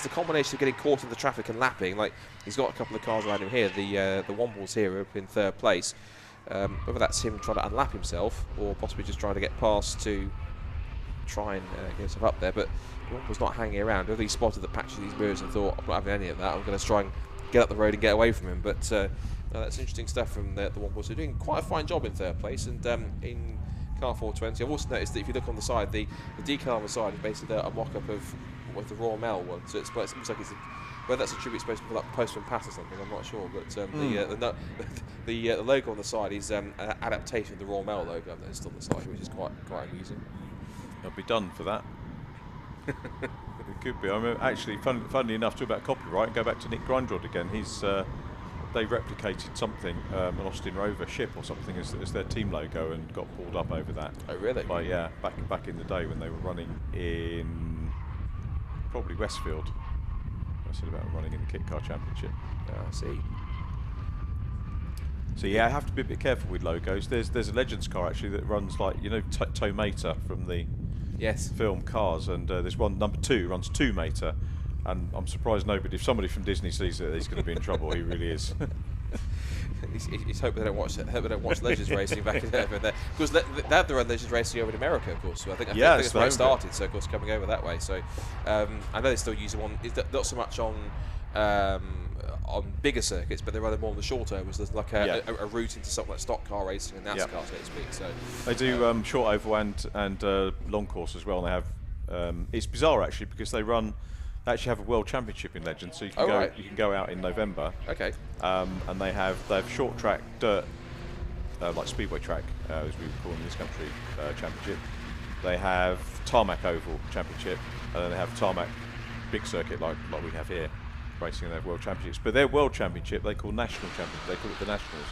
the combination of getting caught in the traffic and lapping. Like he's got a couple of cars around him here. The Wombles here up in 3rd place. Whether that's him trying to unlap himself or possibly just trying to get past to try and get himself up there, but was not hanging around. Whether he spotted the patch of these mirrors and thought, I'm not having any of that, I'm going to try and get up the road and get away from him. But that's interesting stuff from the Wombles. They're doing quite a fine job in 3rd place, and in car 420. I've also noticed that if you look on the side, the decal on the side is basically a mock-up of what the Royal Mail one. So it looks like it's whether that's a tribute supposed to be like Postman Pat or something, I'm not sure. But the logo on the side is an adaptation of the Royal Mail logo I've noticed on the side, which is quite amusing. I'll be done for that. It could be. I mean, actually, funnily enough, talk about copyright and go back to Nick Grindrod again. They replicated something, an Austin Rover ship or something as their team logo, and got pulled up over that. Oh, really? Yeah, back in the day when they were running in probably Westfield. I said about running in the Kit Car Championship. I see. So yeah, I have to be a bit careful with logos. There's a Legends car actually that runs like, you know, Tow Mater from the film Cars, and there's one number 2 runs 2 Mater. And I'm surprised if somebody from Disney sees it, he's going to be in trouble. He really is. He's hoping they don't watch Legends Racing back over there, because they have their own Legends Racing over in America, of course. So I think that's where it started. So of course coming over that way. So I know they still use them on, not so much on bigger circuits, but they're rather more on the short ovals. There's like a route into something like stock car racing and NASCAR, so to speak. So they do short oval and long course as well. And they have it's bizarre actually, because they actually have a world championship in Legends, so you can go out in November. Okay. And they have short track dirt, like speedway track, as we would call in this country, championship. They have tarmac oval championship, and then they have tarmac big circuit like we have here, racing, and they have world championships. But their world championship they call national championship. They call it the Nationals.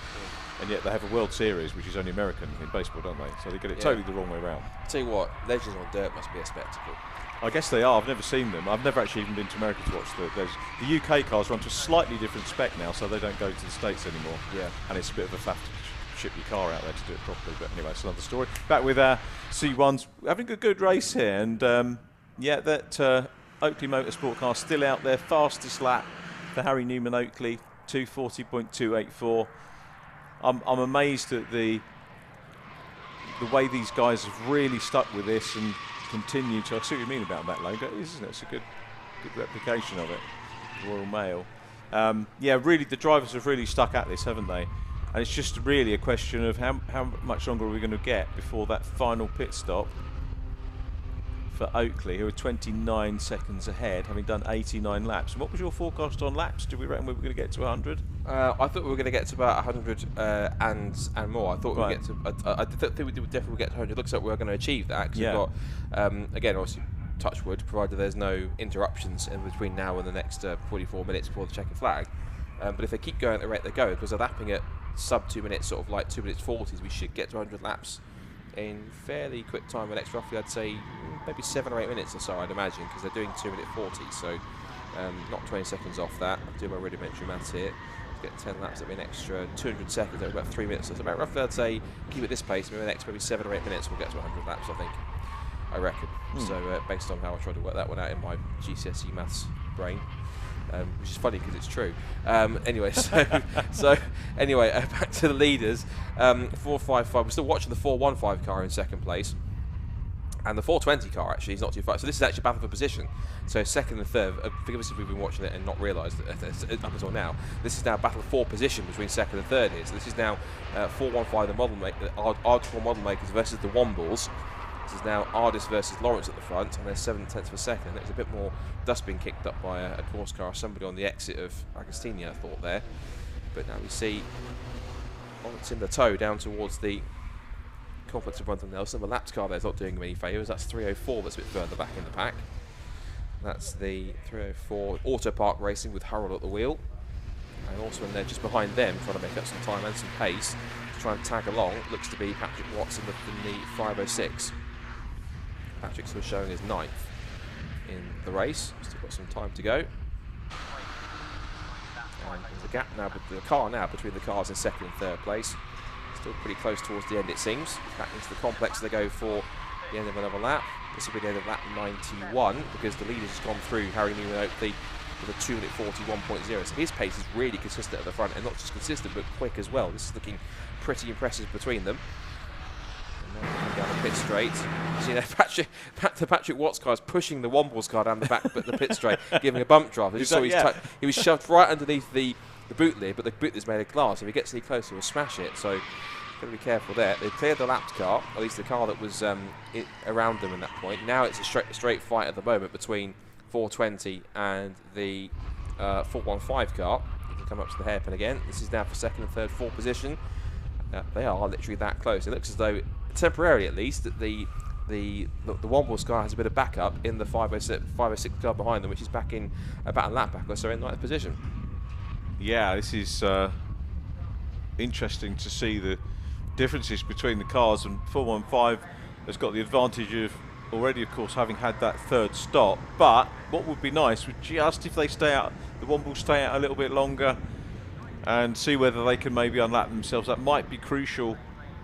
and yet they have a World Series, which is only American in baseball, don't they? So they get it totally the wrong way around. Tell you what, Legends on Dirt must be a spectacle. I guess they are. I've never seen them. I've never actually even been to America to watch the UK cars run to a slightly different spec now, so they don't go to the States anymore. Yeah. And it's a bit of a faff to ship your car out there to do it properly. But anyway, it's another story. Back with our C1s, having a good race here, and yeah, that Oakley Motorsport car still out there, fastest lap for Harry Newman Oakley, 2:40.284. I'm amazed at the way these guys have really stuck with this and continue to. I see what you mean about that logo, isn't it? It's a good replication of it, Royal Mail. Yeah, really, the drivers have really stuck at this, haven't they? And it's just really a question of how much longer are we going to get before that final pit stop for Oakley, who are 29 seconds ahead, having done 89 laps. And what was your forecast on laps? Did we reckon we were going to get to 100? I thought we were going to get to about 100 and more. I thought we would get to. I think we would definitely get to 100. Looks like we're going to achieve that. Cause we've got, again, obviously, touch wood, provided there's no interruptions in between now and the next 44 minutes before the checkered flag. But if they keep going at the rate they go, because they're lapping at sub 2 minutes, sort of like 2 minutes 40s, we should get to 100 laps in fairly quick time. The next, roughly, I'd say maybe 7 or 8 minutes or so, I'd imagine, because they're doing 2 minute 40s. So not 20 seconds off that. I'll do my rudimentary maths here. Get 10 laps, that'll be an extra 200 seconds, about 3 minutes. So it's about roughly, I'd say, keep it this pace, maybe the next 7 or 8 minutes we'll get to 100 laps, I think. I reckon. So based on how I tried to work that one out in my GCSE maths brain, which is funny because it's true. Anyway, so anyway, back to the leaders. 455. We're still watching the 415 car in second place. And the 420 car actually is not too far. So this is actually a battle for position. So second and third, forgive us if we've been watching it and not realised that up until now, this is now a battle for position between second and third here. So this is now 415, the model hardcore model makers versus the Wombles. This is now Ardis versus Lawrence at the front, and they're 7/10 of a second. There's a bit more dust being kicked up by a course car, somebody on the exit of Agostini, I thought there. But now we see it's in the toe down towards the complex of Brunton Nelson. The lapped car there's not doing him any favours. That's 304 that's a bit further back in the pack. That's the 304 Auto Park Racing with Harold at the wheel. And also in there just behind them, trying to make up some time and some pace to try and tag along, looks to be Patrick Watson in the 506. Patrick's still showing his 9th in the race. Still got some time to go. And there's a gap now, but the car now between the cars in second and third place. Still pretty close towards the end, it seems. Back into the complex they go for the end of another lap. This will be the end of lap 91 because the leader's just gone through Harry Newman Oakley with a 2 minute 41.0. So his pace is really consistent at the front, and not just consistent but quick as well. This is looking pretty impressive between them. And now coming down the pit straight. See there, Patrick Watts car is pushing the Wombles car down the back the pit straight, giving a bump drive. He was shoved right underneath the boot lid, but the boot lid's made of glass. If he gets any closer, he'll smash it. So got to be careful there. They cleared the lapped car, at least the car that was around them at that point. Now it's a straight fight at the moment between 420 and the 415 car. They come up to the hairpin again. This is now for second and third, fourth position. They are literally that close. It looks as though, temporarily at least, that the Wombles car has a bit of backup in the 506 car behind them, which is back in about a lap back or so in 9th position. Yeah, this is interesting to see the differences between the cars, and 415 has got the advantage of already, of course, having had that third stop. But what would be nice would just if they stay out, the Wombles stay out a little bit longer and see whether they can maybe unlap themselves. That might be crucial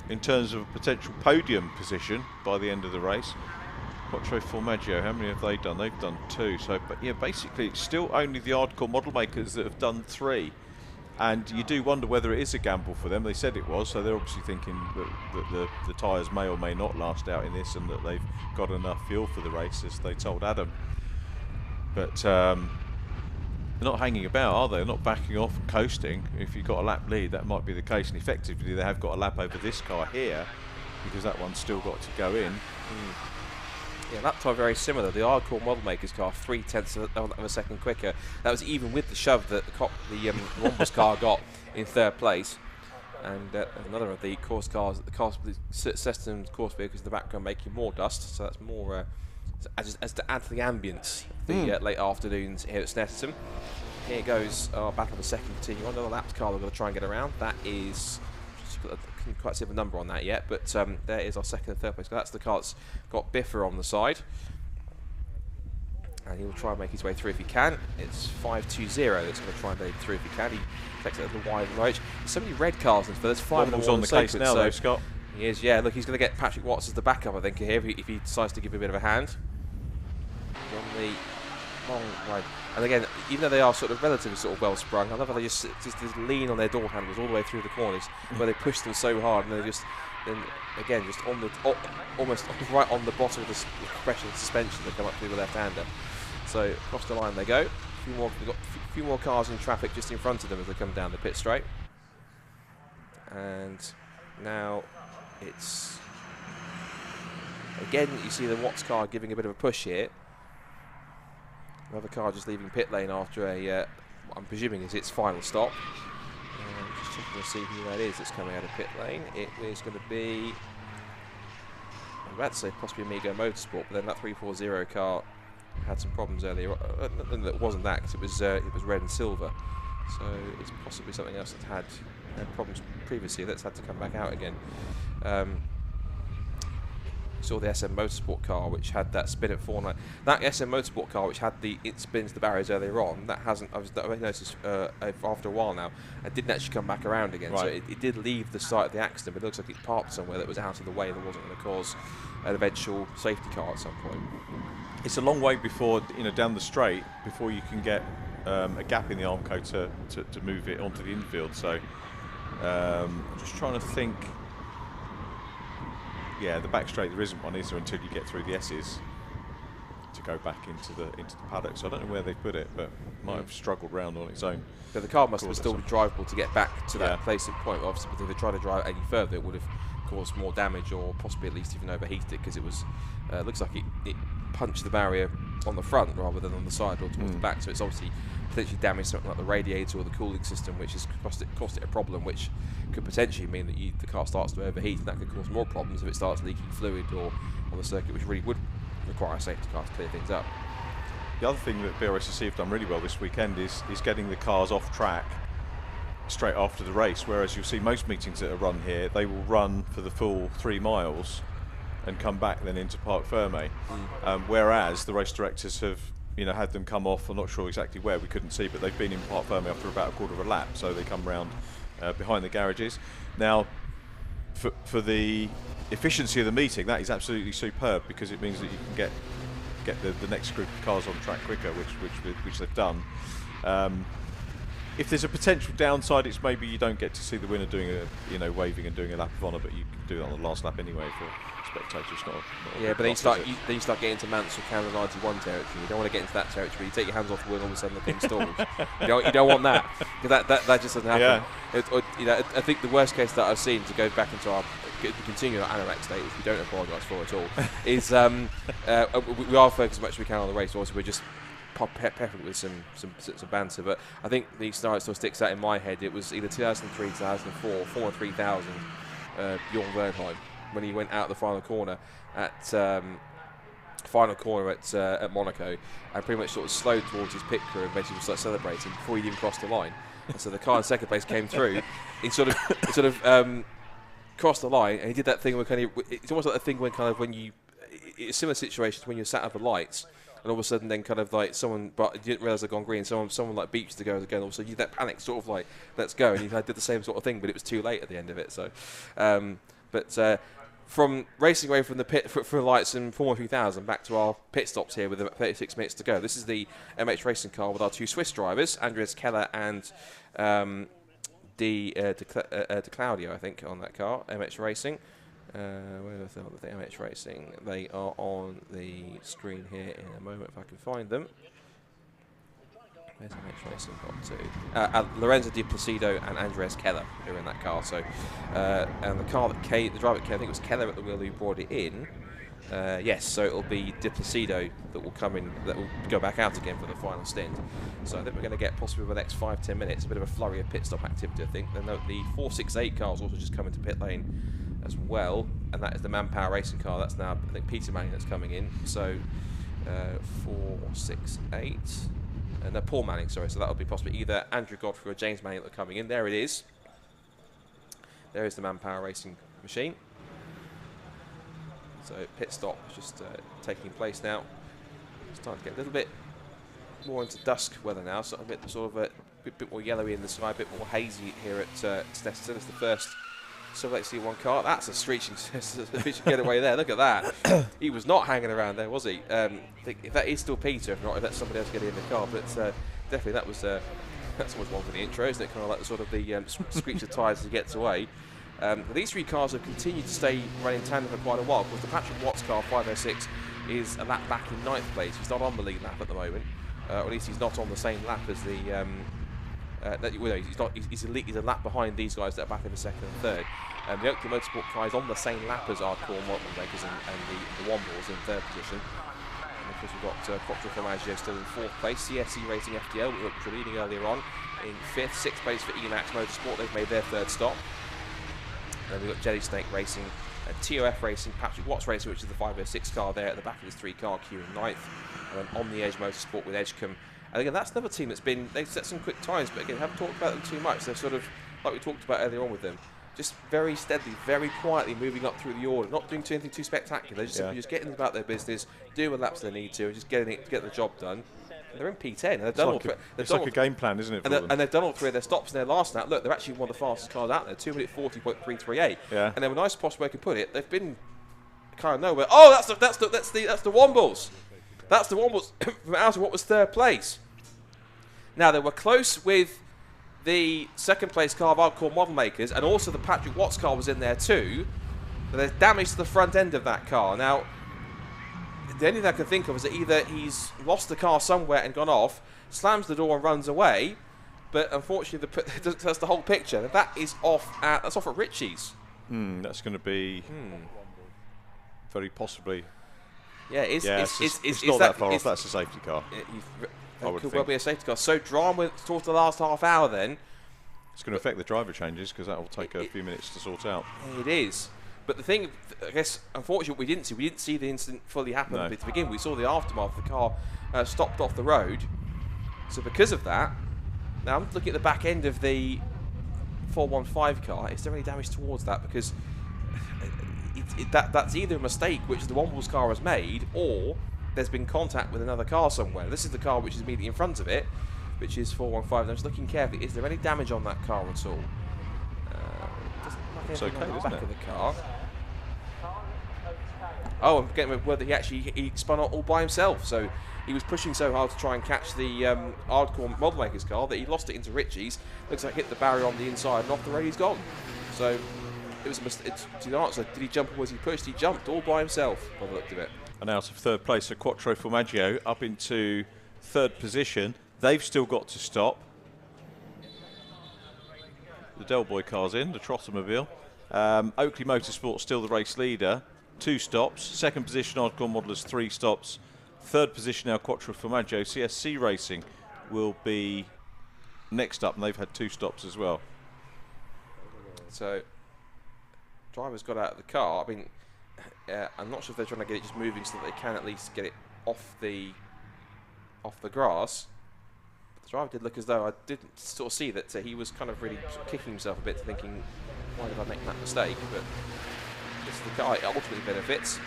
in terms of a potential podium position by the end of the race. Quattro Formaggio, how many have they done? They've done 2. So, but yeah, basically it's still only the hardcore model makers that have done 3. And you do wonder whether it is a gamble for them. They said it was, so they're obviously thinking that the tyres may or may not last out in this, and that they've got enough fuel for the race, as they told Adam. But they're not hanging about, are they? They're not backing off and coasting. If you've got a lap lead, that might be the case, and effectively they have got a lap over this car here, because that one's still got to go in. Yeah, lap time very similar. The hardcore model makers car 3/10 of a second quicker. That was even with the shove that the Wombles car got in third place. And another of the course cars, the Se7ens course vehicles in the background making more dust. So that's more as to add to the ambience the late afternoons here at Snetterton. Here goes our battle of the second continue. Another lapped car we're going to try and get around. That is couldn't quite see the number on that yet, but there is our second and third place. That's the car that's got Biffa on the side. And he will try and make his way through if he can. It's 520 that's going to try and make through if he can. He takes it a little wide right. There's so many red cars in this, but there's 5 of them on the case now, though, Scott. He is, yeah. Look, he's going to get Patrick Watts as the backup, I think, here, if he decides to give a bit of a hand. On the long right. And again, even though they are sort of relatively sort of well sprung, I love how they just lean on their door handles all the way through the corners, where they push them so hard, and they're just again just on the almost right on the bottom of the compression suspension that come up through the left-hander. So across the line they go. We've got a few more cars in traffic just in front of them as they come down the pit straight. And now it's again, you see the Watts car giving a bit of a push here. Another car just leaving pit lane after a, I'm presuming is its final stop. Just checking to see who that is that's coming out of pit lane. It is going to be, I'm about to say possibly Miglia Motorsport, but then that 340 car had some problems earlier. It wasn't that, because it was red and silver. So it's possibly something else that had problems previously that's had to come back out again. Saw the SM Motorsport car which had that spin at 4.9. That SM Motorsport car which had it spins the barriers earlier on, that hasn't, I've noticed after a while now, it didn't actually come back around again. Right. So it did leave the site of the accident, but it looks like it parked somewhere that was out of the way that wasn't going to cause an eventual safety car at some point. It's a long way before, down the straight, before you can get a gap in the Armco to move it onto the infield. So I'm just trying to think. Yeah, the back straight there isn't one, is there, until you get through the S's to go back into the paddock. So I don't know where they put it, but might have struggled round on its own. But the car must have still be drivable to get back to that placing point. Obviously, if they tried to drive any further, it would have caused more damage, or possibly at least even overheated, because it was looks like it punched the barrier on the front rather than on the side or towards the back. So it's obviously potentially damaged something like the radiator or the cooling system, which has cost it a problem, which could potentially mean that the car starts to overheat, and that could cause more problems if it starts leaking fluid or on the circuit, which really would require a safety car to clear things up. The other thing that BRSCC have done really well this weekend is getting the cars off track straight after the race, whereas you'll see most meetings that are run here, they will run for the full 3 miles and come back then into Parc Ferme, whereas the race directors have had them come off. I'm not sure exactly where, we couldn't see, but they've been in Parc Ferme after about a quarter of a lap, so they come round behind the garages. Now, for the efficiency of the meeting, that is absolutely superb, because it means that you can get the next group of cars on track quicker, which they've done. If there's a potential downside, it's maybe you don't get to see the winner doing waving and doing a lap of honour, but you can do it on the last lap anyway for spectators. Yeah, but then you start getting to Mansell Canada 91 territory. You don't want to get into that territory. You take your hands off the wheel, all of a sudden the thing stalls. You don't want that, because that just doesn't happen. Yeah. I think the worst case that I've seen, to go back into our continue our anorak state, which we don't apologise for at all, is we are focused as much as we can on the race. Also, we're just peppered with some banter, but I think the scenario still sticks out in my head. It was either 2003, 2004, former 3000 Bjorn Vernheim, when he went out the final corner at Monaco, and pretty much sort of slowed towards his pit crew and basically started celebrating before he even crossed the line. And so the car in second place came through. He sort of crossed the line, and he did that thing where it's almost like a thing when you, it's similar situations when you're sat at the lights, and all of a sudden then someone, but you didn't realise they'd gone green, someone like beeps to go again, all of a sudden you that panic sort of like, let's go, and he did the same sort of thing, but it was too late at the end of it. So from racing away from the pit for lights in Formula 3000 back to our pit stops here with about 36 minutes to go. This is the MX Racing car with our 2 Swiss drivers, Andreas Keller and De Claudio, I think, on that car. MX Racing. Where was the MX Racing? They are on the screen here in a moment if I can find them. Where's MX Racing got to? Lorenzo Di Placido and Andreas Keller who are in that car. So, and the car that the driver, I think it was Keller at the wheel who brought it in. Yes, so it'll be Di Placido that will come in, that will go back out again for the final stint. So I think we're going to get possibly the next 5-10 minutes a bit of a flurry of pit stop activity. I think. Then the 468 car's also just come into pit lane as well, and that is the Manpower Racing car. That's now, I think, Peter Manning that's coming in. So 468. No, Paul Manning, sorry. So that will be possibly either Andrew Godfrey or James Manning that are coming in. There it is. There is the Manpower Racing machine. So pit stop is just taking place now. Starting to get a little bit more into dusk weather now, so a bit more yellowy in the sky, a bit more hazy here at Snetterton. It's the first Silverlake C1 car. That's a screeching getaway there. Look at that. He was not hanging around there, was he? If that is still Peter, if not, if that's somebody else getting in the car. But definitely that was that's always one for the intro, isn't it? Kind of like the sort of the screech of tyres as he gets away. These three cars have continued to stay running tandem for quite a while. Of course, the Patrick Watts car 506 is a lap back in 9th place. He's not on the lead lap at the moment, or at least he's not on the same lap as the. He's a lap behind these guys that are back in the 2nd and 3rd. The Oakley Motorsport car is on the same lap as our core model makers and the Wombles in 3rd position. And of course, we've got Quattro Formaggio still in 4th place. CSC Racing FDL, which were leading earlier on, in 5th. 6th place for Emax Motorsport. They've made their 3rd stop. And we've got Jelly Snake Racing and TOF Racing, Patrick Watts Racing, which is the 506 car there at the back of this 3-car queue in 9th. And then On the Edge Motorsport with Edgecombe. And again, that's another team that's been, they've set some quick times, but again, haven't talked about them too much. They're sort of, like we talked about earlier on with them, just very steadily, very quietly moving up through the order, not doing anything too spectacular, just simply just getting about their business, doing the laps they need to, and just getting it to get the job done. And they're in P10. And they've done it's like a game plan, isn't it? And they've done all 3 of their stops in their last lap. Look, they're actually one of the fastest cars out there, 2:40.338. Yeah. And then, a nice possible way to put it, they've been kind of nowhere. Oh, that's the Wombles. That's the Wombles from out of what was 3rd place. Now, they were close with the 2nd place car of our core model makers, and also the Patrick Watts car was in there too. But there's damage to the front end of that car. Now, the only thing I can think of is that either he's lost the car somewhere and gone off, slams the door and runs away, but unfortunately that's the whole picture. That is that's off at Ritchie's. That's going to be very possibly. Yeah, it's not that far off. That's a safety car. It could well be a safety car. So drama towards the last half hour then. It's going to affect the driver changes because that will take a few minutes to sort out. It is. But the thing, I guess, unfortunately, we didn't see the incident fully happen to begin. We saw the aftermath. The car stopped off the road. So because of that, now I'm looking at the back end of the 415 car. Is there any damage towards that? Because that's either a mistake which the Wombles car has made, or there's been contact with another car somewhere. This is the car which is immediately in front of it, which is 415. I'm just looking carefully. Is there any damage on that car at all? It's okay, on the isn't back it? of the car. Oh, I'm getting word that he spun out all by himself. So he was pushing so hard to try and catch the hardcore model maker's car that he lost it into Ritchie's. Looks like hit the barrier on the inside and off the road he's gone. So it was a mistake. To the answer, did he jump or was he pushed? He jumped all by himself by the look of it. And out of 3rd place, so Quattro Formaggio up into 3rd position. They've still got to stop. The Del Boy car's in, the Trottermobile. Oakley Motorsport still the race leader, 2 stops. 2nd position, Hardcore Modelers, 3 stops. 3rd position now, Quattro Formaggio. CSC Racing will be next up, and they've had 2 stops as well. So, drivers got out of the car. I mean, I'm not sure if they're trying to get it just moving so that they can at least get it off the grass. The driver did look as though I didn't sort of see that he was kind of really kicking himself a bit, thinking, why did I make that mistake? But this is the guy it ultimately benefits.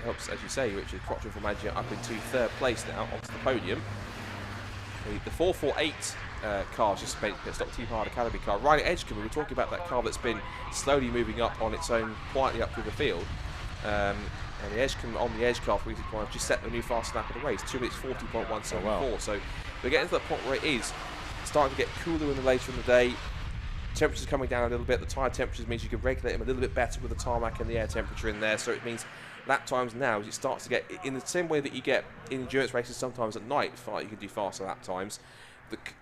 Helps, as you say, Richard, Quattro Formaggio up into 3rd place now, onto the podium. The 448 car just made pit stop, Team Hard Academy car. Ryan Edgecombe, we were talking about that car that's been slowly moving up on its own, quietly up through the field. And the Edgecombe on the edge car for Weekly just set the new fast lap of the race, 2:40.174. Oh, wow. So we're getting to that point where it is starting to get cooler in the later in the day. Temperatures coming down a little bit. The tyre temperatures means you can regulate them a little bit better with the tarmac and the air temperature in there. So it means lap times now, as it starts to get in the same way that you get in endurance races sometimes at night, you can do faster lap times.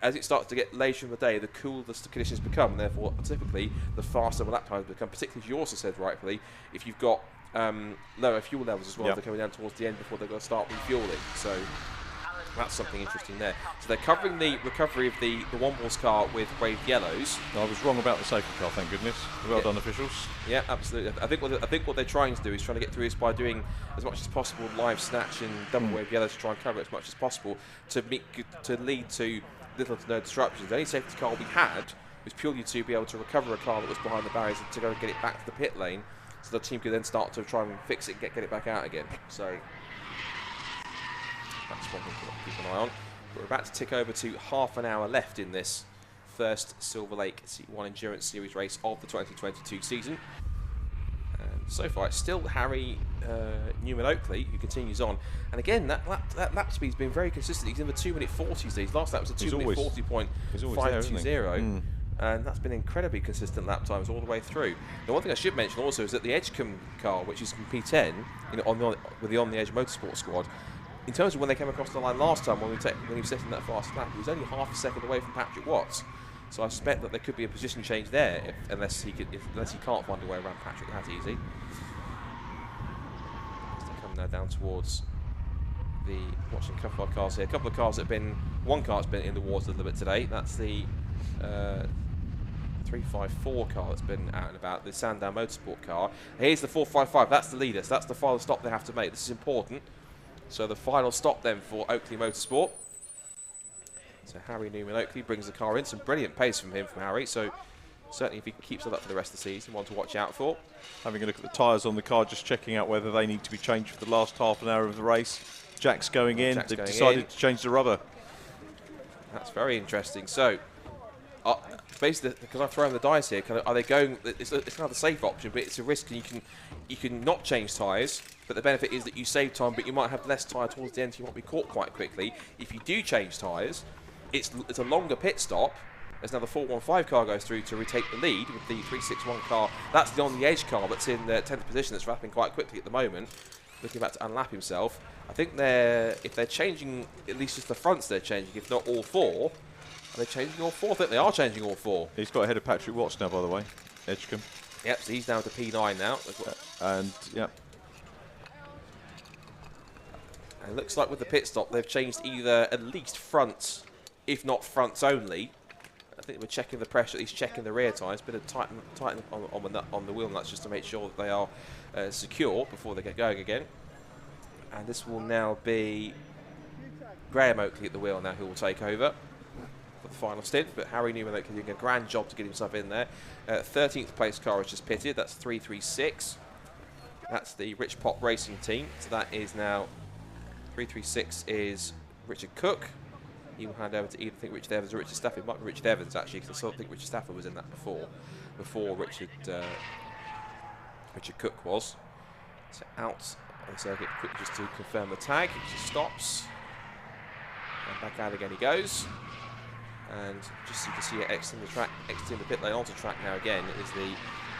As it starts to get later in the day, the cooler the conditions become, and therefore typically the faster the lap times become, particularly as you also said rightfully, if you've got lower fuel levels as well. Yep. They're coming down towards the end before they're going to start refueling. So that's something interesting there. So they're covering the recovery of the Wombles car with waved yellows. No, I was wrong about the safety car, thank goodness. Well done, officials. Yeah, absolutely. I think what they're trying to do is trying to get through this by doing as much as possible live snatch and double wave yellows to try and cover it as much as possible to lead to little to no disruptions. The only safety car we had was purely to be able to recover a car that was behind the barriers and to go and get it back to the pit lane, so the team could then start to try and fix it and get it back out again. So that's one thing to keep an eye on. But we're about to tick over to half an hour left in this first Silverlake C1 Endurance Series race of the 2022 season. And so far it's still Harry Newman Oakley who continues on. And again, that lap speed's been very consistent. He's in the 2 minute 40s. His last lap was a 2 minute 40.520. And that's been incredibly consistent lap times all the way through. The one thing I should mention also is that the Edgecombe car, which is from P10, with the On The Edge Motorsport squad, in terms of when they came across the line last time, when he was setting that fast lap, he was only half a second away from Patrick Watts. So I suspect that there could be a position change there, unless he can't find a way around Patrick that easy. As they come now down towards watching a couple of cars here. A couple of cars that have been, one car's been in the water a little bit today. That's the 354 car that's been out and about, the Sandown Motorsport car. Here's the 455, that's the leader, so that's the final stop they have to make. This is important. So the final stop then for Oakley Motorsport. So Harry Newman Oakley brings the car in. Some brilliant pace from Harry. So certainly if he keeps that up for the rest of the season, one to watch out for. Having a look at the tyres on the car, just checking out whether they need to be changed for the last half an hour of the race. Jack's going in. They've decided to change the rubber. That's very interesting. So basically, because I've thrown the dice here, are they going? It's another safe option, but it's a risk, and you can not change tyres. But the benefit is that you save time, but you might have less tyre towards the end, so you won't be caught quite quickly. If you do change tyres, it's a longer pit stop. As now the 415 car goes through to retake the lead with the 361 car. That's the On The Edge car that's in the 10th position, that's wrapping quite quickly at the moment, looking about to unlap himself. I think if they're changing, at least just the fronts they're changing, if not all four. Are they changing all four? I think they are changing all four. He's got ahead of Patrick Watts now, by the way, Edgecombe. Yep, so he's down to P9 now. And, yep. And it looks like with the pit stop, they've changed either at least fronts, if not fronts only. I think we're checking the pressure, at least checking the rear tyres, bit of tighten on the wheel nuts just to make sure that they are secure before they get going again. And this will now be Graham Oakley at the wheel now, who will take over for the final stint. But Harry Newman Oakley doing a grand job to get himself in there. 13th place car has just pitted. That's 336. That's the Rich Pop Racing team. So that is now 336 is Richard Cook. He will hand over to either think Richard Evans or Richard Stafford. It might be Richard Evans actually, because I still think Richard Stafford was in that before Richard Cook was. So out on the circuit quickly just to confirm the tag. He just stops. And back out again he goes. And just so you can see it exiting the track, exiting the pit lane onto track now again is the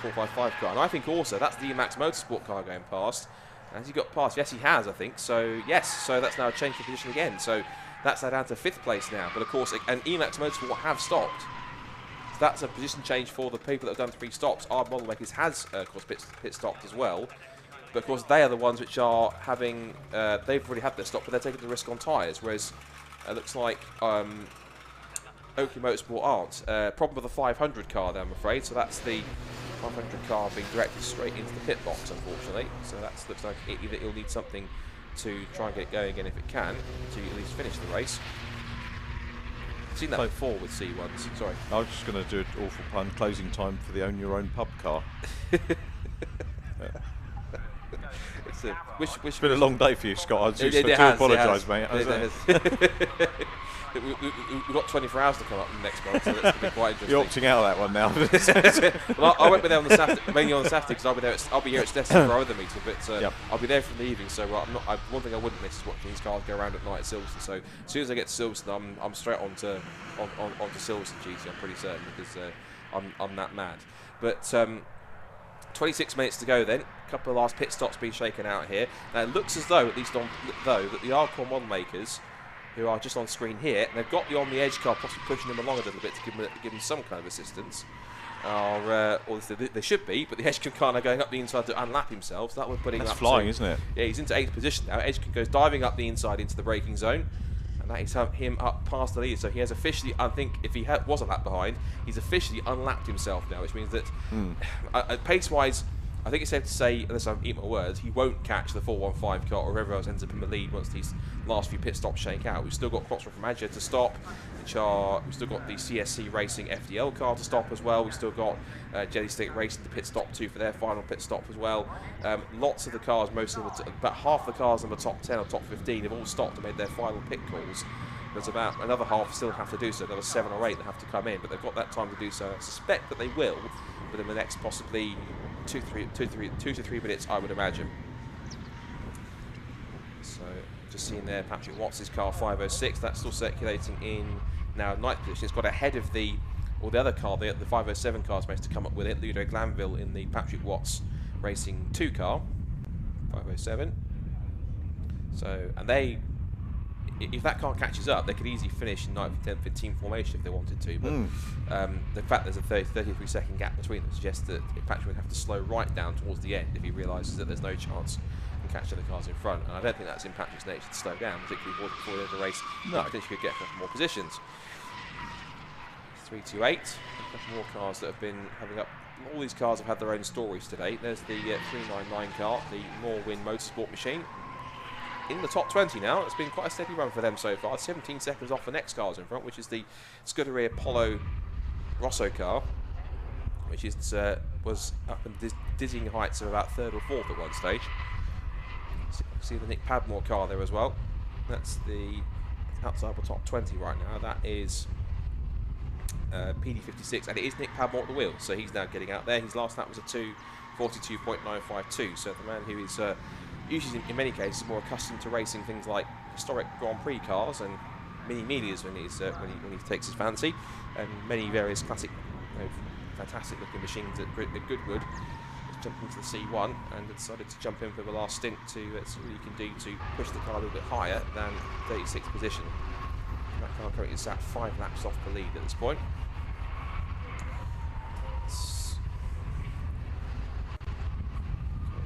455 car. And I think also that's the Emax Motorsport car going past. Has he got past? Yes, he has, I think. So, yes, so that's now a change of position again. So that's now down to 5th place now. But, of course, and Emax Motorsport have stopped. So that's a position change for the people that have done 3 stops. Our model makers has, of course, pit stopped as well. But, of course, they are the ones which are having, they've already had their stop, but they're taking the risk on tyres. Whereas it looks like Oakley Motorsport aren't. Problem with the 500 car, then, I'm afraid. So that's the 500 car being directed straight into the pit box, unfortunately. So that looks like it'll need something to try and get going again if it can, to at least finish the race. I've seen that before with C1s. Sorry. I was just going to do an awful pun. Closing time for the Own Your Own pub car. It's been a long day for you, Scott. I do apologise, mate. We've got 24 hours to come up next month, so that's going to be quite interesting. You're opting out of that one now. Well, I won't be there on the Saturday, mainly on the Saturday, because I'll be here at Snetterton for our other meeting, but I'll be there from the evening, so one thing I wouldn't miss is watching these cars go around at night at Silverstone. So as soon as I get to Silverstone, I'm straight onto Silverstone GT, I'm pretty certain, because I'm that mad. But 26 minutes to go then. A couple of last pit stops being shaken out here. Now it looks as though, at least that the hardcore model makers, who are just on screen here, and they've got the On The Edge car possibly pushing them along a little bit to give them some kind of assistance. Or they should be, but the Edgecombe car now going up the inside to unlap himself. So that we're putting That's up flying, to, isn't it? Yeah, he's into 8th position now. Edgecombe goes diving up the inside into the braking zone. And that is him up past the lead. So he has officially, I think, if he was a lap behind, he's officially unlapped himself now, which means that pace-wise, I think it's safe to say, unless I eat my words, he won't catch the 415 car or whoever else ends up in the lead once these last few pit stops shake out. We've still got Crossroad from Miglia to stop, we've still got the CSC Racing FDL car to stop as well. We've still got Jelly Stick Racing to pit stop too for their final pit stop as well. Lots of the cars, about half the cars in the top 10 or top 15 have all stopped and made their final pit calls. There's about another half still have to do so, another 7 or 8 that have to come in, but they've got that time to do so. I suspect that they will within the next possibly 2 to 3 minutes, I would imagine. So, just seeing there, Patrick Watts' car 506, that's still circulating in now 9th position. It's got ahead of the other car, the 507 car's managed to come up with it, Ludo Glanville in the Patrick Watts Racing 2 car, 507. So, and they, if that car catches up, they could easily finish in 9th, 10th, 15th formation if they wanted to. But the fact there's a 33-second gap between them suggests that Patrick would have to slow right down towards the end if he realises that there's no chance in catching the cars in front. And I don't think that's in Patrick's nature to slow down, particularly before the end of the race. No. Potentially could get a couple more positions. 328. A couple more cars that have been having up. All these cars have had their own stories today. There's the 399 car, the Norwin Motorsport machine. In the top 20 now. It's been quite a steady run for them so far. 17 seconds off the next cars in front, which is the Scuderia Polo Rosso car, which is was up in dizzying heights of about 3rd or 4th at one stage. See the Nick Padmore car there as well. That's the outside the top 20 right now. That is PD56, and it is Nick Padmore at the wheel, so he's now getting out there. His last lap was a 2:42.952, so the man who is usually in many cases more accustomed to racing things like historic Grand Prix cars and mini Miglias when he takes his fancy, and many various classic, fantastic looking machines at Goodwood. He's jumped into the C1 and decided to jump in for the last stint to see what he can do to push the car a little bit higher than 36th position. That car currently is at 5 laps off the lead at this point.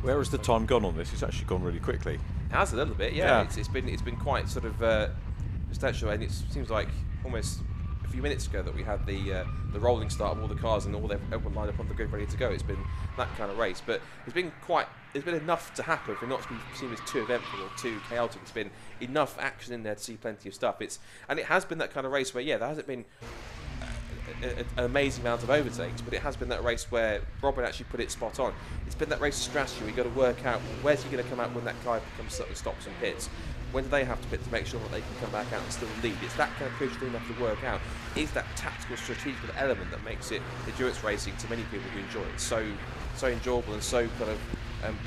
Where has the time gone on this? It's actually gone really quickly. It has a little bit, yeah. It's been quite sort of substantial, and it seems like almost a few minutes ago that we had the rolling start of all the cars and everyone lined up on the grid ready to go. It's been that kind of race, but it's been enough to happen for it not to be seen as too eventful or too chaotic. It's been enough action in there to see plenty of stuff. And it has been that kind of race where there hasn't been an amazing amount of overtakes, but it has been that race where Robin actually put it spot on. It's been that race of strategy. We've got to work out where's he going to come out when that car comes up and stops and pits. When do they have to pit to make sure that they can come back out and still lead? It's that kind of crucial thing you have to work out. Is that tactical, strategical element that makes it endurance racing to many people who enjoy it so enjoyable and so kind of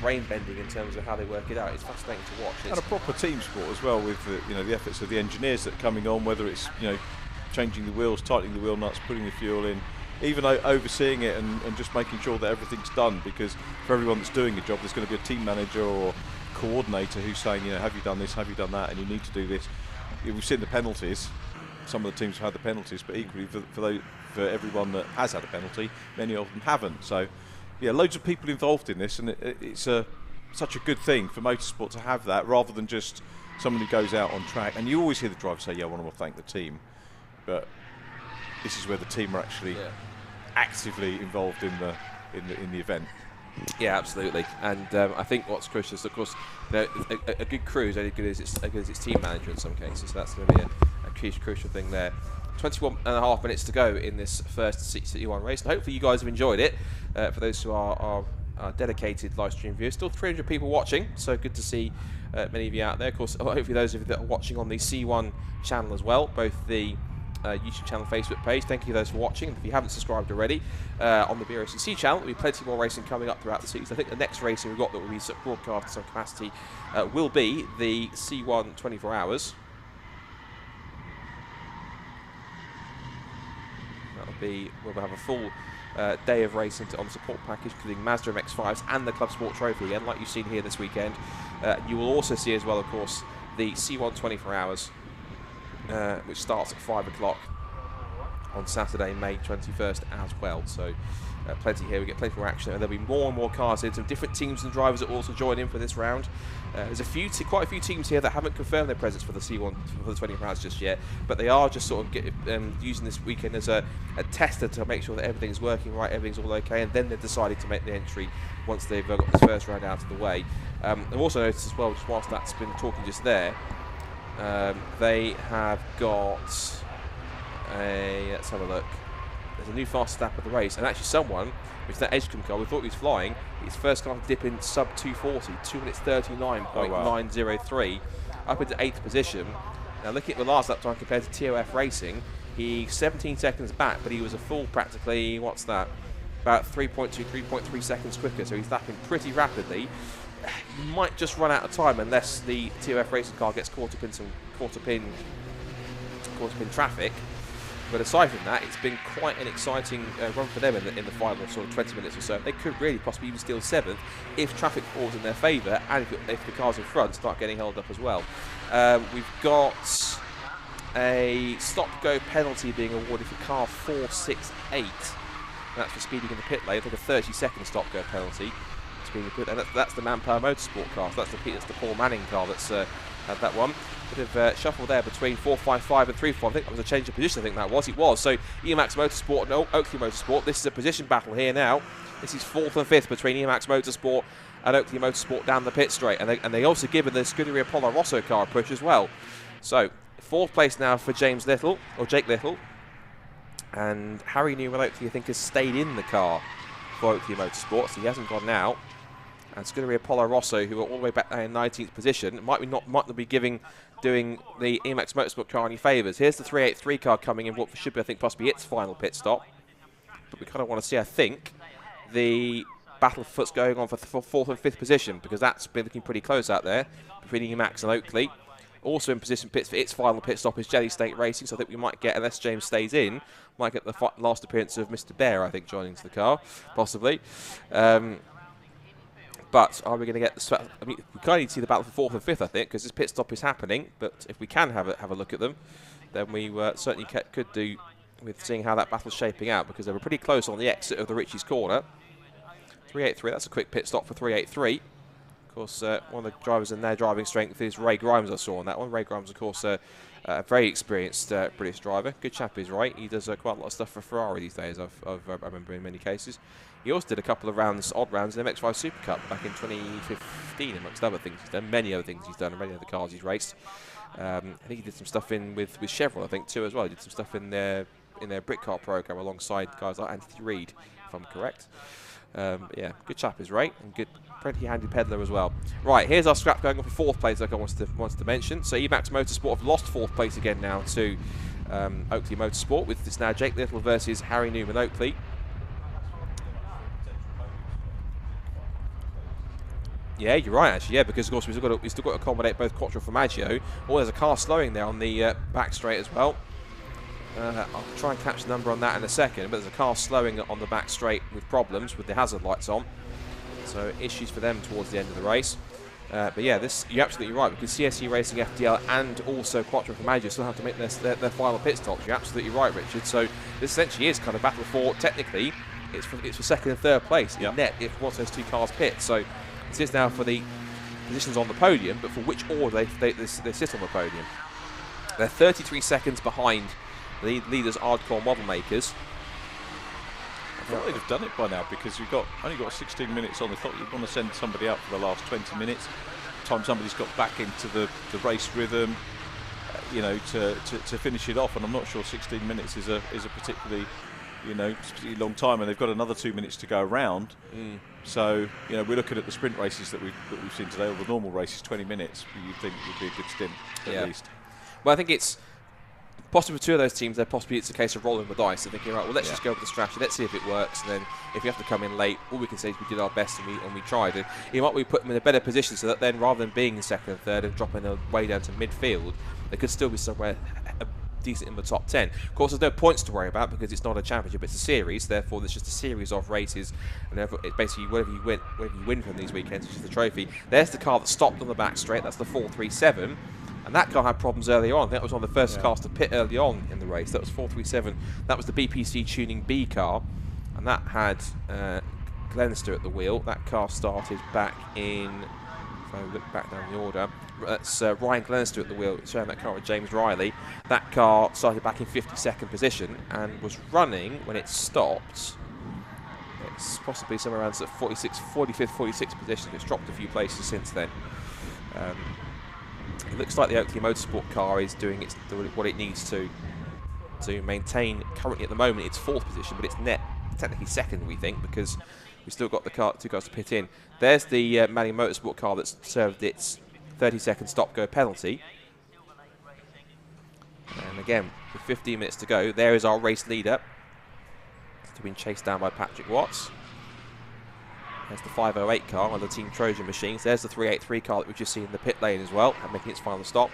brain bending in terms of how they work it out. It's fascinating to watch. And a proper team sport as well, with the efforts of the engineers that are coming on, whether it's changing the wheels, tightening the wheel nuts, putting the fuel in, even overseeing it and just making sure that everything's done, because for everyone that's doing a job there's going to be a team manager or coordinator who's saying, have you done this, have you done that, and you need to do this. We've seen the penalties. Some of the teams have had the penalties, but equally for everyone that has had a penalty, many of them haven't. So loads of people involved in this, and it's such a good thing for motorsport to have that, rather than just someone who goes out on track. And you always hear the driver say, I want to thank the team. But this is where the team are actually actively involved in the event. Yeah, absolutely. And I think what's crucial is, of course, a good crew is only good as its team manager in some cases. So that's going to be a crucial thing there. 21.5 minutes to go in this first C1 race, and hopefully you guys have enjoyed it. For those who are dedicated live stream viewers, still 300 people watching, so good to see many of you out there. Of course, hopefully those of you that are watching on the C1 channel as well, both the YouTube channel, Facebook page. Thank you those for watching. And if you haven't subscribed already, on the BRSCC channel, there'll be plenty more racing coming up throughout the season. I think the next racing we've got that will be broadcast in some capacity will be the C1 24 Hours. We'll have a full day of racing on the support package, including Mazda MX-5s and the Club Sport Trophy again, like you've seen here this weekend. You will also see as well, of course, the C1 24 Hours, which starts at 5 o'clock on Saturday, May 21st as well. So plenty here. We get plenty more action, and there'll be more and more cars in. Some different teams and drivers that also join in for this round. There's quite a few teams here that haven't confirmed their presence for the C1 for the 24 hours just yet, but they are just sort of using this weekend as a tester to make sure that everything's working right, everything's all okay, and then they're deciding to make the entry once they've got this first round out of the way. I've also noticed as well, just whilst that's been talking just there, they have got let's have a look. There's a new fast lap of the race, and actually someone, which is that Edgecombe car, we thought he was flying, his first car to dip in sub 240, 2 minutes 39.903, up into 8th position. Now looking at the last lap time compared to TOF Racing, he's 17 seconds back, but he was a full practically, what's that, about 3.2, 3.3 seconds quicker, so he's lapping pretty rapidly. He might just run out of time unless the TOF Racing car gets caught up in traffic. But aside from that, it's been quite an exciting run for them in the final sort of 20 minutes or so. They could really possibly even steal 7th if traffic falls in their favour, and if the cars in front start getting held up as well. We've got a stop-go penalty being awarded for car 468. That's for speeding in the pit lane. I think a 30-second stop-go penalty. And that's the Manpower Motorsport car. So that's the Paul Manning car that's had that one. Bit of shuffle there between 455 and 345. I think that was a change of position. I think that was. It was. So EMAX Motorsport and Oakley Motorsport. This is a position battle here now. This is 4th and 5th between EMAX Motorsport and Oakley Motorsport down the pit straight. And they also given the Scuderia Polo Rosso car a push as well. So 4th place now for Jake Little. And Harry Newman Oakley, I think, has stayed in the car for Oakley Motorsport, so he hasn't gone out. And Scuderia Polo Rosso, who are all the way back there in 19th position, might not be doing the EMAX Motorsport car any favours. Here's the 383 car coming in, what should be, I think, possibly its final pit stop. But we kind of want to see, I think, the battle for foot's going on for 4th and 5th position, because that's been looking pretty close out there between EMAX and Oakley. Also in position pits for its final pit stop is Jelly State Racing, so I think we might get, unless James stays in, might get the last appearance of Mr. Bear, I think, joining to the car, possibly. But are we going to get the... I mean, we kind of need to see the battle for 4th and 5th, I think, because this pit stop is happening. But if we can have a look at them, then we certainly could do with seeing how that battle's shaping out, because they were pretty close on the exit of the Ritchie's corner. 383, that's a quick pit stop for 383. Of course, one of the drivers in their driving strength is Ray Grimes, I saw on that one. Ray Grimes, of course, a very experienced British driver. Good chap, he's right. He does quite a lot of stuff for Ferrari these days, I remember in many cases. He also did a couple of odd rounds in the MX-5 SuperCup back in 2015, amongst other things he's done. Many other things he's done, and many other cars he's raced. I think he did some stuff with Chevrolet, I think, too, as well. He did some stuff in their Brit car program alongside guys like Anthony Reid, if I'm correct. Yeah, good chap is Ray, and good, pretty handy peddler as well. Right, here's our scrap going on for 4th place, like I wanted to mention. So EMAX Motorsport have lost 4th place again now to Oakley Motorsport, with this now Jake Little versus Harry Newman Oakley. Yeah, you're right, actually. Yeah, because of course we've still got to accommodate both Quattro Formaggio. Oh, there's a car slowing there on the back straight as well. I'll try and catch the number on that in a second, but there's a car slowing on the back straight with problems with the hazard lights on. So issues for them towards the end of the race. But yeah, you're absolutely right, because CSE Racing, FDL, and also Quattro Formaggio still have to make their final pit stops. You're absolutely right, Richard. So this essentially is kind of battle for, technically, it's for 2nd and 3rd place in net if once those two cars pit. So this is now for the positions on the podium, but for which order they sit on the podium. They're 33 seconds behind the leaders, Hardcore Model Makers. I thought they'd have done it by now, because you've only got 16 minutes on the clock. You want to send somebody out for the last 20 minutes. Time somebody's got back into the race rhythm, you know, to finish it off. And I'm not sure 16 minutes is a particularly, you know, particularly long time. And they've got another 2 minutes to go around. So, you know, we're looking at the sprint races that we've seen today, or the normal races, 20 minutes. You'd think it would be a good stint at least. Well, I think it's possibly for two of those teams, possibly it's a case of rolling the dice and thinking, right, well, let's just go with the strategy, let's see if it works, and then if we have to come in late, all we can say is we did our best and we tried. And you might put them in a better position, so that then rather than being in 2nd and 3rd and dropping their way down to midfield, they could still be somewhere decent in the top 10. Of course, there's no points to worry about, because it's not a championship, it's a series. Therefore, there's just a series of races, and it's basically whatever you win from these weekends, which is the trophy. There's the car that stopped on the back straight. That's the 437. And that car had problems earlier on. I think that was one of the first cars to pit early on in the race. That was 437. That was the BPC Tuning B car. and that had Glenister at the wheel. That car started back in, if I look back down the order, that's Ryan Glenister at the wheel, showing that car with James Riley. That car started back in 52nd position and was running when it stopped. It's possibly somewhere around 45th, 46th position. It's dropped a few places since then. It looks like the Oakley Motorsport car is doing what it needs to maintain. Currently at the moment it's 4th position, but it's technically 2nd, we think, because we've still got the two cars to pit in. There's the Miglia Motorsport car that's served its 30-second stop-go penalty. And again, with 15 minutes to go, there is our race leader. It's been chased down by Patrick Watts. There's the 508 car on the Team Trojan machines. There's the 383 car that we've just seen in the pit lane as well, making its final stop.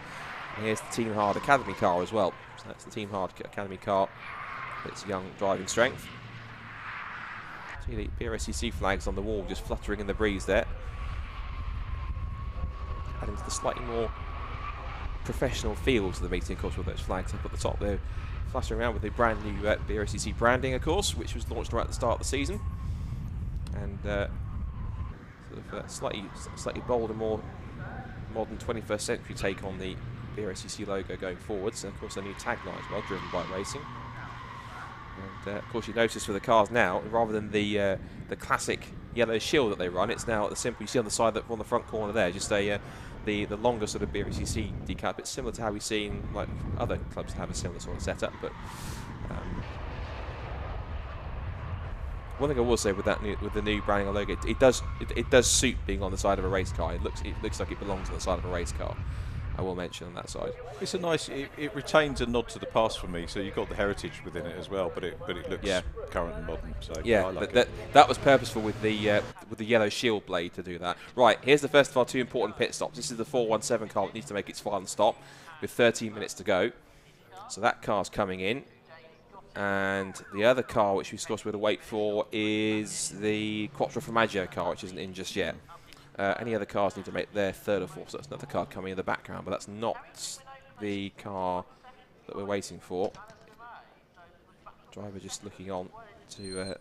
And here's the Team Hard Academy car as well. So that's the Team Hard Academy car. It's young driving strength. See the BRSCC flags on the wall just fluttering in the breeze there. Adding to the slightly more professional feel to the meeting, of course, with those flags up at the top there, fluttering around with the brand new BRSCC branding, of course, which was launched right at the start of the season. And slightly bolder, more modern 21st century take on the BRSCC logo going forwards. And of course, a new tagline as well, driven by racing. And of course, you notice for the cars now, rather than the classic yellow shield that they run, it's now the simple you see on the side on the front corner there, just the longer sort of BRSCC decal. It's similar to how we've seen like other clubs have a similar sort of setup, but. One thing I will say with the new branding logo, it does suit being on the side of a race car. It looks like it belongs on the side of a race car. I will mention on that side. It's a nice. It retains a nod to the past for me. So you've got the heritage within it as well, but it looks current and modern. So yeah, I like that was purposeful with the yellow shield blade to do that. Right, here's the first of our 2 important pit stops. This is the 417 car that needs to make its final stop with 13 minutes to go. So that car's coming in. And the other car, which we, of course, we're to wait for, is the Quattro Formaggio car, which isn't in just yet. Any other cars need to make their 3rd or 4th, so that's another car coming in the background, but that's not the car that we're waiting for. Driver just looking on to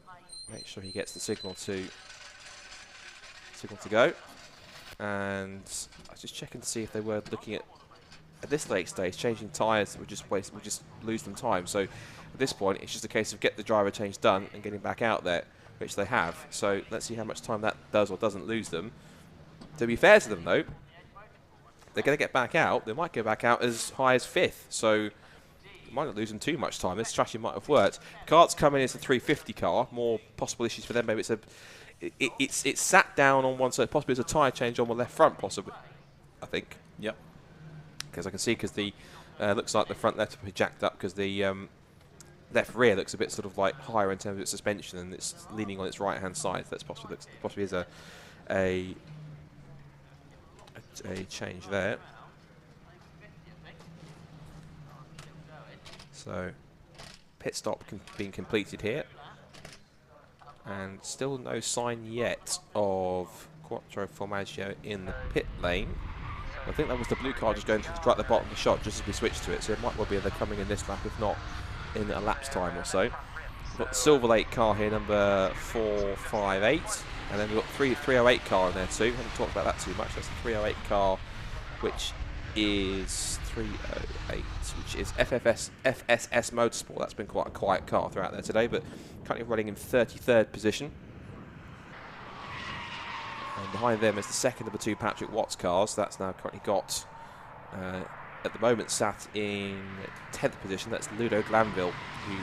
make sure he gets the signal to go. And I was just checking to see if they were looking at this late stage, changing tyres would just lose them time. So at this point, it's just a case of get the driver change done and getting back out there, which they have. So let's see how much time that does or doesn't lose them. To be fair to them, though, they're going to get back out. They might go back out as high as 5th, so it might not lose them too much time. This strategy might have worked. Cart's coming in as a 350 car. More possible issues for them. Maybe it's sat down on one side. Possibly it's a tyre change on the left front, possibly. I think. Yep. Because I can see because the looks like the front left is jacked up because the left rear looks a bit sort of like higher in terms of its suspension and it's leaning on its right hand side. That's possibly is a change there. So pit stop being completed here, and still no sign yet of Quattro Formaggio in the pit lane. I think that was the blue car just going right at the bottom of the shot just as we switched to it, so it might well be they're coming in this lap, if not in a lap's time or so. We've got the Silverlake car here, number 458, and then we've got 308 car in there too. We haven't talked about that too much. That's the 308 car, which is 308, which is FSS Motorsport. That's been quite a quiet car throughout there today, but currently running in 33rd position. And behind them is the second of the 2 Patrick Watts cars. That's now currently got, at the moment, sat in 10th position. That's Ludo Glanville, who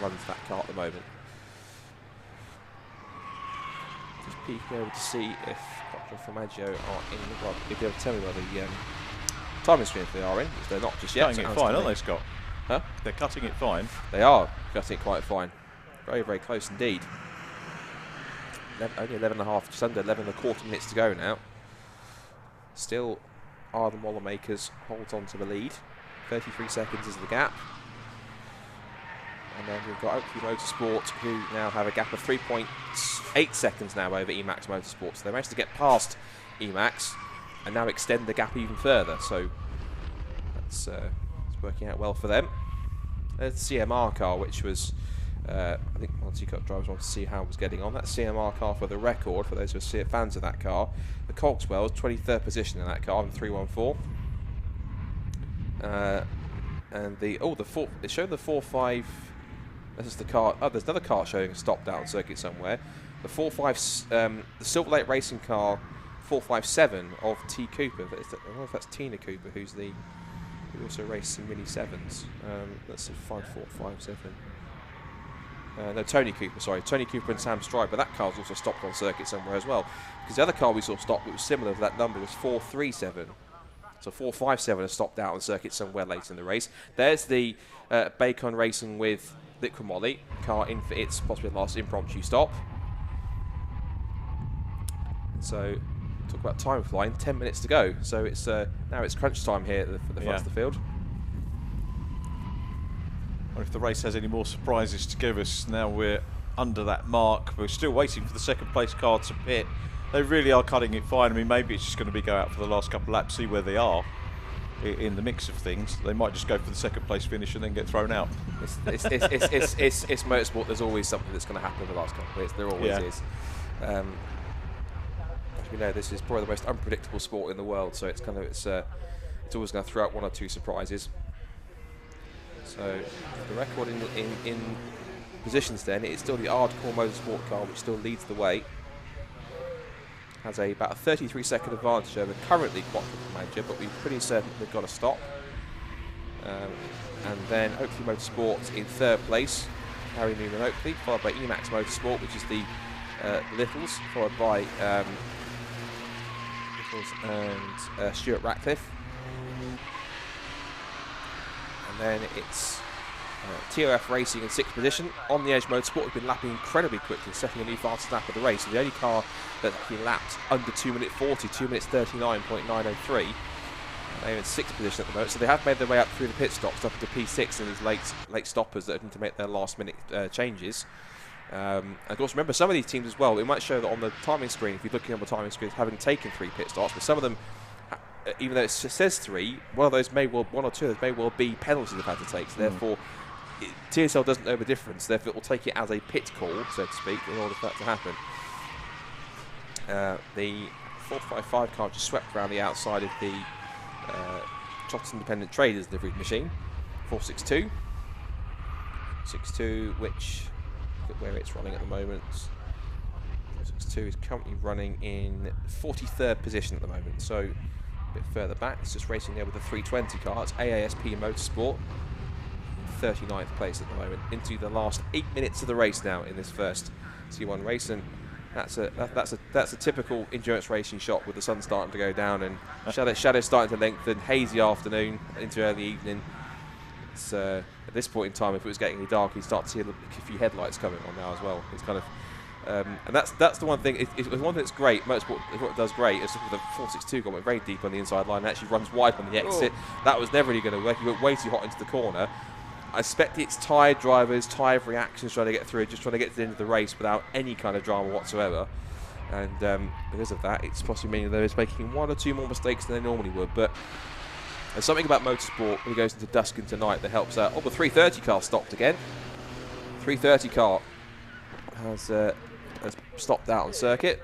runs that car at the moment. Just peeking over to see if Quattro Formaggio are in the run. If they'll tell me whether the timing screen if they are in, if they're not just yet. Cutting it fine, aren't they, Scott? Huh? They're cutting it fine. They are cutting it quite fine. Very, very close indeed. Only 11.5, just under 11.25 minutes to go now. Still are the Moller makers hold on to the lead. 33 seconds is the gap. And then we've got Oakley Motorsport, who now have a gap of 3.8 seconds now over Emax Motorsport. So they managed to get past Emax and now extend the gap even further. So that's it's working out well for them. There's the CMR car, which was, I think, one Multi-Cup drivers want to see how it was getting on. That CMR car for the record, for those who are fans of that car. The Cogswell's 23rd position in that car in 314. And the four, it showed the 4.5. This is the car. Oh, there's another car showing a stop down circuit somewhere. The 4.5, the Silverlake racing car 457 of T Cooper. I don't know if that's Tina Cooper, who also raced some Mini Se7ens. Let's see, 5457. No, Tony Cooper, sorry. Tony Cooper and Sam Striper. That car's also stopped on circuit somewhere as well. Because the other car we saw stopped, which was similar to that number, was 437. So 457 has stopped out on circuit somewhere late in the race. There's the Bacon Racing with Liquid Molly car in for its possibly last impromptu stop. So talk about time flying, 10 minutes to go. So it's now it's crunch time here for the front of the field. Or if the race has any more surprises to give us. Now we're under that mark. We're still waiting for the second place car to pit. They really are cutting it fine. I mean, maybe it's just going to be go out for the last couple of laps, see where they are in the mix of things. They might just go for the second place finish and then get thrown out. It's motorsport. There's always something that's going to happen in the last couple of weeks. There always is. As we know, this is probably the most unpredictable sport in the world. So it's always going to throw out one or two surprises. So the record in positions then, it's still the Hardcore Motorsport car which still leads the way. Has about a 33-second advantage over currently quadruple manager, but we're pretty certain they've got to stop. And then Oakley Motorsport in third place, Harry Newman Oakley, followed by Emax Motorsport, which is the Littles, followed by Littles and Stuart Ratcliffe. And then it's TOF Racing in sixth position. On the Edge Motorsport has been lapping incredibly quickly, setting a new fastest lap of the race. And the only car that actually lapped under 2 minute 40, 2 minutes 39.903. They're in sixth position at the moment, so they have made their way up through the pit stops, up into P6 and these late stoppers that need to make their last minute changes. And of course, remember some of these teams as well. It might show that on the timing screen, if you're looking on the timing screen, having taken 3 pit stops, but some of them, even though it says 3, one or two of those may well be penalties they've had to take. So therefore, TSL doesn't know the difference. Therefore, it will take it as a pit call, so to speak, in order for that to happen. The 455 car just swept around the outside of the Chotts Independent Traders livery machine. 462. 62, which, look at where it's running at the moment. 462 is currently running in 43rd position at the moment, so a bit further back. It's just racing there with the 320 car. It's AASP Motorsport. 39th place at the moment, into the last 8 minutes of the race now in this first C1 race, and that's a typical endurance racing shot with the sun starting to go down and shadows starting to lengthen, hazy afternoon into early evening. It's at this point in time, if it was getting any dark, you'd start to see a few headlights coming on now as well. It's kind of and that's the one thing. It's one thing that's great. Motorsport is what it does great. It's the 462 went very deep on the inside line and actually runs wide on the exit. That was never really going to work. He went way too hot into the corner. I expect it's tired drivers, tired reactions trying to get through, just trying to get to the end of the race without any kind of drama whatsoever. And because of that, it's possibly meaning they're making 1 or 2 more mistakes than they normally would. But there's something about motorsport when it goes into dusk into night that helps out. Oh, the 330 car stopped again. 330 car has stopped out on circuit.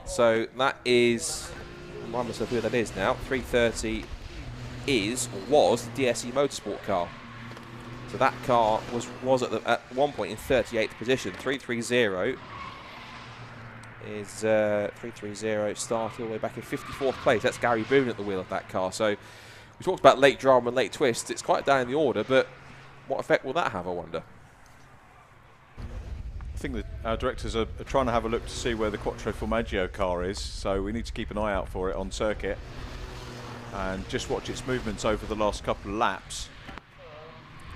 So that is, remind myself who that is now. 330 was the DSE Motorsport car. So that car was at one point in 38th position. 330 is 330 started all the way back in 54th place. That's Gary Boone at the wheel of that car. So we talked about late drama and late twists. It's quite down in the order, but what effect will that have, I wonder? I think that our directors are trying to have a look to see where the Quattro Formaggio car is, so we need to keep an eye out for it on circuit and just watch its movements over the last couple of laps,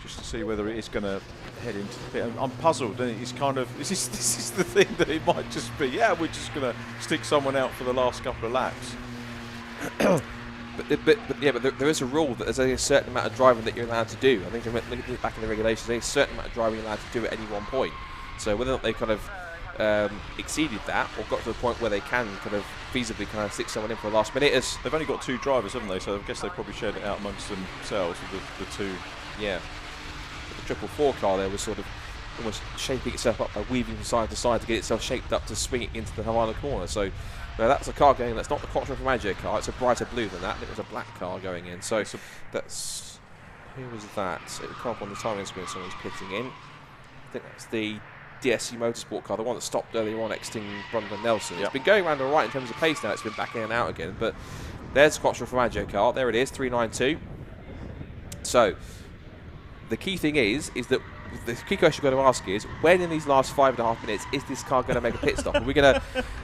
just to see whether it is going to head into the pit. I'm puzzled, and it's kind of this is the thing that it might just be. Yeah, we're just going to stick someone out for the last couple of laps. but there is a rule that there's only a certain amount of driving that you're allowed to do. I think looking back in the regulations, there's a certain amount of driving you're allowed to do at any one point. So whether or not they kind of exceeded that or got to the point where they can kind of feasibly kind of stick someone in for the last minute. They've only got 2 drivers, haven't they? So I guess they probably shared it out amongst themselves with the 2. Yeah. The 444 car there was sort of almost shaping itself up by weaving from side to side to get itself shaped up to swing it into the final corner. So that's a car going in. That's not the Quattro Formaggio car. It's a brighter blue than that. It was a black car going in. So that's, who was that? It would come up on the timing screen. Someone's pitting in. I think that's the DSC Motorsport car, the one that stopped earlier on, exiting Brundle Nelson. It's been going around all right in terms of pace now. It's been back in and out again. But there's the Quattro Formaggio car. There it is, 392. So the key thing is that the key question you've got to ask is, when in these last 5.5 minutes is this car going to make a pit stop? Is it going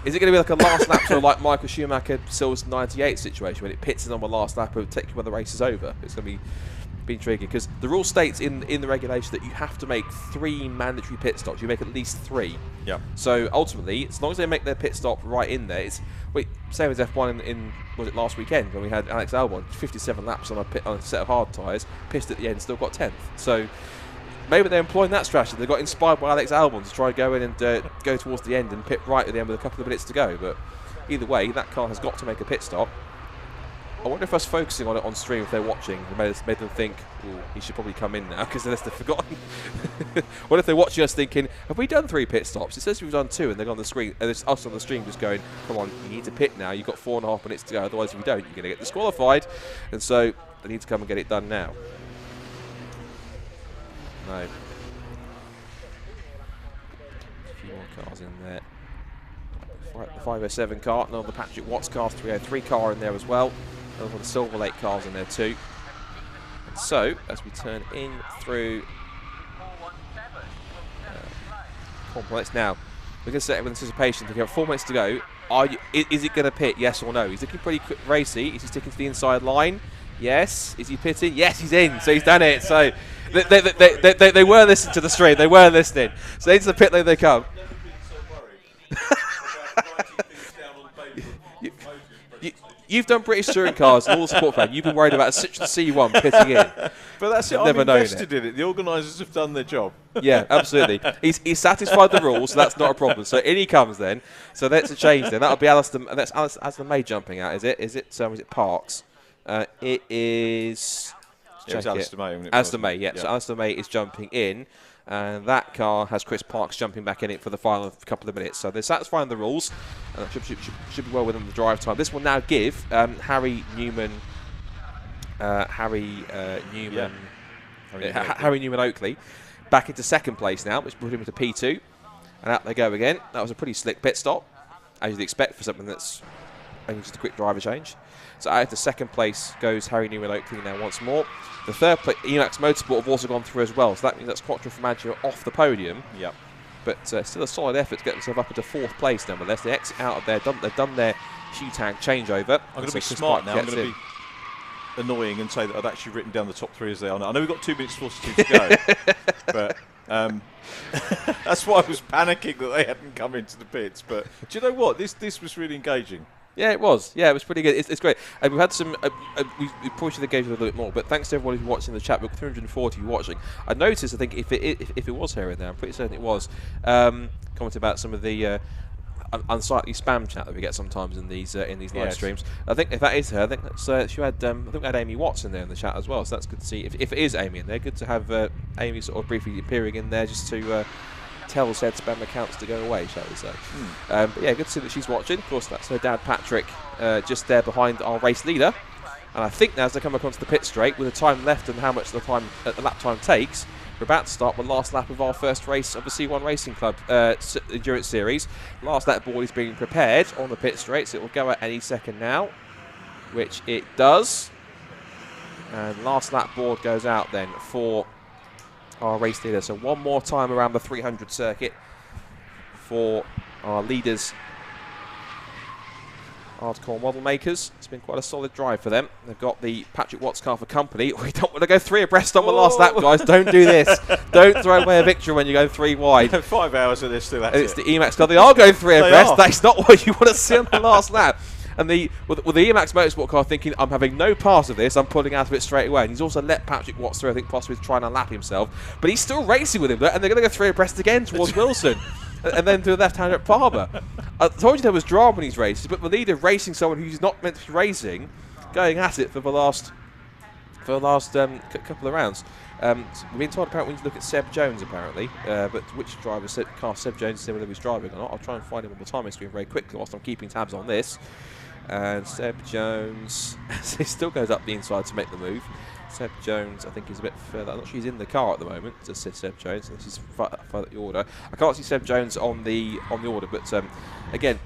to be like a last lap sort of like Michael Schumacher Silverstone 98 situation, when it pits in on the last lap and take you when the race is over? It's going to be intriguing, because the rule states in the regulation that you have to make 3 mandatory pit stops. You make at least 3. Yeah. So ultimately, as long as they make their pit stop right in there, same as F1 in was it last weekend when we had Alex Albon, 57 laps on a set of hard tyres, pissed at the end, still got 10th. So maybe they're employing that strategy. They got inspired by Alex Albon to try and go in and go towards the end and pit right at the end with a couple of minutes to go. But either way, that car has got to make a pit stop. I wonder if us focusing on it on stream, if they're watching, made them think, oh, he should probably come in now, because unless they've forgotten. What if they're watching us thinking, have we done 3 pit stops? It says we've done 2, and they're on the screen, and it's us on the stream just going, come on, you need to pit now. You've got 4.5 minutes to go. Otherwise, if you don't, you're going to get disqualified. And so they need to come and get it done now. No. A few more cars in there. The 507 car, another Patrick Watts car, 303 car in there as well. Another one of the Silverlake cars in there too. And so, as we turn in through complex now, we're going to set it with anticipation. We have 4 minutes to go. Is it going to pit? Yes or no? He's looking pretty racy. Is he sticking to the inside line? Yes. Is he pitting? Yes, he's in. So he's done it. So they were listening to the stream. They were listening. So into the pit lane they come. You've done British touring cars and all the sport fan. You've been worried about a Citroen C1 pitting in. But that's it. I've invested in it. The organisers have done their job. Yeah, absolutely. He's satisfied the rules, so that's not a problem. So in he comes then. So that's a change then. That'll be Alistair. That's Alistair May jumping out. Is it? Is it Parks? It is. Yeah, it was Alistair May. Alistair May. Yeah. So Alistair May is jumping in. And that car has Chris Parks jumping back in it for the final couple of minutes. So they're satisfying the rules. And that should be well within the drive time. This will now give Harry Newman Oakley back into second place now, which brought him into P2. And out they go again. That was a pretty slick pit stop, as you'd expect for something that's only just a quick driver change. So out to second place goes Harry Newman Oakley now once more. The third place, Emax Motorsport, have also gone through as well. So that means that's Quattro Formaggio off the podium. Yep. But still a solid effort to get themselves up into 4th place nonetheless. They exit out of there. They've done their shoe tag changeover. I'm going to be smart now. I'm going to be annoying and say that I'd actually written down the top 3 as they are now. I know we've got 2 minutes 42 to go. But that's why I was panicking that they hadn't come into the pits. But do you know what? This was really engaging. Yeah, it was. Yeah, it was pretty good. It's great. We've had some. We probably should have engaged with a little bit more, but thanks to everyone who's watching the chat. We've got 340 watching. I noticed. I think if it was here and there, I'm pretty certain it was. Commenting about some of the unsightly spam chat that we get sometimes in these live streams. I think if that is her, I think that's she had. I think we had Amy Watts in there in the chat as well. So that's good to see. If it is Amy in there, good to have Amy sort of briefly appearing in there just to. Tell said spam accounts to go away, shall we say. But yeah, good to see that she's watching. Of course, that's her dad, Patrick, just there behind our race leader. And I think now as they come across the pit straight, with the time left and how much the lap time takes, we're about to start the last lap of our first race of the C1 Racing Club Endurance Series. Last lap board is being prepared on the pit straight, so it will go at any second now, which it does. And last lap board goes out then for our race leader. So one more time around the 300 circuit for our leaders, Hardcore Model Makers. It's been quite a solid drive for them. They've got the Patrick Watts car for company. We don't want to go 3 abreast on the last lap, guys. Don't do this. Don't throw away a victory when you go 3 wide. 5 hours of this still. It's the Emax car. They are going 3 abreast. That's not what you want to see on the last lap. And with the Emax Motorsport car thinking, I'm having no part of this, I'm pulling out of it straight away. And he's also let Patrick Watts through, I think, possibly to try and unlap himself. But he's still racing with him, and they're going to go 3 abreast again towards Wilson. And then to the left-hander at Palmer. I told you there was drama in these races, but the leader racing someone who's not meant to be racing, going at it for the last for the last couple of rounds. We've been told apparently we need to look at Seb Jones apparently, but which driver car Seb Jones is whether he's driving or not. I'll try and find him on the timing screen very quickly whilst I'm keeping tabs on this. And Seb Jones, he still goes up the inside to make the move. Seb Jones, I think he's a bit further. I'm not sure he's in the car at the moment. It says Seb Jones. This is further the order. I can't see Seb Jones on the order, but again,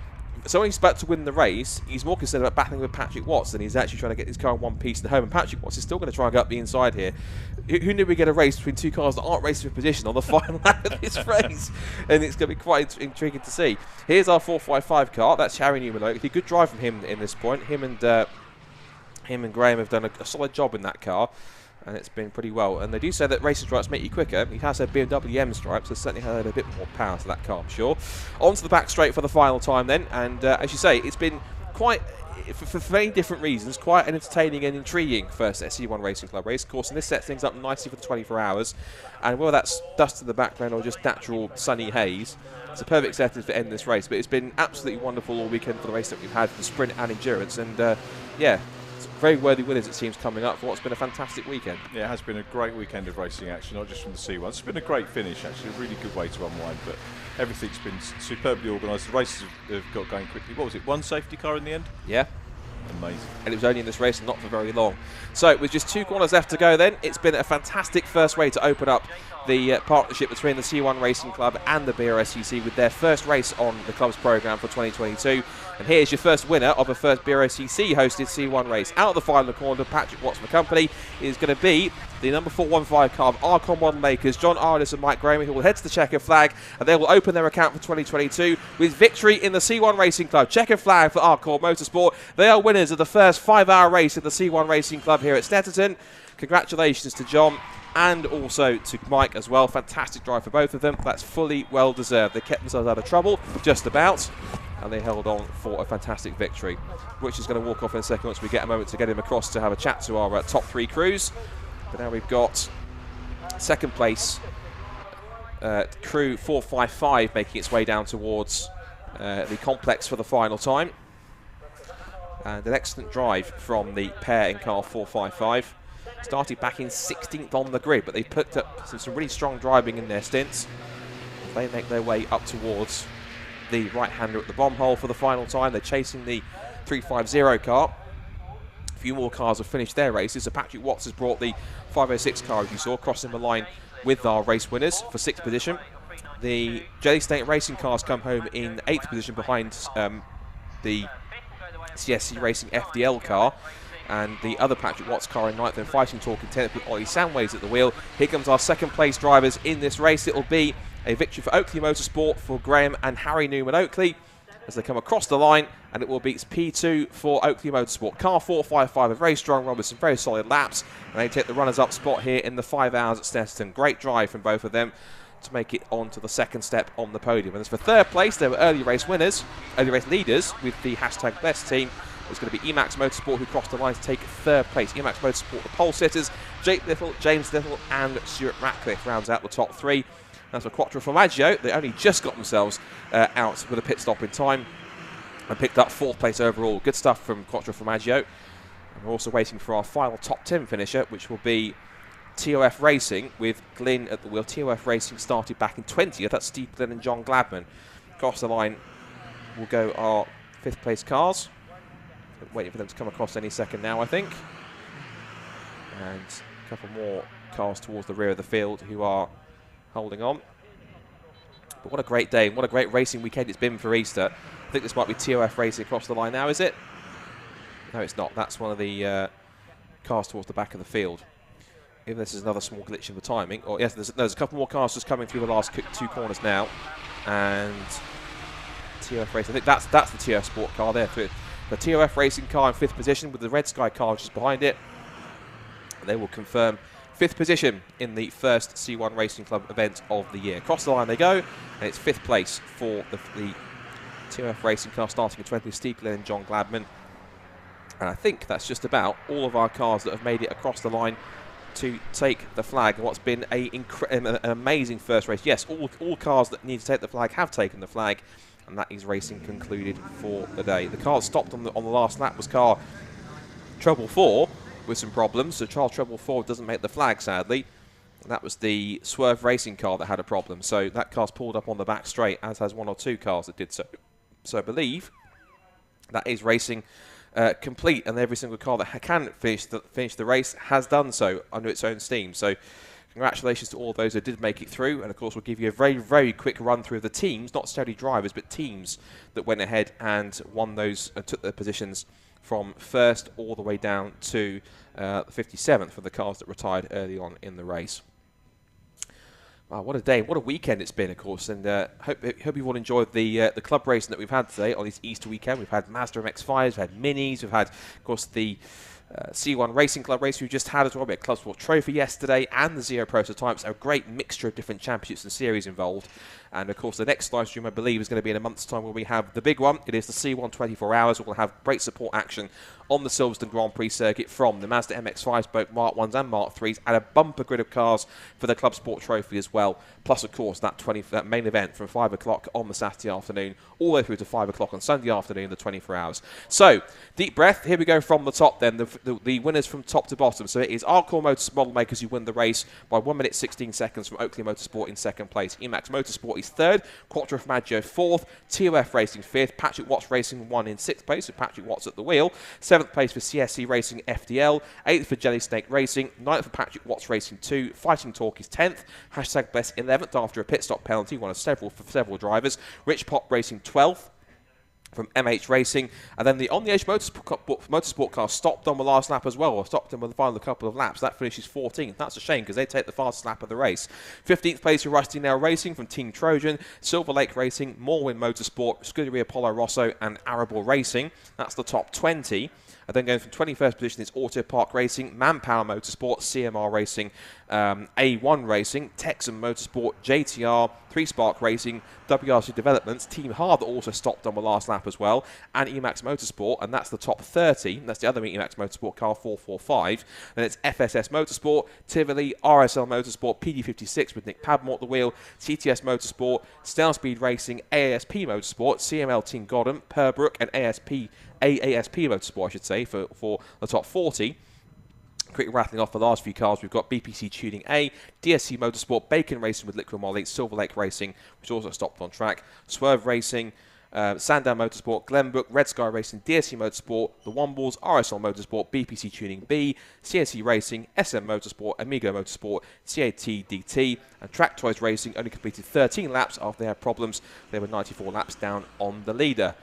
so when he's about to win the race, he's more concerned about battling with Patrick Watts than he's actually trying to get his car in one piece and home. And Patrick Watts is still going to try and go up the inside here. Who knew we'd get a race between two cars that aren't racing for position on the final lap of this race? And it's going to be quite intriguing to see. Here's our 455 car. That's Harry Newman Oakley. Good drive from him in this point. Him and Graham have done a solid job in that car. And it's been pretty well. And they do say that racing stripes make you quicker. He has had BMW M stripes, so certainly had a bit more power to that car, I'm sure. On to the back straight for the final time then. And as you say, it's been quite, for many different reasons, quite an entertaining and intriguing first SC1 Racing Club race. Of course, and this sets things up nicely for the 24 hours. And whether that's dust in the background or just natural sunny haze, it's a perfect setting for ending this race. But it's been absolutely wonderful all weekend for the race that we've had, for sprint and endurance. And yeah, very worthy winners, it seems, coming up for what's been a fantastic weekend. Yeah, it has been a great weekend of racing action, not just from the C1. It's been a great finish, actually, a really good way to unwind, but everything's been superbly organised. The races have got going quickly. What was it, one safety car in the end? Yeah. Amazing. And it was only in this race and not for very long. So with just 2 corners left to go then, it's been a fantastic first way to open up the partnership between the C1 Racing Club and the BRSCC with their first race on the club's programme for 2022. And here's your first winner of a first BRSCC hosted C1 race. Out of the final corner, Patrick Watts and the company is going to be the number 415 car of Arcon model makers John Ardis and Mike Graham, who will head to the checkered flag, and they will open their account for 2022 with victory in the C1 Racing Club. Checkered flag for Arcon Motorsport. They are winners of the first 5-hour race of the C1 Racing Club here at Snetterton. Congratulations to John and also to Mike as well. Fantastic drive for both of them. That's fully well deserved. They kept themselves out of trouble, just about, and they held on for a fantastic victory. Rich is going to walk off in a second once we get a moment to get him across to have a chat to our top 3 crews. But now we've got second place crew 455 making its way down towards the complex for the final time. And an excellent drive from the pair in car 455. Started back in 16th on the grid, but they picked up some really strong driving in their stints. They make their way up towards the right-hander at the bomb hole for the final time. They're chasing the 350 car. A few more cars have finished their races. So Patrick Watts has brought the 506 car, as you saw, crossing the line with our race winners for 6th position. The Jelly State Racing cars come home in 8th position behind the CSC Racing FDL car. And the other Patrick Watts car in 9th and fighting talk in 10th with Ollie Sandways at the wheel. Here comes our second place drivers in this race. It will be a victory for Oakley Motorsport for Graham and Harry Newman Oakley as they come across the line, and it will be P2 for Oakley Motorsport. Car 455, a very strong run with some very solid laps, and they take the runners-up spot here in the 5 hours at Snetterton. Great drive from both of them to make it on to the second step on the podium. And as for third place, there were early race winners, early race leaders with the hashtag best team. It's going to be Emax Motorsport who crossed the line to take third place. Emax Motorsport, the pole sitters, Jake Little, James Little, and Stuart Ratcliffe rounds out the top 3. As for Quattro Formaggio, they only just got themselves out with a pit stop in time and picked up 4th place overall. Good stuff from Quattro Formaggio. And we're also waiting for our final top 10 finisher, which will be TOF Racing with Glyn at the wheel. TOF Racing started back in 20th. That's Steve Glynn and John Gladman. Across the line will go our 5th place cars. Waiting for them to come across any second now, I think. And a couple more cars towards the rear of the field who are holding on. But what a great day and what a great racing weekend it's been for Easter. I think this might be TOF Racing across the line now, is it? No, it's not. That's one of the cars towards the back of the field. Even this is another small glitch in the timing. Oh, yes, there's a couple more cars just coming through the last 2 corners now. And TOF Racing, I think that's the TOF Sport car there. The TOF Racing car in 5th position with the Red Sky car just behind it. They will confirm 5th position in the first C1 Racing Club event of the year. Across the line they go, and it's 5th place for the TOF Racing car starting at 20th, Steve Glenn and John Gladman. And I think that's just about all of our cars that have made it across the line to take the flag. And what's been an amazing first race. Yes, all cars that need to take the flag have taken the flag. And that is racing concluded for the day. The car that stopped on the last lap was car Trouble 4, with some problems. So Charles Treble Ford doesn't make the flag, sadly. And that was the Swerve Racing car that had a problem. So that car's pulled up on the back straight, as has 1 or 2 cars that did so. So I believe that is racing complete, and every single car that can finish the race has done so under its own steam. So congratulations to all those who did make it through, and of course we'll give you a very, very quick run through of the teams, not necessarily drivers, but teams that went ahead and won those, took their positions from first all the way down to 57th for the cars that retired early on in the race. Wow, what a day, what a weekend it's been, of course, and hope you've all enjoyed the club racing that we've had today on this Easter weekend. We've had Mazda MX-5s, we've had Minis, we've had, of course, the C1 Racing Club race we just had as well. We had Club Sport Trophy yesterday and the Zero Prototypes. A great mixture of different championships and series involved. And of course the next live stream I believe is going to be in a month's time where we have the big one. It is the C1 24 Hours. We'll have great support action on the Silverstone Grand Prix circuit from the Mazda MX-5s, both Mark 1s and Mark 3s, and a bumper grid of cars for the Club Sport Trophy as well. Plus of course that main event from 5 o'clock on the Saturday afternoon all the way through to 5 o'clock on Sunday afternoon, the 24 hours. So deep breath, here we go from the top then, the winners from top to bottom. So it is Arcor Motors Model Makers who win the race by 1 minute 16 seconds from Oakley Motorsport in second place. Emax Motorsport is third, Quattro Formaggio fourth, TOF Racing fifth, Patrick Watts Racing 1 in sixth place with Patrick Watts at the wheel, seventh place for CSC Racing FDL, eighth for Jelly Snake Racing, ninth for Patrick Watts Racing 2, Fighting Talk is 10th, hashtag Bless 11th after a pit stop penalty, one of several for several drivers, Rich Pop Racing 12th from MH Racing, and then the On the Edge motorsport car stopped on the last lap as well, or stopped on the final couple of laps. That finishes 14th. That's a shame because they take the fastest lap of the race. 15th place for Rusty Nail Racing from Team Trojan, Silverlake Racing, Morwin Motorsport, Scuderia Polo Rosso, and Arable Racing. That's the top 20. And then going from 21st position is Auto Park Racing, Manpower Motorsport, CMR Racing, A1 Racing, Texan Motorsport, JTR, 3Spark Racing, WRC Developments, Team Hard that also stopped on the last lap as well, and Emax Motorsport, and that's the top 30. That's the other Emax Motorsport car, 445. Then it's FSS Motorsport, Tivoli, RSL Motorsport, PD56 with Nick Padmore at the wheel, CTS Motorsport, Style Speed Racing, AASP Motorsport, CML Team Godham, Purbrook, and AASP Motorsport, I should say, for the top 40. Quick rattling off the last few cars, we've got BPC Tuning A, DSC Motorsport, Bacon Racing with Liquid Molly, Silverlake Racing, which also stopped on track, Swerve Racing, Sandown Motorsport, Glenbrook, Red Sky Racing, DSC Motorsport, The Wombles, RSL Motorsport, BPC Tuning B, CNC Racing, SM Motorsport, Amigo Motorsport, CAT-DT, and Track Toys Racing only completed 13 laps after they had problems. They were 94 laps down on the leader.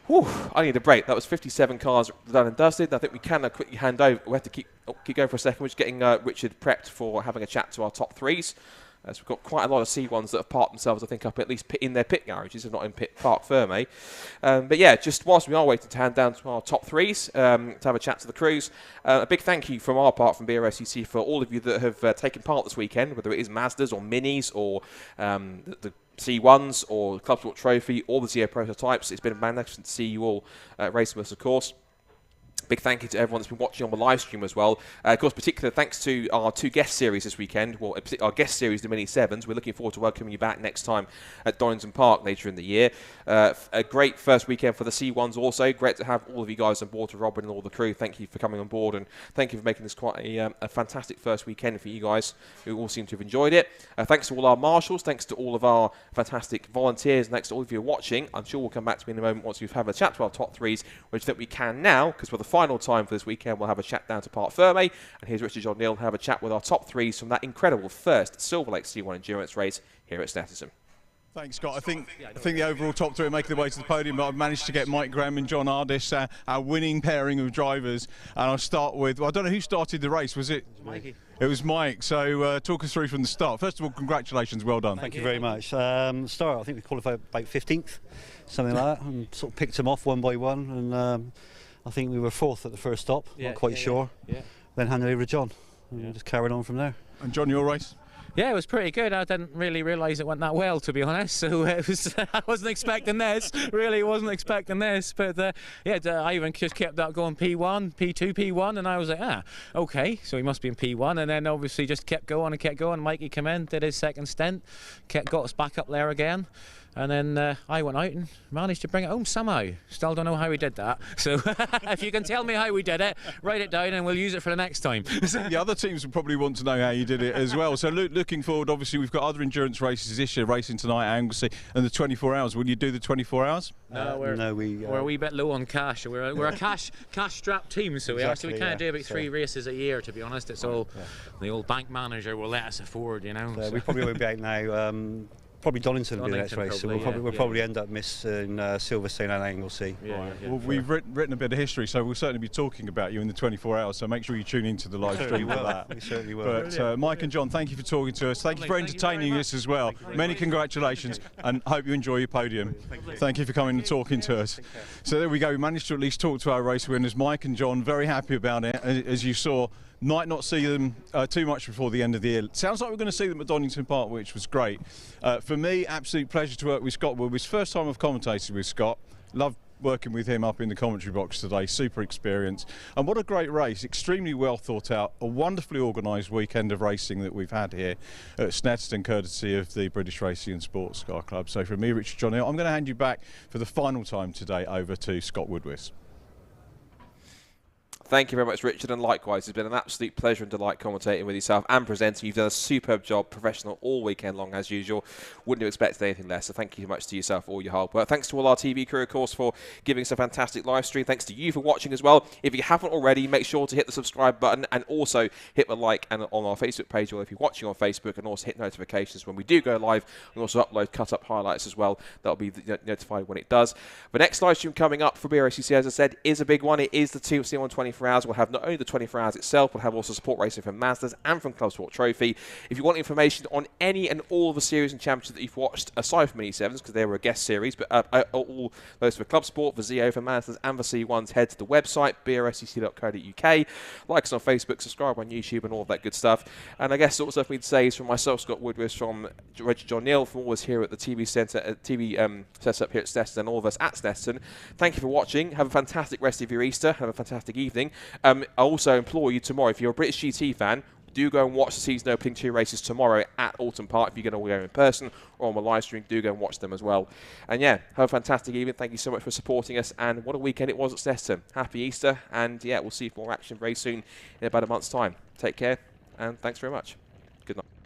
Whew, I need a break. That was 57 cars done and dusted. I think we can quickly hand over. We have to keep going for a second. We're just getting Richard prepped for having a chat to our top threes. So we've got quite a lot of C1s that have parked themselves, I think, up at least in their pit garages, if not in pit park Ferme. But yeah, just whilst we are waiting to hand down to our top threes, to have a chat to the crews, a big thank you from our part, from BRSCC, for all of you that have taken part this weekend, whether it is Mazdas or Minis or the C1s or Club Sport Trophy or the Zero Prototypes. It's been magnificent to see you all racing with us, of course. Big thank you to everyone that's been watching on the live stream as well. Of course, particular thanks to our 2 guest series this weekend. Well, our guest series, the Mini 7s. We're looking forward to welcoming you back next time at Donington Park later in the year. A great first weekend for the C1s also. Great to have all of you guys on board, to Robin and all the crew. Thank you for coming on board, and thank you for making this quite a fantastic first weekend for you guys who all seem to have enjoyed it. Thanks to all our marshals. Thanks to all of our fantastic volunteers. And thanks to all of you watching. I'm sure we'll come back to me in a moment once we've had a chat to our top threes, which I think we can now, because for the final time for this weekend we'll have a chat down to Park Ferme, and here's Richard John Neal have a chat with our top threes from that incredible first Silverlake C1 Endurance race here at Snetterton. Thanks, Scott. I think the overall top three are making their way to the podium, but I've managed to get Mike Graham and John Ardis, our winning pairing of drivers. And I'll start with, well, I don't know who started the race, was it? Mikey. It was Mike. So talk us through from the start. First of all, congratulations, well done. Thank you very much. Start, I think we qualified about 15th, something like that, and sort of picked them off one by one, and I think we were 4th at the first stop, not quite sure. Yeah. Then handed over to John, and just carried on from there. And John, your race? Yeah, it was pretty good. I didn't really realise it went that well, to be honest. So it was. I wasn't expecting this. Really, wasn't expecting this. But yeah, I even just kept up going P1, P2, P1, and I was like, okay. So he must be in P1, and then obviously just kept going and kept going. Mikey came in, did his second stint, got us back up there again. And then I went out and managed to bring it home somehow. Still don't know how we did that. So if you can tell me how we did it, write it down and we'll use it for the next time. The other teams will probably want to know how you did it as well. So looking forward, obviously we've got other endurance races this year, racing tonight at Anglesey, and the 24 hours. Will you do the 24 hours? No, we're a wee bit low on cash. We're a cash-strapped team, so we can't do about 3 races a year, to be honest. It's all the old bank manager will let us afford, you know. So we probably won't be out now. Probably Donington will be the next race, so we'll probably end up missing Silverstone and Anglesey. Well, we've written a bit of history, so we'll certainly be talking about you in the 24 hours, so make sure you tune into the live stream for that. We certainly will. But Mike and John, thank you for talking to us. Thank you for entertaining us as well. Many congratulations, and hope you enjoy your podium. Thank you for coming and talking to us. So there we go, we managed to at least talk to our race winners. Mike and John, very happy about it, as you saw. Might not see them too much before the end of the year. Sounds like we're going to see them at Donington Park, which was great. For me, absolute pleasure to work with Scott Wood. It was first time I've commentated with Scott. Loved working with him up in the commentary box today. Super experience. And what a great race. Extremely well thought out. A wonderfully organised weekend of racing that we've had here at Snetterton, courtesy of the British Racing and Sports Car Club. So from me, Richard John Hill, I'm going to hand you back for the final time today over to Scott Woodwis. Thank you very much, Richard, and likewise, it's been an absolute pleasure and delight commentating with yourself and presenting. You've done a superb job, professional all weekend long as usual. Wouldn't have expected anything less, so thank you so much to yourself for all your hard work. Thanks to all our TV crew, of course, for giving us a fantastic live stream. Thanks to you for watching as well. If you haven't already, make sure to hit the subscribe button and also hit the like and on our Facebook page, or if you're watching on Facebook, and also hit notifications when we do go live, and also upload cut-up highlights as well. That'll be notified when it does. The next live stream coming up for BRSCC, as I said, is a big one. It is the C1 24 hours. We'll have not only the 24 hours itself, we'll have also support racing from Mazdas and from Club Sport Trophy. If you want information on any and all of the series and championships that you've watched, aside from Se7ens, because they were a guest series, but all those for Club Sport, for Zeo, for Mazdas and for C1s, head to the website, brscc.co.uk. Like us on Facebook, subscribe on YouTube and all of that good stuff. And I guess also for me to say is from myself, Scott Woodwis, from Richard John Neal, from all of us here at the TV Centre, setup here at Snetterton, and all of us at Snetterton. Thank you for watching. Have a fantastic rest of your Easter. Have a fantastic evening. I also implore you tomorrow, if you're a British GT fan, do go and watch the season opening 2 races tomorrow at Alton Park. If you're going to go in person or on the live stream, do go and watch them as well. And yeah, have a fantastic evening. Thank you so much for supporting us, and what a weekend it was at Snetterton. Happy Easter, and yeah, we'll see more action very soon in about a month's time. Take care, and thanks very much. Good night.